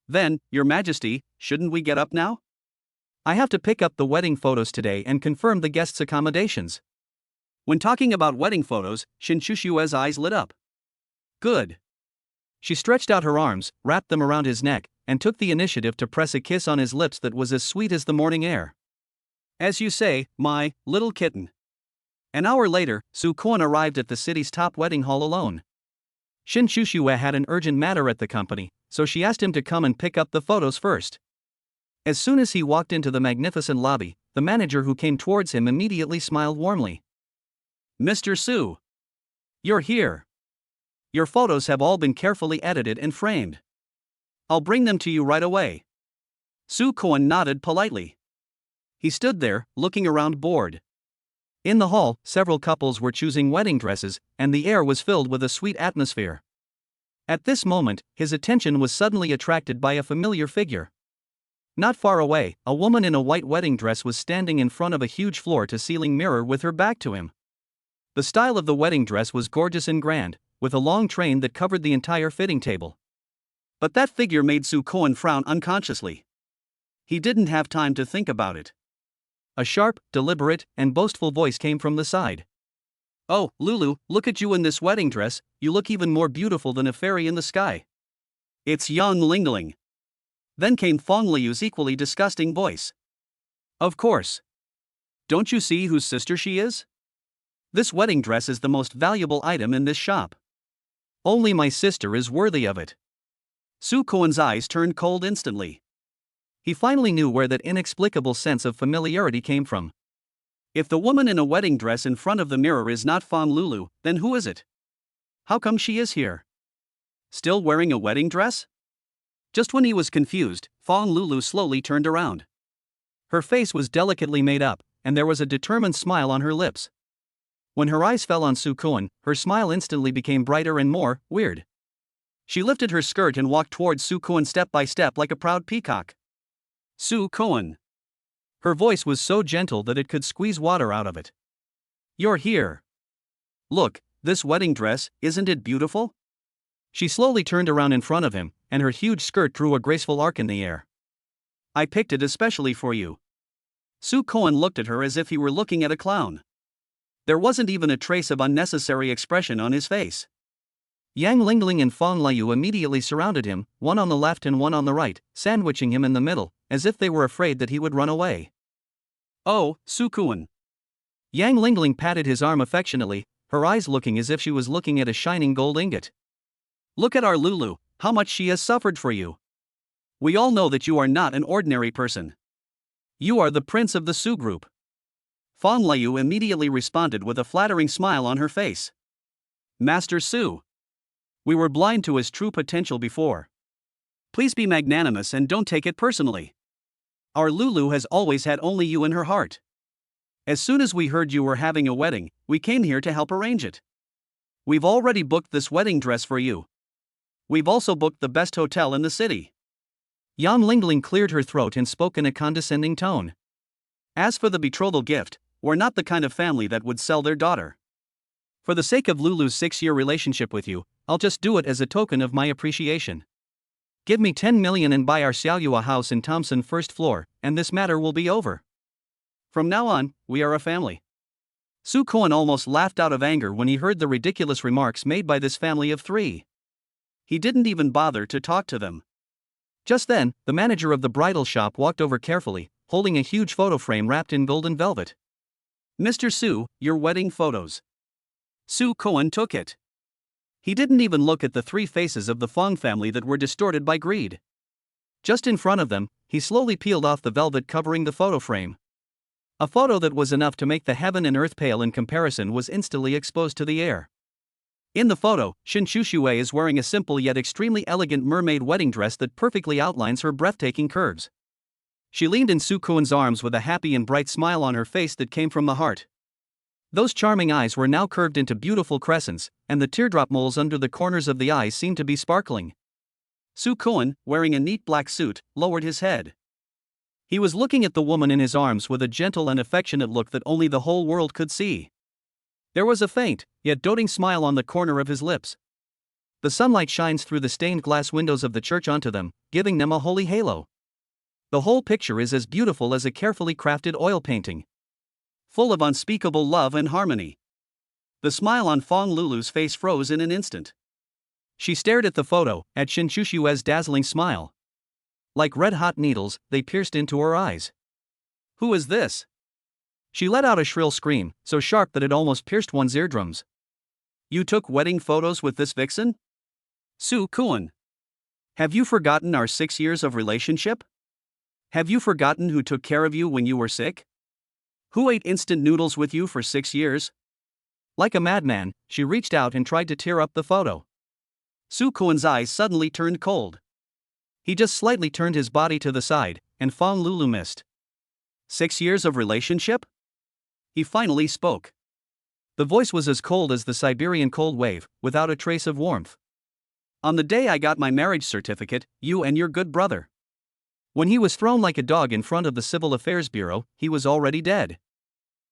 "Then, Your Majesty, shouldn't we get up now? I have to pick up the wedding photos today and confirm the guests' accommodations." When talking about wedding photos, Shinchushue's eyes lit up. "Good." She stretched out her arms, wrapped them around his neck, and took the initiative to press a kiss on his lips that was as sweet as the morning air. "As you say, my little kitten." An hour later, Soo Koan arrived at the city's top wedding hall alone. Shin Shushue had an urgent matter at the company, so she asked him to come and pick up the photos first. As soon as he walked into the magnificent lobby, the manager who came towards him immediately smiled warmly. "Mr. Soo. You're here. Your photos have all been carefully edited and framed. I'll bring them to you right away." Soo Koan nodded politely. He stood there, looking around bored. In the hall, several couples were choosing wedding dresses, and the air was filled with a sweet atmosphere. At this moment, his attention was suddenly attracted by a familiar figure. Not far away, a woman in a white wedding dress was standing in front of a huge floor-to-ceiling mirror with her back to him. The style of the wedding dress was gorgeous and grand, with a long train that covered the entire fitting table. But that figure made Soo Koan frown unconsciously. He didn't have time to think about it. A sharp, deliberate, and boastful voice came from the side. "Oh, Lulu, look at you in this wedding dress, you look even more beautiful than a fairy in the sky." "It's Yang Lingling." Then came Fong Liu's equally disgusting voice. "Of course. Don't you see whose sister she is? This wedding dress is the most valuable item in this shop. Only my sister is worthy of it." Soo Koan's eyes turned cold instantly. He finally knew where that inexplicable sense of familiarity came from. If the woman in a wedding dress in front of the mirror is not Fong Lulu, then who is it? How come she is here? Still wearing a wedding dress? Just when he was confused, Fong Lulu slowly turned around. Her face was delicately made up, and there was a determined smile on her lips. When her eyes fell on Soo Koan, her smile instantly became brighter and more weird. She lifted her skirt and walked towards Soo Koan step by step like a proud peacock. "Soo Koan." Her voice was so gentle that it could squeeze water out of it. "You're here. Look, this wedding dress, isn't it beautiful?" She slowly turned around in front of him, and her huge skirt drew a graceful arc in the air. "I picked it especially for you." Soo Koan looked at her as if he were looking at a clown. There wasn't even a trace of unnecessary expression on his face. Yang Lingling and Fong Liu immediately surrounded him, one on the left and one on the right, sandwiching him in the middle, as if they were afraid that he would run away. "Oh, Soo Koan. Yang Lingling patted his arm affectionately, her eyes looking as if she was looking at a shining gold ingot. Look at our Lulu, how much she has suffered for you. We all know that you are not an ordinary person. You are the prince of the Su group. Fong Liu immediately responded with a flattering smile on her face. Master Su. We were blind to his true potential before. Please be magnanimous and don't take it personally. Our Lulu has always had only you in her heart. As soon as we heard you were having a wedding, we came here to help arrange it. We've already booked this wedding dress for you. We've also booked the best hotel in the city. Yang Lingling cleared her throat and spoke in a condescending tone. As for the betrothal gift, we're not the kind of family that would sell their daughter. For the sake of Lulu's 6-year relationship with you, I'll just do it as a token of my appreciation. Give me 10 million and buy our Xiaoyua house in Thompson first floor, and this matter will be over. From now on, we are a family. Su Koan almost laughed out of anger when he heard the ridiculous remarks made by this family of 3. He didn't even bother to talk to them. Just then, the manager of the bridal shop walked over carefully, holding a huge photo frame wrapped in golden velvet. Mr. Su, your wedding photos. Su Koan took it. He didn't even look at the 3 faces of the Fong family that were distorted by greed. Just in front of them, he slowly peeled off the velvet covering the photo frame. A photo that was enough to make the heaven and earth pale in comparison was instantly exposed to the air. In the photo, Shin Shushui is wearing a simple yet extremely elegant mermaid wedding dress that perfectly outlines her breathtaking curves. She leaned in Su Koan's arms with a happy and bright smile on her face that came from the heart. Those charming eyes were now curved into beautiful crescents, and the teardrop moles under the corners of the eyes seemed to be sparkling. Su Koan, wearing a neat black suit, lowered his head. He was looking at the woman in his arms with a gentle and affectionate look that only the whole world could see. There was a faint, yet doting smile on the corner of his lips. The sunlight shines through the stained glass windows of the church onto them, giving them a holy halo. The whole picture is as beautiful as a carefully crafted oil painting. Full of unspeakable love and harmony. The smile on Fong Lulu's face froze in an instant. She stared at the photo, at Shin Shushue's dazzling smile. Like red-hot needles, they pierced into her eyes. Who is this? She let out a shrill scream, so sharp that it almost pierced one's eardrums. You took wedding photos with this vixen? Su Koan. Have you forgotten our 6 years of relationship? Have you forgotten who took care of you when you were sick? Who ate instant noodles with you for 6 years? Like a madman, she reached out and tried to tear up the photo. Su Koan's eyes suddenly turned cold. He just slightly turned his body to the side, and Fong Lulu missed. 6 years of relationship? He finally spoke. The voice was as cold as the Siberian cold wave, without a trace of warmth. On the day I got my marriage certificate, you and your good brother. When he was thrown like a dog in front of the Civil Affairs Bureau, he was already dead.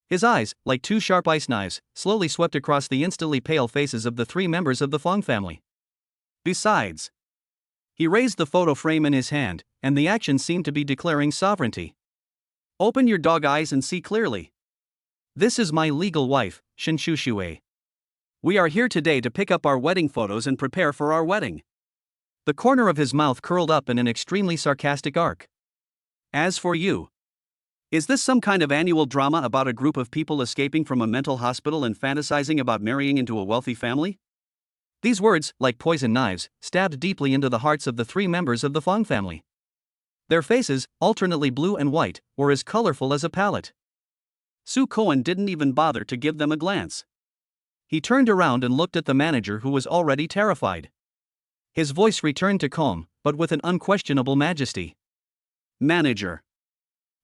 His eyes, like 2 sharp ice knives, slowly swept across the instantly pale faces of the 3 members of the Fong family. Besides, he raised the photo frame in his hand, and the action seemed to be declaring sovereignty. Open your dog eyes and see clearly. This is my legal wife, Shin Shushue. We are here today to pick up our wedding photos and prepare for our wedding. The corner of his mouth curled up in an extremely sarcastic arc. As for you, is this some kind of annual drama about a group of people escaping from a mental hospital and fantasizing about marrying into a wealthy family? These words, like poison knives, stabbed deeply into the hearts of the 3 members of the Fong family. Their faces, alternately blue and white, were as colorful as a palette. Su Koan didn't even bother to give them a glance. He turned around and looked at the manager, who was already terrified. His voice returned to calm, but with an unquestionable majesty. Manager.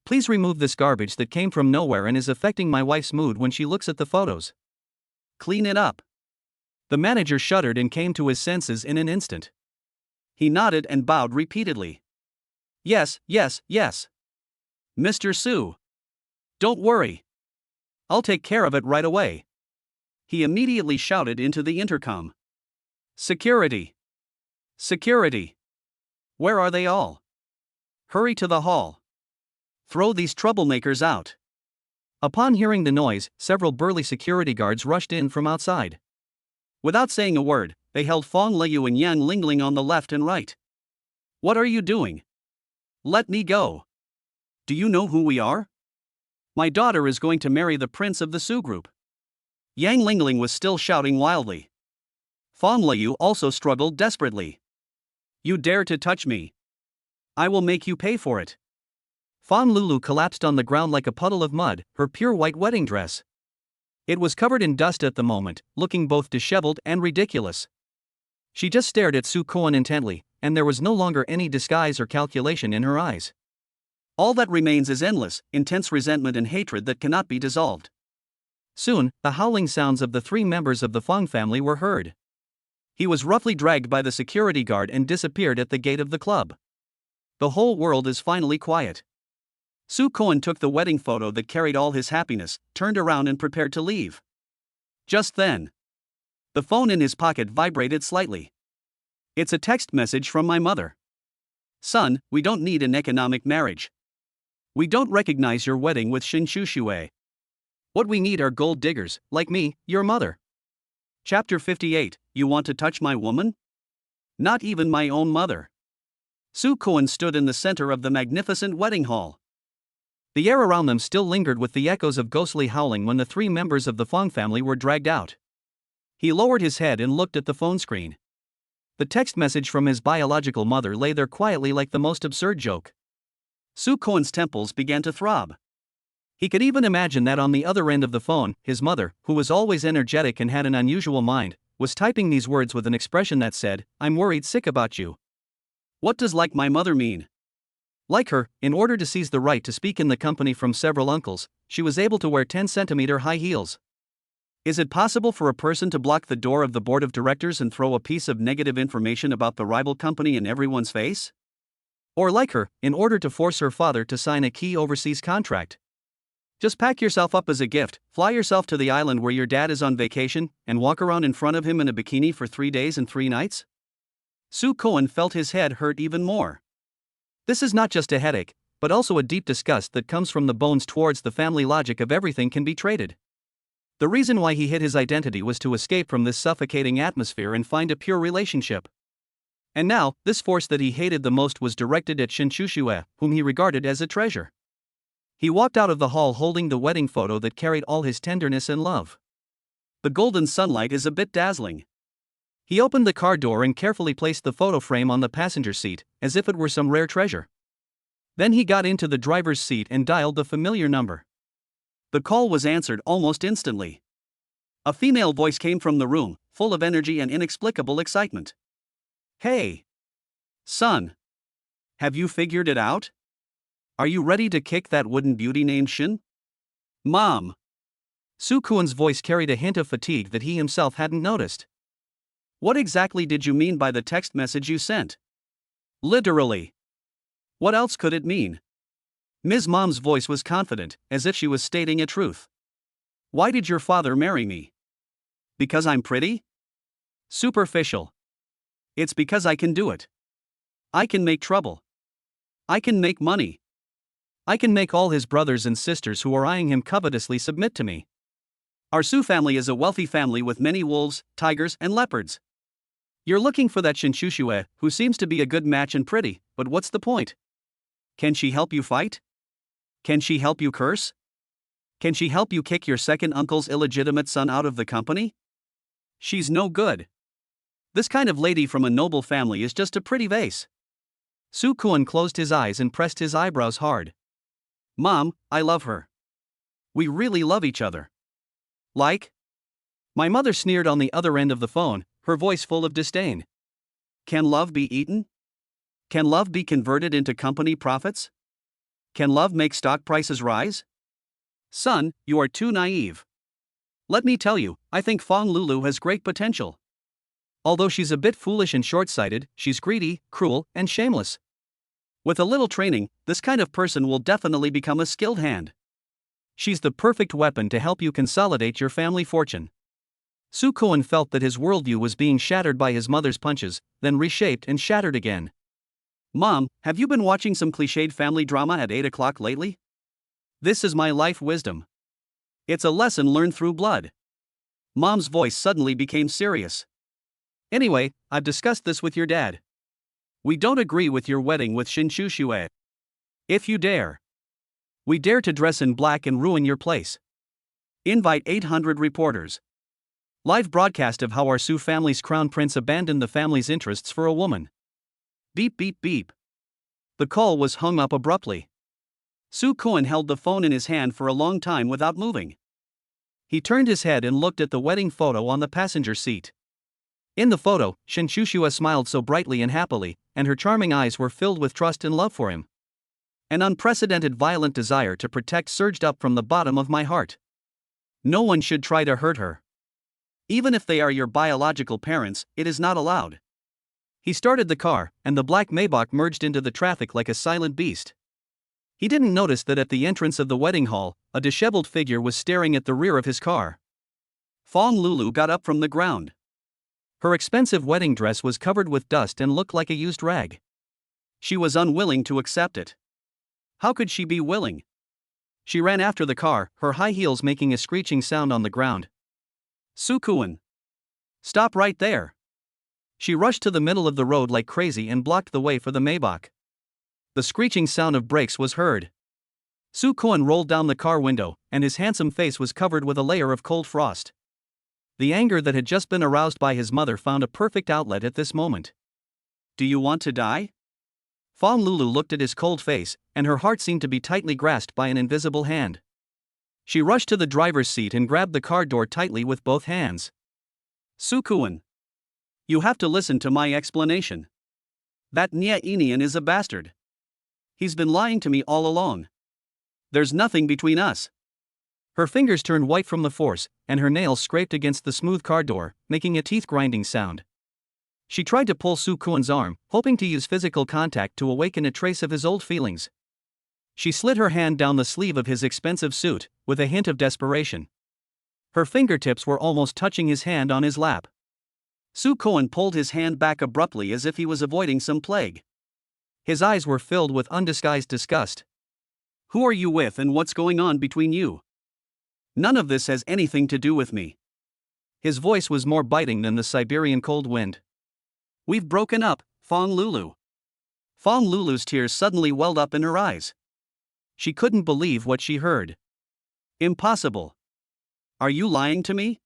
Please remove this garbage that came from nowhere and is affecting my wife's mood when she looks at the photos. Clean it up. The manager shuddered and came to his senses in an instant. He nodded and bowed repeatedly. Yes, yes, yes. Mr. Su. Don't worry. I'll take care of it right away. He immediately shouted into the intercom. Security. Security. Where are they all? Hurry to the hall. Throw these troublemakers out. Upon hearing the noise, several burly security guards rushed in from outside. Without saying a word, they held Fong Liu and Yang Lingling on the left and right. What are you doing? Let me go. Do you know who we are? My daughter is going to marry the prince of the Su group. Yang Lingling was still shouting wildly. Fan Liu also struggled desperately. You dare to touch me? I will make you pay for it. Fan Lulu collapsed on the ground like a puddle of mud, her pure white wedding dress. It was covered in dust at the moment, looking both disheveled and ridiculous. She just stared at Su Kuan intently, and there was no longer any disguise or calculation in her eyes. All that remains is endless, intense resentment and hatred that cannot be dissolved. Soon, the howling sounds of the three members of the Fang family were heard. He was roughly dragged by the security guard and disappeared at the gate of the club. The whole world is finally quiet. Su Kuan took the wedding photo that carried all his happiness, turned around and prepared to leave. Just then, the phone in his pocket vibrated slightly. It's a text message from my mother. Son, we don't need an economic marriage. We don't recognize your wedding with Shin Shushui. What we need are gold diggers, like me, your mother. Chapter 58, You want to touch my woman? Not even my own mother. Su Kuan stood in the center of the magnificent wedding hall. The air around them still lingered with the echoes of ghostly howling when the three members of the Fang family were dragged out. He lowered his head and looked at the phone screen. The text message from his biological mother lay there quietly like the most absurd joke. Su Kuan's temples began to throb. He could even imagine that on the other end of the phone, his mother, who was always energetic and had an unusual mind, was typing these words with an expression that said, "I'm worried sick about you." What does like my mother mean? Like her, in order to seize the right to speak in the company from several uncles, she was able to wear 10-centimeter high heels. Is it possible for a person to block the door of the board of directors and throw a piece of negative information about the rival company in everyone's face? Or like her, in order to force her father to sign a key overseas contract? Just pack yourself up as a gift, fly yourself to the island where your dad is on vacation, and walk around in front of him in a bikini for 3 days and 3 nights? Su Kuan felt his head hurt even more. This is not just a headache, but also a deep disgust that comes from the bones towards the family logic of everything can be traded. The reason why he hid his identity was to escape from this suffocating atmosphere and find a pure relationship. And now, this force that he hated the most was directed at Shin Shushue, whom he regarded as a treasure. He walked out of the hall holding the wedding photo that carried all his tenderness and love. The golden sunlight is a bit dazzling. He opened the car door and carefully placed the photo frame on the passenger seat, as if it were some rare treasure. Then he got into the driver's seat and dialed the familiar number. The call was answered almost instantly. A female voice came from the room, full of energy and inexplicable excitement. Hey! Son! Have you figured it out? Are you ready to kick that wooden beauty named Shin? Mom! Su Kuan's voice carried a hint of fatigue that he himself hadn't noticed. What exactly did you mean by the text message you sent? Literally. What else could it mean? Ms. Mom's voice was confident, as if she was stating a truth. Why did your father marry me? Because I'm pretty? Superficial. It's because I can do it. I can make trouble. I can make money. I can make all his brothers and sisters who are eyeing him covetously submit to me. Our Su family is a wealthy family with many wolves, tigers, and leopards. You're looking for that Shin Shushue, who seems to be a good match and pretty, but what's the point? Can she help you fight? Can she help you curse? Can she help you kick your second uncle's illegitimate son out of the company? She's no good. This kind of lady from a noble family is just a pretty vase. Su Kuan closed his eyes and pressed his eyebrows hard. Mom, I love her. We really love each other. Like? My mother sneered on the other end of the phone, her voice full of disdain. Can love be eaten? Can love be converted into company profits? Can love make stock prices rise? Son, you are too naive. Let me tell you, I think Fang Lulu has great potential. Although she's a bit foolish and short-sighted, she's greedy, cruel, and shameless. With a little training, this kind of person will definitely become a skilled hand. She's the perfect weapon to help you consolidate your family fortune. Su Kuan felt that his worldview was being shattered by his mother's punches, then reshaped and shattered again. Mom, have you been watching some cliched family drama at 8 o'clock lately? This is my life wisdom. It's a lesson learned through blood. Mom's voice suddenly became serious. Anyway, I've discussed this with your dad. We don't agree with your wedding with Shin Shushue. If you dare We dare to dress in black and ruin your place. Invite 800 reporters. Live broadcast of how our Su family's crown prince abandoned the family's interests for a woman. Beep beep beep. The call was hung up abruptly. Su Kuan held the phone in his hand for a long time without moving. He turned his head and looked at the wedding photo on the passenger seat. In the photo, Shen Shushua smiled so brightly and happily, and her charming eyes were filled with trust and love for him. An unprecedented violent desire to protect surged up from the bottom of my heart. No one should try to hurt her. Even if they are your biological parents, it is not allowed. He started the car, and the black Maybach merged into the traffic like a silent beast. He didn't notice that at the entrance of the wedding hall, a disheveled figure was staring at the rear of his car. Fong Lulu got up from the ground. Her expensive wedding dress was covered with dust and looked like a used rag. She was unwilling to accept it. How could she be willing? She ran after the car, her high heels making a screeching sound on the ground. Su Kuan! Stop right there! She rushed to the middle of the road like crazy and blocked the way for the Maybach. The screeching sound of brakes was heard. Su Kuan rolled down the car window, and his handsome face was covered with a layer of cold frost. The anger that had just been aroused by his mother found a perfect outlet at this moment. Do you want to die? Fong Lulu looked at his cold face, and her heart seemed to be tightly grasped by an invisible hand. She rushed to the driver's seat and grabbed the car door tightly with both hands. Su Kuan! You have to listen to my explanation. That Nya Inian is a bastard. He's been lying to me all along. There's nothing between us. Her fingers turned white from the force, and her nails scraped against the smooth car door, making a teeth-grinding sound. She tried to pull Su Kuan's arm, hoping to use physical contact to awaken a trace of his old feelings. She slid her hand down the sleeve of his expensive suit, with a hint of desperation. Her fingertips were almost touching his hand on his lap. Su Kuan pulled his hand back abruptly as if he was avoiding some plague. His eyes were filled with undisguised disgust. Who are you with and what's going on between you? None of this has anything to do with me. His voice was more biting than the Siberian cold wind. We've broken up, Fong Lulu. Fong Lulu's tears suddenly welled up in her eyes. She couldn't believe what she heard. Impossible. Are you lying to me?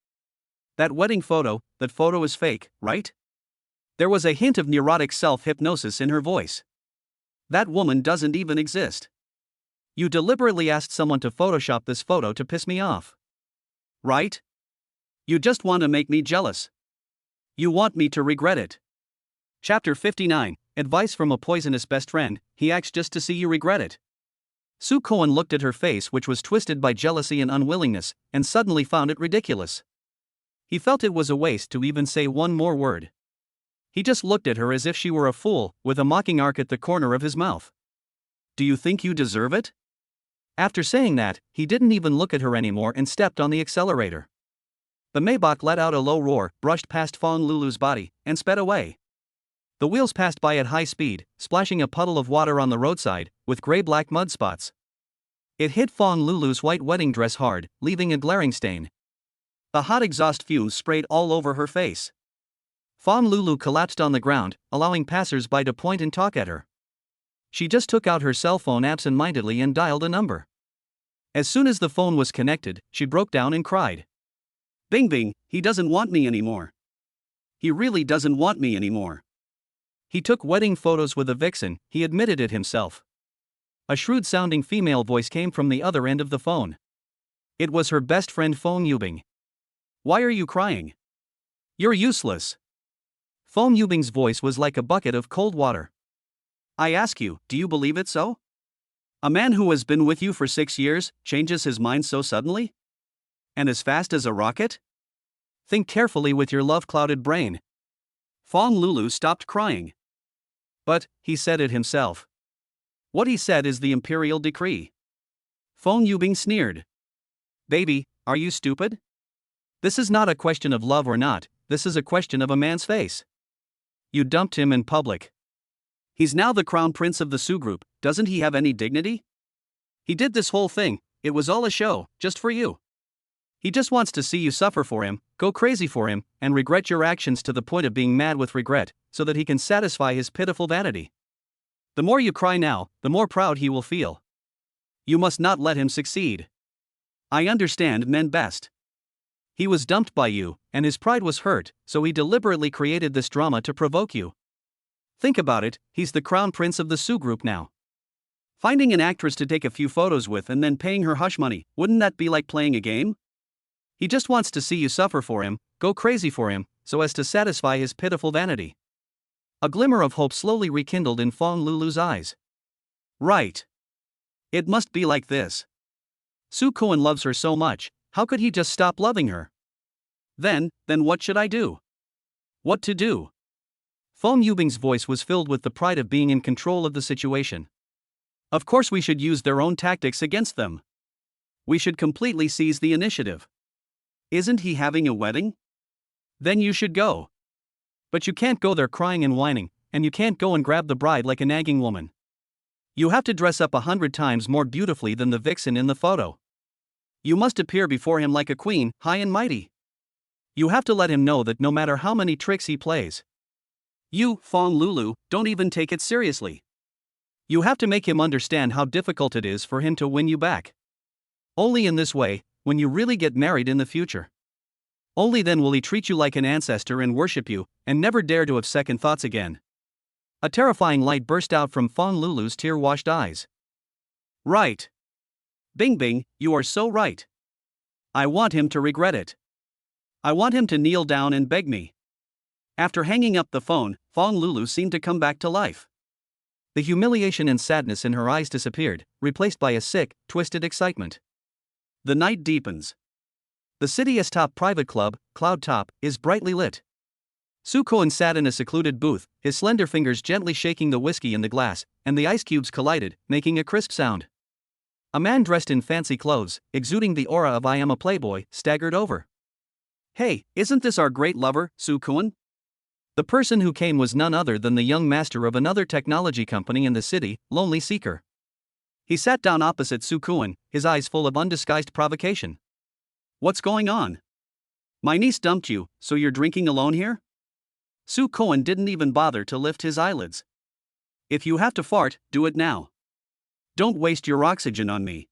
That wedding photo, that photo is fake, right? There was a hint of neurotic self-hypnosis in her voice. That woman doesn't even exist. You deliberately asked someone to Photoshop this photo to piss me off. Right? You just want to make me jealous. You want me to regret it. Chapter 59, Advice from a Poisonous Best Friend, He acts just to see you regret it. Su Kuan looked at her face, which was twisted by jealousy and unwillingness, and suddenly found it ridiculous. He felt it was a waste to even say one more word. He just looked at her as if she were a fool, with a mocking arc at the corner of his mouth. Do you think you deserve it? After saying that, he didn't even look at her anymore and stepped on the accelerator. The Maybach let out a low roar, brushed past Fong Lulu's body, and sped away. The wheels passed by at high speed, splashing a puddle of water on the roadside, with gray-black mud spots. It hit Fong Lulu's white wedding dress hard, leaving a glaring stain. The hot exhaust fumes sprayed all over her face. Fong Lulu collapsed on the ground, allowing passers-by to point and talk at her. She just took out her cell phone absent-mindedly and dialed a number. As soon as the phone was connected, she broke down and cried. Bing bing, he doesn't want me anymore. He really doesn't want me anymore. He took wedding photos with a vixen, he admitted it himself. A shrewd-sounding female voice came from the other end of the phone. It was her best friend Fong Yubing. Why are you crying? You're useless. Fong Yubing's voice was like a bucket of cold water. I ask you, do you believe it so? A man who has been with you for 6 years changes his mind so suddenly? And as fast as a rocket? Think carefully with your love-clouded brain. Fong Lulu stopped crying. But, he said it himself. What he said is the imperial decree. Fong Yubing sneered. Baby, are you stupid? This is not a question of love or not, this is a question of a man's face. You dumped him in public. He's now the crown prince of the Su group, doesn't he have any dignity? He did this whole thing, it was all a show, just for you. He just wants to see you suffer for him, go crazy for him, and regret your actions to the point of being mad with regret, so that he can satisfy his pitiful vanity. The more you cry now, the more proud he will feel. You must not let him succeed. I understand men best. He was dumped by you, and his pride was hurt, so he deliberately created this drama to provoke you. Think about it, he's the crown prince of the Sue group now. Finding an actress to take a few photos with and then paying her hush money, wouldn't that be like playing a game? He just wants to see you suffer for him, go crazy for him, so as to satisfy his pitiful vanity. A glimmer of hope slowly rekindled in Fong Lulu's eyes. Right. It must be like this. Sue Cohen loves her so much, how could he just stop loving her? Then what should I do? What to do? Fong Yubing's voice was filled with the pride of being in control of the situation. Of course we should use their own tactics against them. We should completely seize the initiative. Isn't he having a wedding? Then you should go. But you can't go there crying and whining, and you can't go and grab the bride like a nagging woman. You have to dress up 100 times more beautifully than the vixen in the photo. You must appear before him like a queen, high and mighty. You have to let him know that no matter how many tricks he plays, you, Fong Lulu, don't even take it seriously. You have to make him understand how difficult it is for him to win you back. Only in this way, when you really get married in the future, only then will he treat you like an ancestor and worship you, and never dare to have second thoughts again. A terrifying light burst out from Fong Lulu's tear-washed eyes. Right. Bing Bing, you are so right. I want him to regret it. I want him to kneel down and beg me. After hanging up the phone, Fong Lulu seemed to come back to life. The humiliation and sadness in her eyes disappeared, replaced by a sick, twisted excitement. The night deepens. The city's top private club, Cloud Top, is brightly lit. Sue Cohen sat in a secluded booth, his slender fingers gently shaking the whiskey in the glass, and the ice cubes collided, making a crisp sound. A man dressed in fancy clothes, exuding the aura of I am a playboy, staggered over. Hey, isn't this our great lover, Sue Cohen? The person who came was none other than the young master of another technology company in the city, Lonely Seeker. He sat down opposite Sue Cohen, his eyes full of undisguised provocation. What's going on? My niece dumped you, so you're drinking alone here? Sue Cohen didn't even bother to lift his eyelids. If you have to fart, do it now. Don't waste your oxygen on me.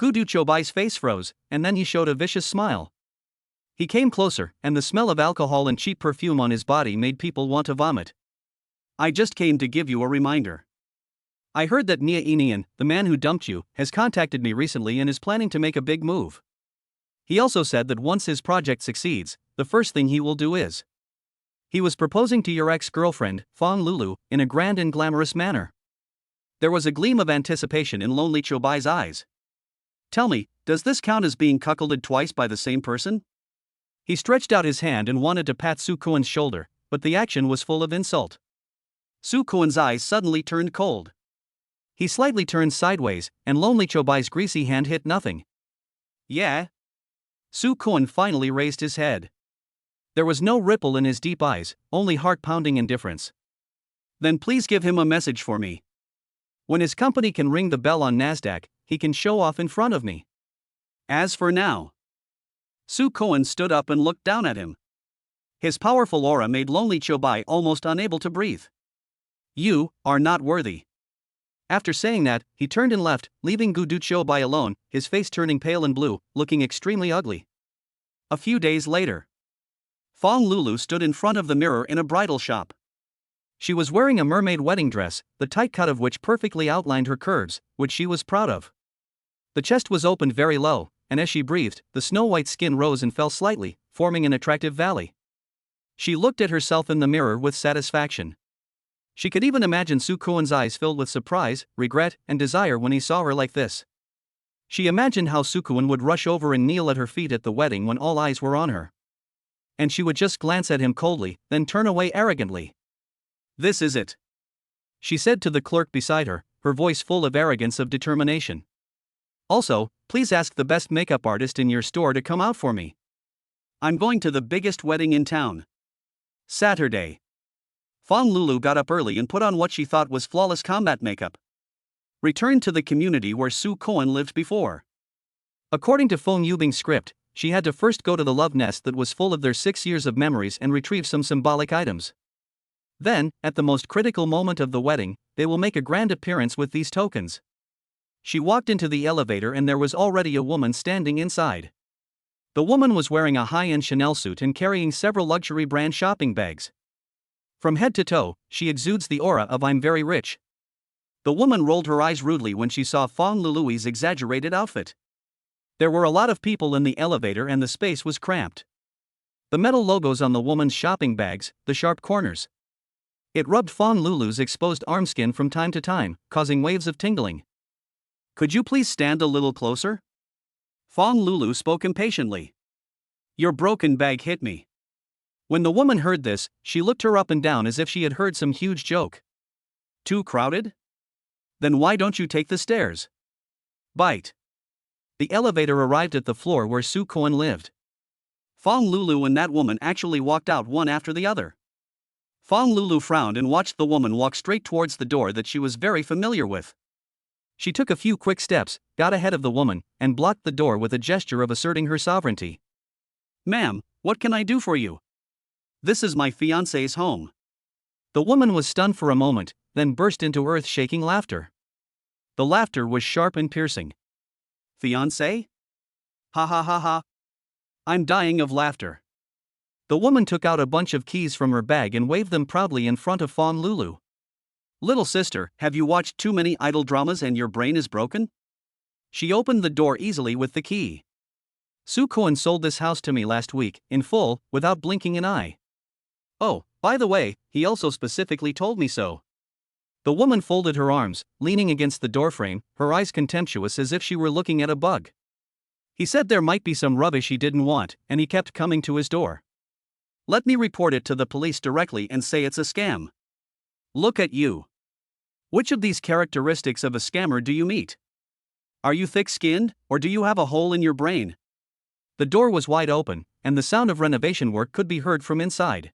Gudu Chobai's face froze, and then he showed a vicious smile. He came closer, and the smell of alcohol and cheap perfume on his body made people want to vomit. I just came to give you a reminder. I heard that Nia Inian, the man who dumped you, has contacted me recently and is planning to make a big move. He also said that once his project succeeds, the first thing he will do is. He was proposing to your ex-girlfriend, Fong Lulu, in a grand and glamorous manner. There was a gleam of anticipation in Lonely Chobai's eyes. Tell me, does this count as being cuckolded twice by the same person? He stretched out his hand and wanted to pat Sue Cohen's shoulder, but the action was full of insult. Sue Cohen's eyes suddenly turned cold. He slightly turned sideways, and Lonely Chobai's greasy hand hit nothing. Yeah? Sue Cohen finally raised his head. There was no ripple in his deep eyes, only heart-pounding indifference. Then please give him a message for me. When his company can ring the bell on NASDAQ, he can show off in front of me. As for now. Sue Cohen stood up and looked down at him. His powerful aura made Lonely Chobai almost unable to breathe. You are not worthy. After saying that, he turned and left, leaving Gudu Chobai alone, his face turning pale and blue, looking extremely ugly. A few days later, Fong Lulu stood in front of the mirror in a bridal shop. She was wearing a mermaid wedding dress, the tight cut of which perfectly outlined her curves, which she was proud of. The chest was opened very low, and as she breathed, the snow-white skin rose and fell slightly, forming an attractive valley. She looked at herself in the mirror with satisfaction. She could even imagine Sue Cohen's eyes filled with surprise, regret, and desire when he saw her like this. She imagined how Sue Cohen would rush over and kneel at her feet at the wedding when all eyes were on her. And she would just glance at him coldly, then turn away arrogantly. This is it, she said to the clerk beside her, her voice full of arrogance of determination. Also, please ask the best makeup artist in your store to come out for me. I'm going to the biggest wedding in town. Saturday. Fong Lulu got up early and put on what she thought was flawless combat makeup. Returned to the community where Sue Cohen lived before. According to Fong Yubing's script, she had to first go to the love nest that was full of their 6 years of memories and retrieve some symbolic items. Then, at the most critical moment of the wedding, they will make a grand appearance with these tokens. She walked into the elevator and there was already a woman standing inside. The woman was wearing a high-end Chanel suit and carrying several luxury brand shopping bags. From head to toe, she exudes the aura of "I'm very rich." The woman rolled her eyes rudely when she saw Fong Lului's exaggerated outfit. There were a lot of people in the elevator and the space was cramped. The metal logos on the woman's shopping bags, the sharp corners. It rubbed Fong Lulu's exposed arm skin from time to time, causing waves of tingling. "Could you please stand a little closer?" Fong Lulu spoke impatiently. "Your broken bag hit me." When the woman heard this, she looked her up and down as if she had heard some huge joke. "Too crowded? Then why don't you take the stairs?" Bite. The elevator arrived at the floor where Su Koen lived. Fong Lulu and that woman actually walked out one after the other. Fong Lulu frowned and watched the woman walk straight towards the door that she was very familiar with. She took a few quick steps, got ahead of the woman, and blocked the door with a gesture of asserting her sovereignty. "Ma'am, what can I do for you? This is my fiancé's home." The woman was stunned for a moment, then burst into earth-shaking laughter. The laughter was sharp and piercing. "Fiancé? Ha ha ha ha. I'm dying of laughter." The woman took out a bunch of keys from her bag and waved them proudly in front of Fong Lulu. "Little sister, have you watched too many idol dramas and your brain is broken?" She opened the door easily with the key. "Su Koen sold this house to me last week, in full, without blinking an eye. Oh, by the way, he also specifically told me so." The woman folded her arms, leaning against the doorframe, her eyes contemptuous as if she were looking at a bug. "He said there might be some rubbish he didn't want, and he kept coming to his door. Let me report it to the police directly and say it's a scam." Look at you. Which of these characteristics of a scammer do you meet? Are you thick-skinned, or do you have a hole in your brain? The door was wide open, and the sound of renovation work could be heard from inside.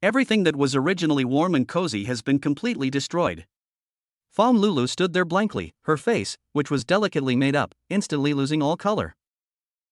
Everything that was originally warm and cozy has been completely destroyed. Fong Lulu stood there blankly, her face, which was delicately made up, instantly losing all color.